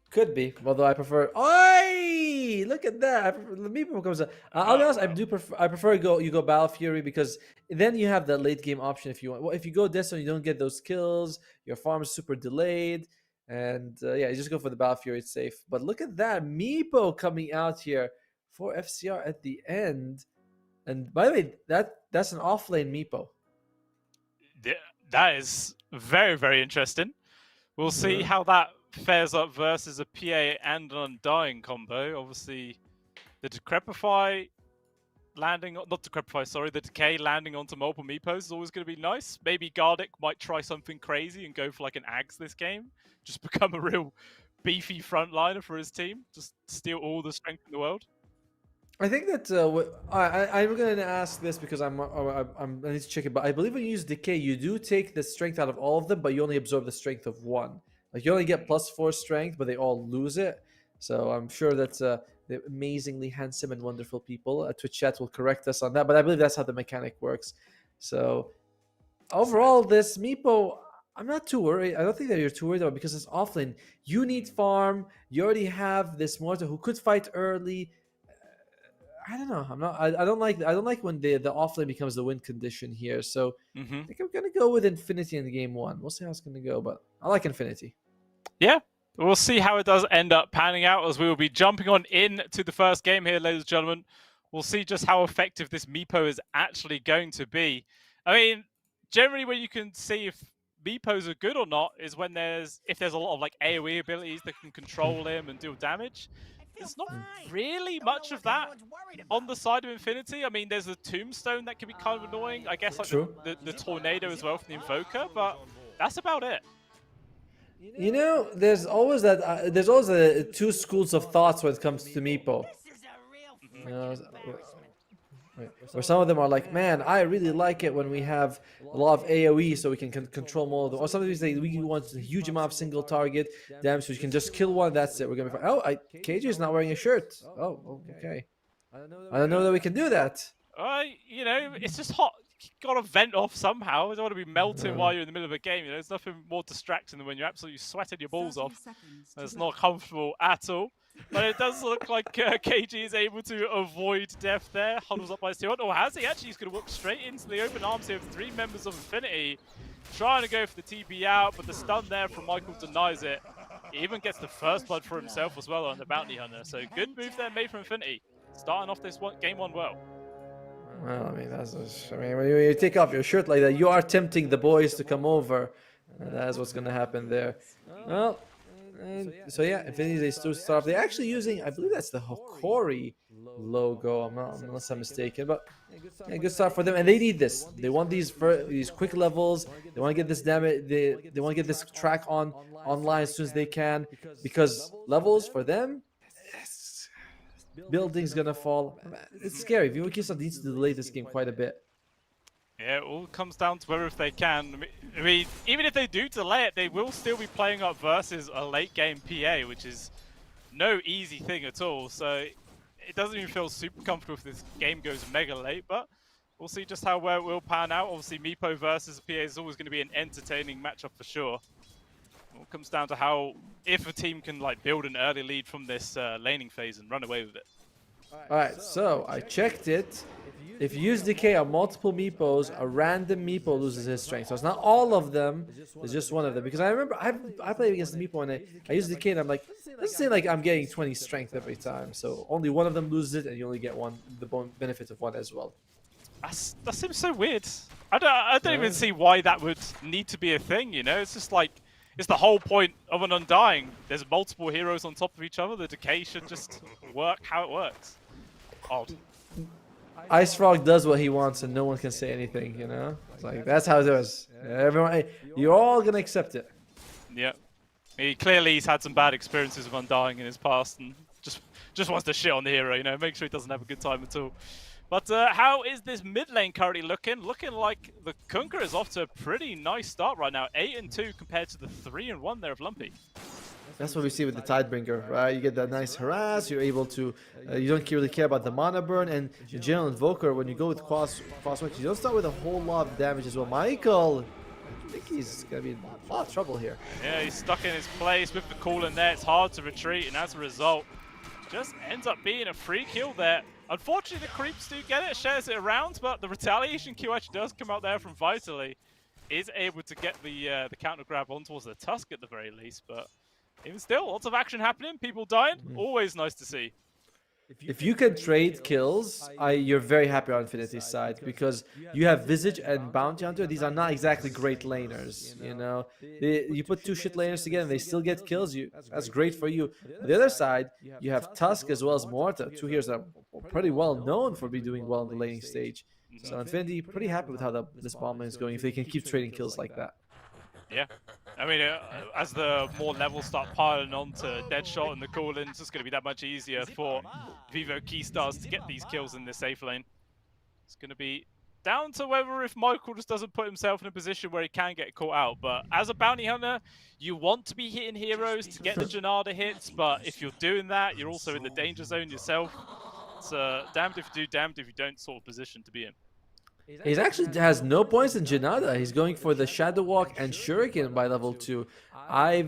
Could be, although I prefer. Oi! Look at that! Meepo comes up. I'll be honest. I prefer you go Battle Fury because then you have the late game option if you want. Well, if you go Deso, you don't get those kills. Your farm is super delayed, and you just go for the Battle Fury. It's safe. But look at that, Meepo coming out here for FCR at the end. And by the way, that's an offlane Meepo. That is very, very interesting. We'll see how that fares up versus a PA and an Undying combo. Obviously, the Decrepify the Decay landing onto multiple Meepos is always going to be nice. Maybe Gardic might try something crazy and go for like an Ags this game. Just become a real beefy frontliner for his team. Just steal all the strength in the world. I think that I'm going to ask this because I need to check it, but I believe when you use Decay, you do take the strength out of all of them, but you only absorb the strength of one. Like you only get +4 strength, but they all lose it. So I'm sure that the amazingly handsome and wonderful people at Twitch chat will correct us on that, but I believe that's how the mechanic works. So overall, this Meepo, I'm not too worried. I don't think that you're too worried about because it's offlane. You need farm. You already have this Mortar who could fight early. I don't know. I don't like when the offlane becomes the win condition here. So I think I'm gonna go with Infinity in game 1. We'll see how it's gonna go, but I like Infinity. Yeah, we'll see how it does end up panning out as we will be jumping on into the first game here, ladies and gentlemen. We'll see just how effective this Meepo is actually going to be. I mean, generally where you can see if Meepos are good or not is when there's a lot of like AoE abilities that can control him and deal damage. There's not really much of that on the side of Infinity. I mean, there's a Tombstone that can be kind of annoying. I guess like the Tornado as well from the Invoker, but that's about it. You know, there's always that. There's always two schools of thoughts when it comes to Meepo. You know, where some of them are like, man, I really like it when we have a lot of AoE so we can control more of them. Or sometimes they we want a huge amount of single target damage so you can just kill one. That's it. We're gonna be fine. Oh, KJ is not wearing a shirt. Oh, okay. I don't know that we can do that. You know, it's just hot. You gotta vent off somehow. You don't want to be melting while you're in the middle of a game. You know, there's nothing more distracting than when you're absolutely sweating your balls 30 off. seconds to It's go. not comfortable at all. But it does look like KG is able to avoid death there. Huddles up by his team. Or has he? Actually, he's going to walk straight into the open arms here of 3 members of Infinity. Trying to go for the TP out, but the stun there from Michael denies it. He even gets the first blood for himself as well on the Bounty Hunter. So good move there made from Infinity. Starting off this game one well. Well, I mean, when you take off your shirt like that, you are tempting the boys to come over. And that's what's going to happen there. Well, so yeah, Infinity, they still start off. They're actually using, I believe that's the Hokori logo, unless I'm mistaken. But yeah, good start for them. And they need this. They want these quick levels. They want to get this damage. They want to get this track online as soon as they can. Because levels for them, building's gonna fall. It's scary. Vivokisa needs to delay this game quite a bit. Yeah, it all comes down to whether if they can. I mean, even if they do delay it, they will still be playing up versus a late game PA, which is no easy thing at all. So it doesn't even feel super comfortable if this game goes mega late, but we'll see just how well it will pan out. Obviously, Meepo versus PA is always going to be an entertaining matchup for sure. It all comes down to how, if a team can like build an early lead from this laning phase and run away with it. Alright, so I checked it. If you use decay on multiple Meepos, a random Meepo loses his strength. So it's not all of them, it's just one of them. Because I remember I played against the Meepo and I used decay and I'm like, doesn't seem like I'm getting 20 strength every time. So only one of them loses it and you only get the benefit of one as well. That seems so weird. I don't even see why that would need to be a thing, you know? It's just like, it's the whole point of an Undying. There's multiple heroes on top of each other. The decay should just work how it works. Odd. Ice Frog does what he wants and no one can say anything, you know? It's like, that's how it is. Everyone, you're all gonna accept it. Yeah. He's had some bad experiences with Undying in his past and just wants to shit on the hero, you know, make sure he doesn't have a good time at all. But how is this mid lane currently looking? Looking like the Kunkka is off to a pretty nice start right now. 8-2 compared to the 3-1 there of Lumpy. That's what we see with the Tidebringer, right? You get that nice harass, you're able to, you don't really care about the mana burn, and in general Invoker, when you go with cross you don't start with a whole lot of damage as well. Michael, I think he's going to be in a lot of trouble here. Yeah, he's stuck in his place with the call in there. It's hard to retreat, and as a result, just ends up being a free kill there. Unfortunately, the creeps do get it, shares it around, but the retaliation kill actually does come out there from Vitally. Is able to get the counter grab on towards the Tusk at the very least, but even still, lots of action happening, people dying, always nice to see. If you can trade kills, you're very happy on Infinity's side because you have Visage and Bounty Hunter. These are not exactly great laners, you know. You put 2 shit laners together and they still get kills. That's great for you. On the other side, you have Tusk as well as Morta, 2 heroes that are pretty well known for doing well in the laning stage. So Infinity, pretty happy with how this bomb lane is going if they can keep trading kills like that. Yeah, I mean, as the more levels start piling on to Deadshot and the call-in, it's just going to be that much easier for Vivo Keystars to get these kills in this safe lane. It's going to be down to whether if Michael just doesn't put himself in a position where he can get caught out. But as a bounty hunter, you want to be hitting heroes to get the Janada hits, but if you're doing that, you're also in the danger zone yourself. It's damned if you do, damned if you don't sort of position to be in. He actually has no points in Janada. He's going for the Shadow Walk and Shuriken by level 2. I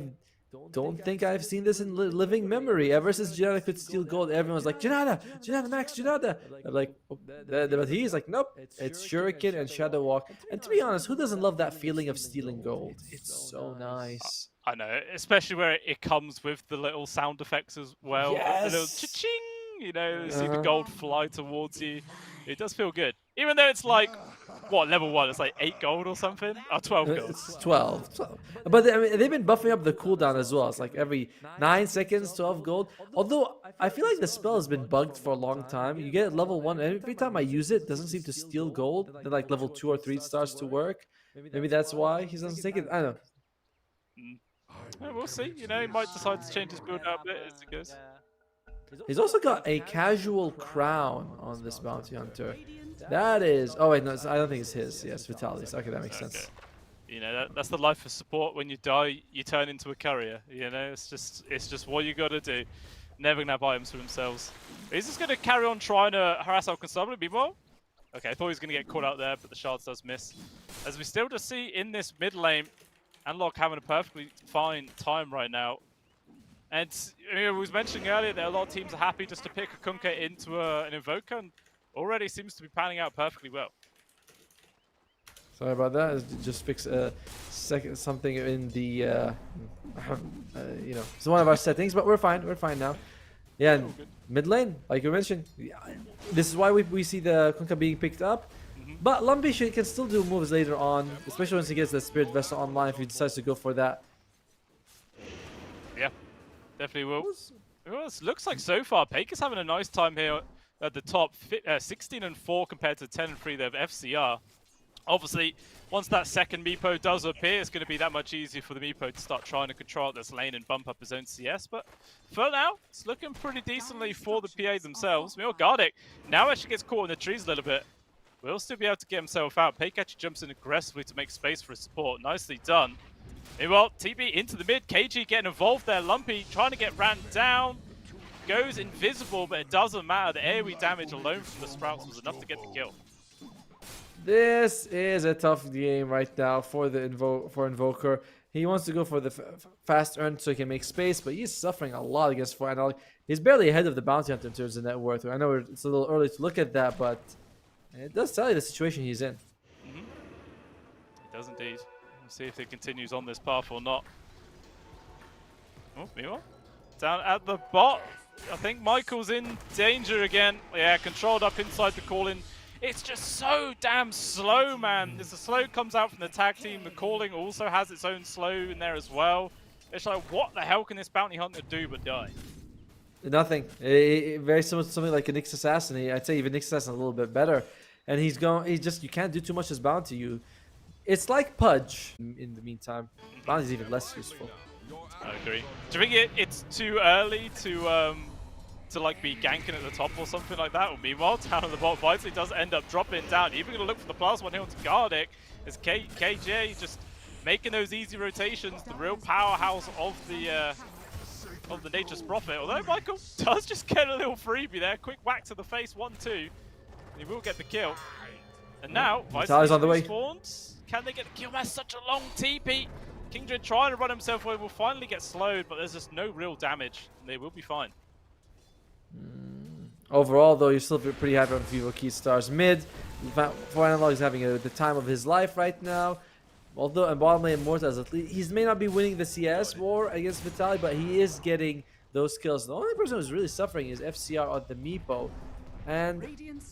don't think I've seen this in living memory. Ever since Janada could steal gold, everyone's like, Janada, Max, Janada. I'm like, but he's like, nope, it's Shuriken and Shadow Walk. And to be honest, who doesn't love that feeling of stealing gold? It's so nice. I know, especially where it comes with the little sound effects as well. Yes. The little cha-ching, you know, see the gold fly towards you. It does feel good. Even though it's like, what, level 1? It's like 8 gold or something? Or 12 gold? It's 12. But I mean, they've been buffing up the cooldown as well. It's like every 9 seconds, 12 gold. Although, I feel like the spell has been bugged for a long time. You get it level 1, and every time I use it, doesn't seem to steal gold. Then like level 2 or 3 starts to work. Maybe that's why he doesn't take it. I don't know. Well, we'll see. You know, he might decide to change his build out a bit as it goes. He's also got a casual crown on this bounty hunter. That is... Oh, wait, no, I don't think it's his. Yes, Vitalis. Okay, that makes sense. You know, that's the life of support. When you die, you turn into a courier. You know, it's just what you got to do. Never gonna have items for themselves. He's just gonna carry on trying to harass our constabulary. Meanwhile, okay, I thought he was gonna get caught out there, but the shards does miss. As we still just see in this mid lane, Analog having a perfectly fine time right now. And you know, we was mentioning earlier that a lot of teams are happy just to pick a Kunkka into an Invoker, and already seems to be panning out perfectly well. Sorry about that. Just fix something in the you know, it's one of our settings, but we're fine. We're fine now. Yeah, and mid lane, like you mentioned, this is why we see the Kunkka being picked up. But Lumpy can still do moves later on, especially once he gets the Spirit Vessel online if he decides to go for that. Yeah, definitely will. Well, it looks like so far, Pake is having a nice time here at the top. 16-4 compared to 10-3 they have FCR. Obviously, once that second Meepo does appear, it's going to be that much easier for the Meepo to start trying to control this lane and bump up his own CS. But for now, it's looking pretty decently for the PA themselves. Meanwhile, Gardic now actually gets caught in the trees a little bit. Will still be able to get himself out. Pake actually jumps in aggressively to make space for his support. Nicely done. Meanwhile, TB into the mid. KG getting involved there. Lumpy trying to get ran down. Goes invisible, but it doesn't matter. The AoE damage alone from the Sprouts was enough to get the kill. This is a tough game right now for the Invoker. He wants to go for the fast earn so he can make space, but he's suffering a lot against 4 Analog. He's barely ahead of the Bounty Hunter in terms of net worth. I know it's a little early to look at that, but it does tell you the situation he's in. It does indeed. We'll see if he continues on this path or not. Oh, meanwhile, down at the bot, I think Michael's in danger again. Yeah, controlled up inside the call-in. It's just so damn slow, man. As the slow comes out from the tag team, the calling also has its own slow in there as well. It's like, what the hell can this bounty hunter do but die? Nothing. Very similar to something like a Nyx Assassin. I'd say even Nyx Assassin a little bit better. And he's just, you can't do too much as bounty. It's like Pudge in the meantime. Bounty's even less useful. I agree. Do you think it's too early to like be ganking at the top or something like that? Or meanwhile, down on the bottom, Vitality does end up dropping down. Even going to look for the plus one here onto Gardic. As KJ just making those easy rotations, the real powerhouse of the Nature's Prophet. Although Michael does just get a little freebie there. Quick whack to the face, 1-2. He will get the kill. And now, Vitality's on the way. Spawns. Can they get the kill? That's such a long TP. Kindred trying to run himself away will finally get slowed, but there's just no real damage. They will be fine. Overall, though, you're still pretty happy on Vivo Keystars. Mid, 4 Analog is having the time of his life right now. Although, and bottom lane, Mortaz, he may not be winning the CS war against Vitaly, but he is getting those kills. The only person who's really suffering is FCR on the Meepo. And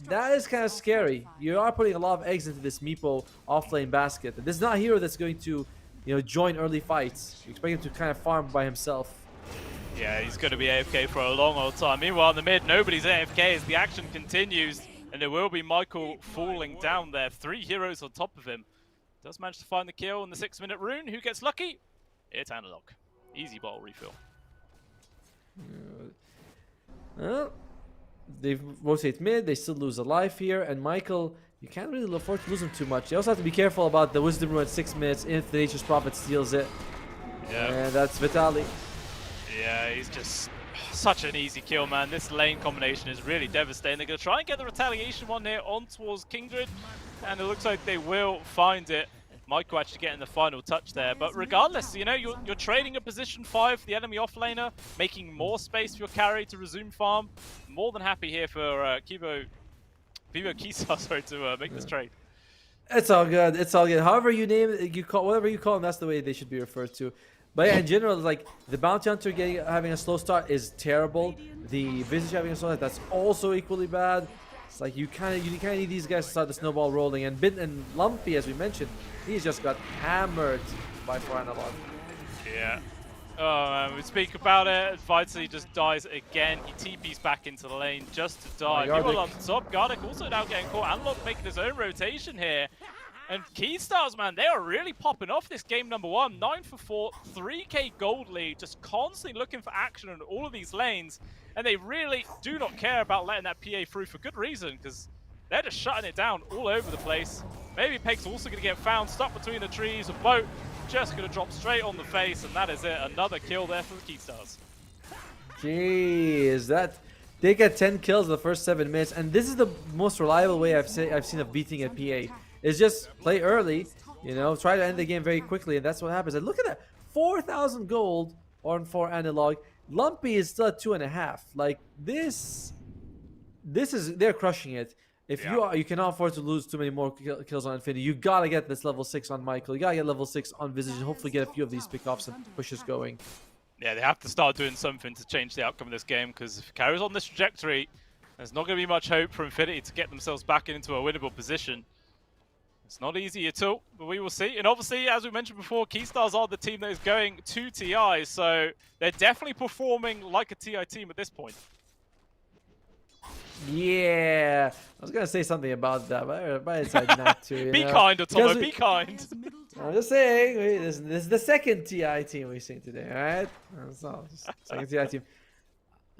that is kind of scary. You are putting a lot of eggs into this Meepo off-lane basket. And this is not a hero that's going to, join early fights. You expect him to kind of farm by himself. Yeah, he's going to be AFK for a long old time. Meanwhile, in the mid, nobody's AFK as the action continues. And there will be Michael falling down there. 3 heroes on top of him. Does manage to find the kill in the 6-minute rune. Who gets lucky? It's Analog. Easy bottle refill. Well, they rotate mid. They still lose a life here. And Michael, you can't really afford to lose him too much. You also have to be careful about the Wisdom Rune at 6 minutes if the Nature's Prophet steals it. Yeah. And that's Vitaly. Yeah, he's just such an easy kill, man. This lane combination is really devastating. They're going to try and get the retaliation one here on towards Kindred. And it looks like they will find it. Michael actually getting the final touch there. But regardless, you're trading a position 5 for the enemy offlaner, making more space for your carry to resume farm. More than happy here for Vivo Keystar, to make this trade. It's all good. It's all good. However you name it, whatever you call them, that's the way they should be referred to. But yeah, in general, like the Bounty Hunter having a slow start is terrible. The Visage having a slow start, that's also equally bad. It's like you kind of need these guys to start the snowball rolling. And Bint and Lumpy, as we mentioned, he's just got hammered by 4 Analog. Yeah. Oh man, we speak about it. Vitally just dies again. He TP's back into the lane just to die. People on top. Gardic also now getting caught. Analog making his own rotation here. And Keystars, man, they are really popping off this game number 1. 9 for 4, 3k gold lead, just constantly looking for action on all of these lanes. And they really do not care about letting that PA through for good reason, because they're just shutting it down all over the place. Maybe Peg's also going to get found stuck between the trees. A boat just going to drop straight on the face, and that is it. Another kill there for the Keystars. Jeez, that they get 10 kills in the first 7 minutes, and this is the most reliable way I've seen of beating a PA. Is just play early, you know, try to end the game very quickly, and that's what happens. And look at that, 4,000 gold on 4 analog. Lumpy is still at 2.5. Like this is, they're crushing it. If you cannot afford to lose too many more kills on Infinity. You gotta get this level 6 on Michael. You gotta get level 6 on Visage, and hopefully get a few of these pickoffs and pushes going. Yeah, they have to start doing something to change the outcome of this game, because if it carries on this trajectory, there's not going to be much hope for Infinity to get themselves back into a winnable position. It's not easy at all, but we will see. And obviously, as we mentioned before, Keystars are the team that is going to TI, so they're definitely performing like a TI team at this point. Yeah, I was gonna say something about that, but I decided not to. Be kind, Otomo, be kind. I'm just saying, this is the second TI team we've seen today, alright? That's all, just second TI team.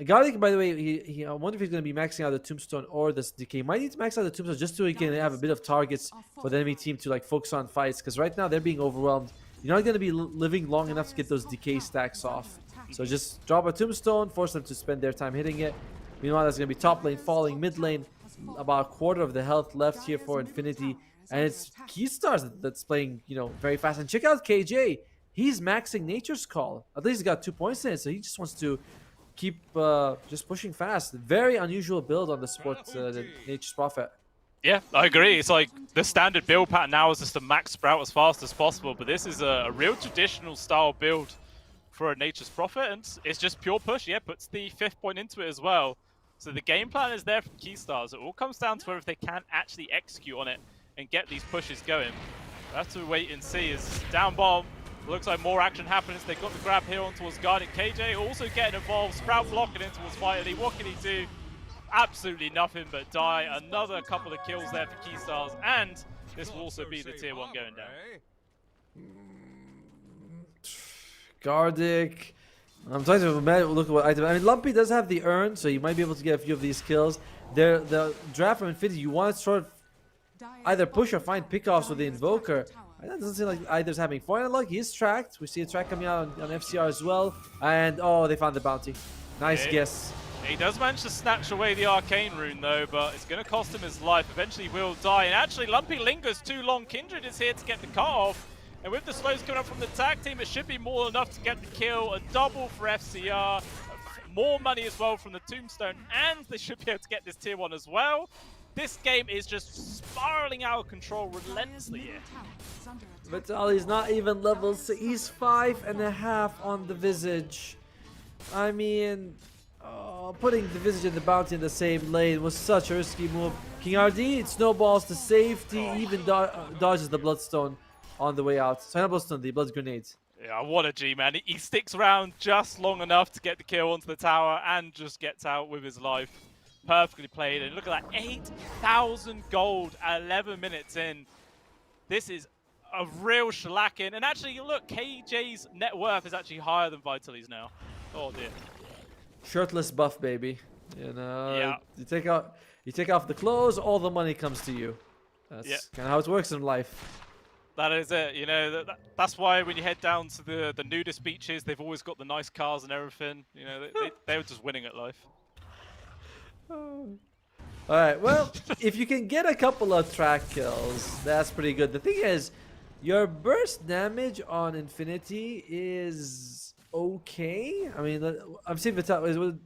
Garlic, by the way, I wonder if he's going to be maxing out the Tombstone or this Decay. Might need to max out the Tombstone just so he can have a bit of targets for the enemy team to like focus on fights, because right now they're being overwhelmed. You're not going to be living long enough to get those Decay stacks off. So just drop a Tombstone, force them to spend their time hitting it. Meanwhile, there's going to be top lane falling, mid lane, about a quarter of the health left here for Infinity. And it's Keystars that's playing, you know, very fast. And check out KJ. He's maxing Nature's Call. At least he's got 2 points in it, so he just wants to keep just pushing fast. Very unusual build on the sports, the Nature's Prophet. Yeah, I agree. It's like the standard build pattern now is just to max Sprout as fast as possible, but this is a real traditional style build for a Nature's Prophet, and it's just pure push. Yeah, puts the 5th point into it as well. So the game plan is there from Keystars. It all comes down to whether they can actually execute on it and get these pushes going. We have to wait and see. As down bomb, looks like more action happens. They've got the grab here on towards Guardian. KJ also getting involved. Sprout blocking in towards Vitally. What can he do? Absolutely nothing but die. Another couple of kills there for Keystars, and this will also be the tier 1 going down. Gardic. I'm trying to look at what item. I mean, Lumpy does have the urn, so you might be able to get a few of these kills. The draft from Infinity, you want to sort of either push or find pickoffs with the Invoker. That doesn't seem like either's having fun. And look, he's tracked. We see a track coming out on FCR as well. And oh, they found the bounty. Nice guess. He does manage to snatch away the Arcane Rune though, but it's going to cost him his life. Eventually will die. And actually, Lumpy lingers too long. Kindred is here to get the cut off. And with the slows coming up from the tag team, it should be more than enough to get the kill. A double for FCR. More money as well from the Tombstone. And they should be able to get this tier 1 as well. This game is just spiraling out of control relentlessly here. Vitali's not even level 6. He's 5.5 on the Visage. I mean, putting the Visage and the Bounty in the same lane was such a risky move. King RD, it snowballs to safety, even dodges the Bloodstone on the way out. So not Bloodstone, the Blood Grenade. Yeah, what a G, man. He sticks around just long enough to get the kill onto the tower and just gets out with his life. Perfectly played, and look at that, 8,000 gold at 11 minutes in. This is a real shellacking, and actually, look, KJ's net worth is actually higher than Vitaly's now. Oh dear. Shirtless buff, baby. You know, yeah. You take off the clothes, all the money comes to you. That's kind of how it works in life. That is it. You know, that's why when you head down to the nudist beaches, they've always got the nice cars and everything. You know, they were just winning at life. Alright, well, if you can get a couple of track kills, that's pretty good. The thing is, your burst damage on Infinity is okay. I mean, I'm seeing Vitaly.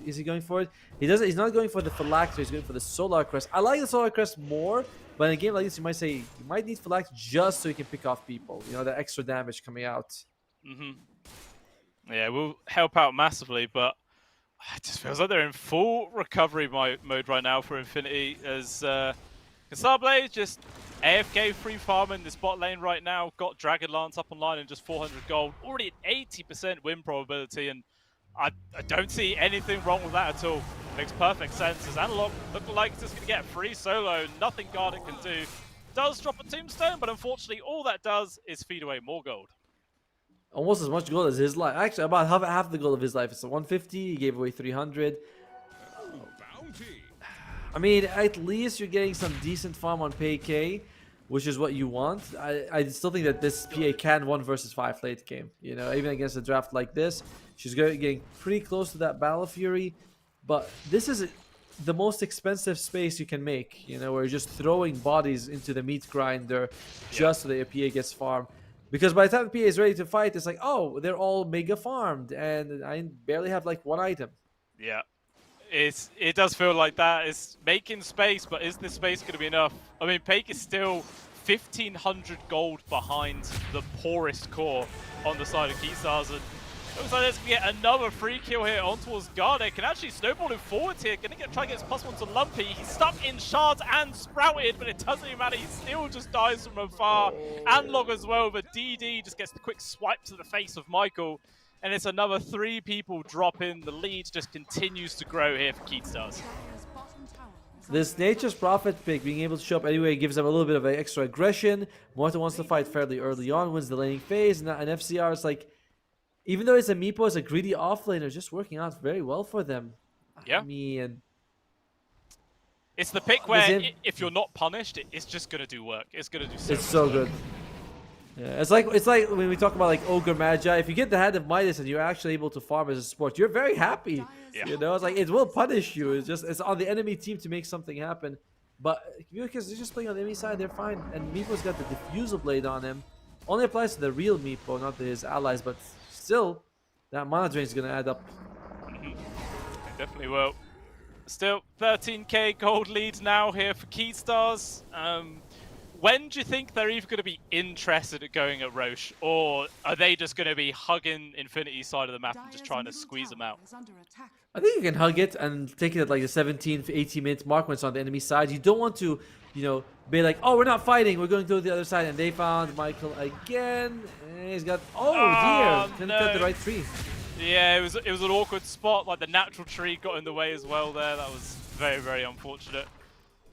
Is he going for it? He's not going for the Phylactery, he's going for the Solar Crest. I like the Solar Crest more, but in a game like this, you might say you might need Phylactery just so you can pick off people. You know, the extra damage coming out. Yeah, we'll help out massively, but it just feels like they're in full recovery mode right now for Infinity, as Casablaze just AFK free farming this bot lane right now, got Dragonlance up online and just 400 gold, already at 80% win probability, and I don't see anything wrong with that at all. Makes perfect sense, as Analog look like it's just going to get free solo, nothing Gardic can do. does drop a tombstone, but unfortunately all that does is feed away more gold. Almost as much gold as his life. Actually, about half the gold of his life. It's 150. He gave away 300. I mean, at least you're getting some decent farm on PK, which is what you want. I still think that this PA can 1 versus 5 late game. You know, even against a draft like this, she's getting pretty close to that Battle Fury. But this is the most expensive space you can make. You know, where you're just throwing bodies into the meat grinder just so that your PA gets farmed. Because by the time the PA is ready to fight, it's like, oh, they're all mega farmed, and I barely have like 1 item. Yeah. It does feel like that. It's making space, but is this space going to be enough? I mean, Pake is still 1,500 gold behind the poorest core on the side of Keystars. And it looks like there's going to get another free kill here on towards Gardeck. And actually snowballing forwards here. Going to try to get his +1 to Lumpy. He's stuck in shards and sprouted, but it doesn't even matter. He still just dies from afar. Analog as well, but DD just gets the quick swipe to the face of Michael. And it's another 3 people drop in. The lead just continues to grow here for Keystars. This Nature's Prophet pick, being able to show up anyway, gives them a little bit of extra aggression. Malta wants to fight fairly early on, wins the laning phase, and FCR is like, even though it's a Meepo, it's a greedy offlaner, just working out very well for them. Yeah. I mean, it's the pick where if you're not punished, it's just gonna do work. It's gonna do so it's so good. Yeah, it's like when we talk about like Ogre Magi. If you get the Hand of Midas and you're actually able to farm as a support, you're very happy. Yeah. You know, it's like it will punish you. It's on the enemy team to make something happen. But because they're just playing on the enemy side, they're fine. And Meepo's got the Diffusal Blade on him. Only applies to the real Meepo, not to his allies. But still, that mana drain is gonna add up. It definitely will. Still, 13k gold lead now here for Keystars. When do you think they're either going to be interested at going at Roche, or are they just going to be hugging Infinity's side of the map and just trying to squeeze them out? I think you can hug it and take it at like the 17, 18-minute mark when it's on the enemy side. You don't want to, you know, be like, oh, we're not fighting, we're going to the other side. And they found Michael again. And he's got, dear, didn't cut the right tree. Yeah, it was an awkward spot. Like the natural tree got in the way as well there. That was very, very unfortunate.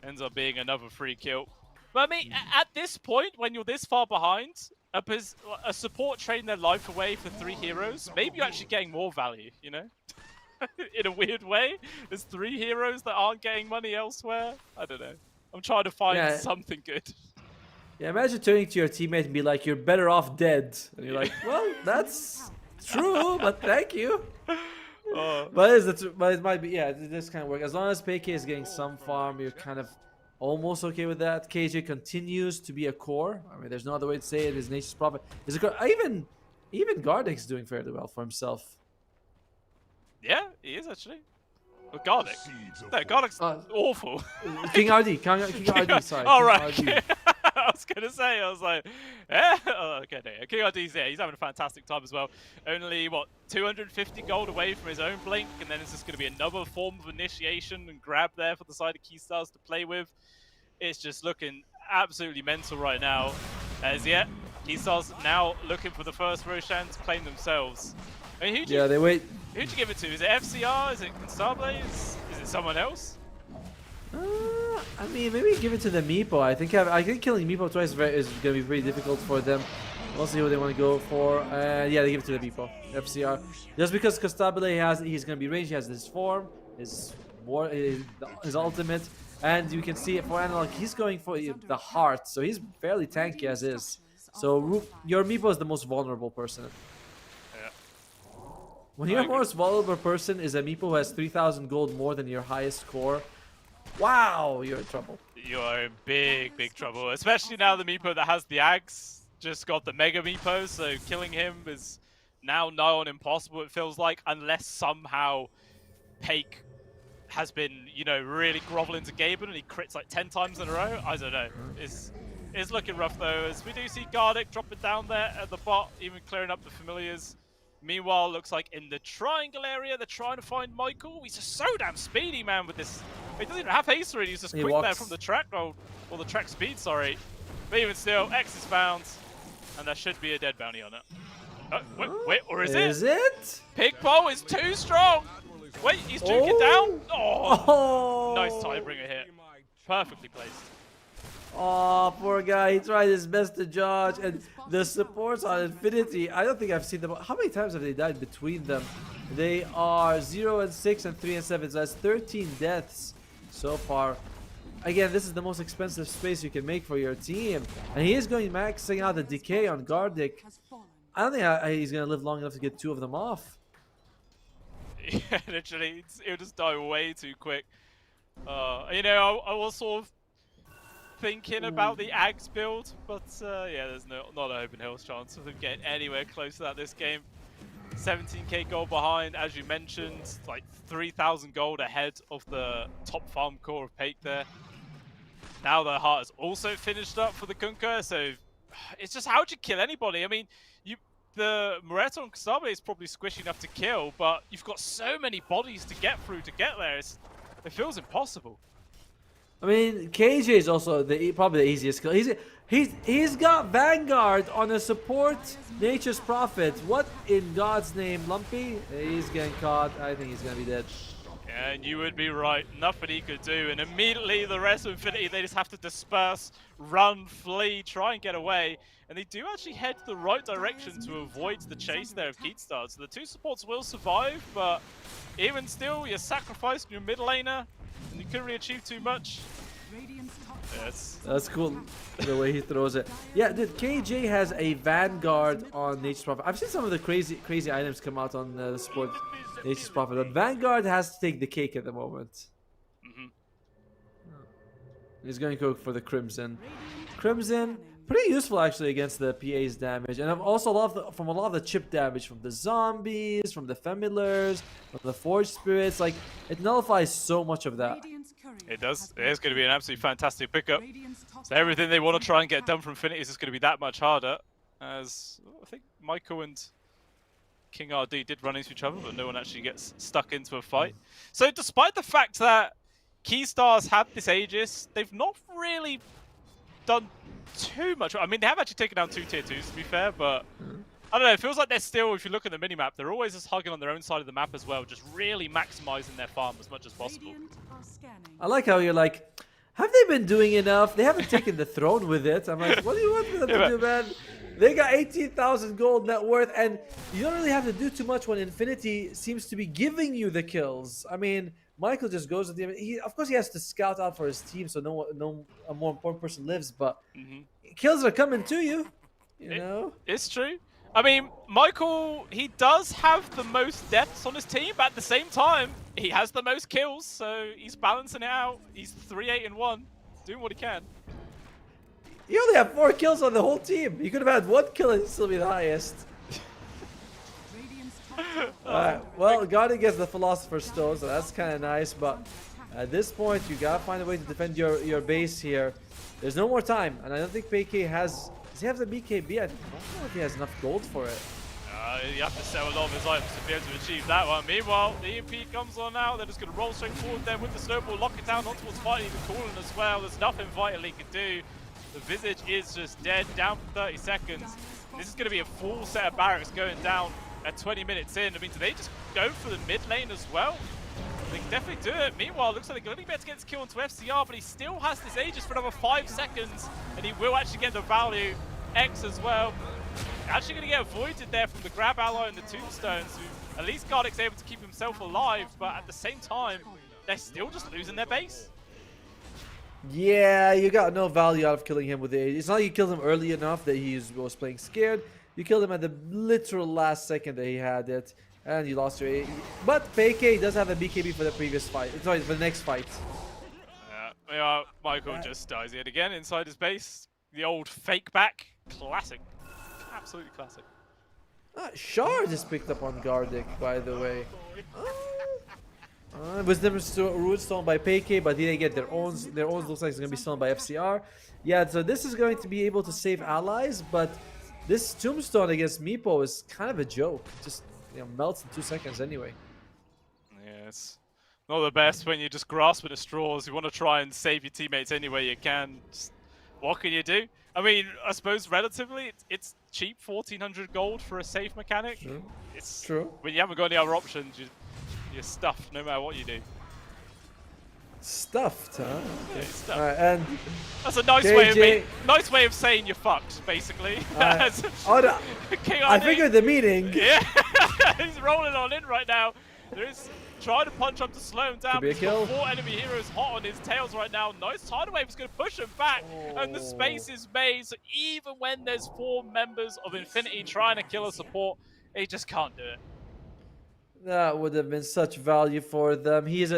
Ends up being another free kill. But I mean, at this point, when you're this far behind, a support trading their life away for 3 heroes, maybe you're actually getting more value, you know? In a weird way. There's 3 heroes that aren't getting money elsewhere. I don't know. I'm trying to find something good. Yeah, imagine turning to your teammate and be like, you're better off dead. And you're like, well, that's true, but thank you. But it might be, this kind of work. As long as PK is getting some farm, you're kind of almost okay with that. KJ continues to be a core. I mean, there's no other way to say it. His Nature's Prophet is a core. Even Gardeck's doing fairly well for himself. Yeah, he is actually. But Gardeck. No, Gardeck's awful. King RD. King RD, sorry. Oh, right. I was going to say, I was like, okay, no, King RD's there. He's having a fantastic time as well. Only, 250 gold away from his own blink, and then it's just going to be another form of initiation and grab there for the side of Keystars to play with. It's just looking absolutely mental right now. As yet, Keystars now looking for the first Roshan to claim themselves. I mean, they wait. Who'd you give it to? Is it FCR? Is it Constabile? Is it someone else? I mean, maybe give it to the Meepo. I think killing Meepo twice is going to be pretty difficult for them. We'll see what they want to go for. They give it to the Meepo. FCR. Just because Constabile he's going to be ranged. He has his form, his ultimate, and you can see it for Analog. He's going for the heart, so he's fairly tanky as is. So your Meepo is the most vulnerable person. When your most vulnerable person is a Meepo who has 3,000 gold more than your highest core, wow, you're in trouble. You're in big, big trouble. Especially now the Meepo that has the Ags just got the Mega Meepo, so killing him is now nigh on impossible, it feels like, unless somehow Pake has been, really groveling to Gaben and he crits like 10 times in a row. I don't know. It's looking rough though, as we do see Gardeck dropping down there at the bot, even clearing up the familiars. Meanwhile, looks like in the triangle area, they're trying to find Michael. He's just so damn speedy, man, with this. He doesn't even have haste already. He's just quick there from the track, or the track speed, sorry. But even still, X is found, and there should be a dead bounty on it. Wait, or is it? Is it? Pigpo is too strong. Wait, he's juking down. Oh, nice Tidebringer hit. Perfectly placed. Oh, poor guy. He tried his best to dodge, and the supports on Infinity, I don't think I've seen them. How many times have they died between them? They are 0 and 6 and 3 and 7, so that's 13 deaths so far. Again, this is the most expensive space you can make for your team, and he is going maxing out the decay on Gardic. I don't think he's going to live long enough to get 2 of them off. Yeah, literally, it'll just die way too quick. You know, I was sort of thinking about the Ags build, but yeah, there's not a hope in hell's chance of them getting anywhere close to that this game. 17k gold behind, as you mentioned, like 3,000 gold ahead of the top farm core of Pake there. Now the heart has also finished up for the Kunkka, so it's just how'd you kill anybody? I mean, the Moretto and Kasabe is probably squishy enough to kill, but you've got so many bodies to get through to get there. It feels impossible. I mean, KJ is also probably the easiest kill. He's got Vanguard on a support Nature's Prophet. What in God's name, Lumpy? He's getting caught. I think he's gonna be dead. Yeah, and you would be right. Nothing he could do, and immediately the rest of Infinity, they just have to disperse, run, flee, try and get away. And they do actually head the right direction to avoid the chase there of Keatstar. So the 2 supports will survive, but even still, you're sacrificing your mid laner, and you couldn't really achieve too much. Yes. That's cool, the way he throws it. Yeah, dude, KJ has a Vanguard on Nature's Prophet. I've seen some of the crazy items come out on the sport Nature's Prophet, but Vanguard has to take the cake at the moment. He's going to go for the Crimson. Crimson, pretty useful actually against the PA's damage, and I've also loved from a lot of the chip damage from the zombies, from the Femilers, from the Forge Spirits. Like, it nullifies so much of that. It does. It is going to be an absolutely fantastic pickup. So everything they want to try and get done from Infinity is just going to be that much harder. As I think Michael and King RD did run into each other, but no one actually gets stuck into a fight. So despite the fact that Keystars have this Aegis, they've not really done too much. I mean, they have actually taken down 2 tier 2s to be fair, but I don't know, it feels like they're still, if you look at the minimap, they're always just hugging on their own side of the map as well, just really maximizing their farm as much as possible. I like how you're like, have they been doing enough? They haven't taken the throne with it. I'm like, what do you want them to do, man? They got 18,000 gold net worth, and you don't really have to do too much when Infinity seems to be giving you the kills. I mean, Michael just goes with the. Of course, he has to scout out for his team, so a more important person lives. But kills are coming to you. You know, it's true. I mean, Michael, he does have the most deaths on his team, but at the same time, he has the most kills, so he's balancing it out. He's 3-8-1, doing what he can. You only have 4 kills on the whole team. You could have had 1 kill and still be the highest. Alright, well, Garden gets the Philosopher's Stone, so that's kind of nice, but at this point, you gotta find a way to defend your base here. There's no more time, and I don't think PK has... Does he have the BKB? I don't know if he has enough gold for it. You have to sell a lot of his items to be able to achieve that one. Meanwhile, the EMP comes on now. They're just going to roll straight forward there with the snowball, lock it down, on towards fighting the Cooling as well. There's nothing Vital he can do. The Visage is just dead, down for 30 seconds. This is going to be a full set of barracks going down at 20 minutes in. I mean, do they just go for the mid lane as well? They can definitely do it. Meanwhile, looks like they're going to be able to get this kill onto FCR, but he still has this Aegis for another 5 seconds, and he will actually get the value X as well. Actually going to get avoided there from the grab ally and the tombstones, who at least Gardic's able to keep himself alive, but at the same time, they're still just losing their base. Yeah, you got no value out of killing him with the Aegis. It's not like you killed him early enough that he was playing scared. You killed him at the literal last second that he had it, and you lost your Aegis. But PK does have a BKB for the previous fight. Sorry, for the next fight. Yeah, Michael just dies yet again inside his base. The old fake back. Classic. Absolutely classic. Shard is picked up on Gardic, by the way. Wisdom Root stolen by PK, but they get their own. Their own looks like it's going to be stolen by FCR. Yeah, so this is going to be able to save allies, but this Tombstone against Meepo is kind of a joke. Just melts in 2 seconds anyway. Yes. Not the best when you just grasp at the straws. You want to try and save your teammates any way you can. Just, what can you do? I mean, I suppose relatively, it's cheap, 1,400 gold for a safe mechanic. True. It's true. When you haven't got any other options, you're stuffed no matter what you do. Stuffed, huh? Yeah, he's stuffed. All right, and That's a nice way of saying you're fucked, basically. I figured the meaning. Yeah, he's rolling on in right now. There is trying to punch up to slow him down. Could be a He's got kill. 4 enemy heroes hot on his tails right now. Nice tidal wave is going to push him back, and the space is made. So even when there's 4 members of Infinity trying to kill a support, he just can't do it. That would have been such value for them. It's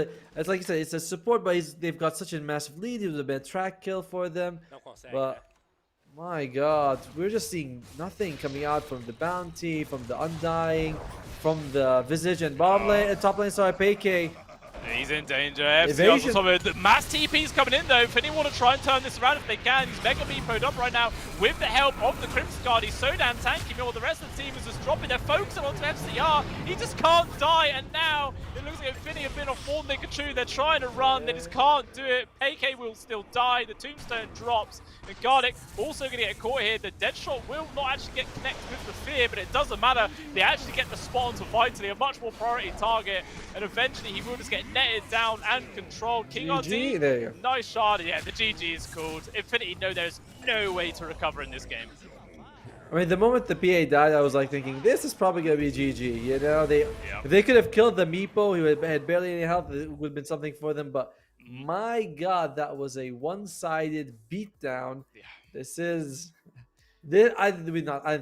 like you said, it's a support, but they've got such a massive lead. It would have been a track kill for them. But my God, we're just seeing nothing coming out from the bounty, from the undying, from the visage and bottom lane, top lane. Sorry, PK. He's in danger. FC also summoned. The mass TP's coming in though. Infinity want to try and turn this around if they can. He's Mega Meepoed up right now with the help of the Crimson Guard. He's so damn tanky. Meanwhile, the rest of the team is just dropping. They're focusing onto FCR. He just can't die. And now it looks like Infinity have been a full Nikachu. They're trying to run. They just can't do it. AK will still die. The Tombstone drops. And Garlic also going to get caught here. The Deadshot will not actually get connected with the Fear, but it doesn't matter. They actually get the spot onto Vitally, a much more priority target. And eventually he will just get netted down and controlled. King RD, there you go. nice shot. Yeah, the GG is called. Infinity know there's no way to recover in this game. I mean, the moment the PA died, I was like thinking, this is probably going to be GG. You know, if they could have killed the Meepo, who had barely any health, it would have been something for them. But my God, that was a one-sided beatdown. Yeah. I didn't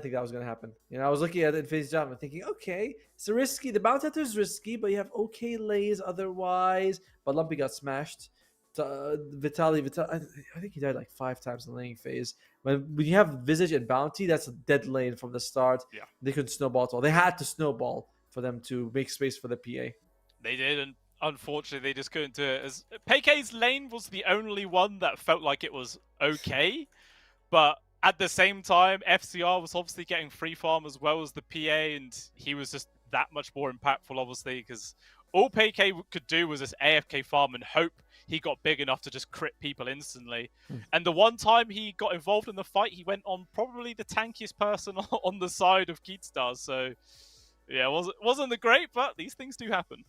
think that was going to happen. You know, I was looking at Infinity's job and thinking, okay, it's risky. The Bounty Hunter is risky, but you have okay lays otherwise. But Lumpy got smashed. Vitaly, I think he died like 5 times in the laning phase. When you have Visage and Bounty, that's a dead lane from the start. Yeah. They couldn't snowball at all. They had to snowball for them to make space for the PA. They did, and unfortunately, they just couldn't do it. As PK's lane was the only one that felt like it was okay, but at the same time, FCR was obviously getting free farm as well as the PA, and he was just that much more impactful, obviously, because all PK could do was just AFK farm and hope he got big enough to just crit people instantly. And the one time he got involved in the fight, he went on probably the tankiest person on the side of Keatstars. So, yeah, wasn't the great, but these things do happen.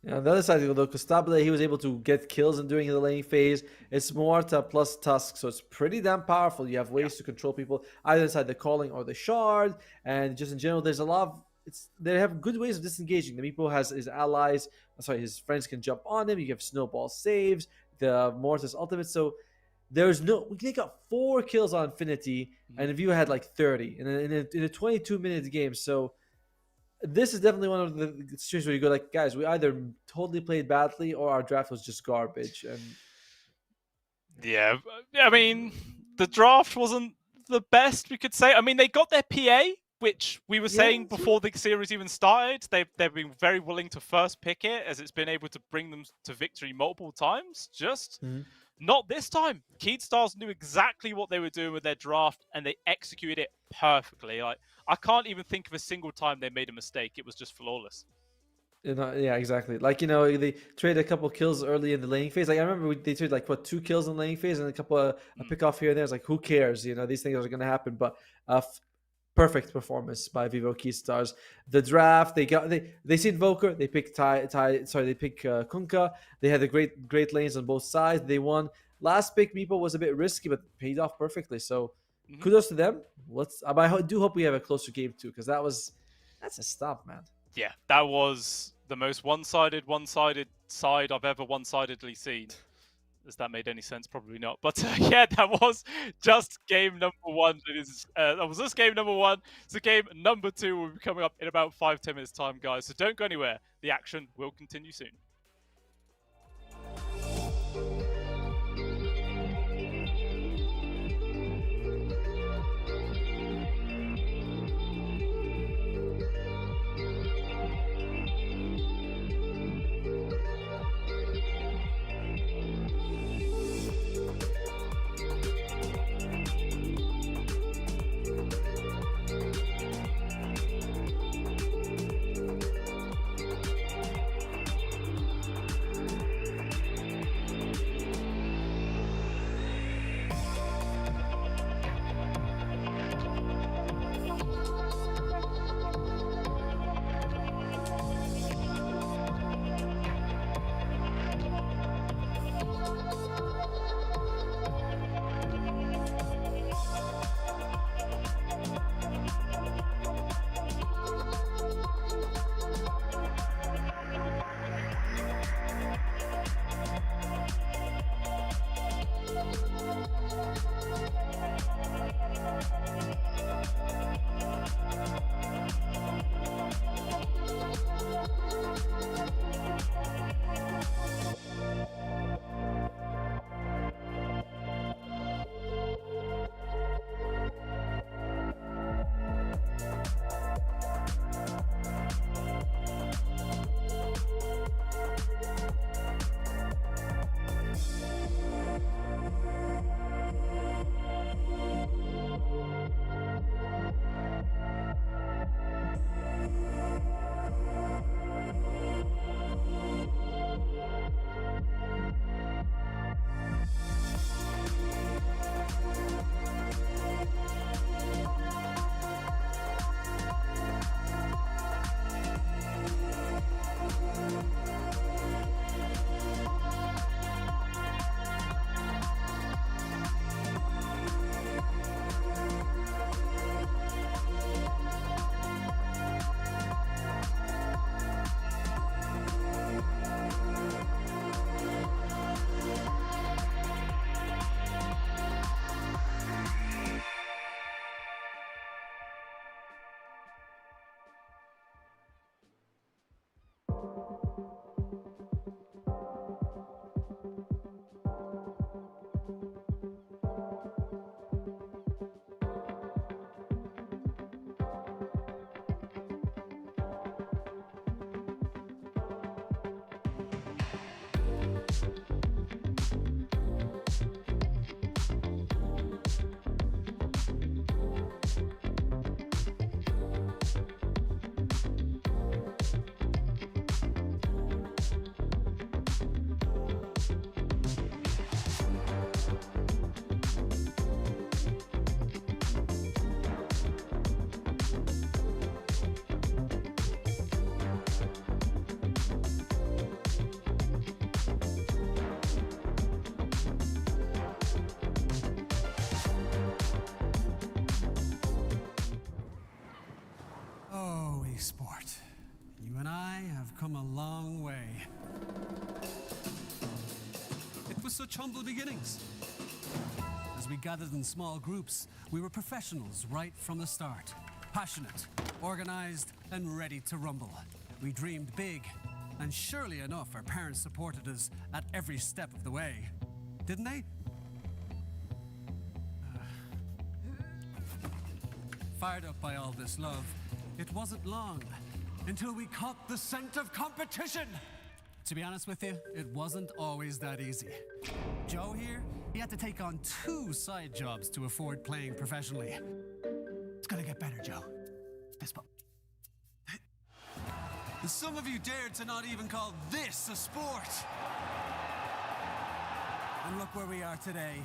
Yeah, on the other side, though, Costabile, he was able to get kills during the laning phase. It's Morta plus Tusk, so it's pretty damn powerful. You have ways to control people either inside the calling or the shard, and just in general, there's a lot of they have good ways of disengaging. The Meepo has his allies, his friends can jump on him. You have snowball saves, the Morta's ultimate. So they got 4 kills on Infinity, and if you had like 30 in a 22-minute game. So this is definitely one of the situations where you go like, guys, we either totally played badly or our draft was just garbage. And yeah, I mean, the draft wasn't the best, we could say. I mean, they got their PA, which we were saying before the series even started. They've been very willing to first pick it, as it's been able to bring them to victory multiple times. Just not this time. Keatstars knew exactly what they were doing with their draft, and they executed it perfectly. Like, I can't even think of a single time they made a mistake. It was just flawless. Yeah, exactly. Like, they traded a couple kills early in the laning phase. Like, I remember they traded like 2 kills in the laning phase and a couple a pick off here and there. It's like, who cares? These things are going to happen. But perfect performance by Vivo Keatstars. The draft, they see Invoker, they pick they pick Kunkka. They had the great lanes on both sides. They won. Last pick Meepo was a bit risky, but paid off perfectly. So kudos to them. I do hope we have a closer game too, because that's a stop, man. Yeah, that was the most one-sided side I've ever one-sidedly seen. Does that made any sense? Probably not. But yeah, that was just game number 1. That was just game number 1. So game number 2 will be coming up in about 5-10 minutes time, guys. So don't go anywhere. The action will continue soon. Oh, esport. You and I have come a long way. It was such humble beginnings. As we gathered in small groups, we were professionals right from the start. Passionate, organized, and ready to rumble. We dreamed big, and surely enough, our parents supported us at every step of the way. Didn't they? Fired up by all this love, it wasn't long until we caught the scent of competition. To be honest with you, it wasn't always that easy. Joe here, he had to take on 2 side jobs to afford playing professionally. It's gonna get better, Joe. Fist bump. Some of you dared to not even call this a sport. And look where we are today.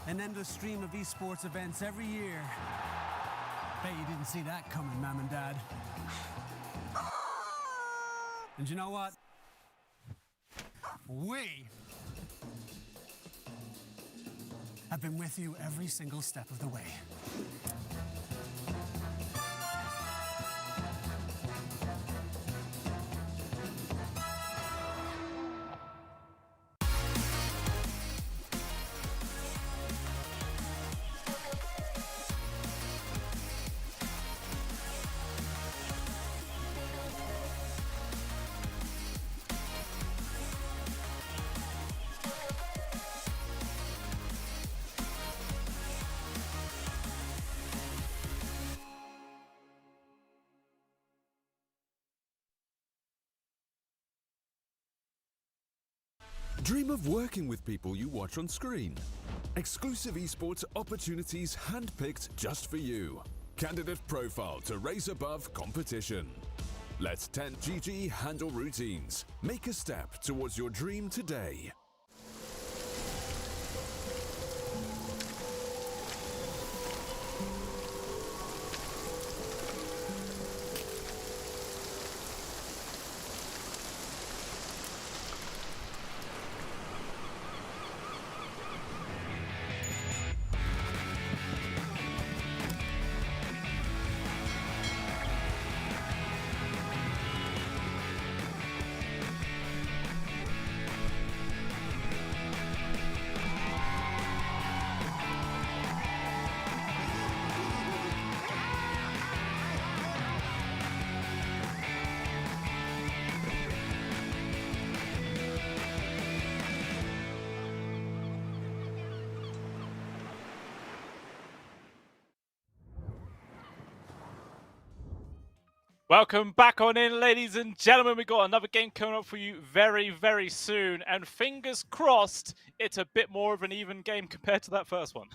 An endless stream of esports events every year. Bet you didn't see that coming, Mom and Dad. And you know what? We have been with you every single step of the way. Dream of working with people you watch on screen. Exclusive esports opportunities handpicked just for you. Candidate profile to raise above competition. Let 10GG handle routines. Make a step towards your dream today. Welcome back on in, ladies and gentlemen. We've got another game coming up for you very, very soon. And fingers crossed, it's a bit more of an even game compared to that first one.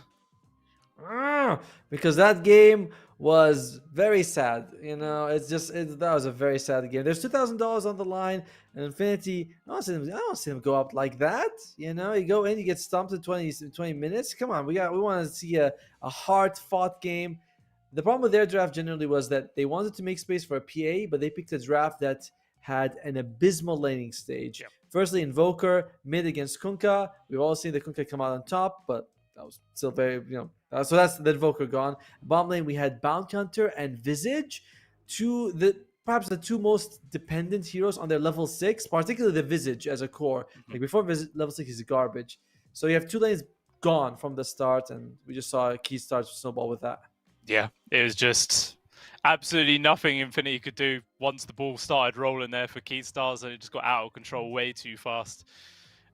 Because that game was very sad. You know, that was a very sad game. There's $2,000 on the line, and Infinity, I don't see them go up like that. You know, you go in, you get stumped in 20 minutes. Come on, we want to see a hard-fought game. The problem with their draft generally was that they wanted to make space for a PA, but they picked a draft that had an abysmal laning stage. Yep. Firstly, Invoker, mid against Kunkka. We've all seen the Kunkka come out on top, but that was still very, so that's the Invoker gone. Bottom lane, we had Bounty Hunter and Visage, perhaps the 2 most dependent heroes on their level 6, particularly the Visage as a core. Like before level 6 is garbage. So you have 2 lanes gone from the start, and we just saw a key start to snowball with that. Yeah, it was just absolutely nothing Infinity could do once the ball started rolling there for Keystars, and it just got out of control way too fast.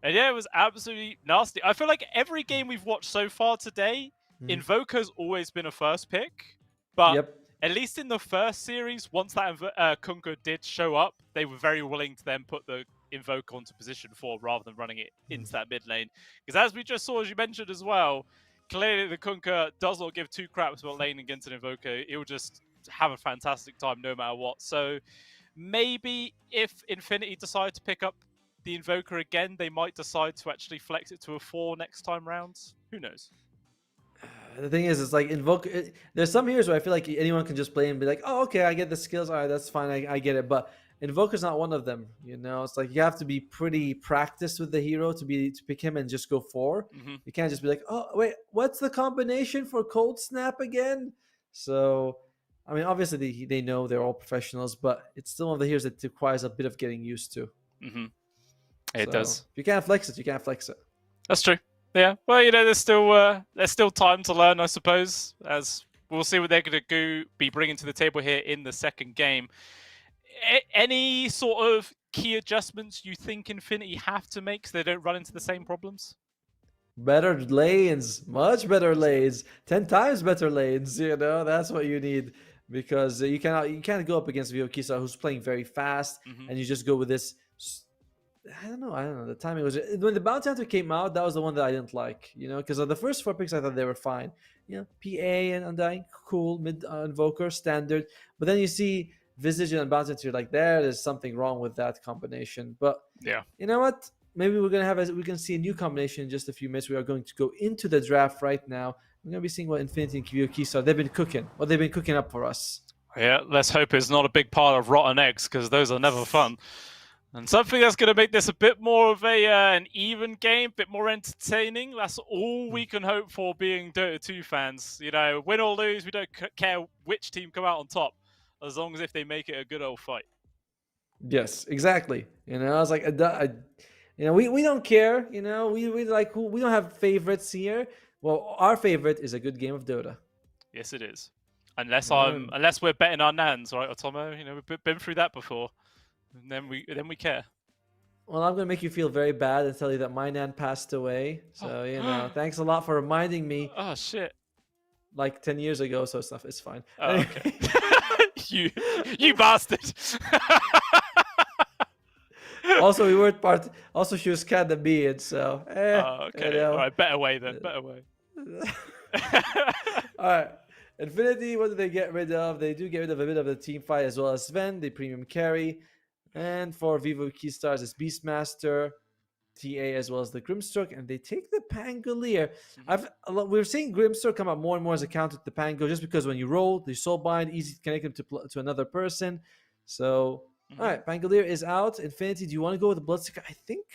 And yeah, it was absolutely nasty. I feel like every game we've watched so far today, Invoker's always been a first pick, but Yep. at least in the first series, once that Kunkka did show up, they were very willing to then put the Invoker onto position 4 rather than running it into that mid lane. Because as we just saw, as you mentioned as well, clearly the Kunkka does not give two craps about lane against an Invoker. He'll just have a fantastic time no matter what. So maybe if Infinity decide to pick up the Invoker again, they might decide to actually flex it to a 4 next time round. Who knows? The thing is, it's like Invoker. There's some heroes where I feel like anyone can just play and be like, oh, okay, I get the skills. All right, that's fine. I get it. But Invoker's not one of them. You know, it's like you have to be pretty practiced with the hero to pick him and just go 4. You can't just be like, oh, wait, what's the combination for Cold Snap again? So, I mean, obviously they know they're all professionals, but it's still one of the heroes that requires a bit of getting used to. It does. If you can't flex it, you can't flex it. That's true. Yeah. Well, you know, there's still time to learn, I suppose. As we'll see what they're going to be bringing to the table here in the second game. Any sort of key adjustments you think Infinity have to make so they don't run into the same problems? Better lanes, much better lanes, 10 times better lanes. You know, that's what you need, because you can't go up against Vyokisa, who's playing very fast, and you just go with this. I don't know. The timing was when the Bounty Hunter came out. That was the one that I didn't like, you know, because of the first 4 picks I thought they were fine. You know, PA and Undying, cool, mid Invoker, standard. But then you see Visage and Bounty Hunter, like there's something wrong with that combination. But yeah, you know what? Maybe we can see a new combination in just a few minutes. We are going to go into the draft right now. We're going to be seeing what Infinity and Vyokisa they've been cooking up for us. Yeah, let's hope it's not a big pile of rotten eggs, because those are never fun. And something that's going to make this a bit more of an even game, a bit more entertaining. That's all we can hope for being Dota 2 fans. You know, win or lose, we don't care which team come out on top, as long as if they make it a good old fight. Yes, exactly. You know, I was like, we don't care. You know, we don't have favorites here. Well, our favorite is a good game of Dota. Yes, it is. Unless we're betting our nans, right, Otomo? You know, we've been through that before. And then we care. Well, I'm gonna make you feel very bad and tell you that my nan passed away. So you know, thanks a lot for reminding me. Oh shit! Like 10 years ago, so it's fine. Oh, okay. you bastard. Also, we weren't part. Also, she was kind of being so. Oh, okay. You know. All right, better way then. Better way. All right. Infinity, what do they get rid of? They do get rid of a bit of the team fight as well as Sven, the premium carry. And for Vivo Keystars, it's Beastmaster, TA, as well as the Grimstroke. And they take the Pangolier. We're seeing Grimstroke come up more and more as a counter to the Pango, just because when you roll, the Soulbind, easy to connect them to another person. So, all right, Pangolier is out. Infinity, do you want to go with the Bloodseeker? I think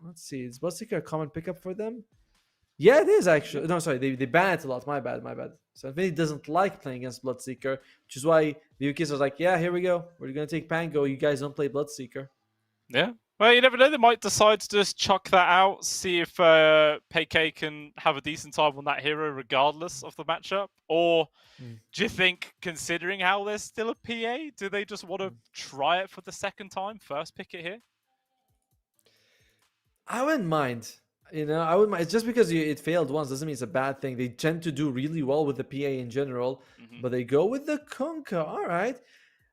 let's see. Is Bloodseeker a common pickup for them? Yeah, it is actually. No, sorry, they ban it a lot. My bad. So Infinity doesn't like playing against Bloodseeker, which is why the UKs was like, yeah, here we go. We're going to take Pango. You guys don't play Bloodseeker. Yeah. Well, you never know. They might decide to just chuck that out, see if PK can have a decent time on that hero regardless of the matchup. Or do you think, considering how there's still a PA, do they just want to try it for the second time? First pick it here? I wouldn't mind. You know, I wouldn't mind. It's just because it failed once doesn't mean it's a bad thing. They tend to do really well with the PA in general, but they go with the Kunkka. All right.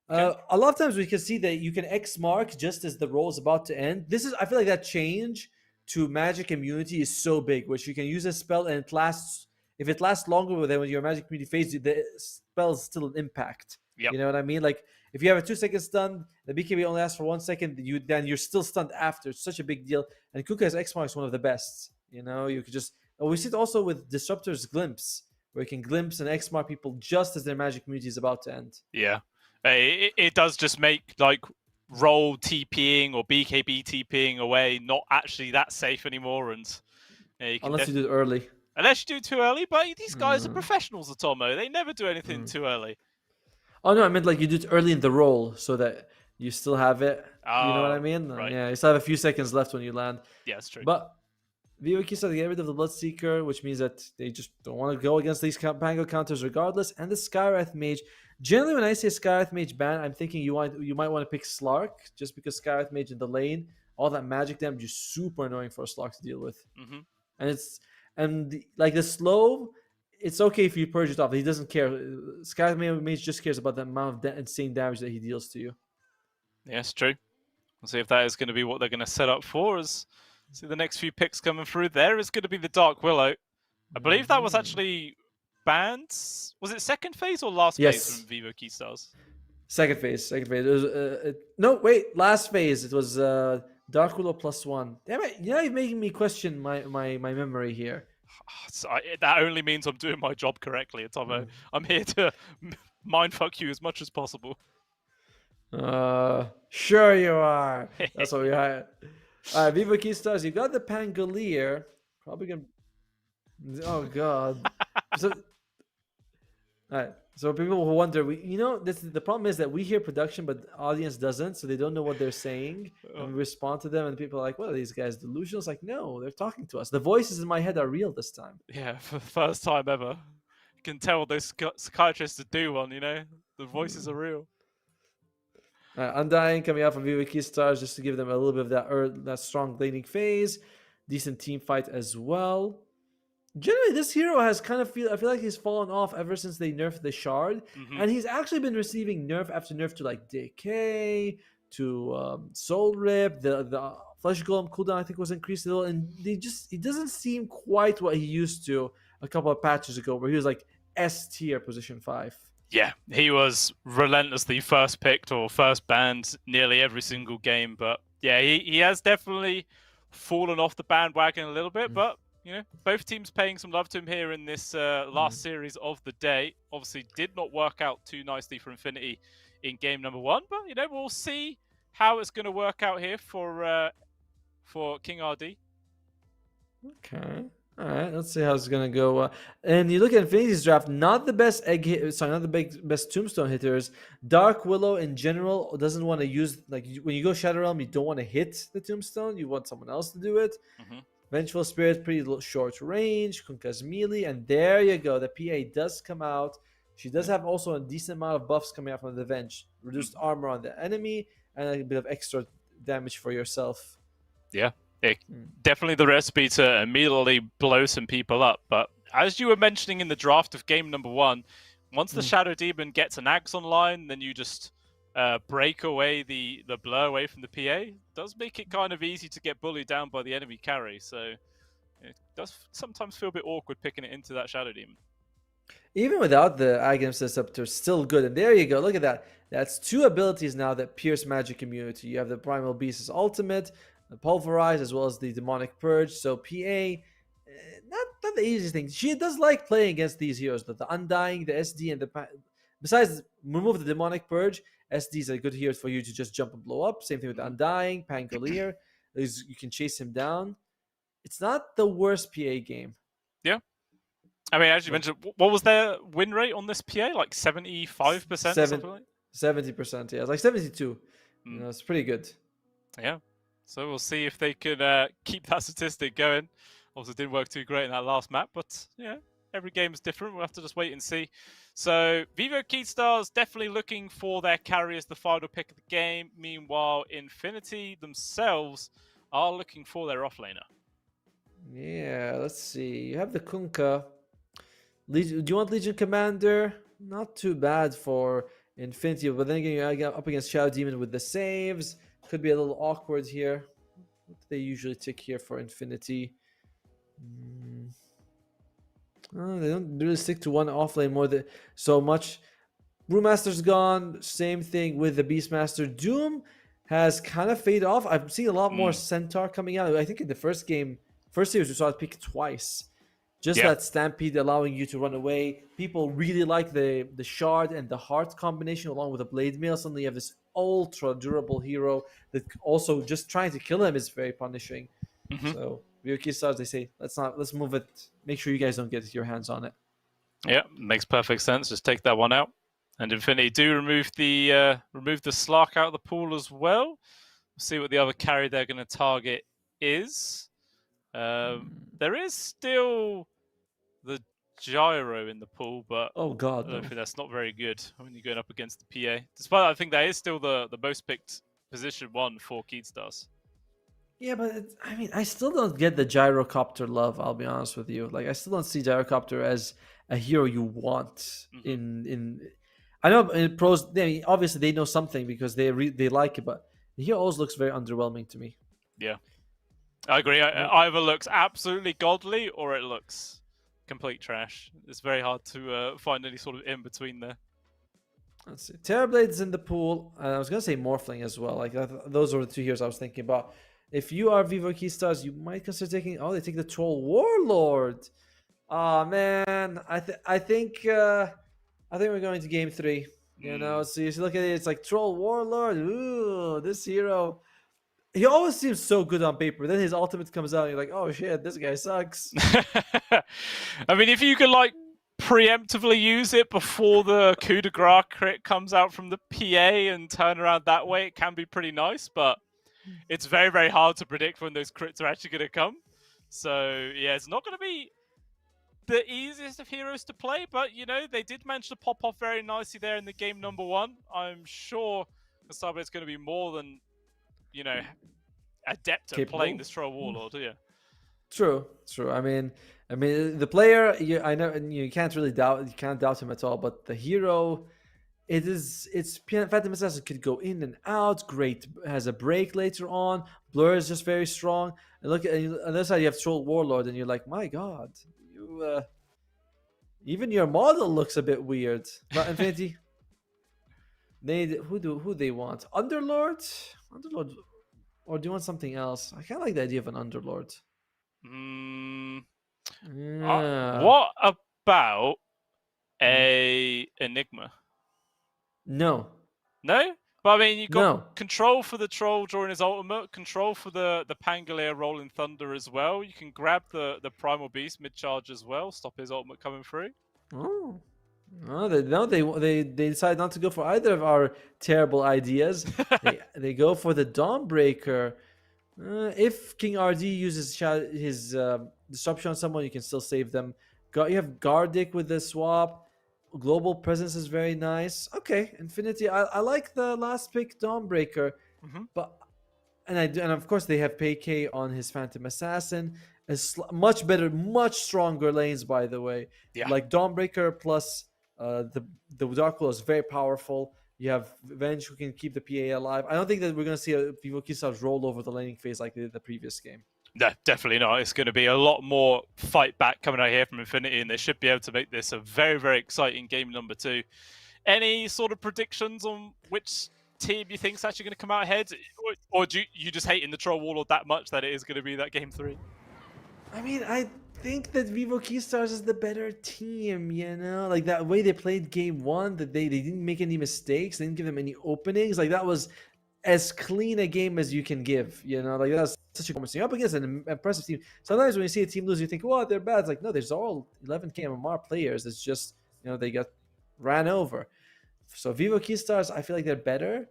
Okay. A lot of times we can see that you can X mark just as the roll is about to end. I feel like that change to magic immunity is so big, which you can use a spell and it lasts. If it lasts longer than when your magic immunity fades, the spell is still an impact. Yep. You know what I mean? Like if you have a 2-second stun, the BKB only lasts for 1 second. Then you're still stunned after. It's such a big deal. And Kunkka's X mark is one of the best. You know, you could just. We see it also with Disruptor's Glimpse, where you can glimpse and X mark people just as their magic immunity is about to end. Yeah. It does just make like roll TPing or BKB TPing away not actually that safe anymore, and unless you do it early. Unless you do it too early, but these guys are professionals, Atomo. They never do anything too early. Oh no, I meant like you do it early in the roll so that you still have it. You know what I mean? Right. Yeah, you still have a few seconds left when you land. Yeah, that's true. But Vivo Kisa, they get rid of the Bloodseeker, which means that they just don't want to go against these Pango counters regardless. And the Skywrath Mage. Generally, when I say Skywrath Mage ban, I'm thinking you might want to pick Slark, just because Skywrath Mage in the lane, all that magic damage is super annoying for a Slark to deal with. Mm-hmm. And the slow, it's okay if you purge it off. He doesn't care. Skywrath Mage just cares about the amount of insane damage that he deals to you. Yes, true. We'll see if that is going to be what they're going to set up for. As see the next few picks coming through. There is going to be the Dark Willow. I believe that was actually banned. Was it second phase or last phase from Vivo Keystars? Second phase. It was, no, wait. Last phase. It was Dark Willow +1. Damn it! You're making me question my memory here. So that only means I'm doing my job correctly. I'm here to mindfuck you as much as possible. Sure you are. That's what we hired. Vivo Keystars, you got the Pangolier. Probably gonna. Oh god. So people who wonder, the problem is that we hear production, but the audience doesn't, so they don't know what they're saying. And we respond to them, and people are like, "Well, are these guys delusional?" It's like, no, they're talking to us. The voices in my head are real this time. Yeah, for the first time ever, you can tell those psychiatrists to do one. The voices are real. Undying coming out from Vivo Keystars just to give them a little bit of that strong laning phase. Decent team fight as well. Generally, this hero has I feel like he's fallen off ever since they nerfed the Shard. Mm-hmm. And he's actually been receiving nerf after nerf to like Decay, to Soul Rip, the Flesh Golem cooldown I think was increased a little, and he doesn't seem quite what he used to a couple of patches ago, where he was like S tier position 5. Yeah, he was relentlessly first picked or first banned nearly every single game. But yeah, he has definitely fallen off the bandwagon a little bit. But, both teams paying some love to him here in this last series of the day. Obviously did not work out too nicely for Infinity in game number 1. But, we'll see how it's going to work out here for King RD. Okay. All right, let's see how it's gonna go. And you look at Infinity's draft, not the best not the best tombstone hitters. Dark Willow in general doesn't want to use when you go Shadow Realm, you don't want to hit the tombstone. You want someone else to do it. Mm-hmm. Vengeful Spirit, pretty short range. Kunka's melee, and there you go. The PA does come out. She does have also a decent amount of buffs coming out from the Venge. Reduced armor on the enemy and a bit of extra damage for yourself. Yeah. Definitely the recipe to immediately blow some people up. But as you were mentioning in the draft of game number 1, once the Shadow Demon gets an axe online, then you just break away the blur away from the PA. It does make it kind of easy to get bullied down by the enemy carry. So it does sometimes feel a bit awkward picking it into that Shadow Demon. Even without the Aghanim Scepter, still good. And there you go. Look at that. That's 2 abilities now that pierce magic immunity. You have the Primal Beast's ultimate, the Pulverize, as well as the Demonic Purge. So PA, not the easiest thing. She does like playing against these heroes, though. The Undying, the SD, and besides remove the Demonic Purge, SDs are good heroes for you to just jump and blow up. Same thing with the Undying, Pangolier. You can chase him down. It's not the worst PA game. Yeah. I mean, as you mentioned, what was their win rate on this PA? Like 75%? Something like? 70%, yeah. It's like 72. It's pretty good. Yeah. So we'll see if they could keep that statistic going. Obviously, it didn't work too great in that last map, but yeah, every game is different. We'll have to just wait and see. So Vivo Keystars definitely looking for their carry as the final pick of the game. Meanwhile, Infinity themselves are looking for their offlaner. Yeah, let's see. You have the Kunkka. Do you want Legion Commander? Not too bad for Infinity, but then again, you're up against Shadow Demon with the saves. Could be a little awkward here. What do they usually tick here for Infinity? They don't really stick to one offlane so much. Brewmaster's gone. Same thing with the Beastmaster. Doom has kind of faded off. I've seen a lot more Centaur coming out. I think in the first series, we saw it pick twice. Just that Stampede allowing you to run away. People really like the Shard and the Heart combination along with the Blade Mail. Suddenly you have this ultra durable hero that also just trying to kill him is very punishing. So Vivo Stars, they say, let's move it. Make sure you guys don't get your hands on it. Yeah, makes perfect sense. Just take that one out. And Infinity do remove the Slark out of the pool as well. We'll see what the other carry they're going to target is. There is still the gyro in the pool, but Oh God, I no. don't think that's not very good when you're going up against the PA. Despite I think that is still the most picked position 1 for Keystars. Yeah, but I mean, I still don't get the gyrocopter love. I'll be honest with you. Like, I still don't see gyrocopter as a hero you want in. I know in pros, obviously they know something because they like it, but the hero always looks very underwhelming to me. Yeah, I agree. Either looks absolutely godly or it looks complete trash. It's very hard to find any sort of in between there. Let's see. Terrorblade's in the pool. I was gonna say Morphling as well. Like those were the 2 heroes I was thinking about. If you are Vivo Keystars, you might consider taking. Oh, they take the Troll Warlord. Oh man, I think we're going to game 3. You know, so you look at it, it's like Troll Warlord. Ooh, this hero. He always seems so good on paper. Then his ultimate comes out, and you're like, oh shit, this guy sucks. I mean, if you could like preemptively use it before the coup de grace crit comes out from the PA and turn around that way, it can be pretty nice, but it's very, very hard to predict when those crits are actually going to come. So, yeah, it's not going to be the easiest of heroes to play, but, you know, they did manage to pop off very nicely there in the game number 1. I'm sure Kasabe is going to be more than, you know, adept at playing this Troll Warlord, yeah. True. I mean, the player, I know you can't really doubt him at all, but the hero, it's Phantom Assassin could go in and out. Great, has a break later on. Blur is just very strong. And look at on the other side, you have Troll Warlord, and you're like, my God, you even your model looks a bit weird. But Infinity, who they want? Underlord, or do you want something else? I kind of like the idea of an Underlord. What about a Enigma? No. No? But I mean, you've got control for the troll during his ultimate, control for the Pangolier Rolling Thunder as well. You can grab the Primal Beast mid-charge as well, stop his ultimate coming through. Oh. They decide not to go for either of our terrible ideas. they go for the Dawnbreaker. If King RD uses his disruption on someone, you can still save them. You have Gardic with the swap. Global presence is very nice. Okay, Infinity. I like the last pick, Dawnbreaker, but and of course they have PK on his Phantom Assassin. Much better, much stronger lanes, by the way. Yeah. Like Dawnbreaker plus the Dark Claw is very powerful. You have Venge who can keep the PA alive. I don't think that we're going to see a Vivo Keystars roll over the laning phase like they did the previous game. No, definitely not. It's going to be a lot more fight back coming out here from Infinity, and they should be able to make this a very, very exciting game number 2. Any sort of predictions on which team you think is actually going to come out ahead? Or do you just hate in the Troll Warlord that much that it is going to be that game 3? I mean, I think that Vivo Keystars is the better team, you know? Like, that way they played game 1, that they didn't make any mistakes, they didn't give them any openings. Like, that was as clean a game as you can give, you know? Like, that's such a performance. You're up against an impressive team. Sometimes when you see a team lose, you think, well, they're bad. It's like, no, there's all 11k MMR players. It's just, you know, they got ran over. So Vivo Keystars, I feel like they're better,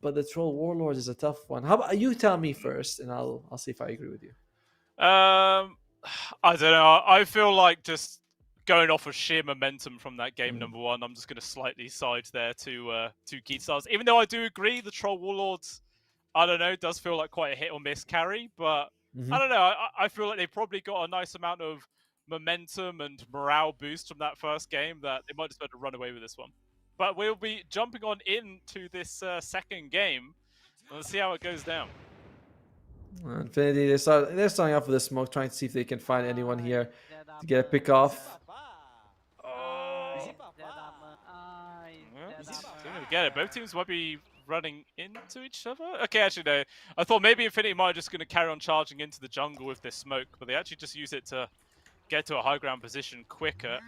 but the Troll Warlord is a tough one. How about you tell me first, and I'll see if I agree with you. I don't know. I feel like just going off of sheer momentum from that game number 1, I'm just going to slightly side there to Keystars. Even though I do agree the Troll Warlords, I don't know, does feel like quite a hit or miss carry, but I don't know. I feel like they probably got a nice amount of momentum and morale boost from that first game that they might just better run away with this one. But we'll be jumping on into this second game. Let's see how it goes down. Infinity, they're starting off with a smoke, trying to see if they can find anyone here to get a pick off. Get it. Both teams might be running into each other. Okay, actually no. I thought maybe Infinity might just going to carry on charging into the jungle with this smoke, but they actually just use it to get to a high ground position quicker.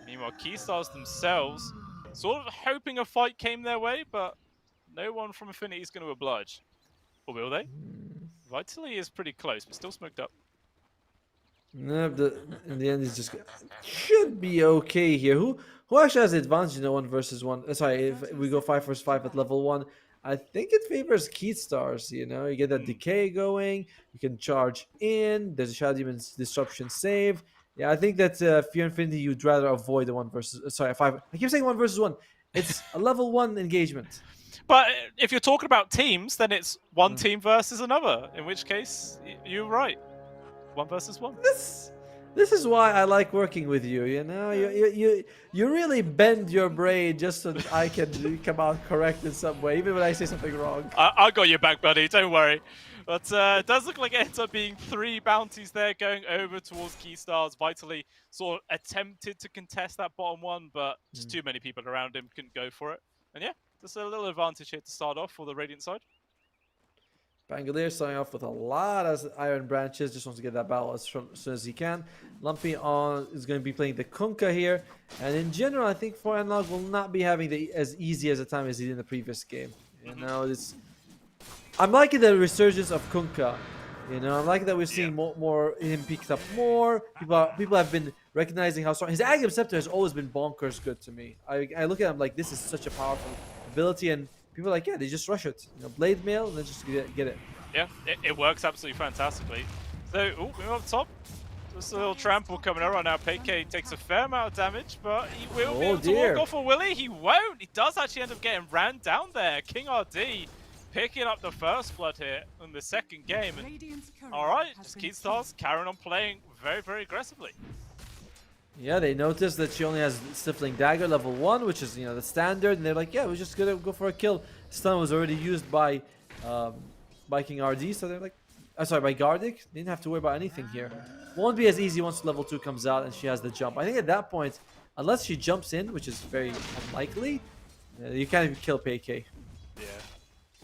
Meanwhile, Keystars themselves sort of hoping a fight came their way, but no one from Infinity is going to oblige. Or will they? Vitally is pretty close, but still smoked up. No, in the end, it's just should be okay here. Who actually has the advantage in the 1 versus 1? Sorry, if we go 5 versus 5 at level 1, I think it favors Keystars. You know, you get that decay going. You can charge in. There's a Shadow Demon's disruption save. Yeah, I think that Fear Infinity, you'd rather avoid the one versus. Sorry, five. I keep saying 1 versus 1. It's a level 1 engagement. But if you're talking about teams, then it's one team versus another. In which case, you're right. 1 versus 1. This is why I like working with you. You know, you really bend your brain just so that I can come out correct in some way, even when I say something wrong. I got your back, buddy. Don't worry. But it does look like it ends up being 3 bounties there going over towards Keystars. Vitally sort of attempted to contest that bottom one, but just too many people around him couldn't go for it. And yeah, just a little advantage here to start off for the Radiant side. Pangolier starting off with a lot of Iron Branches, just wants to get that battle as soon as he can. Lumpy is going to be playing the Kunkka here, and in general, I think 4Analog will not be having as easy as a time as he did in the previous game. You know, I'm liking the resurgence of Kunkka. You know, I'm liking that we're seeing more him picked up more. People have been recognizing how strong his Agam Scepter has always been bonkers good to me. I look at him like this is such a powerful ability, and people are like, yeah, they just rush it. You know, Blade Mail, and then just get it. Yeah, it works absolutely fantastically. So, we're up top. Just a little trample coming out right now. PK takes a fair amount of damage, but he will be able to walk off for Willie. He won't. He does actually end up getting ran down there. King RD picking up the first blood here in the second game. And, all right, just Keystars carrying on playing very, very aggressively. Yeah, they noticed that she only has Stifling Dagger level 1, which is, you know, the standard, and they're like, yeah, we're just gonna go for a kill. Stun was already used by King RD, so they're like, sorry, by Gardic. They didn't have to worry about anything here. Won't be as easy once level 2 comes out and she has the jump. I think at that point, unless she jumps in, which is very unlikely, you can't even kill PK. Yeah.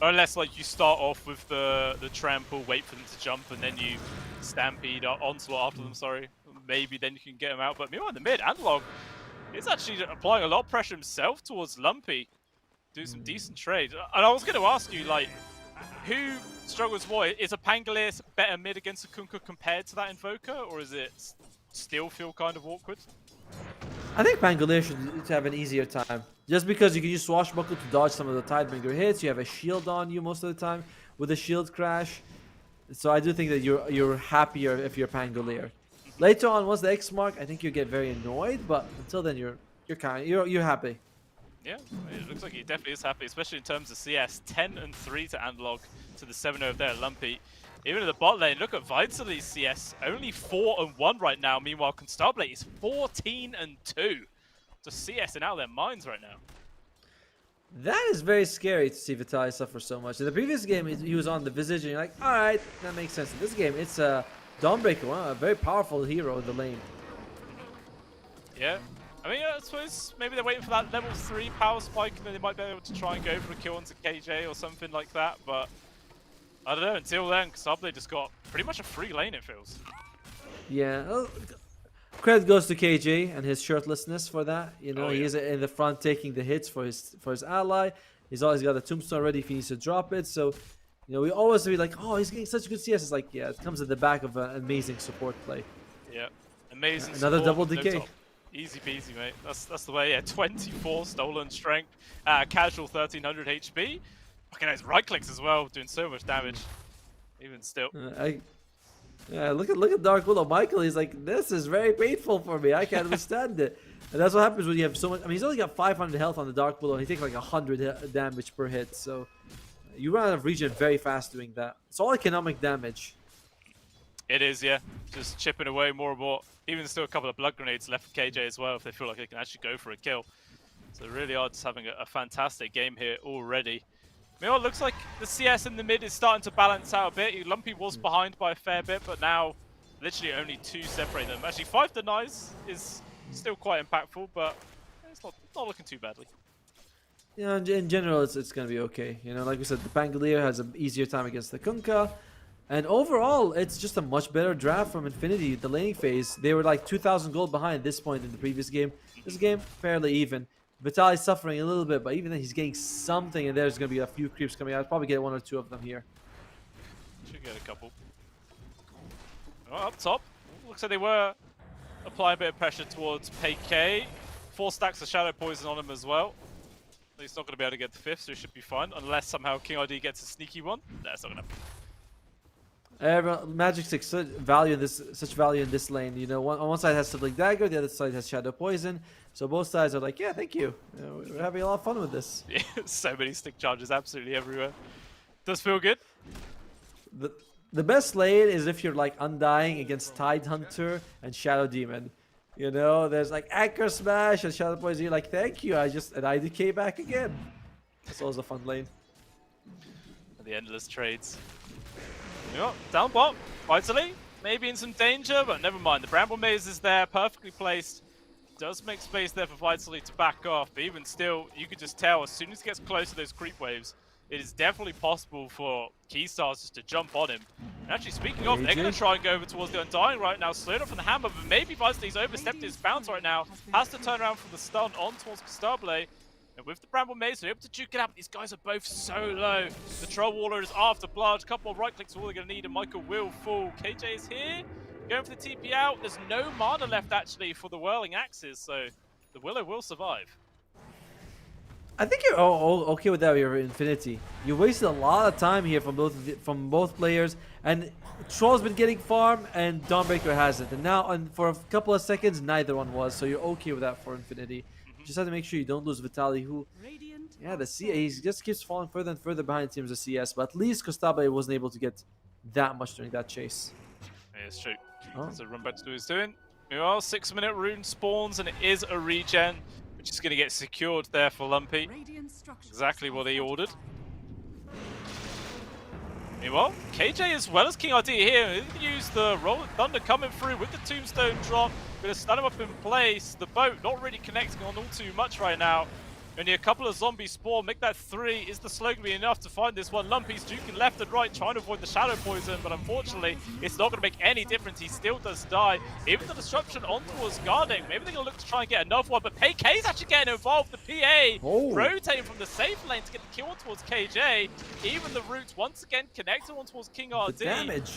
Unless like you start off with the trample, wait for them to jump, and then you stampede onslaught after them. Sorry, maybe then you can get them out. But meanwhile, in the mid, Analog is actually applying a lot of pressure himself towards Lumpy, do some decent trade. And I was going to ask you, like, who struggles more? Is a Pangolier better mid against a Kunkka compared to that Invoker, or is it still feel kind of awkward? I think Pangolier should have an easier time. Just because you can use Swashbuckle to dodge some of the Tidebringer hits, you have a shield on you most of the time with a shield crash. So I do think that you're happier if you're Pangolier. Later on, once the X mark, I think you get very annoyed, but until then you're happy. Yeah, it looks like he definitely is happy, especially in terms of CS. 10-3 to Analog to the 7-0 there, Lumpy. Even in the bot lane, look at Vitaly's CS, only 4-1 right now. Meanwhile, Constabulate is 14-2. Just CS and out of their minds right now. That is very scary to see Vitaly suffer so much. In the previous game, he was on the Visage, and you're like, all right, that makes sense. In this game, it's Dawnbreaker, a very powerful hero in the lane. Yeah. I mean, I suppose maybe they're waiting for that level 3 power spike, and then they might be able to try and go for a kill onto KJ or something like that, but I don't know, until then, Constabulate just got pretty much a free lane, it feels. Yeah, credit goes to KJ and his shirtlessness for that. You know, he is in the front taking the hits for his ally. He's always got a tombstone ready if he needs to drop it, so, you know, we always be like, oh, he's getting such good CS. It's like, yeah, it comes at the back of an amazing support play. Yeah, amazing Another support, double decay. No easy peasy, mate. That's the way. Yeah, 24 stolen strength, casual 1300 HP. Fucking nice right clicks as well, doing so much damage. Even still. Yeah, look at Dark Willow. Michael, he's like, this is very painful for me. I can't withstand it. And that's what happens when you have so much. I mean, he's only got 500 health on the Dark Willow, and he takes like 100 damage per hit. So you run out of regen very fast doing that. It's all economic damage. It is, yeah. Just chipping away more and more. Even still a couple of blood grenades left for KJ as well if they feel like they can actually go for a kill. So they really are just having a fantastic game here already. I mean, it looks like the CS in the mid is starting to balance out a bit. Lumpy was behind by a fair bit, but now literally only 2 separate them. Actually, 5 denies is still quite impactful, but it's not looking too badly. Yeah, in general, it's going to be okay. You know, like we said, the Pangolier has an easier time against the Kunkka. And overall, it's just a much better draft from Infinity. The laning phase, they were like 2,000 gold behind at this point in the previous game. This game, fairly even. Vitaly's suffering a little bit, but even then he's getting something, and there's going to be a few creeps coming out. I'll probably get 1 or 2 of them here. Should get a couple. Oh, up top, looks like they were applying a bit of pressure towards PK. 4 stacks of Shadow Poison on him as well. He's not going to be able to get the 5th, so he should be fine. Unless somehow King ID gets a sneaky one. That's not going to happen. Magic 6, such value in this lane. You know, on one side has Sibling Dagger, the other side has Shadow Poison. So both sides are like, yeah, thank you. We're having a lot of fun with this. Yeah, so many stick charges absolutely everywhere. Does feel good. The best lane is if you're like Undying against Tide Hunter and Shadow Demon. You know, there's like Anchor Smash and Shadow Poison. You're like, thank you. I IDK back again. That's always a fun lane. The endless trades. You know, down bot, vitally, maybe in some danger, but never mind. The Bramble Maze is there, perfectly placed. Does make space there for Vitally to back off, but even still, you could just tell as soon as he gets close to those creep waves, it is definitely possible for Keystars just to jump on him. And actually, speaking of, they're going to try and go over towards the Undying right now, slowed up from the hammer, but maybe Vitaly's overstepped his bounce right now, has to turn around from the stun on towards Constabile. And with the Bramble Maze, they're able to duke it out, but these guys are both so low. The Troll Waller is after blood, a couple of right clicks are all they're going to need, and Michael will fall. KJ is here, going for the TP out. There's no mana left actually for the Whirling Axes, so the Willow will survive. I think you're okay with that with your Infinity. You wasted a lot of time here from both players, and Troll's been getting farm, and Dawnbreaker hasn't. And now, for a couple of seconds, neither one was, so you're okay with that for Infinity. Just have to make sure you don't lose Vitaly, who, yeah, he just keeps falling further and further behind teams of CS, but at least Constabile wasn't able to get that much during that chase. Yeah, it's true. So run back to do what he's doing. Well, 6-minute rune spawns, and it is a regen, which is going to get secured there for Lumpy. Exactly what he ordered. Meanwhile, KJ as well as King RD here, use the Rolling Thunder coming through with the Tombstone drop. Going to stun him up in place. The boat not really connecting on all too much right now. Only a couple of zombies spawn. Make that 3. Is the slow going to be enough to find this one? Lumpy's duking left and right, trying to avoid the shadow poison, but unfortunately, it's not going to make any difference. He still does die. Even the disruption on towards guarding. Maybe they're going to look to try and get another one, but PK's actually getting involved. The PA rotating from the safe lane to get the kill on towards KJ. Even the roots once again connected on towards King RD.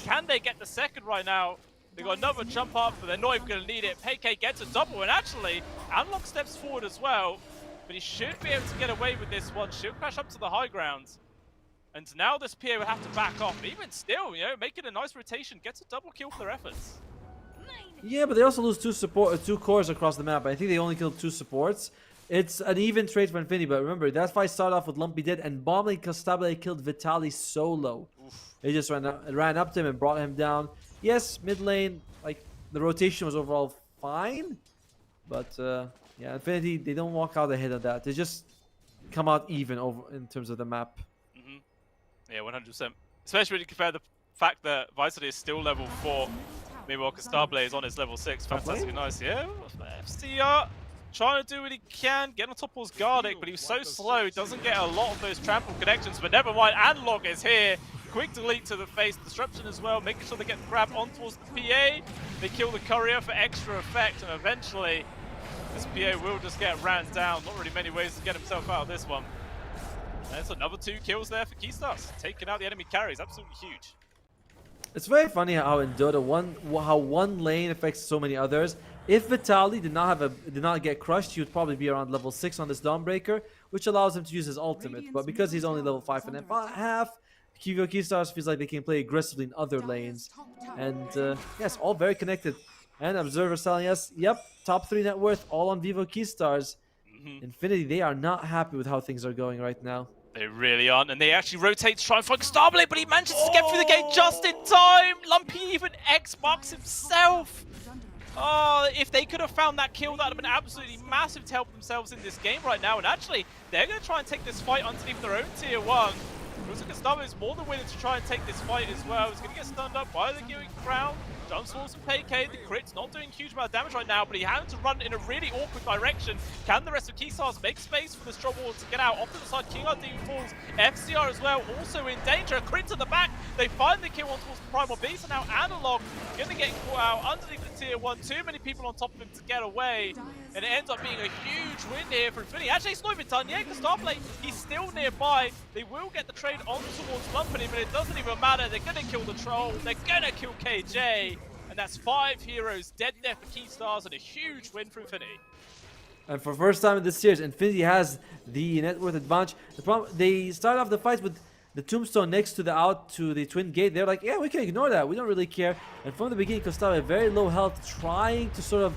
Can they get the second right now? They got another jump up, but they're not even going to need it. PK gets a double, and actually, Analog steps forward as well. But he should be able to get away with this one. She'll crash up to the high ground. And now this PA will have to back off. Even still, you know, making a nice rotation. Gets a double kill for their efforts. Yeah, but they also lose two cores across the map. I think they only killed 2 supports. It's an even trade for Infinity, but remember, that fight started off with Lumpy dead, and Bombing Constabile killed Vitaly solo. They just ran up to him and brought him down. Yes, mid lane, like, the rotation was overall fine, but yeah, Infinity, they don't walk out ahead of that. They just come out even over in terms of the map. Yeah, 100%. Especially when you compare the fact that Vitally is still level 4. Meanwhile, Constabile is on his level 6. Fantastic, nice. Yeah, FCR trying to do what he can, get on top of his Gardic, but he was so slow, he doesn't get a lot of those trample connections. But never mind, Analog is here. Quick delete to the face, disruption as well, making sure they get the grab on towards the PA. They kill the courier for extra effect, and eventually this PA will just get ran down. Not really many ways to get himself out of this one. And that's another 2 kills there for Keystars, taking out the enemy carries. Absolutely huge. It's very funny how in Dota one lane affects so many others. If Vitaly did not get crushed, he would probably be around level 6 on this Dawnbreaker, which allows him to use his ultimate. But because he's only level 5.5, Keystars feels like they can play aggressively in other lanes. And yes, all very connected. And Observer's telling us, yep, top 3 net worth, all on Vivo Keystars. Infinity, they are not happy with how things are going right now. They really aren't, and they actually rotate to try and find Starblade, but he manages to get through the gate just in time. Lumpy even X-marks himself. Oh, if they could have found that kill, that would have been absolutely massive to help themselves in this game right now. And actually, they're going to try and take this fight underneath their own tier 1. Looks like Starblade is more than willing to try and take this fight as well. He's going to get stunned up by the Gearing Crown. Jumps towards some PK. The crit's not doing huge amount of damage right now, but he had to run in a really awkward direction. Can the rest of Keystars make space for the Strong Wall to get out? Off to the side, King RD falls. FCR as well, also in danger. A crit to the back. They find the kill on towards the Primal Beast, and now Analog going to get caught out underneath the tier 1. Too many people on top of him to get away. And it ends up being a huge win here for Infinity. Actually, it's not even done yet, because Starblade, he's still nearby. They will get the trade on towards Lumpy, but it doesn't even matter. They're going to kill the Troll. They're going to kill KJ. And that's 5 heroes dead there for Keystars, and a huge win for Infinity. And for first time in this series, Infinity has the net worth advantage. The problem, they start off the fight with the tombstone next to the twin gate. They're like, yeah, we can ignore that. We don't really care. And from the beginning, Kostava, very low health, trying to sort of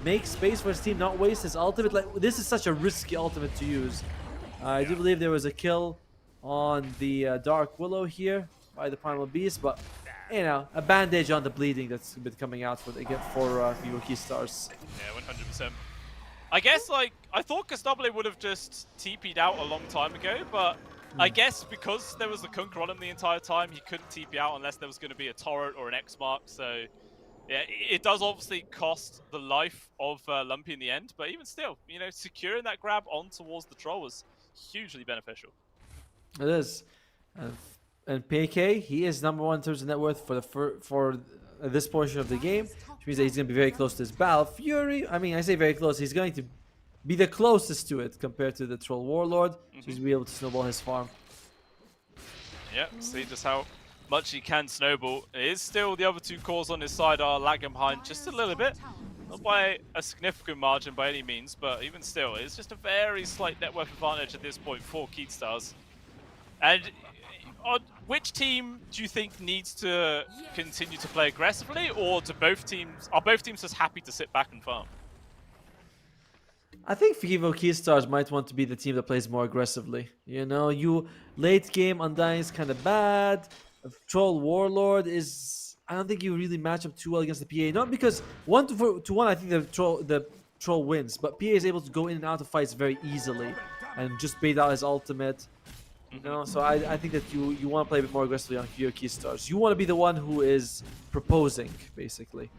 make space for his team, not waste his ultimate. Like, this is such a risky ultimate to use. I do believe there was a kill on the Dark Willow here by the Primal Beast, but you know, a bandage on the bleeding that's been coming out for Vivo Keystars. Yeah, 100%. I guess, like, I thought Castable would have just TP'd out a long time ago, but I guess because there was the Kunker on him the entire time, he couldn't TP out unless there was going to be a turret or an X mark. So, yeah, it does obviously cost the life of Lumpy in the end, but even still, you know, securing that grab on towards the troll was hugely beneficial. It is. And PK, he is #1 in terms of net worth for this portion of the game, which means that he's going to be very close to his battle. Fury, I mean, I say very close, he's going to be the closest to it compared to the Troll Warlord, so he's going to be able to snowball his farm. Yeah, see just how much he can snowball. It is still the other two cores on his side are lagging behind just a little bit. Not by a significant margin by any means, but even still, it's just a very slight net worth advantage at this point for Keystars. And which team do you think needs to continue to play aggressively, or are both teams just happy to sit back and farm? I think Vivo Keystars might want to be the team that plays more aggressively. You know, late game Undying is kind of bad. Troll Warlord is, I don't think you really match up too well against the PA. Not because 1-to-1, I think the Troll wins, but PA is able to go in and out of fights very easily and just bait out his ultimate. You know, so I think that you want to play a bit more aggressively on Vivo Keystars. You want to be the one who is proposing, basically.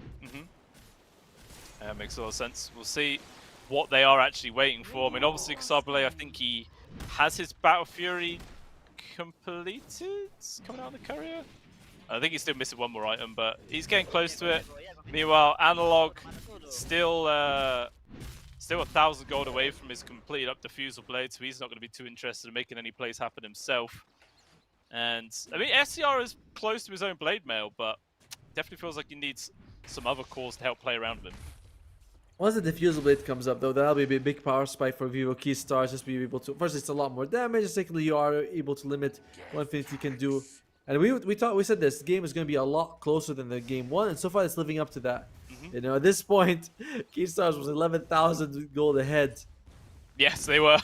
That makes a lot of sense. We'll see what they are actually waiting for. I mean, obviously, Xabile, I think he has his Battle Fury completed, coming out of the courier. I think he's still missing one more item, but he's getting close to it. Meanwhile, Analog still 1,000 gold away from his completed up diffusal blade, so he's not going to be too interested in making any plays happen himself. And I mean, SCR is close to his own blade mail, but definitely feels like he needs some other cores to help play around with him. Once the diffusal blade comes up, though, that'll be a big power spike for Vivo Keystars. Just be able to, first, it's a lot more damage. And secondly, you are able to limit what Infinity can do. And we said this game is going to be a lot closer than the game one, and so far it's living up to that. You know, at this point, Keystars was 11,000 gold ahead. Yes, they were.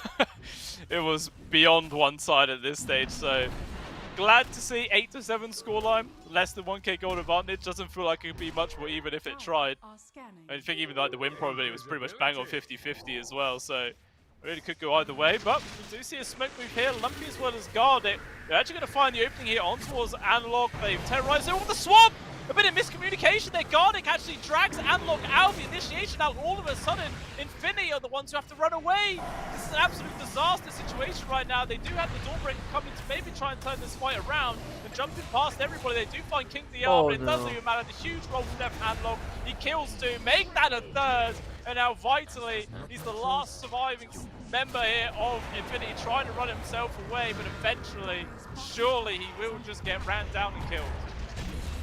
It was beyond one side at this stage, so glad to see 8-7 scoreline, less than 1k gold advantage. Doesn't feel like it could be much more even if it tried. I think even like the win probability was pretty much bang on 50-50 as well, so it really could go either way. But we do see a smoke move here. Lumpy as well as Gardic. They're actually going to find the opening here on towards Analog. They've terrorized it with the swamp! A bit of miscommunication there. Gardic actually drags Analog out of the initiation. Now all of a sudden, Infinity are the ones who have to run away. This is an absolute disaster situation right now. They do have the Dawnbreaker coming to maybe try and turn this fight around and jumping past everybody. They do find King DR, but it doesn't even matter. The huge roll from left Analog. He kills two, make that a third. And now Vitally, he's the last surviving member here of Infinity, trying to run himself away, but eventually, surely he will just get ran down and killed.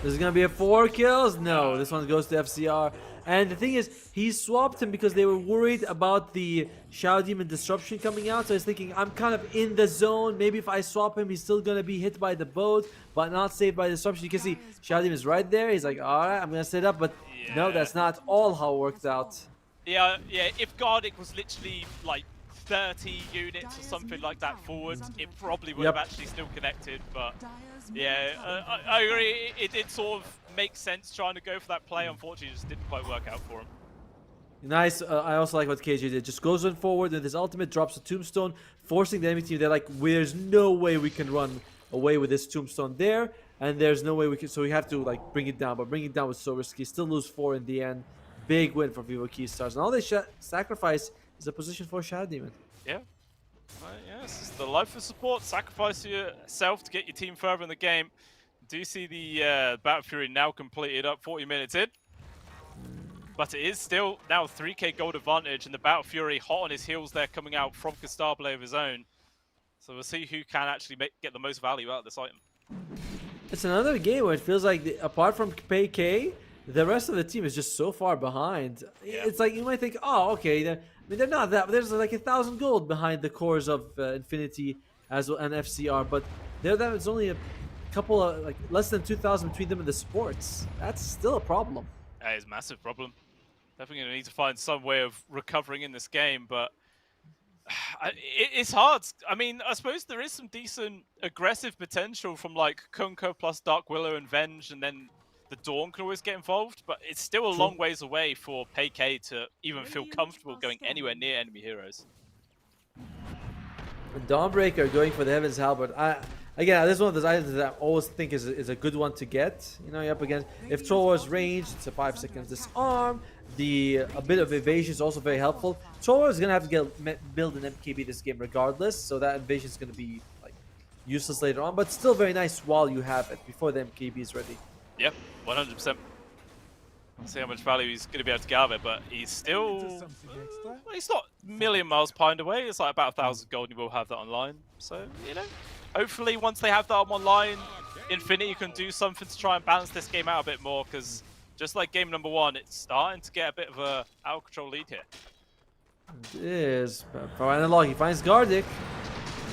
This is going to be a 4 kills? No, this one goes to FCR. And the thing is, he swapped him because they were worried about the Shadow Demon Disruption coming out. So he's thinking, I'm kind of in the zone. Maybe if I swap him, he's still going to be hit by the boat, but not saved by Disruption. You can see Shadow Demon is right there. He's like, all right, I'm going to set up. But no, that's not all how it worked out. Yeah, if Gardic was literally like 30 units or something like that forward, it probably would have actually still connected. But yeah, I agree. It did sort of make sense trying to go for that play. Unfortunately, it just didn't quite work out for him. Nice. I also like what KJ did. Just goes on forward with his ultimate, drops a tombstone, forcing the enemy team. They're like, there's no way we can run away with this tombstone there, and there's no way we can. So we have to like bring it down, but bringing it down was so risky. Still lose 4 in the end. Big win for Vivo Keystars. And all they sacrifice is a position for Shadow Demon. Yeah. Yes, it's the life of support. Sacrifice yourself to get your team further in the game. Do you see the Battle Fury now completed up 40 minutes in? But it is still now 3k gold advantage, and the Battle Fury hot on his heels there, coming out from Castable of his own. So we'll see who can actually get the most value out of this item. It's another game where it feels like, apart from PK, the rest of the team is just so far behind. Yeah. It's like you might think, oh, okay, mean, they're not that. There's like 1,000 gold behind the cores of Infinity as well and FCR, but it's only a couple of like less than 2,000 between them and the sports. That's still a problem. That is a massive problem. Definitely going to need to find some way of recovering in this game, but it's hard. I mean, I suppose there is some decent aggressive potential from like Kunko plus Dark Willow and Venge, and then the Dawn can always get involved, but it's still a long ways away for PK to even feel comfortable going anywhere near enemy heroes. Dawnbreaker going for the Heaven's Halberd. Again, this is one of those items that I always think is a good one to get. You know, you're up against if Troll War's ranged, it's a 5 seconds disarm. A bit of evasion is also very helpful. Troll War is gonna have to build an MKB this game regardless, so that evasion is gonna be like useless later on, but still very nice while you have it before the MKB is ready. Yep, 100%. See how much value he's going to be able to get out of it, but he's still... he's not a million miles pined away. It's like about 1,000 gold and you will have that online. So, you know, hopefully once they have that online, Infinity can do something to try and balance this game out a bit more, because just like game number 1, it's starting to get a bit of a out-of-control lead here. It is. For analog, he finds Gardic.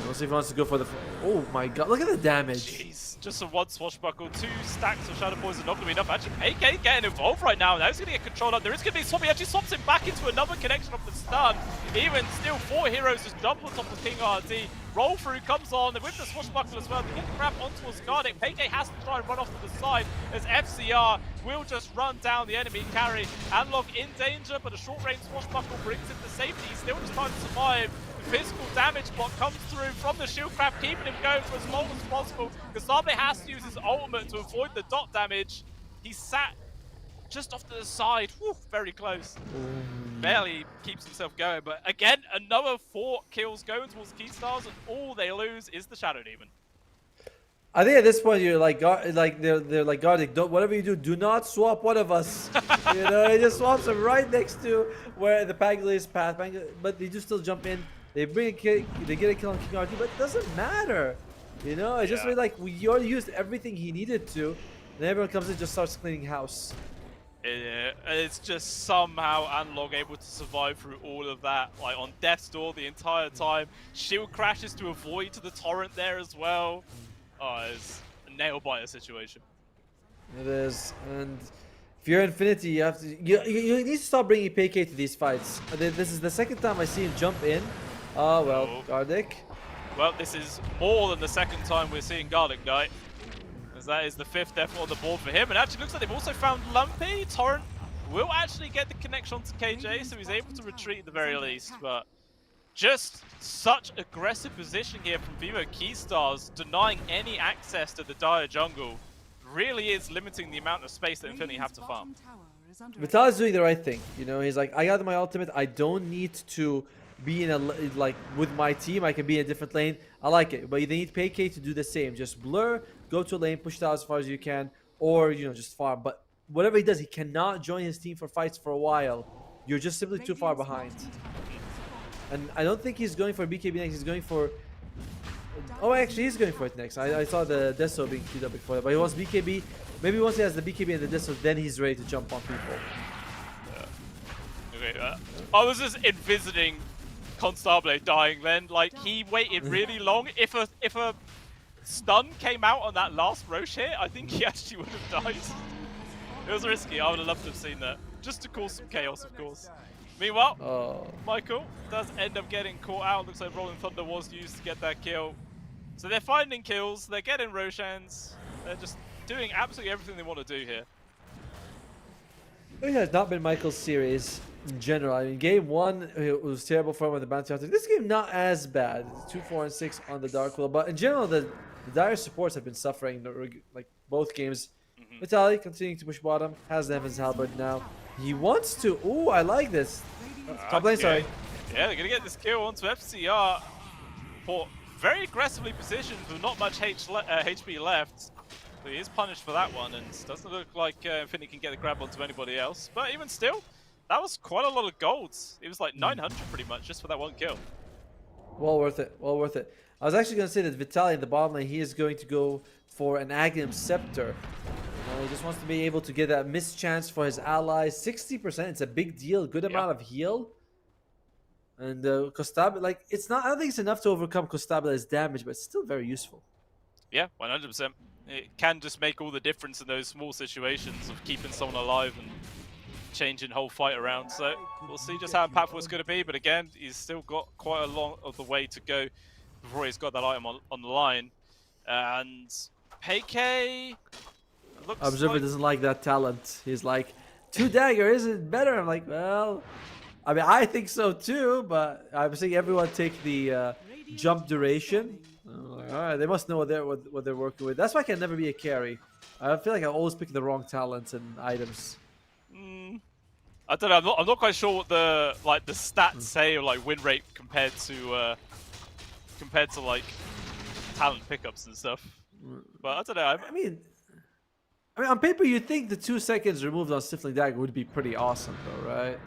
We'll see if he wants to go for the... Oh my god, look at the damage. Jeez, just a 1 swashbuckle, 2 stacks of Shadow Poison not going to be enough. Actually, AK getting involved right now. Now he's going to get controlled up. There is going to be Swap. He actually swaps him back into another connection off the stun. Even still, 4 heroes just jump on top of King RD. Roll through comes on, and with the swashbuckle as well, they get the grab onto Asgardic. PK has to try and run off to the side as FCR will just run down the enemy carry. Analog in danger, but a short-range swashbuckle brings him to safety. He's still just trying to survive. Physical damage block comes through from the Shieldcraft, keeping him going for as long as possible. Kasabe has to use his ultimate to avoid the dot damage. He sat just off to the side, whew, very close. Barely keeps himself going, but again, another 4 kills going towards Keystars, and all they lose is the Shadow Demon. I think at this point you're like, they're like Gardic. Don't, whatever you do not swap one of us. You know, he just swaps him right next to where the Pangoli's path. But they do still jump in. They bring a kill, they get a kill on King RT, but it doesn't matter. You know, it's just really like we already used everything he needed to, and everyone comes in and just starts cleaning house. It's just somehow Analog able to survive through all of that, like on death's door the entire time. Shield crashes to avoid the torrent there as well. Oh, it's a nail-biter situation. It is, and if you're Infinity, you have to you need to stop bringing PK to these fights. This is the second time I see him jump in. Oh well, Gardic. Well, this is more than the second time we're seeing Gardic die, as that is the 5th death on the board for him. And actually looks like they've also found Lumpy. Torrent will actually get the connection onto KJ, so he's able to retreat at the very least. But just such aggressive position here from Vivo Keystars, denying any access to the dire jungle, really is limiting the amount of space that Infinity have to farm. Vitaly's doing the right thing. You know, he's like, I got my ultimate. I don't need to be in a like with my team. I can be in a different lane. I like it, but they need PK to do the same. Just blur, go to a lane, push it out as far as you can, or you know, just farm. But whatever he does, he cannot join his team for fights for a while. You're just simply too far behind. And I don't think he's going for BKB next. He's going for... Oh, actually, he's going for it next. I saw the Deso being queued up before that, but he wants BKB. Maybe once he has the BKB and the Deso, then he's ready to jump on people. Okay, I was just envisioning Constable dying then. Like, he waited really long. If a stun came out on that last Roche hit, I think he actually would have died. It was risky. I would have loved to have seen that. Just to cause some chaos, of course. Meanwhile, Michael does end up getting caught out. Looks like Rolling Thunder was used to get that kill. So they're finding kills, they're getting Roshans, they're just doing absolutely everything they want to do here. It has not been Michael's series in general. I mean, game 1 it was terrible for him with the Bounty Hunter. This game not as bad. It's 2, 4, and 6 on the Dark Willow, but in general the dire supports have been suffering like both games. Vitaly continuing to push bottom, has the Heaven's Halberd now. He wants to. Ooh, I like this. Top lane, sorry. Yeah, they're gonna get this kill onto FCR for very aggressively positioned with not much HP left. So he is punished for that one, and doesn't look like Infinity can get the grab onto anybody else. But even still, that was quite a lot of golds. It was like 900 pretty much just for that one kill. Well worth it. Well worth it. I was actually going to say that Vitaly in the bottom lane, he is going to go for an Aghanim Scepter. He just wants to be able to get that missed chance for his allies. 60%, it's a big deal. Good amount of heal. And Costabile, like, it's not. I don't think it's enough to overcome Costabile's damage, but it's still very useful. Yeah, 100%. It can just make all the difference in those small situations of keeping someone alive and changing whole fight around. So we'll see just how impactful it's going to be. But again, he's still got quite a long of the way to go before he's got that item on the line. And PK looks Observer like... doesn't like that talent. He's like, 2 dagger, is it better? I'm like, well, I mean, I think so too, but I'm seeing everyone take the jump duration. I'm like, all right, they must know what they're working with. That's why I can never be a carry. I feel like I always pick the wrong talents and items. I don't know. I'm not quite sure what the stats say, or like win rate compared to like talent pickups and stuff. But I don't know. I mean, on paper, you'd think the 2 seconds removed on Stifling Dagger would be pretty awesome, though, right?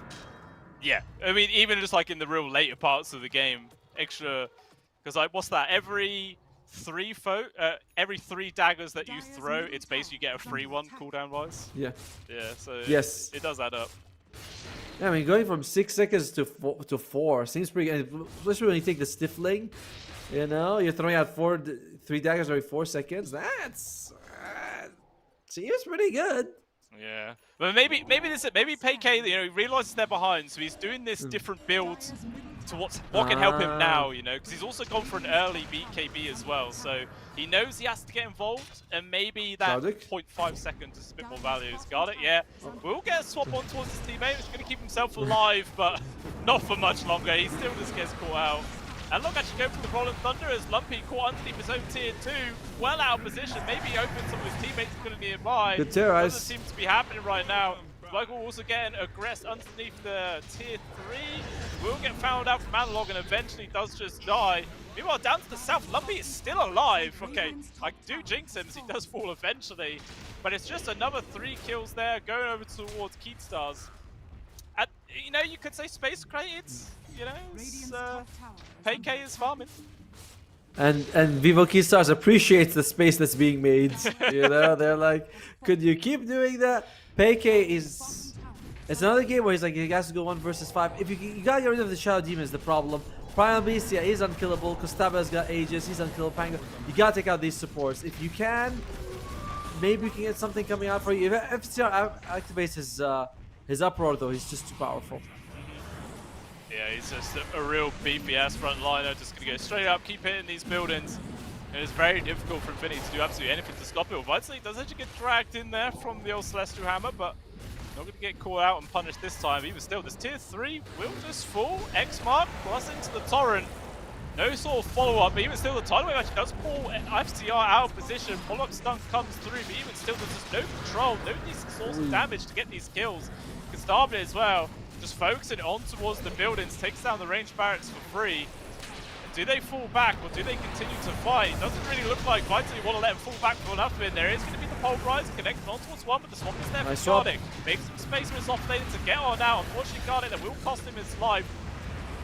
Yeah, I mean, even just like in the real later parts of the game, extra, because like, what's that? Every 3 daggers that you throw, it's basically you get a free one cooldown wise. Yeah. Yeah, so yes, it does add up. Yeah, I mean, going from 6 seconds to 4 seems pretty good, especially when you take the Stifling. You know, you're throwing out 3 daggers every 4 seconds. That's seems pretty good. Yeah, but maybe PK, you know, he realizes they're behind, so he's doing this different build to what can help him now, you know, because he's also gone for an early BKB as well, so he knows he has to get involved, and maybe that 0.5 seconds is a bit more value. He's got it, yeah. We'll get a swap on towards his teammate. He's going to keep himself alive, but not for much longer. He still just gets caught out. And look, actually go for the Rolling Thunder as Lumpy caught underneath his own tier 2. Well out of position. Maybe he opens some of his teammates going to nearby. Good terrorize. Doesn't seem to be happening right now. Michael also getting aggressed underneath the tier 3. Will get found out from Analog and eventually does just die. Meanwhile, down to the south, Lumpy is still alive. Okay, I do jinx him as he does fall eventually. But it's just another 3 kills there going over towards Keatstars. You know, you could say space created. You know, PK is farming. And Vivo Keystars appreciates the space that's being made. You know, they're like, could you keep doing that? PK is... It's another game where he's like, he has to go 1 versus 5. If you gotta get rid of the Shadow Demon is the problem. Primal Beast, yeah, he's unkillable. Costabile's got Aegis, he's unkillable. Pango. You gotta take out these supports. If you can, maybe you can get something coming out for you. If FCR activates his uproar though, he's just too powerful. Yeah, he's just a real beefy ass frontliner, just gonna go straight up, keep hitting these buildings. And it's very difficult for Infinity to do absolutely anything to stop it. Vitally does actually get dragged in there from the old Celestial Hammer, but not gonna get caught out and punished this time. Even still, this tier 3 will just fall. X mark plus into the torrent. No sort of follow-up, but even still the tidal wave actually does pull FCR out of position. Follow-up stun comes through, but even still there's just no control, no decent source of damage to get these kills. Constabile as well, just focusing on towards the buildings, takes down the range barracks for free. Do they fall back or do they continue to fight? Doesn't really look like Vitally want to let them fall back for nothing. There is going to be the pulverize connecting on towards one, but the swamp is there for Gardic. Makes some space for his off-lane to get on out. Unfortunately, Gardic, that will cost him his life.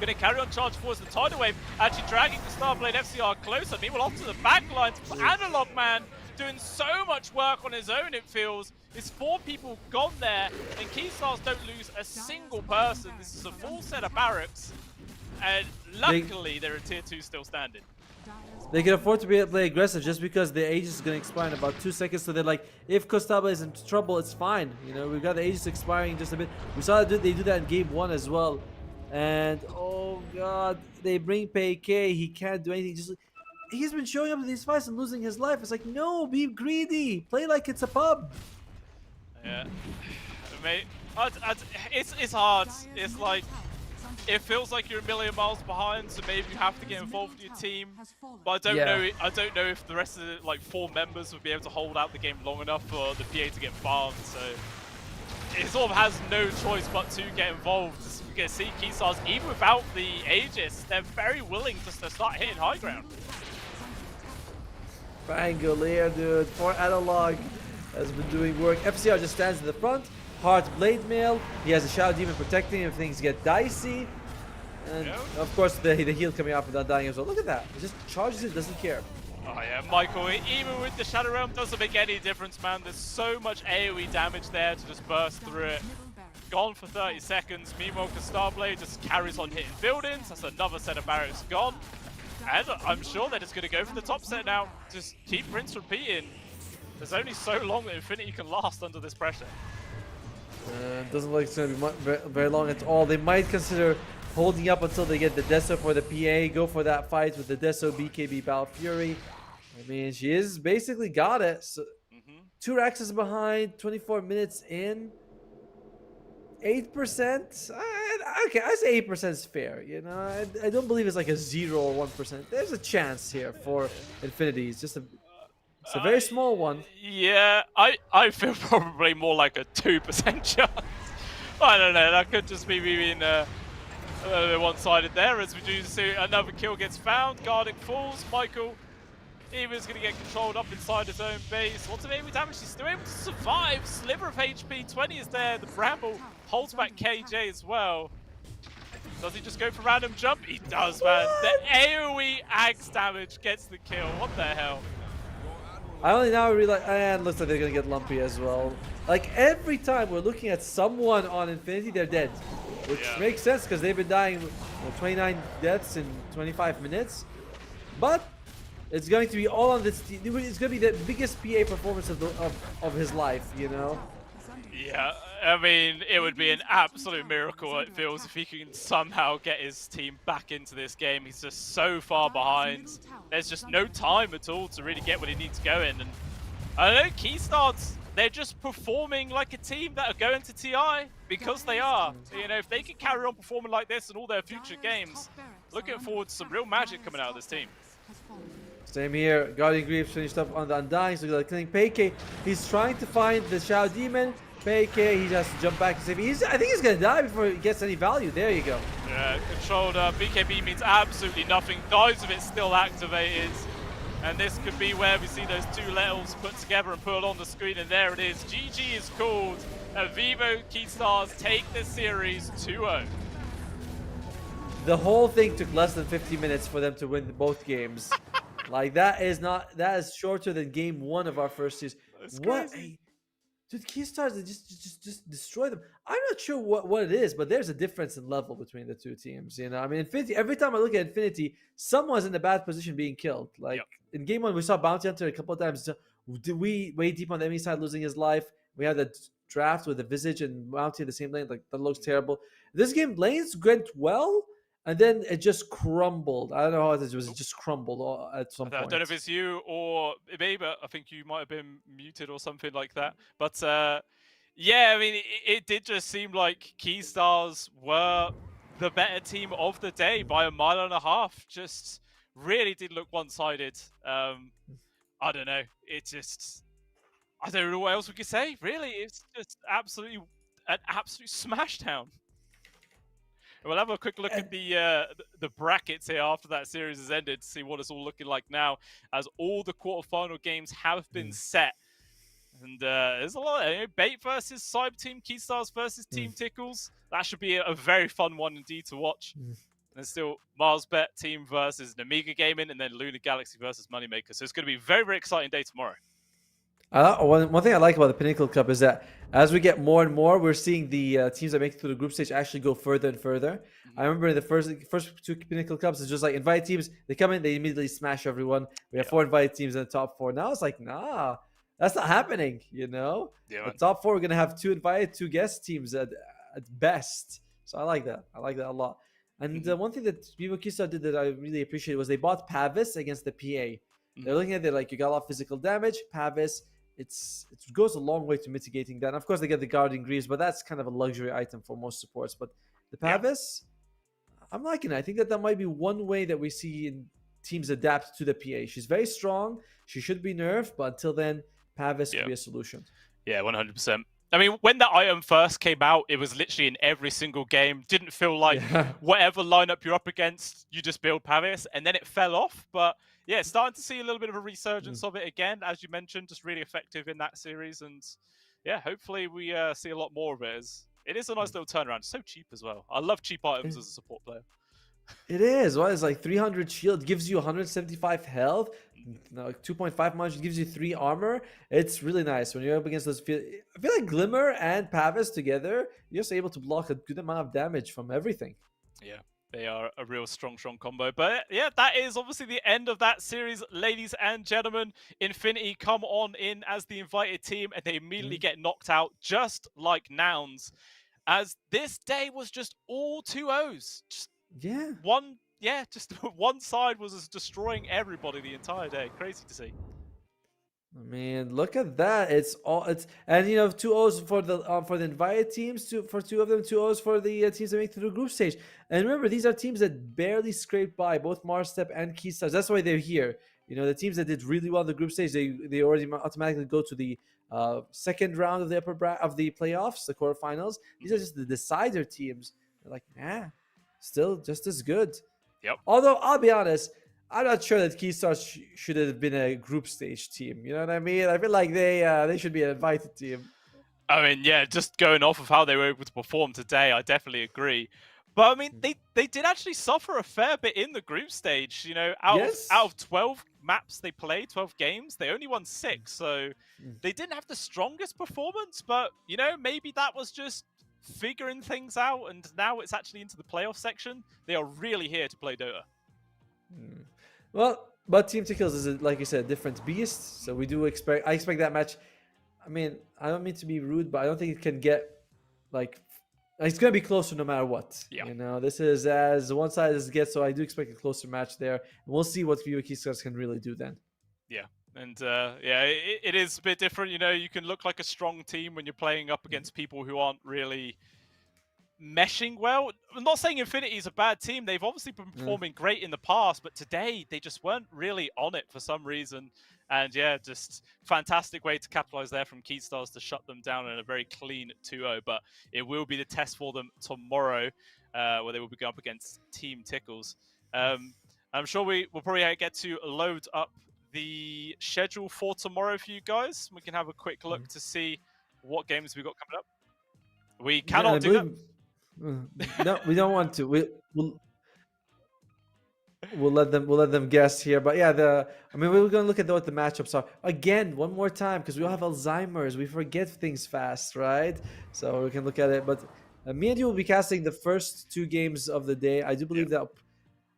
Going to carry on charge towards the tidal wave, actually dragging the Starblade FCR closer. Meanwhile, off to the back lines. Analog Man doing so much work on his own, it feels. There's 4 people gone there, and Keystars don't lose a single person. This is a full set of barracks, and luckily they're a tier 2 still standing. They can afford to play aggressive just because the Aegis is going to expire in about 2 seconds. So they're like, if Costabile is in trouble, it's fine. You know, we've got the Aegis expiring in just a bit. We saw they do that in game 1 as well. And oh god, they bring PK. He can't do anything. Just he's been showing up in these fights and losing his life. It's like, no, be greedy. Play like it's a pub. Yeah, mate. It's hard. It's like it feels like you're a million miles behind, so maybe you have to get involved with your team. But I don't know. I don't know if the rest of the 4 members would be able to hold out the game long enough for the PA to get farmed. So it sort of has no choice but to get involved. You can see Keystars, even without the Aegis, they're very willing just to start hitting high ground. Pangolier, dude, for Analog has been doing work. FCR just stands in the front. Heart Blade Mail. He has a Shadow Demon protecting him if things get dicey. And of course the heal coming out without dying as well. Look at that. He just charges it, doesn't care. Oh yeah, Michael, even with the Shadow Realm, doesn't make any difference, man. There's so much AoE damage there to just burst through it. gone for 30 seconds. Meanwhile, Starblade just carries on hitting buildings. That's another set of barracks gone. And I'm sure they're just going to go for the top set now. Just keep rinse repeating. There's only so long that Infinity can last under this pressure. Doesn't look like it's going to be very long at all. They might consider holding up until they get the Deso for the PA. Go for that fight with the Deso BKB Battle Fury. I mean, she is basically got it. So, 2 racks is behind, 24 minutes in. 8%? Okay, I say 8% is fair. You know, I don't believe it's like a 0 or 1%. There's a chance here for Infinity. It's just it's a very small one. Yeah, I feel probably more like a 2% chance. I don't know, that could just be me being a little bit one-sided there, as we do see another kill gets found. Guarding falls. Michael even is going to get controlled up inside his own base. Lots of AoE damage. He's still able to survive. Sliver of HP. 20 is there. The Bramble holds back KJ as well. Does he just go for random jump? He does, man. The AoE Axe damage gets the kill. What the hell? I only now realize, and looks like they're gonna get lumpy as well. Like every time we're looking at someone on Infinity, they're dead, which makes sense because they've been dying 29 deaths in 25 minutes. But it's going to be all on this team. It's going to be the biggest PA performance of his life, you know? Yeah, I mean, it would be an absolute miracle, it feels, if he can somehow get his team back into this game. He's just so far behind. There's just no time at all to really get what he needs going. And I don't know, Keystars, they're just performing like a team that are going to TI because they are. You know, if they can carry on performing like this in all their future games, looking forward to some real magic coming out of this team. Same here. Guardian Greaves finished up on the Undying, so like killing Peike. He's trying to find the Shadow Demon. Peike, he has to jump back to save. I think he's gonna die before he gets any value. There you go. Yeah, controlled BKB means absolutely nothing. Dives of it still activated. And this could be where we see those 2 levels put together and put on the screen, and there it is. GG is called. Vivo Keystars take this series 2-0. The whole thing took less than 50 minutes for them to win both games. Like that is shorter than game 1 of our first series. That's what crazy. Dude, Keystars just destroy them. I'm not sure what it is, but there's a difference in level between the 2 teams. You know, I mean, Infinity. Every time I look at Infinity, someone's in a bad position being killed. Like in game 1, we saw Bounty Hunter a couple of times. Did we way deep on the enemy side, losing his life? We had the draft with the Visage and Bounty in the same lane. Like that looks terrible. This game lanes went well. And then it just crumbled. I don't know how it is. It was just crumbled at some point. I don't know if it's you or me, but I think you might have been muted or something like that. But yeah, I mean, it did just seem like Keystars were the better team of the day by a mile and a half. Just really did look one-sided. I don't know. It just... I don't know what else we could say, really. It's just absolutely an absolute smashdown. We'll have a quick look at the brackets here after that series has ended to see what it's all looking like now, as all the quarterfinal games have been set. And there's a lot. Bait versus Cyber Team, Keystars versus Team Tickles. That should be a very fun one indeed to watch. And still MarsBet team versus Namiga Gaming, and then Lunar Galaxy versus Moneymaker. So it's going to be a very, very exciting day tomorrow. One thing I like about the Pinnacle Cup is that as we get more and more, we're seeing the teams that make it through the group stage actually go further and further. I remember in the first 2 Pinnacle Cups, it's just like invite teams. They come in, they immediately smash everyone. We have 4 invited teams in the top 4. Now it's like, nah, that's not happening, you know? The top 4, we're going to have 2 invited, 2 guest teams at best. So I like that. I like that a lot. And one thing that Vivo Keystars did that I really appreciated was they bought Pavis against the PA. They're looking at it like you got a lot of physical damage. Pavis, it goes a long way to mitigating that. And of course, they get the Guardian Greaves, but that's kind of a luxury item for most supports. But the Pavis, I'm liking it. I think that might be one way that we see teams adapt to the PA. She's very strong. She should be nerfed, but until then, Pavis could be a solution. Yeah, 100%. I mean, when that item first came out, it was literally in every single game. Didn't feel like whatever lineup you're up against, you just build Pavis, and then it fell off. But yeah, starting to see a little bit of a resurgence of it again, as you mentioned, just really effective in that series. And yeah, hopefully we see a lot more of it. It is a nice little turnaround. It's so cheap as well. I love cheap items as a support player. It is. What is like 300 shield gives you 175 health. No, 2.5 much gives you 3 armor. It's really nice when you're up against those. I feel like Glimmer and Pavis together, you're just able to block a good amount of damage from everything. Yeah, they are a real strong combo. But yeah, that is obviously the end of that series, ladies and gentlemen. Infinity come on in as the invited team, and they immediately get knocked out, just like Nouns, as this day was just all 2-0s. Just Yeah. just one side was just destroying everybody the entire day. Crazy to see. I mean, look at that. And 2-0s for the invited teams, for 2 of them, 2-0s for the teams that make it through the group stage. And remember, these are teams that barely scraped by, both Marstep and Keystars. That's why they're here. The teams that did really well in the group stage, they already automatically go to the second round of the of the playoffs, the quarterfinals. These are just the decider teams. They're like, still just as good. Yep. Although I'll be honest, I'm not sure that Keystars should have been a group stage team. You know what I mean? I feel like they should be an invited team. I mean, yeah, just going off of how they were able to perform today, I definitely agree. But I mean, they did actually suffer a fair bit in the group stage. Out of 12 maps they played, 12 games, they only won 6. So they didn't have the strongest performance. But maybe that was just figuring things out. And now it's actually into the playoff section. They are really here to play Dota. Well, but Team Tickles is, like you said, a different beast. So I expect that match. I mean, I don't mean to be rude, but I don't think it can get it's going to be closer no matter what. Yeah. This is as one-sided as it gets, so I do expect a closer match there. And we'll see what Vivo Keystars can really do then. Yeah. And it is a bit different. You can look like a strong team when you're playing up against people who aren't really meshing well. I'm not saying Infinity is a bad team. They've obviously been performing great in the past, but today they just weren't really on it for some reason. And yeah, just fantastic way to capitalize there from Keystars to shut them down in a very clean 2-0. But it will be the test for them tomorrow, where they will be going up against Team Tickles. I'm sure we'll probably get to load up the schedule for tomorrow for you guys. We can have a quick look to see what games we got coming up. We cannot do that. No, we don't want to. We'll let them guess here. But yeah, we're gonna look at what the matchups are again one more time because we all have Alzheimer's. We forget things fast, right? So we can look at it. But me and you will be casting the first 2 games of the day. I do believe that.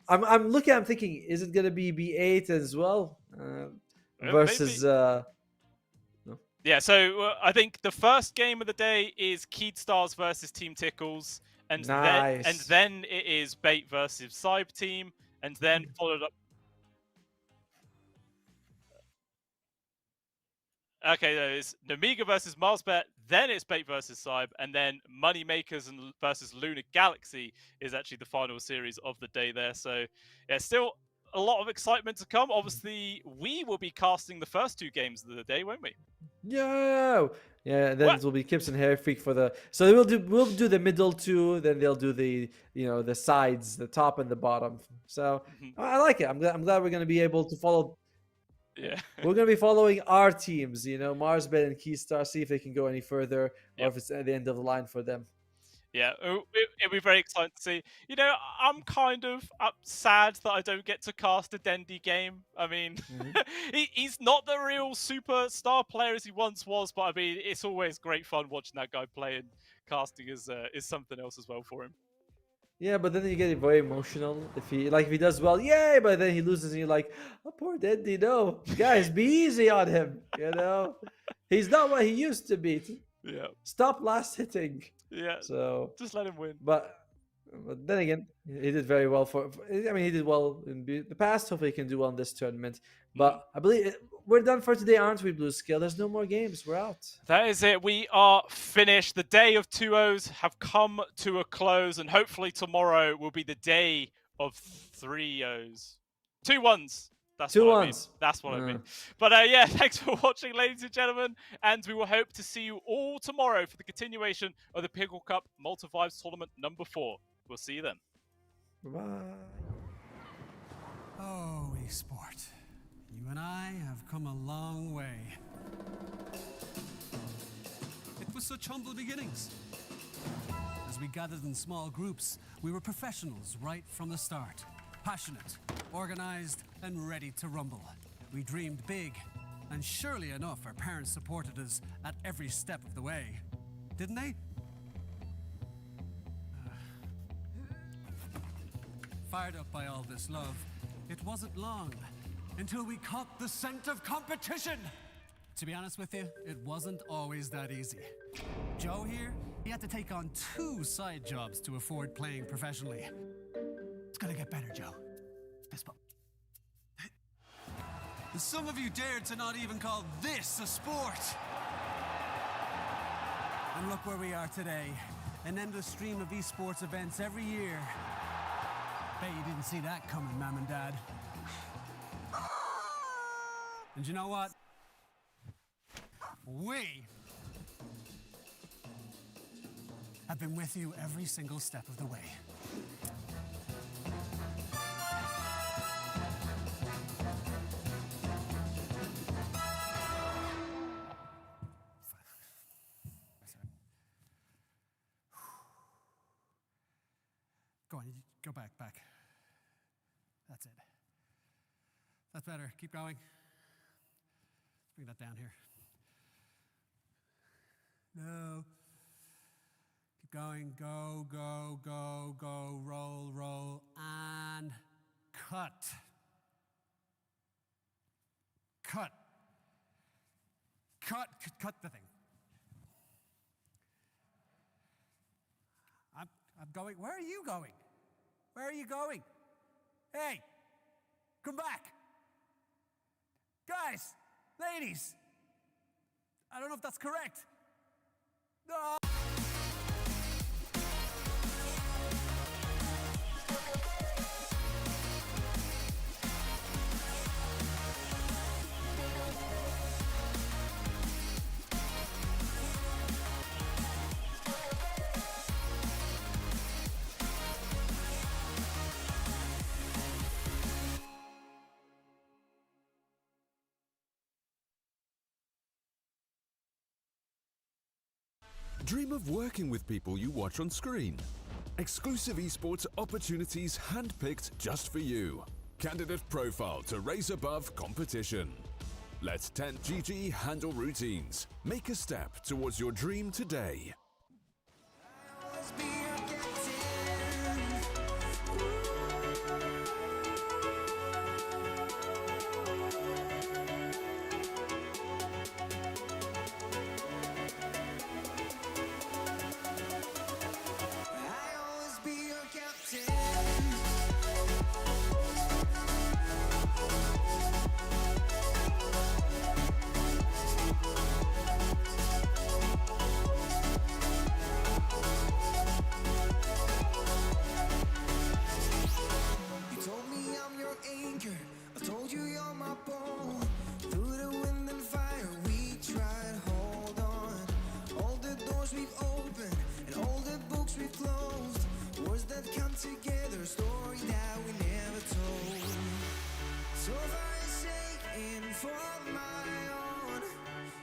I'm thinking, is it gonna be B8 as well versus? No. Yeah, so I think the first game of the day is Keystars versus Team Tickles, and then it is Bait versus Cybe Team, and then followed up. Okay, there's Namiga versus Marsbet, then it's Bait versus Cybe, and then Moneymakers versus Lunar Galaxy is actually the final series of the day there. So yeah, still a lot of excitement to come. Obviously, we will be casting the first 2 games of the day, won't we? Yeah. Then it will be Kips and Hair Freak for the. So we'll do the middle 2. Then they'll do the the sides, the top and the bottom. So I like it. I'm glad we're gonna be able to follow. Yeah, we're gonna be following our teams. Marsbet and Keystar. See if they can go any further, or if it's at the end of the line for them. Yeah, it'll be very exciting to see. I'm kind of sad that I don't get to cast a Dendi game. I mean, he's not the real superstar player as he once was, but I mean, it's always great fun watching that guy play, and casting is something else as well for him. Yeah, but then you get very emotional if he does well, yay! But then he loses, and you're like, "Oh, poor Dendi, no, guys, be easy on him." He's not what he used to be. Yeah. Stop last hitting. Yeah. So just let him win. But then again, he did very well he did well in the past. Hopefully he can do well in this tournament. But I believe we're done for today, aren't we, Blue Scale? There's no more games. We're out. That is it. We are finished. The day of 2-0s have come to a close, and hopefully tomorrow will be the day of 3-0s. 2-1s. That's 2 what 1s. I mean. That's what I mean. But yeah, thanks for watching, ladies and gentlemen. And we will hope to see you all tomorrow for the continuation of the Pinnacle Cup Malta Vibes Tournament number 4. We'll see you then. Bye. Oh, esport. You and I have come a long way. It was such humble beginnings. As we gathered in small groups, We were professionals right from the start. Passionate, organized, and ready to rumble. We dreamed big, and surely enough, our parents supported us at every step of the way. Didn't they? Fired up by all this love, it wasn't long until we caught the scent of competition. To be honest with you, it wasn't always that easy. Joe here, he had to take on 2 side jobs to afford playing professionally. It's gonna get better, Joe. Fist bump. And some of you dared to not even call this a sport. And look where we are today. An endless stream of esports events every year. Bet you didn't see that coming, Mom and Dad. And you know what? We have been with you every single step of the way. Go on, go back. That's it. That's better. Keep going. Let's bring that down here. No. Keep going. Go. Roll. And cut. Cut the thing. I'm going. Where are you going? Where are you going? Hey, come back. Guys, ladies. I don't know if that's correct. No. Dream of working with people you watch on screen. Exclusive esports opportunities handpicked just for you. Candidate profile to raise above competition. Let 10GG handle routines. Make a step towards your dream today. Together, story that we never told. So for his sake and for my own,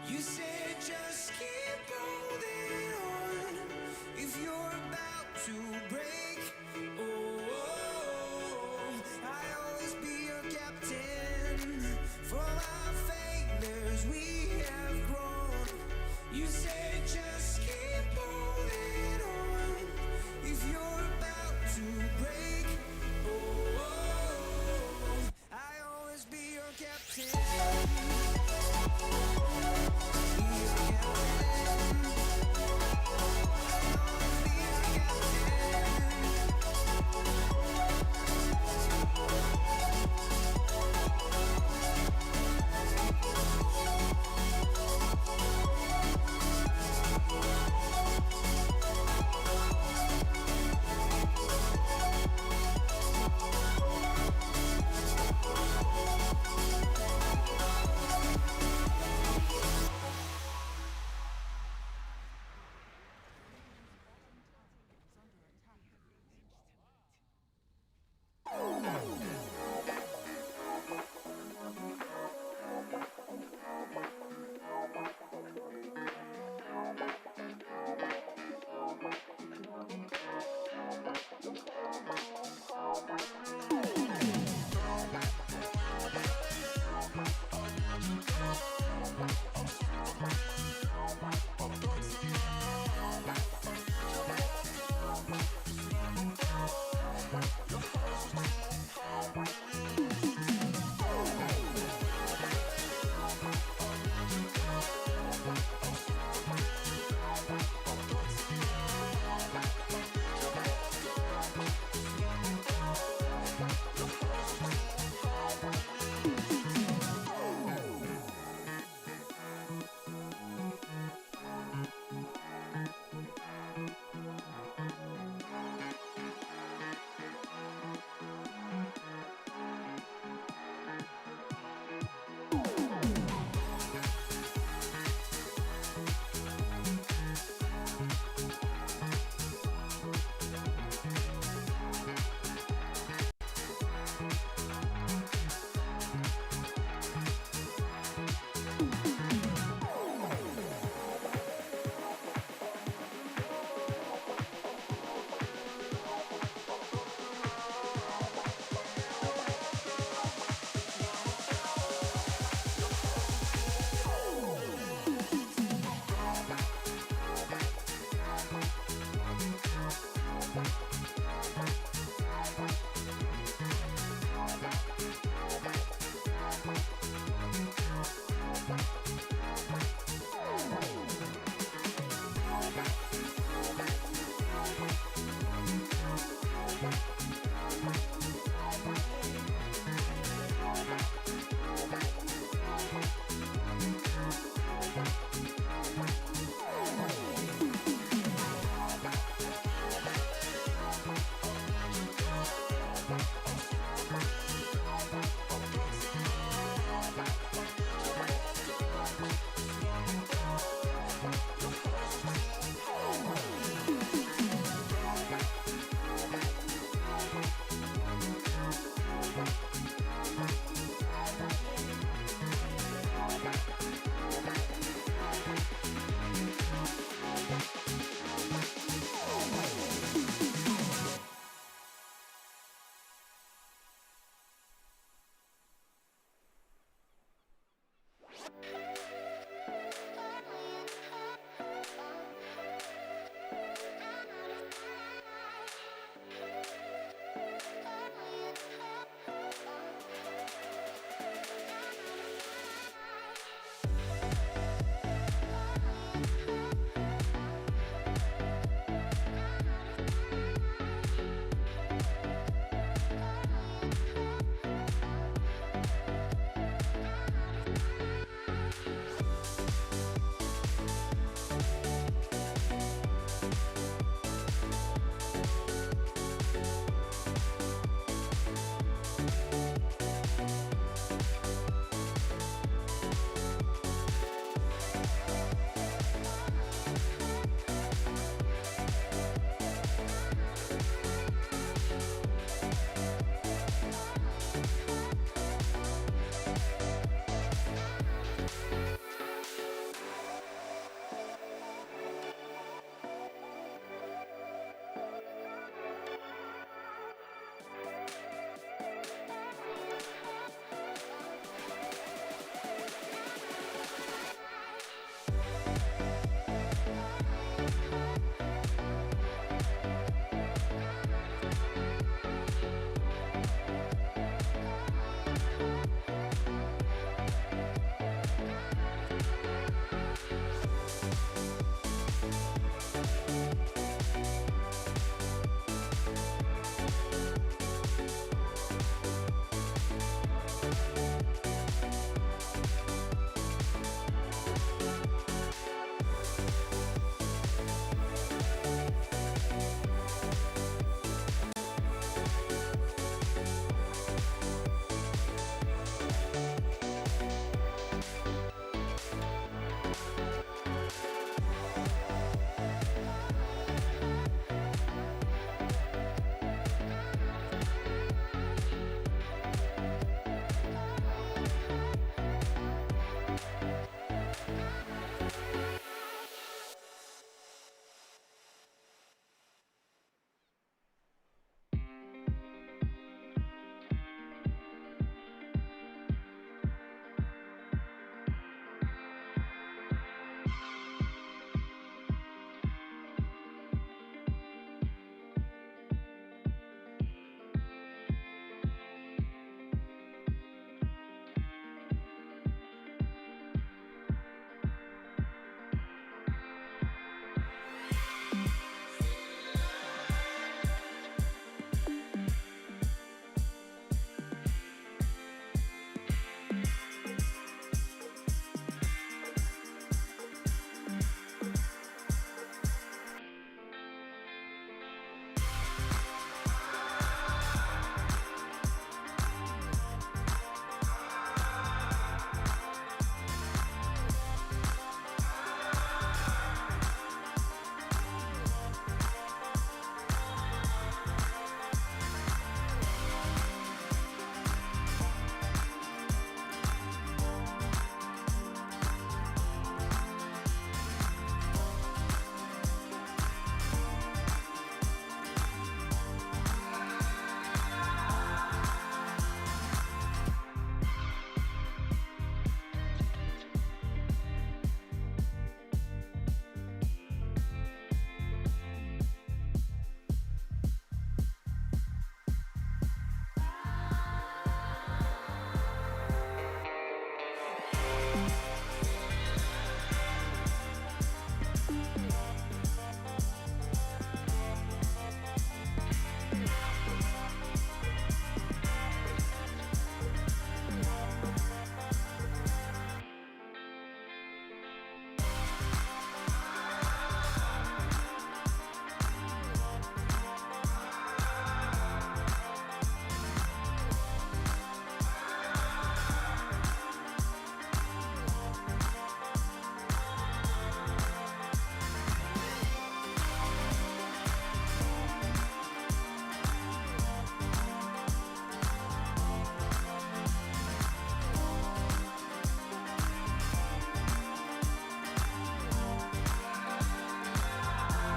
you said just keep holding on. If you're about to break, I'll always be your captain. For our failures we have grown. You said just keep holding on.